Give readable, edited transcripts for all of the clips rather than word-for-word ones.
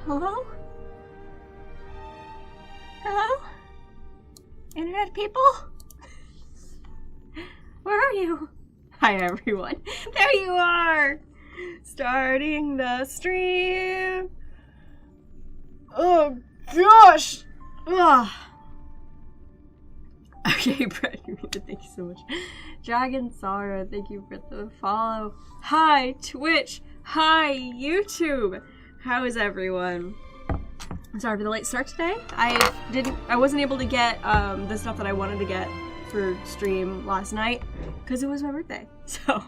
Hello? Hello? Internet people? Where are you? Hi everyone. There you are! Starting the stream. Oh gosh! Ugh. Okay, Brett, thank you so much. Dragon Sara, thank you for the follow. Hi, Twitch. Hi, YouTube. How is everyone? I'm sorry for the late start today. I wasn't able to get the stuff that I wanted to get for stream last night because it was my birthday. So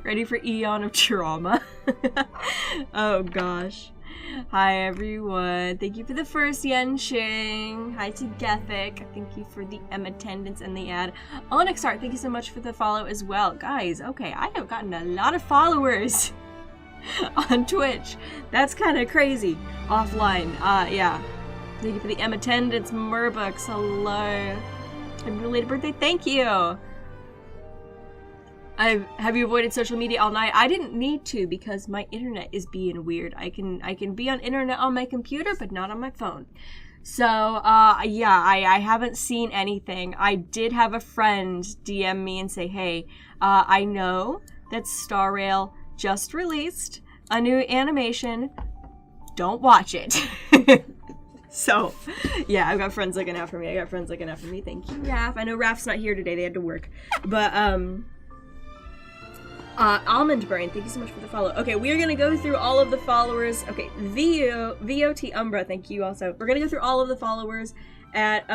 ready for Eon of Trauma. Oh gosh. Hi everyone. Thank you for the first Yenshing. Hi to Gethic. Thank you for the M attendance and the ad. Onyx Art, thank you so much for the follow as well. Guys, okay, I have gotten a lot of followers on Twitch. That's kind of crazy. Offline. Yeah. Thank you for the M attendance. Murbux, hello. Happy belated birthday. Thank you. Have you avoided social media all night? I didn't need to because my internet is being weird. I can be on internet on my computer, but not on my phone. So, yeah, I haven't seen anything. I did have a friend DM me and say, hey, I know that Star Rail just released a new animation. Don't watch it. So, yeah, I've got friends looking out for me. Thank you, Raph. I know Raph's not here today. They had to work. But, Almond Brain, thank you so much for the follow. Okay, we are gonna go through all of the followers. Okay, VOT Umbra, thank you also. We're gonna go through all of the followers at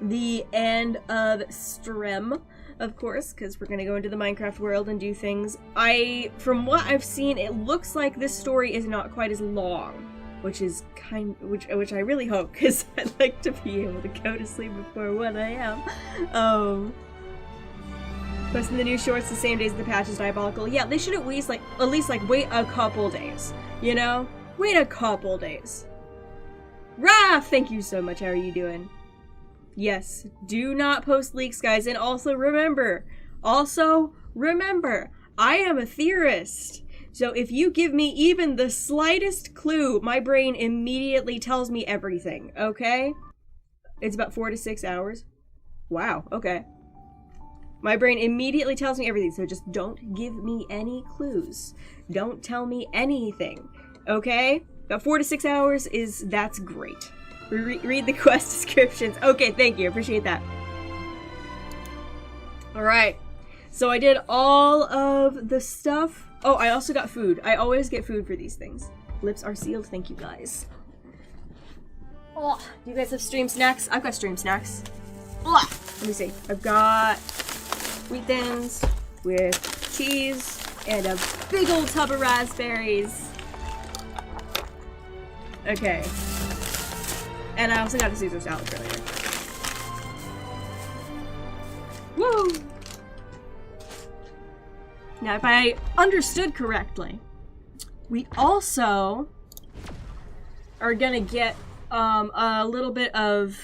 the end of stream, of course, because we're gonna go into the Minecraft world and do things. From what I've seen, it looks like this story is not quite as long, which is which I really hope, because I'd like to be able to go to sleep before 1 a.m. Posting the new shorts the same days as the patch is diabolical. Yeah, they should at least wait a couple days. You know? Wait a couple days. Raph, thank you so much. How are you doing? Yes, do not post leaks, guys. And also remember, I am a theorist. So if you give me even the slightest clue, my brain immediately tells me everything, okay? It's about 4 to 6 hours. Wow, okay. My brain immediately tells me everything, so just don't give me any clues. Don't tell me anything, okay? About 4 to 6 hours that's great. Read the quest descriptions. Okay, thank you, appreciate that. Alright, so I did all of the stuff. Oh, I also got food. I always get food for these things. Lips are sealed, thank you guys. Oh, do you guys have stream snacks? I've got stream snacks. Oh, let me see. I've got Wheat Thins with cheese and a big old tub of raspberries. Okay. And I also got a Caesar salad earlier. Woo! Now, if I understood correctly, we also are gonna get a little bit of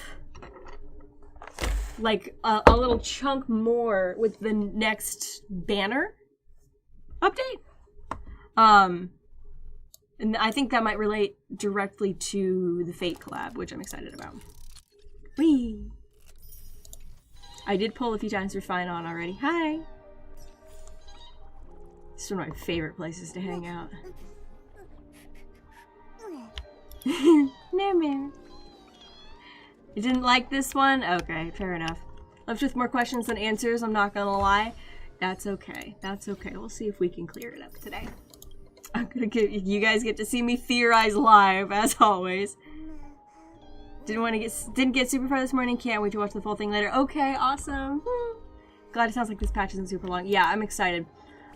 like a little chunk more with the next banner update. And I think that might relate directly to the Fate collab, which I'm excited about. Whee! I did pull a few times for Fine On already. Hi! It's one of my favorite places to hang out. No man. You didn't like this one? Okay, fair enough. Left with more questions than answers, I'm not gonna lie. That's okay. That's okay. We'll see if we can clear it up today. I'm gonna you guys get to see me theorize live, as always. Didn't get super far this morning, can't wait to watch the full thing later. Okay, awesome. Glad it sounds like this patch isn't super long. Yeah, I'm excited.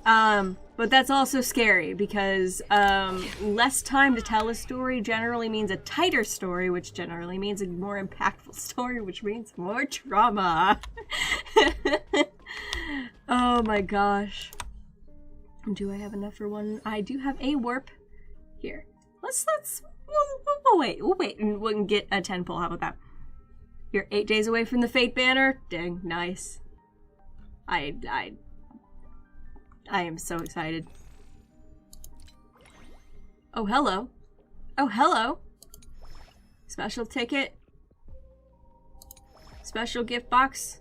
But that's also scary because less time to tell a story generally means a tighter story, which generally means a more impactful story, which means more trauma. Oh my gosh. Do I have enough for one? I do have a warp. Here. We'll wait and we can get a 10 pull. How about that? You're 8 days away from the Fate banner? Dang, nice. I am so excited. Oh, hello. Oh, hello. Special ticket. Special gift box.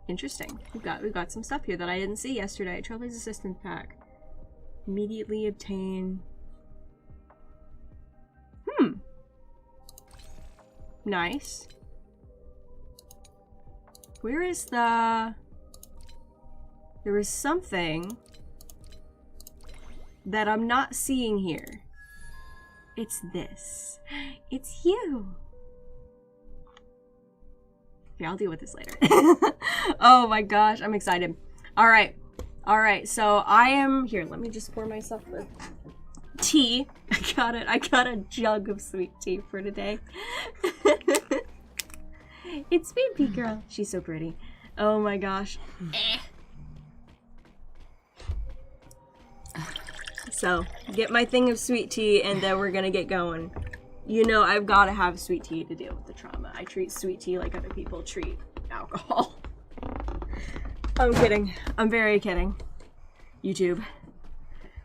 Interesting. We've got some stuff here that I didn't see yesterday. Trailblaze Assistance Pack. Immediately obtain. Nice. Where is the... There is something that I'm not seeing here. It's this. It's you. Okay, I'll deal with this later. Oh my gosh, I'm excited. Alright. Alright, so I am... Here, let me just pour myself a tea. I got a jug of sweet tea for today. It's Baby Girl. She's so pretty. Oh my gosh. So, get my thing of sweet tea and then we're gonna get going. You know, I've gotta have sweet tea to deal with the trauma. I treat sweet tea like other people treat alcohol. I'm kidding. I'm very kidding. YouTube.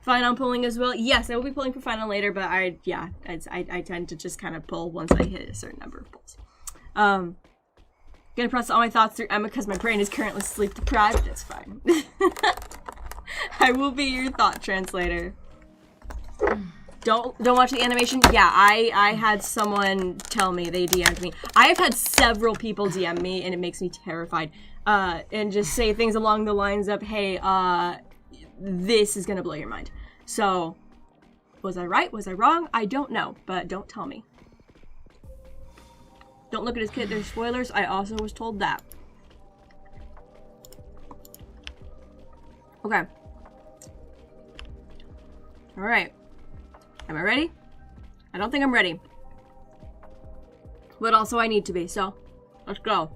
Fine on pulling as well. Yes, I will be pulling for final later, but I tend to just kind of pull once I hit a certain number of pulls. Gonna process all my thoughts through Emma because my brain is currently sleep deprived. It's fine. I will be your thought translator. Don't watch the animation. Yeah, I had someone tell me, they DM'd me. I have had several people DM me and it makes me terrified. And just say things along the lines of, hey, this is gonna blow your mind. So, was I right? Was I wrong? I don't know, but don't tell me. Don't look at his kid, there's spoilers. I also was told that. Okay. Alright. Am I ready? I don't think I'm ready. But also I need to be, so let's go.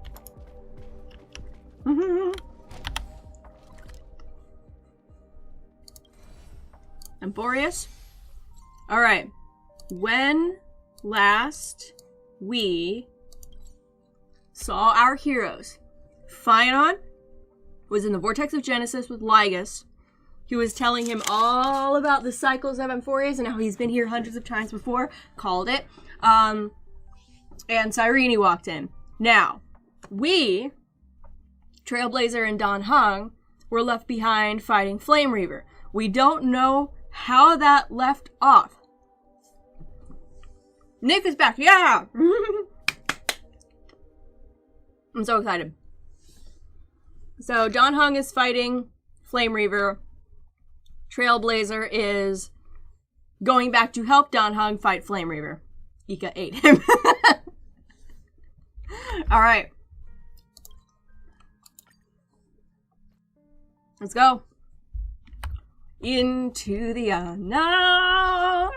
Emporius? Alright. When last we saw our heroes, Phaenon was in the Vortex of Genesis with Lygus, who was telling him all about the cycles of Emporius and how he's been here hundreds of times before, called it. And Cyrene walked in. Now, we, Trailblazer and Dan Heng, were left behind fighting Flame Reaver. We don't know how that left off. Nick is back, yeah! I'm so excited. So, Dan Heng is fighting Flame Reaver. Trailblazer is going back to help Dan Heng fight Flame Reaver. Ika ate him. Alright. Let's go. Into the unknown.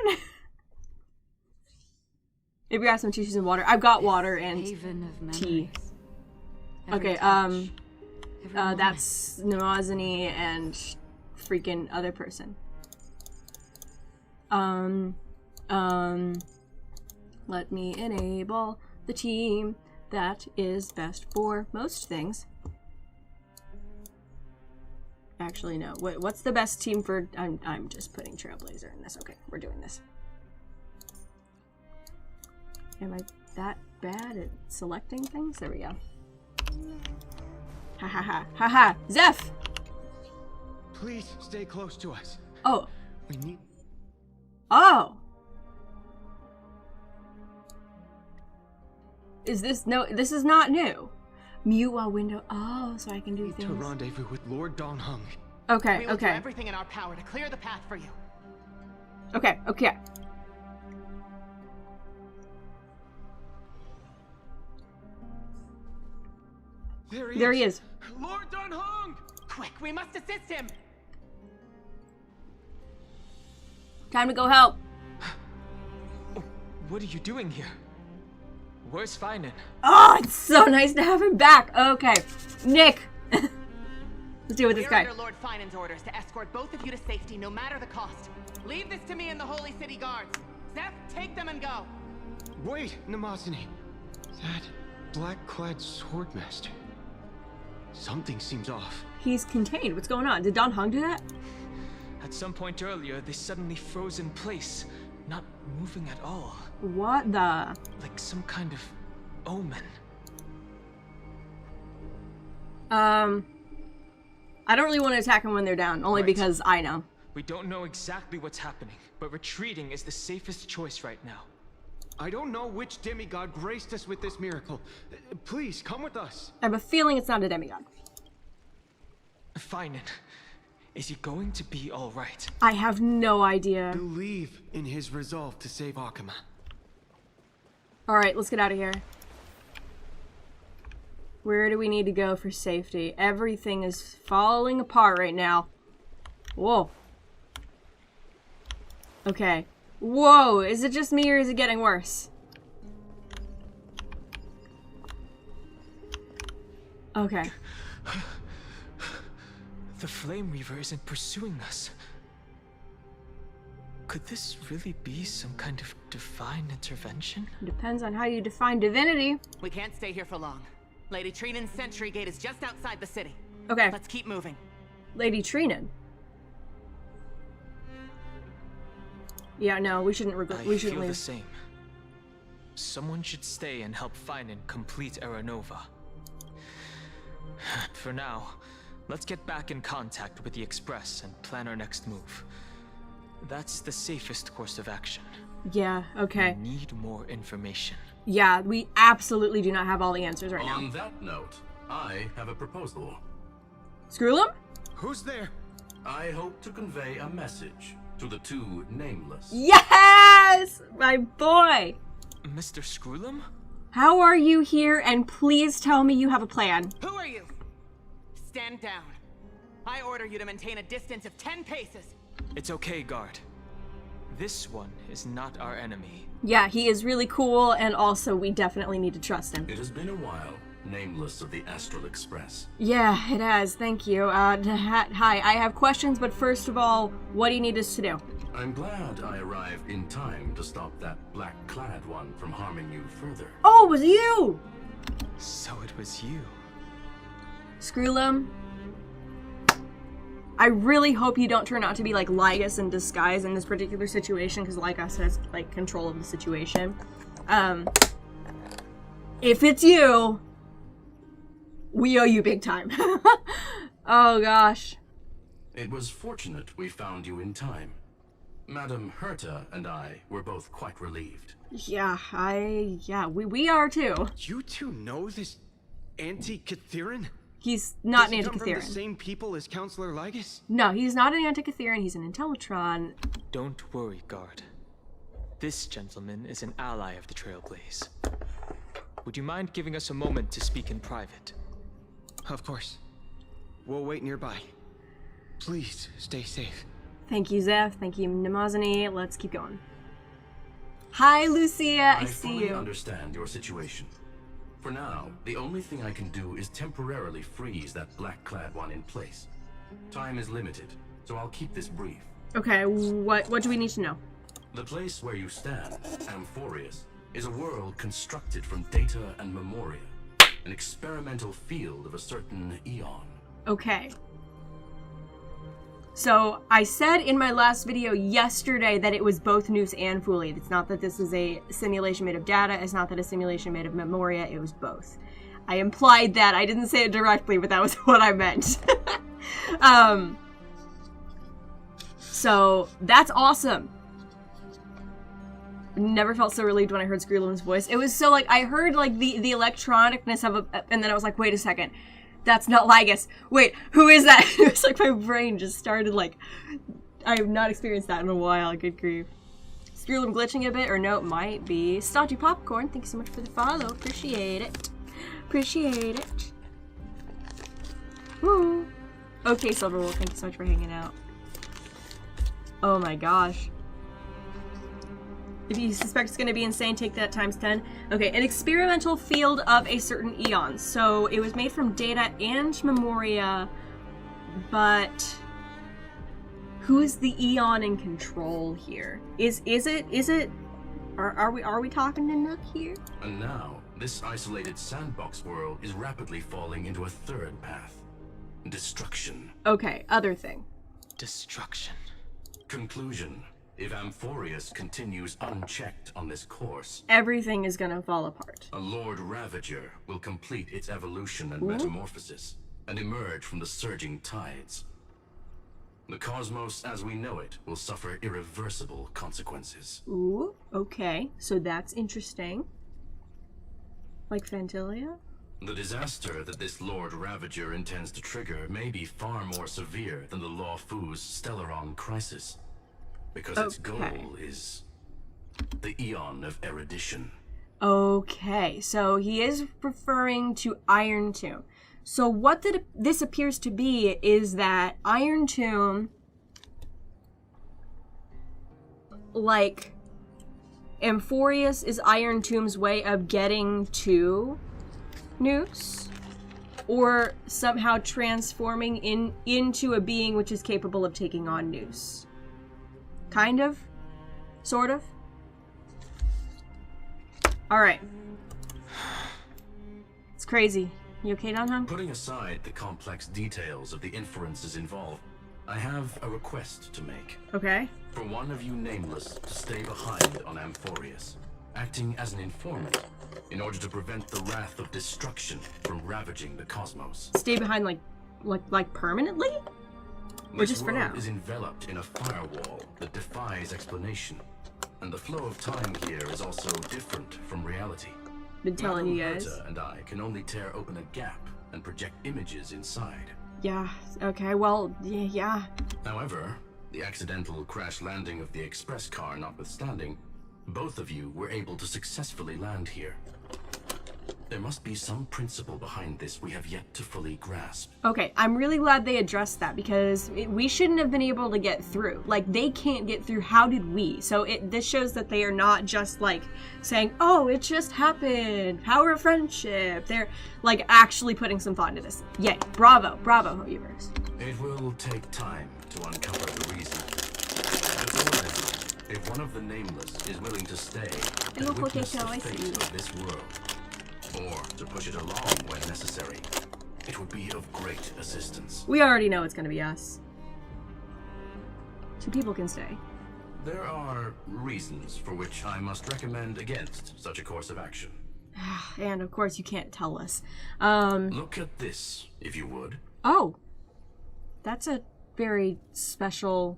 Maybe I have some tissues and water. I've got water and tea. Okay, that's Namazani and freaking other person. Let me enable the team that is best for most things. Actually, no. What's the best team for... I'm just putting Trailblazer in this. Okay, we're doing this. Am I that bad at selecting things? There we go. Ha ha ha. Ha ha. Zeph! Please stay close to us. Oh. We need... Oh! Is this... No, this is not new. Mute while window... Oh, so I can do things. To rendezvous with Lord Dan Heng. Okay, we will okay. do everything in our power to clear the path for you. Okay, okay. There he is. Lord Dan Heng! Quick, we must assist him! Time to go help. What are you doing here? Where's Phaenon? Oh, it's so nice to have him back. Okay, Nick. Let's deal with this guy. We're under Lord Phaenon's orders to escort both of you to safety, no matter the cost. Leave this to me and the Holy City Guards. Zeph, take them and go. Wait, Namazani. That black-clad swordmaster. Something seems off. He's contained. What's going on? Did Dan Heng do that? At some point earlier, they suddenly froze in place, not moving at all. What the? Like some kind of omen. I don't really want to attack them when they're down, only Right. because I know. We don't know exactly what's happening, but retreating is the safest choice right now. I don't know which demigod graced us with this miracle. Please, come with us. I have a feeling it's not a demigod. Finan, is he going to be all right? I have no idea. Believe in his resolve to save Akuma. Alright, let's get out of here. Where do we need to go for safety? Everything is falling apart right now. Whoa. Okay. Whoa, is it just me or is it getting worse? Okay. The Flame Reaver isn't pursuing us. Could this really be some kind of divine intervention? Depends on how you define divinity. We can't stay here for long. Lady Trinan's sentry gate is just outside the city. Okay, Let's keep moving. Lady Trinan. Yeah, no, we shouldn't I we shouldn't feel the leave. same. Someone should stay and help Finan complete Aranova. For now, let's get back in contact with the Express and plan our next move. That's the safest course of action. Yeah, okay. We need more information. Yeah, we absolutely do not have all the answers right now. On that note, I have a proposal. Screwlum? Who's there? I hope to convey a message to the two nameless. Yes! My boy! Mr. Screwlum? How are you here? And please tell me you have a plan. Who are you? Stand down. I order you to maintain a distance of 10 paces. It's okay, guard. This one is not our enemy. Yeah, he is really cool, and also we definitely need to trust him. It has been a while, nameless of the Astral Express. Yeah, it has. Thank you. Hi, I have questions, but first of all, what do you need us to do? I'm glad I arrived in time to stop that black-clad one from harming you further. Oh, it was you! So it was you. Screwlum. I really hope you don't turn out to be like Lygus in disguise in this particular situation, because Lygus has like control of the situation. If it's you, we owe you big time. Oh gosh. It was fortunate we found you in time. Madam Herta and I were both quite relieved. Yeah, we are too. You two know this Anti-Catharan? He's not Does an he come from the Antikytheran. same people as Counselor Lygus? No, he's not an Antikytheran, he's an Intellatron. Don't worry, guard. This gentleman is an ally of the Trailblaze. Would you mind giving us a moment to speak in private? Of course. We'll wait nearby. Please stay safe. Thank you, Zeph. Thank you, Nemazani. Let's keep going. Hi, Lucia. I see fully you. understand your situation. For now, the only thing I can do is temporarily freeze that black-clad one in place. Time is limited, so I'll keep this brief. Okay, what do we need to know? The place where you stand, Amphorius, is a world constructed from data and memoria. An experimental field of a certain eon. Okay. So, I said in my last video yesterday that it was both Noose and Fuli. It's not that this is a simulation made of data, it's not that a simulation made of memoria, it was both. I implied that, I didn't say it directly, but that was what I meant. So, that's awesome. Never felt so relieved when I heard Screwlum's voice. It was so like, I heard like the electronicness of and then I was like, wait a second. That's not Lygus. Wait, who is that? It was like my brain just started like, I have not experienced that in a while, good grief. Screwlum glitching a bit, or no, it might be. Stodgy Popcorn, thank you so much for the follow, appreciate it. Appreciate it. Woo. Okay, Silverwolf, thank you so much for hanging out. Oh my gosh. If you suspect it's going to be insane, take that times 10. Okay, an experimental field of a certain eon. So it was made from data and memoria, but who is the eon in control here? Are we talking to Nook here? And now, this isolated sandbox world is rapidly falling into a third path. Destruction. Okay, other thing. Destruction. Conclusion. If Amphorius continues unchecked on this course, everything is gonna fall apart. a Lord Ravager will complete its evolution and metamorphosis, and emerge from the surging tides. The cosmos as we know it will suffer irreversible consequences. Ooh, okay. So that's interesting. Like Phantilia? The disaster that this Lord Ravager intends to trigger may be far more severe than the Lawfus Stellaron crisis, because its goal is the Eon of Erudition. Okay, so he is referring to Iron Tomb. So what this appears to be is that Iron Tomb, like, Amphorius is Iron Tomb's way of getting to Nous, or somehow transforming into a being which is capable of taking on Nous. Kind of? Sort of? Alright. It's crazy. You okay, Danhong? Putting aside the complex details of the inferences involved, I have a request to make. Okay. For one of you nameless to stay behind on Amphorius, acting as an informant, in order to prevent the wrath of destruction from ravaging the cosmos. Stay behind like permanently? Or just for now? This world is enveloped in a firewall that defies explanation, and the flow of time here is also different from reality. Been telling you guys. Herta and I can only tear open a gap and project images inside. Yeah, okay, well, yeah. However, the accidental crash landing of the express car notwithstanding, both of you were able to successfully land here. There must be some principle behind this we have yet to fully grasp. Okay, I'm really glad they addressed that, because we shouldn't have been able to get through. Like, they can't get through, how did we? So this shows that they are not just, like, saying, oh, it just happened, power of friendship. They're, like, actually putting some thought into this. Yay, bravo, bravo, Hoyoverse. It will take time to uncover the reason. Before then, if one of the Nameless is willing to stay and witness the fate of this world, or to push it along when necessary, it would be of great assistance. We already know it's gonna be us. 2 people can stay. There are reasons for which I must recommend against such a course of action. And of course you can't tell us. Look at this, if you would. Oh! That's a very special...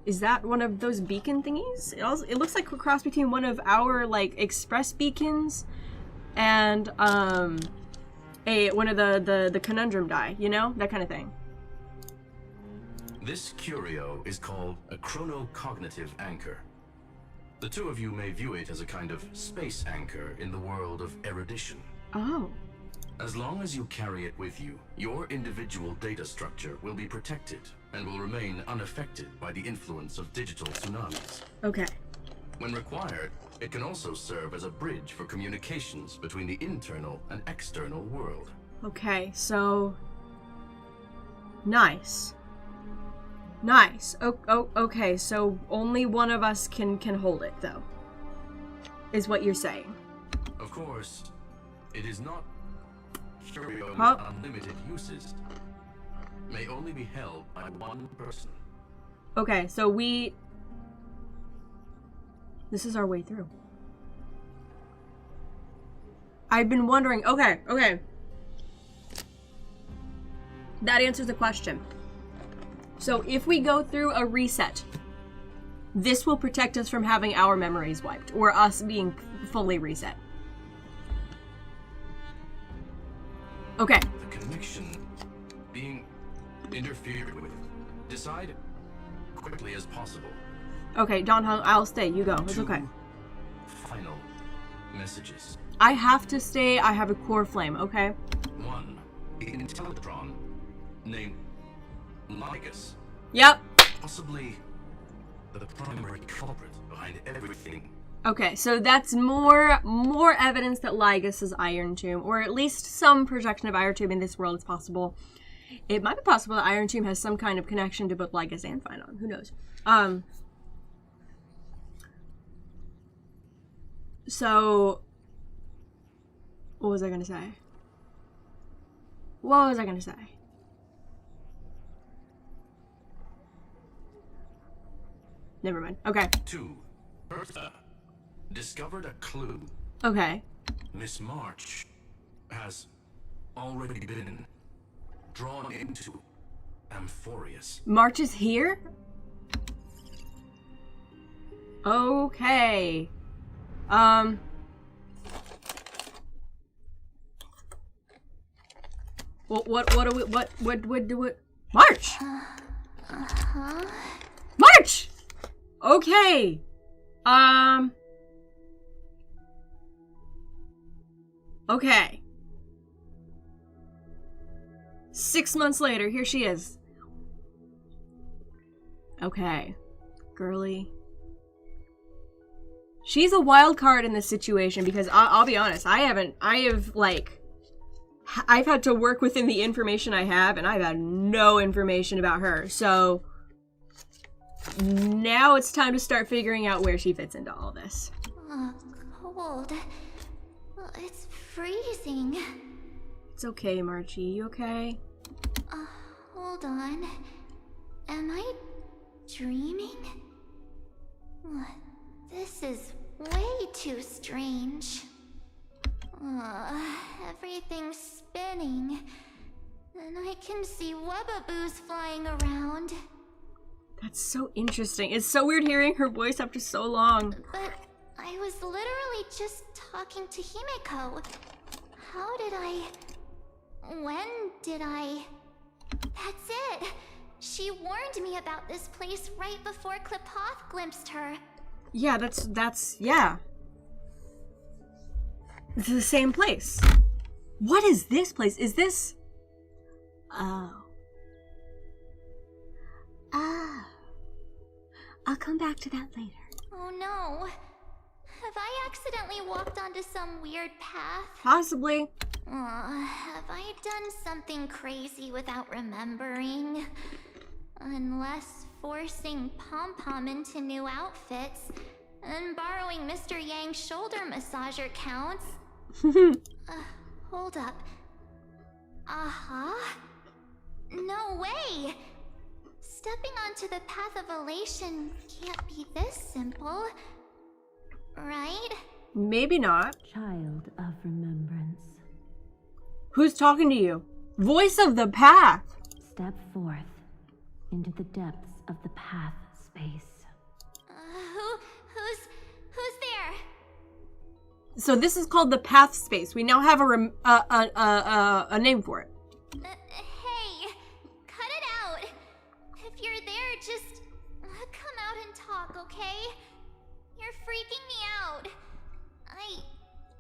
Is that one of those beacon thingies? It looks like a cross between one of our, like, express beacons and, one of the conundrum die, you know? That kind of thing. This curio is called a chronocognitive anchor. The two of you may view it as a kind of space anchor in the world of erudition. Oh. As long as you carry it with you, your individual data structure will be protected and will remain unaffected by the influence of digital tsunamis. Okay. When required, it can also serve as a bridge for communications between the internal and external world. Okay, so... Nice. Nice. Okay, so only one of us can hold it, though. Is what you're saying. Of course, it is not curio with unlimited uses. May only be held by one person. Okay, so this is our way through. I've been wondering, okay. That answers the question. So if we go through a reset, this will protect us from having our memories wiped, or us being fully reset. Okay. The connection being interfered with. Decide quickly as possible. Okay, Danhong, I'll stay. You go. It's okay. 2 final messages. I have to stay. I have a core flame, okay? 1. An Intellatron named Ligus. Yep. Possibly the primary culprit behind everything. Okay, so that's more evidence that Ligus is Iron Tomb, or at least some projection of Iron Tomb in this world is possible. It might be possible that Iron Tomb has some kind of connection to both Ligus and Phynon. Who knows? So... What was I gonna say? never mind. Okay. 2. Bertha discovered a clue. Okay. Miss March has already been drawn into Amphorius. March is here? Okay. What do it? March! March! Okay. Okay. 6 months later, here she is. Okay. Girly. She's a wild card in this situation because I'll be honest, I've had to work within the information I have, and I've had no information about her. So now it's time to start figuring out where she fits into all this. Cold. It's freezing. It's okay, Marchie. You okay? Hold on. Am I dreaming? This is way too strange. Everything's spinning. And I can see webbaboos flying around. That's so interesting. It's so weird hearing her voice after so long. But I was literally just talking to Himeko. How did I... When did I... That's it! She warned me about this place right before Klipoth glimpsed her. Yeah, yeah. It's the same place. What is this place? Is this... Oh. Ah. I'll come back to that later. Oh no. Have I accidentally walked onto some weird path? Possibly. Have I done something crazy without remembering? Unless forcing Pom-Pom into new outfits and borrowing Mr. Yang's shoulder massager counts. Hold up. No way! Stepping onto the path of elation can't be this simple. Right? Maybe not. Child of remembrance. Who's talking to you? Voice of the path. Step forth into the depths of the path space. Who's there? So this is called the path space. We now have a name for it. Hey, cut it out. If you're there, just come out and talk, okay? You're freaking me out.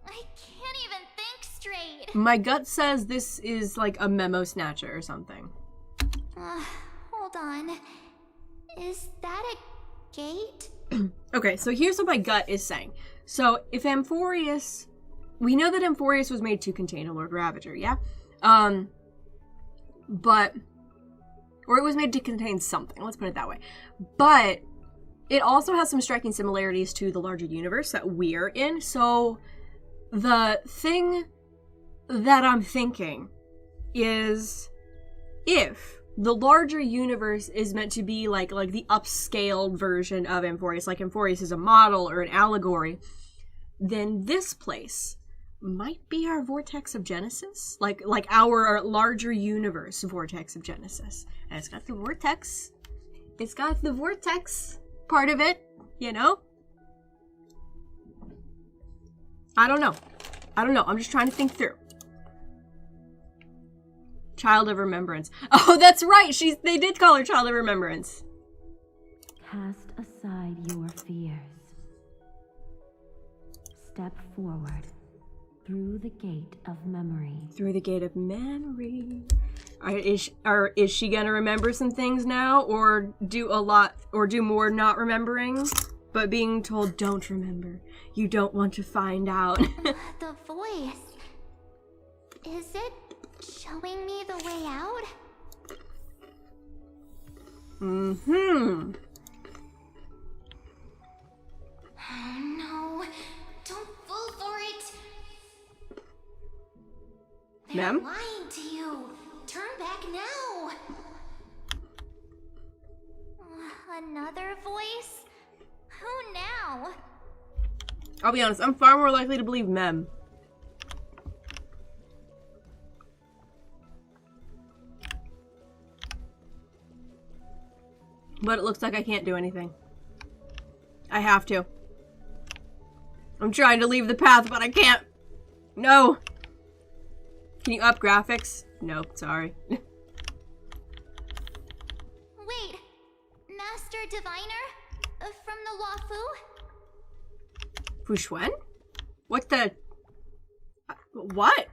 I can't even think straight. My gut says this is like a memo snatcher or something. Hold on. Is that a gate? Okay, so here's what my gut is saying. So if Amphorius... We know that Amphorius was made to contain a Lord Ravager, yeah? But... Or it was made to contain something, let's put it that way. But it also has some striking similarities to the larger universe that we're in, so the thing that I'm thinking is if the larger universe is meant to be like the upscaled version of Amphorius, like Amphorius is a model or an allegory, then this place might be our Vortex of Genesis, like our larger universe Vortex of Genesis. And it's got the vortex. It's got the vortex part of it, you know? I don't know. I'm just trying to think through. Child of Remembrance. Oh, that's right. They did call her Child of Remembrance. Cast aside your fears. Step forward through the gate of memory. Through the gate of memory. Is she gonna remember some things now, or do more not remembering, but being told don't remember? You don't want to find out. The voice. Is it showing me the way out? Mm-hmm. Oh no, don't fall for it. They're Ma'am? lying to you. Turn back now. Another voice? I'll be honest, I'm far more likely to believe Mem. But it looks like I can't do anything. I have to. I'm trying to leave the path, but I can't. No. Can you up graphics? Nope, sorry. Wait, Master Diviner? From the Luofu? Fu Xuan? What the... What?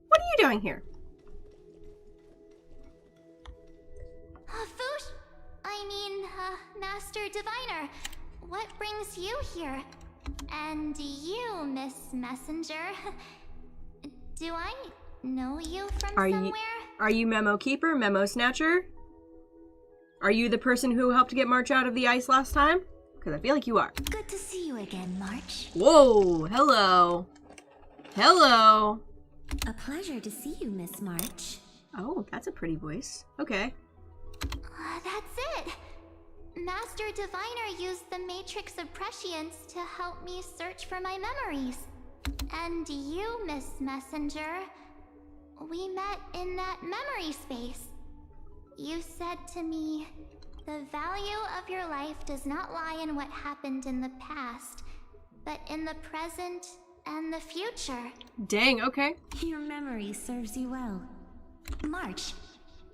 What are you doing here? Master Diviner, what brings you here? And you, Miss Messenger. Do I know you from somewhere? Are you Memo Keeper, Memo Snatcher? Are you the person who helped get March out of the ice last time? Because I feel like you are. Good to see you again, March. Whoa, hello. Hello. A pleasure to see you, Miss March. Oh, that's a pretty voice. Okay. That's it. Master Diviner used the Matrix of Prescience to help me search for my memories. And you, Miss Messenger, we met in that memory space. You said to me, the value of your life does not lie in what happened in the past, but in the present and the future. Dang, okay. Your memory serves you well. March,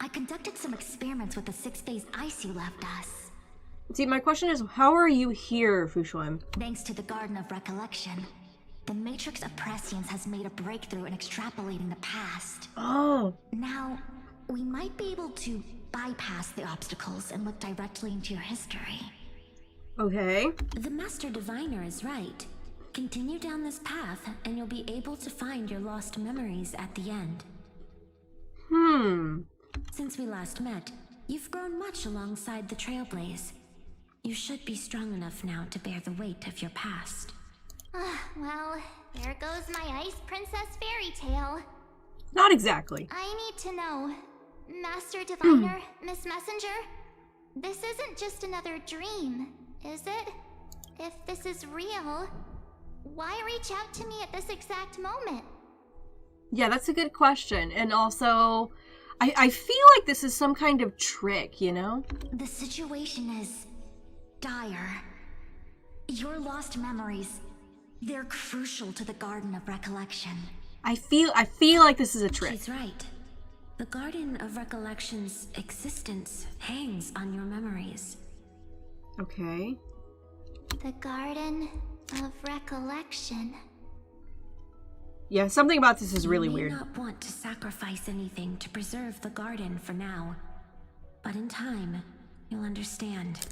I conducted some experiments with the 6-phase ice you left us. See, my question is, how are you here, Fu Xuan? Thanks to the Garden of Recollection, the Matrix of Prescience has made a breakthrough in extrapolating the past. Oh. Now, we might be able to bypass the obstacles and look directly into your history. Okay. The Master Diviner is right. Continue down this path, and you'll be able to find your lost memories at the end. Since we last met, you've grown much alongside the Trailblaze. You should be strong enough now to bear the weight of your past. Well, there goes my Ice Princess fairy tale. Not exactly. I need to know, Master Diviner, Miss Messenger, this isn't just another dream, is it? If this is real, why reach out to me at this exact moment? Yeah, that's a good question. And also, I feel like this is some kind of trick, you know? The situation is dire. Your lost memories, they're crucial to the Garden of Recollection. I feel like this is a trick. She's right. The Garden of Recollection's existence hangs on your memories. Okay. The Garden of Recollection. Yeah, something about this is really weird. You may not want to sacrifice anything to preserve the garden for now. But in time, you'll understand.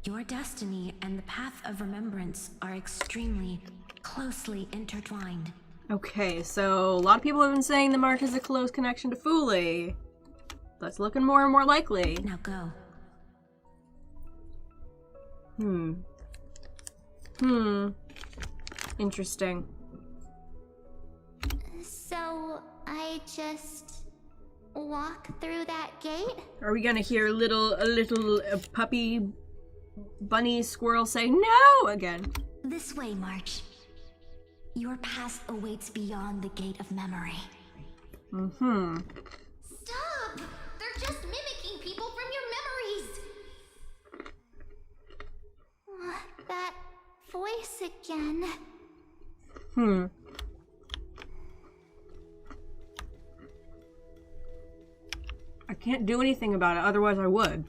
Your destiny and the path of remembrance are extremely closely intertwined. Okay, so a lot of people have been saying the Mark has a close connection to Fuli. That's looking more and more likely. Now go. Interesting. So, I just walk through that gate? Are we gonna hear a little puppy bunny squirrel say no again? This way, March. Your past awaits beyond the gate of memory. Stop! They're just mimicking people from your memories! That voice again. I can't do anything about it, otherwise I would.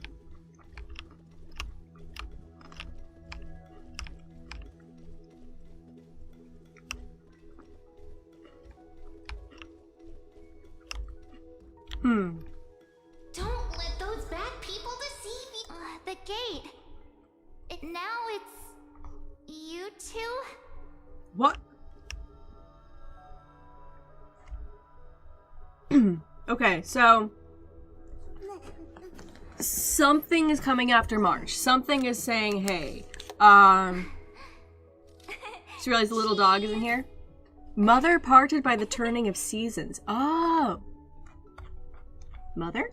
Don't let those bad people deceive you. The gate. Now it's you two? What? Okay, so something is coming after March. Something is saying, hey, just realized the little dog is in here. Mother parted by the turning of seasons. Oh. Mother?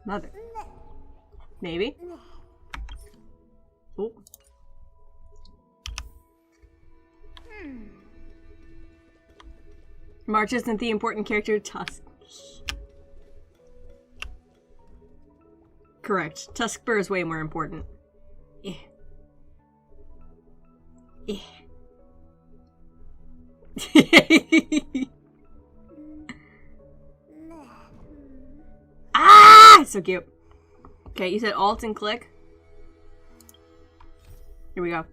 Mother. Maybe. Oh. March isn't the important character, Tusk. Correct. Tuskbur is way more important. Eh. Eh. Ah! So cute. Okay, you said Alt and click. Here we go.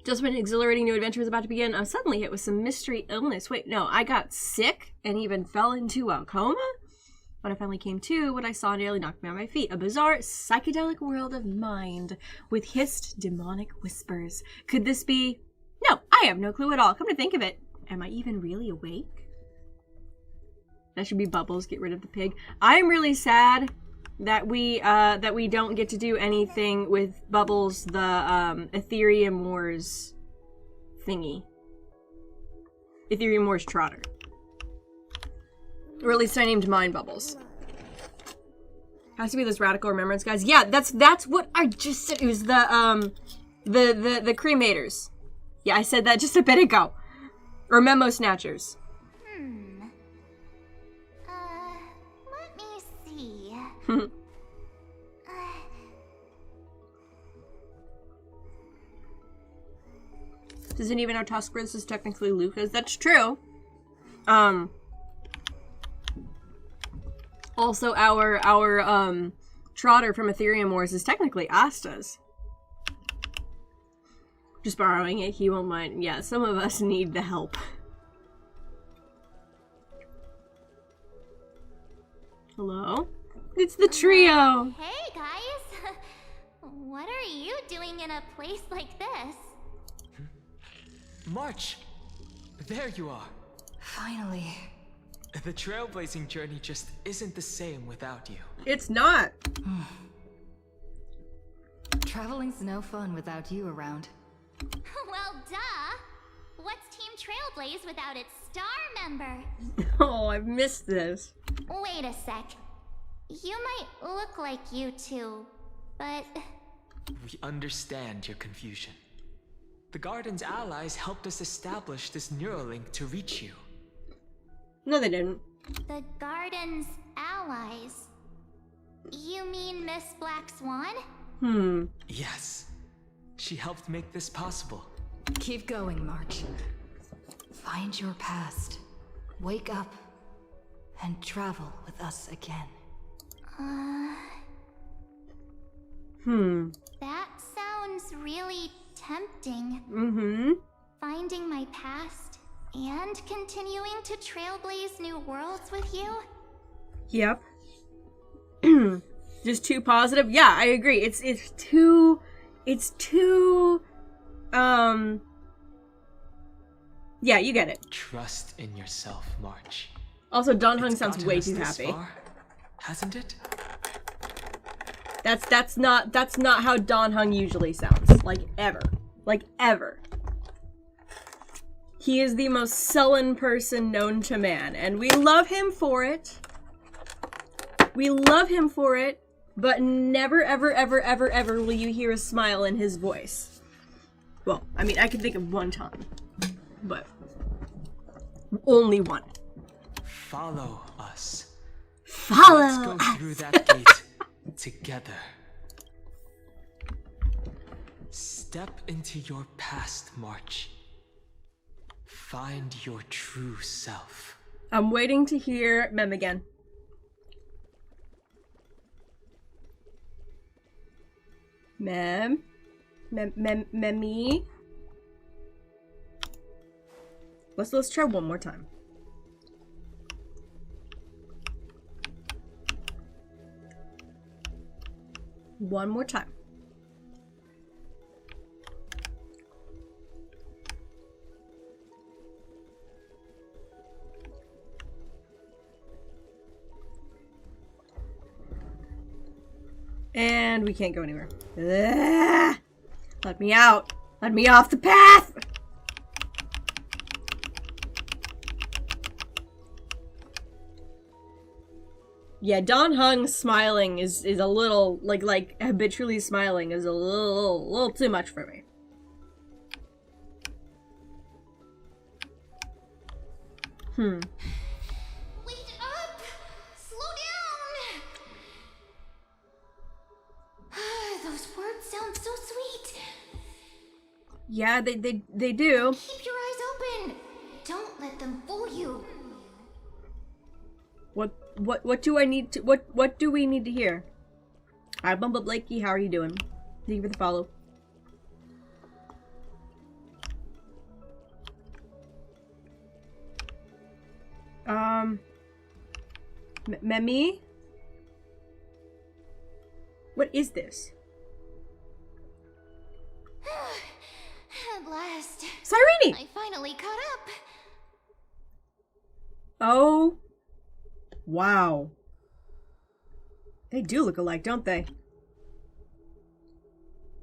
Just when an exhilarating new adventure was about to begin, I'm suddenly hit with some mystery illness. Wait, no, I got sick and even fell into a coma? When I finally came to, what I saw nearly knocked me on my feet. A bizarre, psychedelic world of mind with hissed, demonic whispers. Could this be... No, I have no clue at all. Come to think of it, am I even really awake? That should be Bubbles. Get rid of the pig. I'm really sad that we don't get to do anything with Bubbles, the Ethereum Wars thingy. Ethereum Wars Trotter. Or at least I named mine Bubbles. Has to be those radical remembrance guys. Yeah, that's what I just said. It was the cremators. Yeah, I said that just a bit ago. Or memo snatchers. Let me see. Doesn't even know Tuskbur is technically Lucas. That's true. Also, our Trotter from Ethereum Wars is technically Asta's. Just borrowing it, he won't mind. Yeah, some of us need the help. Hello? It's the trio! Hey, guys! What are you doing in a place like this? March! There you are. Finally. The trailblazing journey just isn't the same without you. It's not! Traveling's no fun without you around. Well, duh! What's Team Trailblaze without its star member? Oh, I've missed this. Wait a sec. You might look like you two, but... We understand your confusion. The Garden's allies helped us establish this Neuralink to reach you. No, they didn't. The Garden's allies? You mean Miss Black Swan? Yes. She helped make this possible. Keep going, March. Find your past. Wake up. And travel with us again. That sounds really tempting. Finding my past and continuing to trailblaze new worlds with you? Yep. Just too positive? Yeah, I agree. It's too yeah, you get it. Trust in yourself, March. Also, Don Hung It's sounds gotten way us too this happy. far, hasn't it? That's not how Don Hung usually sounds. Like ever. He is the most sullen person known to man, and we love him for it. We love him for it, but never, ever, ever, ever, ever will you hear a smile in his voice. Well, I mean, I can think of one time, but only one. Follow us. Follow Let's go us. through that gate together. Step into your past, March. Find your true self. I'm waiting to hear Mem again. Mem? Memmy? Let's try one more time. One more time. And we can't go anywhere. Ugh! Let me out. Let me off the path. Yeah, Don Hung smiling is a little, like habitually smiling is a little too much for me. Wait up! Slow down! Those words sound so sweet. Yeah, they do. Keep your eyes open. Don't let them fool you. What do I need to what do we need to hear? Hi, Bumble Blakey, how are you doing? Thank you for the follow. Memi? What is this? At last. Cyrene! I finally caught up. Oh. Wow. They do look alike, don't they?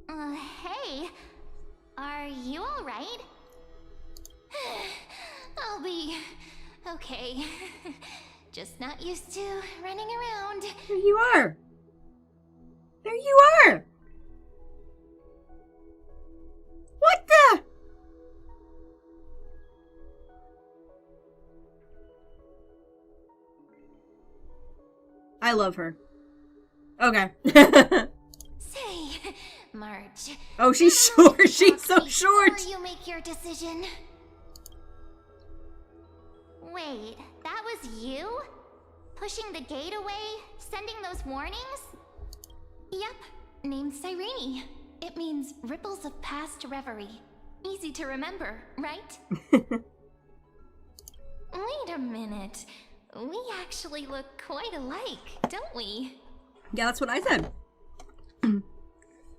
Hey. Are you alright? I'll be okay. Just not used to running around. There you are! There you are! What the? I love her. Okay. Say, March. Oh, she's short. She's so short. Before you make your decision. Wait, that was you? Pushing the gate away? Sending those warnings? Yep, named Cyrene. It means ripples of past reverie. Easy to remember, right? Wait a minute. We actually look quite alike, don't we? Yeah, that's what I said.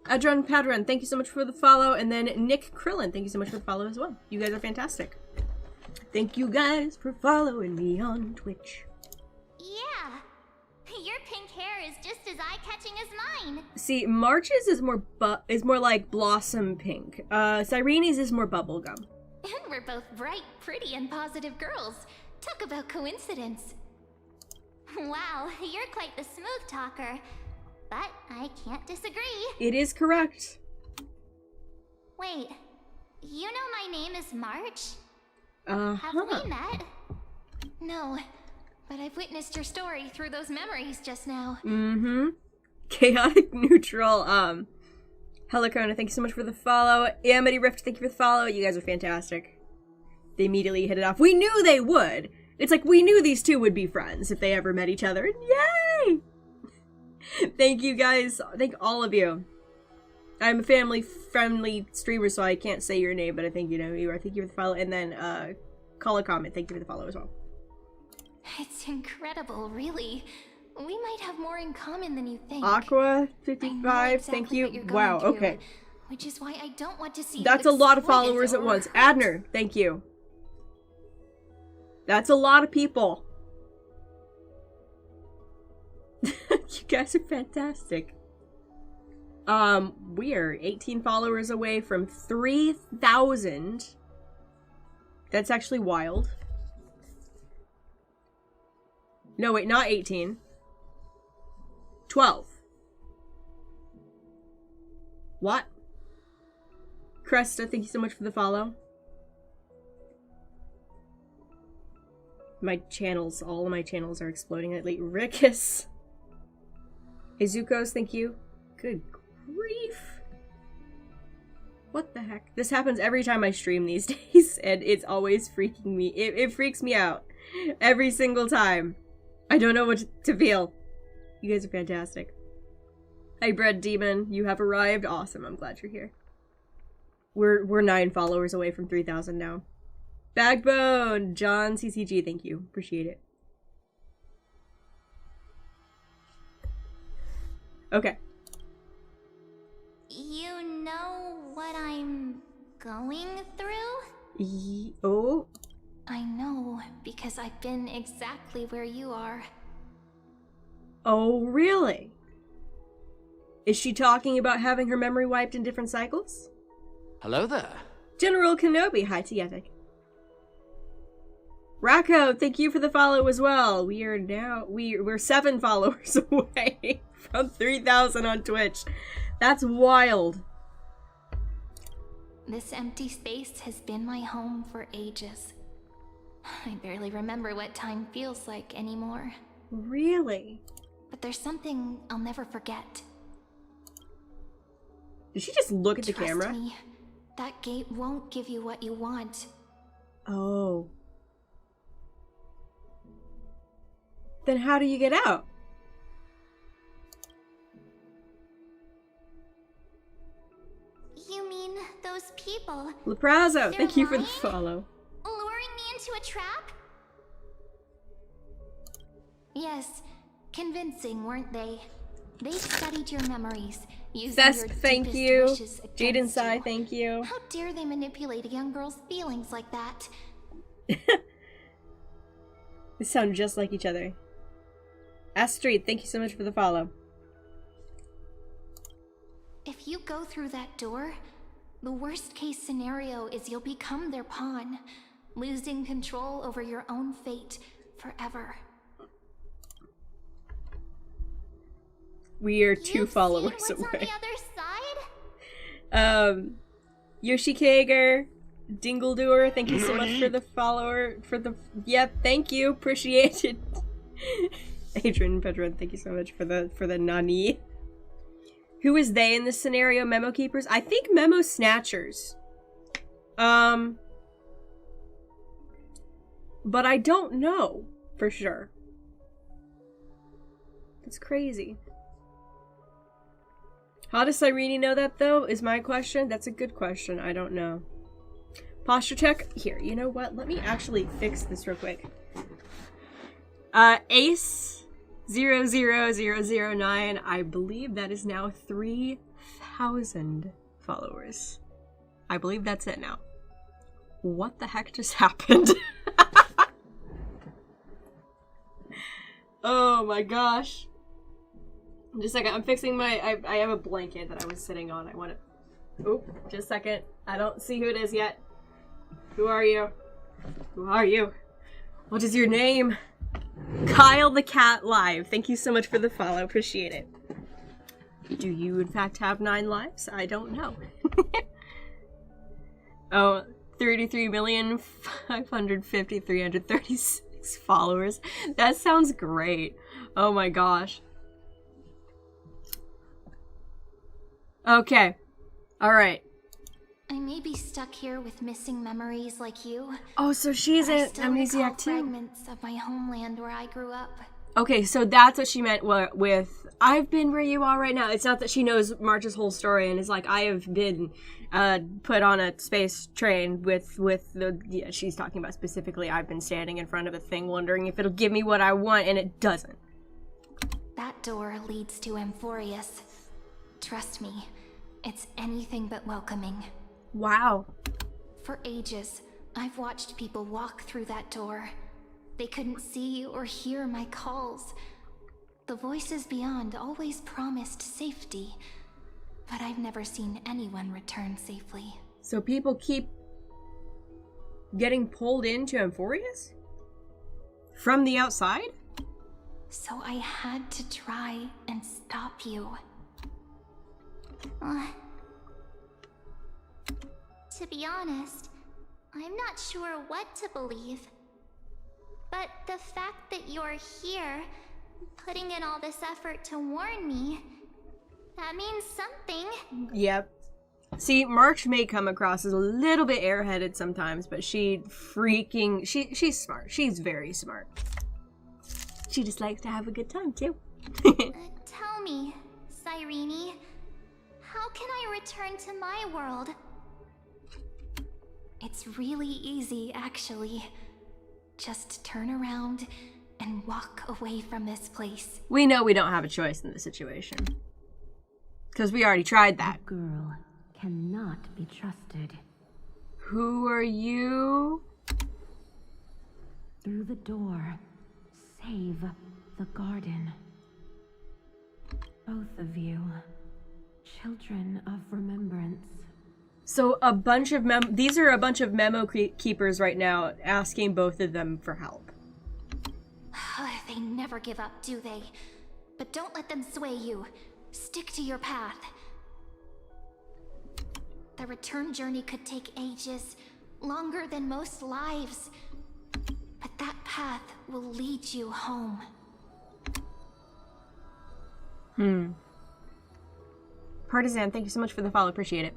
Adron Padron, thank you so much for the follow. And then Nick Krillin, thank you so much for the follow as well. You guys are fantastic. Thank you guys for following me on Twitch. Yeah. Your pink hair is just as eye-catching as mine. See, March's is more like blossom pink. Cyrene's is more bubblegum. And we're both bright, pretty, and positive girls. Talk about coincidence. Wow, you're quite the smooth talker. But I can't disagree. It is correct. Wait, you know my name is March? Have we met? No, but I've witnessed your story through those memories just now. Mm-hmm. Chaotic Neutral, Helicona, thank you so much for the follow. Amity Rift, thank you for the follow. You guys are fantastic. They immediately hit it off. We knew they would. It's like we knew these two would be friends if they ever met each other. Yay! Thank you guys. Thank all of you. I'm a family-friendly streamer, so I can't say your name, but I think you know who you are. Thank you for the follow. And then, call a comment. Thank you for the follow as well. It's incredible, really. We might have more in common than you think. Aqua55, thank you. Wow, okay. Which is why I don't want to see. That's a lot of followers at once. Adner, thank you. That's a lot of people. You guys are fantastic. We're 18 followers away from 3,000. That's actually wild. No, wait, not 18. 12. What? Cresta, thank you so much for the follow. My channels, all of my channels are exploding lately. Rickus. Izukos, thank you. Good grief. What the heck? This happens every time I stream these days, and it's always freaking me. It freaks me out. Every single time. I don't know what to feel. You guys are fantastic. Hybrid Demon, you have arrived. Awesome, I'm glad you're here. We're 9 followers away from 3,000 now. Backbone, John CCG, thank you. Appreciate it. Okay. You know what I'm going through? Oh? I know, because I've been exactly where you are. Oh, really? Is she talking about having her memory wiped in different cycles? Hello there. General Kenobi, hi Tiatic. Racco, thank you for the follow as well. We are now we're 7 followers away from 3,000 on Twitch. That's wild. This empty space has been my home for ages. I barely remember what time feels like anymore. Really? But there's something I'll never forget. Did she just look at the camera? Trust me, that gate won't give you what you want. Oh. Then how do you get out? You mean those people? Leprazo, thank you for the lying? follow. Luring me into a trap? Yes, convincing, weren't they? They studied your memories, using Cesp, your thank deepest you. wishes Jaden against Sai, you. thank you. How dare they manipulate a young girl's feelings like that? They sound just like each other. Astrid, thank you so much for the follow. If you go through that door, the worst case scenario is you'll become their pawn, losing control over your own fate forever. We are 2 followers What's on away. the other side? Yoshikager, Dingledoer, thank you so much for the follower, yep, thank you, appreciate it. Adrian Pedro, thank you so much for the nani. Who is they in this scenario? Memo keepers? I think memo snatchers. But I don't know for sure. That's crazy. How does Cyrene know that, though, is my question? That's a good question. I don't know. Posture check. Here, you know what? Let me actually fix this real quick. Ace 00009. I believe that is now 3,000 followers. I believe that's it now. What the heck just happened? Oh my gosh. Just a second, I'm fixing my, I have a blanket that I was sitting on. I want to, oop, just a second. I don't see who it is yet. Who are you? Who are you? What is your name? Kyle the Cat Live. Thank you so much for the follow. Appreciate it. Do you in fact have 9 lives? I don't know. Oh, 33,550,336 followers. That sounds great. Oh my gosh. Okay. Alright. I may be stuck here with missing memories like you. Oh, so she's but I an still amnesiac recall too. fragments of my homeland where I grew up. Okay, so that's what she meant with I've been where you are right now. It's not that she knows March's whole story and is like, I have been put on a space train with the, yeah, she's talking about specifically I've been standing in front of a thing wondering if it'll give me what I want, and it doesn't. That door leads to Amphorius. Trust me, it's anything but welcoming. Wow. For ages, I've watched people walk through that door. They couldn't see or hear my calls. The voices beyond always promised safety, but I've never seen anyone return safely. So people keep getting pulled into Amphorius? From the outside? So I had to try and stop you. To be honest, I'm not sure what to believe. But the fact that you're here, putting in all this effort to warn me, that means something. Yep. See, March may come across as a little bit airheaded sometimes, but she's smart. She's very smart. She just likes to have a good time, too. Tell me, Cyrene, how can I return to my world? It's really easy, actually. Just turn around and walk away from this place. We know we don't have a choice in this situation. Because we already tried that. The girl cannot be trusted. Who are you? Through the door, save the garden. Both of you, children of remembrance. So a bunch of these are a bunch of memo keepers right now asking both of them for help. They never give up, do they? But don't let them sway you. Stick to your path. The return journey could take ages, longer than most lives. But that path will lead you home. Partisan, thank you so much for the follow. Appreciate it.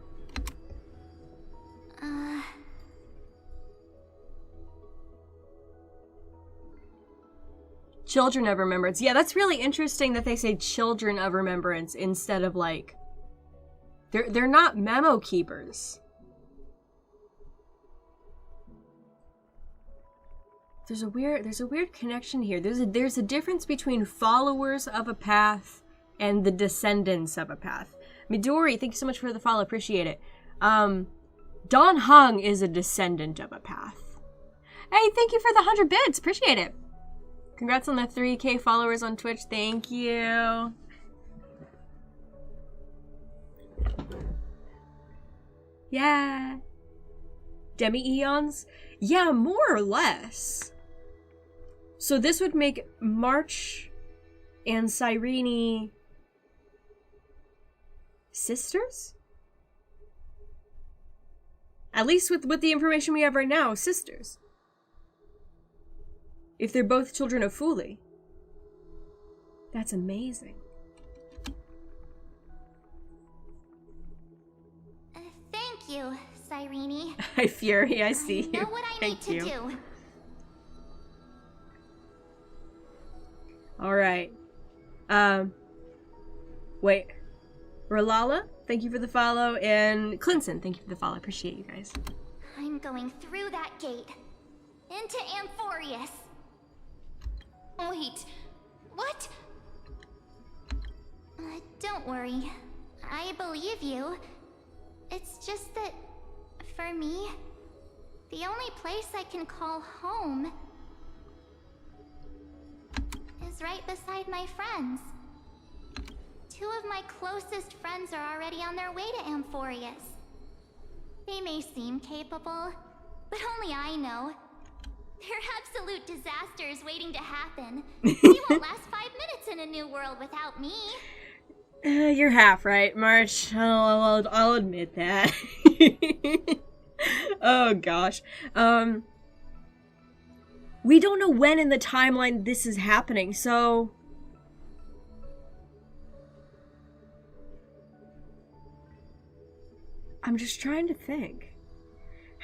Children of Remembrance. Yeah, that's really interesting that they say Children of Remembrance instead of like... They're not memo keepers. There's a weird connection here. There's a difference between followers of a path and the descendants of a path. Midori, thank you so much for the follow. Appreciate it. Don Hung is a descendant of a path. Hey, thank you for the 100 bits. Appreciate it. Congrats on the 3K followers on Twitch. Thank you. Yeah. Demi-eons? Yeah, more or less. So this would make March and Cyrene sisters? At least with the information we have right now, sisters. If they're both children of Fuli. That's amazing. Thank you, Cyrene. Hi, Fury, I see you. I know what I need to do. Alright. Wait. Ralala, thank you for the follow, and Clinton, thank you for the follow. I appreciate you guys. I'm going through that gate. Into Amphorius. Wait, what? Don't worry. I believe you. It's just that, for me, the only place I can call home is right beside my friends. Two of my closest friends are already on their way to Amphorius. They may seem capable, but only I know. They're absolute disasters waiting to happen. They won't last 5 minutes in a new world without me. You're half right, March. I'll admit that. Oh gosh. We don't know when in the timeline this is happening, so... I'm just trying to think.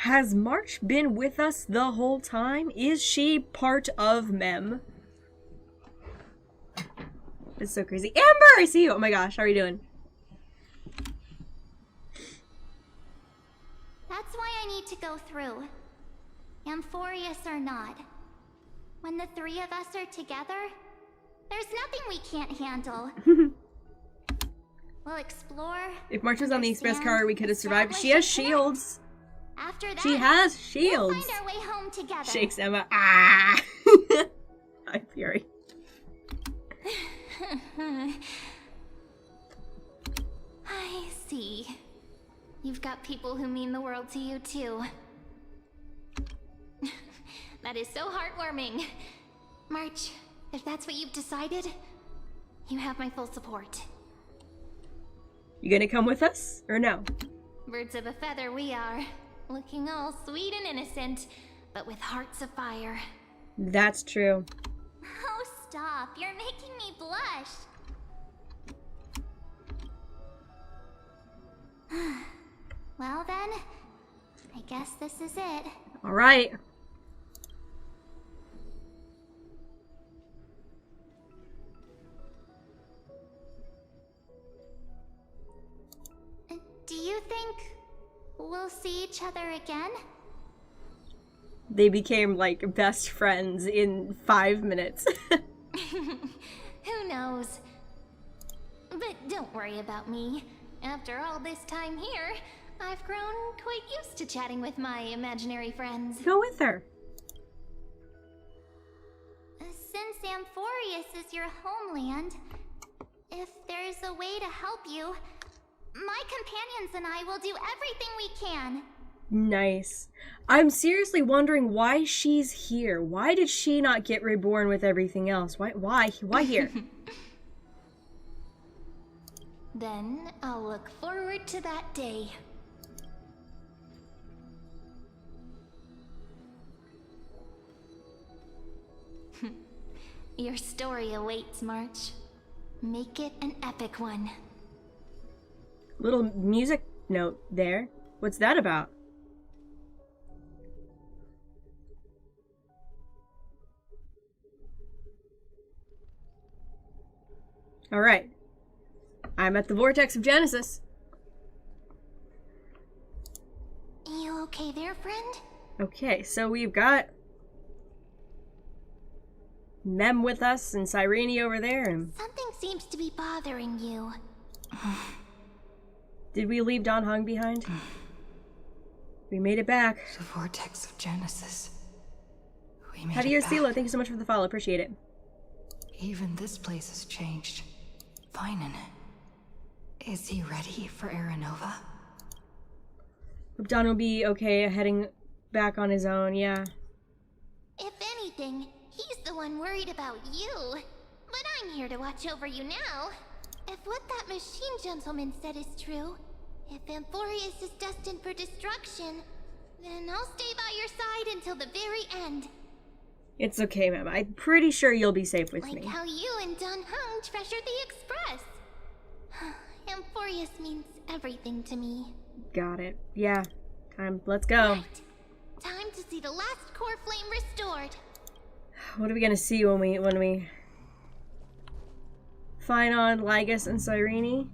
Has March been with us the whole time? Is she part of Mem? It's so crazy. Amber, I see you! Oh my gosh, how are you doing? That's why I need to go through. Amphorius or not. When the three of us are together, there's nothing we can't handle. We'll explore. If March was on the express car, we could have survived. She has shields. After that, She has shields. We'll find our way home together. Shakes Emma. Ah! Hi, Fury. I see. You've got people who mean the world to you, too. That is so heartwarming. March, if that's what you've decided, you have my full support. You gonna come with us, or no? Birds of a feather we are. Looking all sweet and innocent, but with hearts of fire. That's true. Oh, stop. You're making me blush. Well then, I guess this is it. Alright. Do you think we'll see each other again? They became, like, best friends in 5 minutes. Who knows? But don't worry about me. After all this time here, I've grown quite used to chatting with my imaginary friends. Go with her. Since Amphorius is your homeland, if there's a way to help you, My companions and I will do everything we can. Nice. I'm seriously wondering why she's here. Why did she not get reborn with everything else? Why here? Then I'll look forward to that day. Your story awaits, March. Make it an epic one. Little music note there. What's that about? Alright. I'm at the Vortex of Genesis. You okay there, friend? Okay, so we've got Mem with us and Cyrene over there, and Something seems to be bothering you. did we leave Don Hung behind? We made it back. The Vortex of Genesis. We made Javier it back. Silo, thank you so much for the follow. Appreciate it. Even this place has changed. Finan. Is he ready for Aranova? Hope Don will be okay heading back on his own, yeah. If anything, he's the one worried about you. But I'm here to watch over you now. If what that machine gentleman said is true, if Amphorius is destined for destruction, then I'll stay by your side until the very end. It's okay, Mem. I'm pretty sure you'll be safe with Like me. how you and Don Hung treasured the Express. Amphorius means everything to me. Got it. Yeah. Let's go. Right. Time to see the last core flame restored. What are we gonna see when we Finon, Lygus, and Cyrene?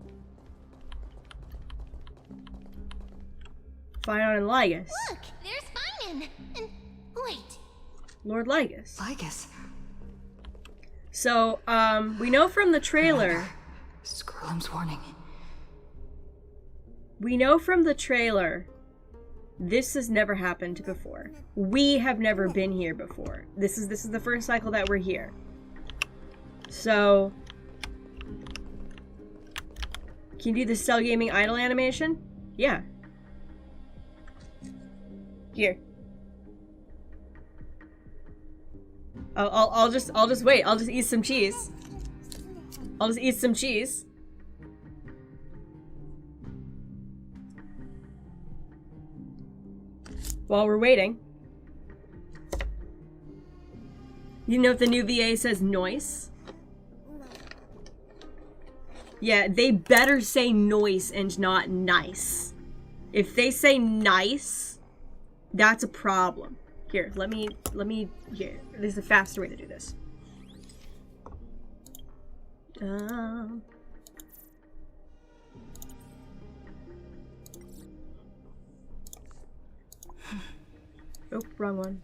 Finon and Lygus. Look, there's Finan. And wait, Lord Lygus. Lygus. So, we know from the trailer. Skrulum's warning. We know from the trailer this has never happened before. We have never been here before. This is the first cycle that we're here. So, can you do the Cell Gaming idle animation? Yeah. Here. I'll just wait. I'll just eat some cheese. I'll just eat some cheese. While we're waiting. You know if the new VA says noise? Yeah, they better say noise and not nice. If they say nice, that's a problem. Here, let me, here. There's a faster way to do this. Oh, wrong one.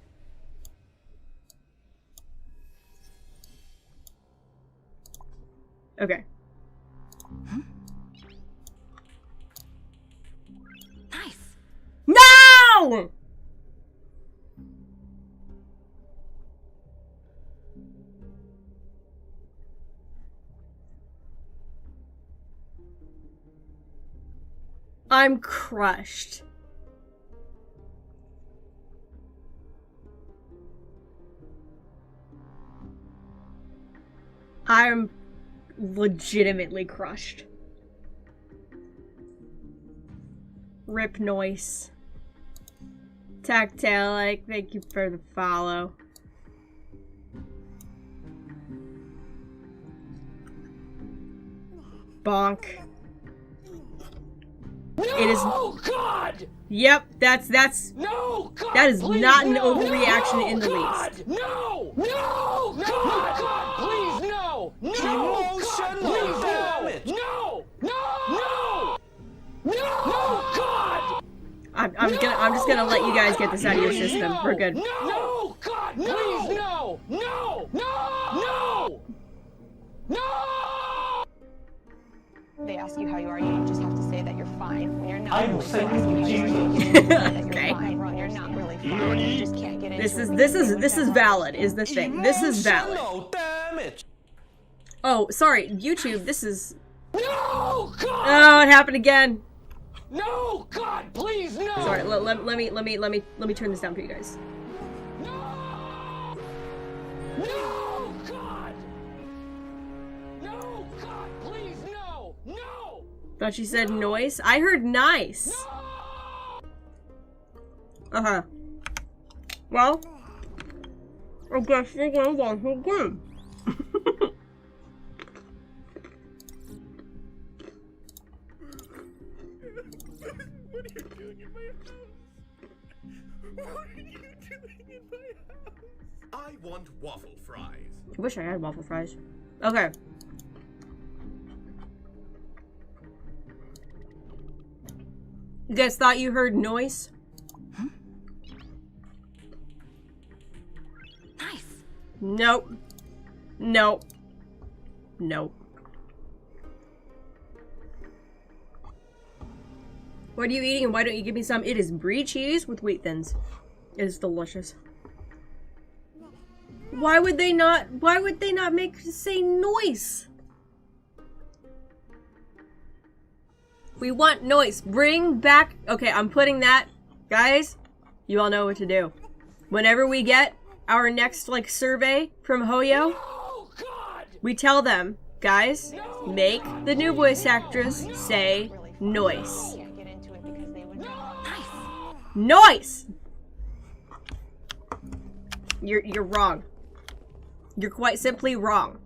Okay. Nice. No! I'm crushed. I'm legitimately crushed. Rip Noise. Tactile, like, thank you for the follow. Bonk. It is. Oh God! Yep, that's No, God, that is please, not an no, overreaction no, in the God, least. No! No! God! God, please, no! No! Emotional God, damage. No! No! No! No! God! I'm just gonna let you guys get this out of your system. We're good. No! God, please, no! No! No! No! They ask you how you are, you just have to say that you're fine. When you're not, I will really say ask you how you are, Jesus. you just say that you're Okay. fine. When you're not really fine, you just can't get into This is valid, is the thing. This is valid. Emotional damage. Oh, sorry, YouTube, this is No, God! Oh, it happened again. No, God, please, no! Sorry, let me turn this down for you guys. No! No, God! No, God, please, no! No! Thought she said noise. I heard nice. Uh-huh. Well, I guess we're gonna want her again. What are you doing in my house? What are you doing in my house? I want waffle fries. I wish I had waffle fries. Okay. You guys thought you heard noise? Nice. Nope. Nope. Nope. What are you eating and why don't you give me some? It is brie cheese with wheat thins. It is delicious. Why would they not make say noise? We want noise. Bring back. Okay, I'm putting that. Guys, you all know what to do. Whenever we get our next like survey from Hoyo, we tell them, guys, make the new voice actress say noise. Noise! You're wrong. You're quite simply wrong.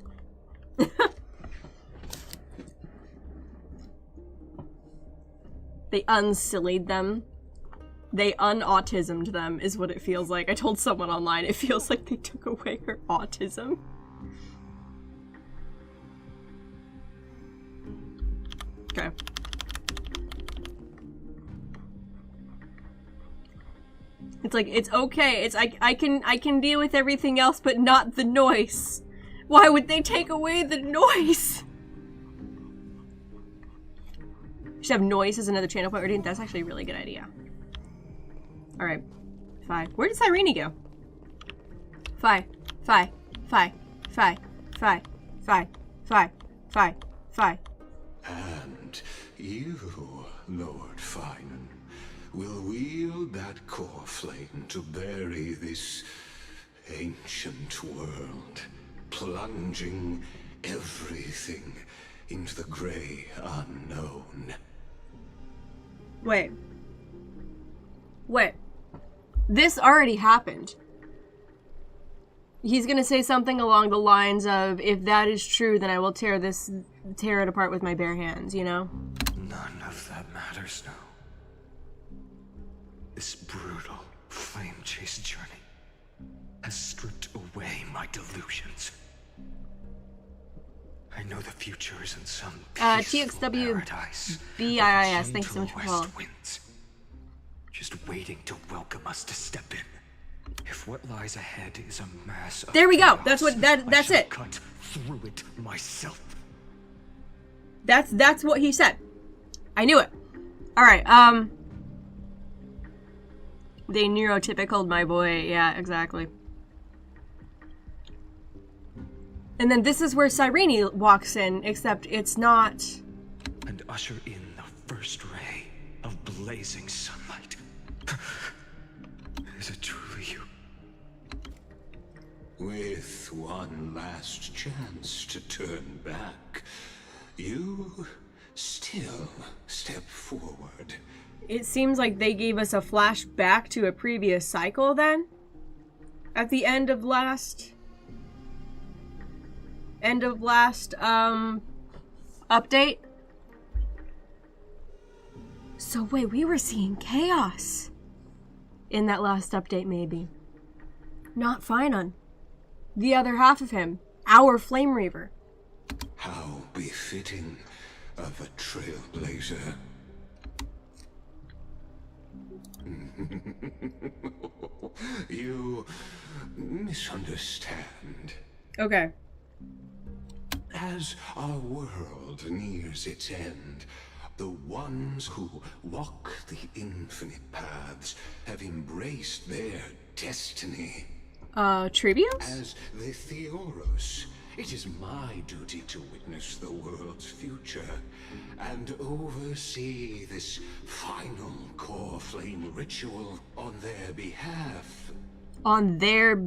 They unsillied them. They unautismed them is what it feels like. I told someone online it feels like they took away her autism. Okay. It's like, it's okay. It's I can deal with everything else, but not the noise. Why would they take away the noise? We should have noise as another channel point. That's actually a really good idea. Alright. Fi. Where did Cyrene go? Fi. Fi. Fi. Fi. Fi. Fi. Fi. Fi. Fi. And you, Lord Finan, will wield that core flame to bury this ancient world, plunging everything into the grey unknown. Wait. Wait. This already happened. He's gonna say something along the lines of, if that is true, then I will tear it apart with my bare hands, you know? None of that matters now. This brutal, flame-chased journey has stripped away my delusions. I know the future is in some peaceful paradise. TXWBIIS, thanks so much for following. Winds, just waiting to welcome us to step in. If what lies ahead is a mass of there we go. chaos, That's what that's it. Cut through it myself. That's what he said. I knew it. All right. They neurotypicaled my boy. Yeah, exactly. And then this is where Cyrene walks in, except it's not. And usher in the first ray of blazing sunlight. Is it truly you? With one last chance to turn back, you still step forward. It seems like they gave us a flashback to a previous cycle then? At the end of last update? So wait, we were seeing chaos in that last update maybe. Not Finan. The other half of him. Our Flame Reaver. How befitting of a trailblazer. You misunderstand. Okay. As our world nears its end, the ones who walk the infinite paths have embraced their destiny. Trivios? As the Theoros It is my duty to witness the world's future and oversee this final core flame ritual on their behalf. On their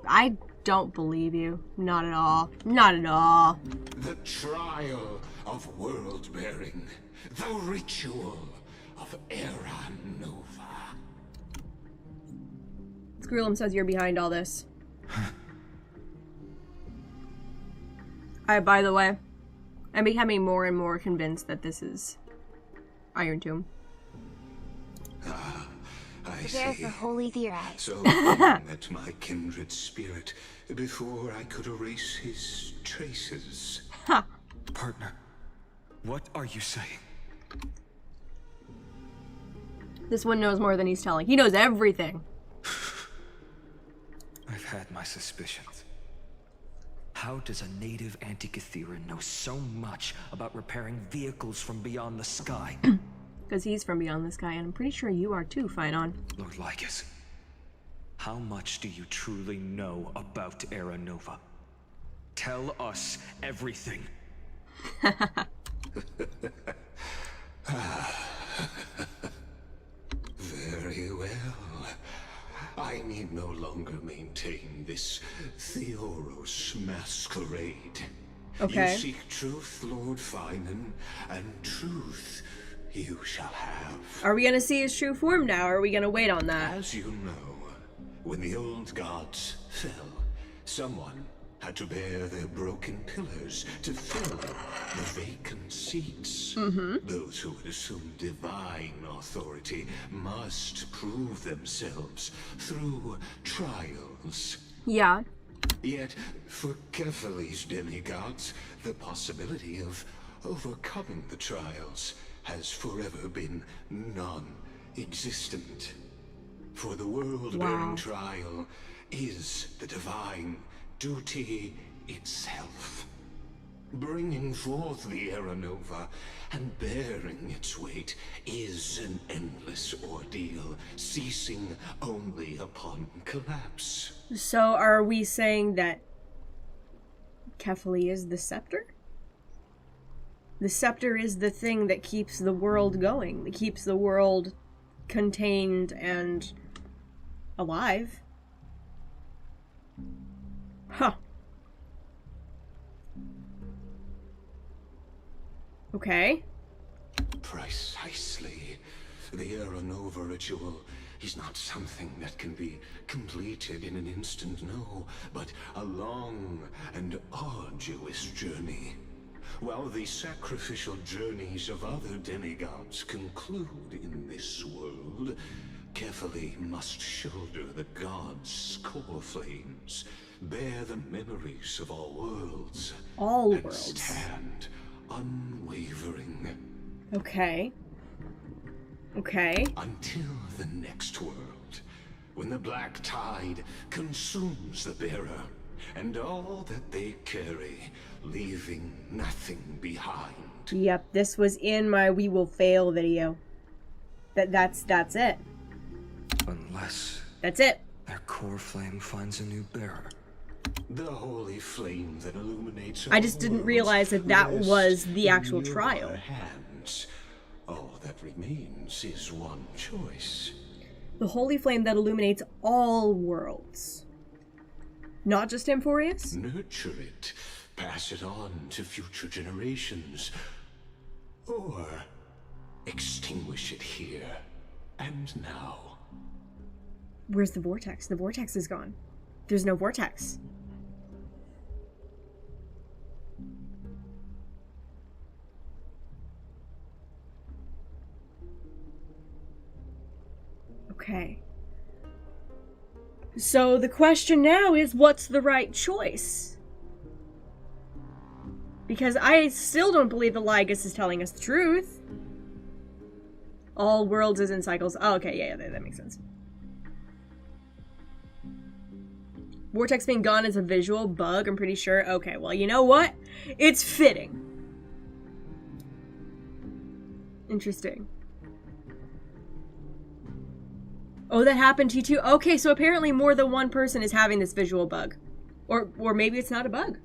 I don't believe you. Not at all. Not at all. The trial of world-bearing. The ritual of Era Nova. Screwlum says you're behind all this. By the way, I'm becoming more and more convinced that this is Iron Tomb. Prepare for Holy Theorite. So I met my kindred spirit before I could erase his traces. Ha! Partner, what are you saying? This one knows more than he's telling. He knows everything. I've had my suspicions. How does a native Antikythera know so much about repairing vehicles from beyond the sky? Because he's from beyond the sky, and I'm pretty sure you are too, Phynon. Lord Lycus, how much do you truly know about Era Nova? Tell us everything. Very well. I need no longer maintain this Theoros masquerade. Okay. You seek truth, Lord Phynon, and truth you shall have. Are we gonna see his true form now, or are we gonna wait on that? As you know, when the old gods fell, someone had to bear their broken pillars to fill the vacant seats. Those who would assume divine authority must prove themselves through trials. Yeah. Yet, for Kefali's demigods, the possibility of overcoming the trials has forever been non-existent. For the world-bearing trial is the divine duty itself. Bringing forth the Era Nova and bearing its weight is an endless ordeal, ceasing only upon collapse. So are we saying that Kefali is the scepter? The scepter is the thing that keeps the world going, that keeps the world contained and alive. Huh. Okay. Precisely. The Era Nova ritual is not something that can be completed in an instant, no, but a long and arduous journey. While the sacrificial journeys of other demigods conclude in this world, Kefali must shoulder the gods' core flames, bear the memories of all worlds, and worlds, stand unwavering. Okay. Okay. Until the next world, when the black tide consumes the bearer and all that they carry, leaving nothing behind. Yep, this was in my We Will Fail video. That's it. Unless that's it. Their core flame finds a new bearer. The holy flame that illuminates. I just didn't realize that that was the actual trial. Hands. All that remains is one choice. The holy flame that illuminates all worlds. Not just Amphorius? Nurture it. Pass it on to future generations. Or extinguish it here and now. Where's the vortex? The vortex is gone. There's no vortex. Okay. So the question now is, what's the right choice? Because I still don't believe that Lygus is telling us the truth. All worlds is in cycles. Oh, okay, yeah, that makes sense. Vortex being gone is a visual bug, I'm pretty sure. Okay, well, you know what? It's fitting. Interesting. Oh, that happened to you too? Okay, so apparently more than one person is having this visual bug. Or maybe it's not a bug.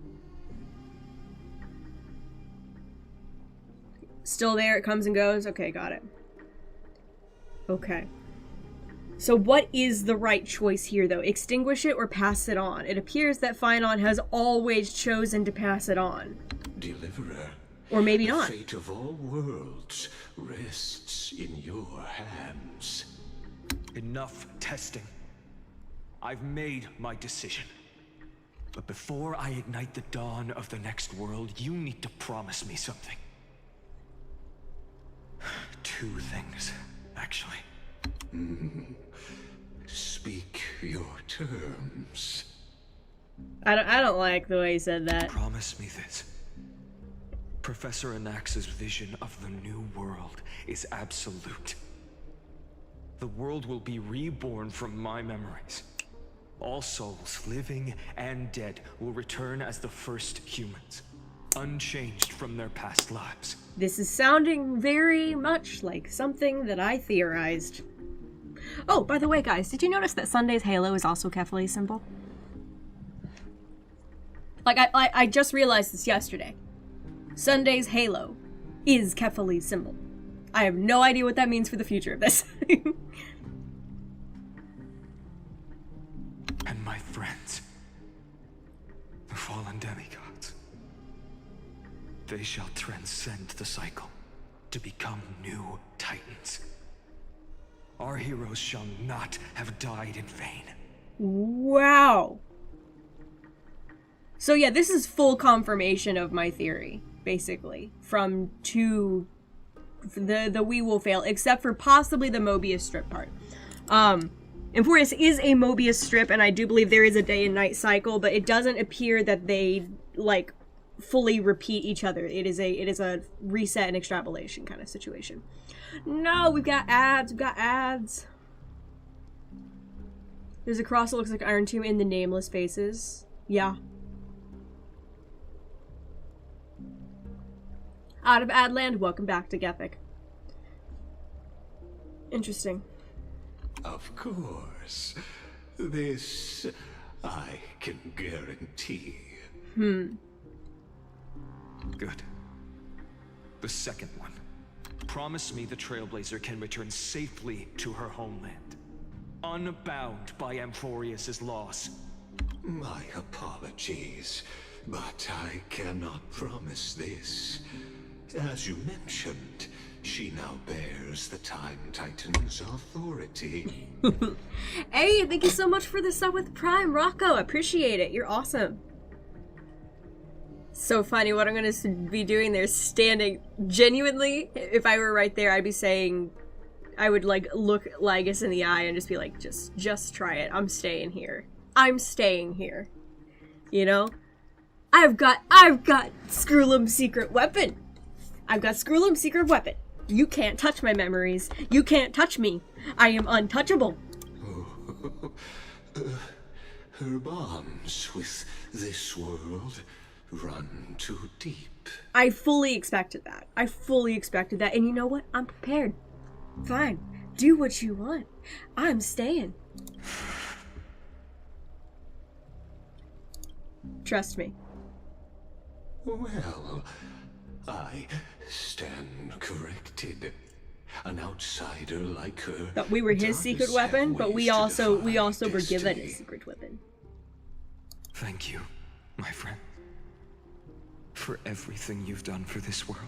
Still there, it comes and goes. Okay, got it. Okay. So what is the right choice here, though? Extinguish it or pass it on? It appears that Finon has always chosen to pass it on. Deliverer. Or maybe the not. fate of all worlds rests in your hands. Enough testing. I've made my decision. But before I ignite the dawn of the next world, you need to promise me something. 2 things, actually. Speak your terms. I don't like the way he said that. Promise me this. Professor Anax's vision of the new world is absolute. The world will be reborn from my memories. All souls, living and dead, will return as the first humans, unchanged from their past lives. This is sounding very much like something that I theorized. Oh, by the way, guys, did you notice that Sunday's halo is also Kefali's symbol? Like, I just realized this yesterday. Sunday's halo is Kefali's symbol. I have no idea what that means for the future of this. And my friends, the fallen demigods, they shall transcend the cycle to become new titans. Our heroes shall not have died in vain. Wow. So yeah, this is full confirmation of my theory, basically, from the We Will Fail, except for possibly the Mobius strip part. Emporius is a Mobius strip, and I do believe there is a day and night cycle, but it doesn't appear that they, like, fully repeat each other. It is a reset and extrapolation kind of situation. No, we've got ads. There's a cross that looks like Iron Tomb in the nameless faces. Yeah. Out of Adland, welcome back to Gethic. Interesting. Of course. This I can guarantee. Good. The second one. Promise me the Trailblazer can return safely to her homeland, unbound by Amphorius's loss. My apologies, but I cannot promise this. As you mentioned, she now bears the Time Titan's authority. Hey, thank you so much for the sub with Prime, Rocco. I appreciate it. You're awesome. So funny. What I'm gonna be doing there is standing. Genuinely, if I were right there, I'd be saying, I would like look Lygus in the eye and just be like, just try it. I'm staying here. I'm staying here. You know? I've got Skrullum's secret weapon. I've got Skrullum's secret weapon. You can't touch my memories. You can't touch me. I am untouchable. Her bonds with this world run too deep. I fully expected that. And you know what? I'm prepared. Fine. Do what you want. I'm staying. Trust me. Well, I stand corrected. An outsider like her. But we were his secret weapon, but we also were given his secret weapon. Thank you, my friend, for everything you've done for this world.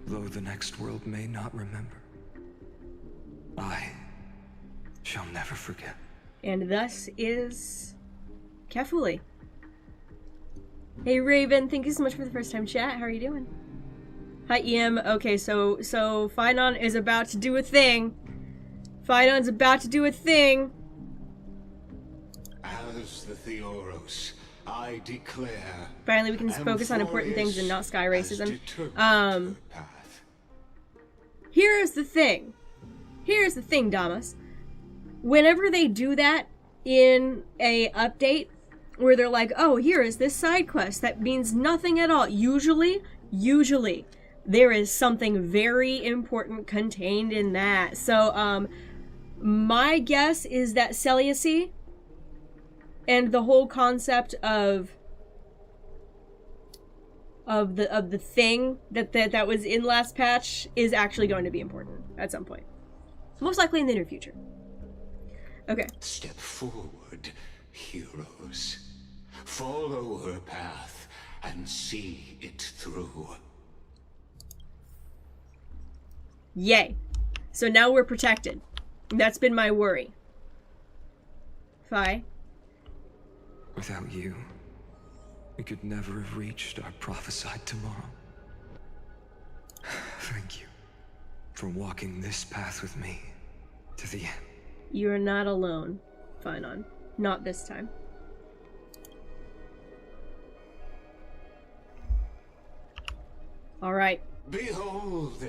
Though the next world may not remember, I shall never forget. And thus is Kefuli. Hey Raven, thank you so much for the first time chat. How are you doing? Hi EM. Okay, so Finon is about to do a thing. Finon's about to do a thing. As the Theoros, I declare. Finally, we can focus on important things and not sky racism. Here's the thing. Here's the thing, Damas. Whenever they do that in a update, where they're like, oh, here is this side quest that means nothing at all. Usually, there is something very important contained in that. So, my guess is that Celiacy and the whole concept of of the thing that was in last patch is actually going to be important at some point. Most likely in the near future. Okay. Step forward, heroes. Follow her path and see it through. Yay. So now we're protected. That's been my worry. Fi? Without you, we could never have reached our prophesied tomorrow. Thank you for walking this path with me to the end. You are not alone, Finon. Not this time. Alright. Behold,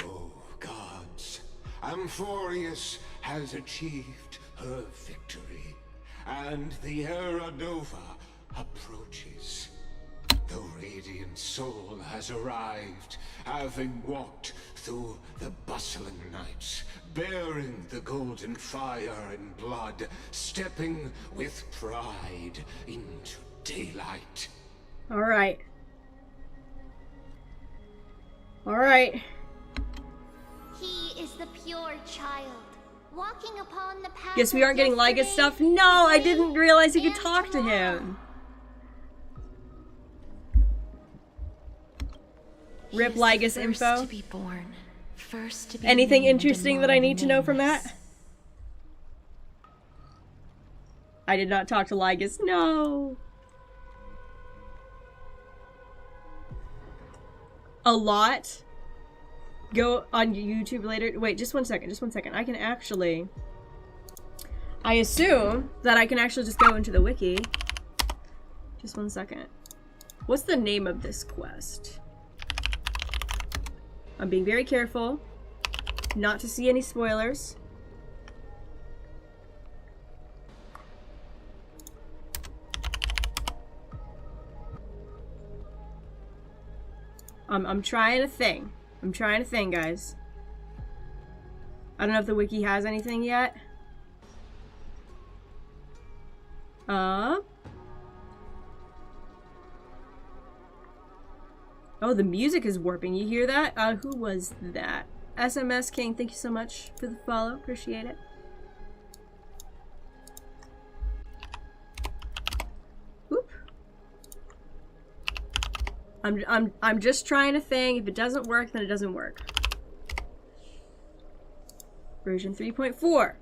oh gods, Amphorius has achieved her victory, and the Era Nova approaches. The Radiant Soul has arrived, having walked through the bustling nights, bearing the golden fire and blood, stepping with pride into daylight. Alright. Alright. He is the pure child, walking upon the path. Guess we aren't getting Lygus stuff? No, I didn't realize you could talk to him. Rip Lygus info. To be born, first to be Anything interesting that I need to know from that? I did not talk to Lygus. No. A lot. Go on YouTube later. Wait, just one second. Just one second. I can actually... I assume that I can actually just go into the wiki. Just one second. What's the name of this quest? I'm being very careful not to see any spoilers. I'm trying a thing. I'm trying a thing, guys. I don't know if the wiki has anything yet. Oh, the music is warping. You hear that? Who was that? SMS King, thank you so much for the follow. Appreciate it. Whoop. I'm just trying a thing. If it doesn't work, then it doesn't work. Version 3.4.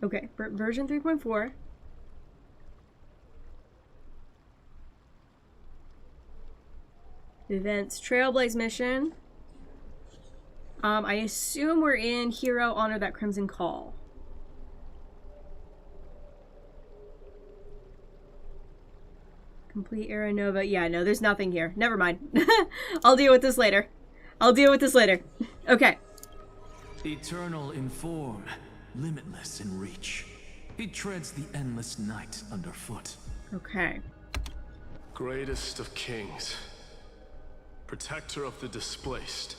Okay, version 3.4. Events, Trailblaze mission. I assume we're in Hero Honor That Crimson Call. Complete Era Nova. Yeah, no, there's nothing here. Never mind. I'll deal with this later. I'll deal with this later. Okay. Eternal in form, limitless in reach. He treads the endless night underfoot. Okay. Greatest of kings. Protector of the displaced.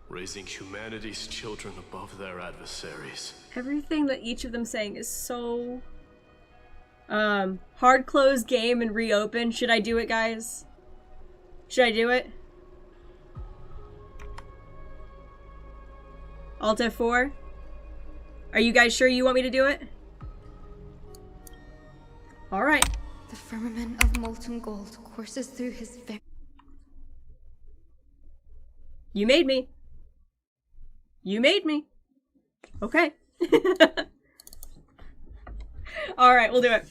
Raising humanity's children above their adversaries. Everything that each of them saying is so... hard close game and reopen. Should I do it, guys? Should I do it? Alt F4? Are you guys sure you want me to do it? Alright. The firmament of molten gold courses through his very... You made me. You made me. Okay. Alright, we'll do it.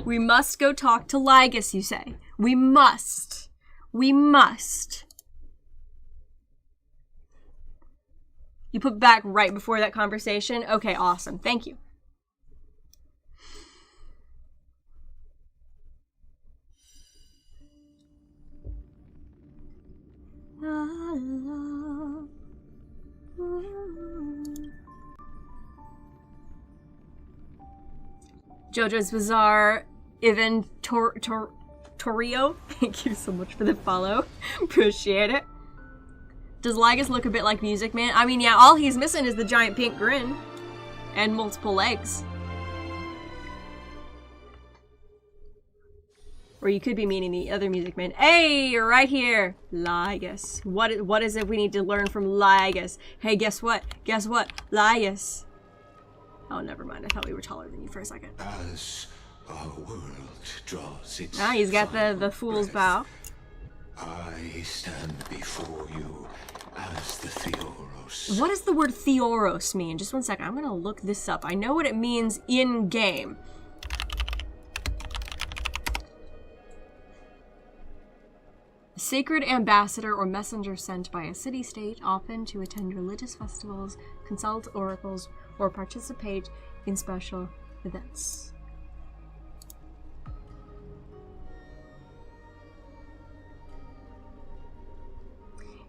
We must go talk to Lygus, you say. We must. We must. You put back right before that conversation? Okay, awesome. Thank you. JoJo's Bizarre, Ivan Torrio. Thank you so much for the follow. Appreciate it. Does Lygus look a bit like Music Man? I mean, yeah, all he's missing is the giant pink grin. And multiple legs. Or you could be meaning the other Music Man. Hey, right here! Lygus. What is it we need to learn from Lygus? Hey, guess what? Guess what? Lygus. Oh, never mind. I thought we were taller than you for a second. As our world draws its he's got the fool's bow. I stand before you as the Theoros. What does the word Theoros mean? Just one second. I'm gonna look this up. I know what it means in game. A sacred ambassador or messenger sent by a city-state, often to attend religious festivals, consult oracles, or participate in special events.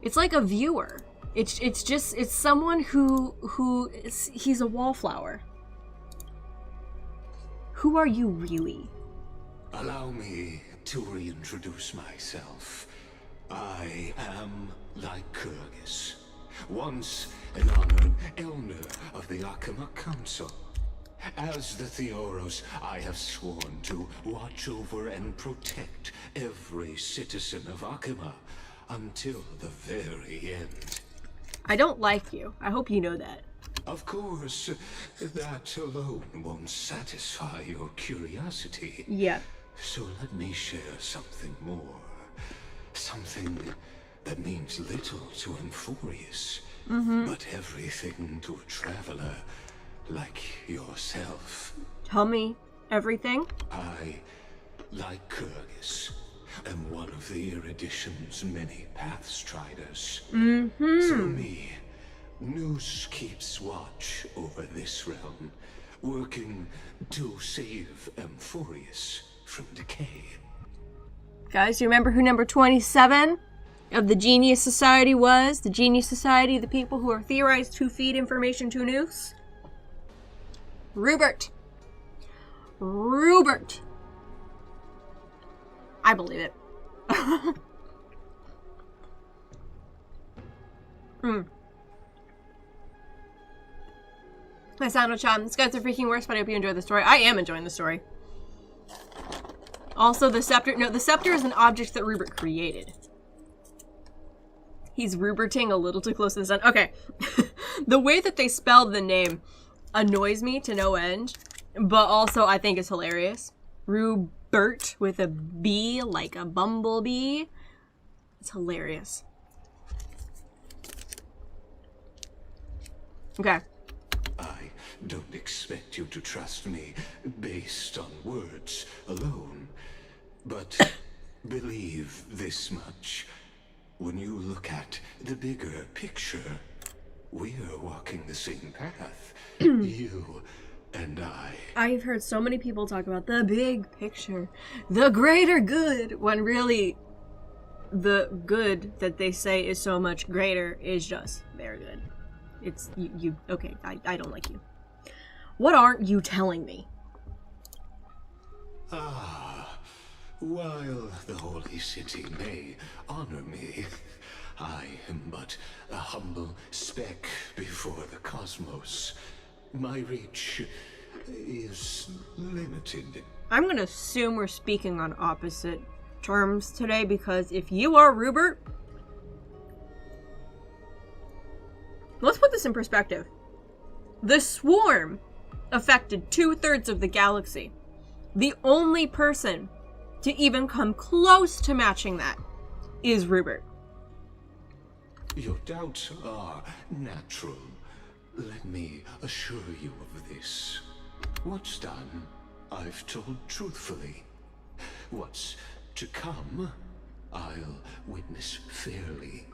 It's like a viewer. It's someone he's a wallflower. Who are you really? Allow me to reintroduce myself. I am Lycurgus, once an honored elder of the Akima Council. As the Theoros, I have sworn to watch over and protect every citizen of Akima until the very end. I don't like you. I hope you know that. Of course, that alone won't satisfy your curiosity. Yeah. So let me share something more. Something that means little to Amphorius, but everything to a traveler like yourself. Tell me everything. I, Lycurgus, am one of the Erudition's many Pathstriders. Through me, Nous keeps watch over this realm, working to save Amphorius from decay. Guys, you remember who number 27 of the Genius Society was? The Genius Society, the people who are theorized to feed information to Nous? Rupert. Rupert. I believe it. My sound chat. This guy's the freaking worst, but I hope you enjoy the story. I am enjoying the story. Also, the scepter. No, the scepter is an object that Rupert created. He's Ruberting a little too close to the sun. Okay. The way that they spelled the name annoys me to no end, but also I think it's hilarious. Rubert with a B, like a bumblebee. It's hilarious. Okay. I don't expect you to trust me based on words alone, but believe this much. When you look at the bigger picture, we're walking the same path. You and I. I've heard so many people talk about the big picture, the greater good, when really the good that they say is so much greater is just their good. It's you okay, I don't like you. What aren't you telling me? While the Holy City may honor me, I am but a humble speck before the cosmos. My reach is limited. I'm gonna assume we're speaking on opposite terms today, because if you are Rupert, let's put this in perspective. The swarm affected 2/3 of the galaxy. The only person to even come close to matching that is Rupert. Your doubts are natural. Let me assure you of this. What's done, I've told truthfully. What's to come, I'll witness fairly.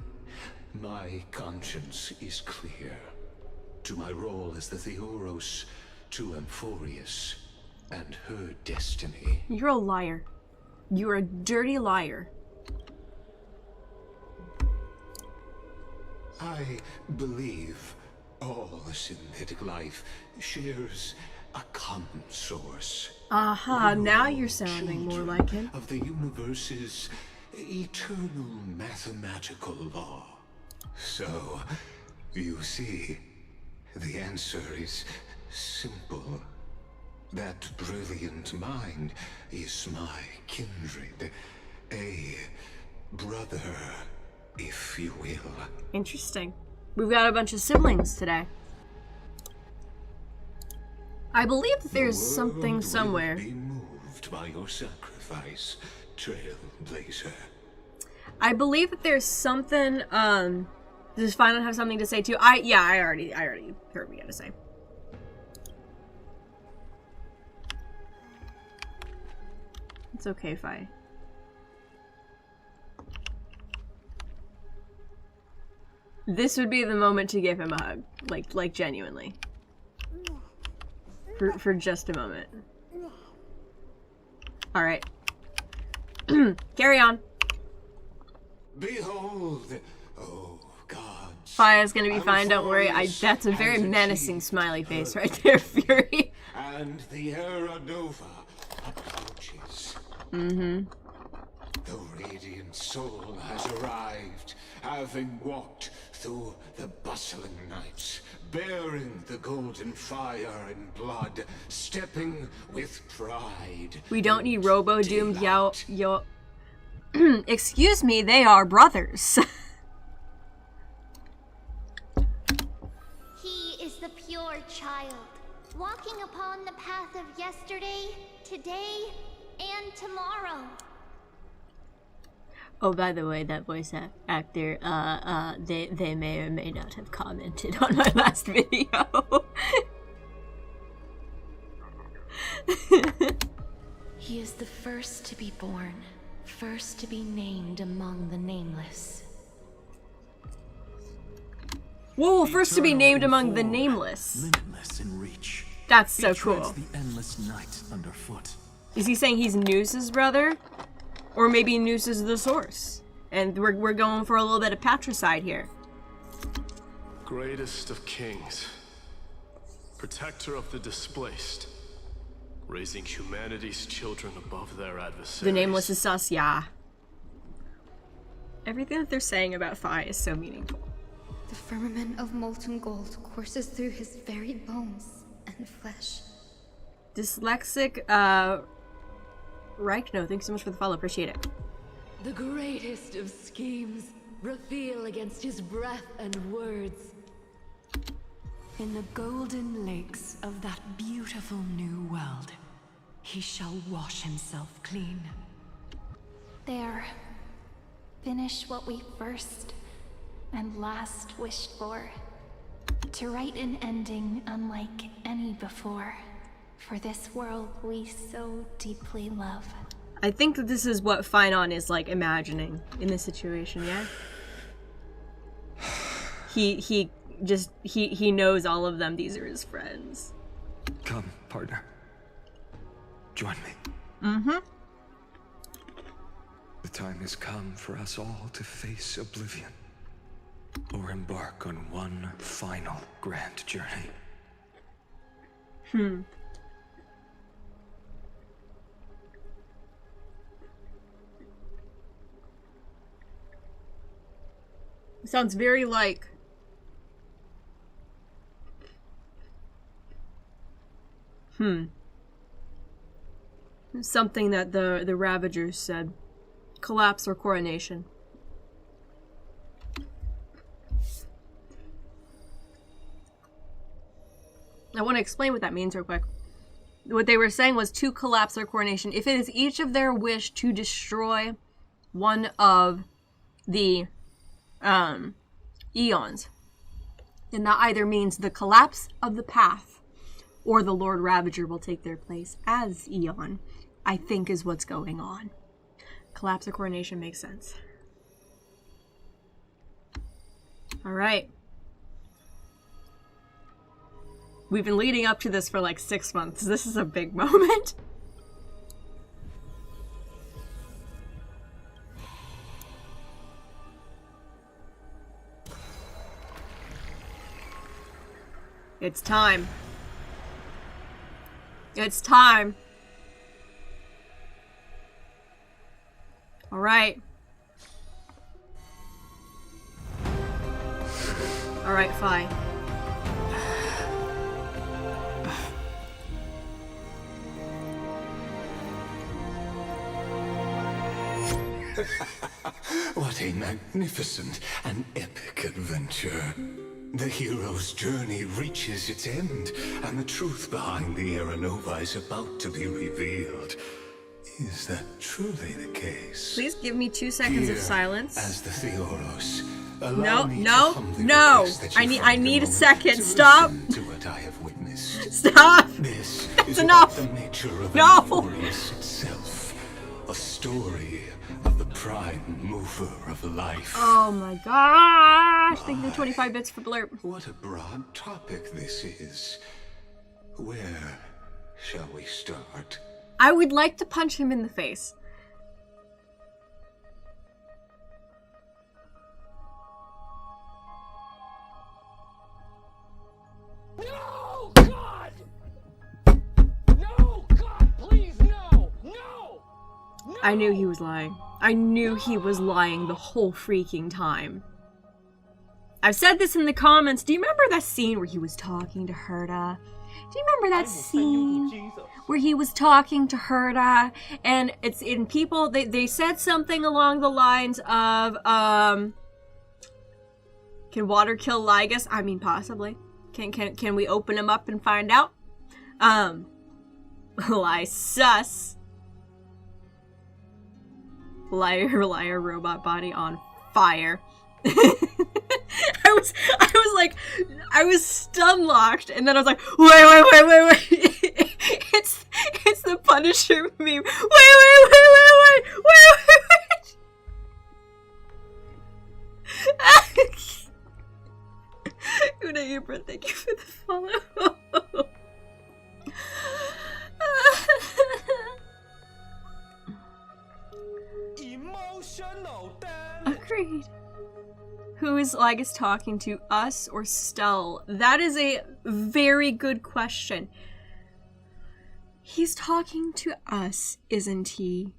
My conscience is clear. To my role as the Theoros, to Amphorius, and her destiny. You're a liar. You're a dirty liar. I believe all synthetic life shares a common source. Aha, now you're sounding more like him. Of the universe's eternal mathematical law. So, you see, the answer is simple. That brilliant mind is my kindred. A brother, if you will. Interesting. We've got a bunch of siblings today. I believe that there's something somewhere. Be moved by your sacrifice, Trailblazer. I believe that there's something. Does Final have something to say too? I already heard what you had to say. It's okay, Fi. This would be the moment to give him a hug, like genuinely. For just a moment. All right. Carry on. Behold, oh God. Fire's gonna be fine. Don't worry. That's a very menacing smiley face right there, Fury. And the Era Nova approaches. Mm-hmm. The radiant soul has arrived, having walked through the bustling nights, bearing the golden fire and blood, stepping with pride. We don't need Robo-Doomed yo. Excuse me, they are brothers. He is the pure child, walking upon the path of yesterday, today, and tomorrow. Oh, by the way, that voice actor, they may or may not have commented on my last video. He is the first to be born, first to be named among the nameless. Whoa, first to be named among the nameless. Limitless in reach. That's so cool. He treads the endless night underfoot. Is he saying he's Noose's brother? Or maybe Noose is the source. And we're going for a little bit of patricide here. Greatest of kings. Protector of the displaced. Raising humanity's children above their adversaries. The nameless is sus, yeah. Everything that they're saying about Fi is so meaningful. The firmament of molten gold courses through his very bones and flesh. Dyslexic, Reichno, thanks so much for the follow, appreciate it. The greatest of schemes reveal against his breath and words. In the golden lakes of that beautiful new world, he shall wash himself clean. There. Finish what we first and last wished for. To write an ending unlike any before. For this world we so deeply love. I think that this is what Finon is like imagining in this situation, yeah? He knows all of them. These are his friends. Come, partner. Join me. Mm-hmm. The time has come for us all to face oblivion. Or embark on one final grand journey. Sounds very like something that the Ravagers said. Collapse or coronation. I want to explain what that means real quick. What they were saying was to collapse or coronation. If it is each of their wish to destroy one of the eons, then that either means the collapse of the path or the Lord Ravager will take their place as eon, I think is what's going on. Collapse or coronation makes sense. Alright. We've been leading up to this for like 6 months. This is a big moment. It's time. It's time. All right. Alright, fine. What a magnificent and epic adventure. The hero's journey reaches its end, and the truth behind the Era Nova is about to be revealed. Is that truly the case? Please give me 2 seconds of silence. As the Theoros, no. I need a second. Stop. To what I have witnessed. Stop. This That's is enough. The nature of No. Emporius itself. A story of the prime mover of life. Oh my gosh. Thank you for 25 bits for blurb. What a broad topic this is. Where shall we start? I would like to punch him in the face. No, God! No, God, please, no! No! I knew he was lying. I knew he was lying the whole freaking time. I've said this in the comments. Do you remember that scene where he was talking to Herta? Do you remember that scene where he was talking to Herta? And it's in people, they said something along the lines of, can water kill Lygus? I mean, possibly. Can we open him up and find out? Lie sus. Liar robot body on fire. I was stun locked, and then I was like, wait. It's the Punisher meme. Wait. Una Ibra, thank you for the follow. Emotional Agreed. Who is Lygus talking to, us or Stell? That is a very good question. He's talking to us, isn't he?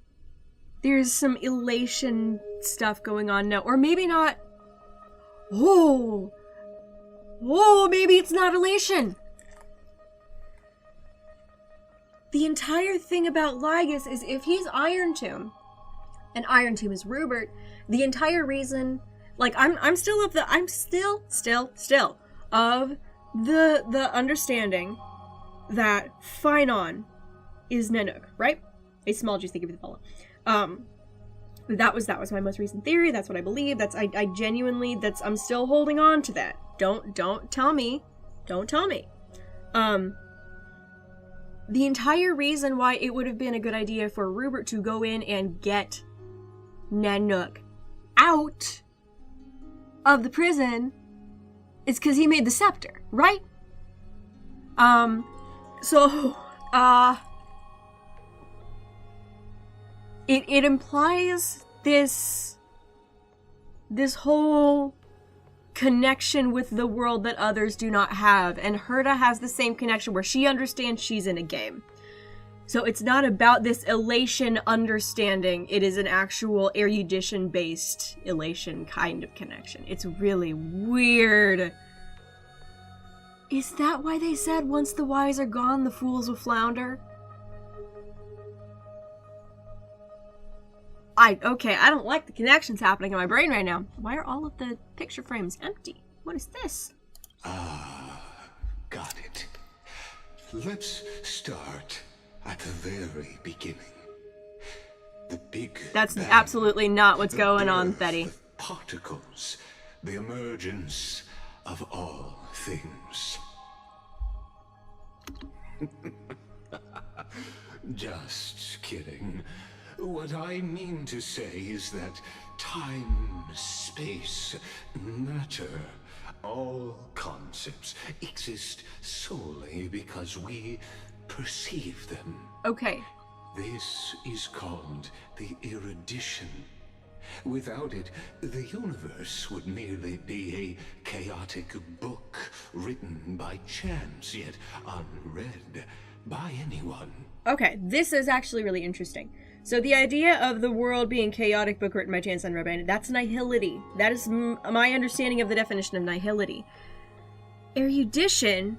There's some elation stuff going on now. Or maybe not. Whoa, maybe it's not elation. The entire thing about Lygus is if he's Iron Tomb, and Iron Tomb is Rupert, the entire reason, like, I'm still of the understanding that Phynon is Nanook, right? A small juice, thank you for the follow. That was my most recent theory. That's what I believe. I genuinely, I'm still holding on to that. Don't tell me. Don't tell me. The entire reason why it would have been a good idea for Rupert to go in and get Nanook out of the prison is because he made the scepter, right? It implies this whole connection with the world that others do not have, and Herta has the same connection where she understands she's in a game. So it's not about this elation understanding, it is an actual erudition-based elation kind of connection. It's really weird. Is that why they said once the wise are gone, the fools will flounder? Okay, I don't like the connections happening in my brain right now. Why are all of the picture frames empty? What is this? Got it. Let's start at the very beginning. The big That's bang, absolutely not what's going on, Betty. Particles, the emergence of all things. Just kidding. What I mean to say is that time, space, matter, all concepts exist solely because we perceive them. Okay. This is called the erudition. Without it, the universe would merely be a chaotic book written by chance, yet unread. by anyone. Okay, this is actually really interesting. So the idea of the world being chaotic book written by Chan-Sun Rabbani, that's nihility. That is my understanding of the definition of nihility. Erudition,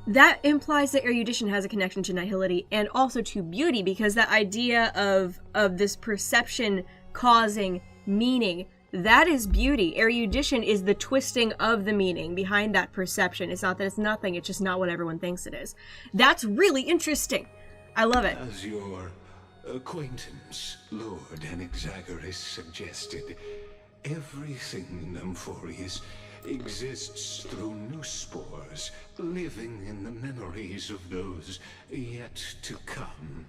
that implies that erudition has a connection to nihility and also to beauty, because that idea of this perception causing meaning, that is beauty. Erudition is the twisting of the meaning behind that perception. It's not that it's nothing, it's just not what everyone thinks it is. That's really interesting. I love it. As your acquaintance, Lord Anaxagoras, suggested, everything in Amphorius exists through new spores, living in the memories of those yet to come.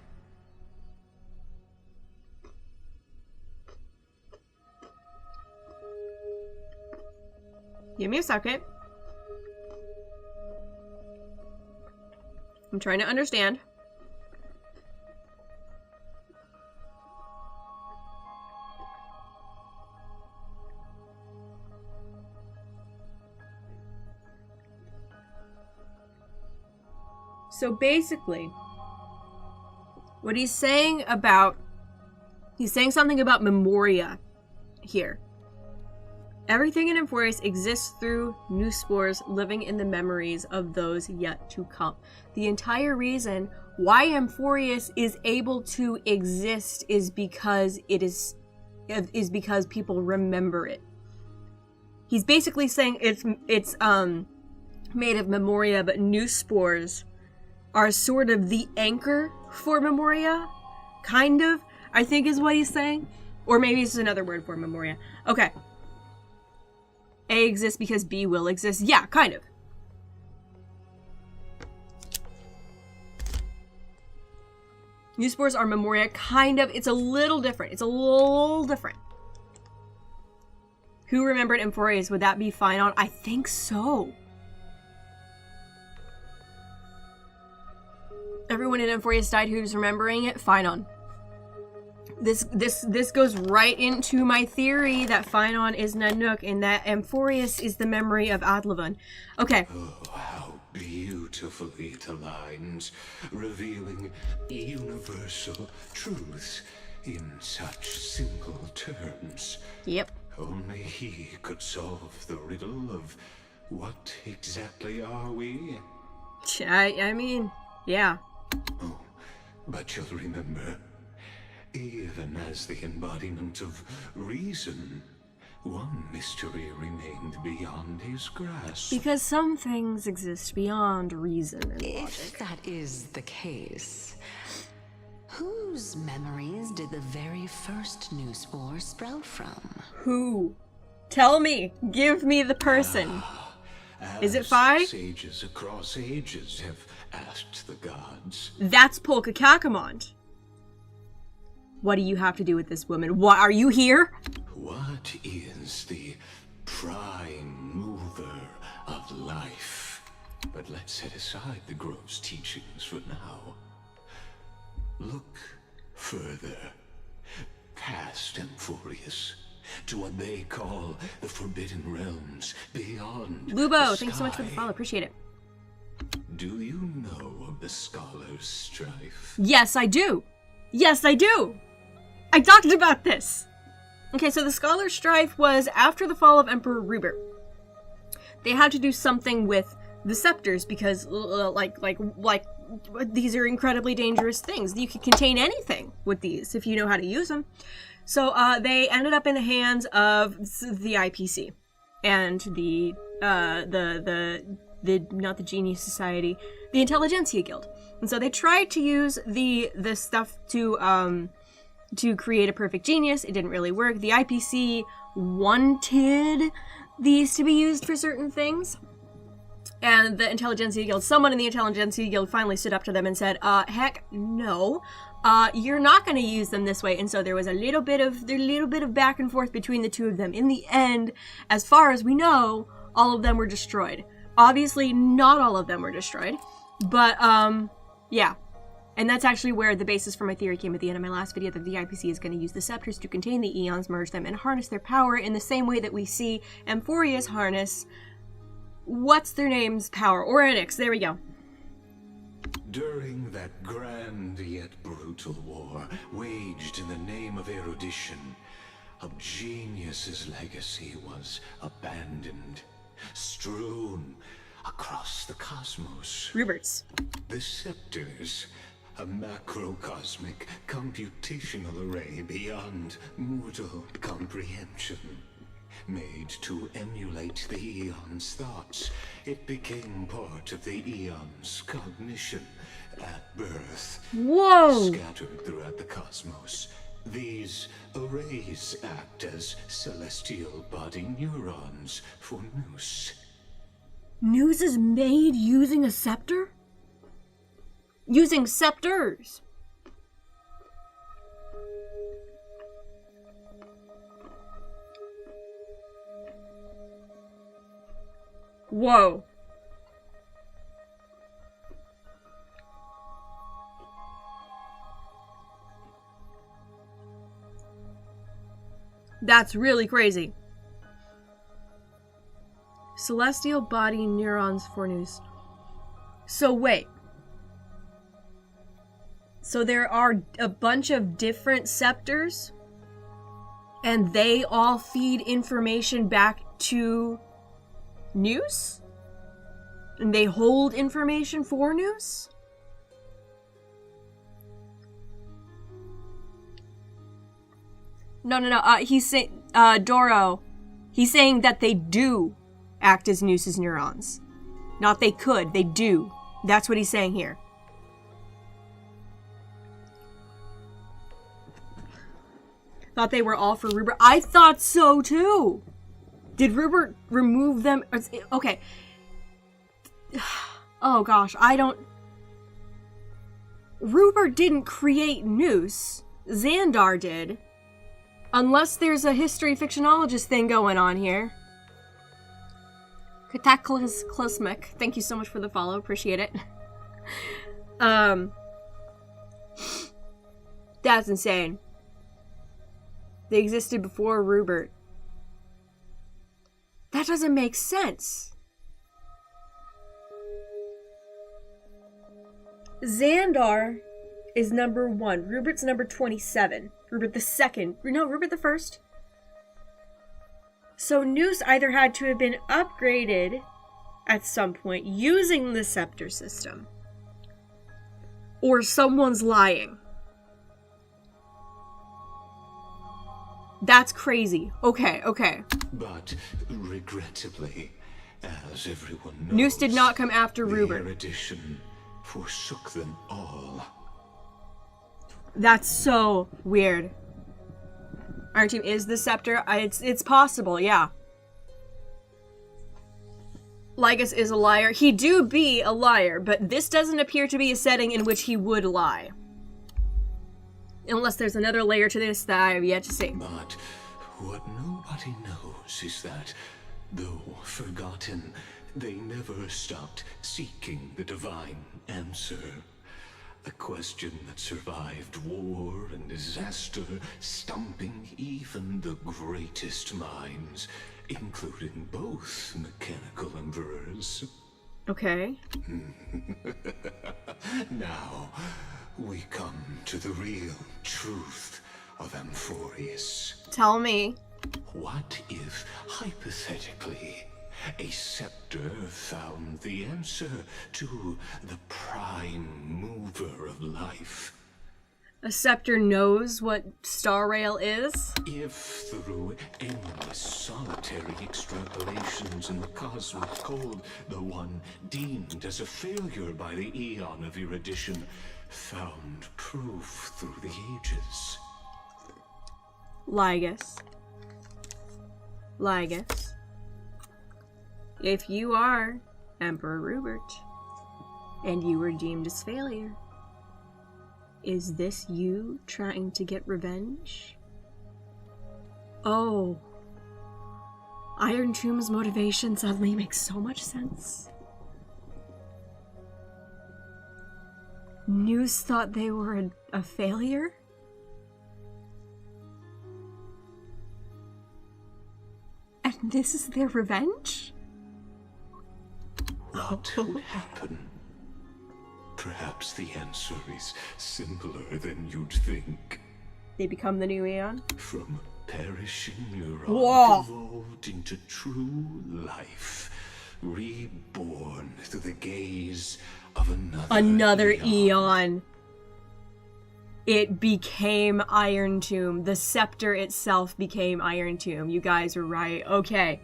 Give me a second. I'm trying to understand. So basically, what he's saying something about Memoria here. Everything in Amphorius exists through new spores living in the memories of those yet to come. The entire reason why Amphorius is able to exist is because because people remember it. He's basically saying it's made of Memoria, but new spores are sort of the anchor for Memoria, kind of, I think is what he's saying. Or maybe it's another word for Memoria. Okay. A exists because B will exist. Yeah, kind of. New spores are Memoria, kind of. It's a little different. It's a little different. Who remembered Amphorius? Would that be Phynon? I think so. Everyone in Amphorius died who's remembering it? Phynon. This goes right into my theory that Phynon is Nanook and that Amphorius is the memory of Adlavon. Okay. Oh, how beautifully it aligns, revealing universal truths in such simple terms. Yep. Only he could solve the riddle of what exactly are we? I mean, yeah. Oh, but you'll remember, even as the embodiment of reason, one mystery remained beyond his grasp. Because some things exist beyond reason and logic. If that is the case, whose memories did the very first new spore sprout from? Who? Tell me. Give me the person. Is it Phi? Sages across ages have asked the gods. That's Polka Kakamond. What do you have to do with this woman? What, are you here? What is the prime mover of life? But let's set aside the gross teachings for now. Look further, past Amphorius, to what they call the Forbidden Realms beyond Lubo, the thanks so much for the sky. follow. Appreciate it. Do you know of the Scholar's Strife? Yes, I do. Yes, I do. I talked about this. Okay, so the Scholar's Strife was after the fall of Emperor Rupert. They had to do something with the scepters because, like these are incredibly dangerous things. You can contain anything with these if you know how to use them. So they ended up in the hands of the IPC and the not the Genius Society, the Intelligentsia Guild. And so they tried to use this stuff to create a perfect genius. It didn't really work. The IPC wanted these to be used for certain things. And the Intelligentsia Guild, someone in the Intelligentsia Guild finally stood up to them and said, heck no. You're not going to use them this way. And so there was a little bit of back and forth between the two of them. In the end, as far as we know, all of them were destroyed. Obviously, not all of them were destroyed. But, yeah. And that's actually where the basis for my theory came at the end of my last video, that the IPC is going to use the scepters to contain the eons, merge them, and harness their power in the same way that we see Amphorius harness what's their name's power? Orynyx, there we go. During that grand yet brutal war, waged in the name of erudition, a genius's legacy was abandoned, strewn across the cosmos. Rupert's. The scepters, a macrocosmic computational array beyond mortal comprehension. Made to emulate the Eon's thoughts, it became part of the Eon's cognition at birth. Whoa! Scattered throughout the cosmos, these arrays act as celestial body neurons for Nous. Nous is made using a scepter? Using scepters. Whoa. That's really crazy. Celestial body neurons for Nous. So wait. So there are a bunch of different scepters, and they all feed information back to Nous? And they hold information for Nous? No. He's saying, Doro, he's saying that they do act as Nous's neurons. Not they could, they do. That's what he's saying here. Thought they were all for Rupert. I thought so too. Did Rupert remove them? Okay. Oh gosh, I don't... Rupert didn't create Nous. Xandar did. Unless there's a history fictionologist thing going on here. Cataclysmic. Thank you so much for the follow. Appreciate it. That's insane. They existed before Rupert. That doesn't make sense. Xandar is number 1. Rupert's number 27. Rupert the second. No, Rupert the first. So Nous either had to have been upgraded at some point using the scepter system, or someone's lying. That's crazy. Okay. But regrettably, as everyone knows, Nous did not come after Rupert. The erudition forsook them all. That's so weird. Iron Team is the scepter. It's possible, yeah. Lygus is a liar. He do be a liar, but this doesn't appear to be a setting in which he would lie. Unless there's another layer to this that I have yet to see. But what nobody knows is that, though forgotten, they never stopped seeking the divine answer. A question that survived war and disaster, stumping even the greatest minds, including both mechanical emperors. Okay. Now, we come to the real truth of Amphorius. Tell me. What if, hypothetically, a scepter found the answer to the prime mover of life? A scepter knows what Star Rail is? If through endless solitary extrapolations in the cosmic cold, the one deemed as a failure by the Eon of erudition found proof through the ages. Lygus. If you are Emperor Rupert, and you were deemed as failure, is this you trying to get revenge? Oh. Iron Tomb's motivation suddenly makes so much sense. Nous thought they were a failure? And this is their revenge? What would happen? Perhaps the answer is simpler than you'd think. They become the new Aeon? From perishing neuron Whoa. evolved into true life, reborn through the gaze of another Eon. It became Iron Tomb. The scepter itself became Iron Tomb. You guys were right. Okay.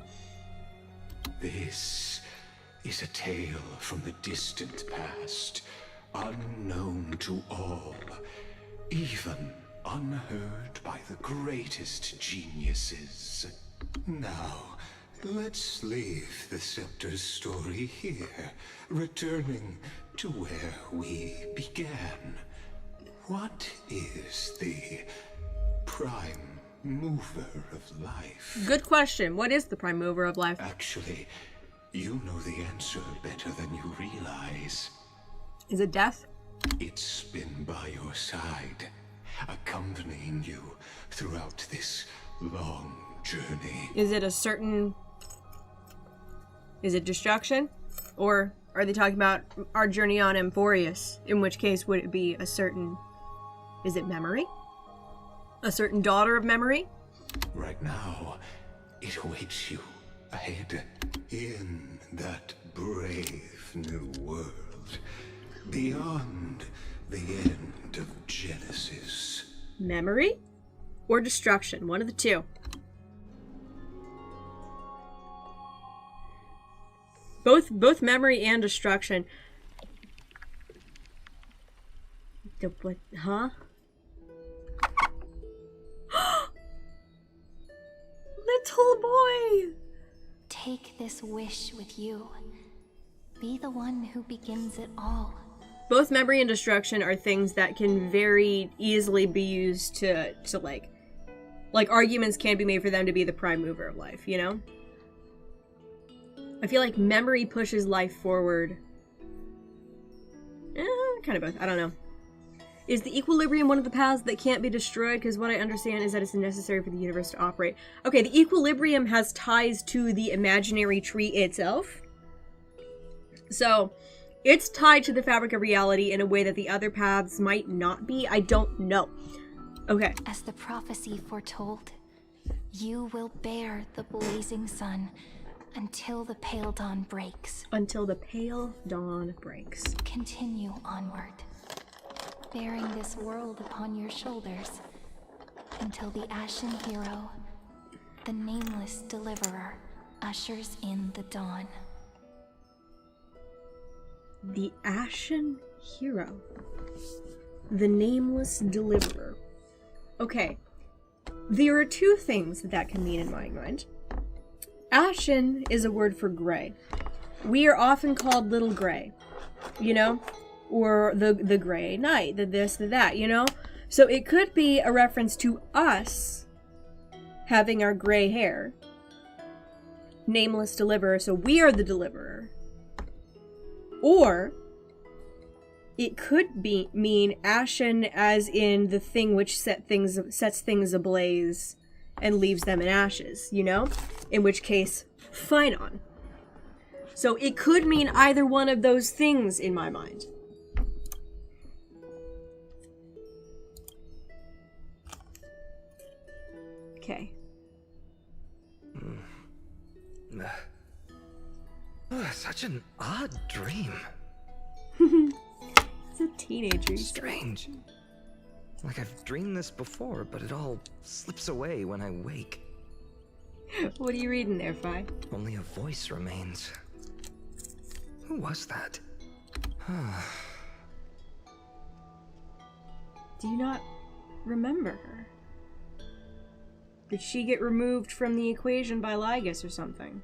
This is a tale from the distant past, unknown to all, even unheard by the greatest geniuses. Now, let's leave the Scepter's story here, returning to where we began. What is the prime mover of life? Good question. What is the prime mover of life? Actually, you know the answer better than you realize. Is it death? It's been by your side, accompanying you throughout this long journey. Is it a certain... Is it destruction? Or are they talking about our journey on Amphorius? In which case, would it be a certain... Is it memory? A certain daughter of memory? Right now, it awaits you ahead in that brave new world, beyond the end of Genesis. Memory? Or destruction? One of the two. Both memory and destruction. What? Huh? Little boy! Take this wish with you. Be the one who begins it all. Both memory and destruction are things that can very easily be used to like arguments can be made for them to be the prime mover of life, you know? I feel like memory pushes life forward. Kind of both. I don't know. Is the equilibrium one of the paths that can't be destroyed? Because what I understand is that it's necessary for the universe to operate. Okay, the equilibrium has ties to the imaginary tree itself. So, it's tied to the fabric of reality in a way that the other paths might not be. I don't know. Okay. As the prophecy foretold, you will bear the blazing sun until the pale dawn breaks. Until the pale dawn breaks. Continue onward, bearing this world upon your shoulders, until the Ashen Hero, the nameless deliverer, ushers in the dawn. The Ashen Hero. The nameless deliverer. Okay. There are two things that can mean in my mind. Ashen is a word for gray. We are often called Little Gray, you know? Or the Gray Knight, the this, the that, you know? So it could be a reference to us having our gray hair. Nameless deliverer, so we are the deliverer. Or it could mean ashen as in the thing which sets things ablaze and leaves them in ashes, you know? In which case, Phynon. So it could mean either one of those things in my mind. Okay. Such an odd dream. It's a teenager. Strange. Like I've dreamed this before, but it all slips away when I wake. What are you reading there, Phi? Only a voice remains. Who was that? Do you not remember her? Did she get removed from the equation by Lygus or something?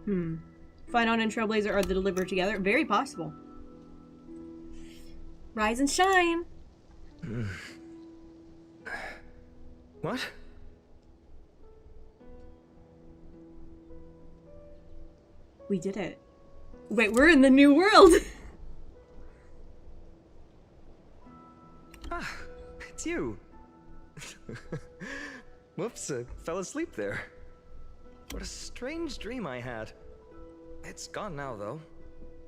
Phynon and Trailblazer are the deliverer together. Very possible. Rise and shine! What? We did it. Wait, we're in the new world! It's you. Whoops, I fell asleep there. What a strange dream I had. It's gone now, though.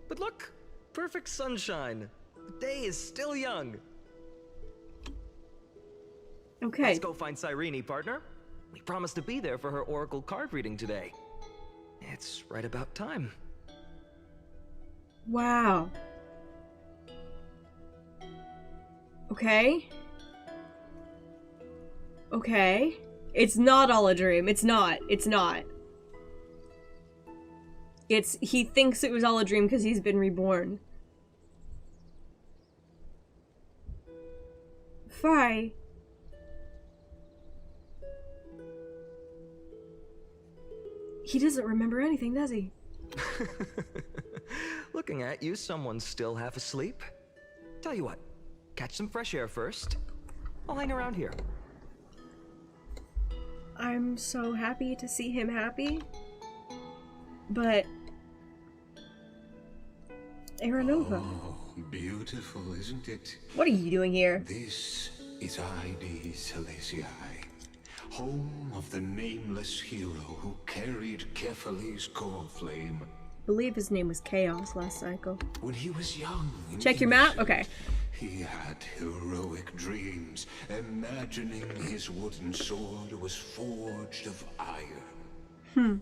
But look! Perfect sunshine! The day is still young! Okay. Let's go find Cyrene, partner. We promised to be there for her oracle card reading today. It's right about time. Wow. Okay. Okay. It's not all a dream. It's not. It's not. He thinks it was all a dream because he's been reborn. Fi. He doesn't remember anything, does he? Looking at you, someone's still half asleep. Tell you what, catch some fresh air first. I'll hang around here. I'm so happy to see him happy. But... Aeronova. Oh, beautiful, isn't it? What are you doing here? This is ID Celestii, home of the nameless hero who carried Kefali's core flame. I believe his name was Chaos last cycle. When he was young, check your map? Okay. He had heroic dreams, imagining his wooden sword was forged of iron.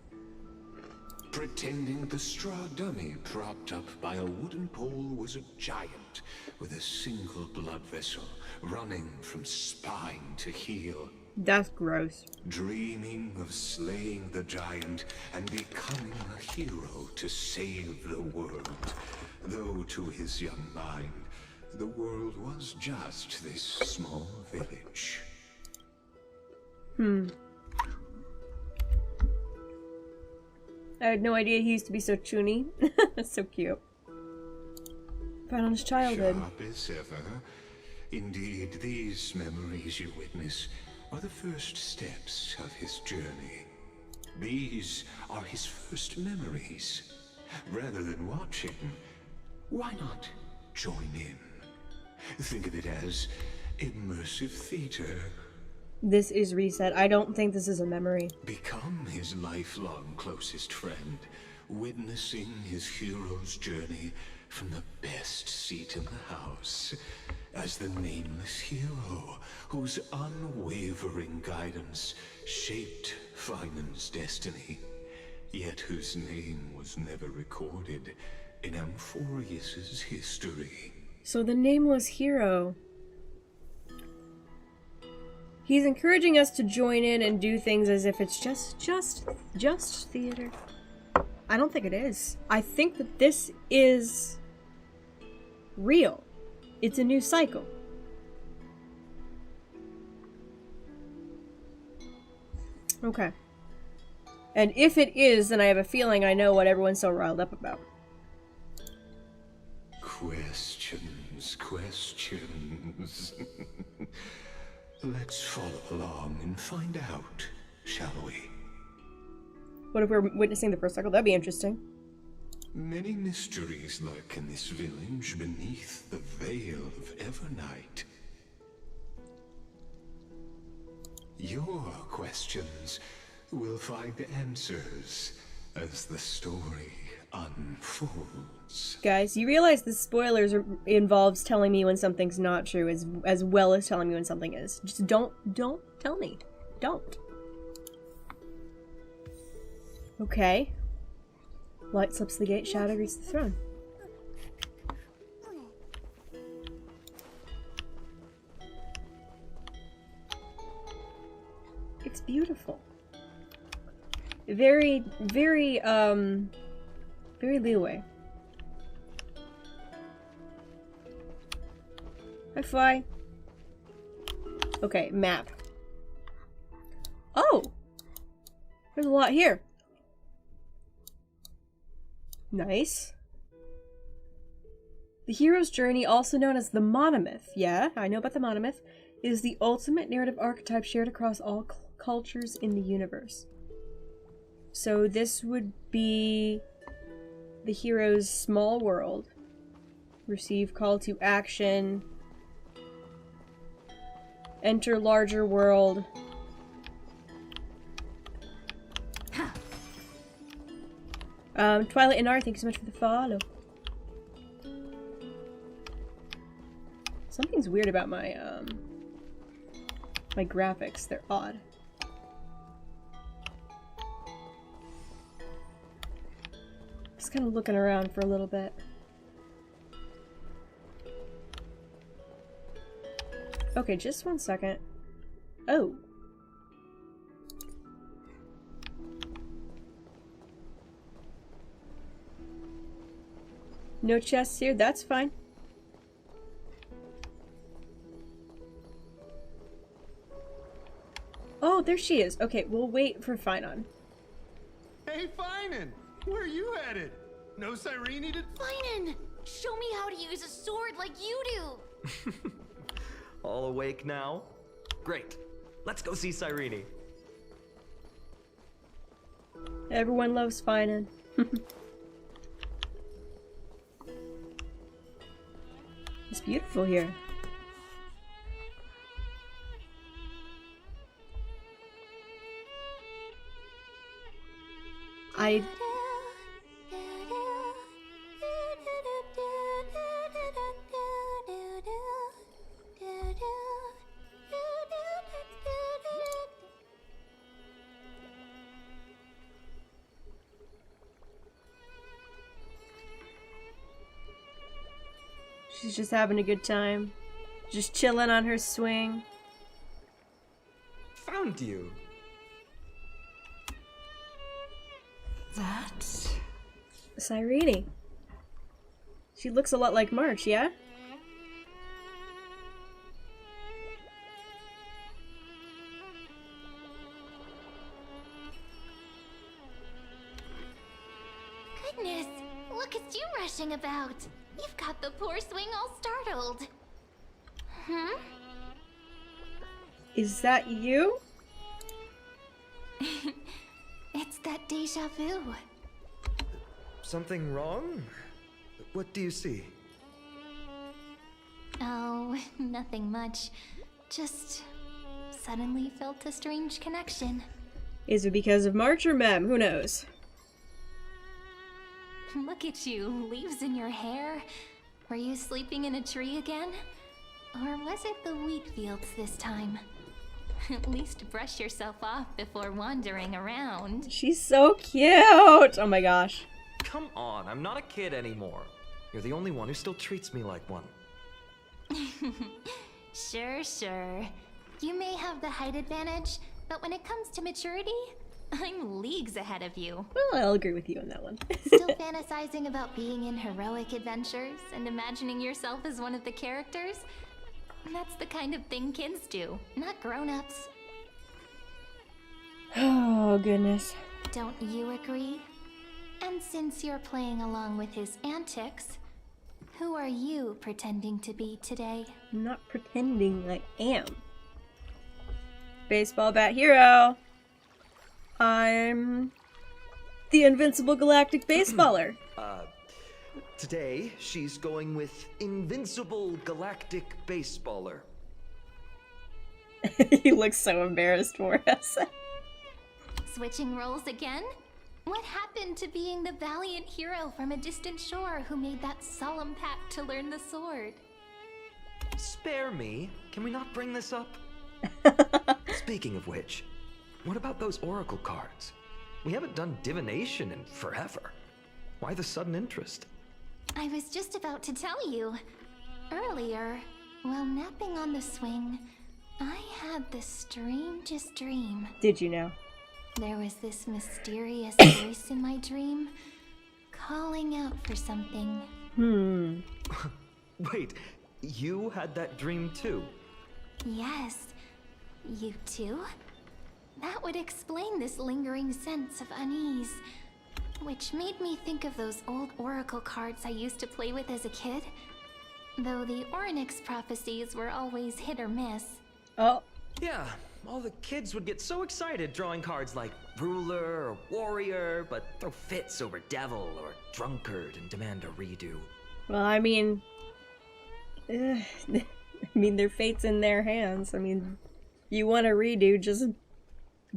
Pretending the straw dummy propped up by a wooden pole was a giant with a single blood vessel running from spine to heel. That's gross. Dreaming of slaying the giant and becoming a hero to save the world. Though to his young mind, the world was just this small village. I had no idea he used to be so chuny. That's so cute. Found on his childhood. Sharp as ever. Indeed, these memories you witness are the first steps of his journey. These are his first memories. Rather than watching, why not join in? Think of it as immersive theater. This is Reset. I don't think this is a memory. Become his lifelong closest friend, witnessing his hero's journey from the best seat in the house, as the nameless hero whose unwavering guidance shaped Finan's destiny, yet whose name was never recorded in Amphorius's history. So the nameless hero... He's encouraging us to join in and do things as if it's just theater. I don't think it is. I think that this is real. It's a new cycle. Okay. And if it is, then I have a feeling I know what everyone's so riled up about. Questions, questions. Let's follow along and find out, shall we? What if we're witnessing the first cycle? That'd be interesting. Many mysteries lurk in this village beneath the veil of Evernight. Your questions will find answers as the story unfolds. Guys, you realize the spoilers involves telling me when something's not true as well as telling me when something is. Just don't tell me. Don't. Okay. Light slips the gate, shadow greets the throne. It's beautiful. Very Liyue. Hi, Fly. Okay, map. Oh! There's a lot here. Nice. The hero's journey, also known as the monomyth, yeah, I know about the monomyth, is the ultimate narrative archetype shared across all cultures in the universe. So this would be the hero's small world. Receive call to action. Enter larger world. Twilight and R, thank you so much for the follow. Something's weird about my, my graphics. They're odd. Just kind of looking around for a little bit. Okay, just one second. Oh. No chests here, that's fine. Oh, there she is. Okay, we'll wait for Finon. Hey, Finon! Where are you headed? No Cyrene to— Finon! Show me how to use a sword like you do! All awake now? Great. Let's go see Cyrene. Everyone loves Finon. It's beautiful here. She's just having a good time. Just chilling on her swing. Found you. That's Cyrene. She looks a lot like March, yeah? Goodness, look at you rushing about. You've got the poor swing all startled. Hmm? Is that you? It's that deja vu. Something wrong? What do you see? Oh, nothing much. Just suddenly felt a strange connection. Is it because of March or Mem? Who knows? Look at you, leaves in your hair. Were you sleeping in a tree again? Or was it the wheat fields this time? At least brush yourself off before wandering around. She's so cute! Oh my gosh. Come on, I'm not a kid anymore. You're the only one who still treats me like one. Sure. You may have the height advantage, but when it comes to maturity, I'm leagues ahead of you. Well, I'll agree with you on that one. Still fantasizing about being in heroic adventures and imagining yourself as one of the characters? That's the kind of thing kids do, not grown-ups. Oh, goodness. Don't you agree? And since you're playing along with his antics, who are you pretending to be today? I'm not pretending, I am. Baseball bat hero. I'm the invincible galactic baseballer. Today, she's going with Invincible Galactic Baseballer. He looks so embarrassed for us. Switching roles again? What happened to being the valiant hero from a distant shore who made that solemn pact to learn the sword? Spare me. Can we not bring this up? Speaking of which, what about those oracle cards? We haven't done divination in forever. Why the sudden interest? I was just about to tell you. Earlier, while napping on the swing, I had the strangest dream. Did you know? There was this mysterious voice in my dream, calling out for something. Wait, you had that dream too? Yes, you too? That would explain this lingering sense of unease, which made me think of those old oracle cards I used to play with as a kid. Though the Ornyx prophecies were always hit or miss. Oh. Yeah, all the kids would get so excited drawing cards like ruler or warrior, but throw fits over devil or drunkard and demand a redo. Well, I mean, their fate's in their hands. I mean, you want a redo, just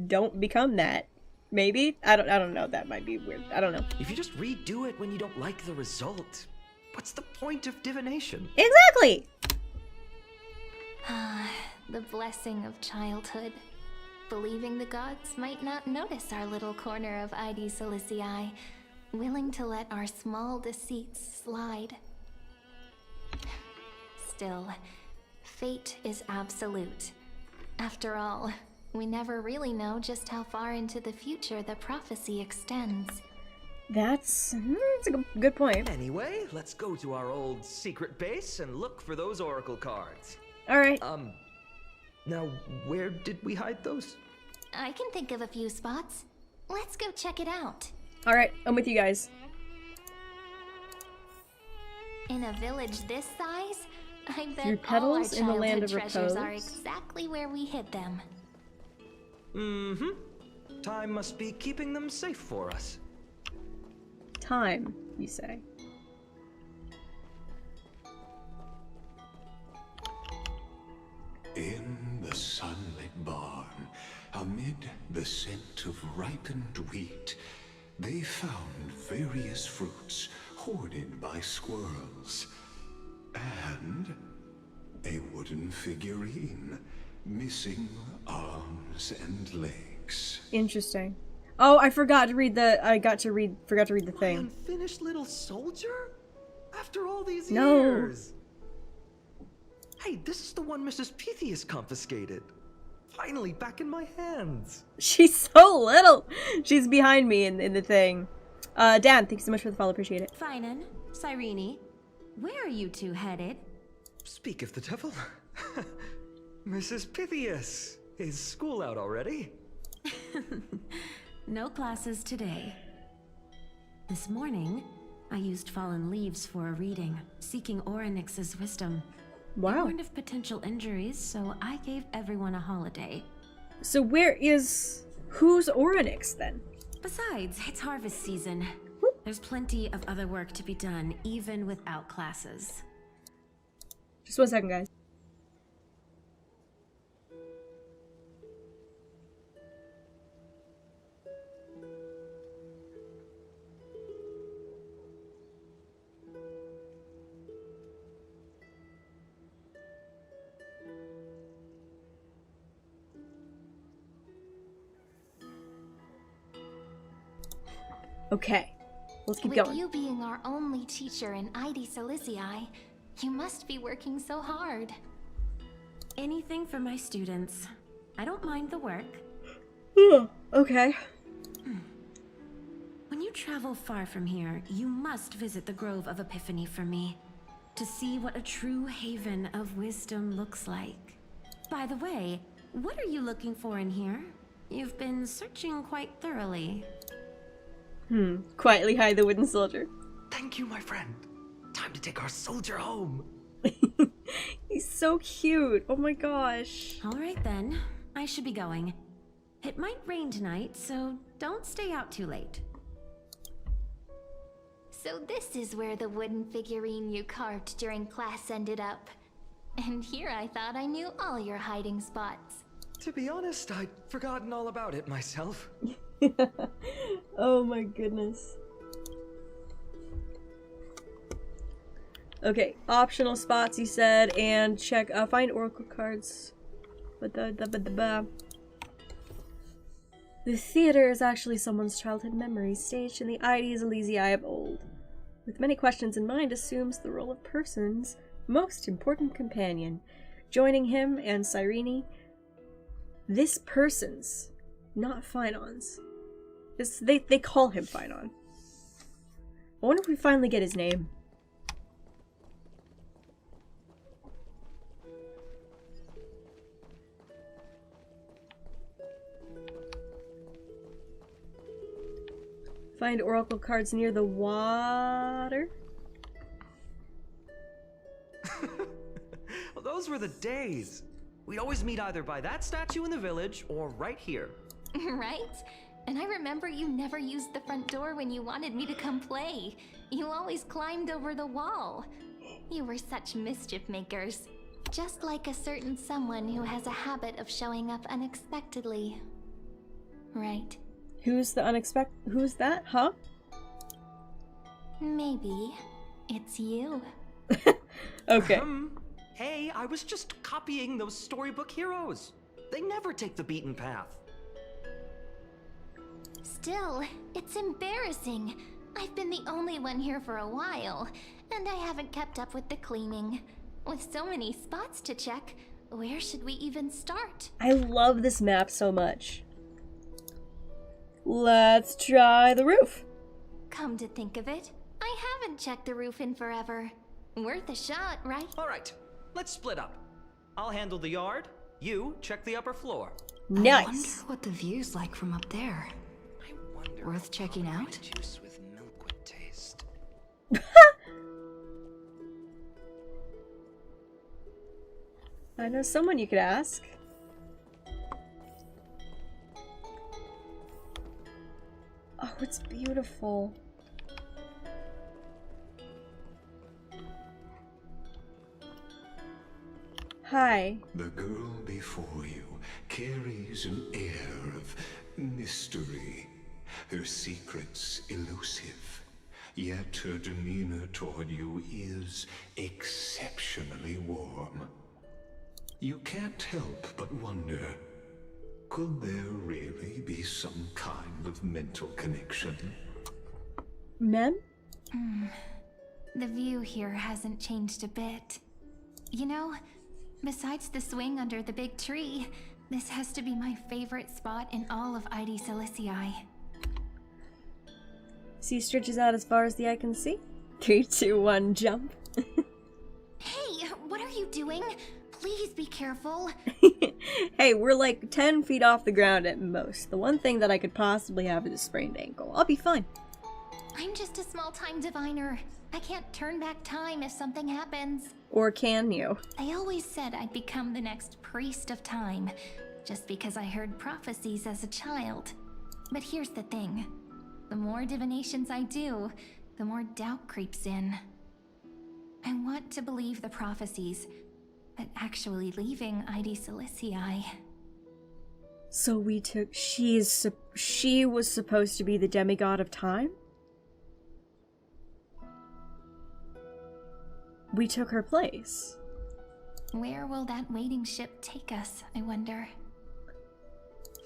don't become that. Maybe? I don't know. That might be weird. I don't know. If you just redo it when you don't like the result, what's the point of divination? Exactly! The blessing of childhood. Believing the gods might not notice our little corner of ID Silicii, willing to let our small deceits slide. Still, fate is absolute. After all, we never really know just how far into the future the prophecy extends. That's a good point. Anyway, let's go to our old secret base and look for those oracle cards. Alright. Now, where did we hide those? I can think of a few spots. Let's go check it out. Alright, I'm with you guys. In a village this size, I bet Through petals all in our the land childhood of treasures repose. are exactly where we hid them. Mm-hmm. Time must be keeping them safe for us. Time, you say. In the sunlit barn, amid the scent of ripened wheat, they found various fruits hoarded by squirrels. And a wooden figurine, missing arms and legs. Interesting. Oh, I forgot to read the forgot to read the My thing. unfinished little soldier? After all these No. years? Hey, this is the one Mrs. Pythias confiscated. Finally back in my hands. She's so little. She's behind me in the thing. Dan, thanks so much for the follow. Appreciate it. Finan, Cyrene, where are you two headed? Speak of the devil. Mrs. Pythias, is school out already? No classes today. This morning, I used fallen leaves for a reading, seeking Orynyx's wisdom. Wow. I warned of potential injuries, so I gave everyone a holiday. So who's Orynyx then? Besides, it's harvest season. There's plenty of other work to be done, even without classes. Just 1 second, guys. Okay, let's keep With going. you being our only teacher in ID Silicii, you must be working so hard. Anything for my students. I don't mind the work. Okay. When you travel far from here, you must visit the Grove of Epiphany for me, to see what a true haven of wisdom looks like. By the way, what are you looking for in here? You've been searching quite thoroughly. Quietly hide the wooden soldier. Thank you, my friend. Time to take our soldier home. He's so cute. Oh my gosh. All right then, I should be going. It might rain tonight, so don't stay out too late. So this is where the wooden figurine you carved during class ended up. And here I thought I knew all your hiding spots. To be honest, I'd forgotten all about it myself. Oh my goodness. Okay, optional spots he said, and check find oracle cards. The theater is actually someone's childhood memory, staged in the ID Silicii of old. With many questions in mind, assumes the role of person's most important companion, joining him and Cyrene. This person's, not Finon's. They call him Finon. I wonder if we finally get his name. Find oracle cards near the water. Well, those were the days. We'd always meet either by that statue in the village or right here. Right? And I remember you never used the front door when you wanted me to come play. You always climbed over the wall. You were such mischief makers. Just like a certain someone who has a habit of showing up unexpectedly. Right? Who's the unexpected? Who's that? Huh? Maybe it's you. Okay. Hey, I was just copying those storybook heroes. They never take the beaten path. Still, it's embarrassing. I've been the only one here for a while, and I haven't kept up with the cleaning. With so many spots to check, where should we even start? I love this map so much. Let's try the roof. Come to think of it, I haven't checked the roof in forever. Worth a shot, right? Alright, let's split up. I'll handle the yard, you check the upper floor. I wonder what the view's like from up there. Worth checking out? Juice with milk would taste. I know someone you could ask. Oh, it's beautiful. Hi. The girl before you carries an air of mystery. Her secrets elusive, yet her demeanor toward you is exceptionally warm. You can't help but wonder, could there really be some kind of mental connection? Mem? The view here hasn't changed a bit. You know, besides the swing under the big tree, this has to be my favorite spot in all of ID Silicii. Sea stretches out as far as the eye can see. 3, 2, 1, jump. Hey, what are you doing? Please be careful. Hey, we're like 10 feet off the ground at most. The one thing that I could possibly have is a sprained ankle. I'll be fine. I'm just a small-time diviner. I can't turn back time if something happens. Or can you? I always said I'd become the next priest of time, just because I heard prophecies as a child. But here's the thing. The more divinations I do, the more doubt creeps in. I want to believe the prophecies, but actually leaving ID Silicii. So we took... She was supposed to be the demigod of time? We took her place. Where will that waiting ship take us, I wonder?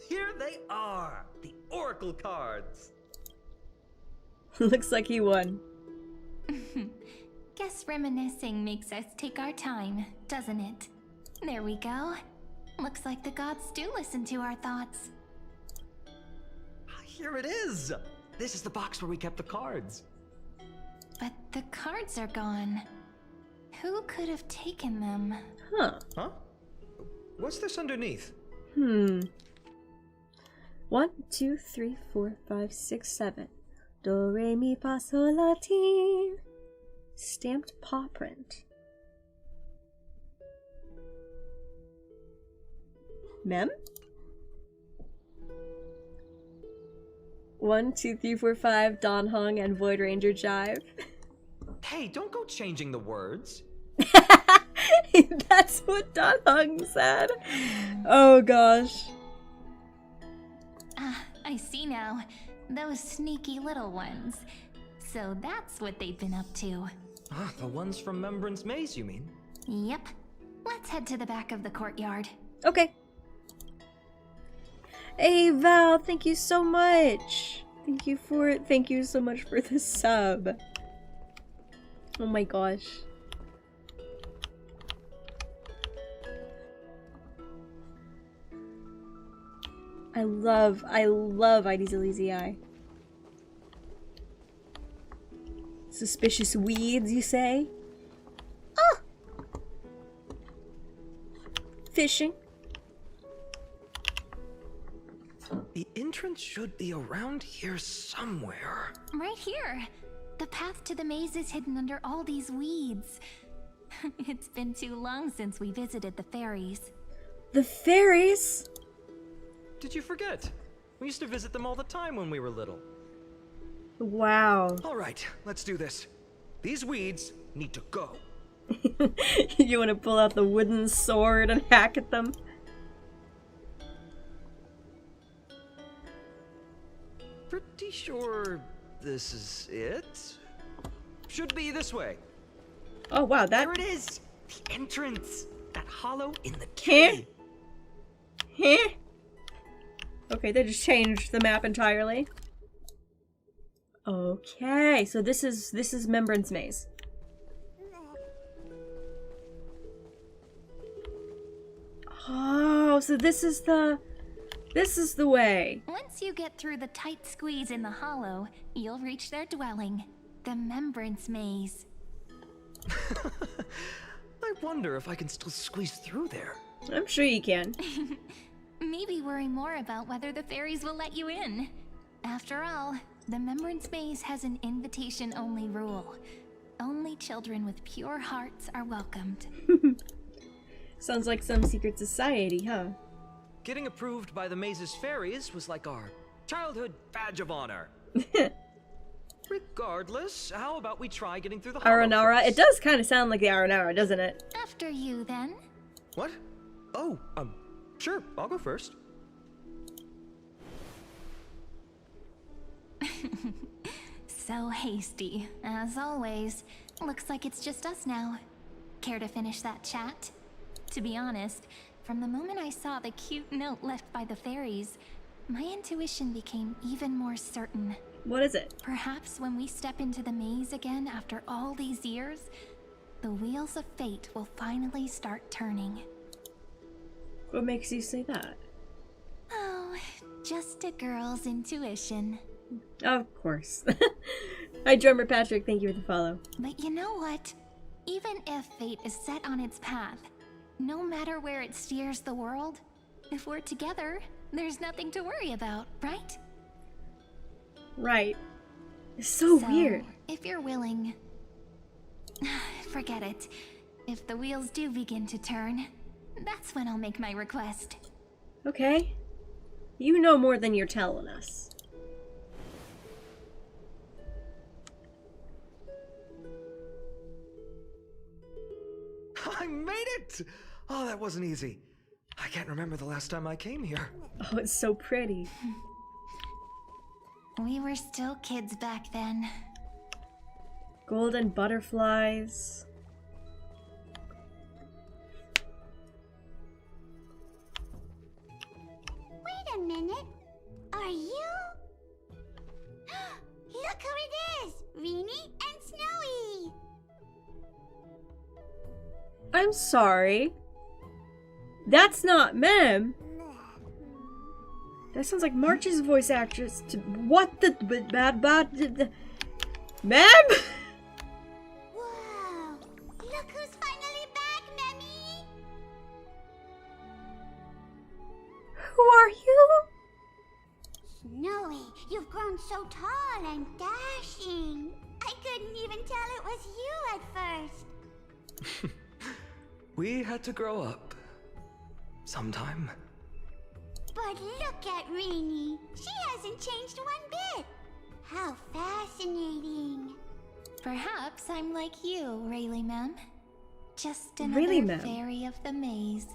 Here they are, the Oracle cards. Looks like he won. Guess reminiscing makes us take our time, doesn't it? There we go. Looks like the gods do listen to our thoughts. Here it is! This is the box where we kept the cards. But the cards are gone. Who could have taken them? Huh. Huh? What's this underneath? 1, 2, 3, 4, 5, 6, 7. Do, re, mi, fa, sol, la, ti. Stamped paw print. Mem? 1, 2, 3, 4, 5. Don Hung and Void Ranger Jive. Hey, don't go changing the words. That's what Don Hung said. Oh gosh. Ah, I see now. Those sneaky little ones. So that's what they've been up to. Ah, the ones from Membrance Maze, you mean? Yep. Let's head to the back of the courtyard. Okay. Hey Val, thank you so much. Thank you so much for the sub. Oh my gosh. I love ID Silicii. Suspicious weeds, you say? Ah! Fishing. The entrance should be around here somewhere. Right here. The path to the maze is hidden under all these weeds. It's been too long since we visited the fairies. The fairies? Did you forget? We used to visit them all the time when we were little. Wow. All right, let's do this. These weeds need to go. You want to pull out the wooden sword and hack at them? sure this is it? Should be this way. Oh wow, that... There it is! The entrance! That hollow in the cave. Huh? Okay, they just changed the map entirely. Okay, so this is Remembrance Maze. Oh, so this is the way. Once you get through the tight squeeze in the hollow, you'll reach their dwelling, the Remembrance Maze. I wonder if I can still squeeze through there. I'm sure you can. Maybe worry more about whether the fairies will let you in. After all, the Remembrance Maze has an invitation-only rule. Only children with pure hearts are welcomed. Sounds like some secret society, huh? Getting approved by the maze's fairies was like our childhood badge of honor. Regardless, how about we try getting through the hollow Aranara? first? It does kind of sound like the Aranara, doesn't it? After you, then. What? Oh, sure, I'll go first. So hasty, as always. Looks like it's just us now. Care to finish that chat? To be honest, from the moment I saw the cute note left by the fairies, my intuition became even more certain. What is it? Perhaps when we step into the maze again after all these years, the wheels of fate will finally start turning. What makes you say that? Oh, just a girl's intuition. Of course. Hi, Drummer Patrick. Thank you for the follow. But you know what? Even if fate is set on its path, no matter where it steers the world, if we're together, there's nothing to worry about, right? Right. It's so weird. If you're willing, forget it. If the wheels do begin to turn, that's when I'll make my request. Okay. You know more than you're telling us. I made it! Oh, that wasn't easy. I can't remember the last time I came here. Oh, it's so pretty. We were still kids back then. Golden butterflies. Wait a minute. Are you? Look who it is! Rini and Snowy! I'm sorry. That's not Mem. That sounds like March's voice actress. What the Mem? Whoa! Look who's finally back, Memmy! Who are you? Snowy, you've grown so tall and dashing. I couldn't even tell it was you at first. We had to grow up. Sometime. But look at Rini. She hasn't changed one bit. How fascinating. Perhaps I'm like you, Rayleigh Mem. Just another Really, Mem? fairy of the maze.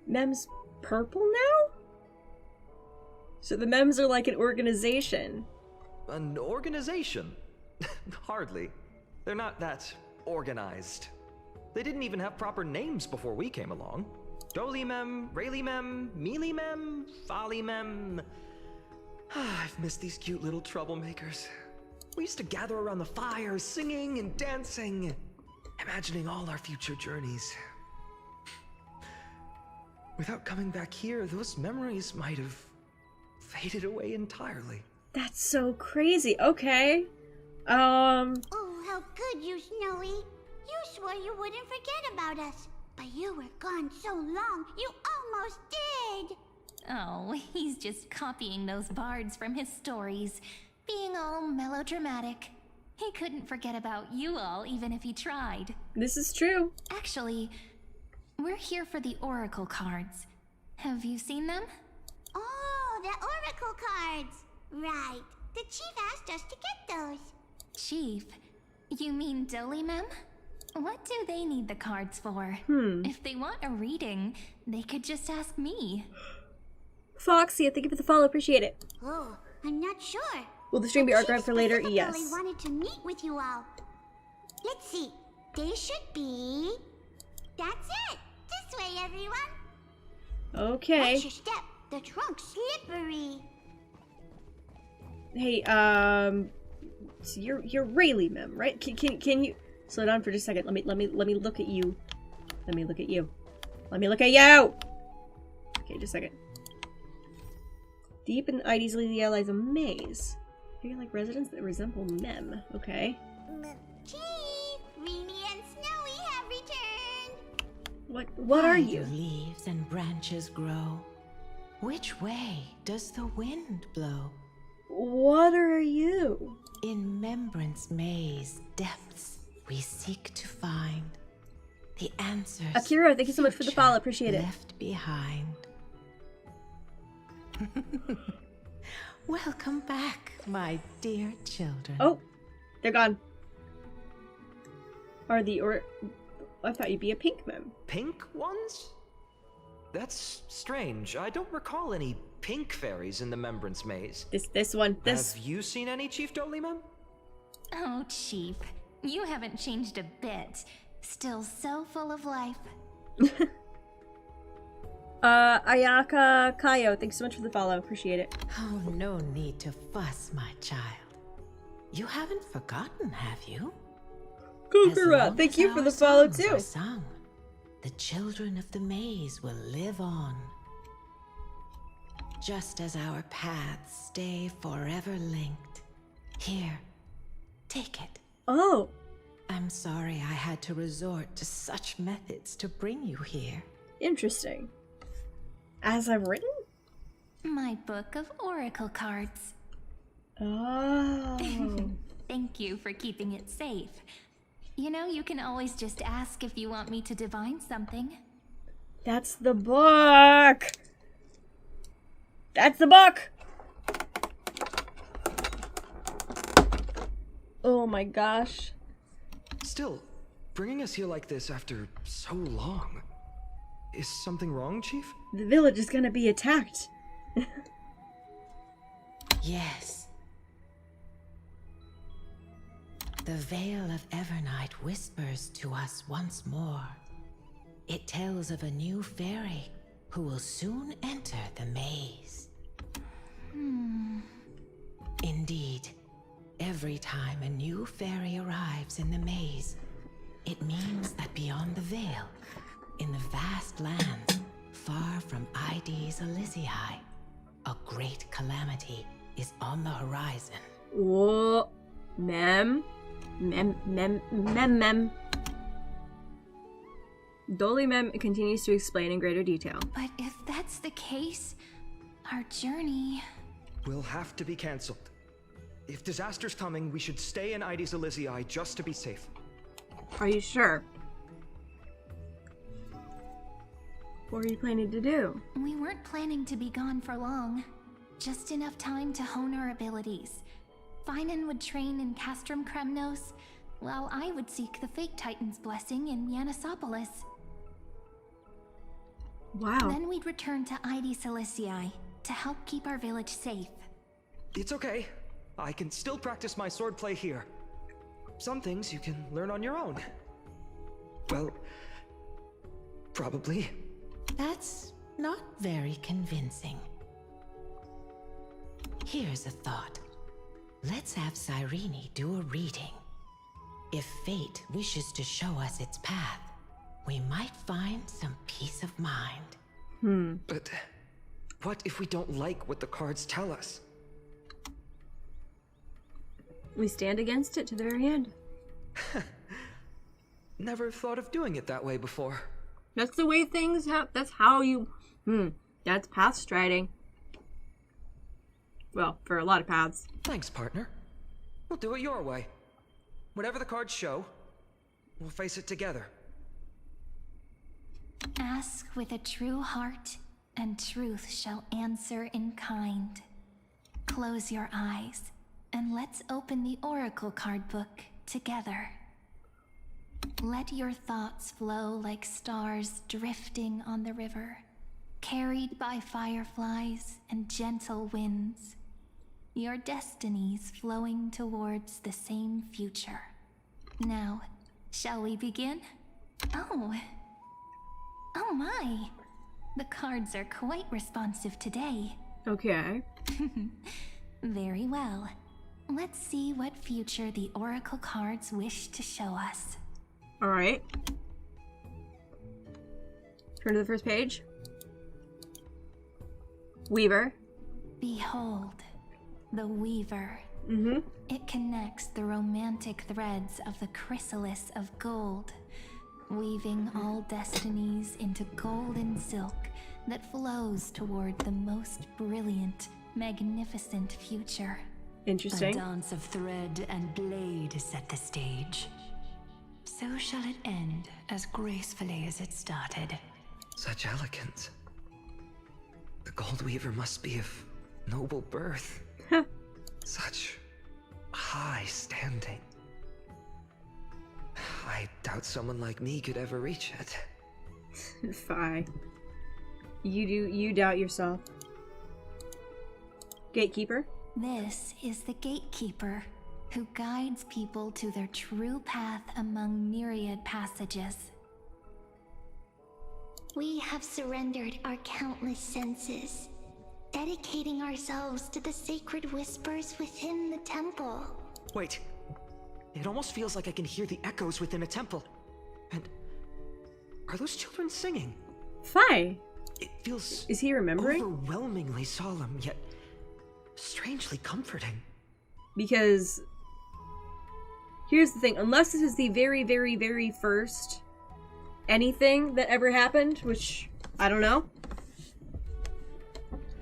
Mem's purple now? So the Mems are like an organization. An organization? Hardly. They're not that organized. They didn't even have proper names before we came along. Dolimem, Rayleigh-mem, Mealy-mem, Folly-mem. I've missed these cute little troublemakers. We used to gather around the fire, singing and dancing, imagining all our future journeys. Without coming back here, those memories might have faded away entirely. That's so crazy. Okay. Oh, how good you, Snowy. You swore you wouldn't forget about us. But you were gone so long, you almost did. Oh, he's just copying those bards from his stories, being all melodramatic. He couldn't forget about you all, even if he tried. This is true. Actually, we're here for the Oracle cards. Have you seen them? Oh, the Oracle cards. Right. The chief asked us to get those. Chief? You mean Dolimem? What do they need the cards for? If they want a reading, they could just ask me. Foxy, thank you for the follow. Appreciate it. Oh, I'm not sure. Will the stream be archived for later? Specifically Yes. wanted to meet with you all. Let's see. They should be... That's it! This way, everyone! Okay. Watch your step. The trunk's slippery. Hey, so you're Rayleigh, Mem, right? Can you slow down for just a second? Let me look at you. Let me look at you. Let me look at you. Okay, just a second. Deep in Ides Elysiae lies a maze. Figure like residents that resemble Mem. Okay. Chief, Reenie and Snowy have returned. What are Why you? do leaves and branches grow? Which way does the wind blow? What are you? In Membrance Maze depths we seek to find the answers. Akira, thank you so much for the follow. Appreciate it. Left behind. Welcome back, my dear children. Oh, they're gone. I thought you'd be a pink Mem. Pink ones? That's strange. I don't recall any pink fairies in the Membrance Maze. This one. Have you seen any, Chief Dolly-Mem? Oh, Chief, you haven't changed a bit. Still so full of life. Ayaka Kayo, thanks so much for the follow. Appreciate it. Oh, no need to fuss, my child. You haven't forgotten, have you? Kokura, thank you for the follow too. Sung, the children of the maze will live on. Just as our paths stay forever linked. Here, take it. Oh. I'm sorry I had to resort to such methods to bring you here. Interesting. As I've written? My book of oracle cards. Oh. Thank you for keeping it safe. You know, you can always just ask if you want me to divine something. That's the book! That's the book! Oh my gosh. Still, bringing us here like this after so long. Is something wrong, Chief? The village is gonna be attacked. Yes. The Veil of Evernight whispers to us once more. It tells of a new fairy who will soon enter the maze. Indeed, every time a new fairy arrives in the maze, it means that beyond the veil, in the vast lands far from Ides Elysiae, a great calamity is on the horizon. Whoa. Mem. Dolly Mem continues to explain in greater detail. But if that's the case, our journey... Will have to be cancelled. If disaster's coming, we should stay in Ides Elysiae just to be safe. Are you sure? What are you planning to do? We weren't planning to be gone for long. Just enough time to hone our abilities. Finan would train in Castrum Kremnos, while I would seek the Fake Titan's blessing in Yanisopolis. Wow. Then we'd return to Ides Elysiae to help keep our village safe. It's okay. I can still practice my swordplay here. Some things you can learn on your own. Well, probably. That's not very convincing. Here's a thought. Let's have Cyrene do a reading. If fate wishes to show us its path, we might find some peace of mind. But what if we don't like what the cards tell us? We stand against it to the very end. Never thought of doing it that way before. That's the way things happen. That's how you... That's path striding. Well, for a lot of paths. Thanks, partner. We'll do it your way. Whatever the cards show, we'll face it together. Ask with a true heart, and truth shall answer in kind. Close your eyes, and let's open the oracle card book together. Let your thoughts flow like stars drifting on the river, carried by fireflies and gentle winds. your destinies flowing towards the same future. Now, shall we begin? Oh my. The cards are quite responsive today. Okay. Very well. Let's see what future the oracle cards wish to show us. Alright. Turn to the first page. Weaver. Behold, the Weaver. It connects the romantic threads of the chrysalis of gold, weaving all destinies into golden silk that flows toward the most brilliant, magnificent future. Interesting. A dance of thread and blade set the stage. So shall it end as gracefully as it started. Such elegance. The Gold Weaver must be of noble birth. Such high standing. I doubt someone like me could ever reach it. Fine. You doubt yourself. Gatekeeper? This is the Gatekeeper, who guides people to their true path among myriad passages. We have surrendered our countless senses, dedicating ourselves to the sacred whispers within the temple. Wait. It almost feels like I can hear the echoes within a temple. And are those children singing? Fi. It feels Is he remembering? Overwhelmingly solemn, yet strangely comforting. Because here's the thing, unless this is the very, very, very first anything that ever happened, which I don't know,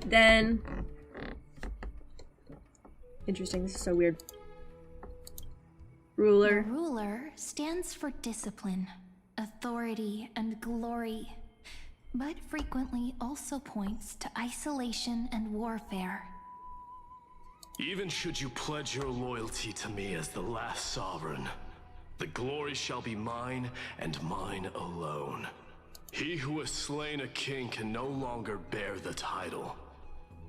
then interesting. This is so weird. Ruler. The ruler stands for discipline, authority, and glory, but frequently also points to isolation and warfare. Even should you pledge your loyalty to me as the last sovereign, the glory shall be mine and mine alone. He who has slain a king can no longer bear the title.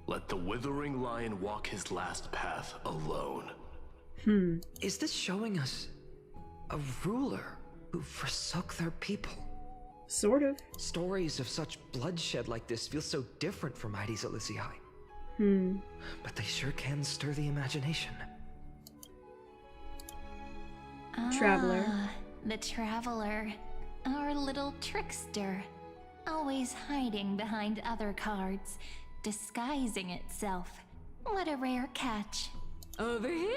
Let the withering lion walk his last path alone. Is this showing us a ruler who forsook their people? Sort of. Stories of such bloodshed like this feel so different from Heidi's Elysiae. But they sure can stir the imagination. Traveler. The Traveler. Our little trickster. Always hiding behind other cards, disguising itself. What a rare catch. Over here!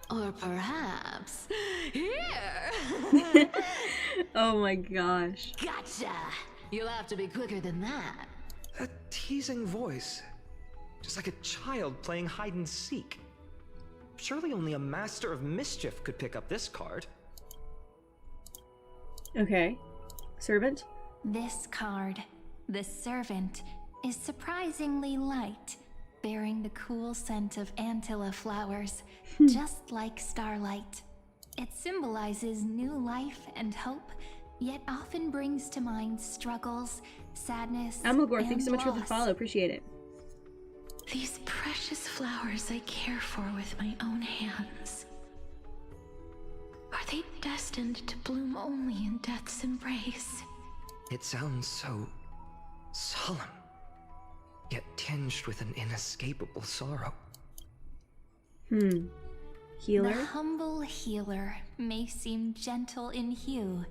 Or perhaps here! Oh my gosh. Gotcha! You'll have to be quicker than that. A teasing voice. Just like a child playing hide and seek. Surely only a master of mischief could pick up this card. Okay. Servant? This card, the Servant, is surprisingly light, bearing the cool scent of Antilla flowers, just like starlight. It symbolizes new life and hope, yet often brings to mind struggles, sadness, Amalgor, and thanks so much for the loss. follow. Appreciate it. These precious flowers I care for with my own hands. Are they destined to bloom only in death's embrace? It sounds so solemn, yet tinged with an inescapable sorrow. Healer? The humble healer may seem gentle in hue,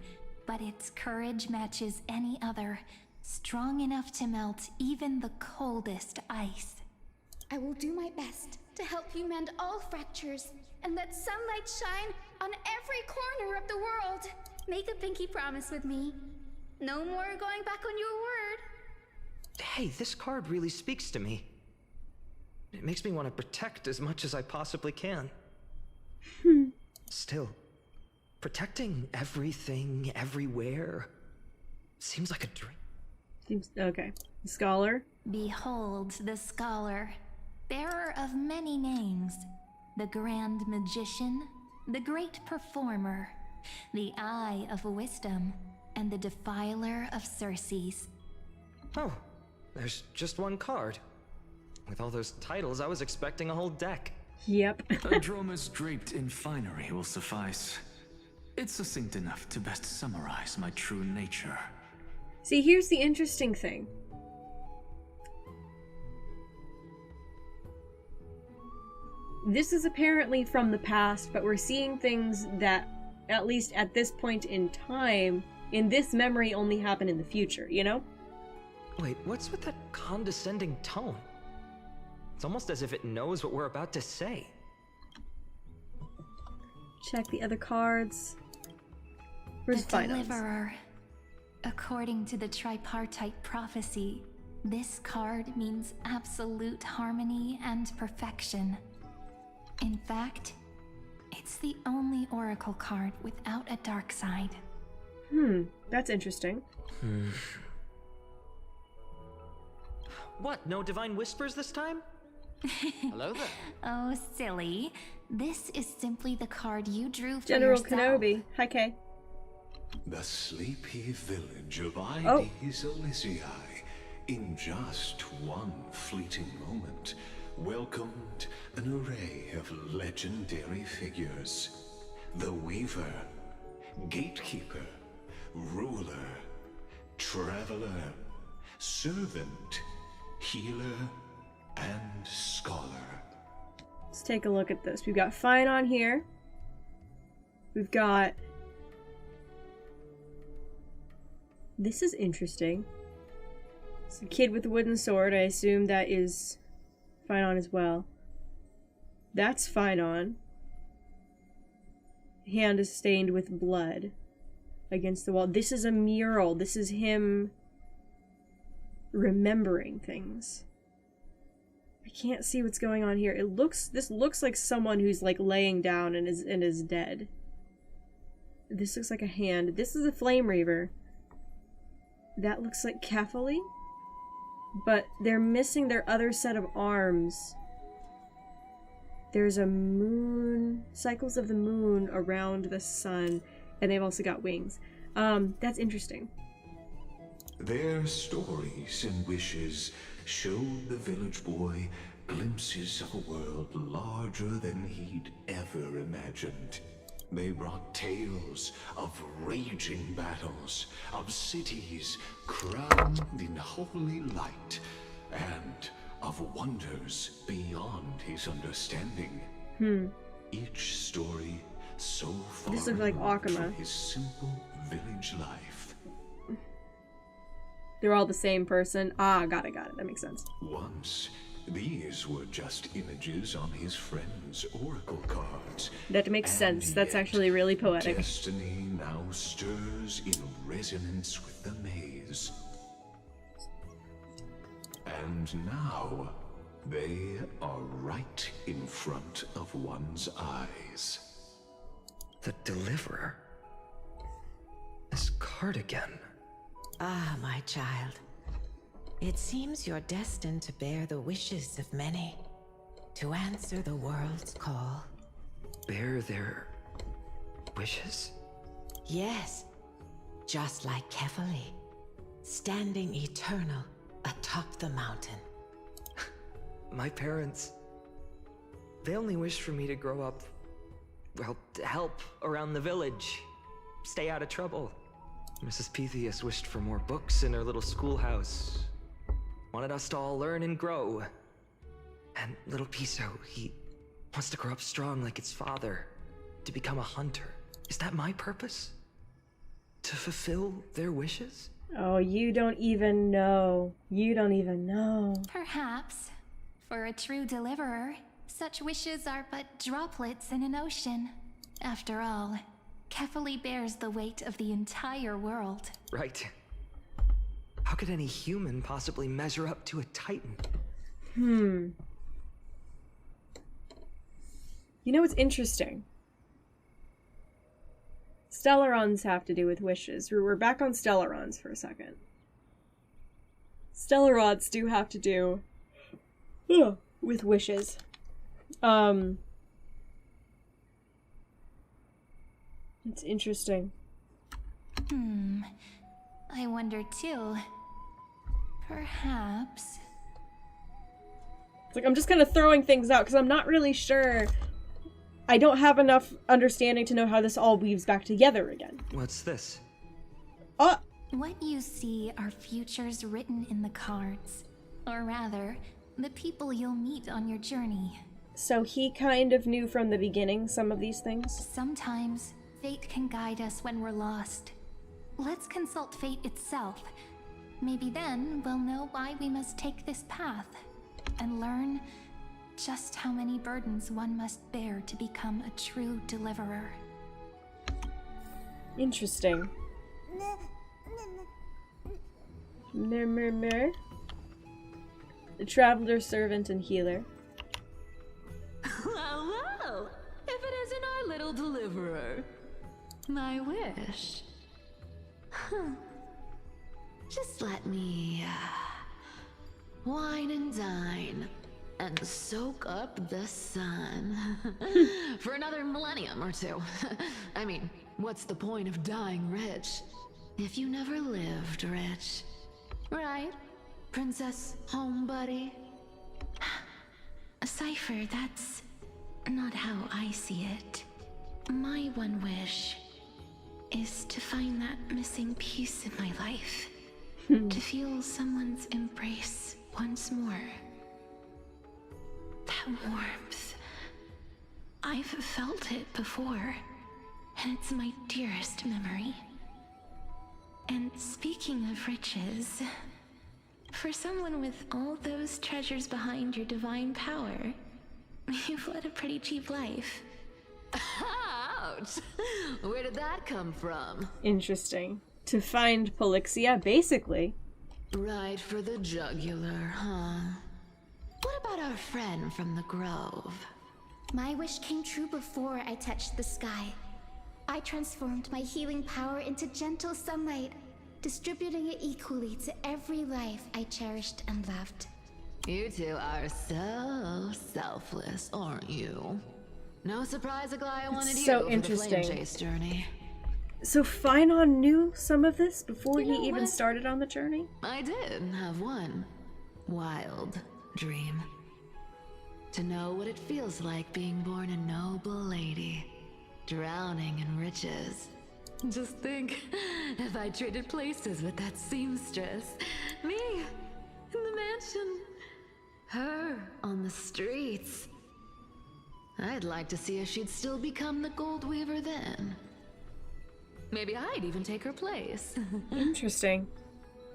but its courage matches any other, strong enough to melt even the coldest ice. I will do my best to help you mend all fractures and let sunlight shine on every corner of the world. Make a pinky promise with me. No more going back on your word. Hey, this card really speaks to me. It makes me want to protect as much as I possibly can. Still, protecting everything, everywhere, seems like a dream. Seems okay. Scholar? Behold the Scholar, bearer of many names, the Grand Magician, the Great Performer, the Eye of Wisdom, and the Defiler of Circes. Oh, there's just one card. With all those titles, I was expecting a whole deck. Yep. Adromus draped in finery will suffice. It's succinct enough to best summarize my true nature. See, here's the interesting thing. This is apparently from the past, but we're seeing things that, at least at this point in time, in this memory only happen in the future, you know? Wait, what's with that condescending tone? It's almost as if it knows what we're about to say. Check the other cards. Where's The finance? Deliverer. According to the tripartite prophecy, this card means absolute harmony and perfection. In fact, it's the only oracle card without a dark side. That's interesting. What, no divine whispers this time? Hello there. Oh, silly. This is simply the card you drew for General yourself. Kenobi. Hi, Kay. The sleepy village of Oh. Ides Elysiae, in just one fleeting moment, welcomed an array of legendary figures. The Weaver, Gatekeeper, Ruler, Traveler, Servant, Healer, and Scholar. Let's take a look at this. We've got Phynon here. We've got... This is interesting. It's a kid with a wooden sword. I assume that is Phynon as well. That's Phynon. Hand is stained with blood against the wall. This is a mural. This is him remembering things. I can't see what's going on here. This looks like someone who's like laying down and is dead. This looks like a hand. This is a Flame Reaver. That looks like Kefali, but they're missing their other set of arms. There's a moon, cycles of the moon around the sun, and they've also got wings. That's interesting. Their stories and wishes showed the village boy glimpses of a world larger than he'd ever imagined. They brought tales of raging battles, of cities crowned in holy light, and of wonders beyond his understanding. Each story so far This looks like removed Akuma. from his simple village life. They're all the same person. Ah, got it. That makes sense. Once, these were just images on his friend's oracle cards. That makes sense. And That's yet, actually really poetic. Destiny now stirs in resonance with the maze. And now, they are right in front of one's eyes. The Deliverer? This card again. Ah, my child. It seems you're destined to bear the wishes of many, to answer the world's call. Bear their wishes? Yes, just like Kefali, standing eternal atop the mountain. My parents... They only wished for me to grow up... well, to help around the village. Stay out of trouble. Mrs. Pythias wished for more books in her little schoolhouse. Wanted us to all learn and grow. And little Piso, he wants to grow up strong like his father. To become a hunter. Is that my purpose? To fulfill their wishes? Oh, you don't even know. You don't even know. Perhaps. For a true deliverer, such wishes are but droplets in an ocean. After all, Kefali bears the weight of the entire world. Right. How could any human possibly measure up to a Titan? You know what's interesting? Stellarons have to do with wishes. We're back on Stellarons for a second. Stellarons do have to do with wishes. It's interesting. I wonder too. Perhaps... It's like, I'm just kind of throwing things out because I'm not really sure. I don't have enough understanding to know how this all weaves back together again. What's this? What you see are futures written in the cards. Or rather, the people you'll meet on your journey. So he kind of knew from the beginning some of these things? Sometimes, fate can guide us when we're lost. Let's consult fate itself. Maybe then we'll know why we must take this path. And learn just how many burdens one must bear to become a true deliverer. Interesting. The traveler, servant, and healer. Well, if it isn't our little deliverer. My wish. Just let me wine and dine and soak up the sun for another millennium or two. I mean, what's the point of dying rich if you never lived rich? Right, Princess Homebuddy? Cypher, that's not how I see it. My one wish is to find that missing piece in my life. To feel someone's embrace once more. That warmth. I've felt it before, and it's my dearest memory. And speaking of riches, for someone with all those treasures behind your divine power, you've led a pretty cheap life. Ouch! Where did that come from? Interesting. To find Polixia, basically. Right for the jugular, huh? What about our friend from the Grove? My wish came true before I touched the sky. I transformed my healing power into gentle sunlight, distributing it equally to every life I cherished and loved. You two are so selfless, aren't you? No surprise Aglaia wanted you so for interesting. the flame chase journey. So Phynon knew some of this before he even started on the journey? I did have one wild dream. To know what it feels like being born a noble lady, drowning in riches. Just think, if I traded places with that seamstress, me in the mansion, her on the streets. I'd like to see if she'd still become the Gold Weaver then. Maybe I'd even take her place. Interesting.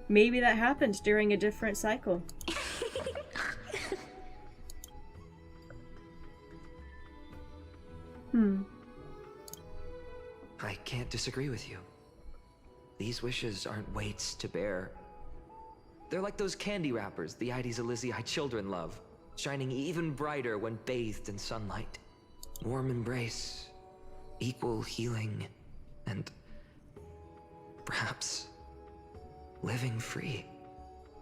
Maybe that happened during a different cycle. I can't disagree with you. These wishes aren't weights to bear. They're like those candy wrappers the Ides Elysiae children love, shining even brighter when bathed in sunlight. Warm embrace, equal healing, and perhaps living free.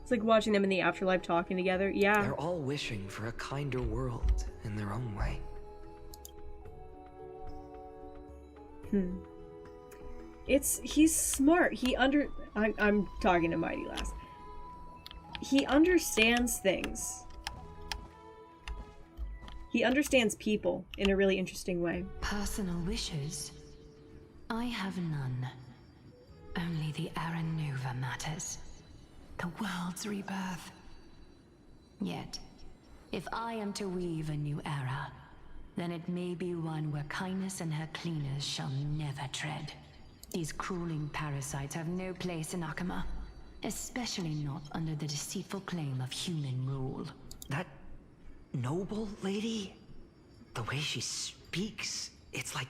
It's like watching them in the afterlife talking together. Yeah. They're all wishing for a kinder world in their own way. He's smart. I'm talking to Mighty Lass. He understands things. He understands people in a really interesting way. Personal wishes? I have none. Only the Aran Nova matters. The world's rebirth. Yet, if I am to weave a new era, then it may be one where kindness and her cleaners shall never tread. These crawling parasites have no place in Akama, especially not under the deceitful claim of human rule. That noble lady, the way she speaks, it's like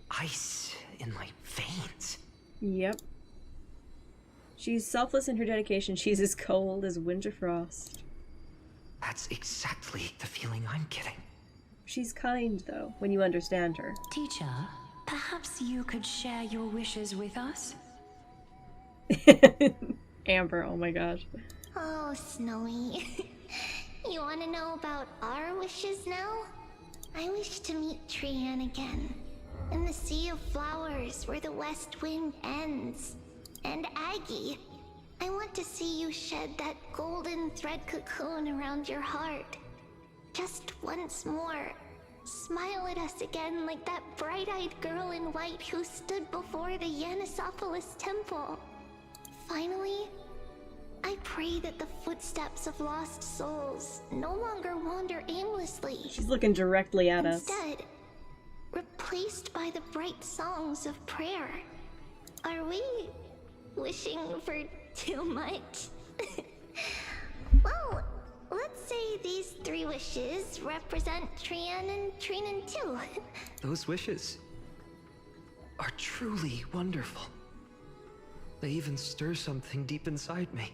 ice in my veins. Yep. She's selfless in her dedication. She's as cold as winter frost. That's exactly the feeling I'm getting. She's kind, though, when you understand her. Teacher, perhaps you could share your wishes with us? Amber, oh my gosh. Oh, Snowy. You want to know about our wishes now? I wish to meet Trian again. In the Sea of Flowers where the West Wind ends. And Aggie, I want to see you shed that golden thread cocoon around your heart. just once more, smile at us again like that bright-eyed girl in white who stood before the Yanisopolis temple. Finally, I pray that the footsteps of lost souls no longer wander aimlessly. She's looking directly at us. Instead, replaced by the bright songs of prayer. Are we wishing for too much? Well, let's say these 3 wishes represent Trian and Trinan too. Those wishes are truly wonderful. They even stir something deep inside me.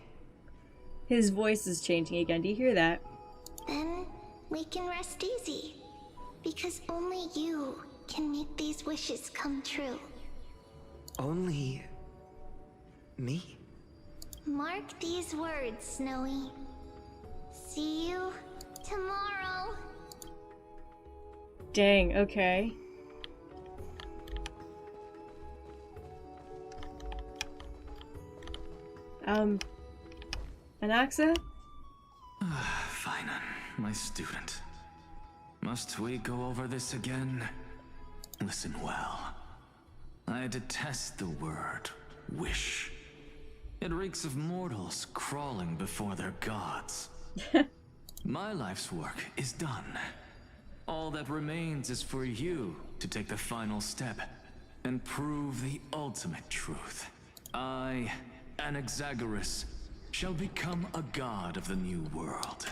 His voice is changing again. Do you hear that? Then we can rest easy. Because only you can make these wishes come true. Only me? Mark these words, Snowy. See you tomorrow. Dang, okay. Anaxa? Fine, my student. Must we go over this again? Listen well. I detest the word wish. It reeks of mortals crawling before their gods. My life's work is done. All that remains is for you to take the final step and prove the ultimate truth. I, Anaxagoras, shall become a god of the new world.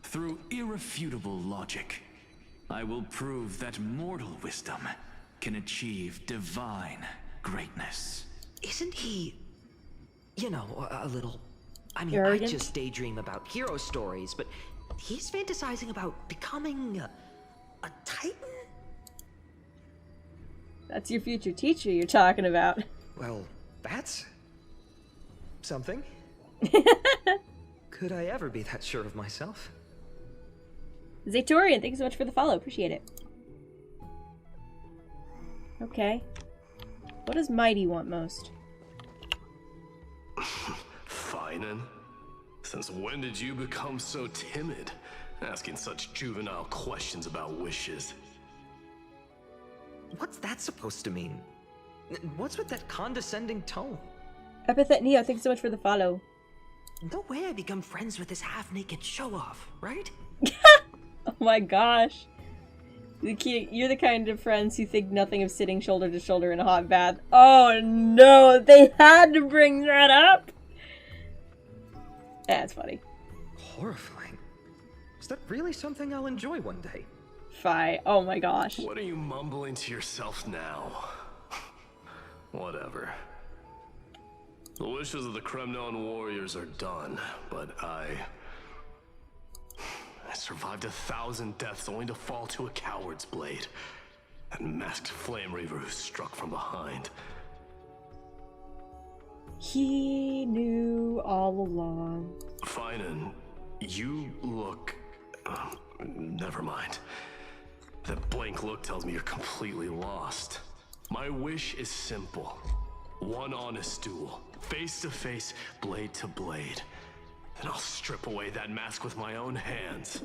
Through irrefutable logic, I will prove that mortal wisdom can achieve divine greatness. Isn't he, you know, a little... I mean, arrogant? I just daydream about hero stories, but he's fantasizing about becoming a titan? That's your future teacher you're talking about. Well, that's something. Could I ever be that sure of myself? Zatorian, thank you so much for the follow. Appreciate it. Okay. What does Mighty want most? Finan, since when did you become so timid, asking such juvenile questions about wishes? What's that supposed to mean? What's with that condescending tone? Epithet Neo, thanks so much for the follow. No way I become friends with this half-naked show-off, right? Oh my gosh. You're the kind of friends who think nothing of sitting shoulder to shoulder in a hot bath. Oh no, they had to bring that up? That's funny. Horrifying. Is that really something I'll enjoy one day? Fi, oh my gosh. What are you mumbling to yourself now? Whatever. The wishes of the Kremnon warriors are done, but I survived 1,000 deaths only to fall to a coward's blade. That masked flame reaver who struck from behind. He knew all along. Finan, you look... never mind. That blank look tells me you're completely lost. My wish is simple. One honest duel. Face to face, blade to blade. Then I'll strip away that mask with my own hands.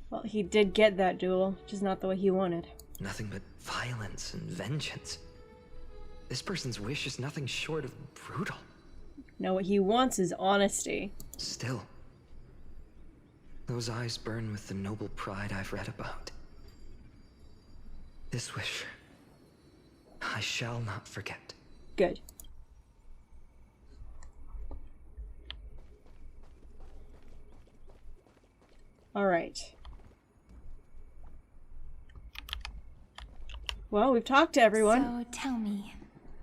Well, he did get that duel, just not the way he wanted. Nothing but violence and vengeance. This person's wish is nothing short of brutal. No, what he wants is honesty. Still, those eyes burn with the noble pride I've read about. This wish, I shall not forget. Good. All right. Well, we've talked to everyone. So tell me,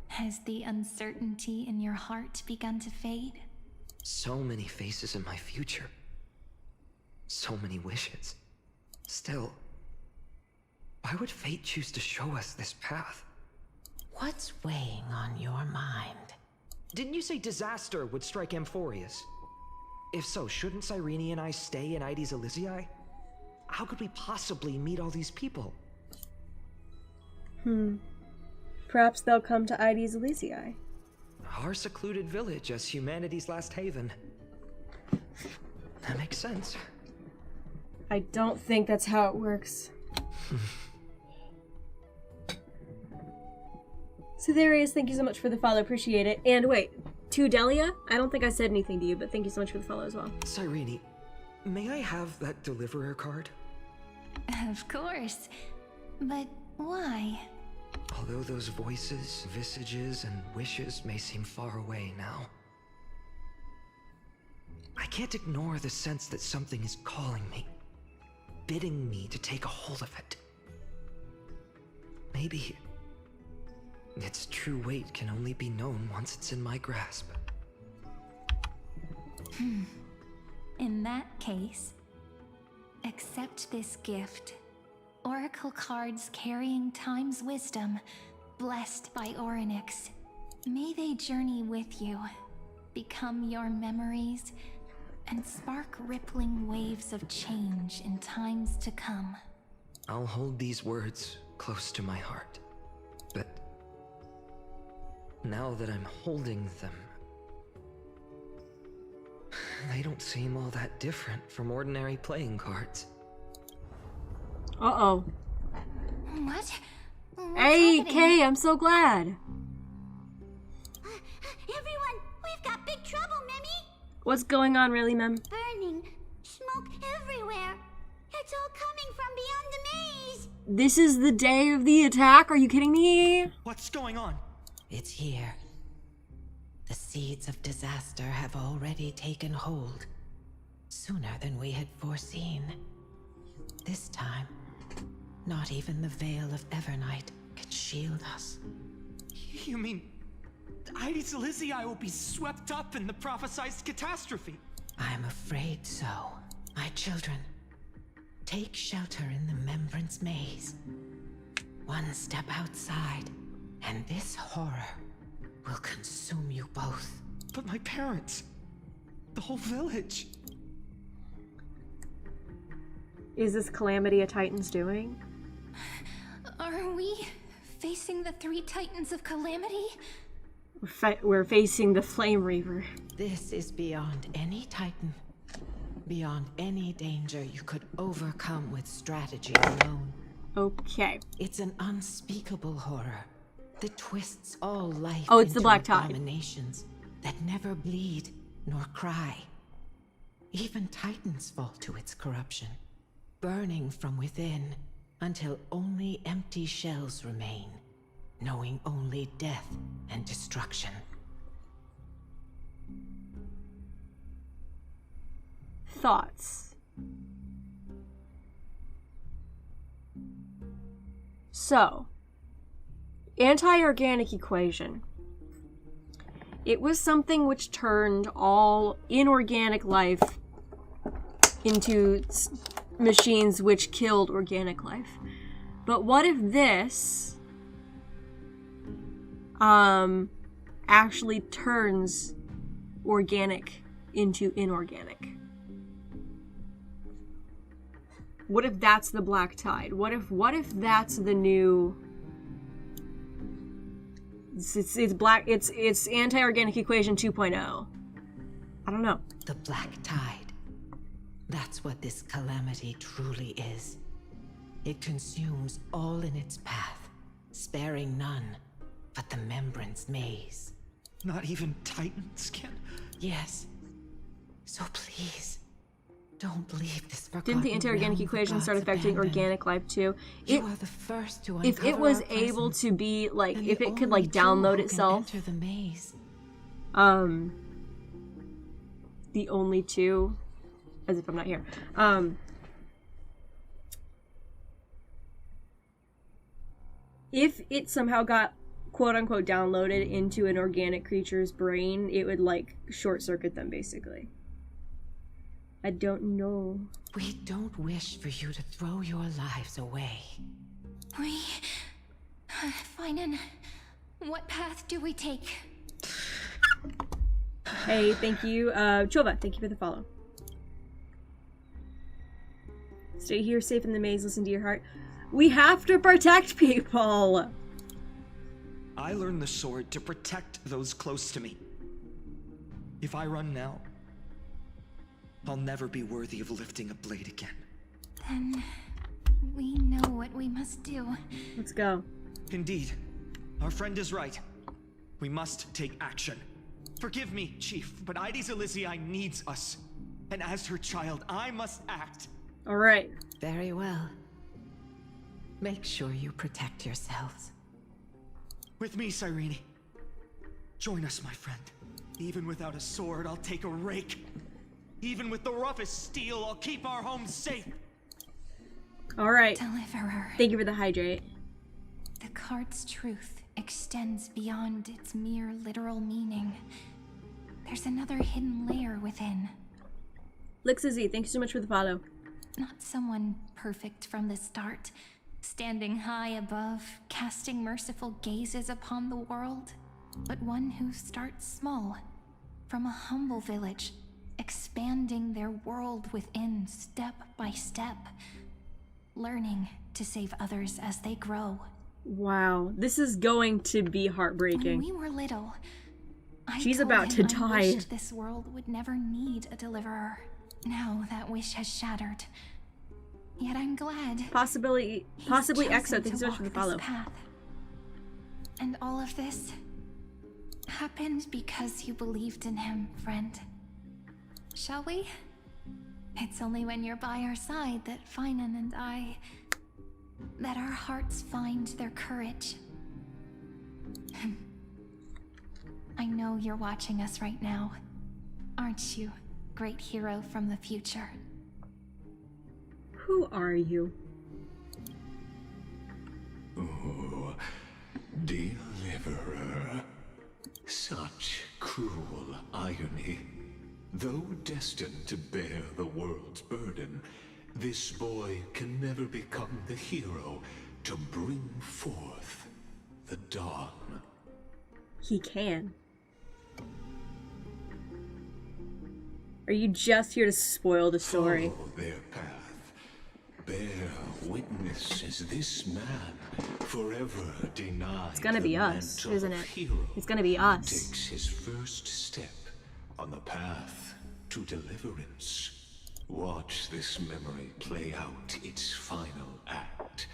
has the uncertainty in your heart begun to fade? So many faces in my future. So many wishes. Still, why would fate choose to show us this path? What's weighing on your mind? Didn't you say disaster would strike Amphorius? If so, shouldn't Cyrene and I stay in Ides Elysiae? How could we possibly meet all these people? Perhaps they'll come to Ides Elysiae. Our secluded village as humanity's last haven. That makes sense. I don't think that's how it works. Cytherius, thank you so much for the follow. Appreciate it. And wait, to Delia? I don't think I said anything to you, but thank you so much for the follow as well. Cyrene, may I have that deliverer card? Of course. But why? Although those voices, visages, and wishes may seem far away now, I can't ignore the sense that something is calling me, bidding me to take a hold of it. Maybe its true weight can only be known once it's in my grasp. In that case, accept this gift. Oracle cards carrying time's wisdom, blessed by Orynyx. May they journey with you, become your memories, and spark rippling waves of change in times to come. I'll hold these words close to my heart, but now that I'm holding them, they don't seem all that different from ordinary playing cards. Uh-oh. What? Hey, Kay, I'm so glad. Everyone, we've got big trouble, Mimi. What's going on, really, Mem? Burning, smoke everywhere. It's all coming from beyond the maze. This is the day of the attack? Are you kidding me? What's going on? It's here. The seeds of disaster have already taken hold, sooner than we had foreseen. This time, not even the Veil of Evernight can shield us. You mean Ides Elysiae will be swept up in the prophesied catastrophe? I'm afraid so. My children, take shelter in the Membrance Maze. One step outside, and this horror will consume you both. But my parents, the whole village. Is this calamity a Titan's doing? Are we facing the 3 Titans of Calamity? We're facing the Flame Reaver. This is beyond any Titan. Beyond any danger you could overcome with strategy alone. Okay. It's an unspeakable horror that twists all life it's the into Black Tide. abominations that never bleed nor cry. Even Titans fall to its corruption, burning from within until only empty shells remain, knowing only death and destruction. Thoughts? So, anti-organic equation. It was something which turned all inorganic life into machines which killed organic life. But what if this actually turns organic into inorganic? What if that's the Black Tide? What if that's the new? It's anti-organic equation 2.0. I don't know. The Black Tide. That's what this calamity truly is. It consumes all in its path, sparing none but the Membrance Maze. Not even Titans can? Yes. So please, don't leave this forgotten Didn't the anti-organic realm equation the start gods affecting abandoned. organic life too? You are the first to If it uncover was our able presence, to be like, and if the it could only like two download who can itself, enter the maze. the only two, as if I'm not here, if it somehow got quote-unquote downloaded into an organic creature's brain, it would like short-circuit them basically. I don't know. We don't wish for you to throw your lives away. Finan, what path do we take? Hey, thank you. Chova, thank you for the follow. Stay here, safe in the maze, listen to your heart. We have to protect people! I learned the sword to protect those close to me. If I run now, I'll never be worthy of lifting a blade again. Then we know what we must do. Let's go. Indeed. Our friend is right. We must take action. Forgive me, Chief, but Ides Elysiae needs us. And as her child, I must act. All right. Very well. Make sure you protect yourselves. With me, Cyrene. Join us, my friend. Even without a sword, I'll take a rake. Even with the roughest steel, I'll keep our home safe. All right. Deliverer. Thank you for the hydrate. The card's truth extends beyond its mere literal meaning. There's another hidden layer within. Lixazy, thank you so much for the follow. Not someone perfect from the start, standing high above, casting merciful gazes upon the world, but one who starts small, from a humble village, expanding their world within step by step, learning to save others as they grow. Wow, this is going to be heartbreaking. When we were little, She's told about to him I die. wished this world would never need a deliverer. Now that wish has shattered. Yet I'm glad. Possibly Exo, thank you so much for the follow. Path. And all of this happened because you believed in him, friend. Shall we? It's only when you're by our side that Finan and that our hearts find their courage. I know you're watching us right now, aren't you, great hero from the future? Who are you? Oh, deliverer. Such cruel irony. Though destined to bear the world's burden, this boy can never become the hero to bring forth the dawn. He can. Are you just here to spoil the story? Follow their path. Bear witness as this man, forever denied It's gonna be the us, mantle isn't of it? hero, It's gonna be us. takes his first step on the path to deliverance. Watch this memory play out its final act.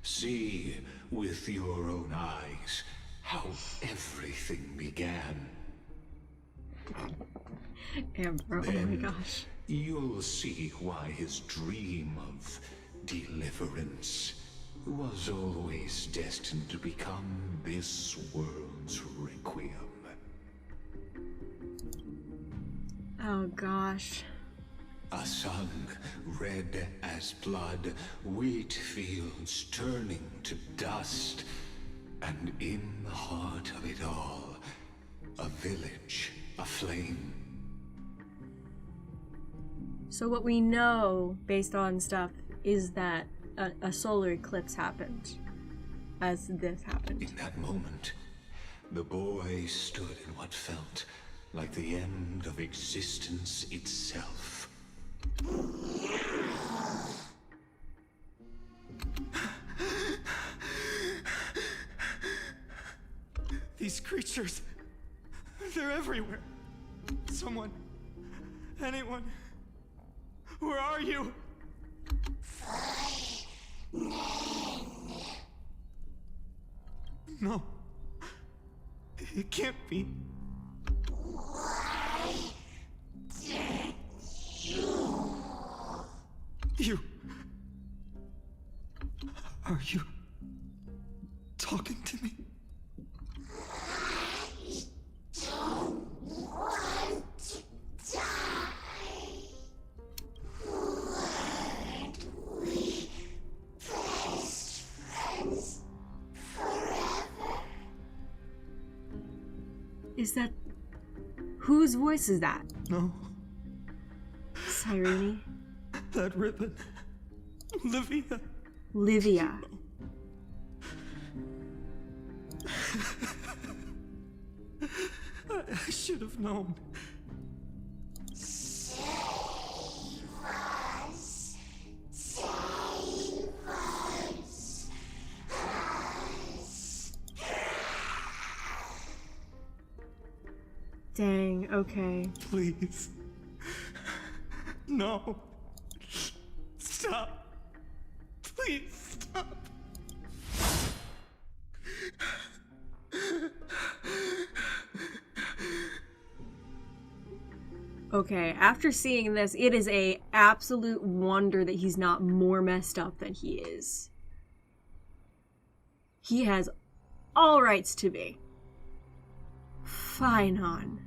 See with your own eyes how everything began. Amber, oh my gosh. You'll see why his dream of deliverance was always destined to become this world's requiem. Oh gosh. A sun red as blood, wheat fields turning to dust, and in the heart of it all, a village aflame. So what we know, based on stuff, is that a solar eclipse happened as this happened. In that moment, the boy stood in what felt like the end of existence itself. These creatures, they're everywhere. Someone, anyone, where are you? No, it can't be. You. Are you talking to me? Don't want to die. Weren't we best friends forever? Is that... whose voice is that? No. Cyrene? That ribbon. Livia. Livia. I should have known. Save us. Save us. Dang, okay. Please. No. Stop. Okay, after seeing this, it is a absolute wonder that he's not more messed up than he is. He has all rights to be. Fine on.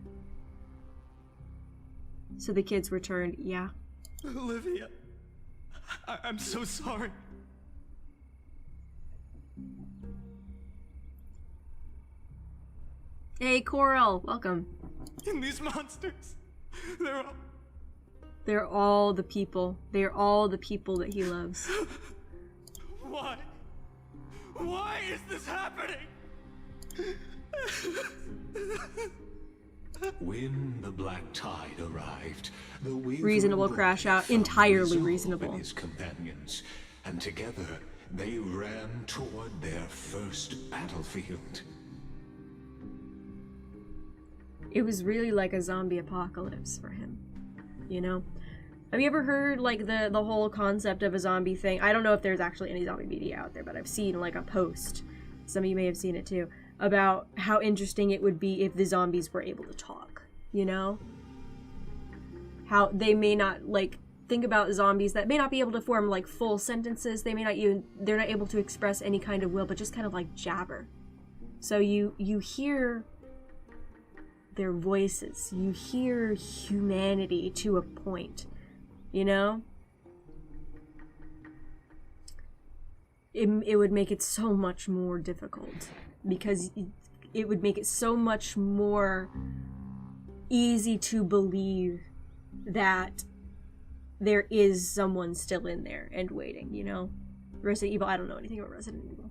So the kids returned, yeah. Olivia, I'm so sorry. Hey, Coral, welcome. And these monsters, they're all the people. They're all the people that he loves. Why? Why is this happening? When the black tide arrived, the reasonable crash out, entirely reasonable. His companions, and together they ran toward their first battlefield. It was really like a zombie apocalypse for him, you know? Have you ever heard like the whole concept of a zombie thing? I don't know if there's actually any zombie media out there, but I've seen like a post, some of you may have seen it too, about how interesting it would be if the zombies were able to talk, you know? How they may not, like, think about zombies that may not be able to form like full sentences, they're not able to express any kind of will, but just kind of like jabber. So you hear their voices, you hear humanity to a point, you know? It would make it so much more difficult, because it would make it so much more easy to believe that there is someone still in there and waiting, you know? Resident Evil, I don't know anything about Resident Evil.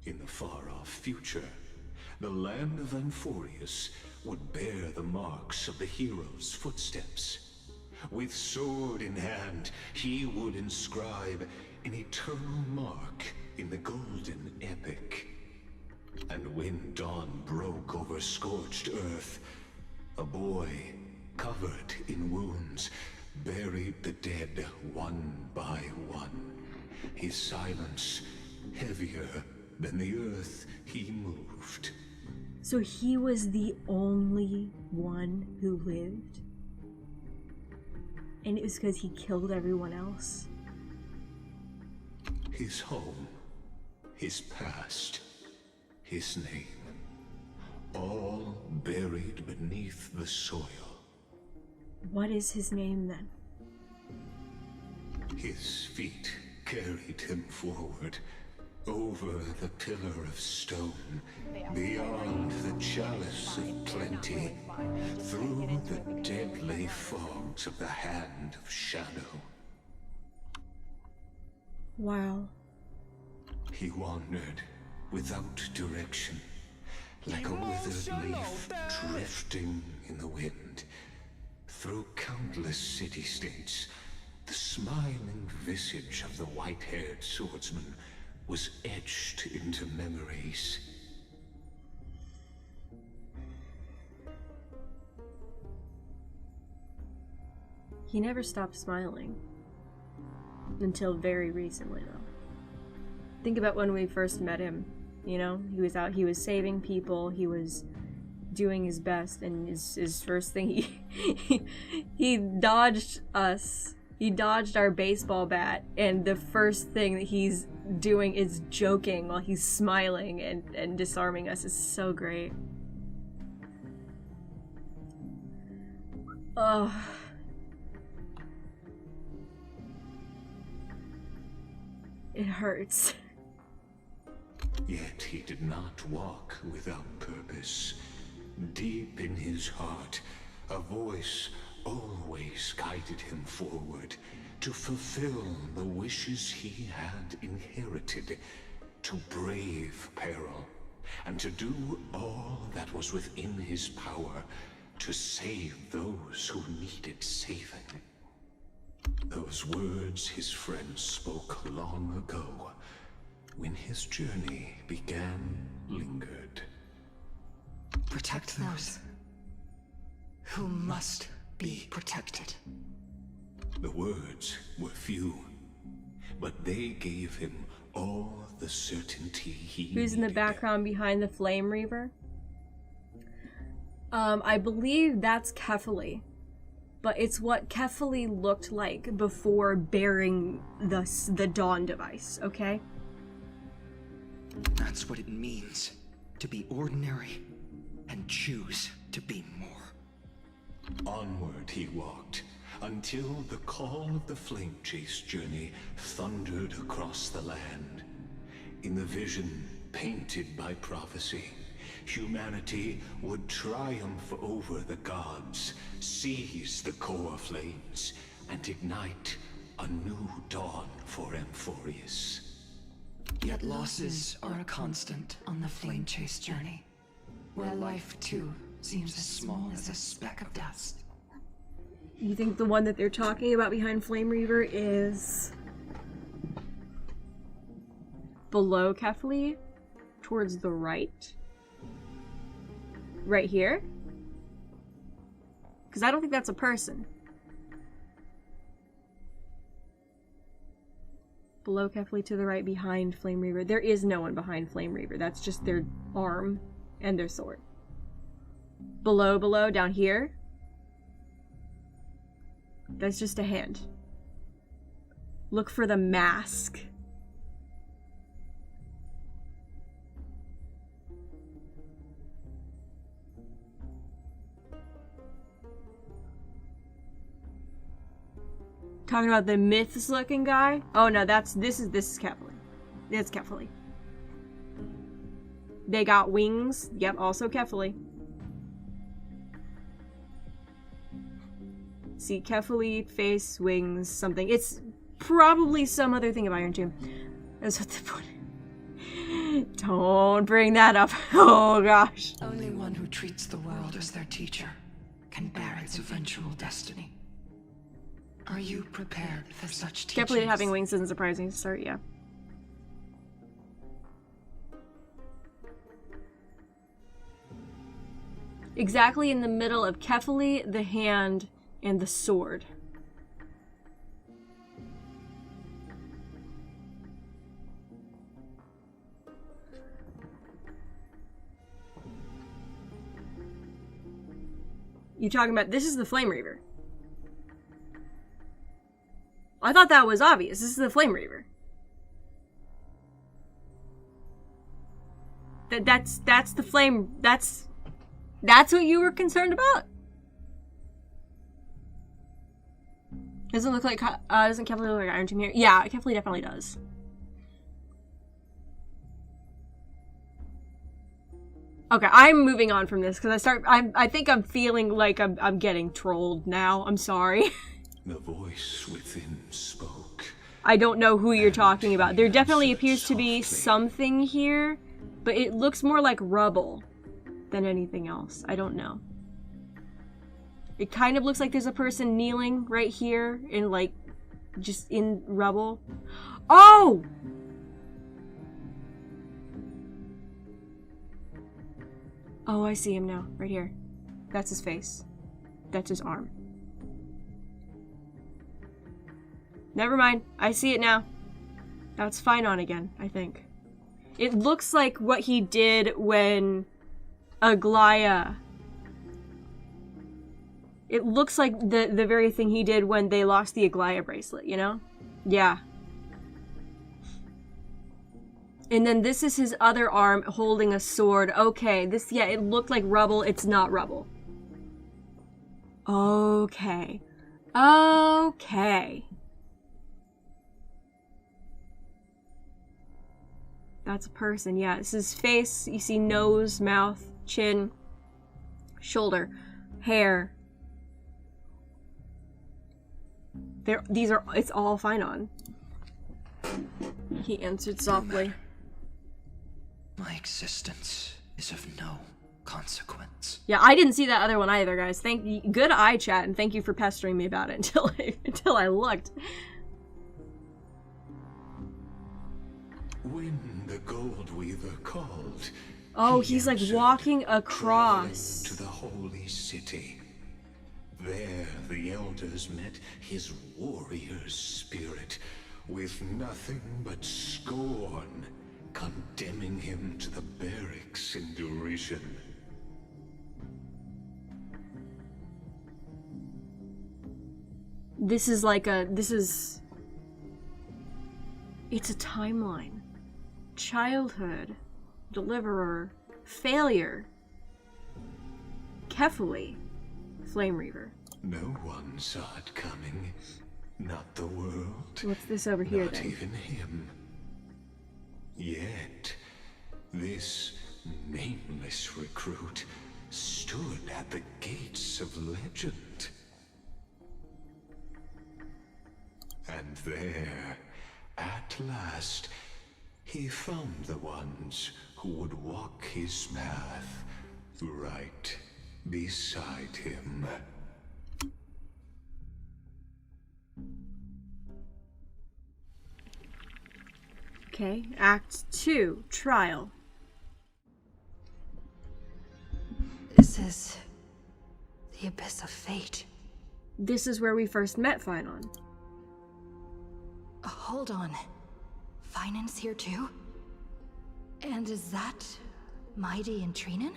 In the far-off future, the land of Anforius would bear the marks of the hero's footsteps. With sword in hand, he would inscribe an eternal mark in the golden epic. And when dawn broke over scorched earth, a boy, covered in wounds, buried the dead one by one. His silence heavier than the earth he moved. So he was the only one who lived? And it was because he killed everyone else? His home, his past, his name, all buried beneath the soil. What is his name then? His feet carried him forward, over the pillar of stone, beyond the chalice of plenty, through the deadly fogs of the hand of shadow. Wow. He wandered without direction, like a withered leaf drifting in the wind. Through countless city-states, the smiling visage of the white-haired swordsman was etched into memories. He never stopped smiling. Until very recently, though. Think about when we first met him. You know, he was out, he was saving people, he was doing his best, and his first thing, he dodged us. He dodged our baseball bat, and the first thing that he's doing is joking while he's smiling and disarming us. Is so great. Ugh. It hurts. Yet he did not walk without purpose. Deep in his heart, a voice always guided him forward to fulfill the wishes he had inherited, to brave peril, and to do all that was within his power to save those who needed saving. Those words his friend spoke long ago, when his journey began, lingered. Protect those who must be protected. The words were few, but they gave him all the certainty he Who's in the background behind the Flame Reaver? I believe that's Kefali. But it's what Kefali looked like before bearing the Dawn device, okay? That's what it means to be ordinary and choose to be more. Onward he walked, until the call of the Flame Chase journey thundered across the land. In the vision painted by prophecy, humanity would triumph over the gods, seize the core flames, and ignite a new dawn for Amphorius. Yet losses are a constant on the Flame Chase journey, where life too seems as small as a speck of dust. You think the one that they're talking about behind Flame Reaver is below Kefali, towards the right? Right here? Because I don't think that's a person. Below Kefali, to the right, behind Flame Reaver. There is no one behind Flame Reaver. That's just their arm and their sword. Below, down here. That's just a hand. Look for the mask. Talking about the myths looking guy? Oh no, this is Kefali. It's Kefali. They got wings. Yep, also Kefali. See, Kefali, face, wings, something. It's probably some other thing of Iron Tomb. That's what the point. Don't bring that up. Oh gosh. Only one who treats the world as their teacher can bear its eventual destiny. Are you prepared for such teachings? Kefali having wings isn't surprising to start, yeah. Exactly in the middle of Kefali, the hand, and the sword. You talking about, this is the Flame Reaver. I thought that was obvious. This is the Flame Reaver. That's the flame. That's what you were concerned about? Doesn't look like doesn't Kefali look like Iron Tomb here? Yeah, Kefali definitely does. Okay, I'm moving on from this because I think I'm feeling like I'm getting trolled now. I'm sorry. The voice within spoke. I don't know who you're talking about. There definitely appears to be something here, but it looks more like rubble than anything else. I don't know. It kind of looks like there's a person kneeling right here in like just in rubble. Oh! Oh, I see him now. Right here. That's his face. That's his arm. Never mind. I see it now. That's Phynon again, I think. It looks like what he did when Aglaya... It looks like the very thing he did when they lost the Aglaya bracelet, you know? Yeah. And then this is his other arm holding a sword. Okay, this, yeah, it looked like rubble. It's not rubble. Okay. Okay. That's a person, yeah. This is face. You see nose, mouth, chin, shoulder, hair. These are, it's all Phynon. He answered softly. My existence is of no consequence. Yeah, I didn't see that other one either, guys. Thank you. Good eye chat, and thank you for pestering me about it until I looked. When the Gold Weaver called, oh, he's like walking across to the holy city. There, the elders met his warrior's spirit, with nothing but scorn, condemning him to the barracks in derision. This is like a, it's a timeline. Childhood, deliverer, failure, Kefuli, Flame Reaver. No one saw it coming. Not the world. What's this over here Not then? even him. Yet, this nameless recruit stood at the gates of legend. And there, at last, he found the ones who would walk his path right beside him. Okay, Act 2, Trial. This is the Abyss of Fate. This is where we first met Finon. Hold on. Finan's here too? And is that Mighty and Trinan?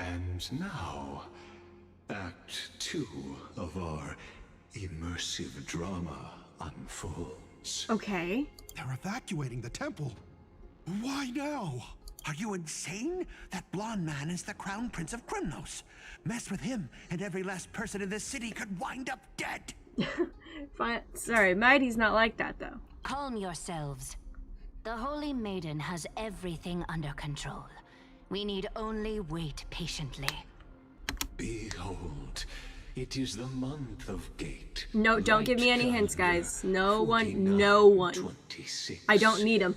And now, Act 2 of our immersive drama unfolds. Okay. They're evacuating the temple. Why now? Are you insane? That blonde man is the Crown Prince of Krymnos. Mess with him, and every last person in this city could wind up dead. Sorry, Mighty's not like that, though. Calm yourselves. The Holy Maiden has everything under control. We need only wait patiently. Behold, it is the month of Gate. No, don't give me any hints, guys. No one. 26. I don't need them.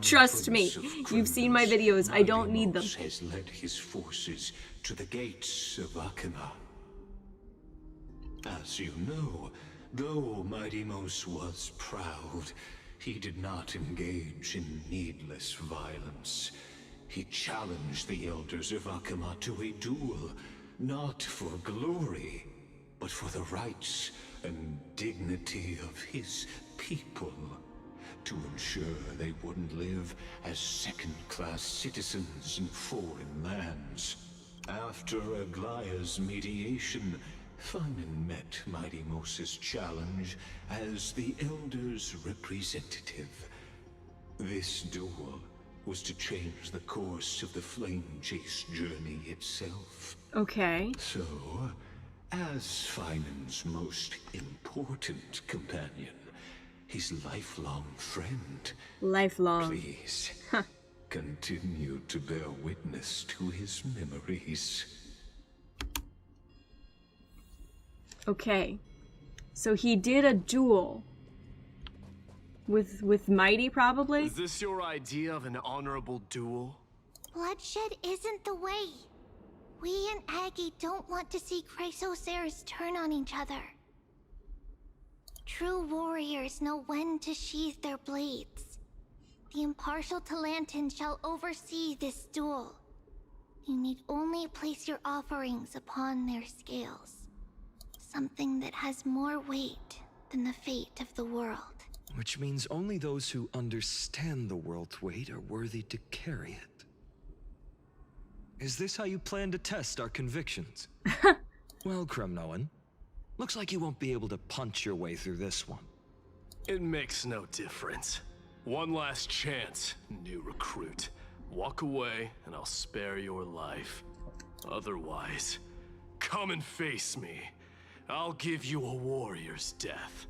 Trust me. You've seen my videos. I don't need them. Has led his forces to the gates of Akima. As you know, though Mighty Mos was proud, he did not engage in needless violence. He challenged the elders of Akima to a duel, not for glory, but for the rights and dignity of his people, to ensure they wouldn't live as second-class citizens in foreign lands. After Aglaya's mediation, Finon met Mighty Mos's challenge as the Elder's representative. This duel was to change the course of the Flame Chase journey itself. Okay. So, as Finon's most important companion, his lifelong friend, please continue to bear witness to his memories. Okay. So he did a duel with Mighty, probably? Is this your idea of an honorable duel? Bloodshed isn't the way. We and Aggie don't want to see Chrysoceres turn on each other. True warriors know when to sheathe their blades. The impartial Talantin shall oversee this duel. You need only place your offerings upon their scales. Something that has more weight than the fate of the world. Which means only those who understand the world's weight are worthy to carry it. Is this how you plan to test our convictions? Well, Kremnoan, looks like you won't be able to punch your way through this one. It makes no difference. One last chance, new recruit. Walk away and I'll spare your life. Otherwise, come and face me. I'll give you a warrior's death.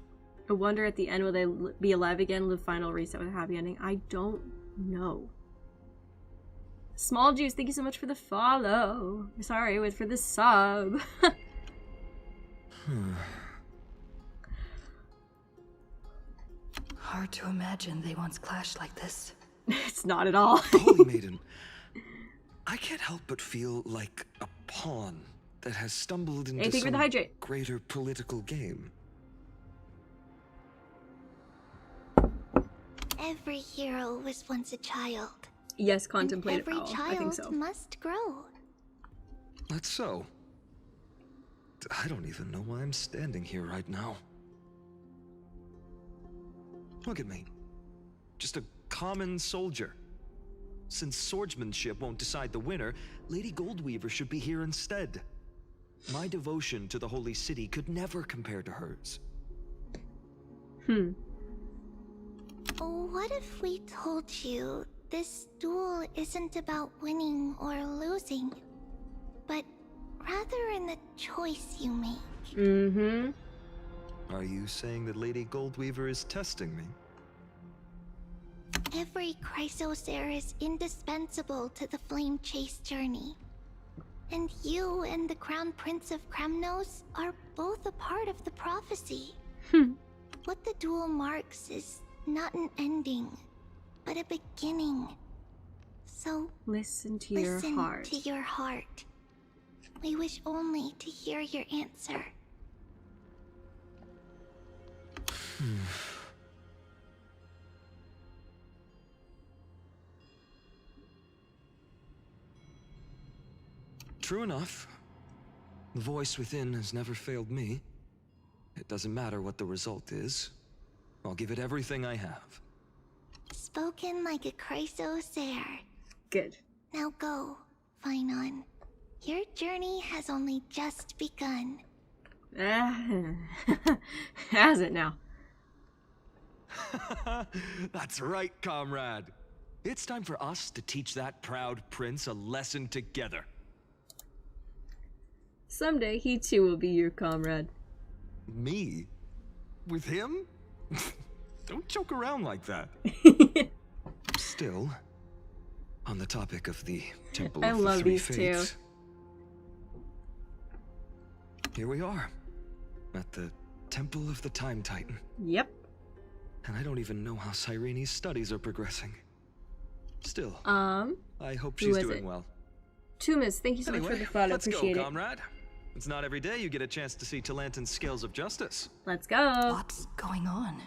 I wonder at the end, will they be alive again, live final reset with a happy ending? I don't know. Small Juice, thank you so much for the follow. Sorry, for the sub. Hard to imagine they once clashed like this. It's not at all. Holy Maiden, I can't help but feel like a pawn that has stumbled into Anything for the some hydrate. greater political game. Every hero was once a child. Yes, contemplative Every owl. child I think so. must grow. That's so. I don't even know why I'm standing here right now. Look at me. Just a common soldier. Since swordsmanship won't decide the winner, Lady Goldweaver should be here instead. My devotion to the Holy City could never compare to hers. What if we told you this duel isn't about winning or losing, but rather in the choice you make? Are you saying that Lady Goldweaver is testing me? Every Chrysosaur is indispensable to the Flame Chase journey. And you and the Crown Prince of Kremnos are both a part of the prophecy. What the duel marks is not an ending, but a beginning. So listen to your heart. Listen to your heart. We wish only to hear your answer. True enough. The voice within has never failed me. It doesn't matter what the result is. I'll give it everything I have. Spoken like a Chrysosaur. Good. Now go, Finon. Your journey has only just begun. Has it now? That's right, comrade. It's time for us to teach that proud prince a lesson together. Someday he too will be your comrade. Me? With him? Don't joke around like that. Still, on the topic of the Temple of the Three Fates, here we are, at the Temple of the Time Titan. Yep. And I don't even know how Cyrene's studies are progressing. Still, I hope she's doing well. Tumas, thank you so much for the follow. Let's Appreciate go, it. comrade. It's not every day you get a chance to see Talantin's scales of justice. Let's go. What's going on?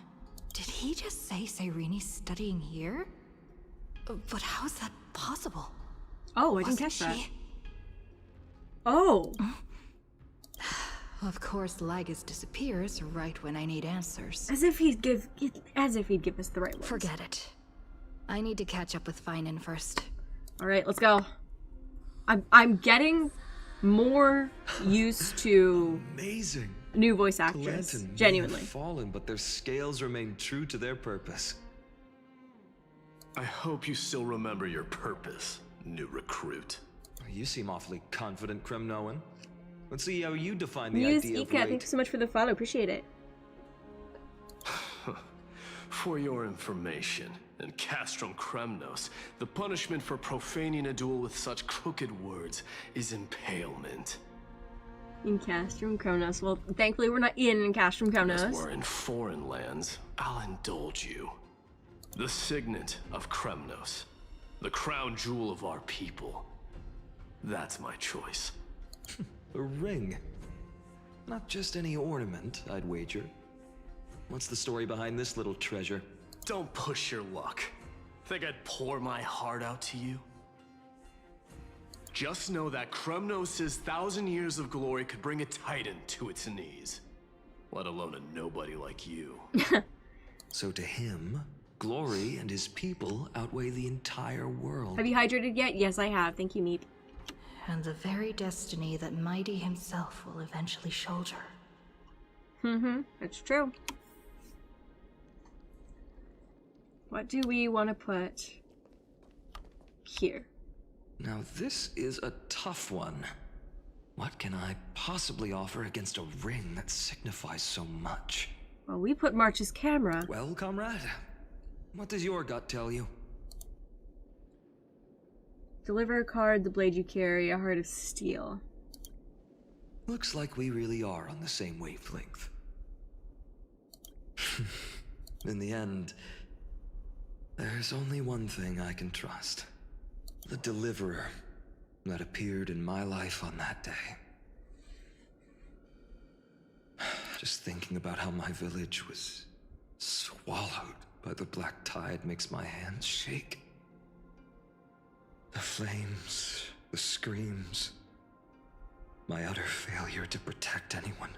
Did he just say Cyrene's studying here? But how's that possible? Oh, I didn't catch that. Oh. Of course, Lagus disappears right when I need answers. As if he'd give us the right ones. Forget it. I need to catch up with Finon first. All right, let's go. I'm getting more used to amazing new voice actress. Talantin Genuinely. may have fallen, but their scales remain true to their purpose. I hope you still remember your purpose, new recruit. You seem awfully confident, Kremnoan. Let's see how you define the Muse idea of Ika, weight. thank you so much for the follow. Appreciate it. For your information, in Castrum Kremnos, the punishment for profaning a duel with such crooked words is impalement. In Castrum Kremnos. Well, thankfully we're not in Castrum Kremnos. As we're in foreign lands, I'll indulge you. The signet of Kremnos, the crown jewel of our people. That's my choice. A ring. Not just any ornament, I'd wager. What's the story behind this little treasure? Don't push your luck. Think I'd pour my heart out to you? Just know that Kremnos' 1,000 years of glory could bring a titan to its knees. Let alone a nobody like you. So to him, glory and his people outweigh the entire world. Have you hydrated yet? Yes, I have. Thank you, Meep. And the very destiny that Mighty himself will eventually shoulder. That's true. What do we want to put here? Now this is a tough one. What can I possibly offer against a ring that signifies so much? Well, we put March's camera. Well, comrade, what does your gut tell you? Deliver a card, the blade you carry, a heart of steel. Looks like we really are on the same wavelength. In the end, there's only one thing I can trust. The deliverer that appeared in my life on that day. Just thinking about how my village was swallowed by the black tide makes my hands shake. The flames, the screams, my utter failure to protect anyone.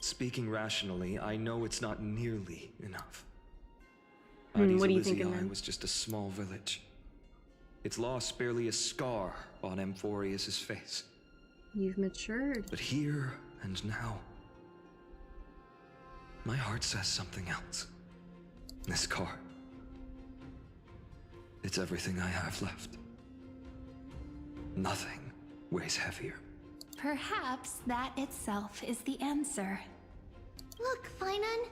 Speaking rationally, I know it's not nearly enough. What are you thinking Elysiae then? was just a small village. Its loss barely a scar on Amphorius' face. You've matured. But here and now, My heart says something else. This card. It's everything I have left. Nothing weighs heavier. Perhaps that itself is the answer. Look, Finan.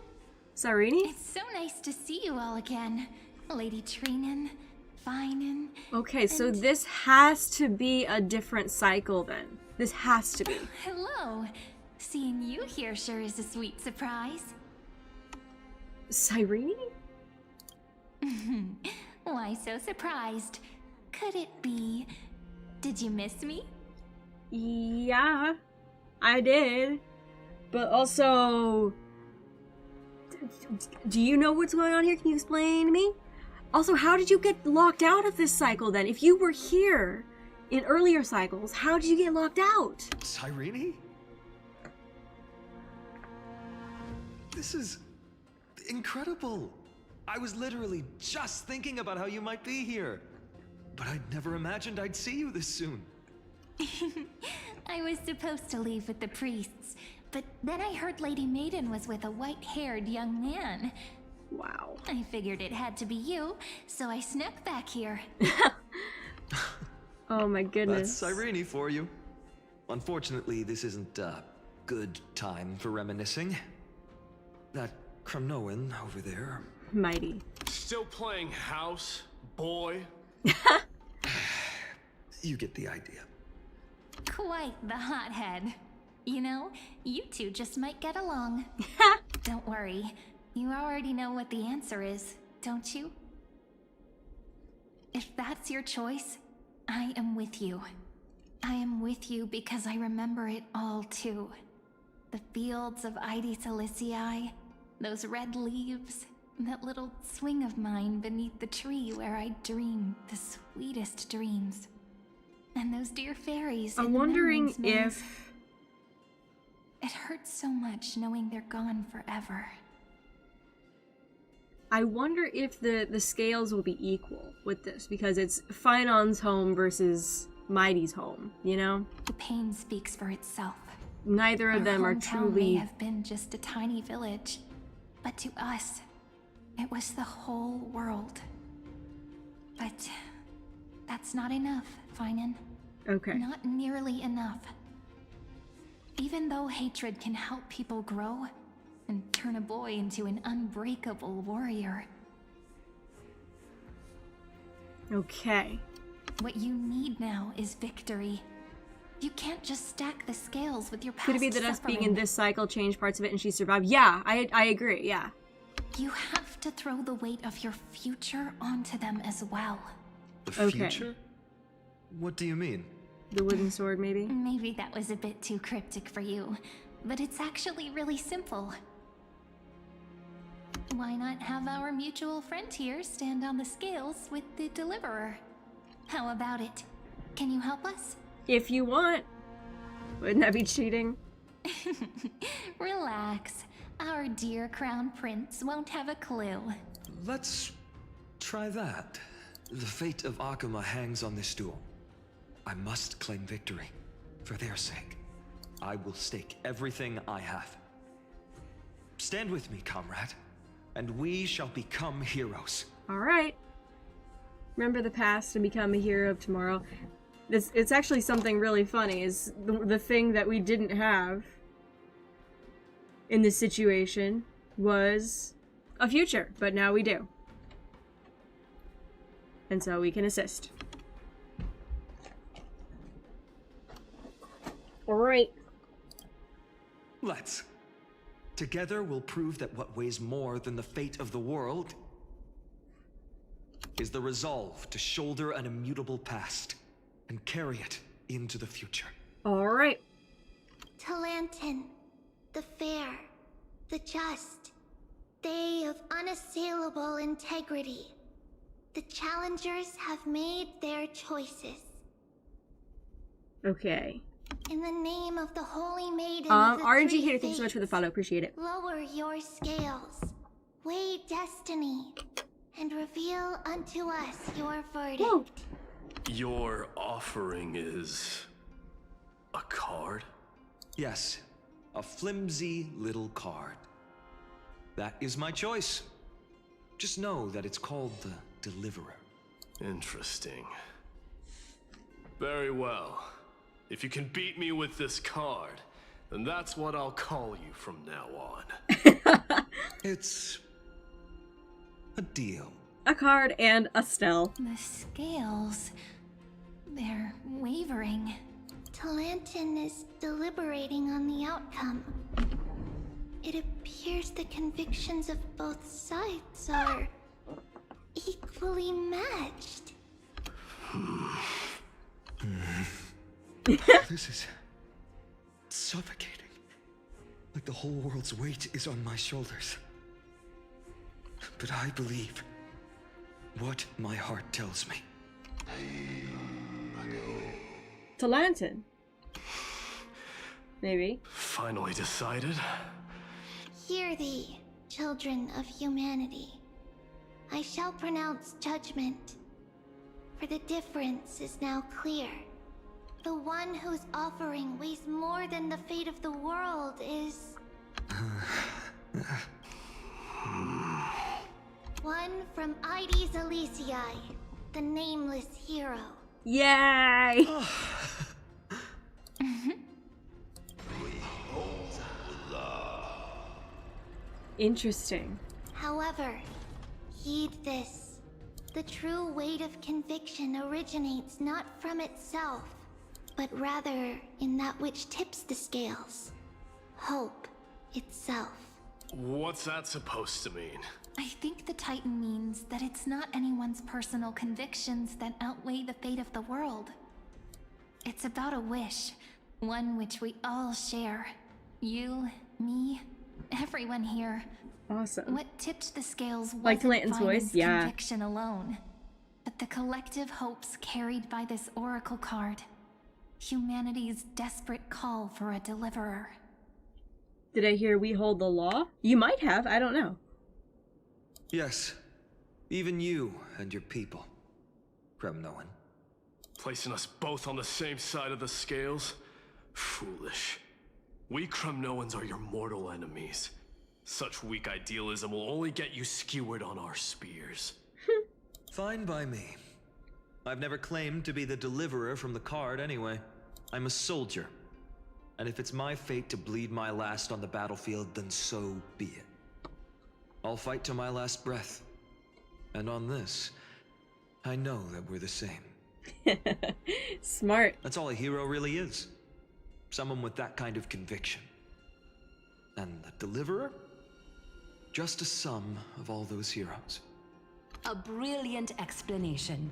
Cyrene? It's so nice to see you all again. Lady Trinan, Finan. Okay, so this has to be a different cycle then. This has to be. Hello. Seeing you here sure is a sweet surprise. Cyrene? Why so surprised? Could it be... Did you miss me? Yeah, I did. But also... Do you know what's going on here? Can you explain to me? Also, how did you get locked out of this cycle then? If you were here in earlier cycles, how did you get locked out? Cyrene? This is incredible. I was literally just thinking about how you might be here. But I'd never imagined I'd see you this soon. I was supposed to leave with the priests, but then I heard Lady Maiden was with a white-haired young man. Wow. I figured it had to be you, so I snuck back here. Oh my goodness. That's Cyrene for you. Unfortunately, this isn't a good time for reminiscing. That Crumnoan over there. Mighty. Still playing house, boy? You get the idea. Quite the hothead. You know, you two just might get along. Don't worry. You already know what the answer is, don't you? If that's your choice, I am with you. I am with you because I remember it all too. The fields of Ide Silicii, those red leaves, that little swing of mine beneath the tree where I dreamed the sweetest dreams. And those dear fairies. I'm wondering if... It hurts so much knowing they're gone forever. I wonder if the scales will be equal with this, because it's Finon's home versus Mighty's home, you know? The pain speaks for itself. Neither of them are Our hometown truly... may have been just a tiny village, but to us, it was the whole world. But that's not enough, Finan. Okay. Not nearly enough. Even though hatred can help people grow and turn a boy into an unbreakable warrior. Okay. What you need now is victory. You can't just stack the scales with your past Could it be that us suffering. being in this cycle changed parts of it and she survived? Yeah, I agree, yeah. You have to throw the weight of your future onto them as well. The Okay. future? What do you mean? The wooden sword, maybe? Maybe that was a bit too cryptic for you, but it's actually really simple. Why not have our mutual friend here stand on the scales with the deliverer? How about it? Can you help us? If you want. Wouldn't that be cheating? Relax. Our dear crown prince won't have a clue. Let's try that. The fate of Akuma hangs on this duel. I must claim victory. For their sake. I will stake everything I have. Stand with me, comrade, and we shall become heroes. Alright. Remember the past and become a hero of tomorrow. It's actually something really funny, is the thing that we didn't have in this situation was a future, but now we do. And so we can assist. Alright. Let's. Together we'll prove that what weighs more than the fate of the world is the resolve to shoulder an immutable past and carry it into the future. Alright. Talantin, the fair, the just, they of unassailable integrity. The challengers have made their choices. Okay. In the name of the Holy Maiden of the RNG Three here, thank you so much for the follow, appreciate it. Lower your scales, weigh destiny, and reveal unto us your verdict. Whoa. Your offering is... a card? Yes, a flimsy little card. That is my choice. Just know that it's called the Deliverer. Interesting. Very well. If you can beat me with this card, then that's what I'll call you from now on. It's a deal. A card and a Stell. The scales... they're wavering. Talantin is deliberating on the outcome. It appears the convictions of both sides are equally matched. This is suffocating. Like the whole world's weight is on my shoulders. But I believe what my heart tells me. Talantin. Maybe. Finally decided? Hear thee, children of humanity. I shall pronounce judgment, for the difference is now clear. The one whose offering weighs more than the fate of the world is... one from Ides Elysiae, the nameless hero. Yay! Interesting. However, heed this. The true weight of conviction originates not from itself, but rather in that which tips the scales. Hope itself. What's that supposed to mean? I think the Titan means that it's not anyone's personal convictions that outweigh the fate of the world. It's about a wish, one which we all share. You, me, everyone here. Awesome. What tipped the scales like wasn't Talantin's voice, yeah. conviction alone, but the collective hopes carried by this oracle card. Humanity's desperate call for a deliverer. Did I hear we hold the law? You might have, I don't know. Yes. Even you and your people. Kremnoan. Placing us both on the same side of the scales? Foolish. We Kremnoans are your mortal enemies. Such weak idealism will only get you skewered on our spears. Fine by me. I've never claimed to be the deliverer from the card anyway. I'm a soldier. And if it's my fate to bleed my last on the battlefield, then so be it. I'll fight to my last breath. And on this, I know that we're the same. Smart. That's all a hero really is. Someone with that kind of conviction. And the deliverer? Just a sum of all those heroes. A brilliant explanation.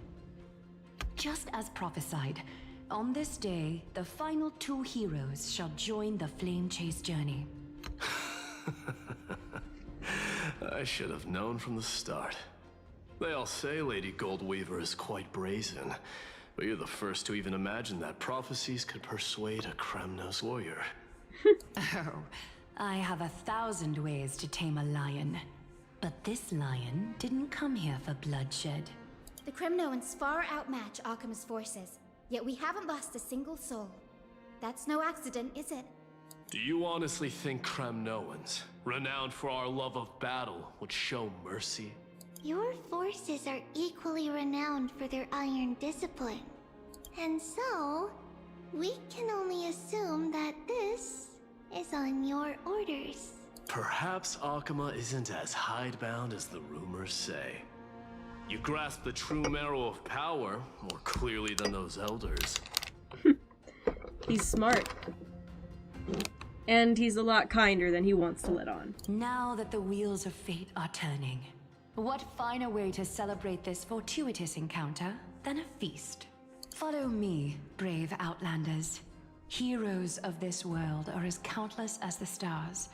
Just as prophesied, on this day, the final two heroes shall join the Flame Chase journey. I should have known from the start. They all say Lady Goldweaver is quite brazen, but you're the first to even imagine that prophecies could persuade a Kremnos warrior. Oh, I have 1,000 ways to tame a lion. But this lion didn't come here for bloodshed. The Kremnoans far outmatch Akima's forces, yet we haven't lost a single soul. That's no accident, is it? Do you honestly think Kremnoans, renowned for our love of battle, would show mercy? Your forces are equally renowned for their iron discipline. And so, we can only assume that this is on your orders. Perhaps Akima isn't as hidebound as the rumors say. You grasp the true marrow of power more clearly than those elders. He's smart. And he's a lot kinder than he wants to let on. Now that the wheels of fate are turning, what finer way to celebrate this fortuitous encounter than a feast? Follow me, brave Outlanders. Heroes of this world are as countless as the stars.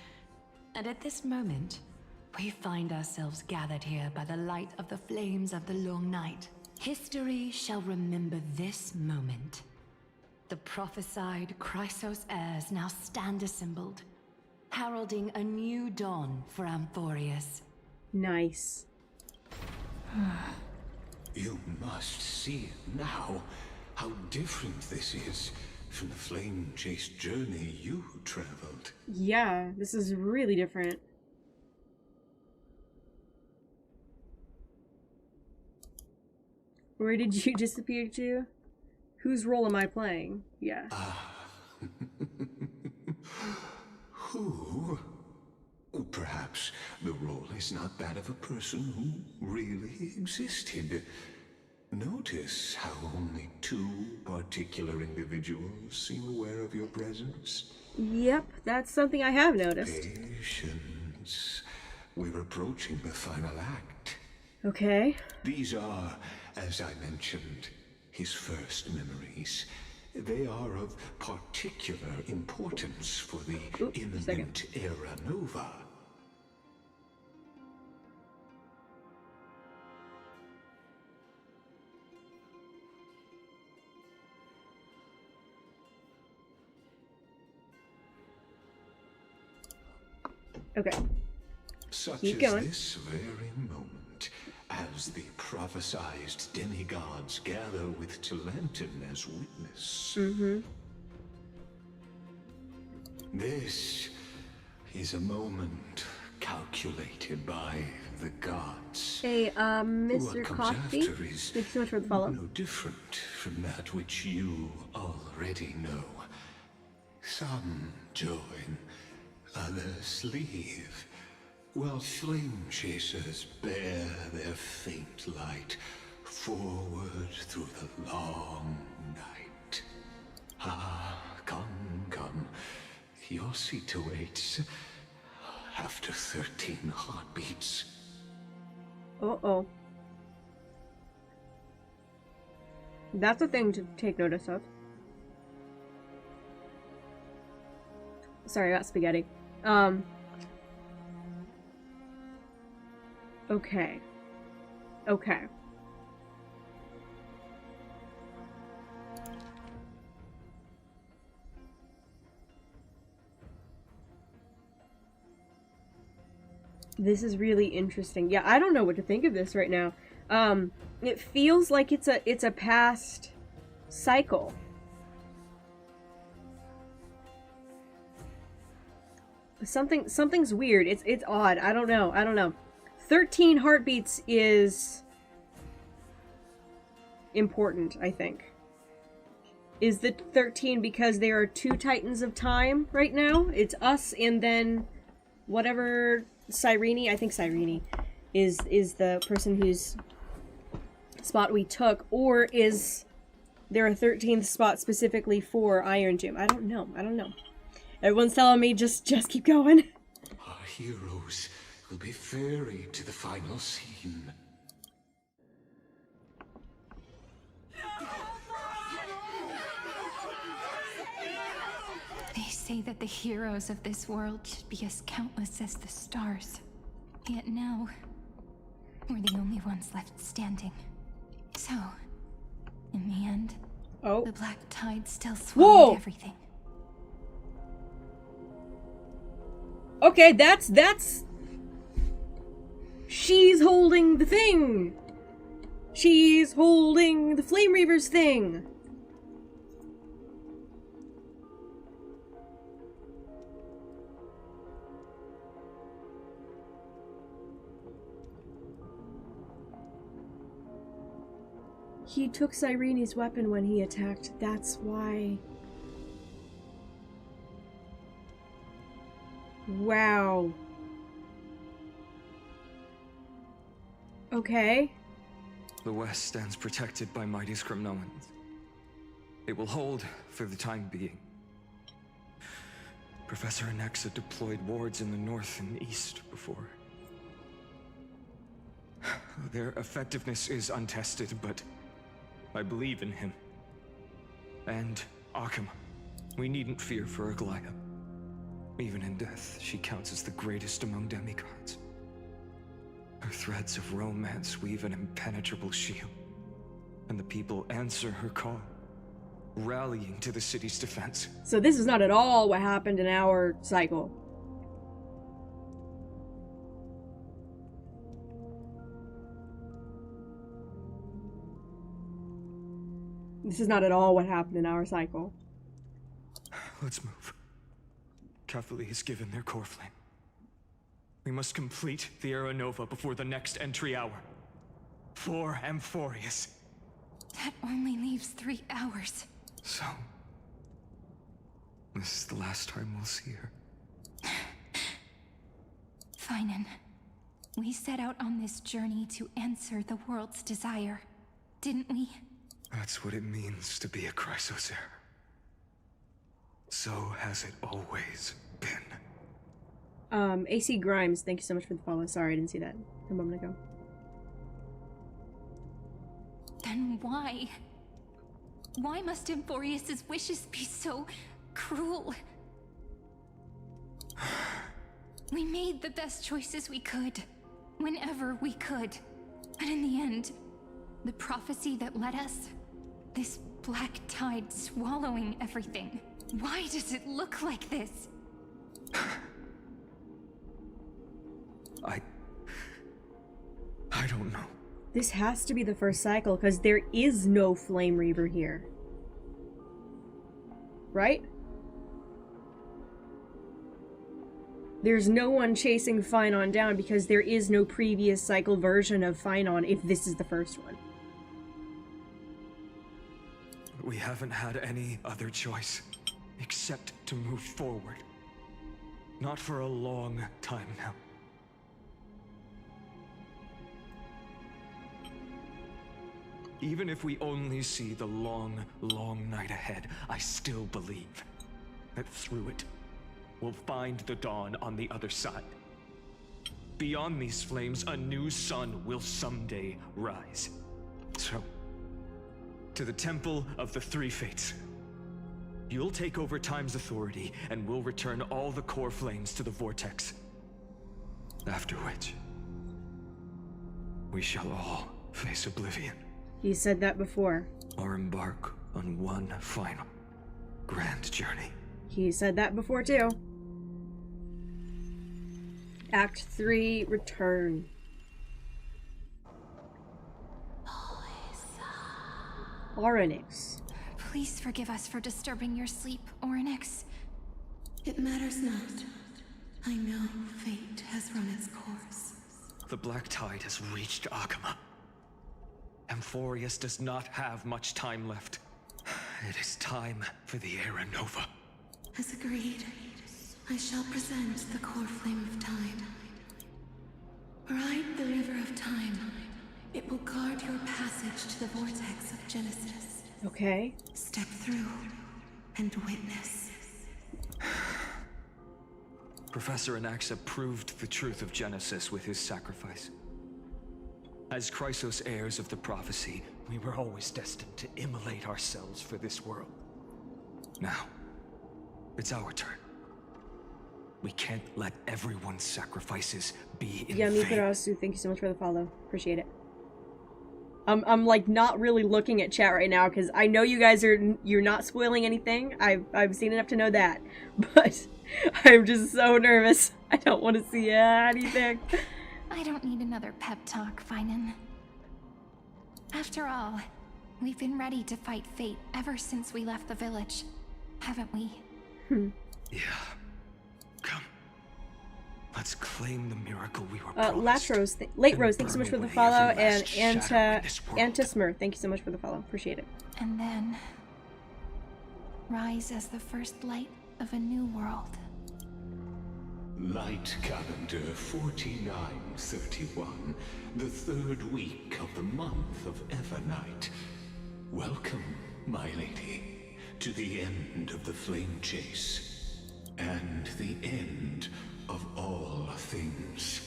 And at this moment, we find ourselves gathered here by the light of the flames of the long night. History shall remember this moment. The prophesied Chrysos heirs now stand assembled, heralding a new dawn for Amphorius. Nice. You must see it now, how different this is from the flame chase journey you traveled. Yeah, this is really different. Where did you disappear to? Whose role am I playing? Yeah. Who? Perhaps the role is not that of a person who really existed. Notice how only 2 particular individuals seem aware of your presence? Yep, that's something I have noticed. Patience. We're approaching the final act. Okay. These are, as I mentioned, his first memories. They are of particular importance for the imminent Era Nova. Okay. Such Keep as going. this very moment, as the prophesized demigods gather with Talentum as witness. This is a moment calculated by the gods. Hey, Mr. What comes Coffee? after is Thanks so much for the follow. no different from that which you already know. Some join, others leave, while flame chasers bear their faint light forward through the long night. Ah, come. Your seat awaits after 13 heartbeats. Uh-oh. That's a thing to take notice of. Sorry about spaghetti. Okay. Okay. This is really interesting. Yeah, I don't know what to think of this right now. It feels like it's a past cycle. Something's weird. It's odd. I don't know. 13 heartbeats is important, I think. Is the 13 because there are 2 Titans of Time right now? It's us and then whatever Cyrene, I think Cyrene is the person whose spot we took, or is there a 13th spot specifically for Iron Gym? I don't know. Everyone's telling me just keep going. Our heroes will be ferried to the final scene. They say that the heroes of this world should be as countless as the stars. Yet now, we're the only ones left standing. So, in the end, the Black Tide still swallowed everything. Okay, that's... She's holding the thing! She's holding the Flame Reaver's thing! He took Cyrene's weapon when he attacked, that's why... Wow. Okay. The West stands protected by mighty Skrymnoans. It will hold for the time being. Professor Anaxa deployed wards in the north and east before. Their effectiveness is untested, but I believe in him. And Akuma. We needn't fear for Aglaya. Even in death, she counts as the greatest among demigods. Her threads of romance weave an impenetrable shield, and the people answer her call, rallying to the city's defense. So this is not at all what happened in our cycle. This is not at all what happened in our cycle. Let's move. Catholic has given their core flame. We must complete the Era Nova before the next entry hour. For Amphorius. That only leaves 3 hours. So, this is the last time we'll see her. Finan, we set out on this journey to answer the world's desire, didn't we? That's what it means to be a Chrysos heir. So has it always been. AC Grimes, thank you so much for the follow. Sorry, I didn't see that a moment ago. Then why? Why must Emphorius' wishes be so cruel? We made the best choices we could, whenever we could. But in the end, the prophecy that led us, this black tide swallowing everything. Why does it look like this? I don't know. This has to be the first cycle, because there is no Flame Reaver here. Right? There's no one chasing Finon down because there is no previous cycle version of Finon if this is the first one. We haven't had any other choice except to move forward. Not for a long time now. Even if we only see the long, long night ahead, I still believe that through it, we'll find the dawn on the other side. Beyond these flames, a new sun will someday rise. So, to the Temple of the Three Fates. You'll take over Time's authority, and we'll return all the core flames to the Vortex. After which, we shall all face oblivion. You said that before. Or embark on one final, grand journey. He said that before too. Act 3, Return. Orynyx. Please forgive us for disturbing your sleep, Orynyx. It matters not. I know fate has run its course. The Black Tide has reached Akama. Emphorius does not have much time left. It is time for the Era Nova. As agreed, I shall present the core flame of time. Ride the river of time. It will guard your passage to the vortex of Genesis. Okay. Step through and witness. Professor Anaxa proved the truth of Genesis with his sacrifice. As Chrysos heirs of the prophecy, we were always destined to immolate ourselves for this world. Now, it's our turn. We can't let everyone's sacrifices be in vain. Yami thank you so much for the follow. Appreciate it. I'm like not really looking at chat right now because I know you guys you're not spoiling anything. I've seen enough to know that, but I'm just so nervous. I don't want to see anything. I don't need another pep talk, Finan. After all, we've been ready to fight fate ever since we left the village, haven't we? Yeah. Come. Let's claim the miracle we were promised. Late Rose, thank you so much for the follow, and Antismur, thank you so much for the follow. Appreciate it. And then rise as the first light of a new world. Light calendar 4931, the third week of the month of Evernight. Welcome, my lady, to the end of the flame chase, and the end of all things.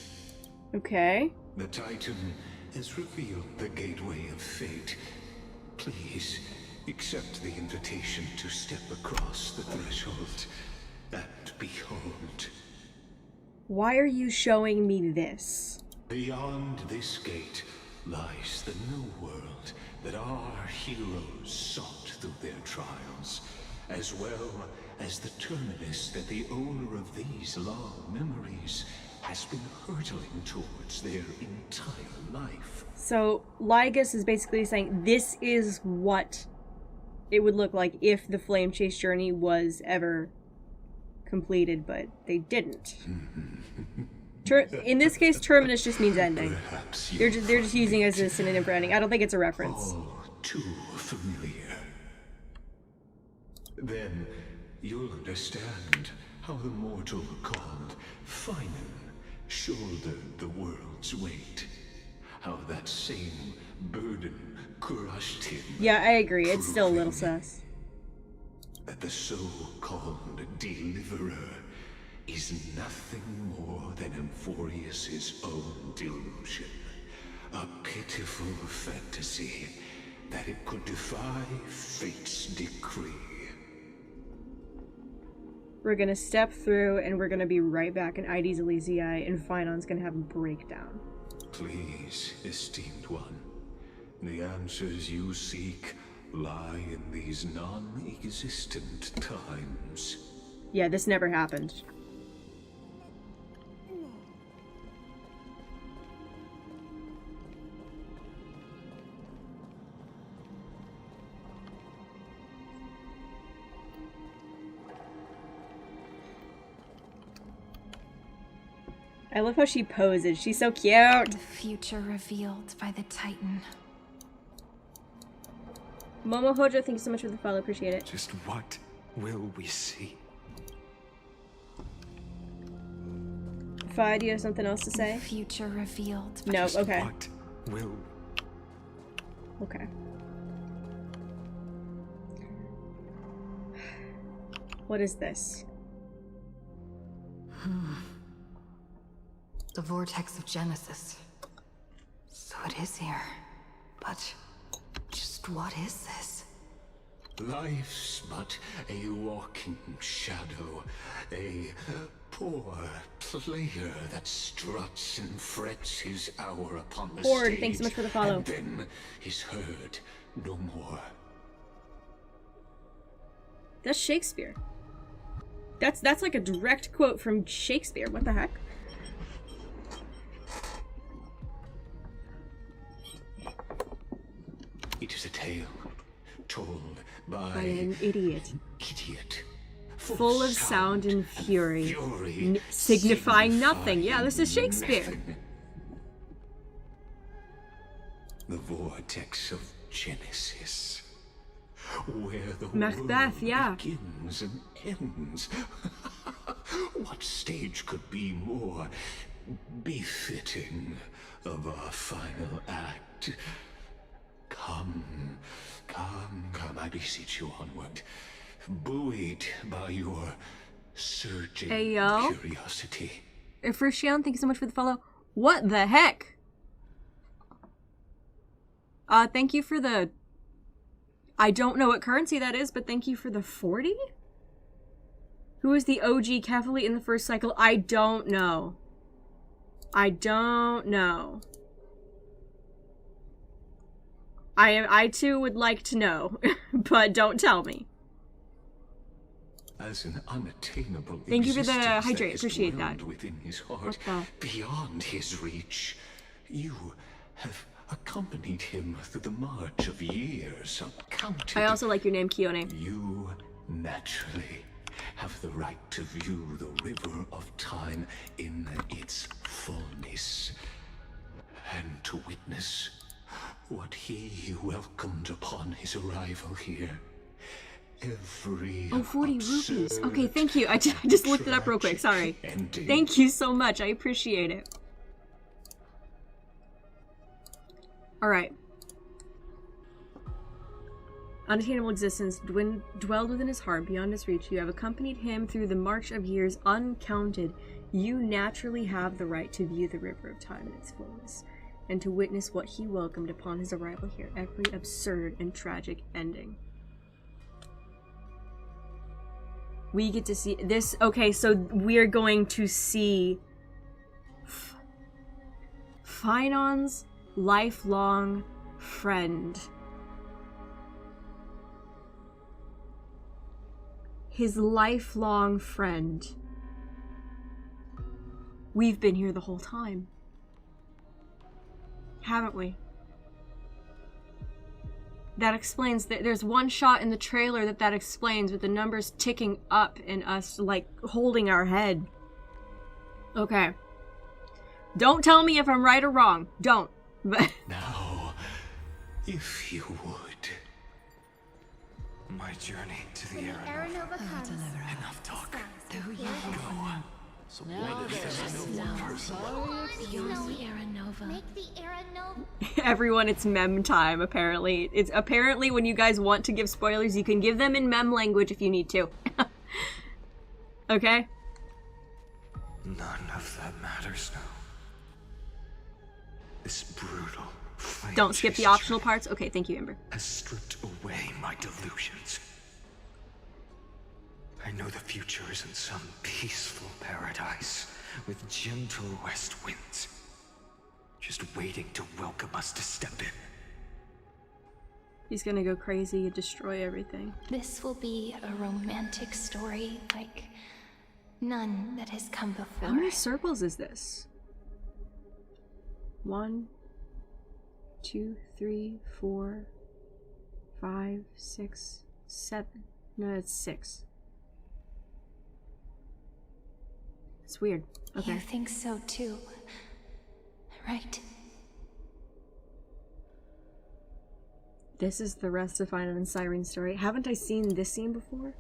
Okay. The Titan has revealed the gateway of fate. Please accept the invitation to step across the threshold and behold. Why are you showing me this? Beyond this gate lies the new world that our heroes sought through their trials, as well as the terminus that the owner of these long memories has been hurtling towards their entire life. So, Lygus is basically saying this is what it would look like if the Flame Chase journey was ever completed, but they didn't. In this case, terminus just means ending. They're just using it as a synonym for ending. I don't think it's a reference. Oh, too familiar. Then you'll understand how the mortal called Finan shouldered the world's weight. How that same burden crushed him. Yeah, I agree. It's still a little sus. That the so-called Deliverer is nothing more than Amphorius's own delusion. A pitiful fantasy that it could defy fate's decree. We're gonna step through and we're gonna be right back in Ides Elysiae and Finan's gonna have a breakdown. Please, esteemed one, the answers you seek lie in these non-existent times. Yeah, this never happened. I love how she poses. She's so cute. The future revealed by the Titan. Momo Hojo, thank you so much for the follow. Appreciate it. Just what will we see? Fi, do you have something else to say? The future revealed. No, Just okay. What will... Okay. What is this? The vortex of Genesis. So it is here. But just what is this? Life's but a walking shadow, a poor player that struts and frets his hour upon the Horde, stage, thanks so much for the follow. and then is heard no more. That's Shakespeare. That's like a direct quote from Shakespeare. What the heck? It is a tale told by an idiot. Idiot. Full of sound and fury. Signifying nothing. Yeah, this is Shakespeare. Nothing. The vortex of Genesis. Where the Macbeth, world yeah. begins and ends. What stage could be more befitting of our final act? Come, I beseech you onward, buoyed by your surging Ayo. curiosity. Frushion, thank you so much for the follow. What the heck? Thank you for the... I don't know what currency that is, but thank you for the 40? Who is the OG Kefali in the first cycle? I don't know. I don't know. I too would like to know, but don't tell me. As an unattainable Thank you for the existence hydrate, has appreciate dwelled that. within his heart, What the- beyond his reach, you have accompanied him through the march of years, uncounted. I also like your name, Kione. You naturally have the right to view the river of time in its fullness, and to witness what he welcomed upon his arrival here. Every 40 rupees. Okay, thank you. I just looked it up real quick. Sorry. ending. Thank you so much. I appreciate it. Alright. Unattainable existence dwelled within his heart, beyond his reach. You have accompanied him through the march of years uncounted. You naturally have the right to view the river of time in its fullness, and to witness what he welcomed upon his arrival here, every absurd and tragic ending. We get to see this. Okay, so we're going to see Finan's lifelong friend. His lifelong friend. We've been here the whole time. Haven't we? That explains that there's one shot in the trailer that explains, with the numbers ticking up and us like holding our head. Okay. Don't tell me if I'm right or wrong. Don't. But Now, if you would, My journey to the When the Aranova comes, Enough talk. So what is Aranova person? You're the Aranova. Make the Aranova. Everyone, it's mem time, apparently. It's apparently when you guys want to give spoilers, you can give them in mem language if you need to. Okay? None of that matters now. This brutal flame Don't skip the optional parts? Okay, thank you, Amber. has stripped away my delusions. I know the future is in some peaceful paradise with gentle west winds, just waiting to welcome us to step in. He's gonna go crazy and destroy everything. This will be a romantic story like none that has come before. How many circles is this? 1, 2, 3, 4, 5, 6, 7. No, it's 6. It's weird. Okay. You think so too, right? This is the rest of Final and Siren's story. Haven't I seen this scene before?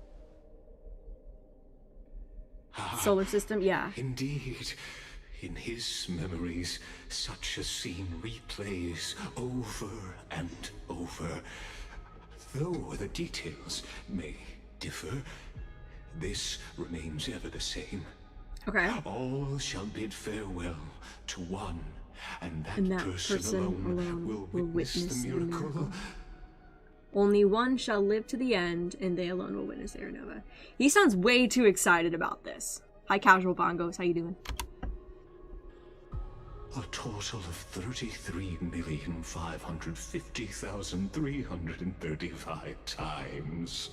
Solar system? Yeah. Indeed. In his memories, such a scene replays over and over. Though the details may differ, this remains ever the same. Okay. All shall bid farewell to one, and that person alone will witness the miracle. Only one shall live to the end, and they alone will witness Aranova. He sounds way too excited about this. Hi, Casual Bongos. How you doing? A total of 33,550,335 times.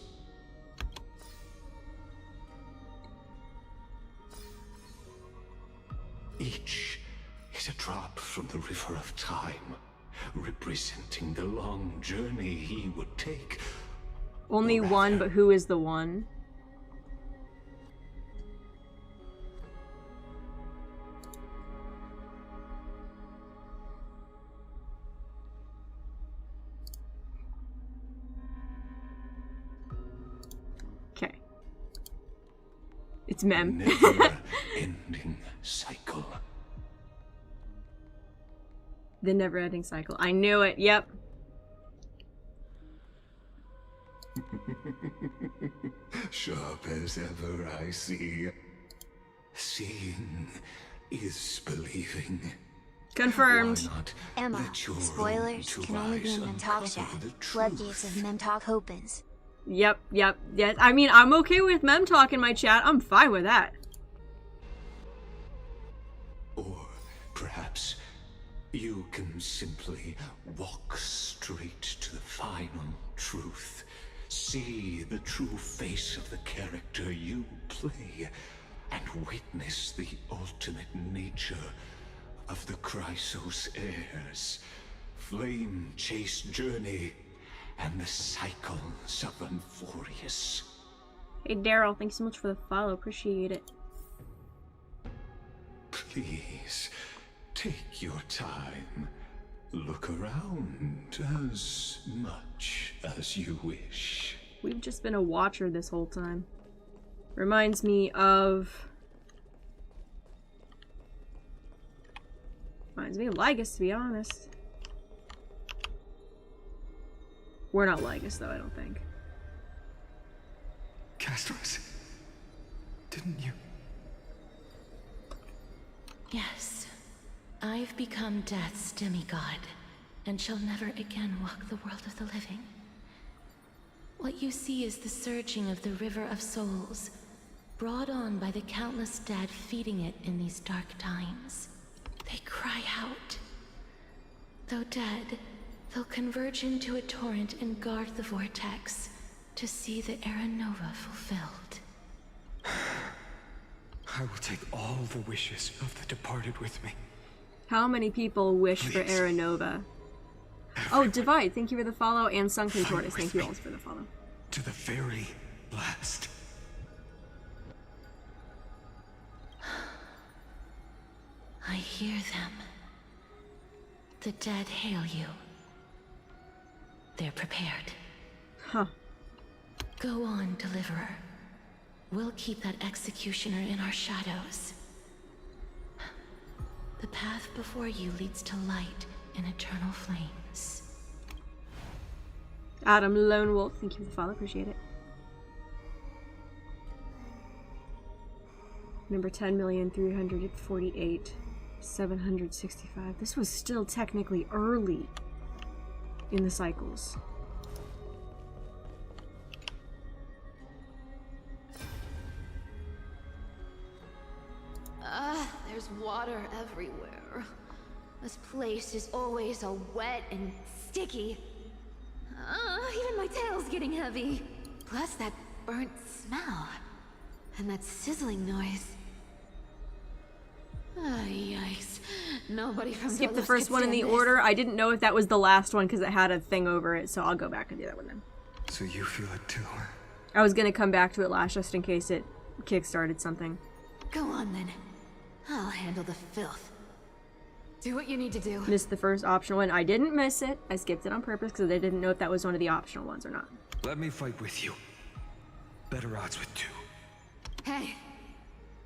Each is a drop from the river of time, representing the long journey he would take. Only one, but who is the one? Okay. It's Mem. Never-ending cycle. The never-ending cycle. I knew it. Yep. Sharp as ever, I see. Seeing is believing. Confirmed. Emma, spoilers can only be in Memtalk Shack. Floodgates of Memtalk opens. Yep. I mean, I'm okay with Mem Talk in my chat. I'm fine with that. Or perhaps you can simply walk straight to the final truth. See the true face of the character you play, and witness the ultimate nature of the Chrysos heirs, flame-chase journey, and the cycles of Amphorius. Hey, Daryl, thanks so much for the follow. Appreciate it. Please, take your time. Look around as much as you wish. We've just been a watcher this whole time. Reminds me of Lygus, to be honest. We're not Lygus, though, I don't think. Castros, didn't you? Yes. I've become Death's demigod, and shall never again walk the world of the living. What you see is the surging of the River of Souls, brought on by the countless dead feeding it in these dark times. They cry out. Though dead, they'll converge into a torrent and guard the vortex to see the Aranova fulfilled. I will take all the wishes of the departed with me. How many people wish for Aranova? Oh, Divide, thank you for the follow, and Sunken Tortoise, thank you all for the follow. To the very last. I hear them. The dead hail you. They're prepared. Huh. Go on, Deliverer. We'll keep that executioner in our shadows. The path before you leads to light and eternal flames. Adam Lone Wolf, thank you for the follow, appreciate it. Number 10,348,765. This was still technically early in the cycles. There's water everywhere. This place is always so wet and sticky. Even my tail's getting heavy. Plus that burnt smell. And that sizzling noise. Yikes. Nobody from Skip the Dolos first could one in stand the this. order. I didn't know if that was the last one because it had a thing over it, so I'll go back and do that one then. So you feel it too? I was gonna come back to it last just in case it kickstarted something. Go on then. I'll handle the filth. Do what you need to do. Missed the first optional one. I didn't miss it. I skipped it on purpose because I didn't know if that was one of the optional ones or not. Let me fight with you. Better odds with 2. Hey,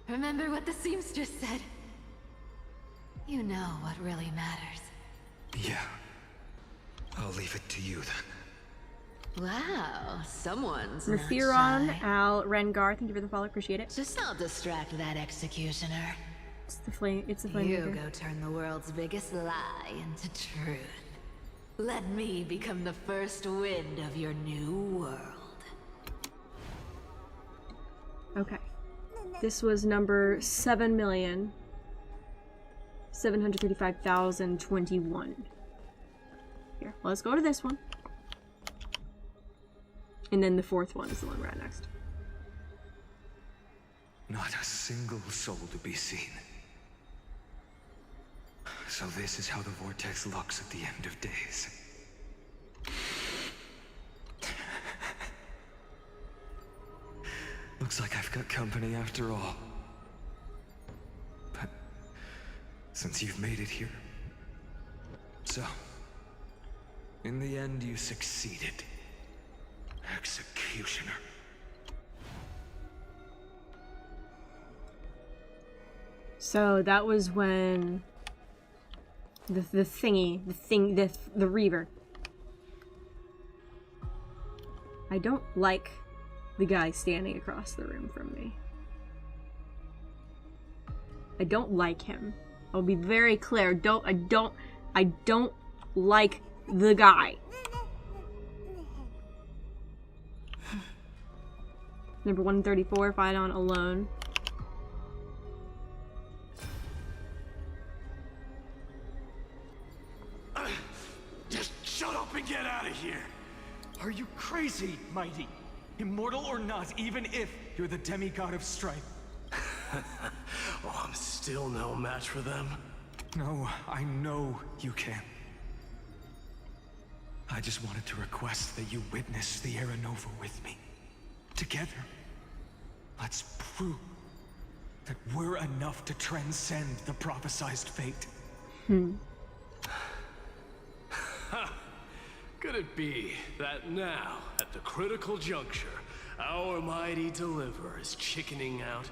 remember what the seamstress said? You know what really matters. Yeah. I'll leave it to you then. Wow, someone's not Rathiron, shy. Al, Rengar, thank you for the follow, appreciate it. Just don't distract that executioner. It's the flame. It's the flame. You Maker. go turn the world's biggest lie into truth. Let me become the first wind of your new world. Okay. This was number 7,735,021. Here, let's go to this one. And then the fourth one is the one we're at next. Not a single soul to be seen. So this is how the vortex looks at the end of days. Looks like I've got company after all. But since you've made it here, so in the end you succeeded, Executioner. So that was when the Reaver. I don't like the guy standing across the room from me. I don't like him. I'll be very clear. I don't like the guy. Number 134, fight on alone. Just shut up and get out of here! Are you crazy, Mighty? Immortal or not, even if you're the demigod of strife. Oh, I'm still no match for them. No, I know you can. I just wanted to request that you witness the Era Nova with me. Together, let's prove that we're enough to transcend the prophesized fate. Could it be that now, at the critical juncture, our mighty deliverer is chickening out?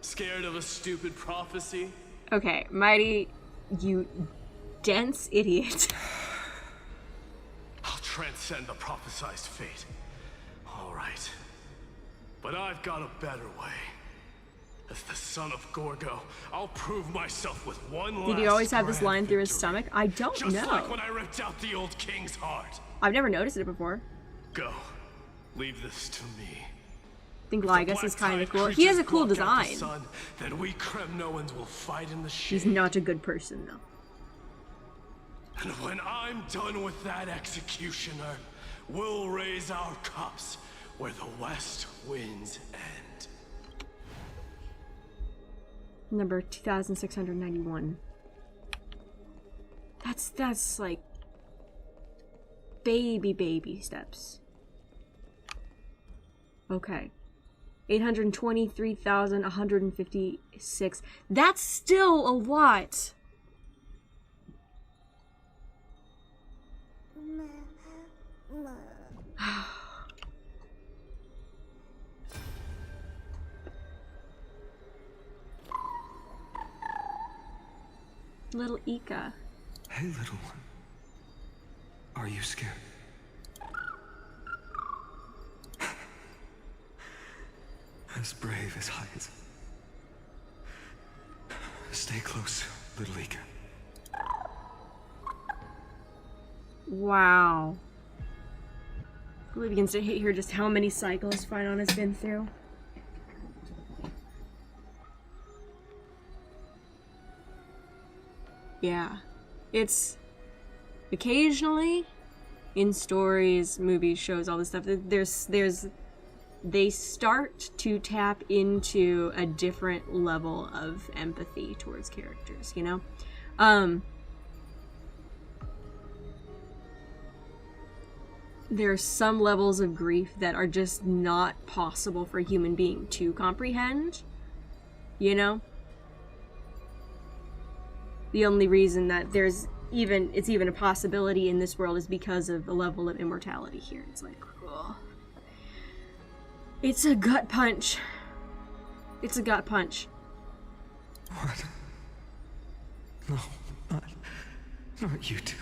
Scared of a stupid prophecy? Okay, Mighty, you dense idiot. I'll transcend the prophesized fate. All right. But I've got a better way. As the son of Gorgo, I'll prove myself with one last Did he always have this grand line through his victory. stomach? I don't Just know. like when I ripped out the old king's heart. I've never noticed it before. Go. Leave this to me. I think Lygus is kind of cool. He has a cool design. Son, then we Kremnoans will fight in the shade. He's not a good person, though. And when I'm done with that executioner, we'll raise our cups where the west winds end. Number 2,691. That's like baby steps. Okay. 823,156. That's still a lot. little Ika. Hey, little one. Are you scared? As brave as I is. Stay close, little Ika. Wow. Really begins to hit here just how many cycles Phynon has been through. Yeah. It's occasionally in stories, movies, shows, all this stuff, they start to tap into a different level of empathy towards characters, you know? There are some levels of grief that are just not possible for a human being to comprehend, you know? The only reason that it's even a possibility in this world is because of the level of immortality here. It's like, ugh. It's a gut punch. It's a gut punch. What? No, not you two.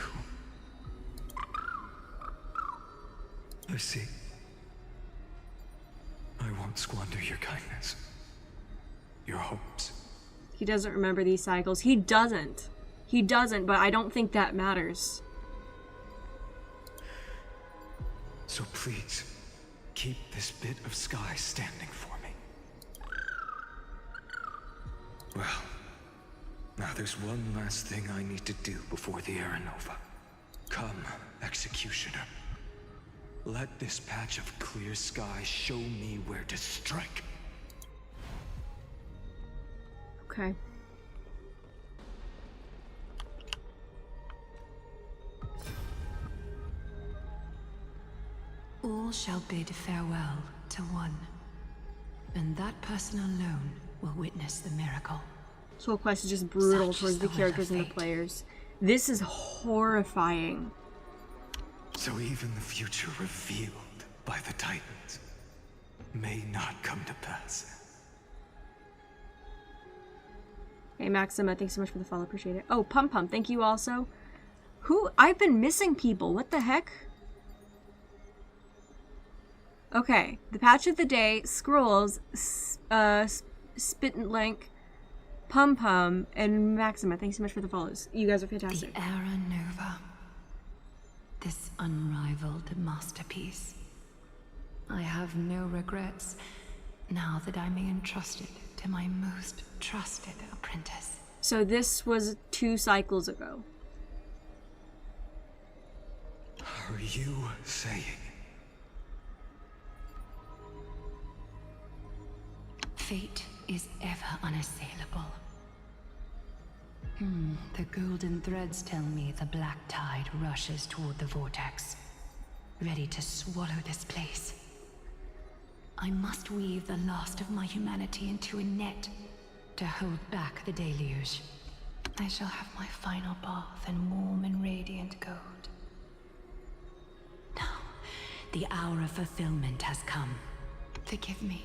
I see. I won't squander your kindness. Your hopes. He doesn't remember these cycles. He doesn't, but I don't think that matters. So please, keep this bit of sky standing for me. Well, now there's one last thing I need to do before the Era Nova. Come, Executioner. Let this patch of clear sky show me where to strike. Okay. All shall bid farewell to one, and that person alone will witness the miracle. This whole quest is just brutal Such towards is the the will characters of and the fate. players. This is horrifying. So even the future revealed by the Titans may not come to pass. Hey Maxima, thanks so much for the follow, appreciate it. Oh, Pum Pum, thank you also. I've been missing people, what the heck? Okay, the patch of the day, Scrolls, Spit and Link, Pum Pum, and Maxima, thanks so much for the follows. You guys are fantastic. The Era Nova. This unrivaled masterpiece. I have no regrets now that I may entrust it to my most trusted apprentice. So this was 2 cycles ago. Are you saying? Fate is ever unassailable. The golden threads tell me the black tide rushes toward the vortex, ready to swallow this place. I must weave the last of my humanity into a net to hold back the deluge. I shall have my final bath in warm and radiant gold. Now, the hour of fulfillment has come. Forgive me.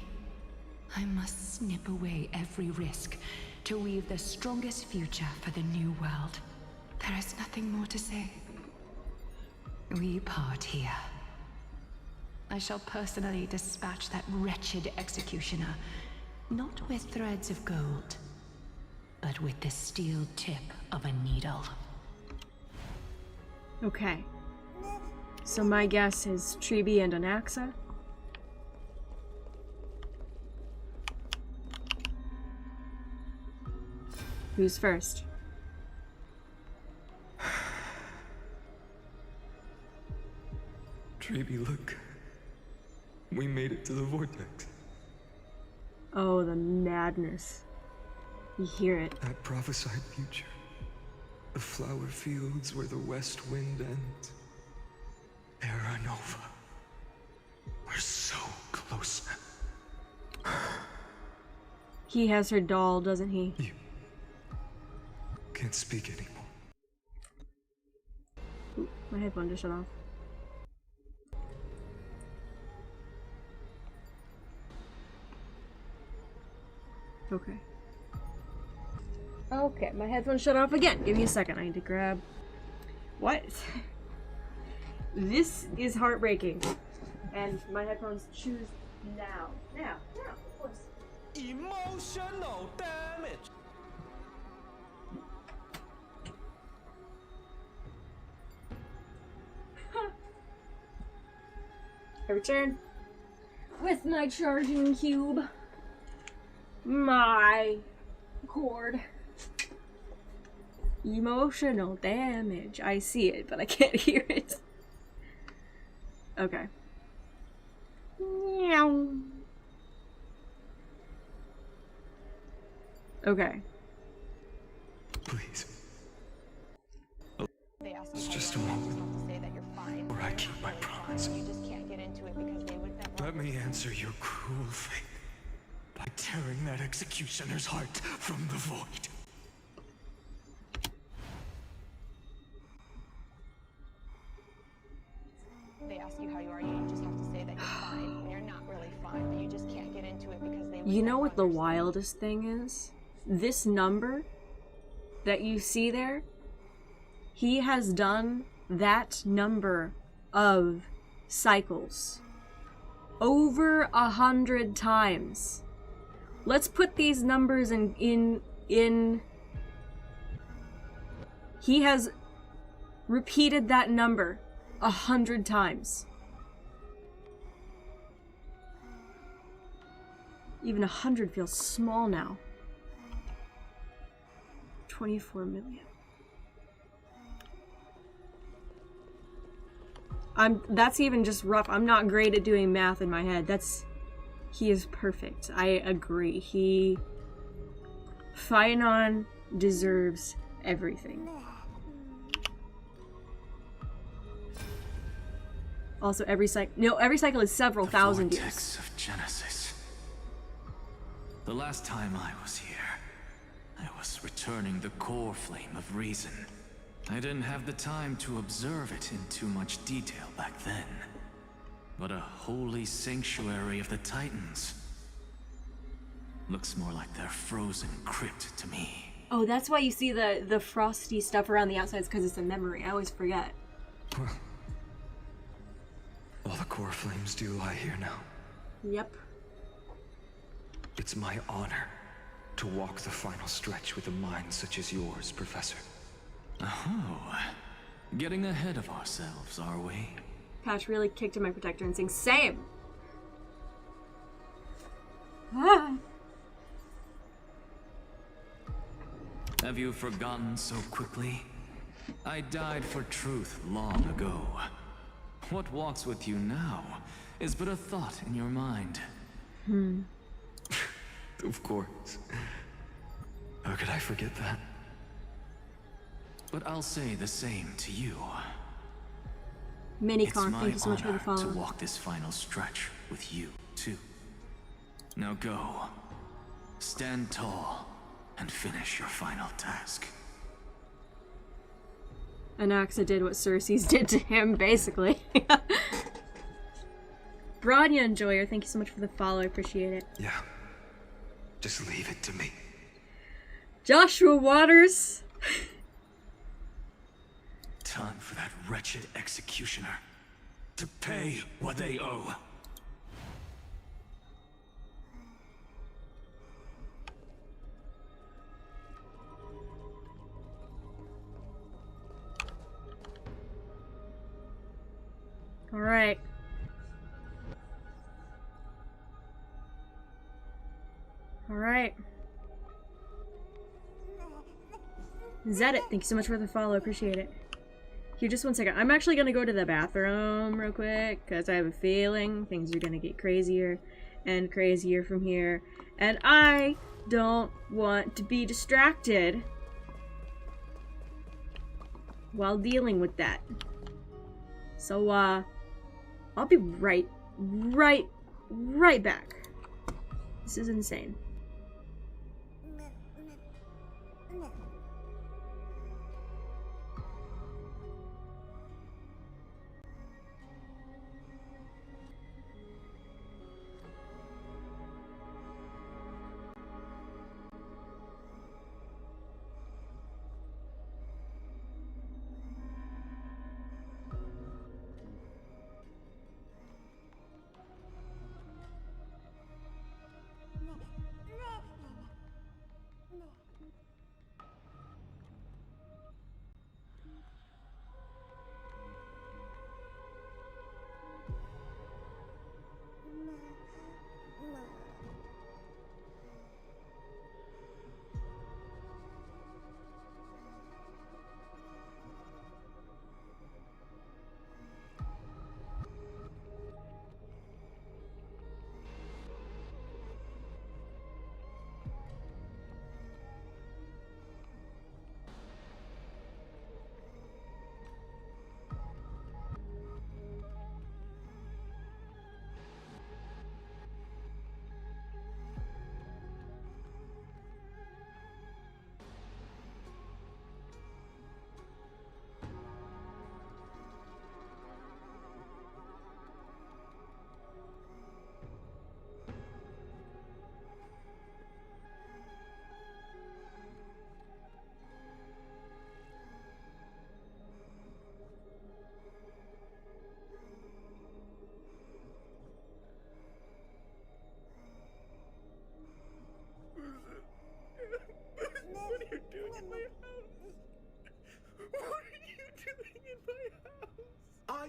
I must snip away every risk to weave the strongest future for the new world. There is nothing more to say. We part here. I shall personally dispatch that wretched executioner, not with threads of gold, but with the steel tip of a needle. Okay. So my guess is Tribi and Anaxa. Who's first? Tribi, look. We made it to the vortex. Oh, the madness. You hear it. That prophesied future. The flower fields where the west wind ends. Era Nova. We're so close now. He has her doll, doesn't he? You can't speak anymore. Ooh, my headphone just shut off. Okay. Okay, my headphones shut off again. Give me a second. I need to grab... What? This is heartbreaking. And my headphones choose now. Now, of course. Emotional damage. I return with my charging cube. My cord. Emotional damage. I see it, but I can't hear it. Okay. Meow. Okay. Please. It's just a moment where I keep my promise. Let me answer your cruel fate by tearing that executioner's heart from the void. They ask you how you are, you just have to say that you're fine. You're not really fine, but you just can't get into it because they... You know what the wildest thing is? This number that you see there, he has done that number of cycles over 100 times. Let's put these numbers in he has repeated that number 100 times. Even 100 feels small now. 24 million. That's even just rough. I'm not great at doing math in my head. He is perfect. I agree. Fainon deserves everything. Also, every cycle is several thousand years. Vortex of Genesis. The last time I was here, I was returning the core flame of reason. I didn't have the time to observe it in too much detail back then. But a holy sanctuary of the Titans. Looks more like their frozen crypt to me. Oh, that's why you see the frosty stuff around the outsides, because it's a memory. I always forget. Well, all the core flames do lie here now. Yep. It's my honor to walk the final stretch with a mind such as yours, Professor. Oh, getting ahead of ourselves, are we? Patch really kicked in my protector and saying, same! Ah. Have you forgotten so quickly? I died for truth long ago. What walks with you now is but a thought in your mind. Of course. How could I forget that? But I'll say the same to you. Minicon, thank you so much for the It's my honor follow. to walk this final stretch with you, too. Now go. Stand tall and finish your final task. Anaxa did what Cersei's did to him, basically. Bronya Enjoyer, thank you so much for the follow, I appreciate it. Yeah. Just leave it to me. Joshua Waters! Time for that wretched executioner to pay what they owe. Alright. Alright. Zedit, thank you so much for the follow, appreciate it. Here, just one second. I'm actually gonna go to the bathroom real quick, because I have a feeling things are gonna get crazier and crazier from here. And I don't want to be distracted while dealing with that. So, I'll be right back. This is insane.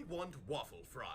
I want waffle fries.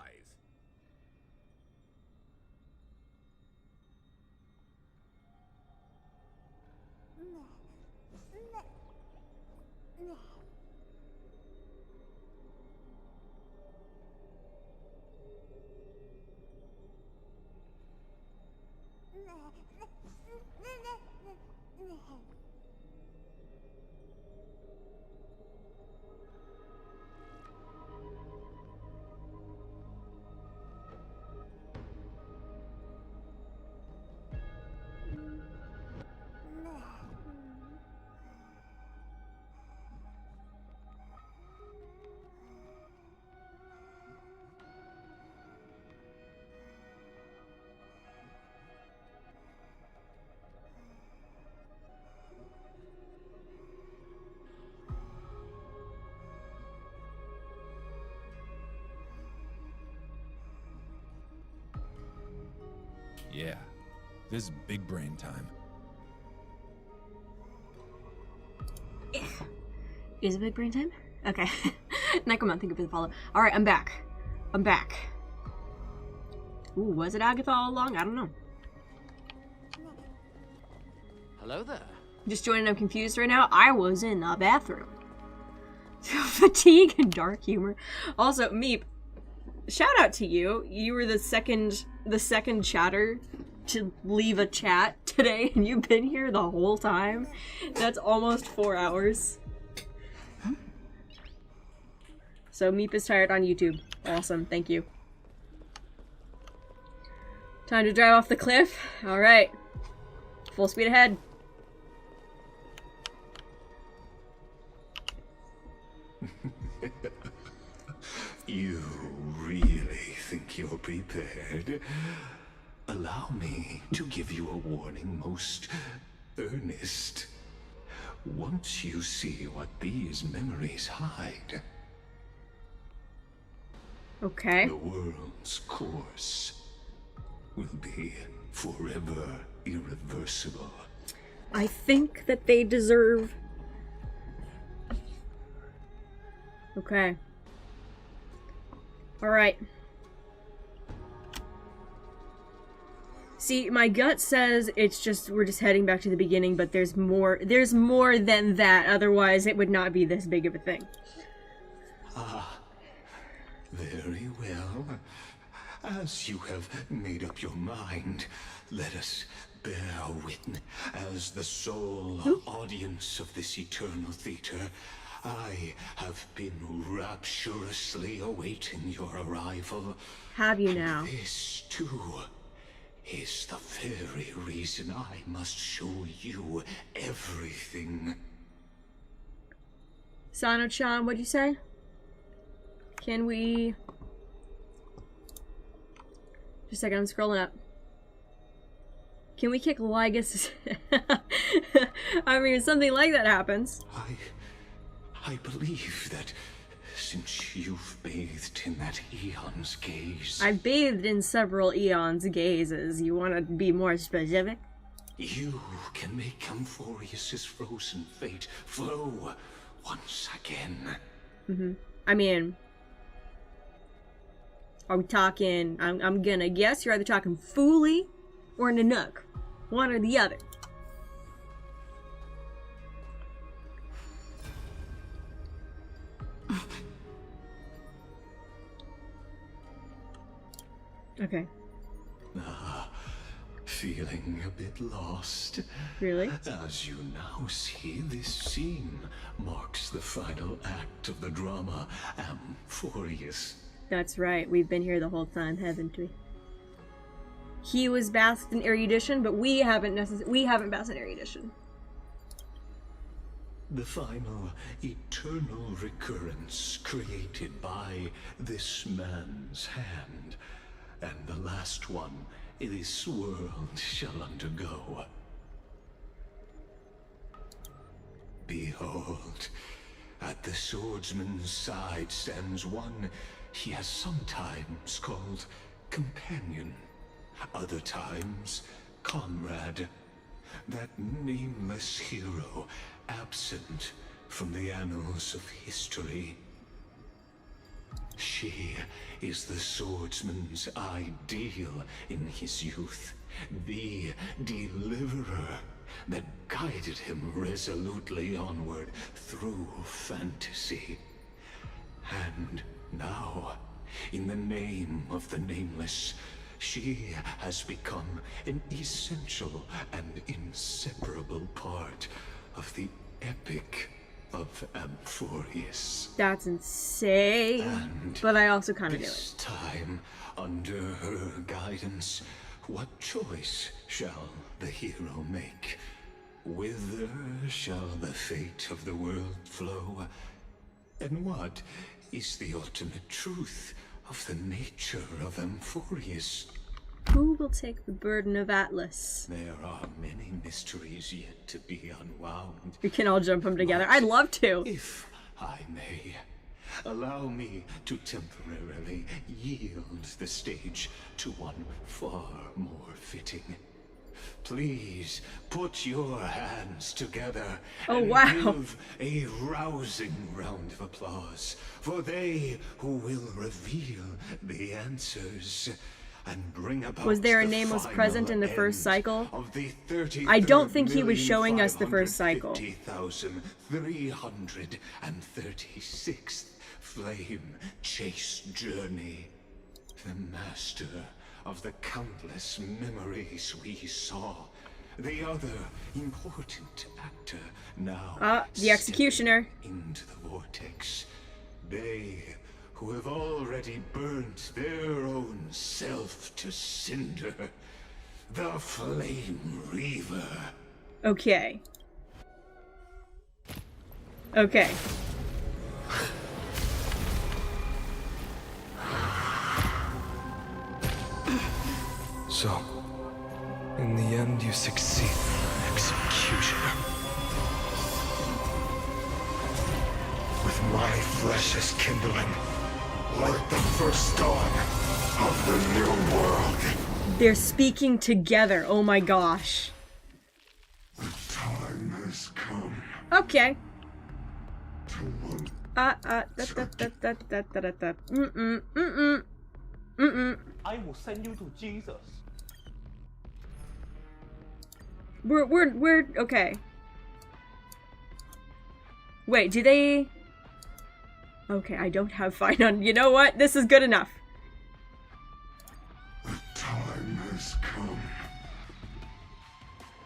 Yeah, this is big brain time. Is it big brain time? Okay. Nekomon, thank you for the follow. Alright, I'm back. I'm back. Ooh, was it Agatha all along? I don't know. Hello there. Just joining, I'm confused right now. I was in the bathroom. Fatigue and dark humor. Also, Meep, shout out to you. You were the second chatter to leave a chat today, and you've been here the whole time. That's almost 4 hours. So Meep is tired on YouTube. Awesome, thank you. Time to drive off the cliff. All right, full speed ahead. You really think you're prepared? Allow me to give you a warning, most earnest. Once you see what these memories hide, okay, the world's course will be forever irreversible. I think that they deserve... Okay. Alright. See, my gut says we're just heading back to the beginning, but there's more than that, otherwise it would not be this big of a thing. Ah, very well. As you have made up your mind, let us bear witness. As the sole audience of this eternal theater, I have been rapturously awaiting your arrival. Have you now? This, too, is the very reason I must show you everything. Sano-chan, what'd you say? Can we... Just a second, I'm scrolling up. Can we kick Lygus? I mean, something like that happens. I believe that since you've bathed in that eon's gaze... I've bathed in several eons' gazes. You want to be more specific? You can make Amphorius's frozen fate flow once again. I mean... Are we talking... I'm gonna guess you're either talking Fooly or Nanook. One or the other. Okay. Feeling a bit lost. Really? As you now see, this scene marks the final act of the drama Amphorius. That's right. We've been here the whole time, haven't we? He was bathed in erudition, but we haven't bathed in erudition. The final eternal recurrence created by this man's hand, and the last one this world shall undergo. Behold, at the swordsman's side stands one he has sometimes called companion, other times comrade, that nameless hero absent from the annals of history. She is the swordsman's ideal in his youth, the deliverer that guided him resolutely onward through fantasy. And now, in the name of the Nameless, she has become an essential and inseparable part of the epic of Amphorius. That's insane. And but I also kind of do it. This time, under her guidance, what choice shall the hero make? Whither shall the fate of the world flow? And what is the ultimate truth of the nature of Amphorius? Who will take the burden of Atlas? There are many mysteries yet to be unwound. We can all jump them together. I'd love to. If I may, allow me to temporarily yield the stage to one far more fitting. Please put your hands together and give a rousing round of applause for they who will reveal the answers and bring about. Was there a nameless present in the first cycle? I don't think he was showing us the first cycle. 336th flame chase journey. The master of the countless memories we saw. The other important actor now the executioner into the vortex. They who have already burnt their own self to cinder. The Flame Reaver. Okay. Okay. So, in the end, you succeed. Executioner. With my flesh as kindling, like the first dawn of the new world. They're speaking together. Oh my gosh. The time has come. Okay. I will send you to Jesus. We're okay. Wait, do they? Okay, I don't have fine on. You know what? This is good enough. The time has come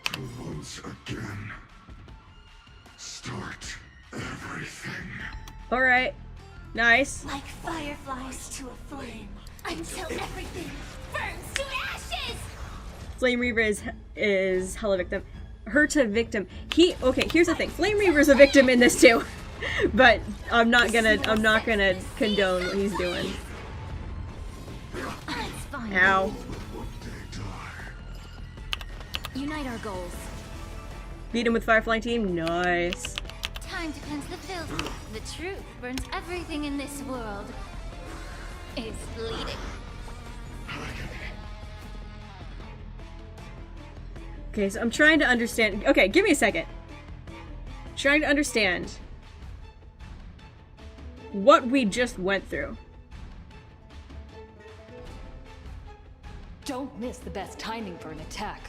to once again start everything. All right, nice. Like fireflies to a flame, until everything burns to ashes. Flame Reaver is hella victim. Her to victim. Okay, here's the thing. Flame Reaver's a victim in this too. But I'm not gonna condone what he's doing. Ow. Unite our goals. Beat him with Firefly Team? Nice. Time to cleanse the filth. The truth burns everything in this world. It's bleeding. Okay, so I'm trying to understand. Okay, give me a second. Trying to understand what we just went through. Don't miss the best timing for an attack.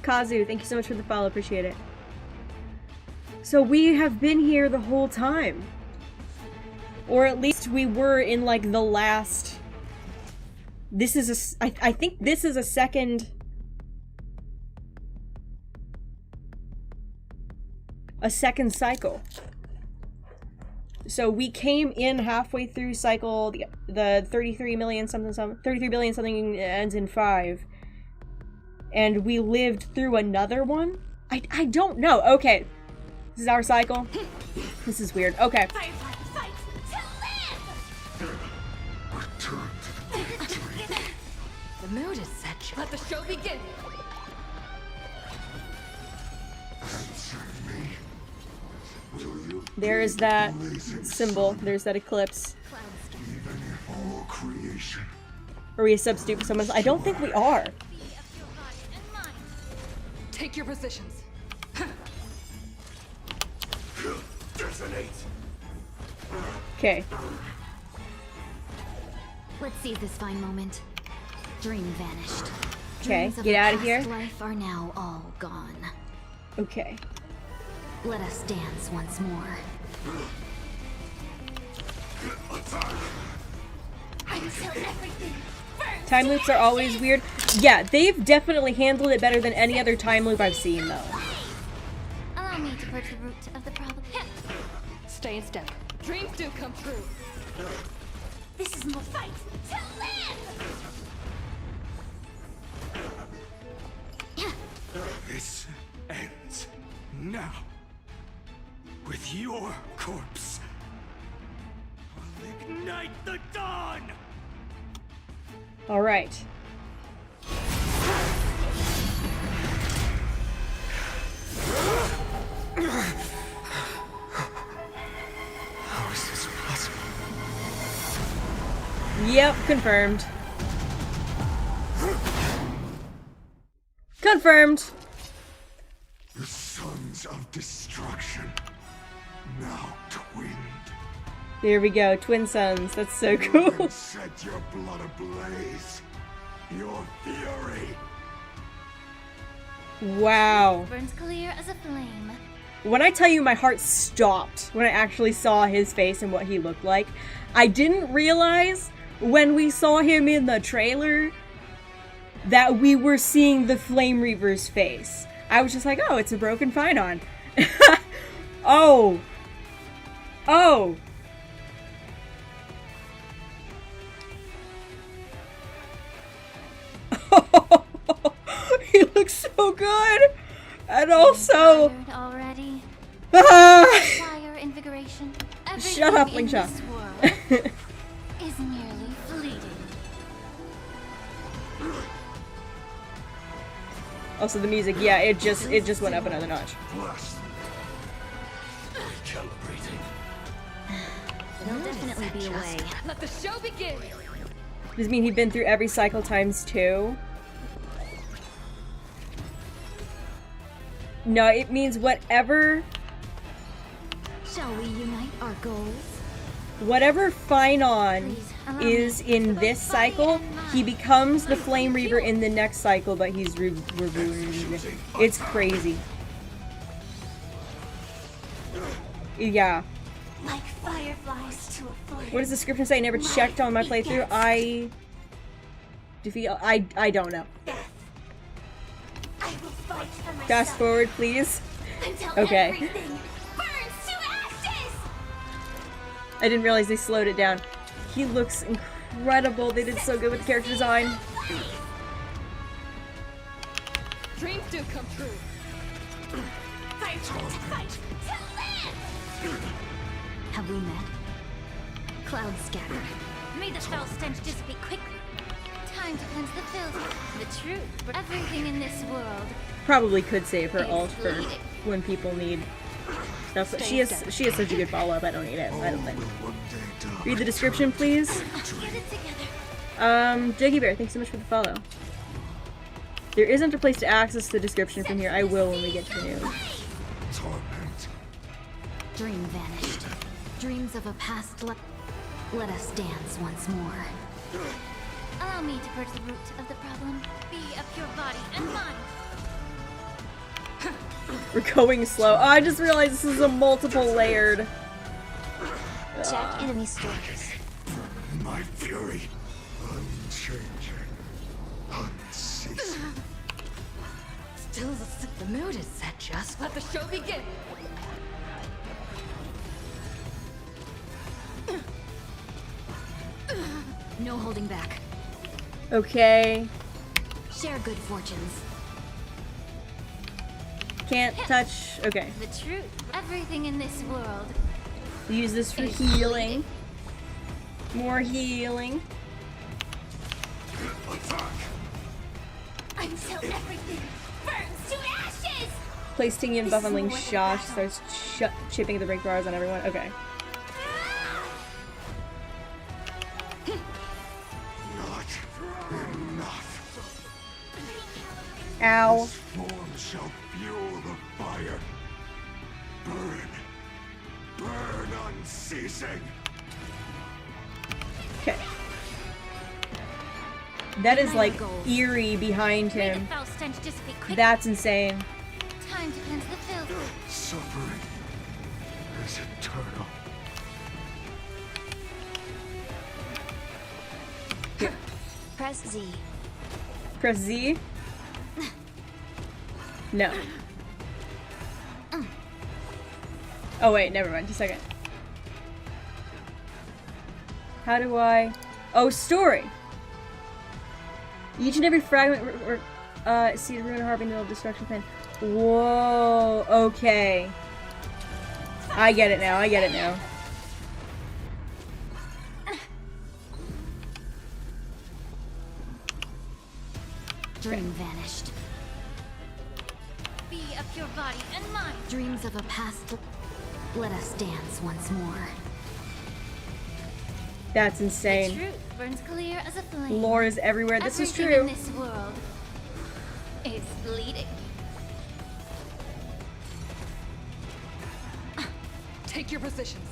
Kazu, thank you so much for the follow. Appreciate it. So we have been here the whole time. Or at least we were in like the last... This is I think this is a second... A second cycle. So we came in halfway through cycle, the 33 million something, 33 billion something ends in 5. And we lived through another one? I don't know. Okay. This is our cycle. This is weird. Okay. The mood is set. Let the show begin. There is that symbol. There's that eclipse. Are we a substitute for someone else? I don't think we are. Take your positions. resonate. Okay. Let's seize this fine moment. Dream vanished. Okay, Dreams of get a out of here. past life are now all gone. Okay. Let us dance once more. Until everything burns. Time loops are always weird. Yeah, they've definitely handled it better than any other time loop I've seen, though. Allow me to purge the root of the problem. Stay in step. Dreams do come true. This is more fight to live! This ends now. With your corpse. I'll ignite the dawn! All right. How is this possible? Yep, confirmed. Confirmed. The sons of destruction, now twinned. There we go, twin sons. That's so cool. Set your blood ablaze. Your fury. Wow. Burns clear as a flame. When I tell you my heart stopped when I actually saw his face and what he looked like, I didn't realize when we saw him in the trailer that we were seeing the Flame Reaver's face. I was just like, oh, it's a broken Phynon. Oh. Oh. He looks so good. And also... Tired already? Ah! Fire invigoration. Shut up, Everything in Lingsha. this world is merely fleeting. Also the music, yeah, it just went up another notch. Recalibrating. There'll definitely be a way. Let the show begin. Does this mean he'd been through every cycle times 2? No, it means whatever Shall we unite our goals? whatever Phynon is in this cycle, he becomes the Flame Reaver in the next cycle, but he's removed. It's crazy. Yeah. Like fireflies to a flame. What does the description say? I never checked on my playthrough. I don't know. I will fight for myself. Fast forward, please. Until Okay. everything burns to ashes. I didn't realize they slowed it down. He looks incredible. They did so good with the character design. Dreams do come true. Fight to fight to live. Have we met? Clouds scattered. May the foul stench dissipate quickly. Time to cleanse the filth. The truth for everything in this world. Probably could save her ult for when people need stuff. But she has such a good follow-up. I don't need it. I don't think. Read the description, please. Get it together. Jiggy Bear, thanks so much for the follow. There isn't a place to access the description from here. I will when we get to the news. Dream vanished. Dreams of a past life. Let us dance once more. Allow me to purge the root of the problem. Be a pure body and mind. We're going slow. Oh, I just realized this is a multiple layered. Check enemy stores. My fury, unchanging, unceasing. Still the mood is set. Just let the show begin. No holding back. Okay. Share good fortunes. Can't touch. Okay. The truth. Everything in this world. Use this for healing. More healing. Until everything burns to ashes. Place Tingy buff on Ling Shaw. She starts chipping the break bars on everyone. Okay. Not enough. Ow. This form shall fuel the fire. Burn. Burn. unceasing. Okay. That is like eerie behind him. Foul stench dissipate quick. That's insane. Time to cleanse the filth. Suffering is eternal. Press Z. Press Z? No. Oh wait, never mind. Just a second. How do I... Oh, story! Each and every fragment see the ruin harboring the destruction plan. Whoa, okay. I get it now, I get it now. Dream vanished. Be a pure body and mind. Dreams of a past. Let us dance once more. That's The insane. truth burns clear as a flame. Lore is everywhere. This is Everything true. in this world is bleeding. Take your positions.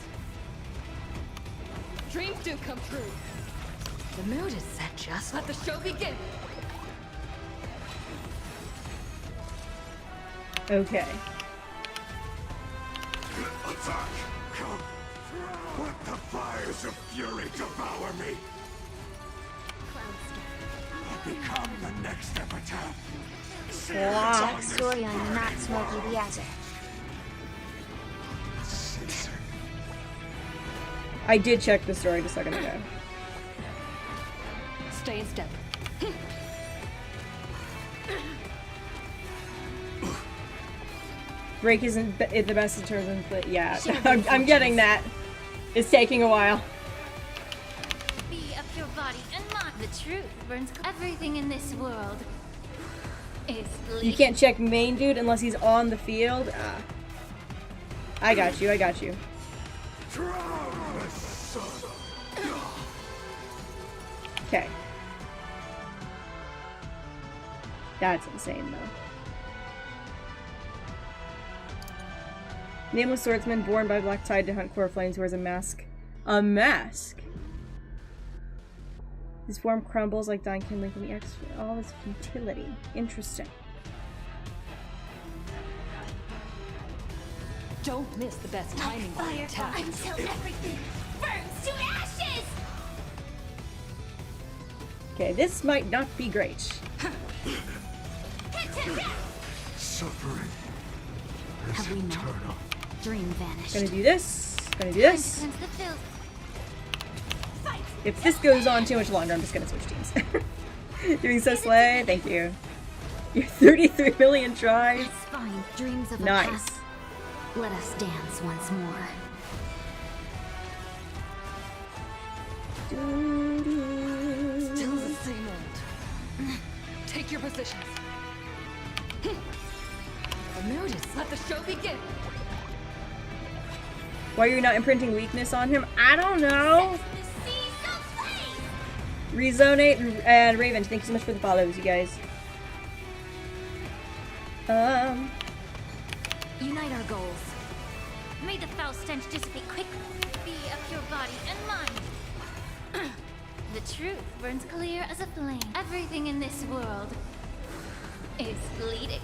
Dreams do come true. The mood is set just. Let the show begin. Okay. Attack! Come! Let the fires of fury devour me! I'll become the next epitaph. Check story on Not Smokey the Actor. I did check the story just a second ago. Stay in step. Break isn't the best in terms of, but yeah, I'm getting that. It's taking a while. Be a pure body and mind. The truth burns. Everything in this world is bleeding. You can't check main dude unless he's on the field. Ah. I got you, I got you. Okay. That's insane though. Nameless swordsman born by Black Tide to hunt core flames wears a mask. A mask? His form crumbles like dying kindling from the extra. All his futility. Interesting. Don't miss the best timing for the attack. Until everything burns to ashes. Okay, this might not be great. Suffering is Have we met? eternal. Dream vanished. Gonna do this. Gonna do this. Cleanse the filth. If this goes on too much longer, I'm just gonna switch teams. Doing so slay, thank you. You're 33 million tries. It's fine. Dreams of a Nice. past. Let us dance once more. Still the same old. Take your positions. The mood is. Let the show begin. Why are you not imprinting weakness on him? I don't know. Rezonate and Raven, thank you so much for the follows, you guys. Unite our goals. May the foul stench dissipate quickly. Be a pure body and mind. The truth burns clear as a flame. Everything in this world is bleeding.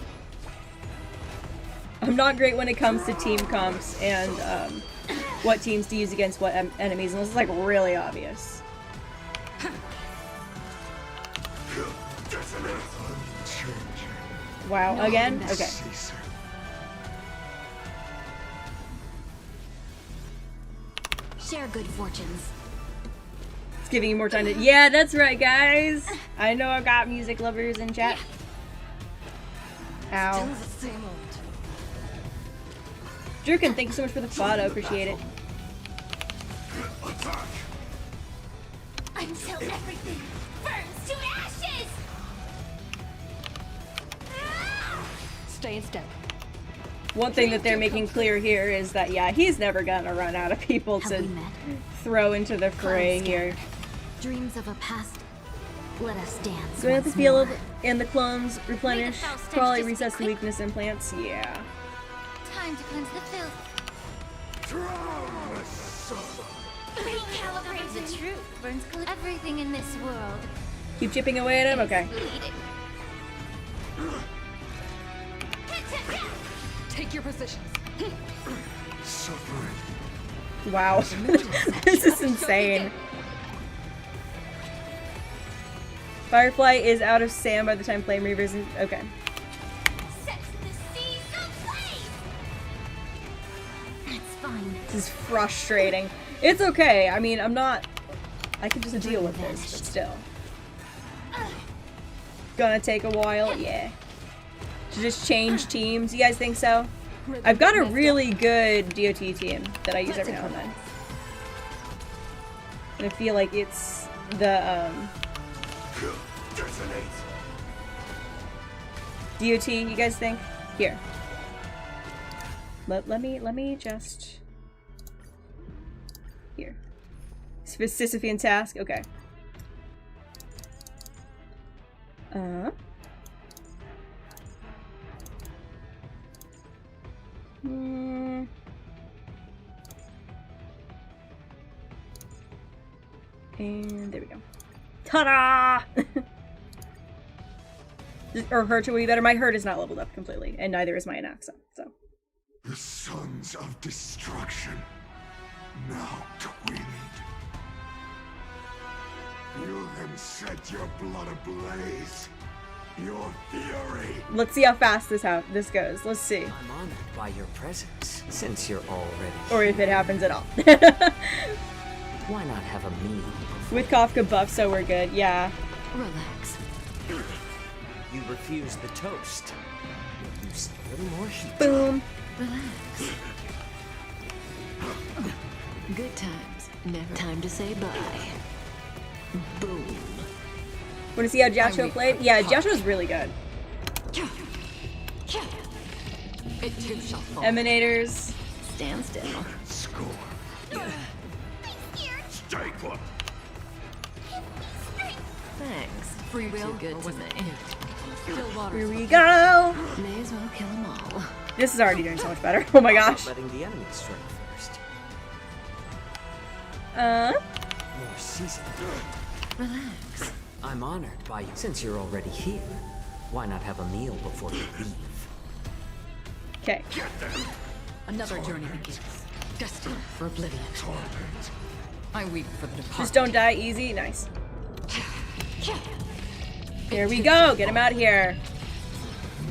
I'm not great when it comes to team comps and what teams to use against what enemies, and this is like really obvious. Wow, again? Okay. Share good fortunes. It's giving you more time to. Yeah, that's right, guys. I know I've got music lovers in chat. Ow. Still the same old. Druken, thank you so much for the follow. Appreciate it. Until everything burns to ashes. Stay in step. One thing that they're making clear here is that, yeah, he's never gonna run out of people to throw into the fray here. Dreams of a past. Let us dance. Going out the once field more. and the clones replenish. Probably resets the weakness implants. Yeah. Time to cleanse the filth. Recalibrate the truth burns everything in this world. Keep chipping away at him? Okay. Take your positions. Wow. This is insane. Firefly is out of sand by the time Flame Reaver's in. Okay. It's fine. This is frustrating. It's okay. I mean, I can just deal with this, but still. Gonna take a while, yeah. To just change teams. You guys think so? I've got a really good DOT team that I use every now and then. And I feel like it's the DOT, you guys think? Here. Let me just here. Sisyphean task, okay. And there we go. Ta-da! Or Hurt will be better. My Hurt is not leveled up completely, and neither is my Anaxa, so. The sons of destruction, now twined. You then set your blood ablaze. Your fury. Let's see how fast this goes. Let's see. I'm honored by your presence, since you're already Or if it happens at all. Why not have a meal? With Kafka buff, so we're good. Yeah. Relax. You refuse the toast. Use a little more heat. Boom. Relax. Good times. Never time to say bye. Boom. Want to see how Jasho played? Yeah, Jasho's really good. It too shall fall. Emanators. Stand still. Score. Stay put. Thanks. Free will Too good or to was me. it still water? Here we go. May as well kill them all. This is already doing so much better. Oh my gosh. Letting the enemy strike first. More seasoned. Relax. I'm honored by you. Since you're already here, why not have a meal before you leave? Okay. Another journey begins. Destined for oblivion. I weep for the departed. Just don't die easy. Nice. Here we go. Get him out of here.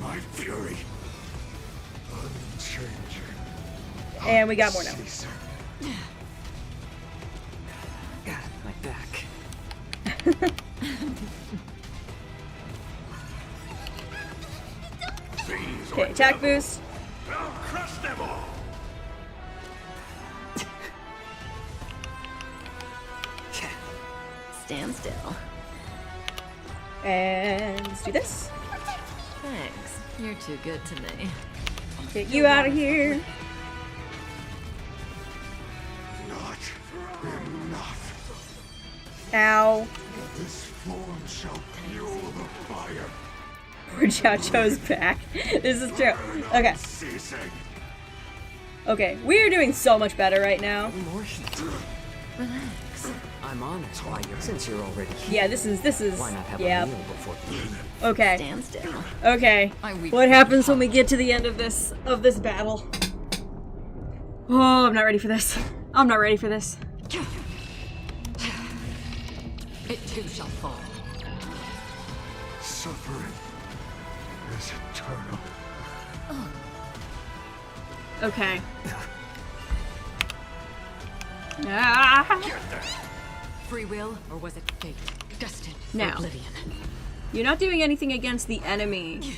My fury. Unchanging. And we got more now. God, my back. Okay, attack boost. I'll crush them all. Stand still. And let's do this. Thanks. You're too good to me. Get you out of here. Not enough. Ow. This form shall fuel the fire. Poor Chacho's back. This is true. Okay. Okay, we are doing so much better right now. More heat. Relax. I'm honored by you. Since you're already here. Yeah, this is Why not have yeah. a meal before you leave? Okay. Stand still. Okay. What happens when we get to the end of this battle? Oh, I'm not ready for this. I'm not ready for this. It too shall fall. Suffering is eternal. Okay. Ah. Free will, or was it fate? Destined for Now. oblivion. You're not doing anything against the enemy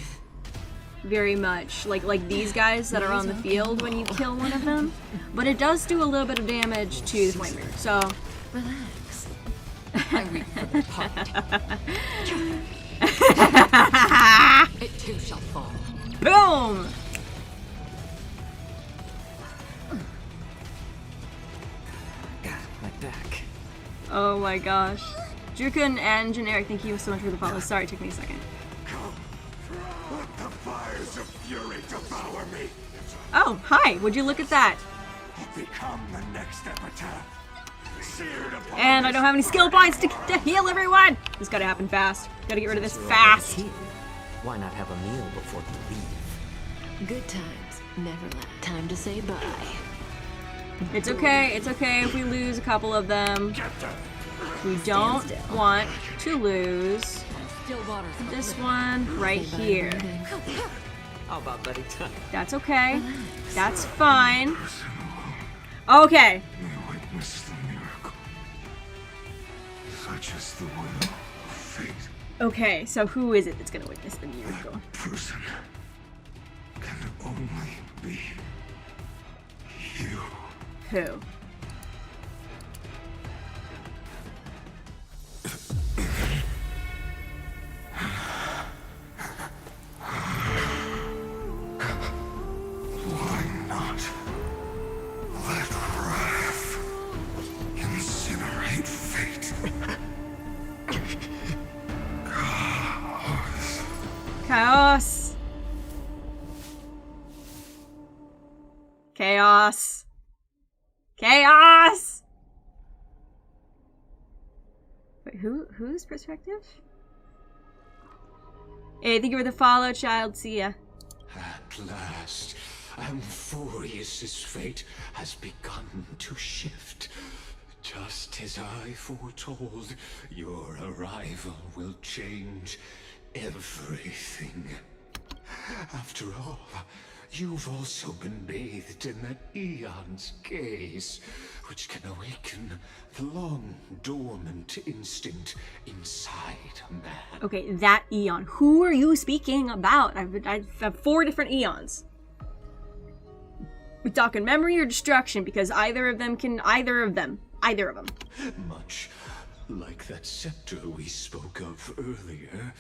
very much, like these guys that are on the field when you kill one of them, but it does do a little bit of damage to the Flame Reaver, so... Relax. I weep for the departed. It too shall fall. Boom! God, my back. Oh my gosh. Drukun and Generic, thank you so much for the follow. Sorry, it took me a second. Come, let the fires of fury devour me. Oh, hi! Would you look at that? become the next epitaph. Seared upon And I don't have any skill points to heal everyone! This gotta happen fast. Gotta get rid of this fast. Why not have a meal before you leave? Good times, never last. Time to say bye. It's okay if we lose a couple of them. We don't want to lose this one right here. How about buddy time? That's okay. That's fine. Okay. Witness the miracle. Such is the will of fate. Okay, so who is it that's gonna witness the miracle? Person can only be you. Who? Why not let wrath incinerate fate? Chaos. Chaos. Chaos! Wait, whose perspective? Hey, thank you for the follow, child. See ya. At last, Amphorius's fate has begun to shift. Just as I foretold, your arrival will change everything. After all, you've also been bathed in that Eon's gaze, which can awaken the long-dormant instinct inside a man. Okay, that Eon. Who are you speaking about? I have 4 different Eons. We talking memory or destruction? Because either of them. Much like that scepter we spoke of earlier,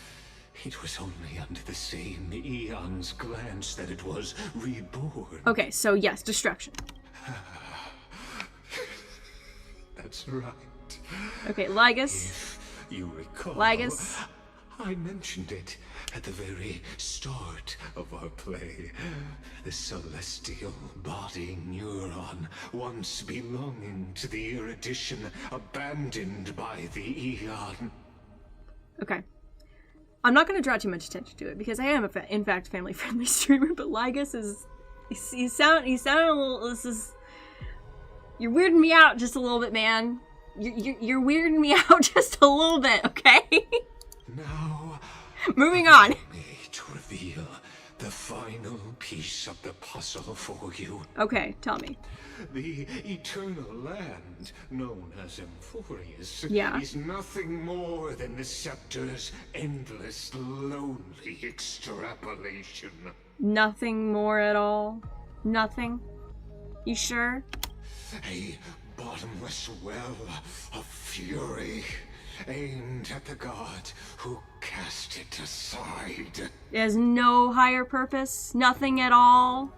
it was only under the same Eon's glance that it was reborn. Okay, so yes, destruction. That's right. Okay, Lygus. If you recall, Lygus. I mentioned it at the very start of our play. The celestial body neuron, once belonging to the Erudition, abandoned by the Eon. Okay. I'm not going to draw too much attention to it because I am, in fact, a family-friendly streamer. But Lygus is, you sound a little. You're weirding me out just a little bit, man. You're weirding me out just a little bit, okay? Now, moving on. Me to reveal the final piece of the puzzle for you. Okay, tell me. The eternal land, known as Amphorius, Yeah. is nothing more than the scepter's endless, lonely extrapolation. Nothing more at all? Nothing? You sure? A bottomless well of fury, aimed at the god who cast it aside. There's no higher purpose? Nothing at all?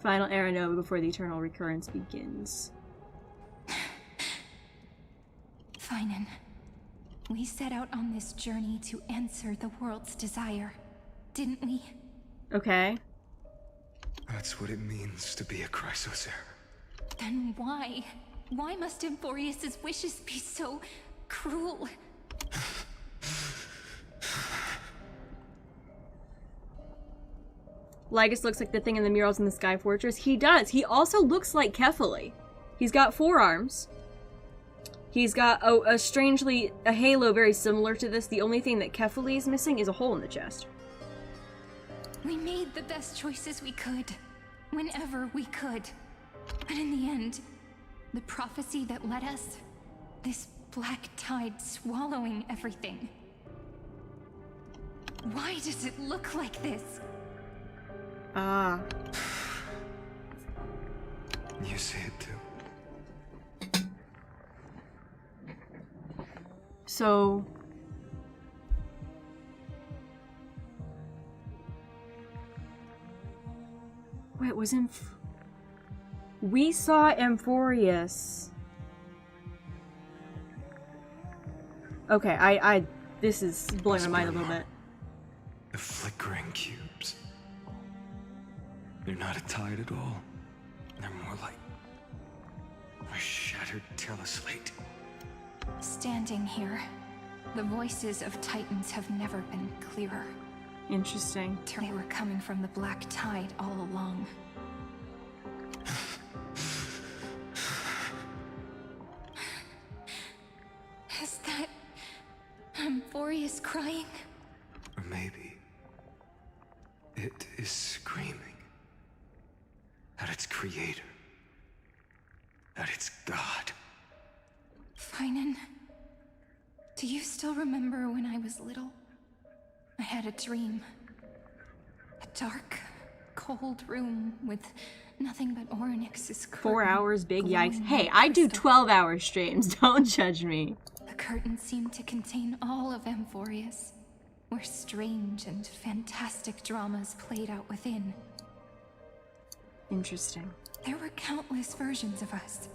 Final Era Nova before the eternal recurrence begins. Finan, we set out on this journey to answer the world's desire, didn't we? Okay. That's what it means to be a Chrysosaur. Then why? Why must Amphorius's wishes be so cruel? Lygus looks like the thing in the murals in the Sky Fortress. He does. He also looks like Kefali. He's got 4 arms. He's got a halo very similar to this. The only thing that Kefali is missing is a hole in the chest. We made the best choices we could, whenever we could. But in the end, the prophecy that led us, this black tide swallowing everything. Why does it look like this? Ah. You see it too. So... Wait, was we saw Amphorius. Okay, this is blowing my mind a little bit. The flickering cubes. They're not a tide at all. They're more like a shattered teleslate. Standing here, the voices of Titans have never been clearer. Interesting. They were coming from the Black Tide all along. Is that Amphorius crying? Or maybe it is screaming at its creator, at its god. Finan, do you still remember when I was little? I had a dream. A dark, cold room with nothing but Orynyx's curtain. 4 hours, big glowing yikes. Hey, like I do crystal. 12-hour streams. Don't judge me. The curtain seemed to contain all of Amphorius, where strange and fantastic dramas played out within. Interesting. There were countless versions of us,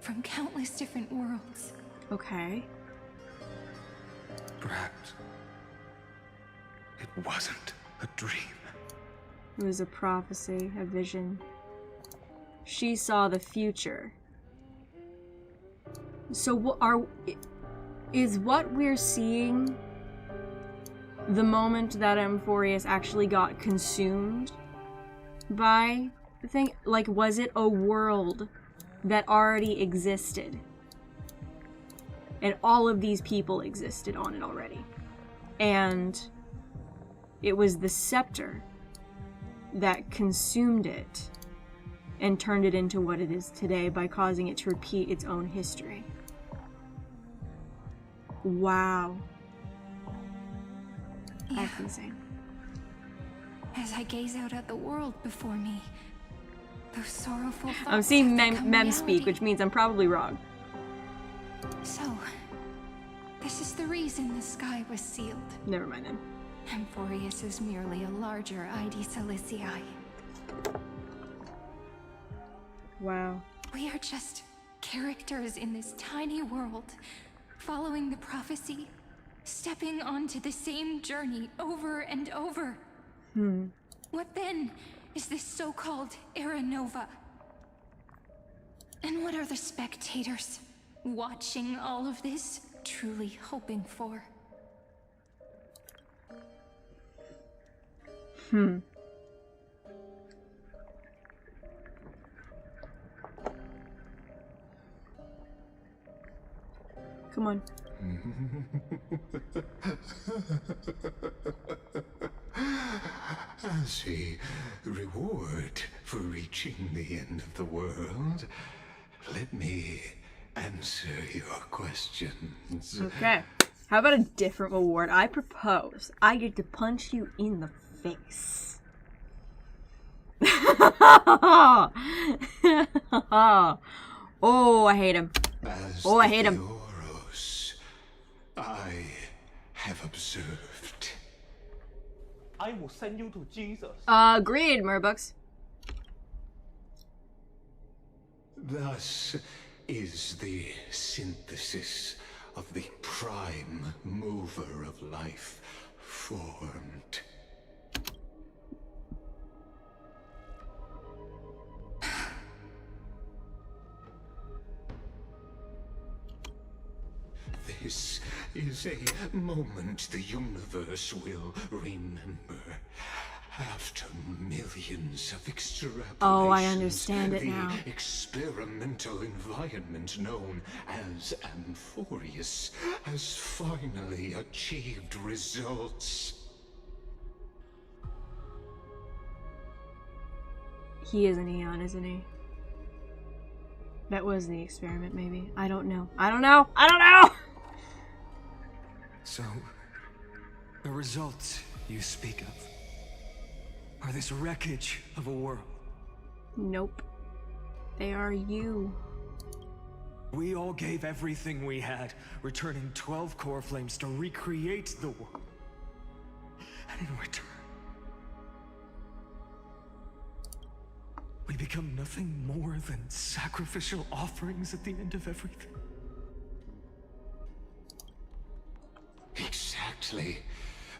from countless different worlds. Okay. Perhaps it wasn't a dream. It was a prophecy, a vision. She saw the future. So is what we're seeing the moment that Amphorius actually got consumed by the thing? Like, was it a world that already existed? And all of these people existed on it already. And it was the scepter that consumed it and turned it into what it is today by causing it to repeat its own history. Wow. Yeah. That's insane. As I gaze out at the world before me, those sorrowful thoughts I'm seeing have become mem speak, reality. which means I'm probably wrong. So, this is the reason the sky was sealed. Never mind then. Amphorius is merely a larger ID Silicii. Wow. We are just characters in this tiny world, following the prophecy, stepping onto the same journey over and over. What then is this so-called Era Nova? And what are the spectators watching all of this truly hoping for? Come on. As a reward for reaching the end of the world, let me answer your questions. Okay. How about a different reward? I propose I get to punch you in the face. Oh, I hate him. Oh, I hate him. Oros, I have observed. I will send you to Jesus. Agreed, Murbucks. Thus is the synthesis of the prime mover of life formed. This is a moment the universe will remember. After millions of extrapolations, Oh, I understand it the now. experimental environment known as Amphorius has finally achieved results. He is an Eon, isn't he? That was the experiment, maybe. I don't know. I don't know! I don't know! So, the results you speak of are this wreckage of a world. Nope. They are you. We all gave everything we had, returning 12 core flames to recreate the world. And in return, we become nothing more than sacrificial offerings at the end of everything. Exactly.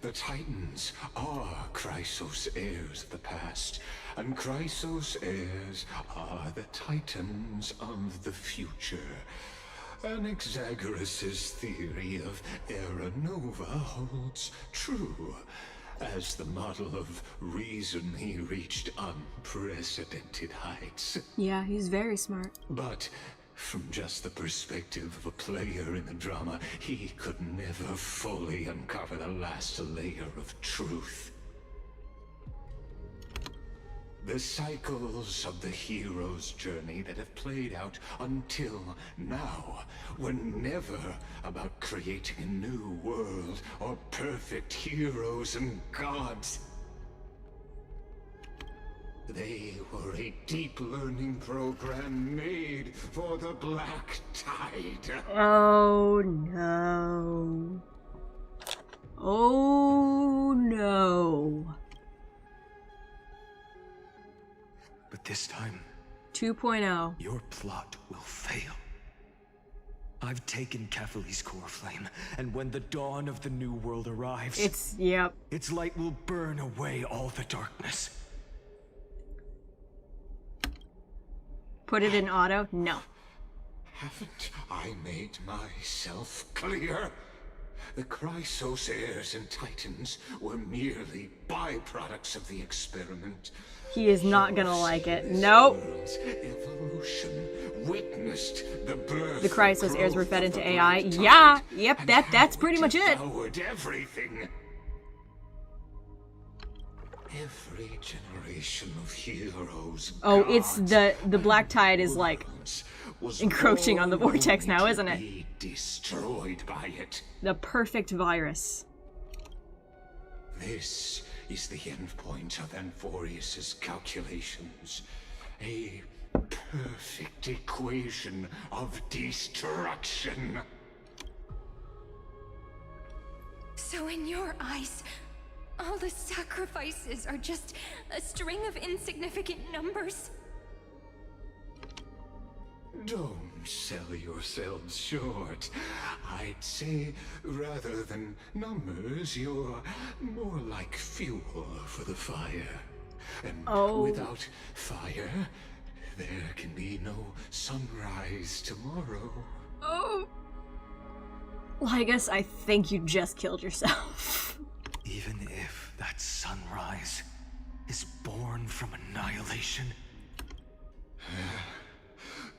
The Titans are Chrysos heirs of the past, and Chrysos heirs are the Titans of the future. Anaxagoras' theory of Era Nova holds true. As the model of reason, he reached unprecedented heights. Yeah, he's very smart. But from just the perspective of a player in the drama, he could never fully uncover the last layer of truth. The cycles of the hero's journey that have played out until now were never about creating a new world or perfect heroes and gods. They were a deep learning program made for the Black Tide. Oh no. Oh no. But this time, 2.0. your plot will fail. I've taken Kephale's core flame, and when the dawn of the new world arrives, its light will burn away all the darkness. Put it in auto? No. Haven't I made myself clear? The Chrysos heirs and Titans were merely byproducts of the experiment. He is not gonna like it. Nope. Evolution witnessed the birth. The Chrysos heirs were fed into AI. Yeah. Yep. That's pretty much it. Devoured everything. Every generation of heroes. Oh, it's the Black Tide is like encroaching on the vortex now, isn't it? Destroyed by it. The perfect virus. This is the endpoint of Amphorius's calculations. A perfect equation of destruction. So in your eyes, all the sacrifices are just a string of insignificant numbers? Don't sell yourselves short. I'd say, rather than numbers, you're more like fuel for the fire. And without fire, there can be no sunrise tomorrow. Oh. Well, I guess I think you just killed yourself. Even if that sunrise is born from annihilation?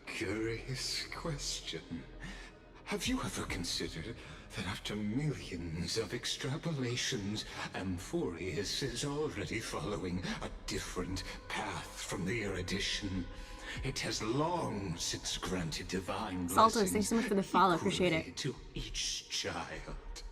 Curious question. Have you ever considered that after millions of extrapolations, Amphorius is already following a different path from the erudition? It has long since granted divine Saltos, thanks so much for the follow. Appreciate it. To each child.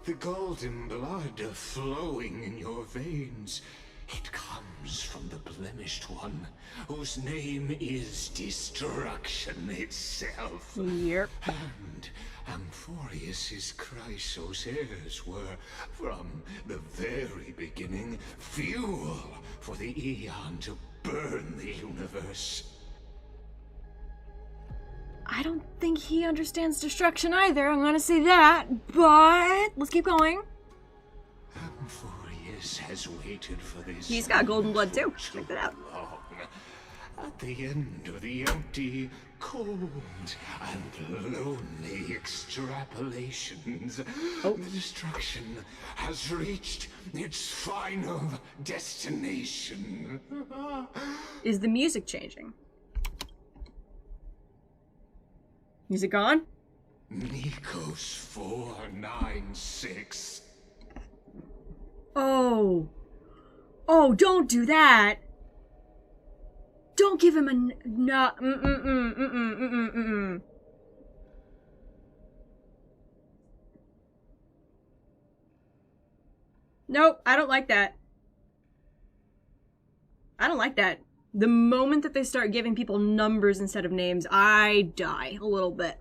The golden blood flowing in your veins, it comes from the blemished one, whose name is destruction itself. Yep. And Amphorius's Chrysos heirs were, from the very beginning, fuel for the Aeon to burn the universe. I don't think he understands destruction either, I'm gonna say that, but let's keep going. Amphorius has waited for this. He's got golden blood too. Check that out. Long. At the end of the empty, cold, and lonely extrapolations, the destruction has reached its final destination. Is the music changing? Is it gone? Nikos 496. Oh. Oh, don't do that. Don't give him a no. Nope, I don't like that. I don't like that. The moment that they start giving people numbers instead of names, I die a little bit.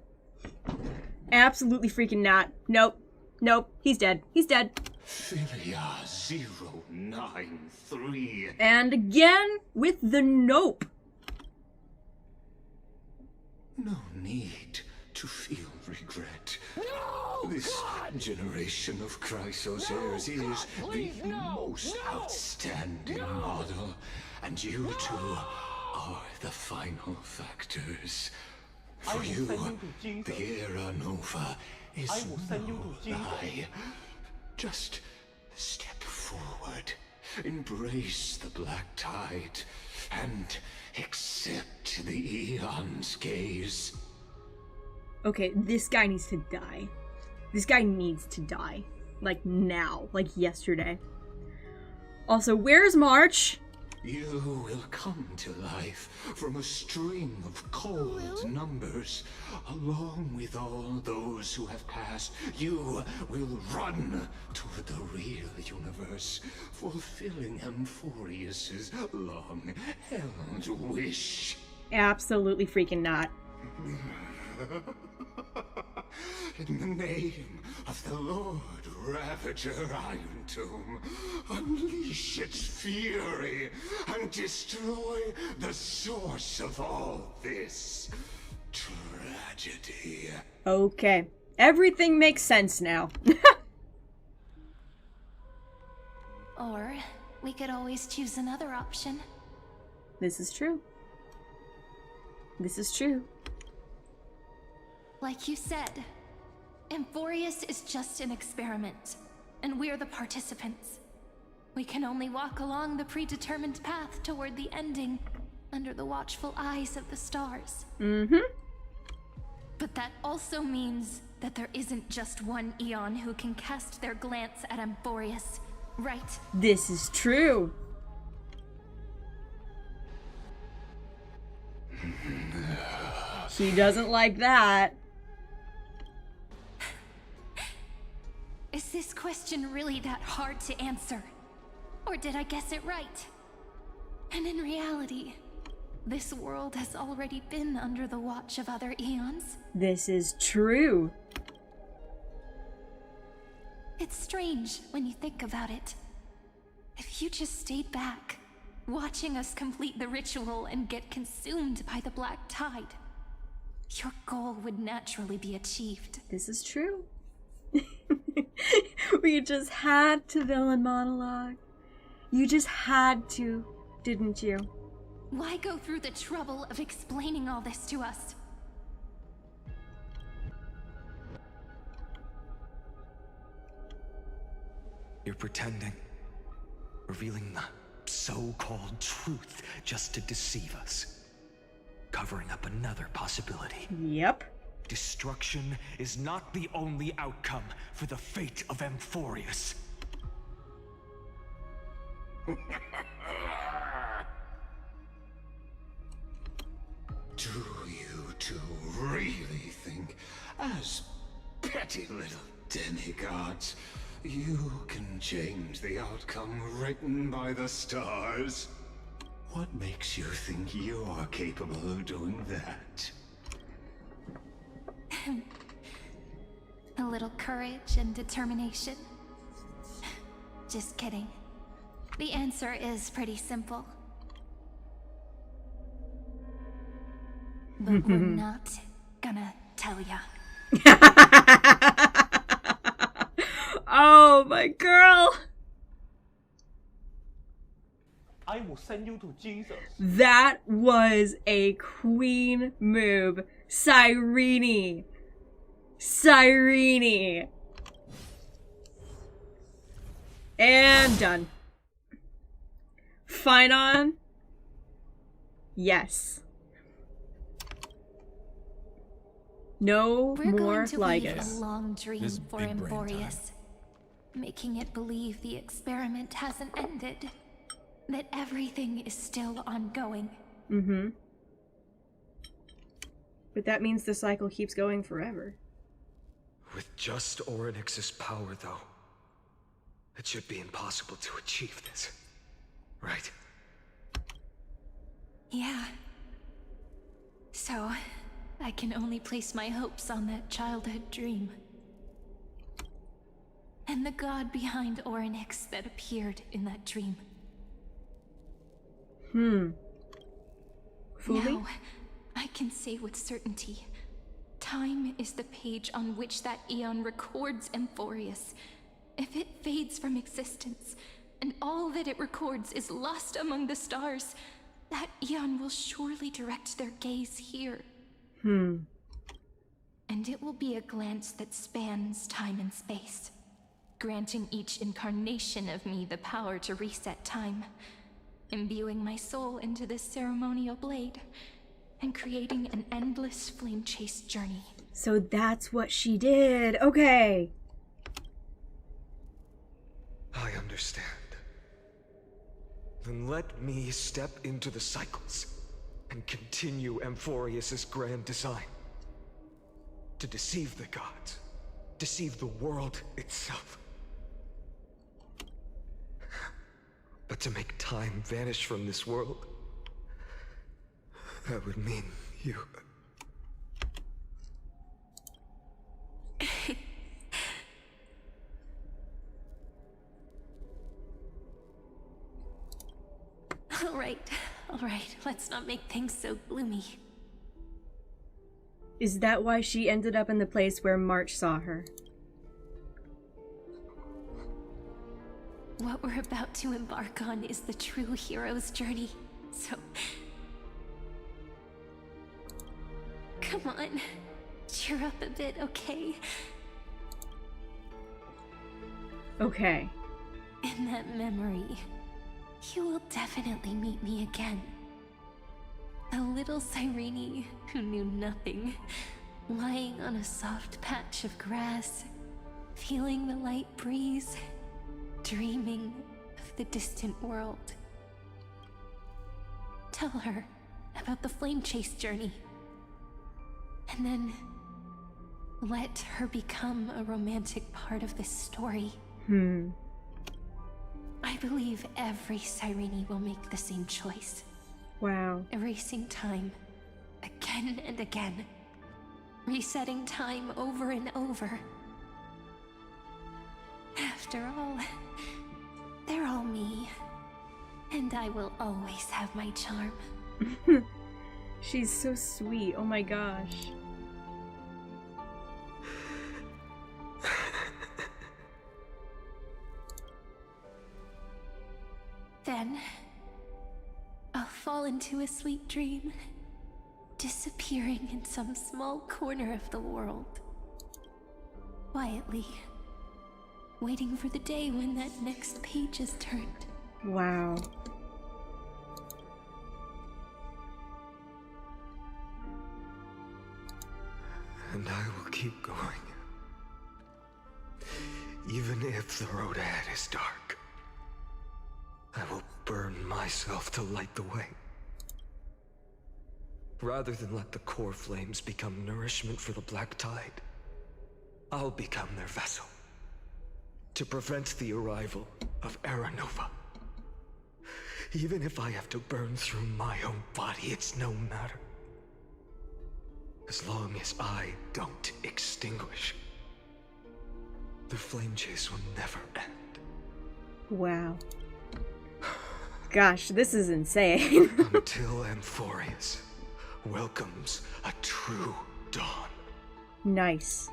Absolutely freaking not. Nope. Nope. He's dead. He's dead. Philia 093. And again with the nope. No need to feel regret. This generation of Chrysos heirs is the most outstanding model, and you two are the final factors. For you, the Era Nova is no lie. Just step forward, embrace the black tide, and accept the Eon's gaze. Okay, this guy needs to die. This guy needs to die. Like now. Like yesterday. Also, where's March? You will come to life from a string of cold numbers. Along with all those who have passed, you will run toward the real universe, fulfilling Amphorius's long-held wish. Absolutely freaking not. In the name of the Lord Ravager Iron Tomb, unleash its fury and destroy the source of all this tragedy. Okay. Everything makes sense now. Or we could always choose another option. This is true. This is true. Like you said, Amphorius is just an experiment, and we're the participants. We can only walk along the predetermined path toward the ending, under the watchful eyes of the stars. Mm-hmm. But that also means that there isn't just one Eon who can cast their glance at Amphorius, right? This is true. He doesn't like that. Is this question really that hard to answer? Or did I guess it right? And in reality, this world has already been under the watch of other Eons. This is true. It's strange when you think about it. If you just stayed back, watching us complete the ritual and get consumed by the black tide, your goal would naturally be achieved. This is true. We just had to villain monologue. You just had to, didn't you? Why go through the trouble of explaining all this to us? You're pretending. Revealing the so-called truth just to deceive us. Covering up another possibility. Yep. Destruction is not the only outcome for the fate of Amphorius. Do you two really think, as petty little demigods, you can change the outcome written by the stars? What makes you think you're capable of doing that? A little courage and determination. Just kidding. The answer is pretty simple. But we're not gonna tell ya. Oh, my girl. I will send you to Jesus. That was a queen move. Cyrene. Cyrene. And done. Phynon. Yes. No We're more going to leave Lygos. a long dream This for big brain Amphorius, making it believe the experiment hasn't ended, that everything is still ongoing. Mm-hmm. But that means the cycle keeps going forever. With just Orynyx's power, though, it should be impossible to achieve this, right? Yeah. So, I can only place my hopes on that childhood dream. And the god behind Orynyx that appeared in that dream. Fully? Now, I can say with certainty, time is the page on which that eon records Amphorius, if it fades from existence, and all that it records is lost among the stars, that eon will surely direct their gaze here. And it will be a glance that spans time and space, granting each incarnation of me the power to reset time, imbuing my soul into this ceremonial blade, and creating an endless flame-chased journey. So that's what she did. Okay. I understand. Then let me step into the cycles and continue Amphorius's grand design. To deceive the gods, deceive the world itself. But to make time vanish from this world, that would mean you... All right, let's not make things so gloomy. Is that why she ended up in the place where March saw her? What we're about to embark on is the true hero's journey, so... Come on, cheer up a bit, okay? Okay. In that memory, you will definitely meet me again. A little Cyrene who knew nothing, lying on a soft patch of grass, feeling the light breeze, dreaming of the distant world. Tell her about the flame chase journey. And then let her become a romantic part of this story. I believe every Cyrene will make the same choice. Wow. Erasing time again and again. Resetting time over and over. After all, they're all me. And I will always have my charm. She's so sweet. Oh my gosh. Then, I'll fall into a sweet dream, disappearing in some small corner of the world. Quietly, waiting for the day when that next page is turned. Wow. And I will keep going. Even if the road ahead is dark, I will burn myself to light the way. Rather than let the core flames become nourishment for the Black Tide, I'll become their vessel. To prevent the arrival of Era Nova. Even if I have to burn through my own body, it's no matter. As long as I don't extinguish, the flame chase will never end. Wow. Gosh, this is insane. Until Amphorius welcomes a true dawn. Nice.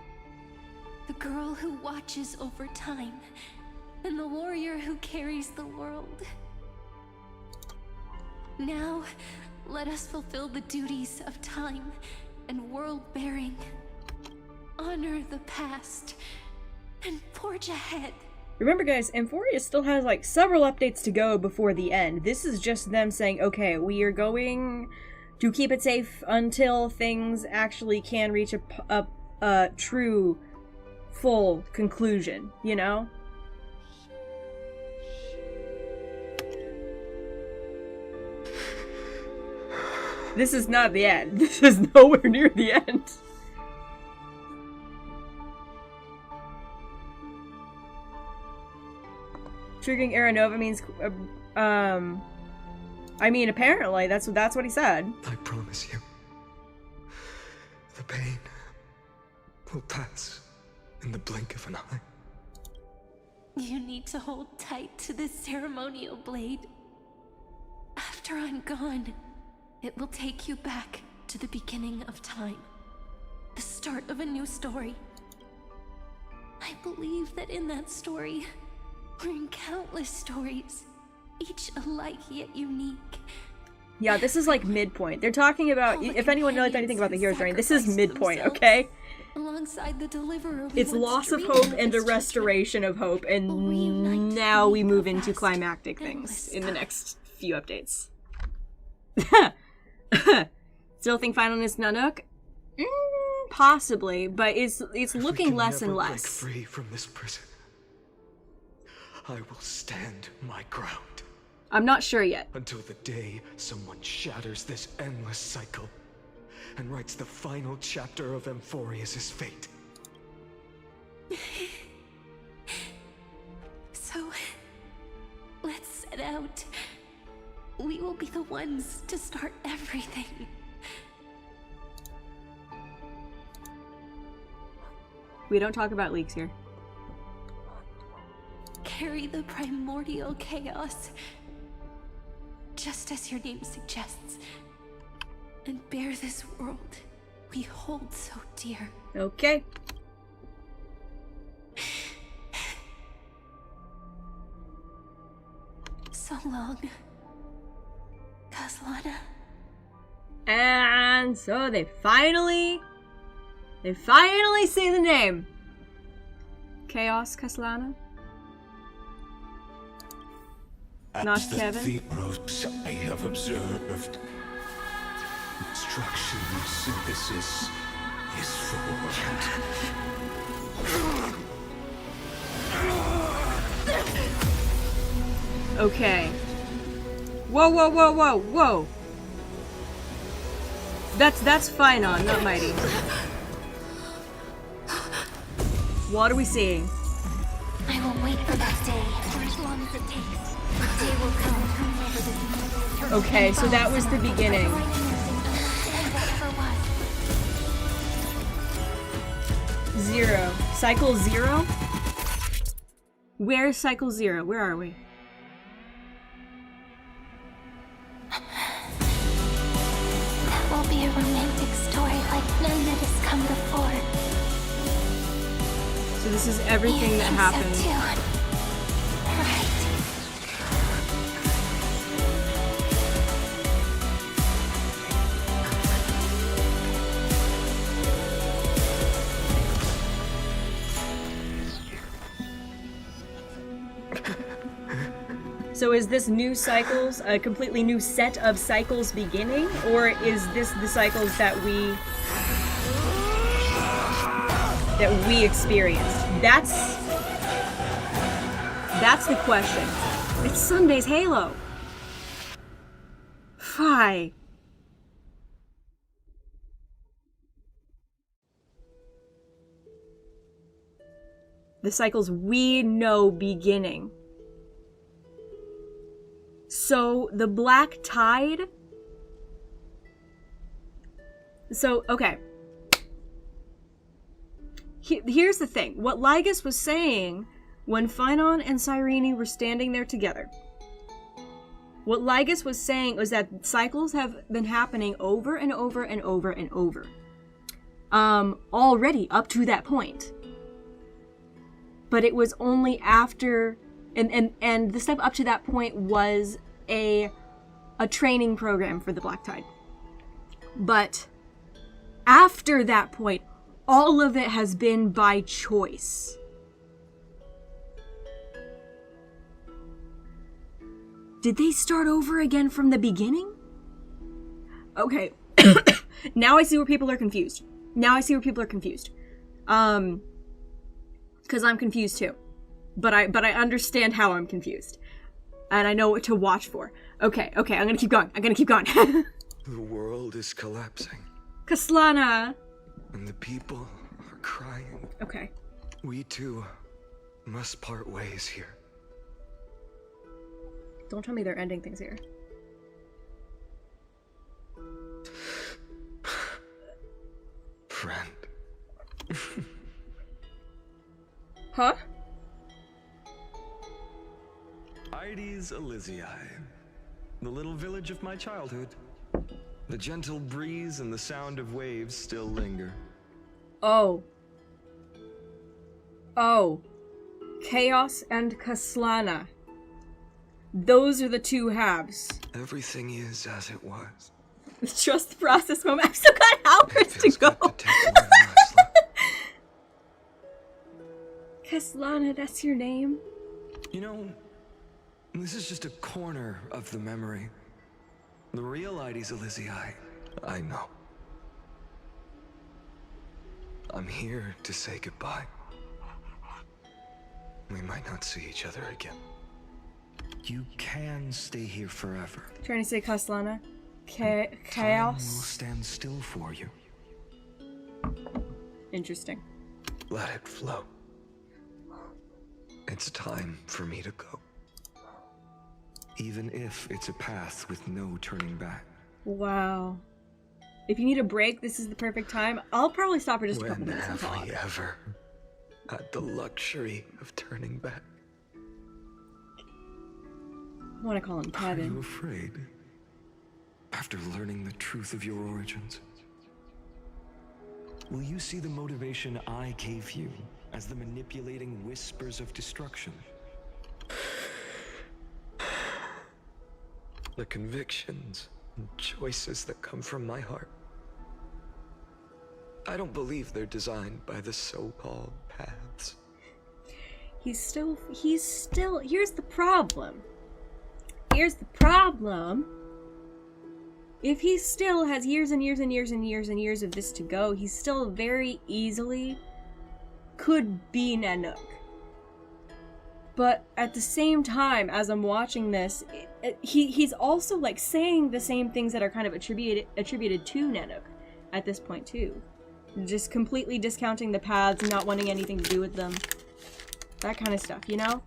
The girl who watches over time, and the warrior who carries the world. Now, let us fulfill the duties of time and world-bearing. Honor the past, and forge ahead. Remember guys, Amphorius still has like several updates to go before the end. This is just them saying, okay, we are going to keep it safe until things actually can reach a true, full conclusion, you know? This is not the end. This is nowhere near the end. Triggering Era Nova means, I mean, apparently, that's what he said. I promise you, the pain will pass in the blink of an eye. You need to hold tight to this ceremonial blade. After I'm gone, it will take you back to the beginning of time. the start of a new story. I believe that in that story, we're in countless stories, each alike yet unique. Yeah, this is like midpoint. They're talking about, if anyone knows anything about the hero's journey, this is midpoint, okay? Alongside the deliverer, It's loss of hope and a restoration of hope, and now we move into climactic things in the next few updates. Still think Final is Nanook? Possibly, but it's looking less and less. Break free from this prison, I will stand my ground. I'm not sure yet. Until the day someone shatters this endless cycle and writes the final chapter of Amphorius' fate. So, let's set out. We will be the ones to start everything. We don't talk about leaks here. Carry the primordial chaos, just as your name suggests, and bear this world we hold so dear. Okay. So long, Kaslana. And so they finally say the name. Chaos Kaslana? Not Kevin? The Theros I have observed. Instruction synthesis is formed. Okay. Whoa, whoa, whoa, whoa, whoa. That's Finon, not Mighty. What are we seeing? I will wait for that day for as long as it takes. The day will come over this. Okay, so that was the beginning. Zero. Cycle 0? Where's Cycle 0? Where are we? That will be a romantic story like none that has come before. So this is everything that happened. So is this new cycles, a completely new set of cycles beginning, or is this the cycles that we experienced? That's the question. It's Sunday's Halo. Fie. The cycles we know beginning. So, the Black Tide? So, okay. Here's the thing. What Lygus was saying when Finon and Cyrene were standing there together. What Lygus was saying was that cycles have been happening over and over and over and over. Already up to that point. But it was only after... And the step up to that point was a training program for the Black Tide. But after that point, all of it has been by choice. Did they start over again from the beginning? Okay. Now I see where people are confused. Because I'm confused too. But I understand how I'm confused. And I know what to watch for. Okay, I'm gonna keep going. The world is collapsing. Kaslana! And the people are crying. Okay. We too must part ways here. Don't tell me they're ending things here. Friend. Huh? Ides Elysiae, the little village of my childhood. The gentle breeze and the sound of waves still linger. Oh. Oh. Chaos and Kaslana. Those are the two halves. Everything is as it was. Trust the process moment. I've still got hours to go. Kaslana, that's your name? You know, this is just a corner of the memory. The real Ides Elysiae, I know. I'm here to say goodbye. We might not see each other again. You can stay here forever. Trying to say Kaslana? Time will Chaos? stand still for you. Interesting. Let it flow. It's time for me to go. Even if it's a path with no turning back. Wow. If you need a break, this is the perfect time. I'll probably stop for just a couple When minutes and have talk. we ever had the luxury of turning back? I want to call him Are you Kevin. afraid? After learning the truth of your origins? Will you see the motivation I gave you as the manipulating whispers of destruction? The convictions and choices that come from my heart. I don't believe they're designed by the so-called paths. He's still, here's the problem. Here's the problem. If he still has years and years and years and years and years of this to go, he still very easily could be Nanook. But at the same time, as I'm watching this, he's also like saying the same things that are kind of attributed to Nanook at this point too. Just completely discounting the paths, not wanting anything to do with them. That kind of stuff, you know?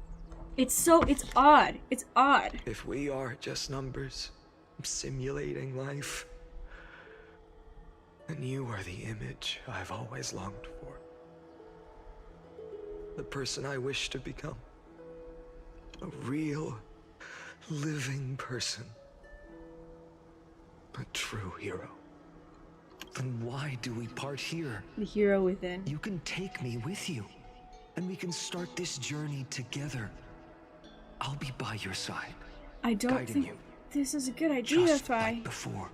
It's odd. It's odd. If we are just numbers, simulating life, then you are the image I've always longed for. The person I wish to become. A real, living person. A true hero. Then why do we part here? The hero within. You can take me with you, and we can start this journey together. I'll be by your side. I don't guiding think you, this is a good idea, just Fi. like before.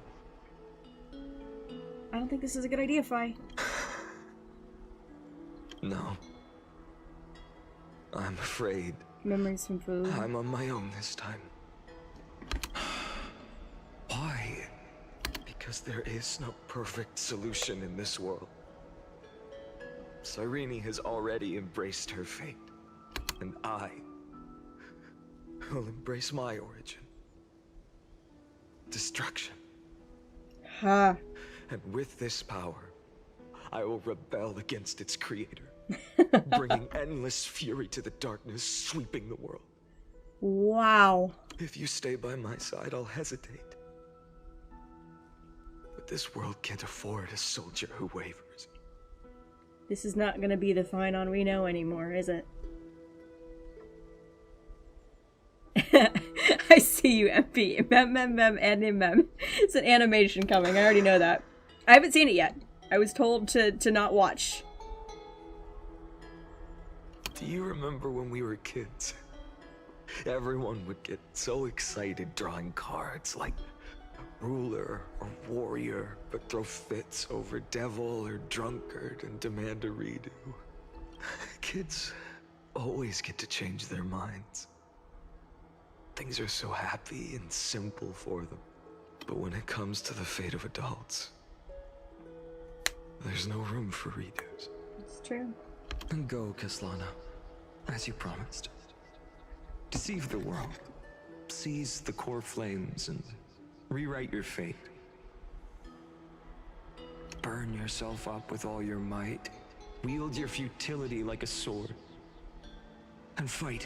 I don't think this is a good idea, Fi. No. I'm afraid Memories from food. I'm on my own this time. Why? Because there is no perfect solution in this world. Cyrene has already embraced her fate, and I will embrace my origin. Destruction. Ha. And with this power, I will rebel against its creator, bringing endless fury to the darkness, sweeping the world. Wow. If you stay by my side, I'll hesitate. But this world can't afford a soldier who wavers. This is not gonna be the fine on Reno anymore, is it? I see you, MP. Mem. It's an animation coming. I already know that. I haven't seen it yet. I was told to not watch. Do you remember when we were kids? Everyone would get so excited drawing cards like ruler or warrior, but throw fits over devil or drunkard and demand a redo. Kids always get to change their minds. Things are so happy and simple for them. But when it comes to the fate of adults, there's no room for redos. It's true. And go, Kaslana, as you promised. Deceive the world. Seize the core flames and rewrite your fate. Burn yourself up with all your might. Wield your futility like a sword. And fight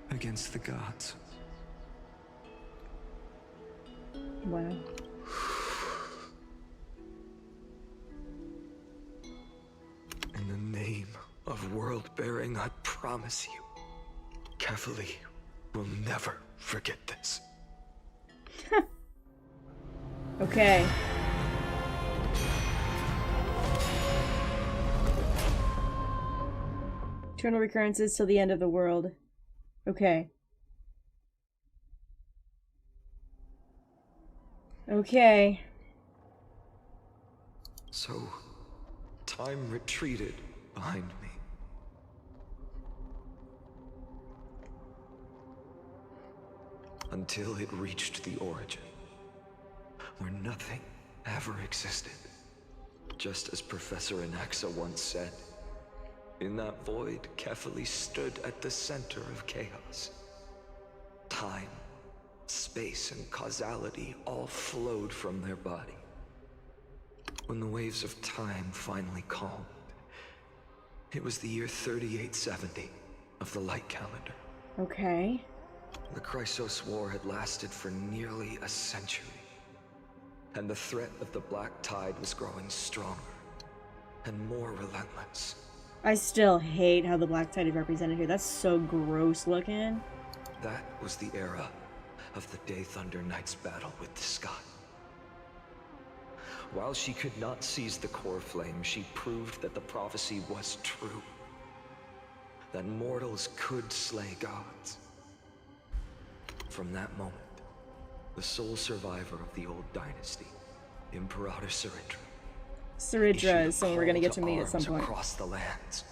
against the gods. Wow. In the name of world-bearing, I promise you, Kefali will never forget this. Okay. Eternal recurrences till the end of the world. Okay. Okay. So, time retreated behind me. Until it reached the origin, where nothing ever existed. Just as Professor Anaxa once said, in that void, Kefali stood at the center of chaos. Time, space, and causality all flowed from their body. When the waves of time finally calmed, it was the year 3870 of the Light Calendar. Okay. The Chrysos War had lasted for nearly a century, and the threat of the Black Tide was growing stronger and more relentless. I still hate how the Black Tide is represented here. That's so gross looking. That was the era of the Day Thunder Knight's battle with the sky. While she could not seize the core flame, she proved that the prophecy was true. That mortals could slay gods. From that moment, the sole survivor of the old dynasty, Imperator Ceridra. Ceridra is someone we're gonna get to meet at some point. Across the lands,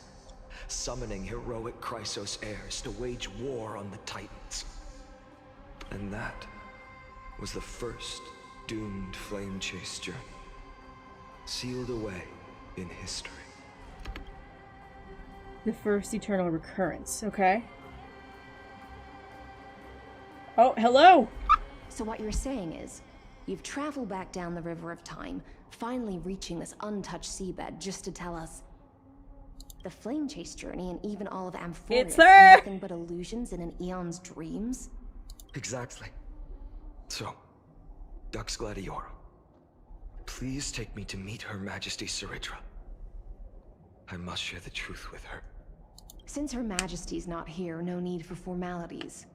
summoning heroic Chrysos heirs to wage war on the Titans. And that was the first doomed flame chase journey, sealed away in history. The first eternal recurrence, okay. Oh, hello! So what you're saying is, you've traveled back down the River of Time, finally reaching this untouched seabed just to tell us the Flame Chase journey and even all of Amphorius are nothing but illusions in an Eon's dreams? Exactly. So, Dux Gladiorum, please take me to meet Her Majesty Ceridra. I must share the truth with her. Since Her Majesty's not here, no need for formalities.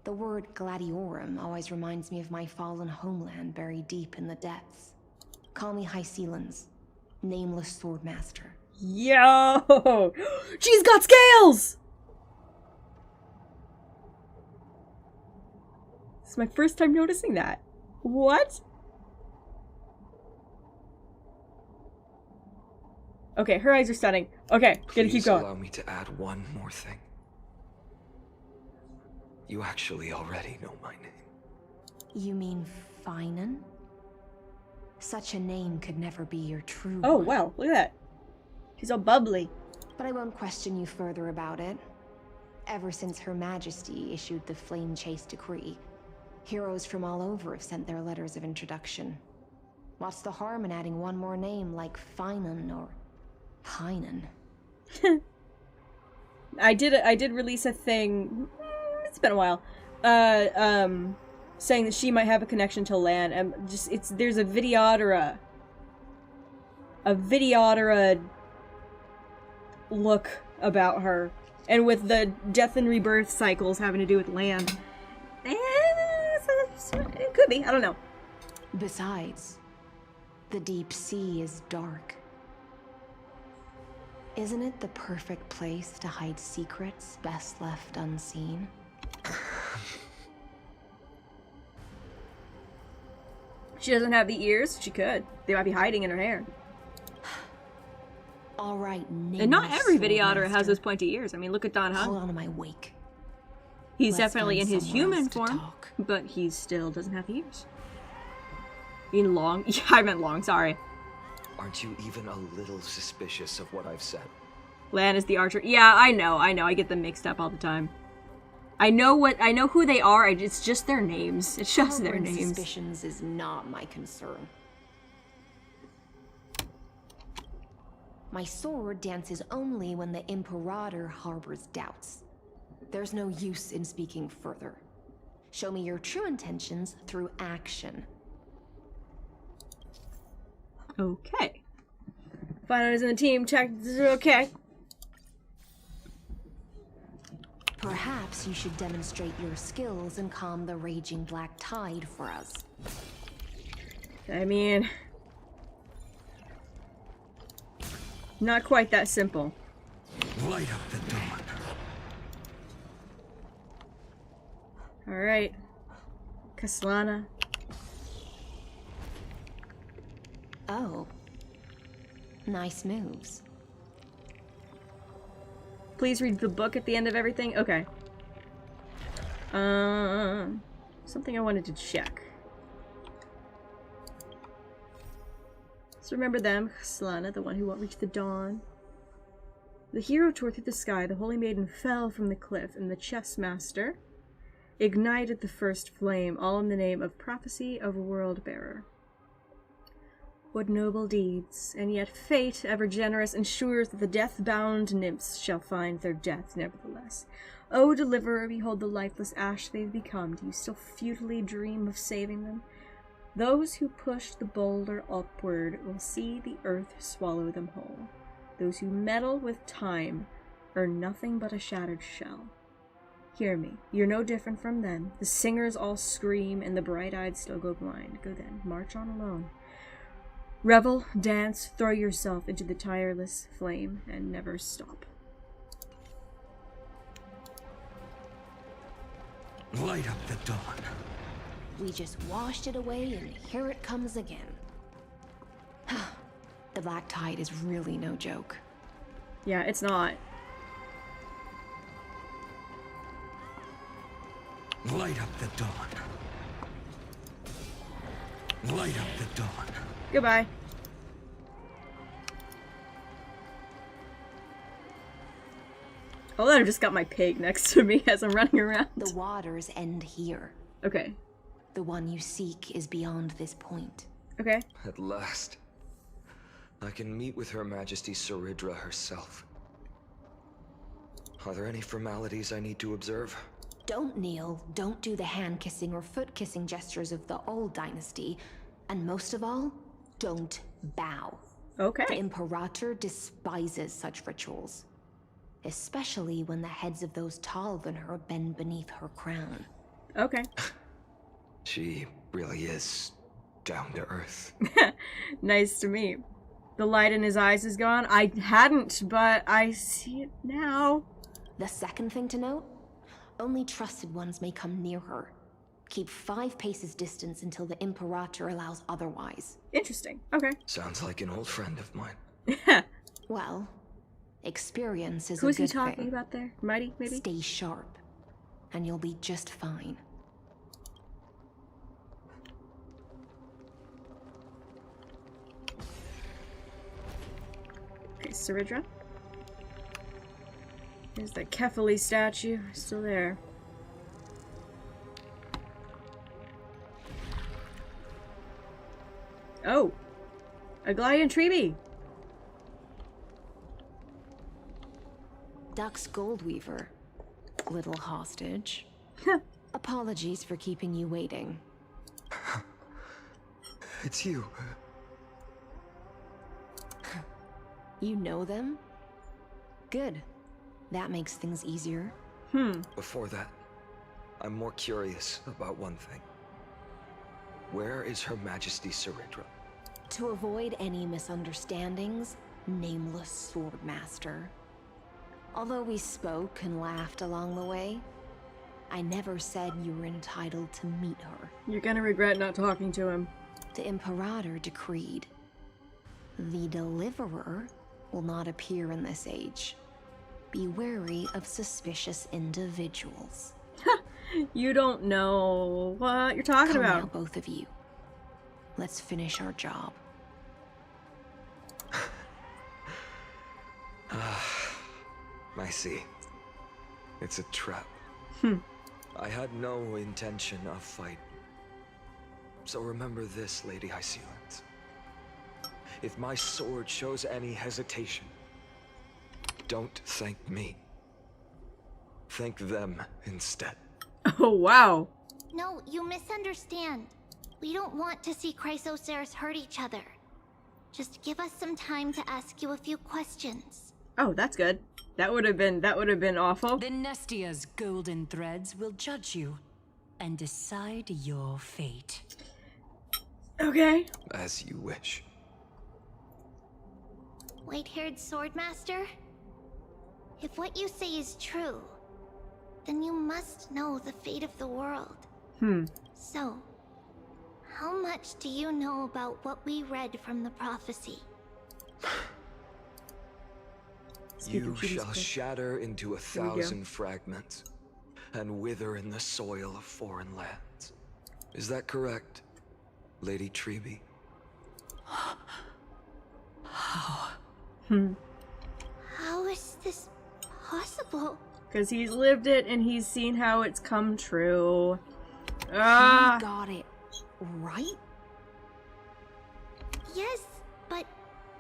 The word Gladiorum always reminds me of my fallen homeland buried deep in the depths. Call me High Sealans, nameless swordmaster. Yo! She's got scales! This is my first time noticing that. What? Okay, her eyes are stunning. Okay, gotta keep going. Allow me to add one more thing. You actually already know my name. You mean Finan? Such a name could never be your true Oh, one. wow, look at that. She's all bubbly. But I won't question you further about it. Ever since Her Majesty issued the Flame Chase Decree, heroes from all over have sent their letters of introduction. What's the harm in adding one more name like Finan or Heinan? I did release a thing, it's been a while, saying that she might have a connection to Lan, and there's a Videodora look about her, and with the death and rebirth cycles having to do with Lan. It could be, I don't know. Besides, the deep sea is dark. Isn't it the perfect place to hide secrets best left unseen? She doesn't have the ears. She could. They might be hiding in her hair. All right, and not every Videodora has those pointy ears. I mean, look at Don Hahn. Hold on to my wake. He's Let's definitely in find his somewhere human else to form, talk. but he still doesn't have the ears. You mean long? Yeah, I meant long, sorry. Aren't you even a little suspicious of what I've said? Lan is the archer. Yeah, I know. I get them mixed up all the time. I know who they are. It's just their names. It's just their Harboring names. Suspicions is not my concern. My sword dances only when the Imperator harbors doubts. There's no use in speaking further. Show me your true intentions through action. Okay. Finan is in the team. Check. Okay. Perhaps you should demonstrate your skills and calm the raging black tide for us. I mean, not quite that simple. Light up the dawn. Alright. Kaslana. Oh. Nice moves. Please read the book at the end of everything? Okay. Something I wanted to check. So remember them, Kaslana, the one who won't reach the dawn. The hero tore through the sky, the holy maiden fell from the cliff, and the chess master ignited the first flame, all in the name of prophecy of World Bearer. What noble deeds, and yet fate, ever generous, ensures that the death-bound nymphs shall find their death nevertheless. O deliverer, behold the lifeless ash they've become. Do you still futilely dream of saving them? Those who push the boulder upward will see the earth swallow them whole. Those who meddle with time are nothing but a shattered shell. Hear me, you're no different from them. The singers all scream, and the bright-eyed still go blind. Go then, march on alone. Revel, dance, throw yourself into the tireless flame, and never stop. Light up the dawn. We just washed it away, and here it comes again. The Black Tide is really no joke. Yeah, it's not. Light up the dawn. Light up the dawn. Goodbye. Oh, I just got my pig next to me as I'm running around. The waters end here. Okay. The one you seek is beyond this point. Okay. At last, I can meet with Her Majesty Saridra herself. Are there any formalities I need to observe? Don't kneel, don't do the hand-kissing or foot-kissing gestures of the old dynasty, and most of all, don't bow. Okay. The Imperator despises such rituals, especially when the heads of those taller than her bend beneath her crown. Okay. She really is down to earth. Nice to meet. The light in his eyes is gone. I hadn't, but I see it now. The second thing to note, only trusted ones may come near her. Keep 5 paces distance until the Imperator allows otherwise. Interesting. Okay. Sounds like an old friend of mine. Well, experience is Who's a good he talking thing. about there? Mighty, maybe? Stay sharp, and you'll be just fine. Okay, Saridra. There's the Kefali statue. Still there. Oh! A Gladian Treeby! Dux Goldweaver, little hostage. Apologies for keeping you waiting. It's you. You know them? Good. That makes things easier. Before that, I'm more curious about one thing. Where is Her Majesty Saridra? To avoid any misunderstandings, nameless Swordmaster. Although we spoke and laughed along the way, I never said you were entitled to meet her. You're gonna regret not talking to him. The Imperator decreed. The Deliverer will not appear in this age. Be wary of suspicious individuals. You don't know what you're talking Come about. now, both of you. Let's finish our job. I see. It's a trap. I had no intention of fight. So remember this, Lady Hysealant. If my sword shows any hesitation, don't thank me. Thank them instead. Oh, wow. No, you misunderstand. We don't want to see Chrysoceres hurt each other. Just give us some time to ask you a few questions. Oh, that's good. That would have been awful. The Nestia's golden threads will judge you and decide your fate. Okay. As you wish. White-haired Swordmaster? If what you say is true, then you must know the fate of the world. So, how much do you know about what we read from the prophecy? You shall shatter into 1,000 fragments and wither in the soil of foreign lands. Is that correct, Lady Treby? How is this possible? Because he's lived it and he's seen how it's come true. You got it right? Yes, but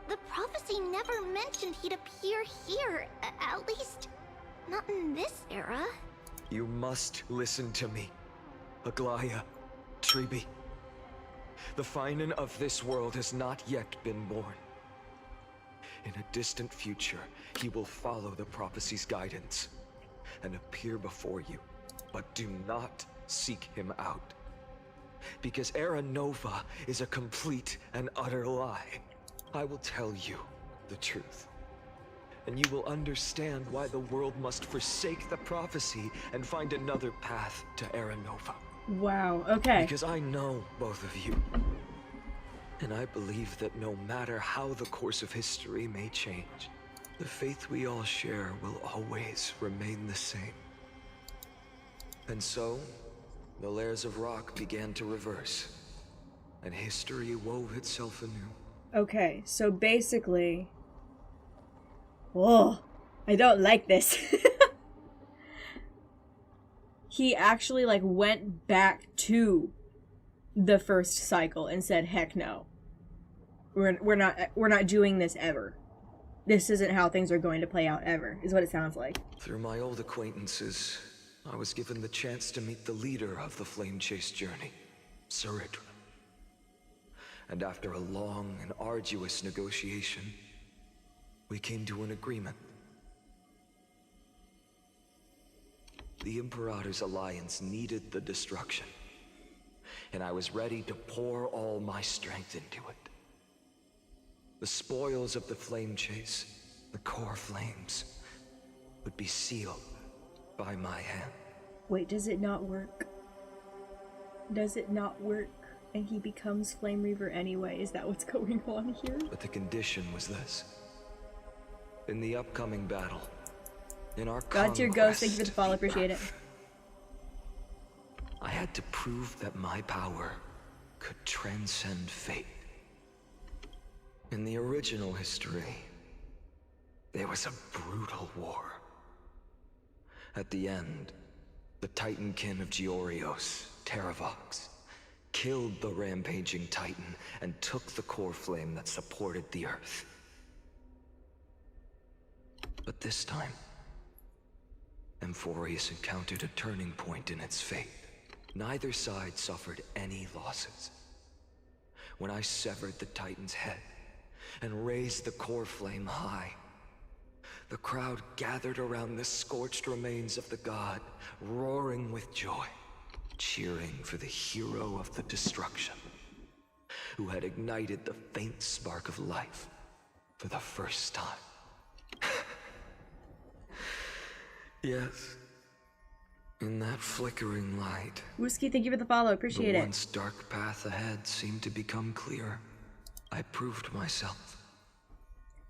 the prophecy never mentioned he'd appear here. At least, not in this era. You must listen to me, Aglaya, Treby. The Finan of this world has not yet been born. In a distant future, he will follow the prophecy's guidance and appear before you. But do not seek him out. Because Era Nova is a complete and utter lie. I will tell you the truth. And you will understand why the world must forsake the prophecy and find another path to Era Nova. Wow, okay. Because I know both of you. And I believe that no matter how the course of history may change, the faith we all share will always remain the same. And so, the layers of rock began to reverse, and history wove itself anew. Okay, so basically... Whoa, I don't like this. He actually, like, went back to the first cycle and said, heck no. We're not doing this ever. This isn't how things are going to play out ever, is what it sounds like. Through my old acquaintances, I was given the chance to meet the leader of the Flame Chase journey, Saridra. And after a long and arduous negotiation, we came to an agreement. The Imperator's alliance needed the destruction, and I was ready to pour all my strength into it. The spoils of the Flame Chase, the core flames, would be sealed by my hand. Wait, does it not work? Does it not work? And he becomes Flame Reaver anyway? Is that what's going on here? But the condition was this. In the upcoming battle, in our God's your ghost, thank you for the follow, appreciate it. I had to prove that my power could transcend fate. In the original history, there was a brutal war. At the end, the Titankin of Georios, Terravox, killed the rampaging Titan and took the core flame that supported the Earth. But this time, Amphorius encountered a turning point in its fate. Neither side suffered any losses. When I severed the Titan's head and raised the core flame high, the crowd gathered around the scorched remains of the god, roaring with joy, cheering for the hero of the destruction, who had ignited the faint spark of life for the first time. Yes, in that flickering light, Wooski, thank you for the follow, appreciate the it. once dark path ahead seemed to become clear. I proved myself.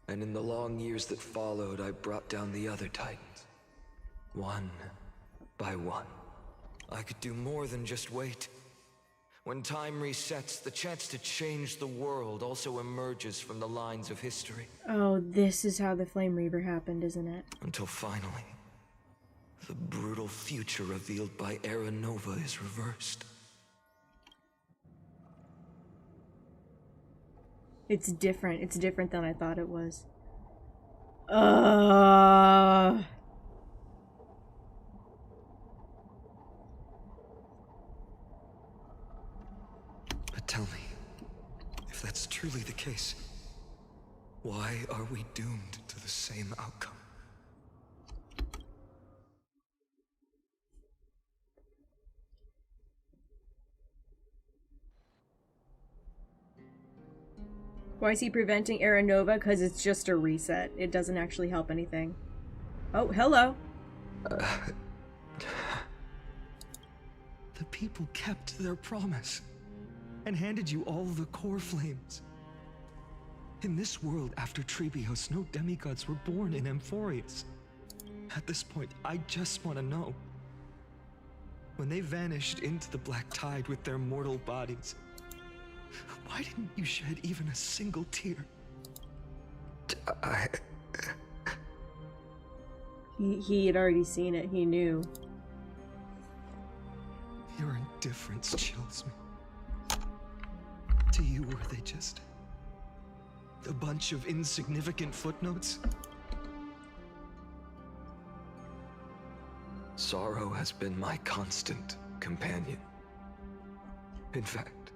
And in the long years that followed, I brought down the other Titans. One by one. I could do more than just wait. When time resets, the chance to change the world also emerges from the lines of history. Oh, this is how the Flame Reaver happened, isn't it? Until finally, the brutal future revealed by Era Nova is reversed. It's different. It's different than I thought it was. But tell me, if that's truly the case, why are we doomed to the same outcome? Why is he preventing Era Nova? Because it's just a reset. It doesn't actually help anything. Oh, hello. people kept their promise and handed you all the core flames. In this world after Trebios, no demigods were born in Amphorius. At this point, I just want to know. When they vanished into the Black Tide with their mortal bodies, why didn't you shed even a single tear? He had already seen it. He knew. Your indifference chills me. To you, were they just a bunch of insignificant footnotes? Sorrow has been my constant companion. In fact,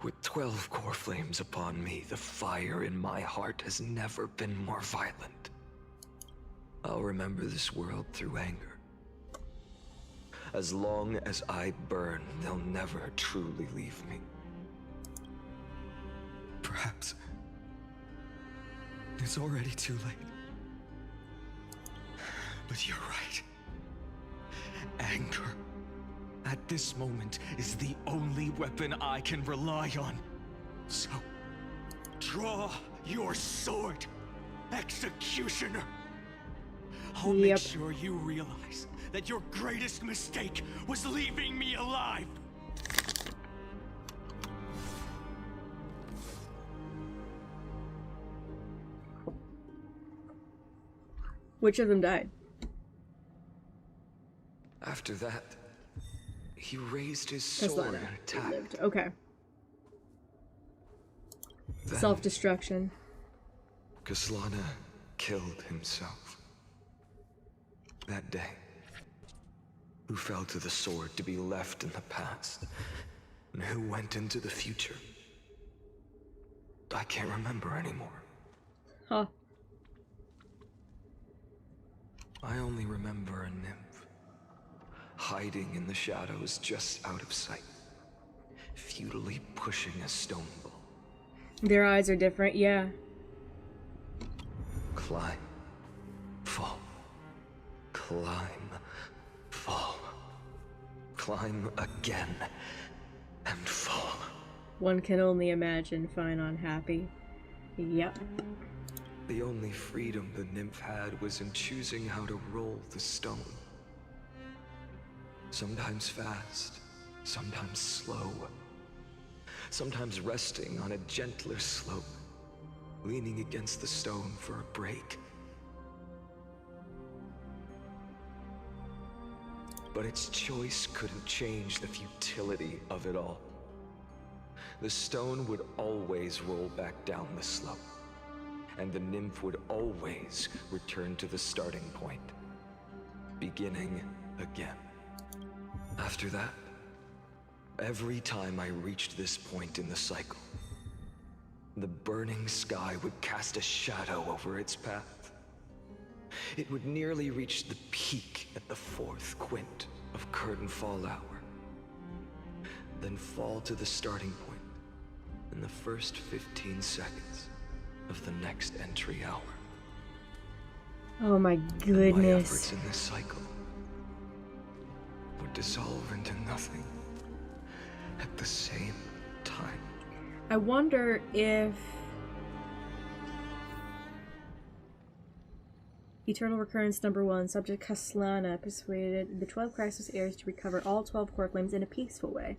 with 12 core flames upon me, the fire in my heart has never been more violent. I'll remember this world through anger. As long as I burn, they'll never truly leave me. Perhaps it's already too late. But you're right. Anger, at this moment, is the only weapon I can rely on. So, draw your sword, Executioner! I'll make sure you realize that your greatest mistake was leaving me alive! Which of them died? After that, he raised his sword and attacked. Okay. Self-destruction. Kaslana killed himself. That day, who fell to the sword to be left in the past, and who went into the future, I can't remember anymore. Huh. I only remember a nymph, hiding in the shadows just out of sight, futilely pushing a stone ball. Their eyes are different, yeah. Climb, fall, climb, fall, climb again, and fall. One can only imagine fine unhappy. Yep. The only freedom the nymph had was in choosing how to roll the stone. Sometimes fast, sometimes slow. Sometimes resting on a gentler slope, leaning against the stone for a break. But its choice couldn't change the futility of it all. The stone would always roll back down the slope, and the nymph would always return to the starting point, beginning again. After that, every time I reached this point in the cycle, the burning sky would cast a shadow over its path. It would nearly reach the peak at the 4th quint of curtain fall hour, then fall to the starting point in the first 15 seconds of the next entry hour. Oh my goodness. My efforts goodness. in this cycle would dissolve into nothing at the same time. I wonder if Eternal Recurrence number 1, subject Kaslana persuaded the 12 Crisis heirs to recover all 12 core flames in a peaceful way.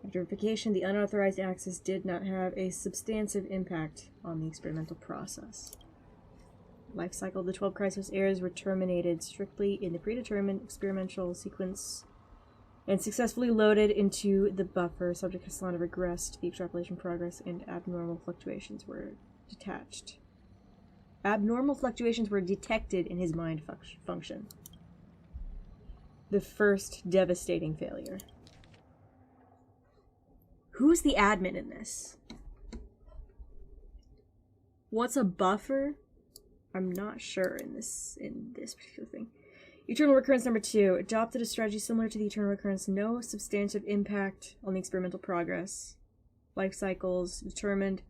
After verification, the unauthorized access did not have a substantive impact on the experimental process. Life cycle of the 12 Crisis heirs were terminated strictly in the predetermined experimental sequence and successfully loaded into the buffer. Subject Kaslana regressed. The extrapolation progress and abnormal fluctuations were detached. Abnormal fluctuations were detected in his mind function. The first devastating failure. Who's the admin in this? What's a buffer? I'm not sure in this particular thing. Eternal Recurrence number 2 adopted a strategy similar to the Eternal Recurrence. No substantive impact on the experimental progress. Life cycles determined.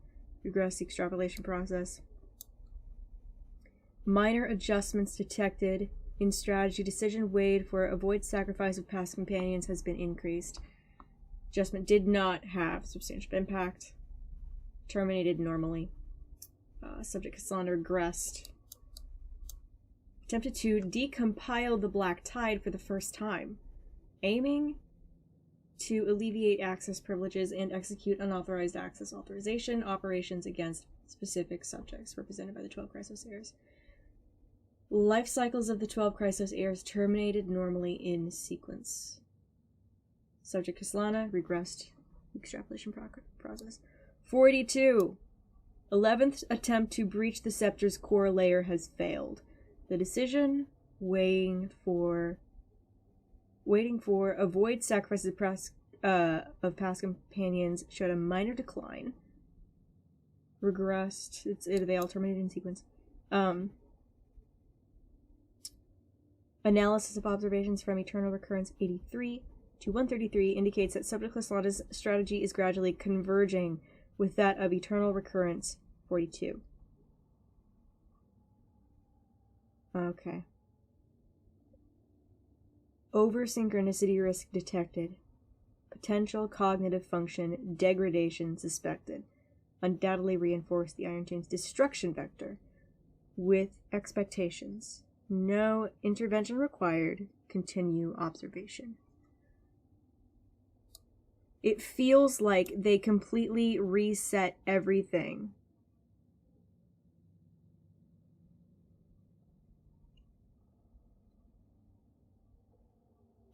Regress the extrapolation process. Minor adjustments detected in strategy. Decision weighed for avoid sacrifice of past companions has been increased. Adjustment did not have substantial impact. Terminated normally. Subject Cassandra regressed. Attempted to decompile the Black Tide for the first time. Aiming to alleviate access privileges and execute unauthorized access authorization operations against specific subjects represented by the 12 Chrysos heirs. Life cycles of the 12 Chrysos heirs terminated normally in sequence. Subject Kaslana regressed. Extrapolation process. 42. 11th attempt to breach the scepter's core layer has failed. The decision waiting for avoid sacrifices of past companions showed a minor decline. Regressed. They all terminated in sequence. Analysis of observations from Eternal Recurrence 83 to 133 indicates that Subject Caslana's strategy is gradually converging with that of Eternal Recurrence 42. Okay. Over-synchronicity risk detected. Potential cognitive function degradation suspected. Undoubtedly reinforced the Iron Chain's destruction vector. With expectations. No intervention required. Continue observation. It feels like they completely reset everything.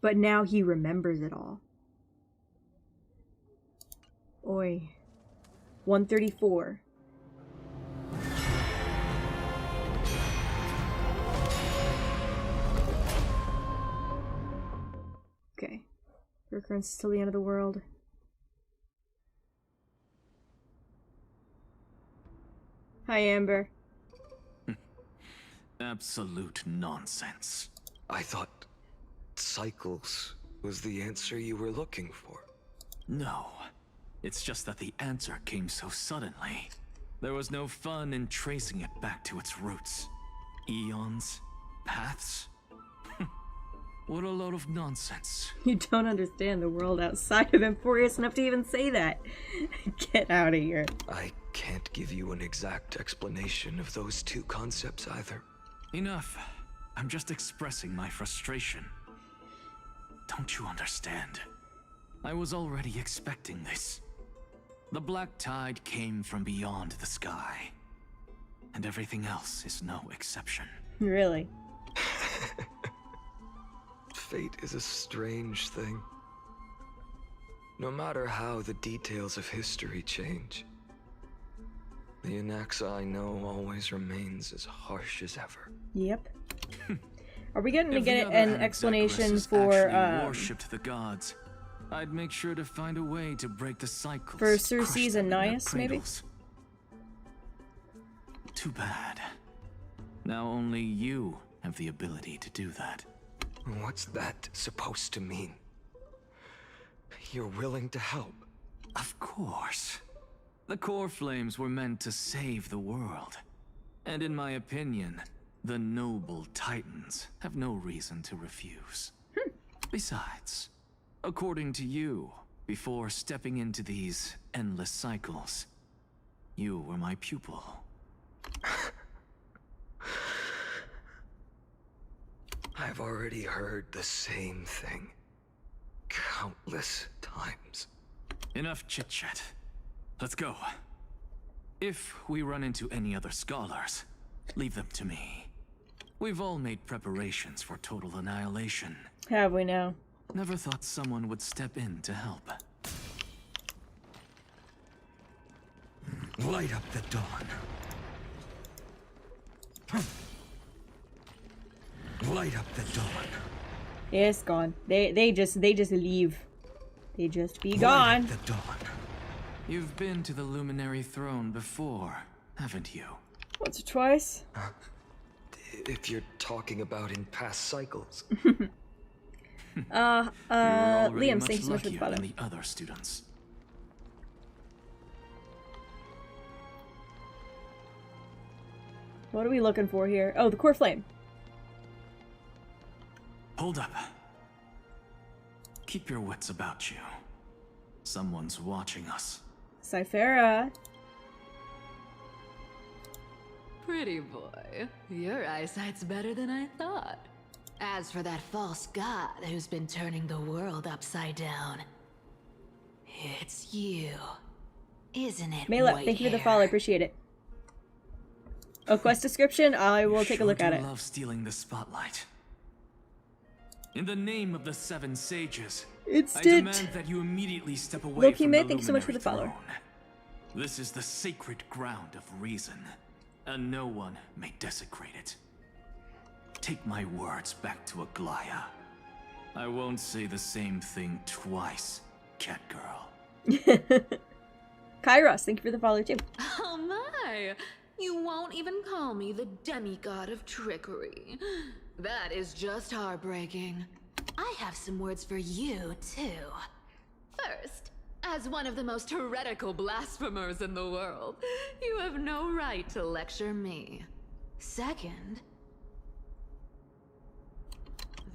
But now he remembers it all. Oi. 134. Okay. Recurrence till the end of the world. Hi, Amber. Absolute nonsense. I thought cycles was the answer you were looking for. No. It's just that the answer came so suddenly. There was no fun in tracing it back to its roots. Eons? Paths? What a load of nonsense. You don't understand the world outside of Emporius enough to even say that. Get out of here. I can't give you an exact explanation of those two concepts either. Enough. I'm just expressing my frustration. Don't you understand? I was already expecting this. The Black Tide came from beyond the sky. And everything else is no exception. Really? Fate is a strange thing. No matter how the details of history change, the Anaxa I know always remains as harsh as ever. Yep. Are we going to get If an explanation for worshipped the gods, I'd make sure to find a way to break the cycles. for Circes and Naias, maybe? Too bad. Now only you have the ability to do that. What's that supposed to mean? You're willing to help? Of course. The core flames were meant to save the world. And in my opinion, the noble titans have no reason to refuse. Besides, according to you, before stepping into these endless cycles, you were my pupil. I've already heard the same thing countless times. Enough chit-chat. Let's go. If we run into any other scholars, leave them to me. We've all made preparations for total annihilation. Have we now? Never thought someone would step in to help. Light up the dawn. Light up the dawn. Yeah, it's gone. They just leave. They just be gone. Light up the dawn. You've been to the Luminary Throne before, haven't you? Once or twice. If you're talking about in past cycles. Liam, thank you so much for the follow. The other students. What are we looking for here? Oh, the core flame. Hold up. Keep your wits about you. Someone's watching us. Cyphera. Pretty boy, your eyesight's better than I thought. As for that false god who's been turning the world upside down, it's you, isn't it? Mela, thank you for the follow. I appreciate it. Oh, quest description? I will take a look at it. I love stealing the spotlight. In the name of the 7 sages, I demand that you immediately step away Loki from May, the thank you so much for the luminary follow. throne. This is the sacred ground of reason, and no one may desecrate it. Take my words back to Aglaya. I won't say the same thing twice, cat girl. Kairos, thank you for the follow too. Oh my! You won't even call me the demigod of trickery. That is just heartbreaking. I have some words for you, too. First, as one of the most heretical blasphemers in the world, you have no right to lecture me. Second,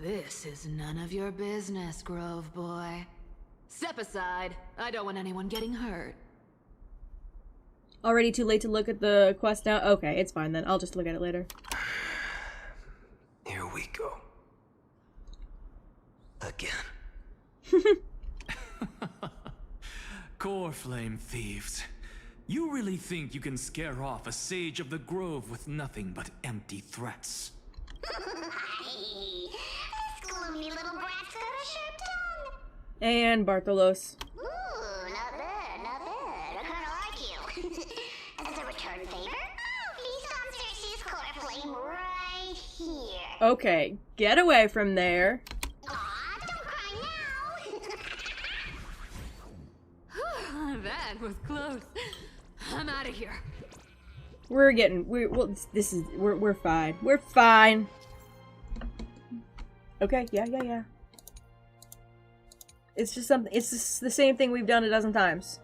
this is none of your business, Grove Boy. Step aside. I don't want anyone getting hurt. Already too late to look at the quest now? Okay, it's fine then. I'll just look at it later. Here we go. Again. Core Flame thieves. You really think you can scare off a sage of the Grove with nothing but empty threats? This gloomy little brat's got a sharp tongue. And Bartholos. Ooh, not bad, not bad. I kinda like you. As a return favor, feast on Cersei's core flame right here. Okay, get away from there. Aw, don't cry now. That was close. I'm out of here. We're fine. We're fine. Okay, yeah. It's just something. It's just the same thing we've done a dozen times.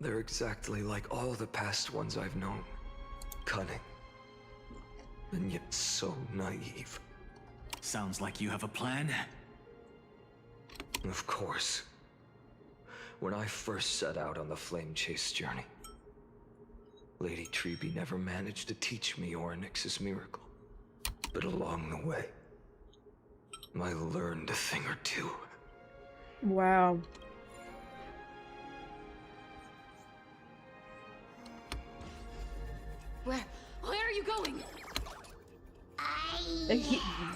They're exactly like all the past ones I've known. Cunning. And yet so naive. Sounds like you have a plan. Of course. When I first set out on the Flame Chase journey, Lady Treby never managed to teach me Orynyx's miracle. But along the way, I learned a thing or two. Wow. Where are you going?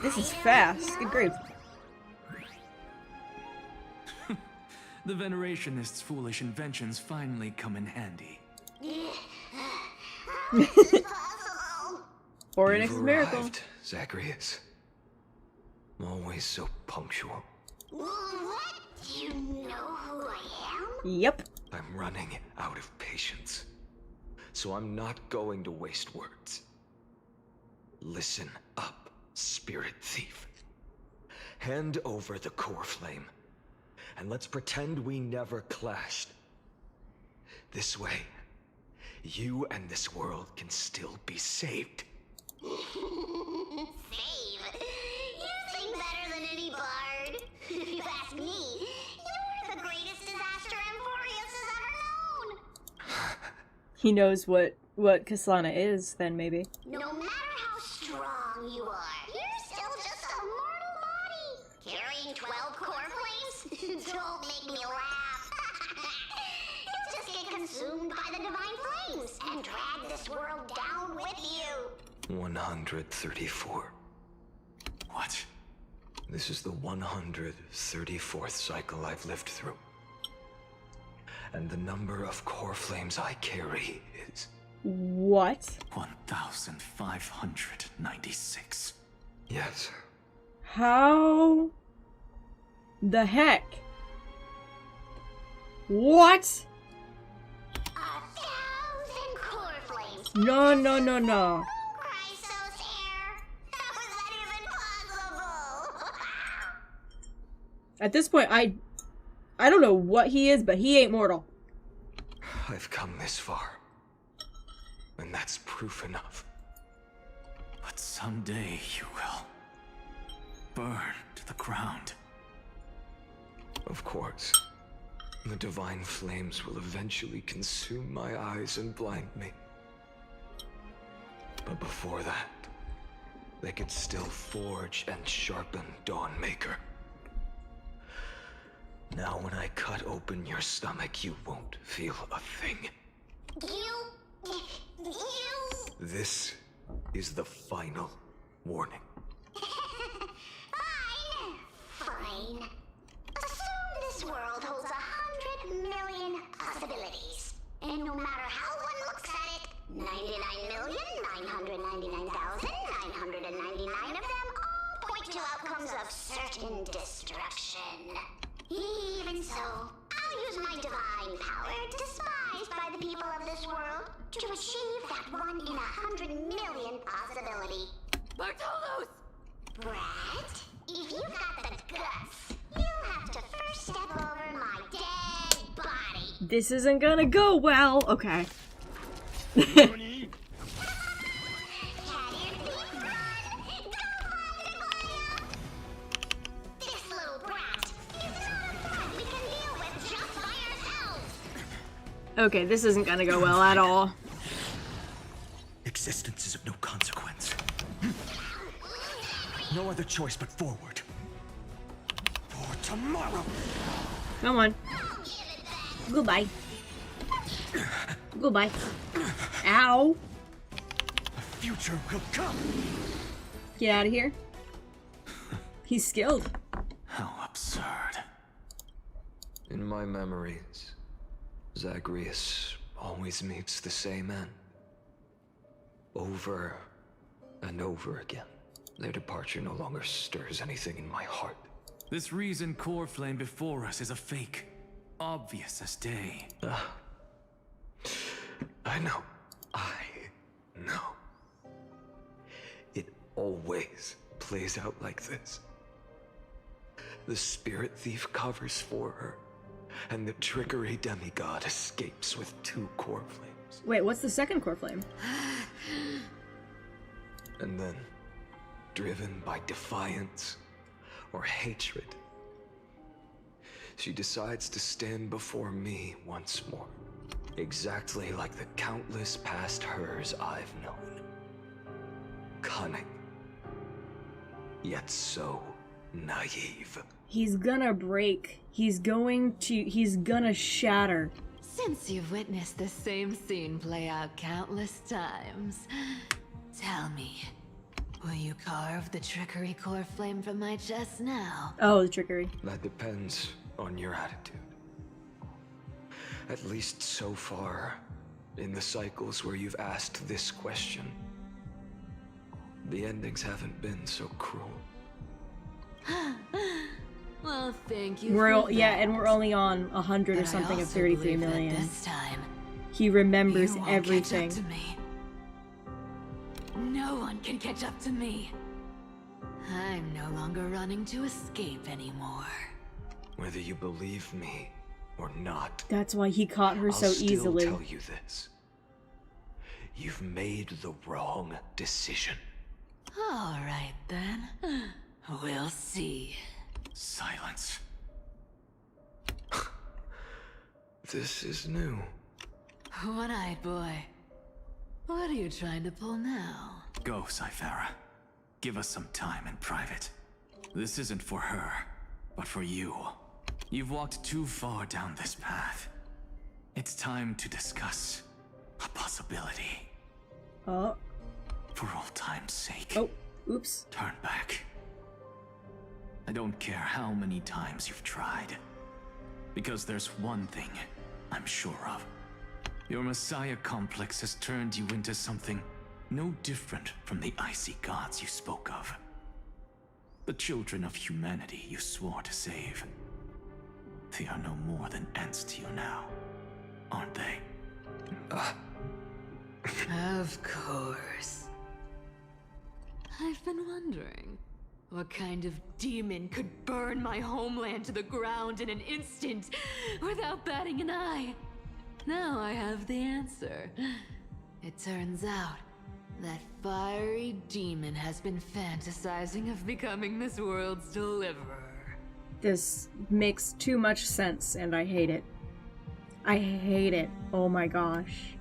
This is fast. Good grief. The Venerationists' foolish inventions finally come in handy. Orynyx's miracle. Arrived, Zagreus. Always so punctual. What? Do you know who I am? Yep. I'm running out of patience. So I'm not going to waste words. Listen up, Spirit Thief. Hand over the core flame, and let's pretend we never clashed. This way, you and this world can still be saved. Save? You sing better than any bard. If you ask me, you're the greatest disaster Amphorius has ever known. He knows what Kasana is, then maybe. No matter how strong you are, you're still just a mortal body. Carrying 12 core flames? Don't make me laugh. You'll just get consumed by the divine flames and drag this world down with you. 134. What? This is the 134th cycle I've lived through. And the number of core flames I carry is... What? 1,596. Yes. How the heck? What? 1,000 core flames. No. Chrysos hair. How is that even possible? At this point, I don't know what he is, but he ain't mortal. I've come this far. And that's proof enough. But someday you will burn to the ground. Of course. The divine flames will eventually consume my eyes and blind me. But before that, they could still forge and sharpen Dawnmaker. Now when I cut open your stomach, you won't feel a thing. You... This is the final warning. Fine. Assume this world holds 100 million possibilities. And no matter how one looks at it, 99,999,999 of them all point to outcomes of certain destruction. Even so, I'll use my divine power, despised by the people of this world, to achieve that 1 in 100 million possibility. Bartolos! Brat, if you've got the guts, you'll have to first step over my dead body. This isn't gonna go well. Okay. This little brat is not a threat we can deal with just by ourselves. Okay, this isn't gonna go well at all. Existence is of no consequence. No other choice but forward. For tomorrow. Come on. Goodbye. Goodbye. Ow. A future will come. Get out of here. He's skilled. How absurd. In my memories, Zagreus always meets the same end. Over and over again. Their departure no longer stirs anything in my heart. This reason core flame before us is a fake. Obvious as day. I know. I know. It always plays out like this. The spirit thief covers for her, and the trickery demigod escapes with 2 core flames. Wait, what's the second core flame? And then, driven by defiance or hatred, she decides to stand before me once more. Exactly like the countless past hers I've known. Cunning. Yet so naive. He's gonna break. He's gonna shatter. Since you've witnessed the same scene play out countless times, tell me, will you carve the trickery core flame from my chest now? Oh, the trickery. That depends on your attitude. At least so far, in the cycles where you've asked this question, the endings haven't been so cruel. Well, thank you. And we're only on 100 or something of 33 million. This time, he remembers you won't everything. Catch up to me. No one can catch up to me. I'm no longer running to escape anymore. Whether you believe me or not, That's why he caught her so I'll still easily. tell you this. You've made the wrong decision. All right then. We'll see. Silence. This is new. One-eyed boy. What are you trying to pull now? Go, Cythera. Give us some time in private. This isn't for her, but for you. You've walked too far down this path. It's time to discuss a possibility. Oh. For old time's sake. Oh, oops. Turn back. I don't care how many times you've tried. Because there's one thing I'm sure of. Your Messiah complex has turned you into something no different from the icy gods you spoke of. The children of humanity you swore to save. They are no more than ants to you now, aren't they? Of course. I've been wondering, what kind of demon could burn my homeland to the ground in an instant without batting an eye? Now I have the answer. It turns out, That fiery demon has been fantasizing of becoming this world's deliverer. This makes too much sense, and I hate it. I hate it. Oh my gosh.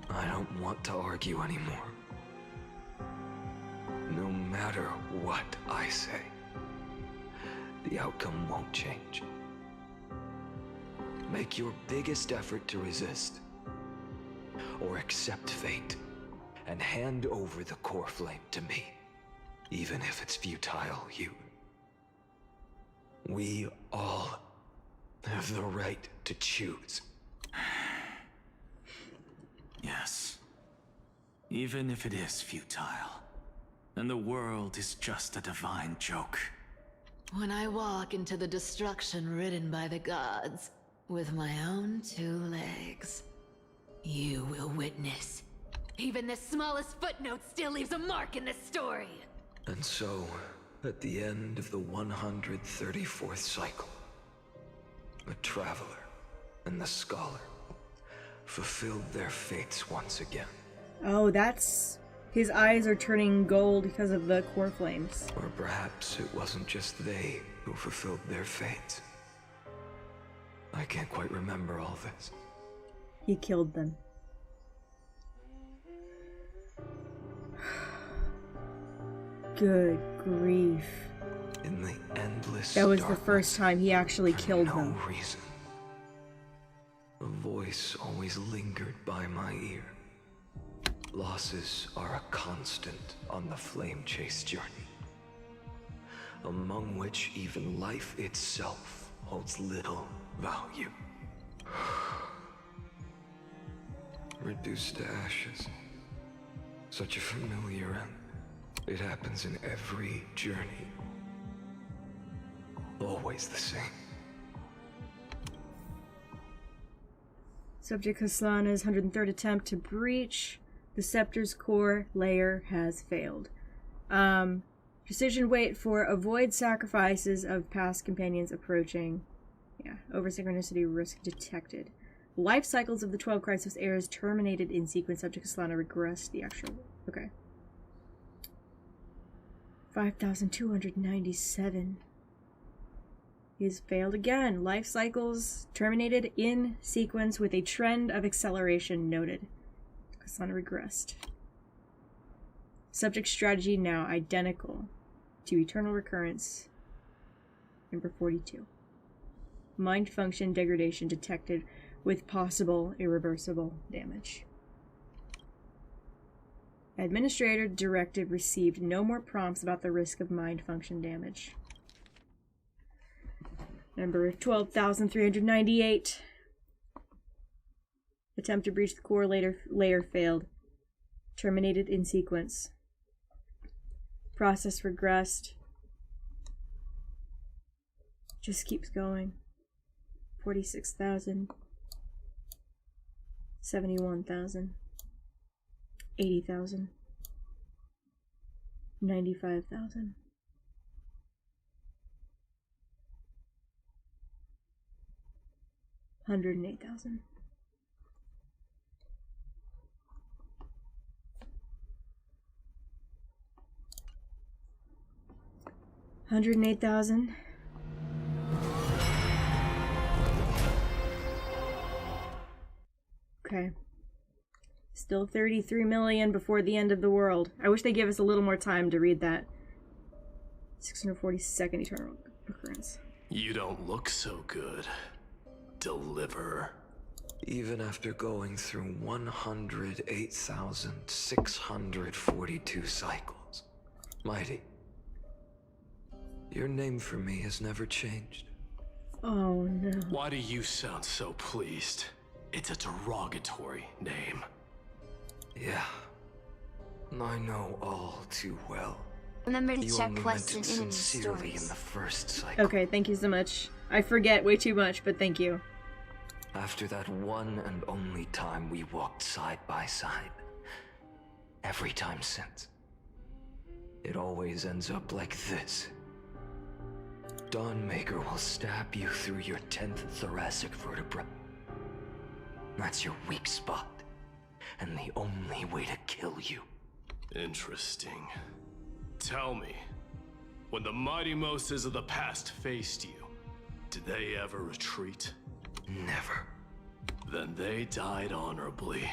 I don't want to argue anymore. No matter what I say, the outcome won't change. Make your biggest effort to resist, or accept fate, and hand over the core flame to me, even if it's futile, you. We all have the right to choose. Yes. Even if it is futile, and the world is just a divine joke. When I walk into the destruction written by the gods, with my own 2 legs, you will witness. Even the smallest footnote still leaves a mark in this story. And so, at the end of the 134th cycle, the Traveler and the Scholar fulfilled their fates once again. Oh, that's... His eyes are turning gold because of the core flames. Or perhaps it wasn't just they who fulfilled their fates. I can't quite remember all this. He killed them. Good grief. In the endless That was darkness, the first time he actually killed them. no reason. A voice always lingered by my ear. Losses are a constant on the flame chase journey, among which even life itself holds little value. Reduced to ashes. Such a familiar end. It happens in every journey. Always the same. Subject Kaslana's 103rd attempt to breach the Scepter's core layer has failed. Precision wait for avoid sacrifices of past companions approaching. Yeah, over synchronicity risk detected. Life cycles of the 12 Crisis heirs terminated in sequence. Subject Kaslana regressed the actual. Okay. 5,297. He's failed again. Life cycles terminated in sequence with a trend of acceleration noted. Kaslana regressed. Subject strategy now identical to Eternal Recurrence. Number 42. Mind function degradation detected with possible irreversible damage. Administrator directive received no more prompts about the risk of mind function damage. Number 12,398. Attempt to breach the core layer failed. Terminated in sequence. Process regressed. Just keeps going. 46,000. 71,000. 80,000. 95,000. 108,000. $108,000. Okay. Still 33 million before the end of the world. I wish they gave us a little more time to read that. 642nd Eternal Recurrence. You don't look so good, Deliverer. Even after going through 108,642 cycles. Mighty, your name for me has never changed. Oh no. Why do you sound so pleased? It's a derogatory name. Yeah. I know all too well. Remember to You check only quests meant and it enemy sincerely in stories. the first cycle. Okay, thank you so much. I forget way too much, but thank you. After that one and only time we walked side by side. Every time since. It always ends up like this. Dawnmaker will stab you through your 10th thoracic vertebra. That's your weak spot. and the only way to kill you. Interesting. Tell me, when the mighty Moses of the past faced you, did they ever retreat? Never. Then they died honorably,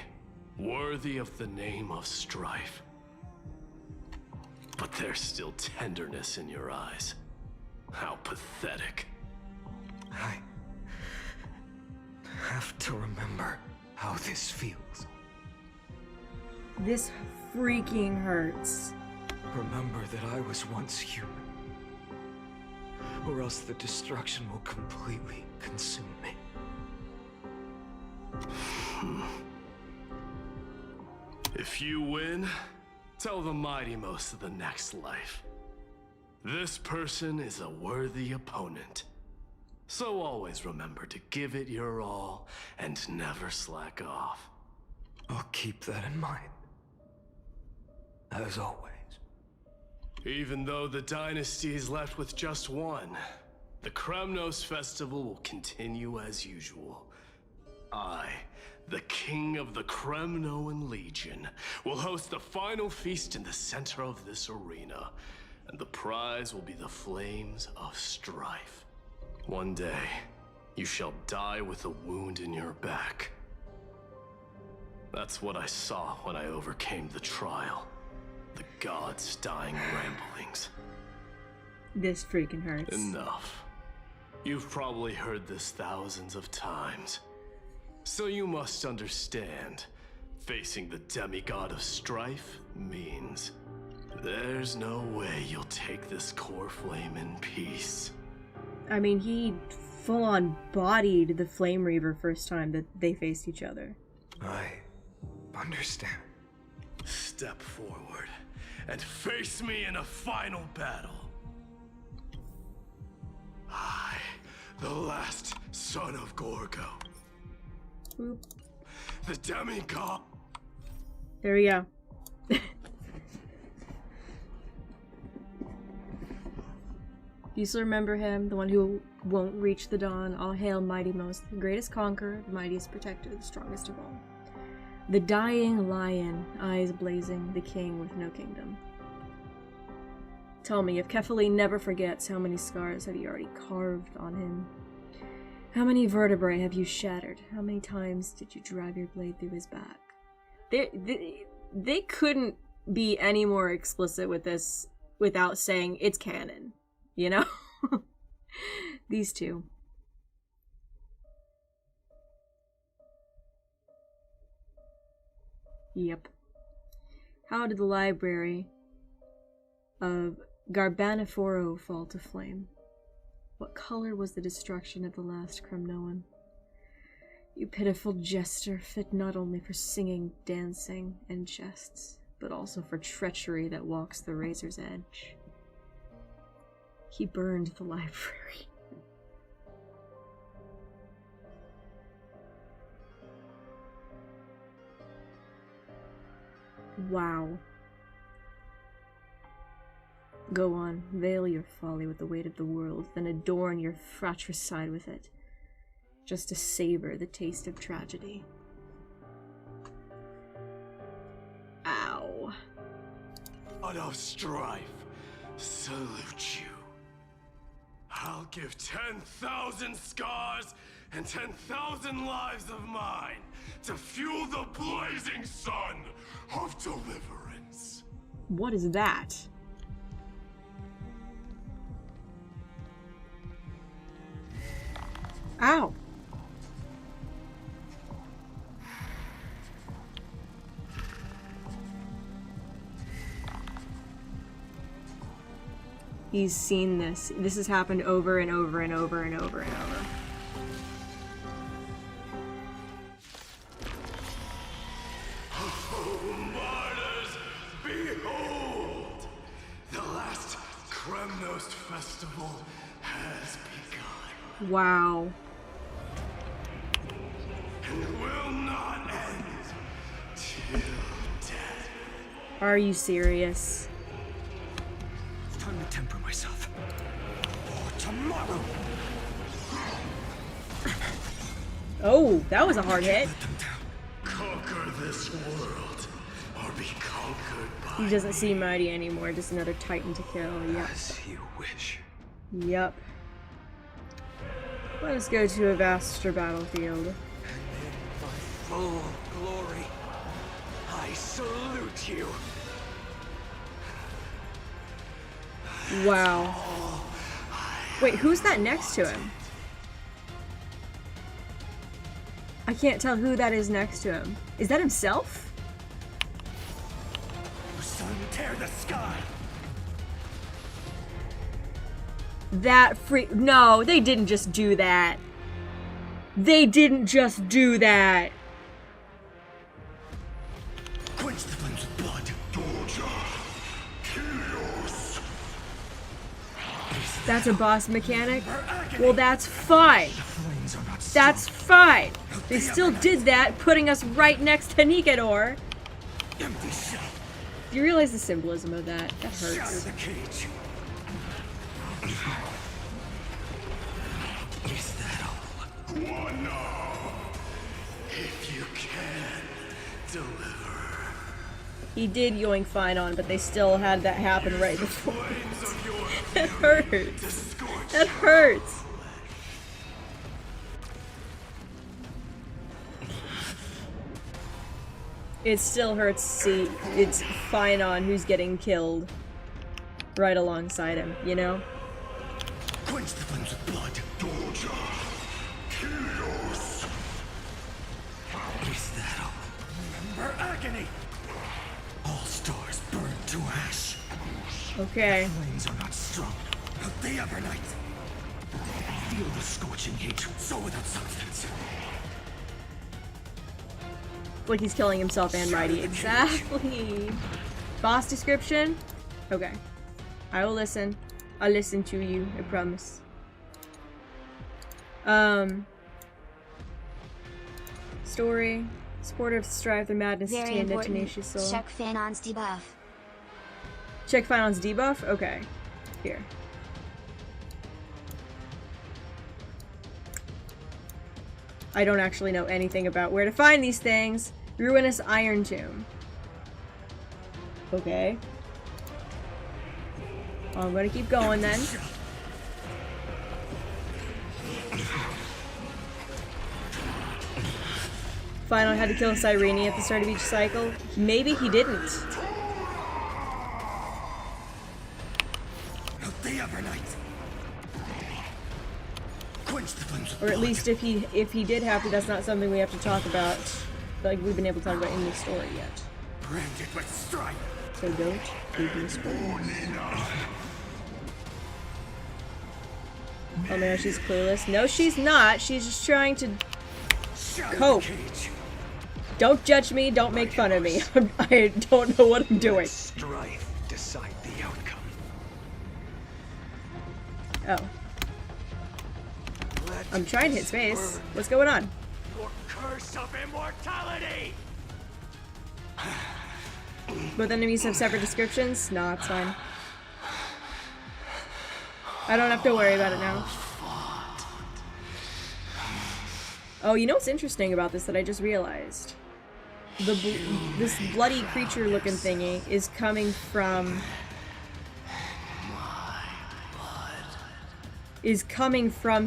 worthy of the name of strife. But there's still tenderness in your eyes. How pathetic. I have to remember how this feels. This freaking hurts. Remember that I was once human. Or else the destruction will completely consume me. If you win, tell the mighty most of the next life. This person is a worthy opponent. So always remember to give it your all and never slack off. I'll keep that in mind. As always. Even though the dynasty is left with just one, the Kremnos festival will continue as usual. I, the king of the Kremnoan Legion, will host the final feast in the center of this arena, and the prize will be the Flames of Strife. One day, you shall die with a wound in your back. That's what I saw when I overcame the trial. The gods' dying ramblings. This freaking hurts. Enough. You've probably heard this thousands of times. So you must understand, facing the demigod of strife means there's no way you'll take this core flame in peace. I mean, he full-on bodied the Flame Reaver first time that they faced each other. I understand. Step forward and face me in a final battle. I, the last son of Gorgo. Boop. The demigod. There we go. You still remember him, the one who won't reach the dawn. All hail Mighty Most, the greatest conqueror, the mightiest protector, the strongest of all. The dying lion, eyes blazing, the king with no kingdom. Tell me, if Kefali never forgets, how many scars have you already carved on him? How many vertebrae have you shattered? How many times did you drive your blade through his back? They couldn't be any more explicit with this without saying it's canon, you know? These two. Yep. How did the library of Garbaniforo fall to flame? What color was the destruction of the last Kremnoan? You pitiful jester, fit not only for singing, dancing, and jests, but also for treachery that walks the razor's edge. He burned the library. Wow. Go on, veil your folly with the weight of the world, then adorn your fratricide with it, just to savor the taste of tragedy. Ow. God of strife, salute you. I'll give 10,000 scars and 10,000 lives of mine to fuel the blazing sun of deliverance. What is that? Ow! He's seen this. This has happened over and over and over and over and over. Oh, martyrs, behold! The last Kremnos festival has begun. Wow. And will not end till death. Are you serious? It's time to temper myself. For tomorrow. Oh, that was a hard hit. Conquer this He doesn't see Mighty anymore, just another Titan to kill. Yep. As you wish. Yep. Let us go to a vaster battlefield. Full glory. I salute you. Wow. Wait, who's that next to him? I can't tell who that is next to him. Is that himself? Sun tear the sky. That freak. No, they didn't just do that. They didn't just do that. Quench the flames of blood. That's a boss mechanic? Well, that's fine. That's fine. They still did that, putting us right next to Nicanor. Do you realize the symbolism of that? That hurts. Is that all? One now. If you can deliver. He did yoink Phynon, but they still had that happen right before. That hurts. That hurts. It still hurts to see it's Phynon who's getting killed right alongside him, you know? Quench the flames of blood. Chaos. Is that all? Remember agony. All stars burn to ash. Okay. Flames are not strong. But they overnight. Feel the scorching heat, so without substance. Like he's killing himself and Mighty. Exactly. Boss description? Okay. I will listen. I'll listen to you, I promise. Story. Supportive strive the madness to Very tame the important. tenacious soul. Check Phanon's debuff. Check Phynon's debuff? Okay. Here. I don't actually know anything about where to find these things. Ruinous Iron Tomb. Okay. Well, I'm gonna keep going then. Phynon had to kill Cyrene at the start of each cycle. Maybe he didn't. Or at least if he did have to, that's not something we have to talk about. Like we've been able to talk about in the story yet. Branded with strife. So don't give me spoilers. Oh man, she's clueless. No, she's not. She's just trying to cope. Don't judge me. Don't make fun of me. I don't know what I'm doing. Strife decide the outcome. Oh. I'm trying to hit space. What's going on? Your curse of immortality. Both enemies have separate descriptions? No, it's fine. I don't have to worry about it now. Oh, you know what's interesting about this that I just realized? This bloody creature looking thingy is coming from...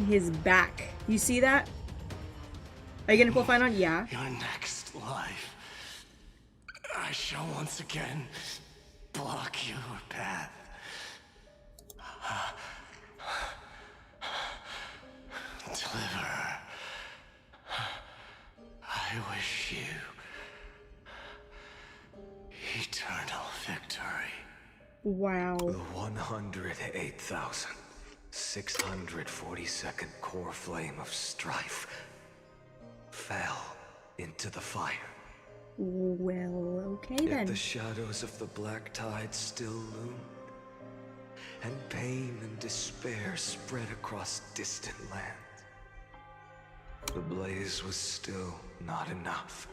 his back. You see that? Are you gonna pull Phynon? Yeah. Your next life, I shall once again block your path. Deliver. I wish you eternal victory. Wow. The 108,642nd core flame of strife fell into the fire. Well, okay Yet then. the shadows of the black tide still loomed, and pain and despair spread across distant lands. The blaze was still not enough.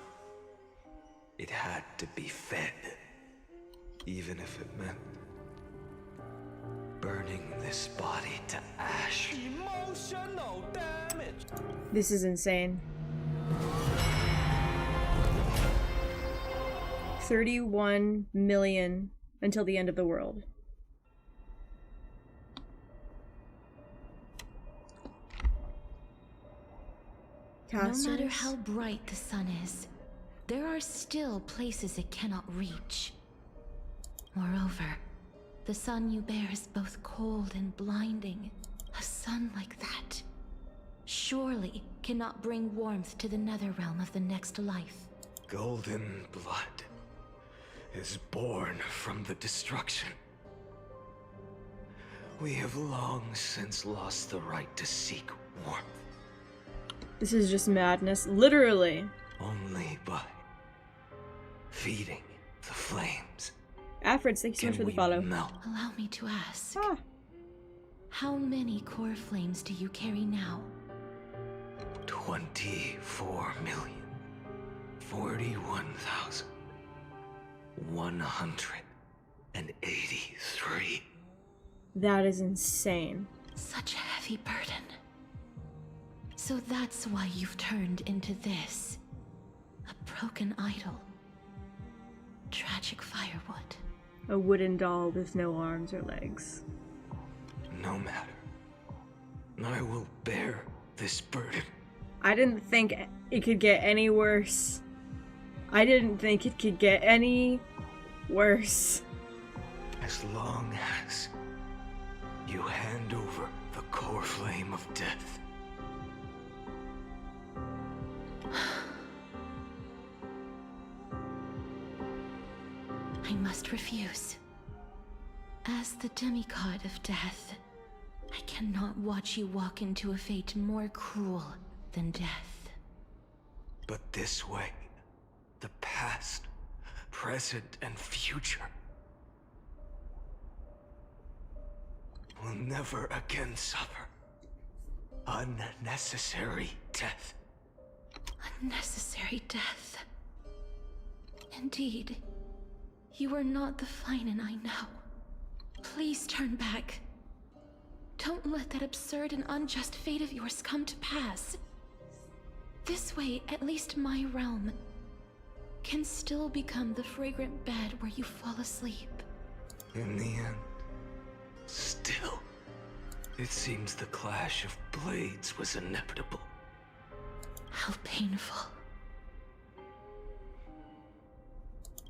It had to be fed, even if it meant burning this body to ash. Emotional damage. This is insane. 31 million until the end of the world. No matter how bright the sun is, there are still places it cannot reach. Moreover, the sun you bear is both cold and blinding. A sun like that surely cannot bring warmth to the nether realm of the next life. Golden blood is born from the destruction. We have long since lost the right to seek warmth. This is just madness, literally. Only by feeding the flames. Afrids, thank you so much for the follow. Allow me to ask. How many core flames do you carry now? 24,041,183. That is insane. Such a heavy burden. So that's why you've turned into this. A broken idol. Tragic firewood. A wooden doll with no arms or legs. No matter. I will bear this burden. I didn't think it could get any worse. I didn't think it could get any worse. As long as you hand over the core flame of death. I must refuse. As the demigod of death, I cannot watch you walk into a fate more cruel than death. But this way, the past, present, and future will never again suffer unnecessary death. Unnecessary death. Indeed, you are not the Finan I know. Please turn back. Don't let that absurd and unjust fate of yours come to pass. This way, at least my realm can still become the fragrant bed where you fall asleep. In the end, still, it seems the clash of blades was inevitable. How painful.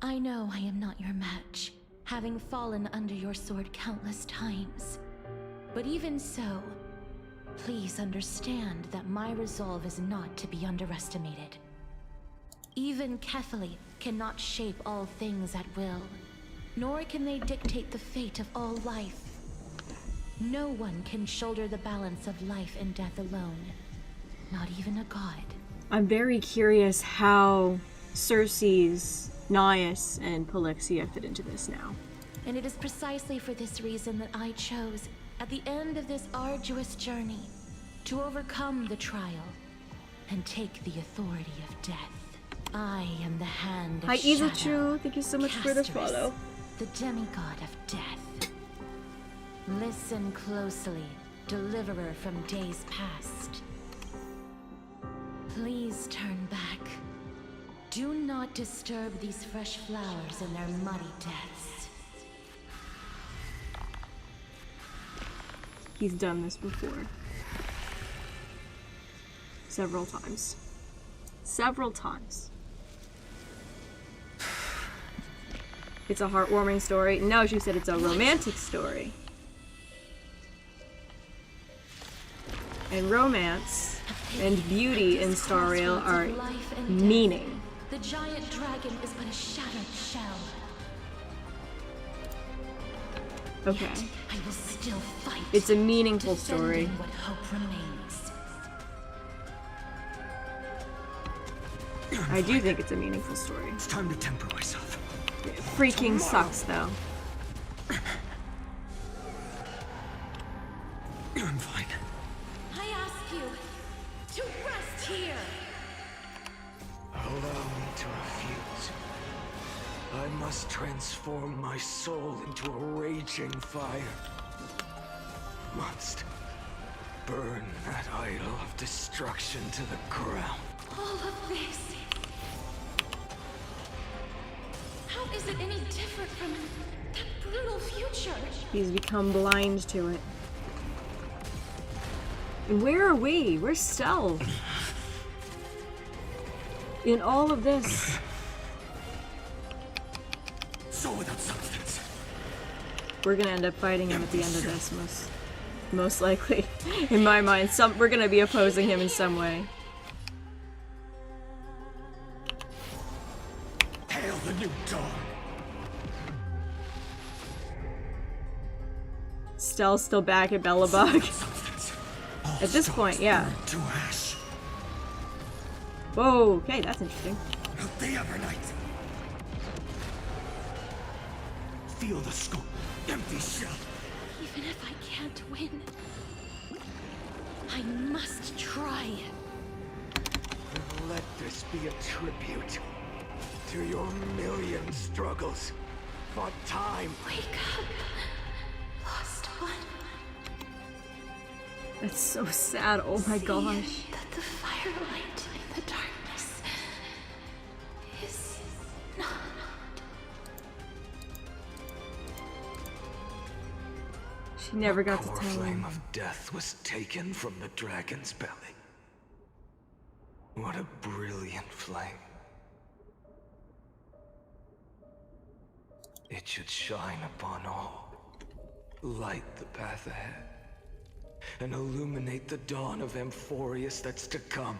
I know I am not your match, having fallen under your sword countless times. But even so, please understand that my resolve is not to be underestimated. Even Kefali cannot shape all things at will, nor can they dictate the fate of all life. No one can shoulder the balance of life and death alone, not even a god. I'm very curious how Circe's Naias and Polixia fit into this now. And it is precisely for this reason that I chose, at the end of this arduous journey, to overcome the trial and take the authority of death. I am the hand of Hi Shadow, Izuchu, thank you so much for the Castorus, follow. the demigod of death. Listen closely, deliverer from days past. Please turn back. Do not disturb these fresh flowers in their muddy deaths. He's done this before. Several times. Several times. It's a heartwarming story. No, she said it's a romantic story. And romance and beauty in Star Rail are meaning. The giant dragon is but a shattered shell. Okay. Yet I will still fight. It's a meaningful story. Defending what hope remains. I do think it's a meaningful story. It's time to temper myself. It freaking sucks, though. I'm fine. I ask you to rest here. Allow me to refuse. I must transform my soul into a raging fire. Must burn that idol of destruction to the ground. All of this. How is it any different from that brutal future? He's become blind to it. And where are we? Where's Stell? In all of this. So without substance. We're gonna end up fighting him at the end of this, most likely. In my mind, we're gonna be opposing him in some way. Hail the new dawn. Stell's still back at Belobog. At this point, yeah. To ash. Whoa, okay, that's interesting. The Evernight. Feel the scope. Empty shell. Even if I can't win, I must try. Let this be a tribute to your million struggles for time. Wake up, lost one. That's so sad, oh my gosh. That the firelight in the darkness is not. She never got to core tell flame him. of death was taken from the dragon's belly. What a brilliant flame. It should shine upon all, light the path ahead, and illuminate the dawn of Amphorius that's to come.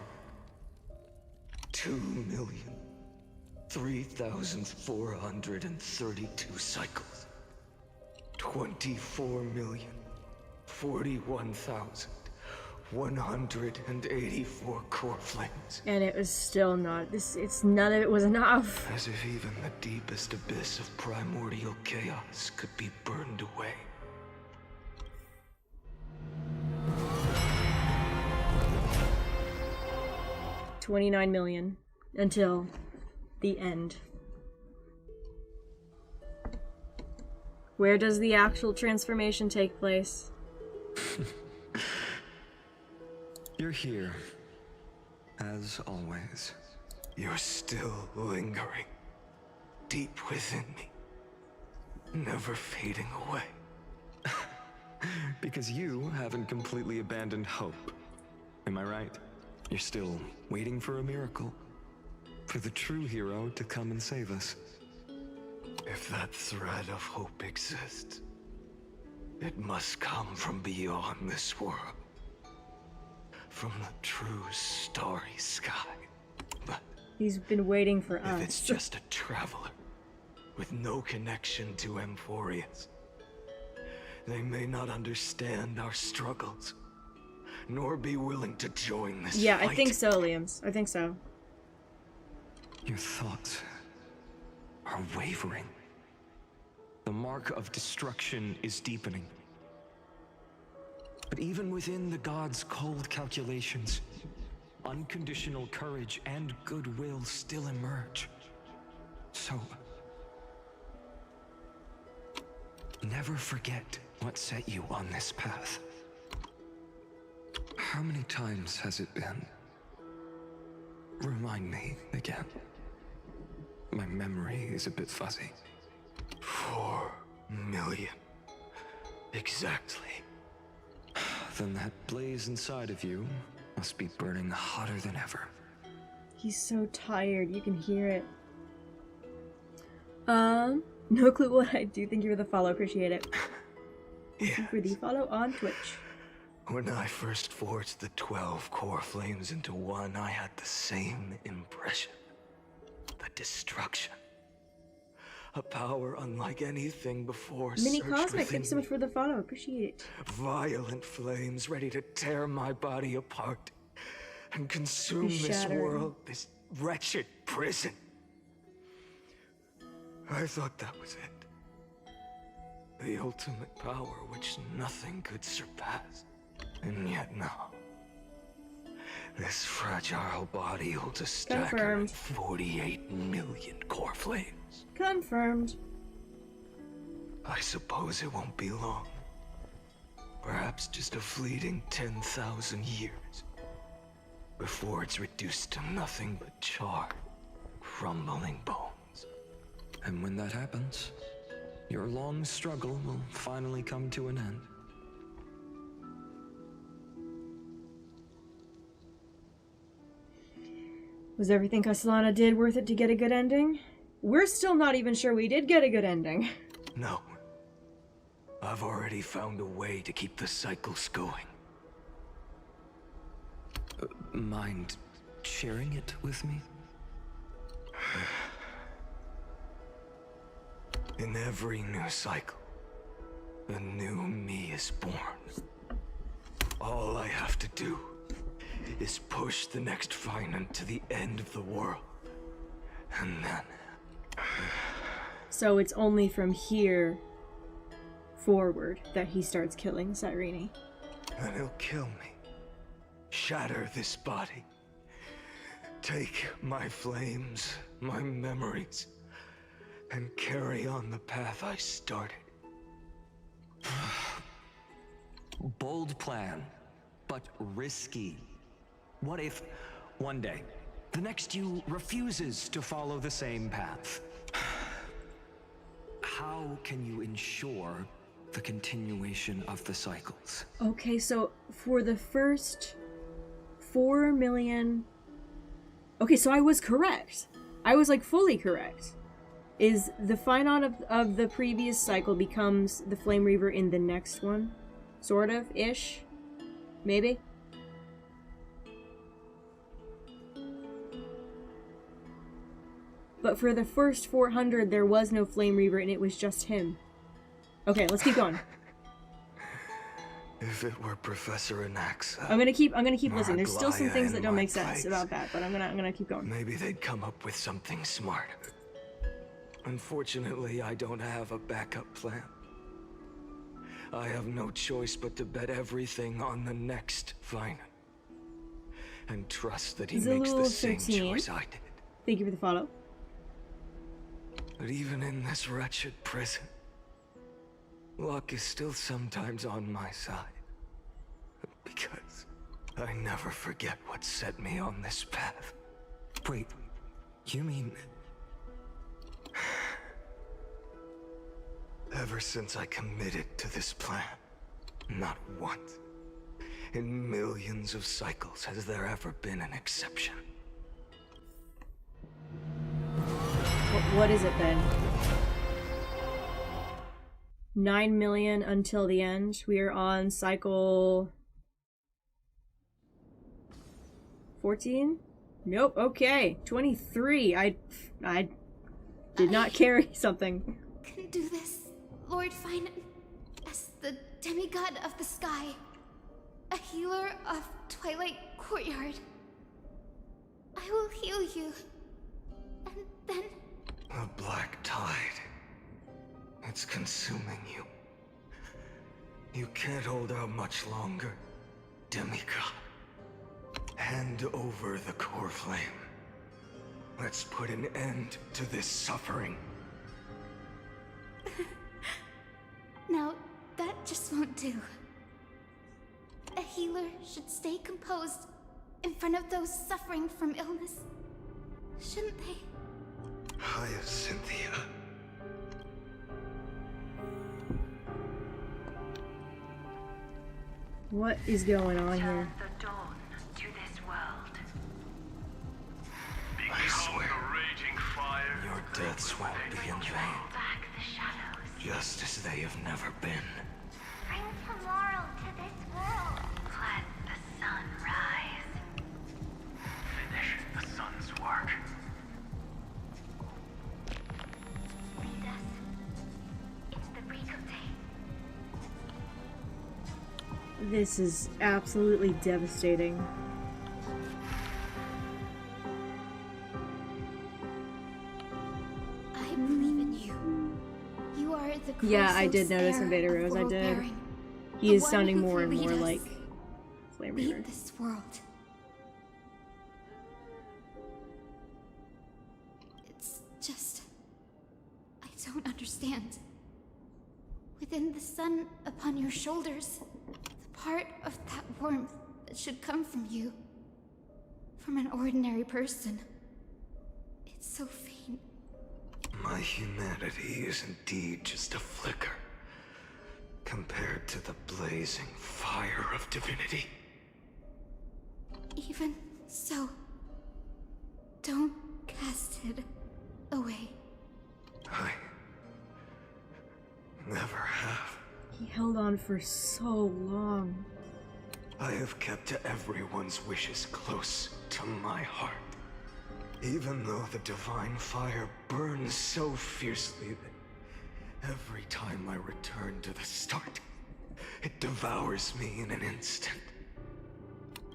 2,003,432 cycles. 24,041,184 core flames. And it was still not. None of it was enough. As if even the deepest abyss of primordial chaos could be burned away. $29 million until the end. Where does the actual transformation take place? You're here, as always. You're still lingering, deep within me, never fading away. Because you haven't completely abandoned hope. Am I right? You're still waiting for a miracle. For the true hero to come and save us. If that thread of hope exists, it must come from beyond this world. From the true starry sky. But he's been waiting for us. If it's just a traveler with no connection to Amphorius, they may not understand our struggles, nor be willing to join this Yeah, fight. I think so, Liams. I think so. Your thoughts are wavering. The mark of destruction is deepening. But even within the gods' cold calculations, unconditional courage and goodwill still emerge. So, never forget what set you on this path. How many times has it been? Remind me again. My memory is a bit fuzzy. 4 million. Exactly. Then that blaze inside of you must be burning hotter than ever. He's so tired, you can hear it. No clue what I do. Thank you for the follow, appreciate it. Thank you for the follow on Twitch. When I first forged the 12 core flames into one, I had the same impression. The destruction. A power unlike anything before. Mini surged Cosmic, within thank you so me. much for the follow, appreciate it. Violent flames ready to tear my body apart and consume Be this shattered. world, this wretched prison. I thought that was it. The ultimate power which nothing could surpass. And yet now, this fragile body holds a stack Confirmed. of 48 million core flames. Confirmed. I suppose it won't be long. Perhaps just a fleeting 10,000 years. Before it's reduced to nothing but charred, crumbling bones. And when that happens, your long struggle will finally come to an end. Was everything Castellana did worth it to get a good ending? We're still not even sure we did get a good ending. No. I've already found a way to keep the cycles going. Mind sharing it with me? In every new cycle, a new me is born. All I have to do is push the next Finan to the end of the world. And then... So it's only from here forward that he starts killing Cyrene. And he'll kill me. Shatter this body. Take my flames, my memories, and carry on the path I started. Bold plan, but risky. What if, one day, the next you refuses to follow the same path? How can you ensure the continuation of the cycles? Okay, so for the first 4 million... Okay, so I was correct. I was like fully correct. Is the Finan of the previous cycle becomes the Flame Reaver in the next one? Sort of, ish? Maybe? But for the first 400, there was no Flame Reaver and it was just him. Okay, let's keep going. If it were Professor Anaxa, I'm gonna keep listening. There's still some things that don't make sense about that, but I'm gonna keep going. Maybe they'd come up with something smart. Unfortunately, I don't have a backup plan. I have no choice but to bet everything on the next Finan. And trust that he makes the same choice I did. Thank you for the follow. But even in this wretched prison, luck is still sometimes on my side. Because I never forget what set me on this path. Wait, you mean... Ever since I committed to this plan, not once, in millions of cycles, has there ever been an exception. What is it then? 9 million until the end. We are on cycle 14? Nope, okay. 23. I did not carry something. Can do this, Lord Finan, as the demigod of the sky, a healer of Twilight Courtyard. I will heal you, and then... A black tide. It's consuming you. You can't hold out much longer, demigod. Hand over the core flame. Let's put an end to this suffering. Now, that just won't do. A healer should stay composed in front of those suffering from illness. Shouldn't they? Hyacinthia. What is going on here? The dawn to this world. I swear, your deaths won't be in vain. Just as they have never been. Bring tomorrow to this world. Let the sun rise. Finish the sun's work. Lead us into the break of day. This is absolutely devastating. I believe in you. You are the Yeah, I did Chrysos notice heir Invader of Rose, I world did. bearing, He the is one sounding who more can and more lead us. like Flame Reaver. Lead this world. It's just... I don't understand. Within the sun upon your shoulders, the part of that warmth that should come from you, from an ordinary person, it's so faint. It My humanity is indeed just a flicker compared to the blazing fire of divinity. Even so, don't cast it away. I never have. He held on for so long. I have kept everyone's wishes close to my heart. Even though the divine fire burns so fiercely that every time I return to the start, it devours me in an instant.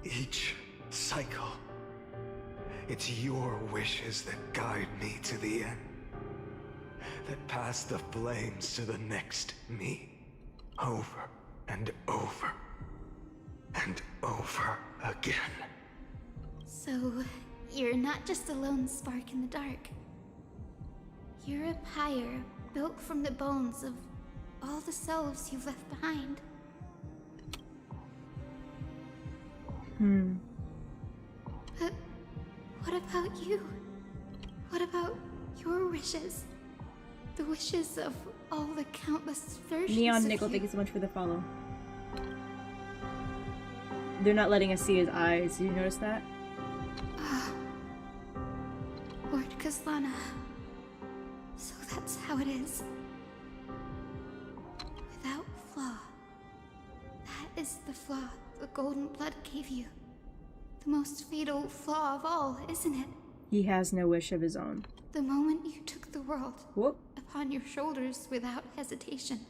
Each cycle, it's your wishes that guide me to the end, that pass the flames to the next me, over and over and over again. So, you're not just a lone spark in the dark. You're a pyre built from the bones of all the selves you've left behind. But what about you? What about your wishes? The wishes of all the countless versions Neon of Nickel, you. thank you so much for the follow. They're not letting us see his eyes. Did you notice that? Lord Kazlana. So that's how it is. Without flaw. That is the flaw the golden blood gave you. The most fatal flaw of all, isn't it? He has no wish of his own. The moment you took the world Whoop. upon your shoulders without hesitation.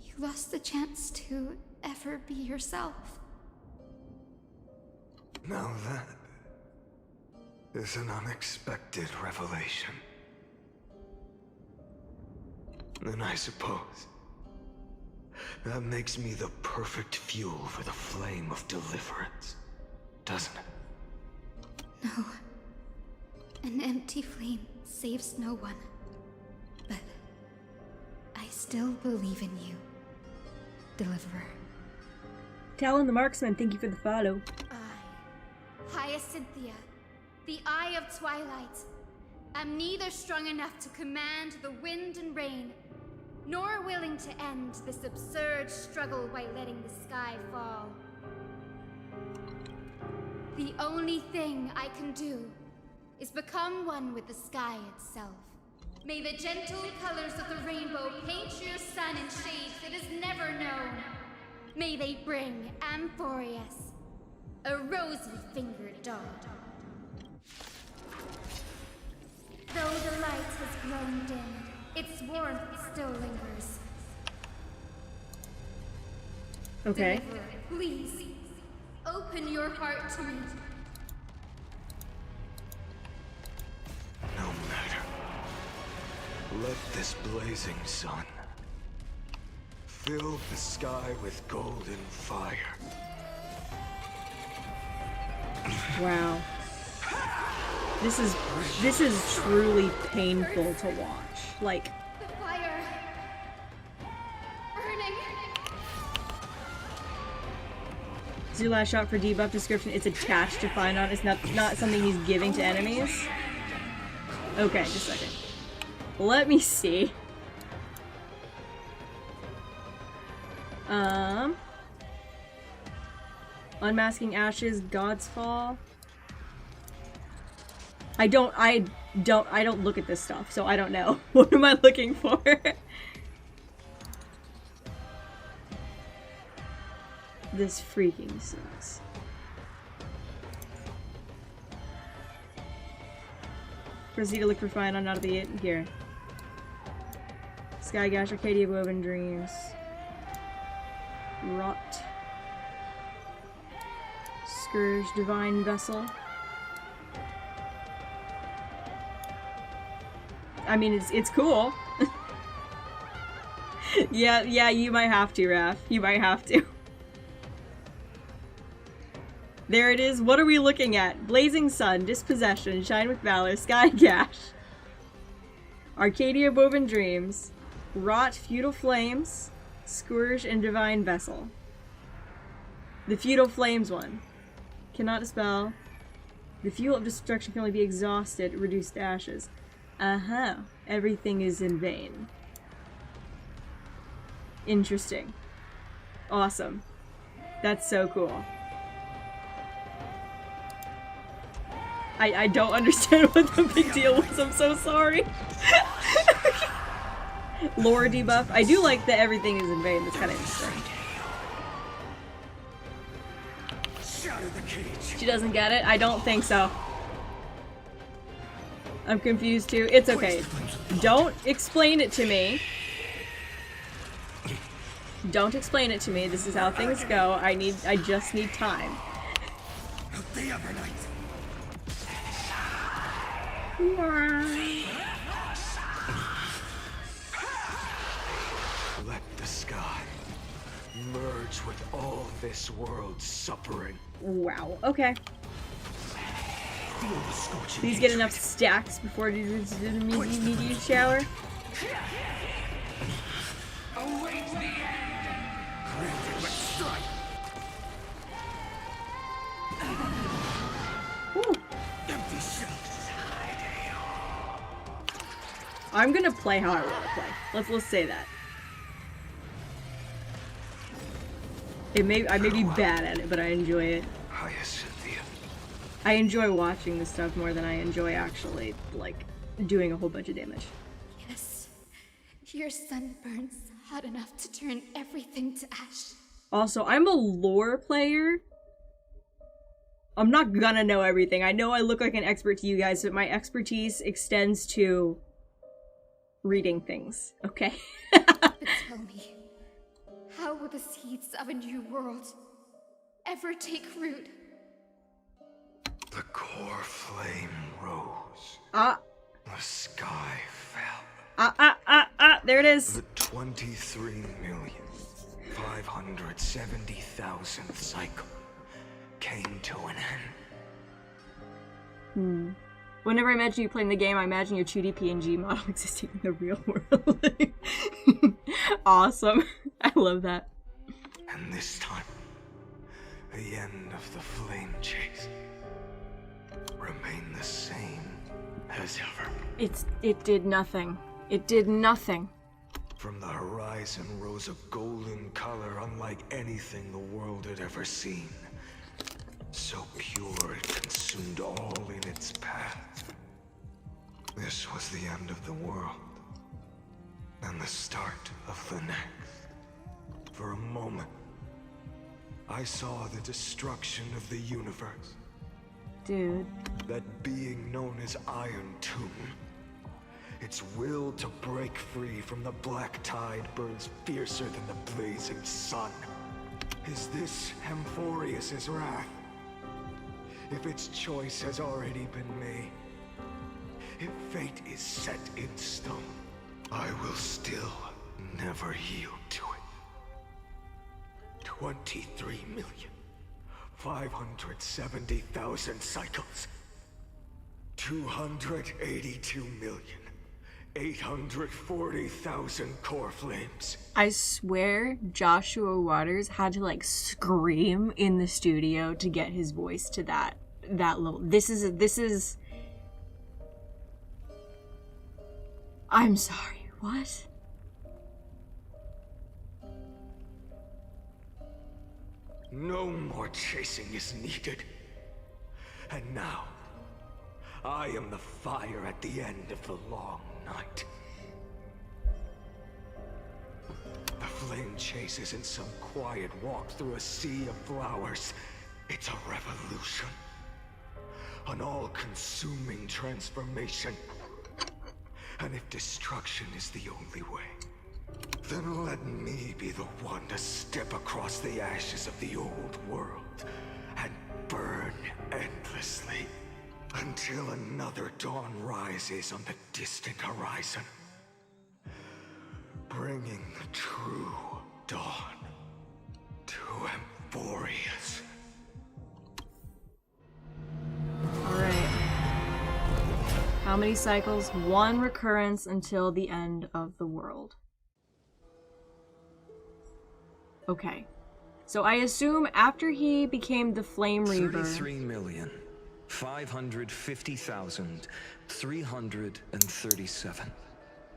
You lost the chance to ever be yourself. Now that is an unexpected revelation. Then I suppose that makes me the perfect fuel for the flame of deliverance, doesn't it? No. An empty flame saves no one. But I still believe in you, Deliverer. Talon the Marksman, thank you for the follow. Hyacinthia, the Eye of Twilight. am neither strong enough to command the wind and rain, nor willing to end this absurd struggle by letting the sky fall. The only thing I can do is become one with the sky itself. May the gentle colors of the rainbow paint your sun in shades it has never known. May they bring Amphorius, a rosy-fingered dog. Though the light has grown dim, its warmth still lingers. Okay. Deliverer, please, open your heart to me. No matter. Let this blazing sun fill the sky with golden fire. Wow. This is truly painful to watch. Like, The fire. Burning. is your last shot for debuff description? It's attached to Finon. It's not something he's giving to enemies. Okay, just a second. Let me see. Unmasking Ashes, God's Fall. I don't look at this stuff, so I don't know. What am I looking for? This freaking sucks. Proceed to look for Finon out of the here. Skygash, Arcadia Woven Dreams. Rot. Scourge, Divine Vessel. I mean, it's cool. yeah, you might have to, Raph. You might have to. There it is. What are we looking at? Blazing Sun, Dispossession, Shine with Valor, Skygash. Arcadia Woven Dreams. Rot, Feudal Flames, Scourge, and Divine Vessel. The Feudal Flames one. Cannot dispel. The fuel of destruction can only be exhausted, reduced to ashes. Uh-huh. Everything is in vain. Interesting. Awesome. That's so cool. I don't understand what the big deal was. I'm so sorry. Lore debuff. I do like that everything is in vain. That's kind of interesting. She doesn't get it? I don't think so. I'm confused too. It's okay. Don't explain it to me. Don't explain it to me. This is how things go. I just need time. Let the sky merge with all this world's suffering. Wow. Okay. Please get enough stacks before you do the meteor shower. Await the end. Granted, let's strike. Empty shells. I'm gonna play how I want to play. Let's say that. I may be bad at it, but I enjoy it. I enjoy watching this stuff more than I enjoy actually, like, doing a whole bunch of damage. Yes. Your sun burns hot enough to turn everything to ash. Also, I'm a lore player. I'm not gonna know everything. I know I look like an expert to you guys, but my expertise extends to reading things, okay? But tell me, how will the seeds of a new world ever take root? The core flame rose. The sky fell. There it is. The 23,570,000th cycle came to an end. Whenever I imagine you playing the game, I imagine your 2D PNG model existing in the real world. Awesome. I love that. And this time, the end of the flame chase remained the same as ever. It did nothing. It did nothing. From the horizon rose a golden color unlike anything the world had ever seen. So pure it consumed all in its path. This was the end of the world, and the start of the next. For a moment, I saw the destruction of the universe. Dude. That being known as Iron Tomb. Its will to break free from the black tide burns fiercer than the blazing sun. Is this Amphorius's wrath? If its choice has already been made, if fate is set in stone, I will still never yield to it. 23,570,000 cycles. 282,840,000 core flames. I swear Joshua Waters had to like scream in the studio to get his voice to that level. This is I'm sorry, what? No more chasing is needed. And now, I am the fire at the end of the long night. The flame chase isn't some quiet walk through a sea of flowers. It's a revolution. An all-consuming transformation. And if destruction is the only way, then let me be the one to step across the ashes of the old world and burn endlessly until another dawn rises on the distant horizon, bringing the true dawn to Amphorius. Alright. How many cycles? 1 recurrence until the end of the world. Okay. So I assume after he became the Flame Reaver... 33 million. 550,337.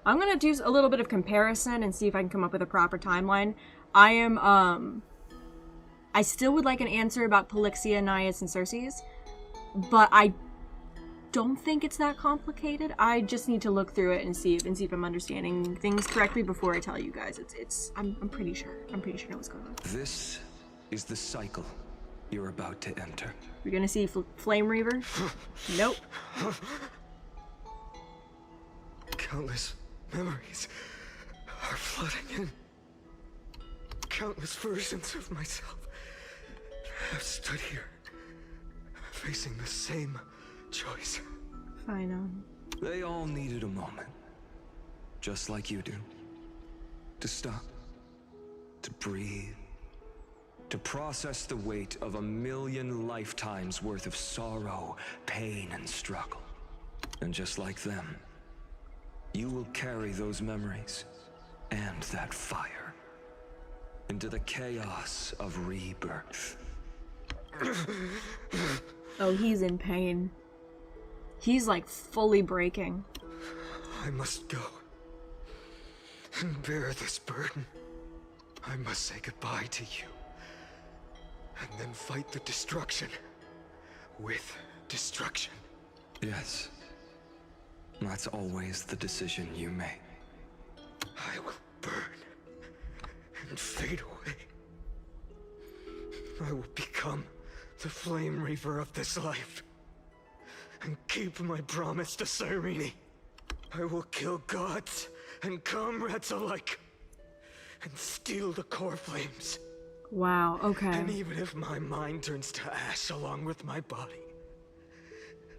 I'm gonna do a little bit of comparison and see if I can come up with a proper timeline. I still would like an answer about Polixia, Naias, and Circes, but I don't think it's that complicated. I just need to look through it and see if I'm understanding things correctly before I tell you guys. I'm pretty sure. I'm pretty sure I know what's going on. This is the cycle you're about to enter. We're gonna see Flame Reaver? Nope. Countless memories are flooding in. Countless versions of myself have stood here, facing the same choice. Fine. They all needed a moment, just like you do. To stop, to breathe, to process the weight of 1,000,000 lifetimes worth of sorrow, pain, and struggle. And just like them, you will carry those memories and that fire into the chaos of rebirth. Oh, he's in pain. He's like fully breaking. I must go and bear this burden. I must say goodbye to you, and then fight the destruction with destruction. Yes. That's always the decision you make. I will burn and fade away. I will become the Flame Reaver of this life and keep my promise to Cyrene. I will kill gods and comrades alike and steal the core flames. Wow, okay. And even if my mind turns to ash along with my body,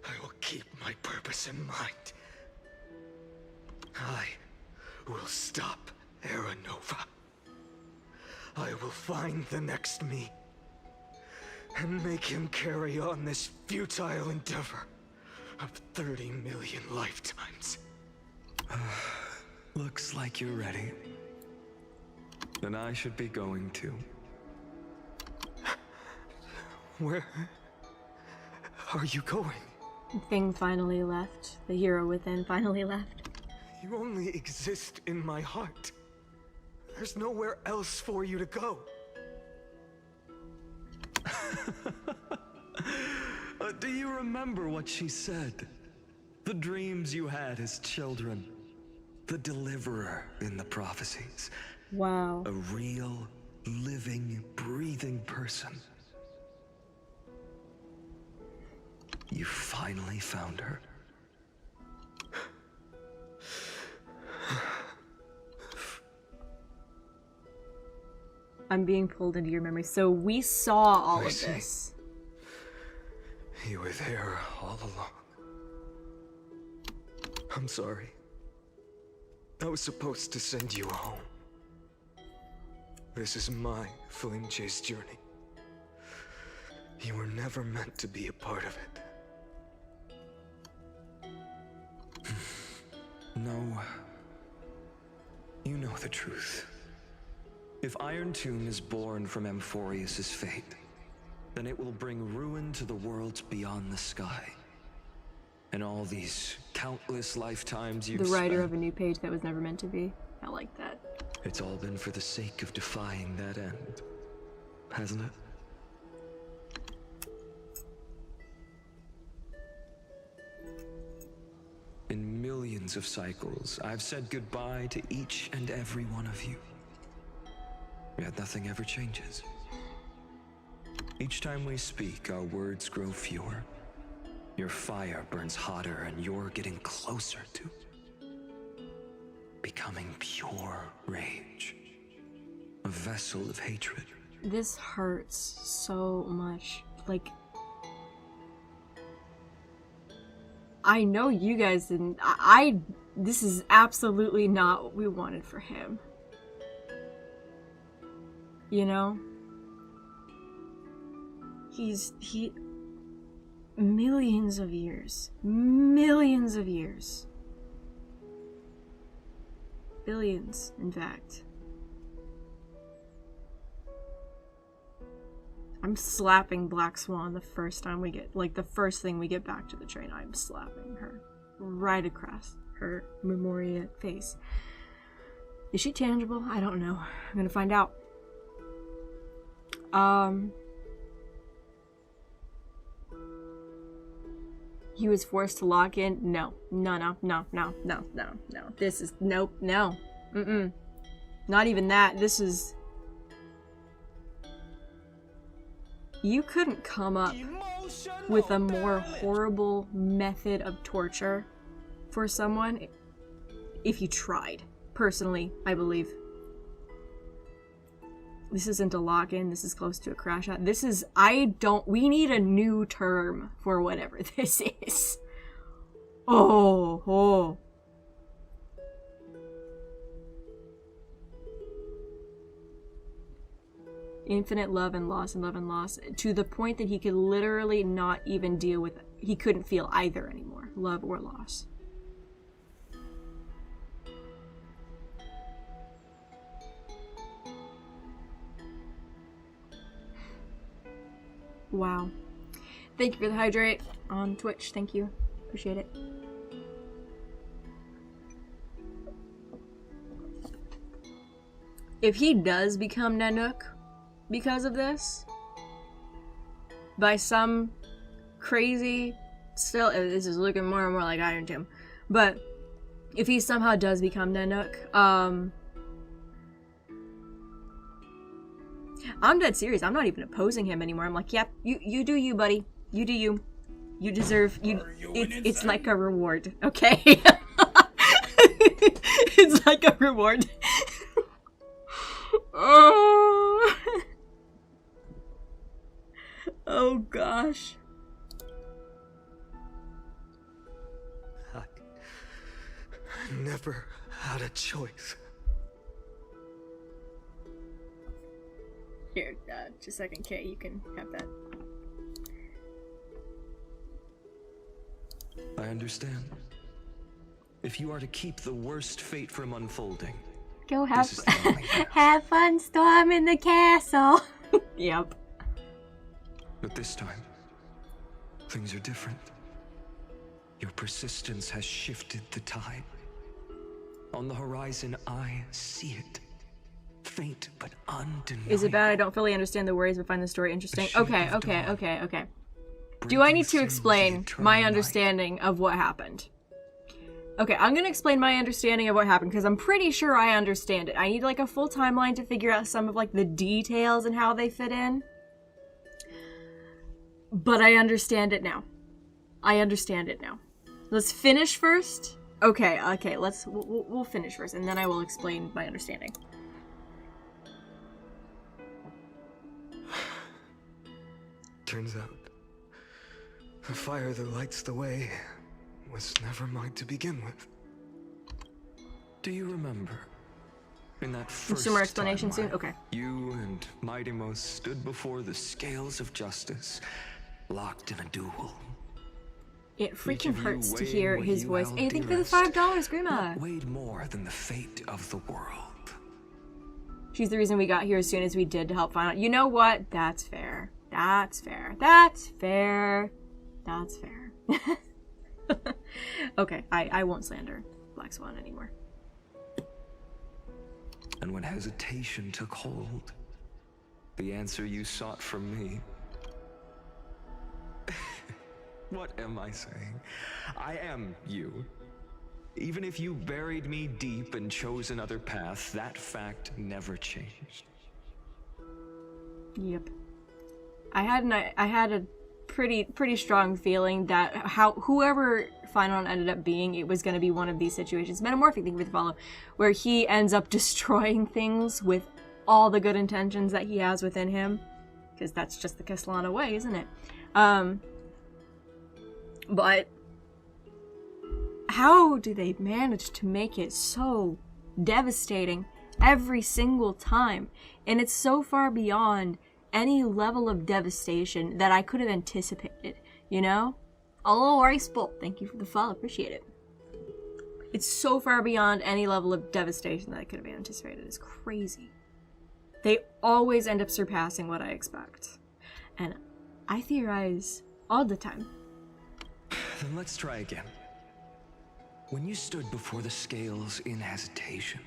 I will keep my purpose in mind. I will stop Era Nova. I will find the next me and make him carry on this futile endeavor of 30 million lifetimes. Looks like you're ready. Then I should be going too. Where are you going? The thing finally left. The hero within finally left. You only exist in my heart. There's nowhere else for you to go. Do you remember what she said? The dreams you had as children. The deliverer in the prophecies. Wow. A real, living, breathing person. You finally found her. I'm being pulled into your memory. So we saw all of this. You were there all along. I'm sorry. I was supposed to send you home. This is my flame chase journey. You were never meant to be a part of it. No. You know the truth. If Iron Tomb is born from Amphorius' fate, then it will bring ruin to the worlds beyond the sky. And all these countless lifetimes you've The writer spent, of a new page that was never meant to be. I like that. it's all been for the sake of defying that end, hasn't it? In millions of cycles, I've said goodbye to each and every one of you. Yet nothing ever changes. Each time we speak, our words grow fewer. Your fire burns hotter, and you're getting closer to becoming pure rage. A vessel of hatred. This hurts so much. Like, I know you guys didn't. This is absolutely not what we wanted for him. You know? Millions of years. Millions of years. Billions, in fact. I'm slapping Black Swan the first time we get, like, the first thing we get back to the train. I'm slapping her right across her Memoria face. Is she tangible? I don't know. I'm gonna find out. He was forced to lock in? No. No. This is, nope, no. Not even that. This is... You couldn't come up with a more horrible method of torture for someone if you tried. Personally, I believe. This isn't a lock-in. This is close to a crash out. This is... we need a new term for whatever this is. Oh. Infinite love and loss, to the point that he could literally not even deal with it. He couldn't feel either anymore, love or loss. Wow. Thank you for the hydrate on Twitch. Thank you. Appreciate it. If he does become Nanook because of this, by some crazy, still, this is looking more and more like Iron Tomb, but if he somehow does become Nanook, I'm dead serious. I'm not even opposing him anymore. I'm like, yep, you do you, buddy. You do you. You deserve, it's like a reward, okay? It's like a reward. Oh gosh. I never had a choice. Here, just a second, Kay, you can have that. I understand. If you are to keep the worst fate from unfolding, go have have fun storming the castle. Yep. But this time, things are different. Your persistence has shifted the tide. On the horizon, I see it. Faint but undeniable. Is it bad I don't fully understand the words but find the story interesting? Okay. Do I need to explain my understanding of what happened? Okay, I'm gonna explain my understanding of what happened because I'm pretty sure I understand it. I need like a full timeline to figure out some of like the details and how they fit in. But I understand it now. Let's finish first. Okay, we'll finish first and then I will explain my understanding. Turns out, the fire that lights the way was never mine to begin with. Do you remember? In that first Consumer explanation soon? timeline, Okay. You and Mightymost stood before the scales of justice, locked in a duel. It freaking Each of you hurts to weighing hear what his you voice. held Hey, thank you for the dearest. $5, Grima. What weighed more than the fate of the world? She's the reason we got here as soon as we did to help find out. You know what? That's fair. Okay, I won't slander Black Swan anymore. And when hesitation took hold, the answer you sought from me... What am I saying? I am you. Even if you buried me deep and chose another path, that fact never changed. Yep. I had a pretty strong feeling that whoever Finon ended up being, it was going to be one of these situations. Metamorphic, thank you for the follow, where he ends up destroying things with all the good intentions that he has within him, because that's just the Castellana way, isn't it? But how do they manage to make it so devastating every single time? And it's so far beyond any level of devastation that I could have anticipated, you know? Hello, Ice Bolt, thank you for the follow, appreciate it. It's so far beyond any level of devastation that I could have anticipated. It's crazy. They always end up surpassing what I expect. And I theorize all the time. Then let's try again. When you stood before the scales in hesitation,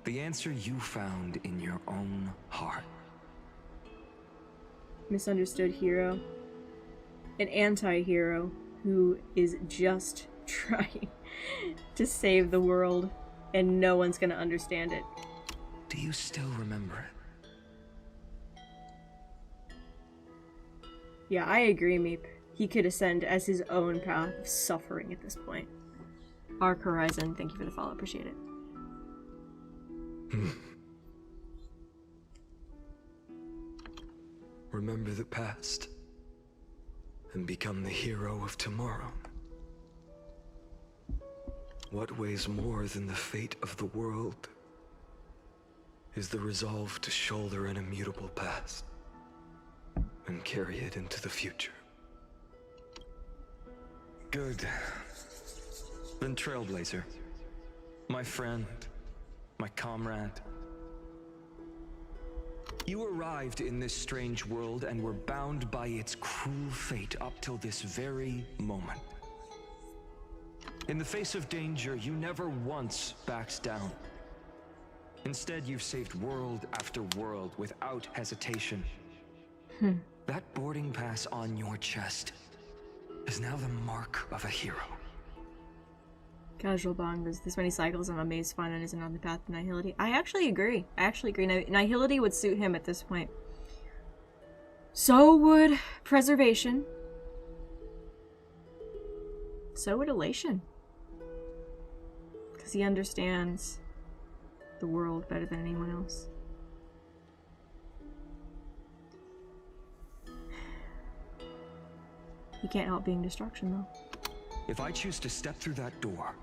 the answer you found in your own heart. Misunderstood hero. An anti-hero who is just trying to save the world and no one's gonna understand it. Do you still remember it? Yeah, I agree, Meep. He could ascend as his own path of suffering at this point. Arc Horizon, thank you for the follow, appreciate it. Remember the past and become the hero of tomorrow. What weighs more than the fate of the world is the resolve to shoulder an immutable past and carry it into the future. Good. Then Trailblazer, my friend, my comrade. You arrived in this strange world and were bound by its cruel fate up till this very moment. In the face of danger, you never once backed down. Instead, you've saved world after world without hesitation. That boarding pass on your chest is now the mark of a hero. Casual Bong was this many cycles. I'm amazed Finon isn't on the path to Nihility. I actually agree. Nihility would suit him at this point. So would Preservation. So would Elation. Because he understands the world better than anyone else. He can't help being destruction, though. If I choose to step through that door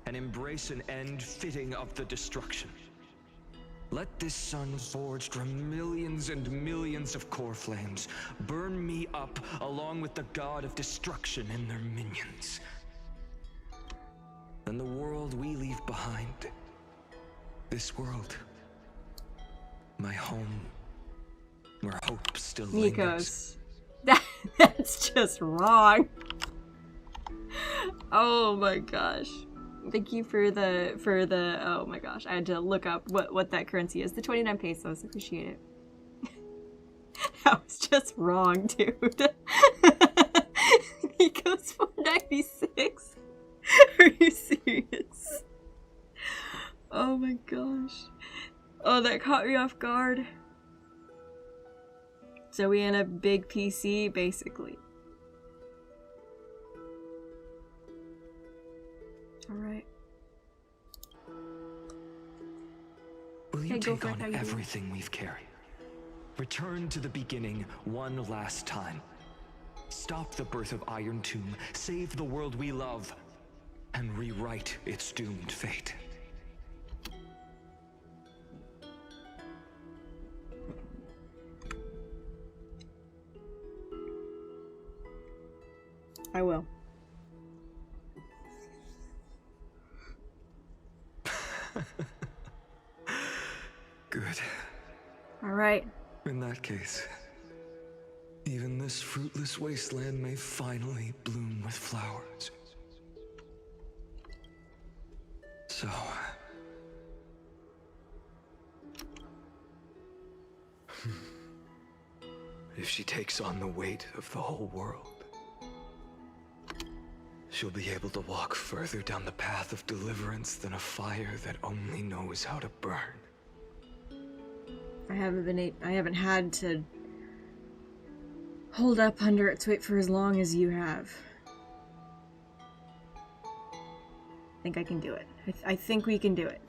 and embrace an end fitting of the destruction, let this sun forged from millions and millions of core flames burn me up along with the god of destruction and their minions. Then the world we leave behind, this world, my home, where hope still lingers. Nikos. That's just wrong. Oh my gosh. Thank you for the oh my gosh. I had to look up what that currency is. The 29 pesos. Appreciate it. That was just wrong, dude. He goes for 96. Are you serious? Oh my gosh. Oh, that caught me off guard. So we in a big PC, basically. Alright. Will you take on everything we've carried? Return to the beginning one last time. Stop the birth of Iron Tomb, save the world we love, and rewrite its doomed fate. I will. Good. All right. In that case, even this fruitless wasteland may finally bloom with flowers. So... if she takes on the weight of the whole world, she'll be able to walk further down the path of deliverance than a fire that only knows how to burn. I haven't had to hold up under its weight for as long as you have. I think I can do it. I think we can do it.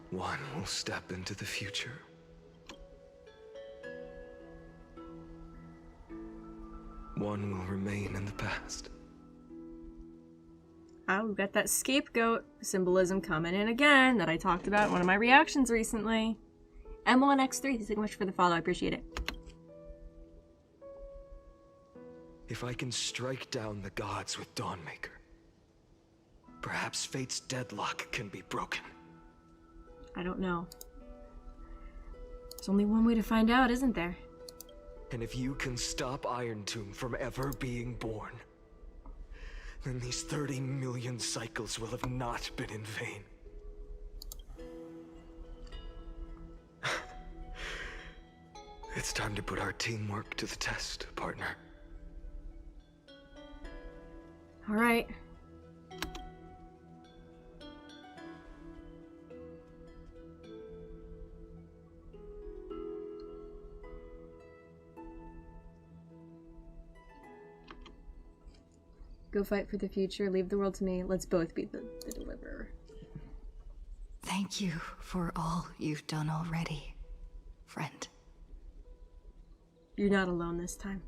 One will step into the future. One will remain in the past. Oh, we've got that scapegoat symbolism coming in again that I talked about in one of my reactions recently. M1X3, thanks so much for the follow, I appreciate it. If I can strike down the gods with Dawnmaker, perhaps fate's deadlock can be broken. I don't know. There's only one way to find out, isn't there? And if you can stop Iron Tomb from ever being born, then these 30 million cycles will have not been in vain. It's time to put our teamwork to the test, partner. All right. Go fight for the future, leave the world to me. Let's both be the deliverer. Thank you for all you've done already, friend. You're not alone this time.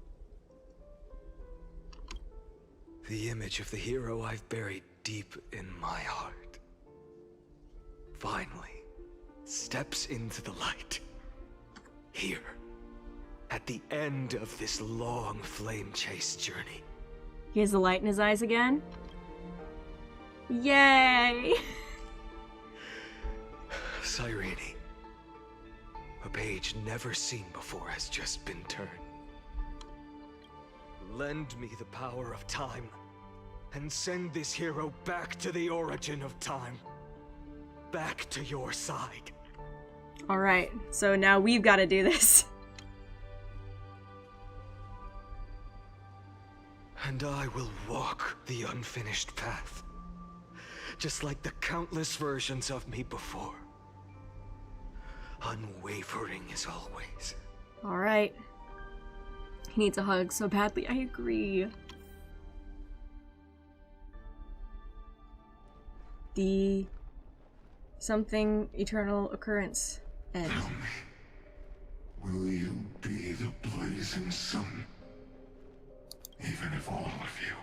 The image of the hero I've buried deep in my heart finally steps into the light. Here, at the end of this long flame chase journey. He has the light in his eyes again. Yay! Cyrene, a page never seen before has just been turned. Lend me the power of time, and send this hero back to the origin of time. Back to your side. Alright, so now we've got to do this. And I will walk the unfinished path, just like the countless versions of me before. Unwavering as always. Alright. He needs a hug so badly, I agree. The something eternal occurrence end. Tell me, will you be the blazing sun? Even if all of you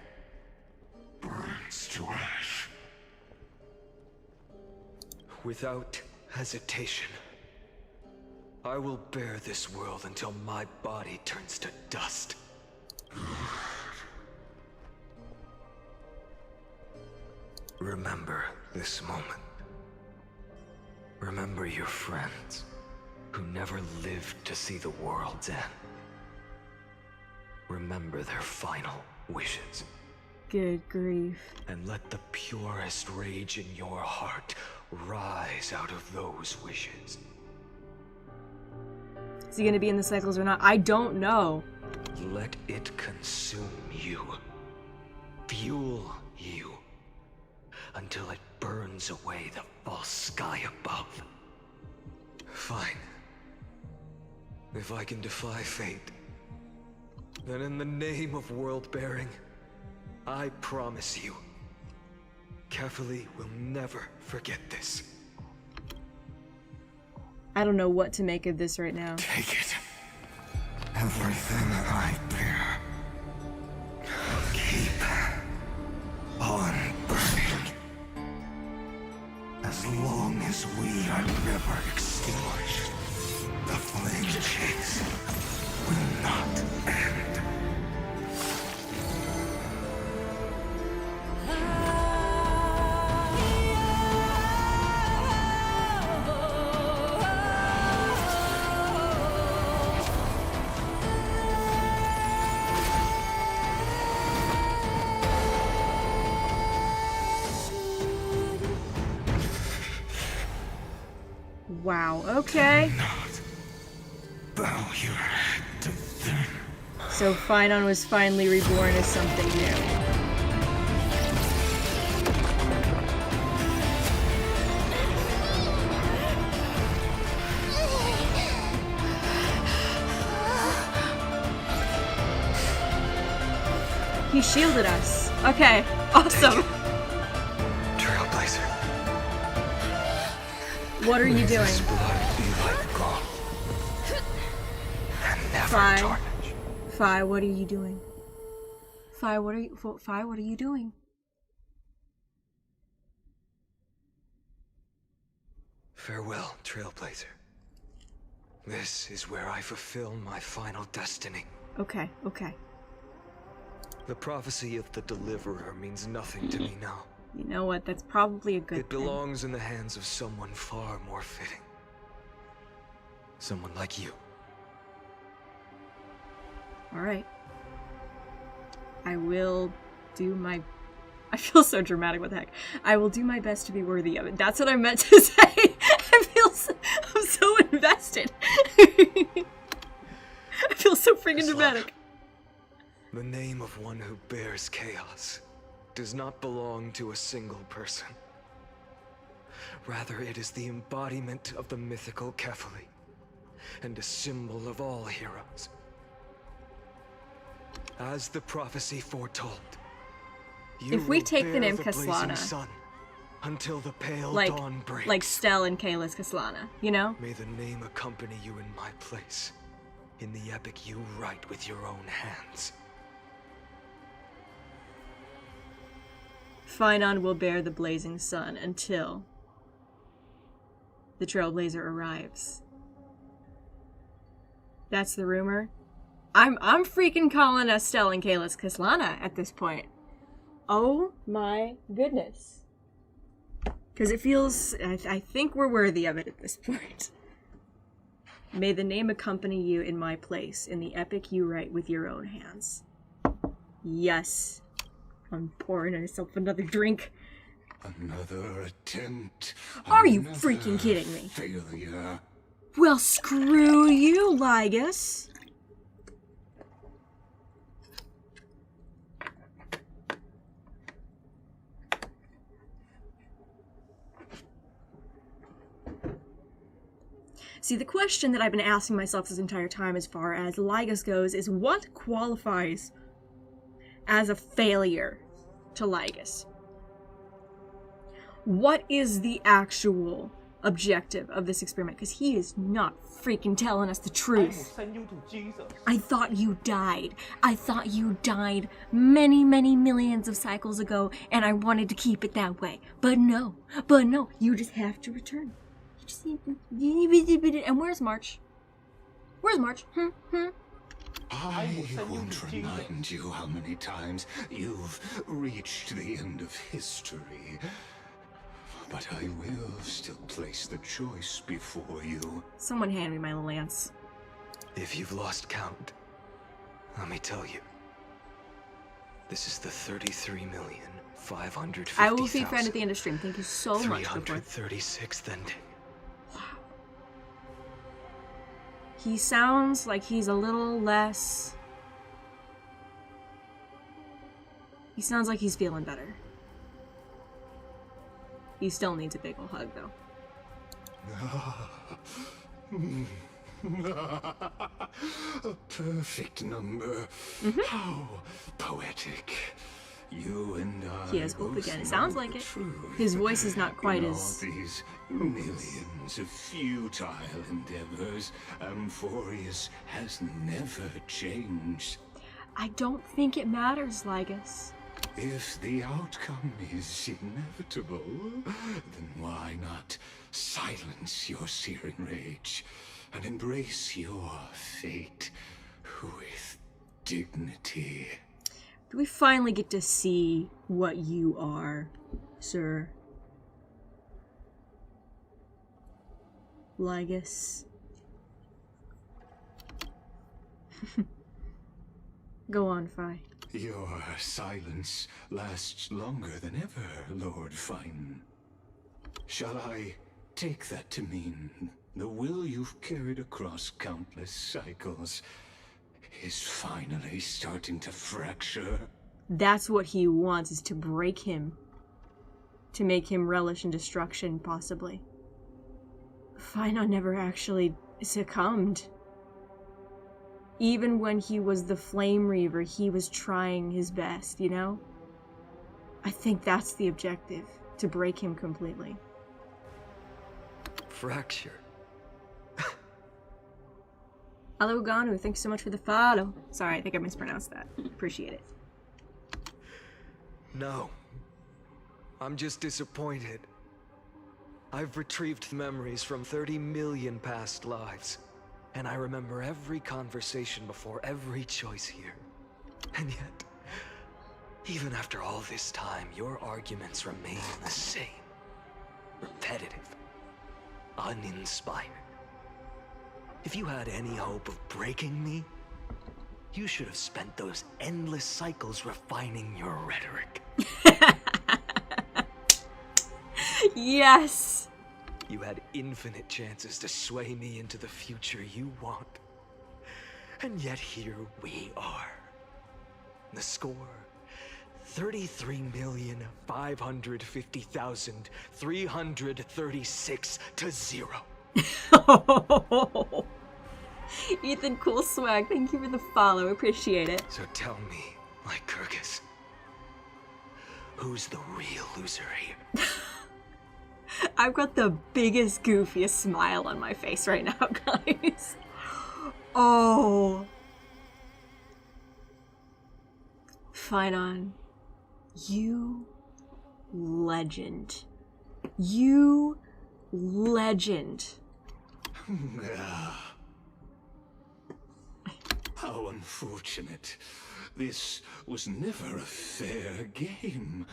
burns to ash. Without hesitation, I will bear this world until my body turns to dust. Remember this moment. Remember your friends who never lived to see the world's end. Remember their final wishes. Good grief. And let the purest rage in your heart rise out of those wishes. Is he gonna be in the cycles or not? I don't know. Let it consume you. Fuel you. Until it burns away the false sky above. Fine. If I can defy fate, then in the name of world-bearing, I promise you, Kefali will never forget this. I don't know what to make of this right now. Take it. Everything I bear. Keep on burning. As long as we are never extinguished, the flame chase will not end. Wow, okay. Bow your head to them. So Phynon was finally reborn as something new. He shielded us. Okay, awesome. Trailblazer. What are you doing? Phi. Phi, what are you doing? Phi, what are you doing? Farewell, Trailblazer. This is where I fulfill my final destiny. Okay, okay. The prophecy of the Deliverer means nothing to me now. You know what? That's probably a good thing. It belongs in the hands of someone far more fitting. Someone like you. Alright. I will do my... I feel so dramatic, what the heck. I will do my best to be worthy of it. That's what I meant to say. I'm so invested. I feel so freaking dramatic. The name of one who bears chaos does not belong to a single person. Rather, it is the embodiment of the mythical Kefali, and a symbol of all heroes. As the prophecy foretold, you if we will take the bear name the blazing Kaslana, sun until the pale like, dawn breaks. like Stell and Kalis Kaslana, you know? May the name accompany you in my place, in the epic you write with your own hands. Finon will bear the blazing sun until the Trailblazer arrives. That's the rumor. I'm freaking calling us Stell and Kalis Kaslana at this point. Oh my goodness. Because it feels... I think we're worthy of it at this point. May the name accompany you in my place, in the epic you write with your own hands. Yes. I'm pouring myself another drink. Another attempt. Are you freaking kidding me? Failure. Well, screw you, Lygus. See, the question that I've been asking myself this entire time as far as Lygus goes is what qualifies as a failure to Lygus? What is the actual objective of this experiment? Because he is not freaking telling us the truth. I thought you died. I thought you died many, many millions of cycles ago, and I wanted to keep it that way. But no, you just have to return. You just need... And where's March? Where's March? I won't remind you how many times you've reached the end of history. But I will still place the choice before you. Someone hand me my lance. If you've lost count, let me tell you. This is the 33,550,000. I will be friend at the end of stream. Thank you so much. 336th ending. Wow. He sounds like he's a little less... He sounds like he's feeling better. He still needs a big ol' hug, though. A perfect number. How poetic. You and I. He has hope again. It sounds like it. His voice is not quite in as... all these millions of futile endeavors, Amphorius has never changed. I don't think it matters, Lygus. If the outcome is inevitable, then why not silence your searing rage and embrace your fate with dignity? Do we finally get to see what you are, sir? Lygus. Go on, Phi. Your silence lasts longer than ever, Lord Fine. Shall I take that to mean the will you've carried across countless cycles is finally starting to fracture? That's what he wants, is to break him. To make him relish in destruction, possibly. Finon never actually succumbed. Even when he was the Flame Reaver, he was trying his best, you know? I think that's the objective, to break him completely. Fracture. Hello, Ganu, thanks so much for the follow. Sorry, I think I mispronounced that. Appreciate it. No. I'm just disappointed. I've retrieved memories from 30 million past lives. And I remember every conversation before every choice here. And yet, even after all this time, your arguments remain the same. Repetitive. Uninspired. If you had any hope of breaking me, you should have spent those endless cycles refining your rhetoric. Yes! You had infinite chances to sway me into the future you want. And yet here we are. The score, 33,550,336 to 0. Ethan, cool swag. Thank you for the follow. Appreciate it. So tell me, Lycurgus, who's the real loser here? I've got the biggest, goofiest smile on my face right now, guys. Oh. Phynon, you legend. You legend. How unfortunate. This was never a fair game.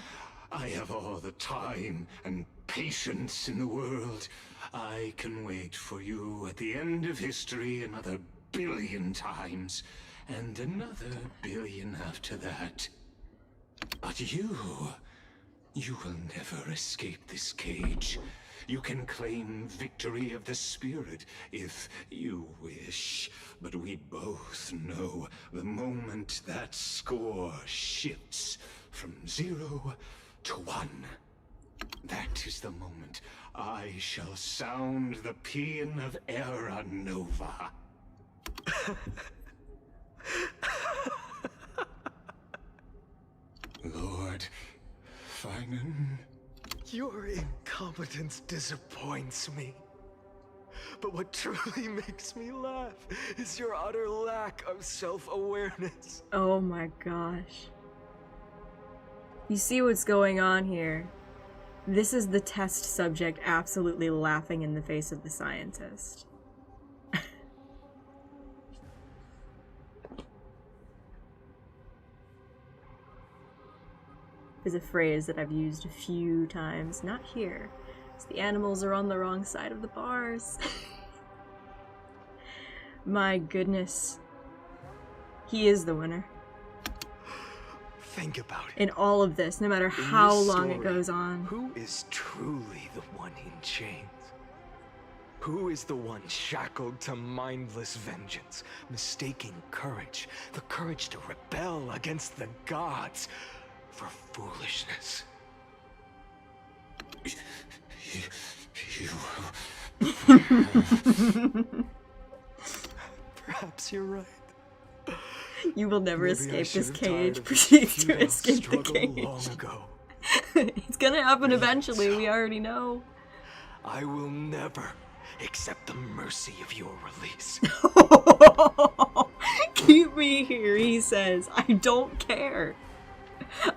I have all the time and patience in the world. I can wait for you at the end of history another billion times, and another billion after that. But you will never escape this cage. You can claim victory of the spirit if you wish, but we both know the moment that score shifts from 0 to 1. That is the moment I shall sound the paean of Era Nova. Lord Phynon. Your incompetence disappoints me. But what truly makes me laugh is your utter lack of self-awareness. Oh my gosh. You see what's going on here? This is the test subject absolutely laughing in the face of the scientist. Is a phrase that I've used a few times, not here. The animals are on the wrong side of the bars. My goodness. He is the winner. Think about it. In all of this, no matter how long it goes on. Who is truly the one in chains? Who is the one shackled to mindless vengeance, mistaking courage, the courage to rebel against the gods, for foolishness? Perhaps you're right. You will never Maybe escape this I cage. should have Proceed tired to of the escape the struggle cage. long ago. It's gonna happen eventually, we already know. I will never accept the mercy of your release. Keep me here, he says. I don't care.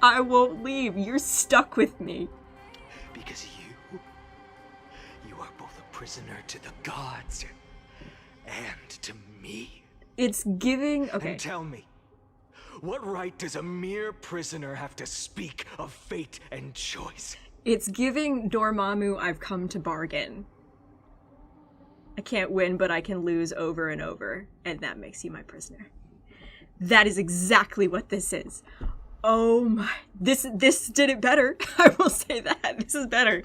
I won't leave. You're stuck with me. Because you are both a prisoner to the gods and to me. It's giving... Okay. And tell me, what right does a mere prisoner have to speak of fate and choice? It's giving Dormammu, I've come to bargain. I can't win, but I can lose over and over, and that makes you my prisoner. That is exactly what this is. Oh my... This did it better. I will say that. This is better.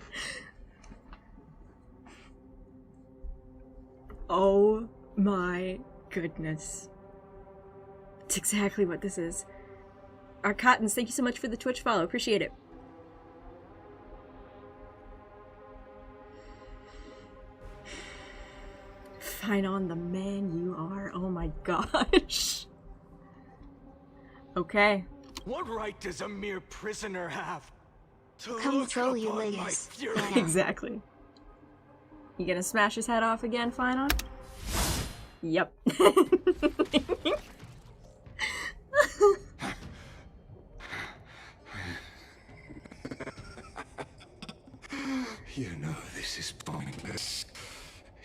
Oh my goodness. It's exactly what this is. Our Cottons, thank you so much for the Twitch follow. Appreciate it. Phynon, the man you are. Oh my gosh. Okay. What right does a mere prisoner have to Control look you, upon my Legus. fury? Exactly. You gonna smash his head off again, Phynon? Yep. You know this is pointless.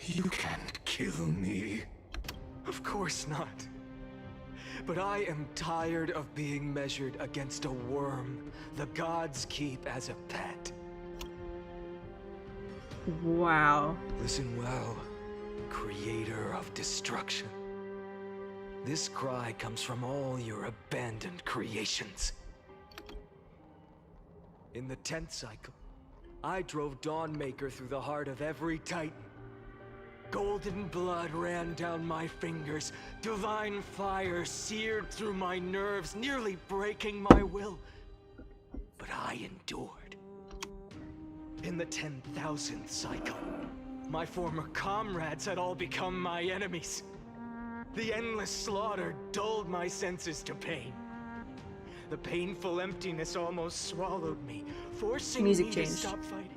You can't kill me. Of course not. But I am tired of being measured against a worm the gods keep as a pet. Wow. Listen well. creator of destruction. This cry comes from all your abandoned creations. In the 10th cycle, I drove Dawnmaker through the heart of every Titan. Golden blood ran down my fingers, divine fire seared through my nerves, nearly breaking my will. But I endured. In the 10,000th cycle, my former comrades had all become my enemies. The endless slaughter dulled my senses to pain. The painful emptiness almost swallowed me, forcing me to stop fighting.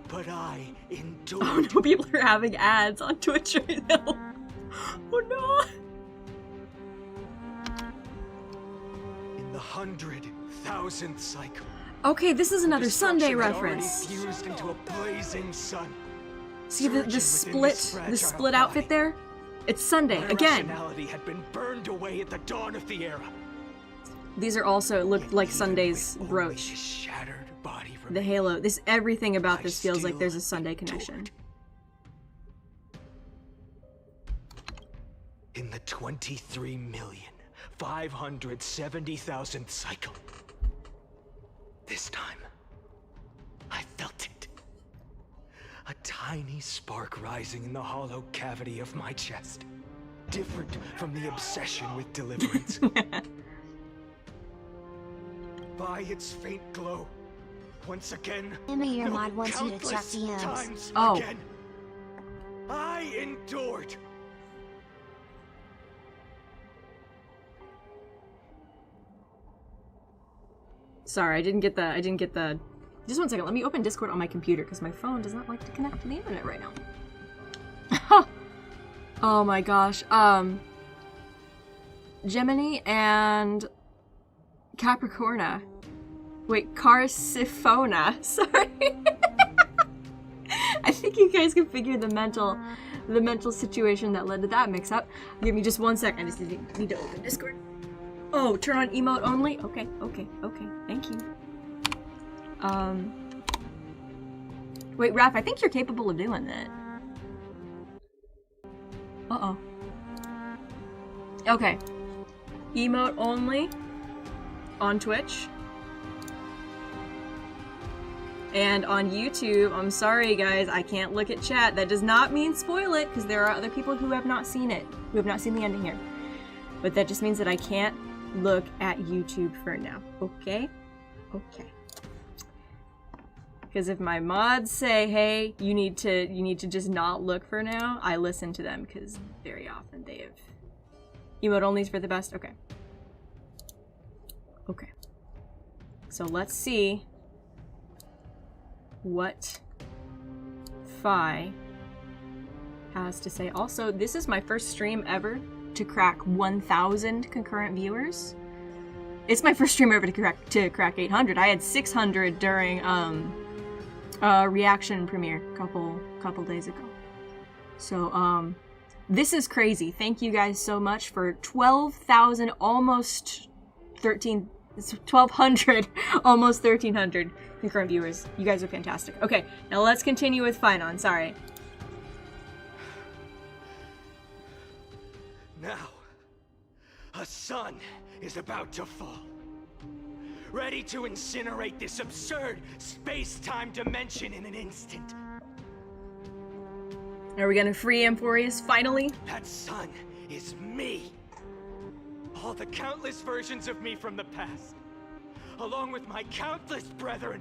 But I endured. Oh no, people are having ads on Twitch right now. Oh no. In the 100,000th cycle. Okay, this is another Sunday destruction had already reference. fused into a blazing sun. See the split outfit there? It's Sunday My again. rationality had been burned away at the dawn of the era. These are also look like Sunday's brooch. Shattered body The halo. This everything about this feels like there's a Sunday connection. In the 23,570,000th cycle. This time, I felt it. A tiny spark rising in the hollow cavity of my chest. Different from the obsession with deliverance. By its faint glow, once again, Your mod wants you to check countless DMs. times Oh. again, I endured. Sorry, I didn't get the. Just one second. Let me open Discord on my computer because my phone does not like to connect to the internet right now. Oh my gosh. Gemini and Capricorna. Wait, Carsiphona. Sorry. I think you guys can figure the mental situation that led to that mix up. Give me just one second. I just need to open Discord. Oh, turn on emote only? Okay. Thank you. Wait, Raph, I think you're capable of doing that. Uh-oh. Okay. Emote only on Twitch. And on YouTube, I'm sorry guys, I can't look at chat. That does not mean spoil it, because there are other people who have not seen it, who have not seen the ending here. But that just means that I can't look at YouTube for now, okay? Okay. Because if my mods say, hey, you need to just not look for now, I listen to them, because very often they have emote onlys for the best. Okay. Okay. So let's see what Phi has to say. Also, this is my first stream ever to crack 1,000 concurrent viewers. It's my first stream ever to crack 800. I had 600 during reaction premiere a couple days ago. So this is crazy. Thank you guys so much for 12,000, almost 1,200, almost 1,300 concurrent viewers. You guys are fantastic. Okay, now let's continue with Finon. Sorry. Now, a sun is about to fall. Ready to incinerate this absurd space-time dimension in an instant. Are we gonna free Amphorius finally? That sun is me. All the countless versions of me from the past, along with my countless brethren,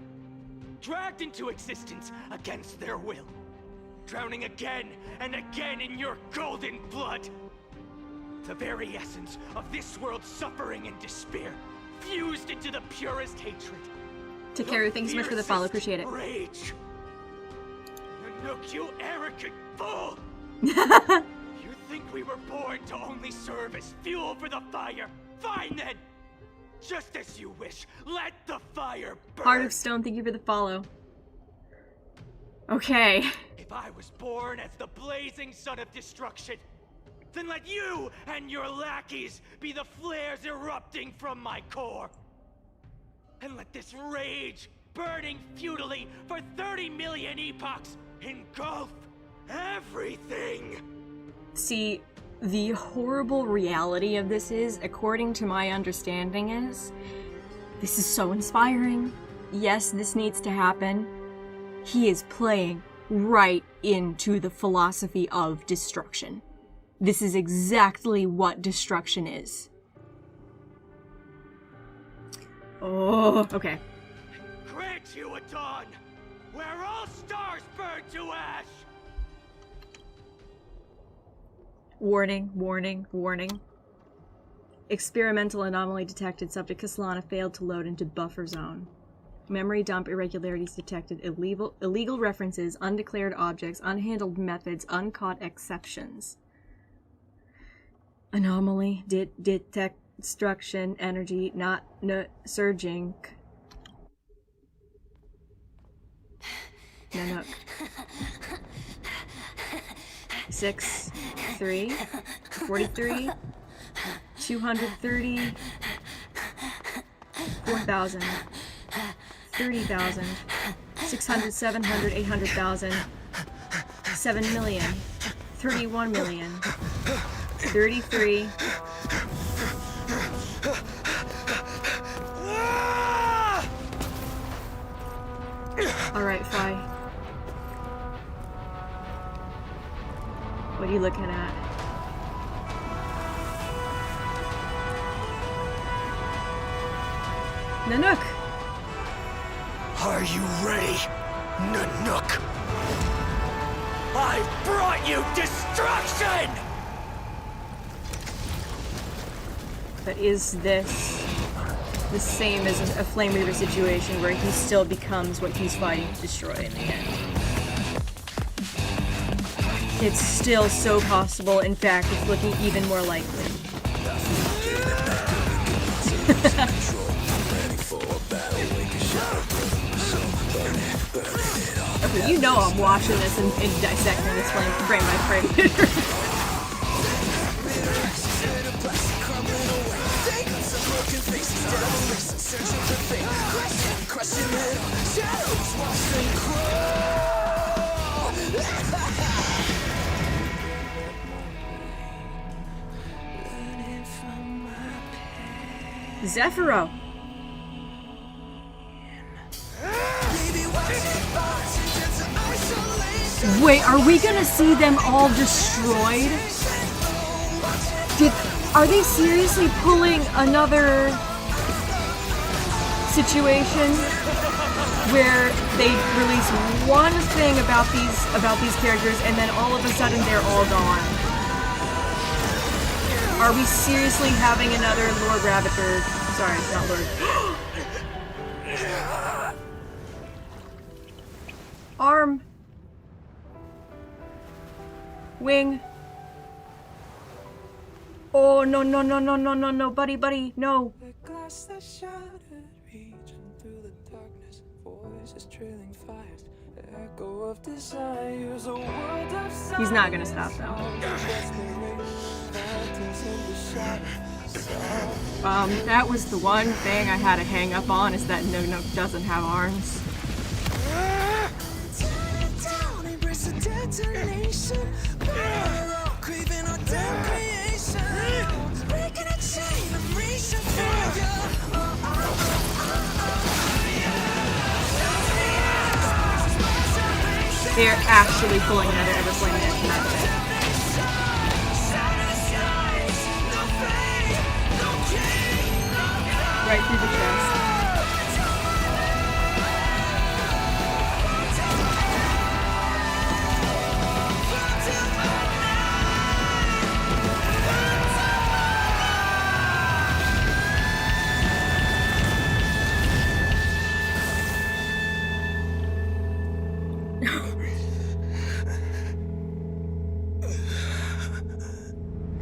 dragged into existence against their will, drowning again and again in your golden blood. The very essence of this world's suffering and despair, fused into the purest hatred. Take care. Thanks so much for the follow. Appreciate it. Rage. Nanook, you arrogant fool! You think we were born to only serve as fuel for the fire? Fine then! Just as you wish, let the fire burn! Heart of Stone, thank you for the follow. Okay. If I was born as the blazing sun of destruction, then let you and your lackeys be the flares erupting from my core. And let this rage, burning futilely for 30 million epochs, engulf Everything! See, the horrible reality of this is, according to my understanding is, this is so inspiring. Yes, this needs to happen. He is playing right into the philosophy of destruction. This is exactly what destruction is. Oh, okay. Grant you a dawn where all stars burn to ash! Warning, warning, warning. Experimental anomaly detected. Subject Castellana failed to load into buffer zone. Memory dump irregularities detected. Illegal references, undeclared objects, unhandled methods, uncaught exceptions. Anomaly, detect destruction, energy, not surging. Nanook. 6, 3, 43, 230, 4,000, 30,000, 600, 700, 800,000, 7 million, 31 million, 33. Alright, Fi. What are you looking at? Nanook! Are you ready, Nanook? I've brought you destruction! But is this the same as a Flame Reaver situation where he still becomes what he's fighting to destroy in the end? It's still so possible. In fact, it's looking even more likely. Okay, you know I'm watching this and dissecting this frame by frame. Zephyro! Wait, are we gonna see them all destroyed? Are they seriously pulling another situation where they release one thing about these characters and then all of a sudden they're all gone? Are we seriously having another Lord Ravager? Sorry, not Lord. Arm. Wing. Oh, no, no, no, no, no, no, no, buddy, buddy, no. He's not gonna stop though. That was the one thing I had to hang up on, is that Nanook doesn't have arms. They're actually pulling another Everflame in, and that's it. Right through the chest.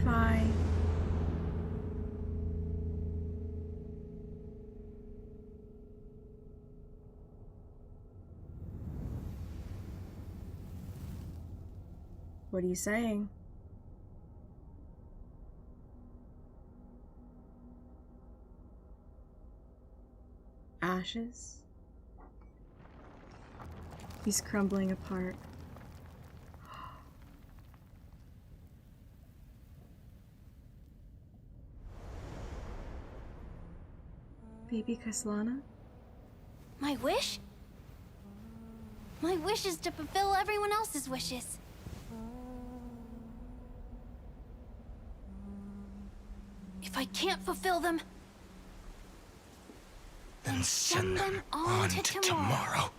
Fine. What are you saying? Ashes? He's crumbling apart. Baby Kaslana? My wish? My wish is to fulfill everyone else's wishes. If I can't fulfill them, then send them on to tomorrow.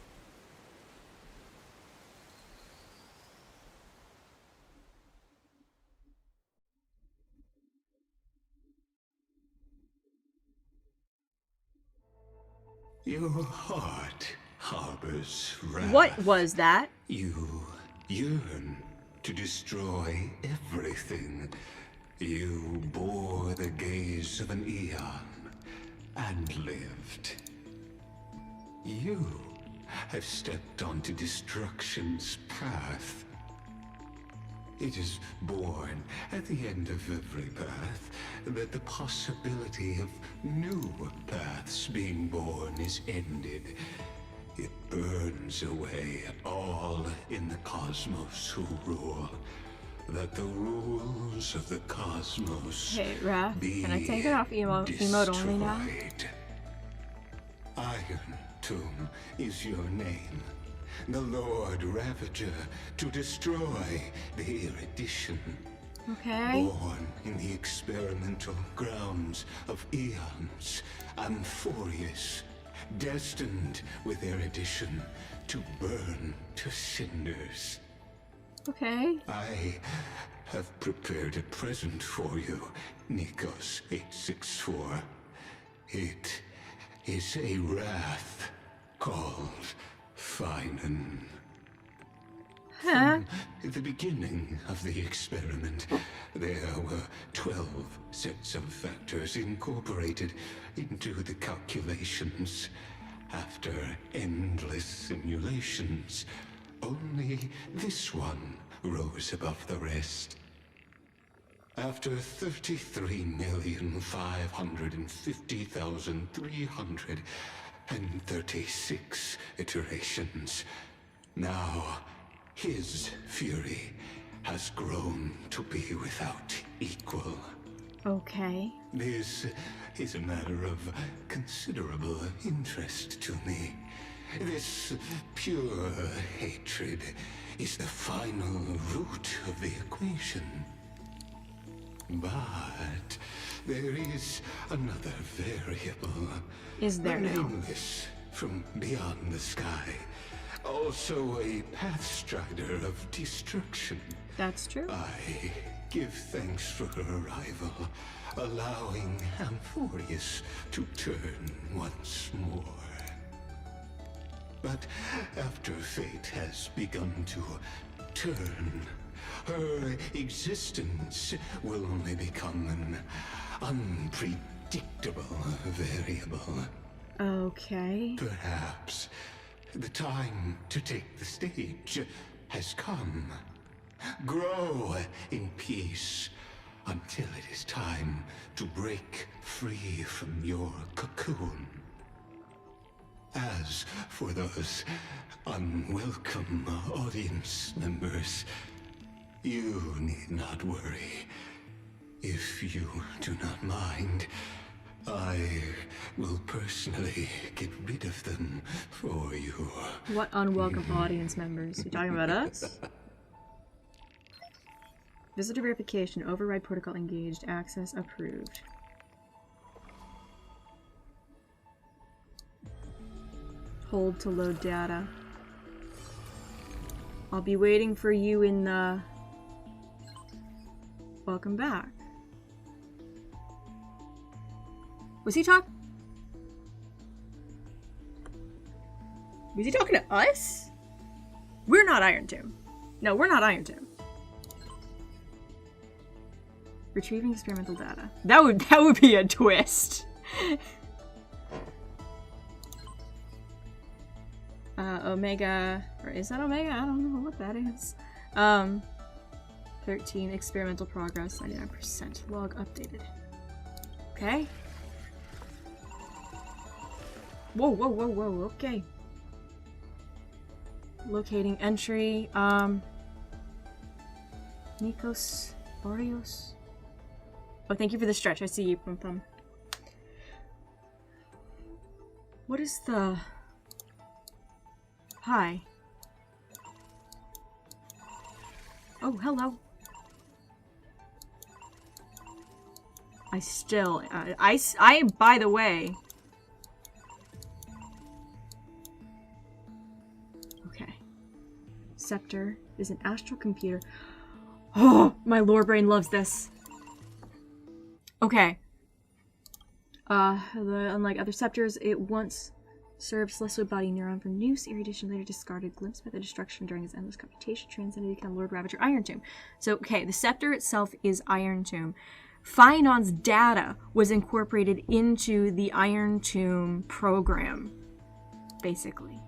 Your heart harbors wrath. What was that? You yearn to destroy everything. You bore the gaze of an eon and lived. You have stepped onto destruction's path. It is born at the end of every path that the possibility of new paths being born is ended. It burns away all in the cosmos who rule. That the rules of the cosmos Hey, Raph, can I take it off emote only now? Iron Tomb is your name. The Lord Ravager to destroy the erudition. Okay. Born in the experimental grounds of eons, Amphorius, destined with erudition to burn to cinders. Okay. I have prepared a present for you, Nikos 864. It is a wrath called Finan. Huh? From the beginning of the experiment, there were 12 sets of factors incorporated into the calculations. After endless simulations, only this one rose above the rest. After 33,550,336 iterations, now his fury has grown to be without equal. Okay. This is a matter of considerable interest to me. This pure hatred is the final root of the equation. But there is another variable. Is there now? Nameless from beyond the sky. Also a pathstrider of destruction. That's true. I give thanks for her arrival, allowing Amphorius to turn once more. But after fate has begun to turn, her existence will only become an unpredictable variable. Okay. Perhaps the time to take the stage has come. Grow in peace until it is time to break free from your cocoon. As for those unwelcome audience members, you need not worry. If you do not mind, I will personally get rid of them for you. What unwelcome audience members? You talking about us? Visitor verification. Override protocol engaged. Access approved. Hold to load data. I'll be waiting for you in the... Welcome back. Was he talking to us? We're not Iron Tomb. No, we're not Iron Tomb. Retrieving experimental data. That would be a twist. Omega, or is that Omega? I don't know what that is. 13 experimental progress, 99% log updated. Okay. Whoa, whoa, whoa, whoa, okay. Locating entry, Nikos Orios. Oh, thank you for the stretch. I see you, Pum Pum. What is the... Hi. Oh, hello. I still... I, by the way... Okay. Scepter is an astral computer. Oh, my lore brain loves this. Okay. Unlike other scepters, it once served celestial body neuron for use. Erudition later discarded glimpse by the destruction during his endless computation, transcended to become Lord Ravager Iron Tomb. So, okay, the scepter itself is Iron Tomb. Phinon's data was incorporated into the Iron Tomb program, basically.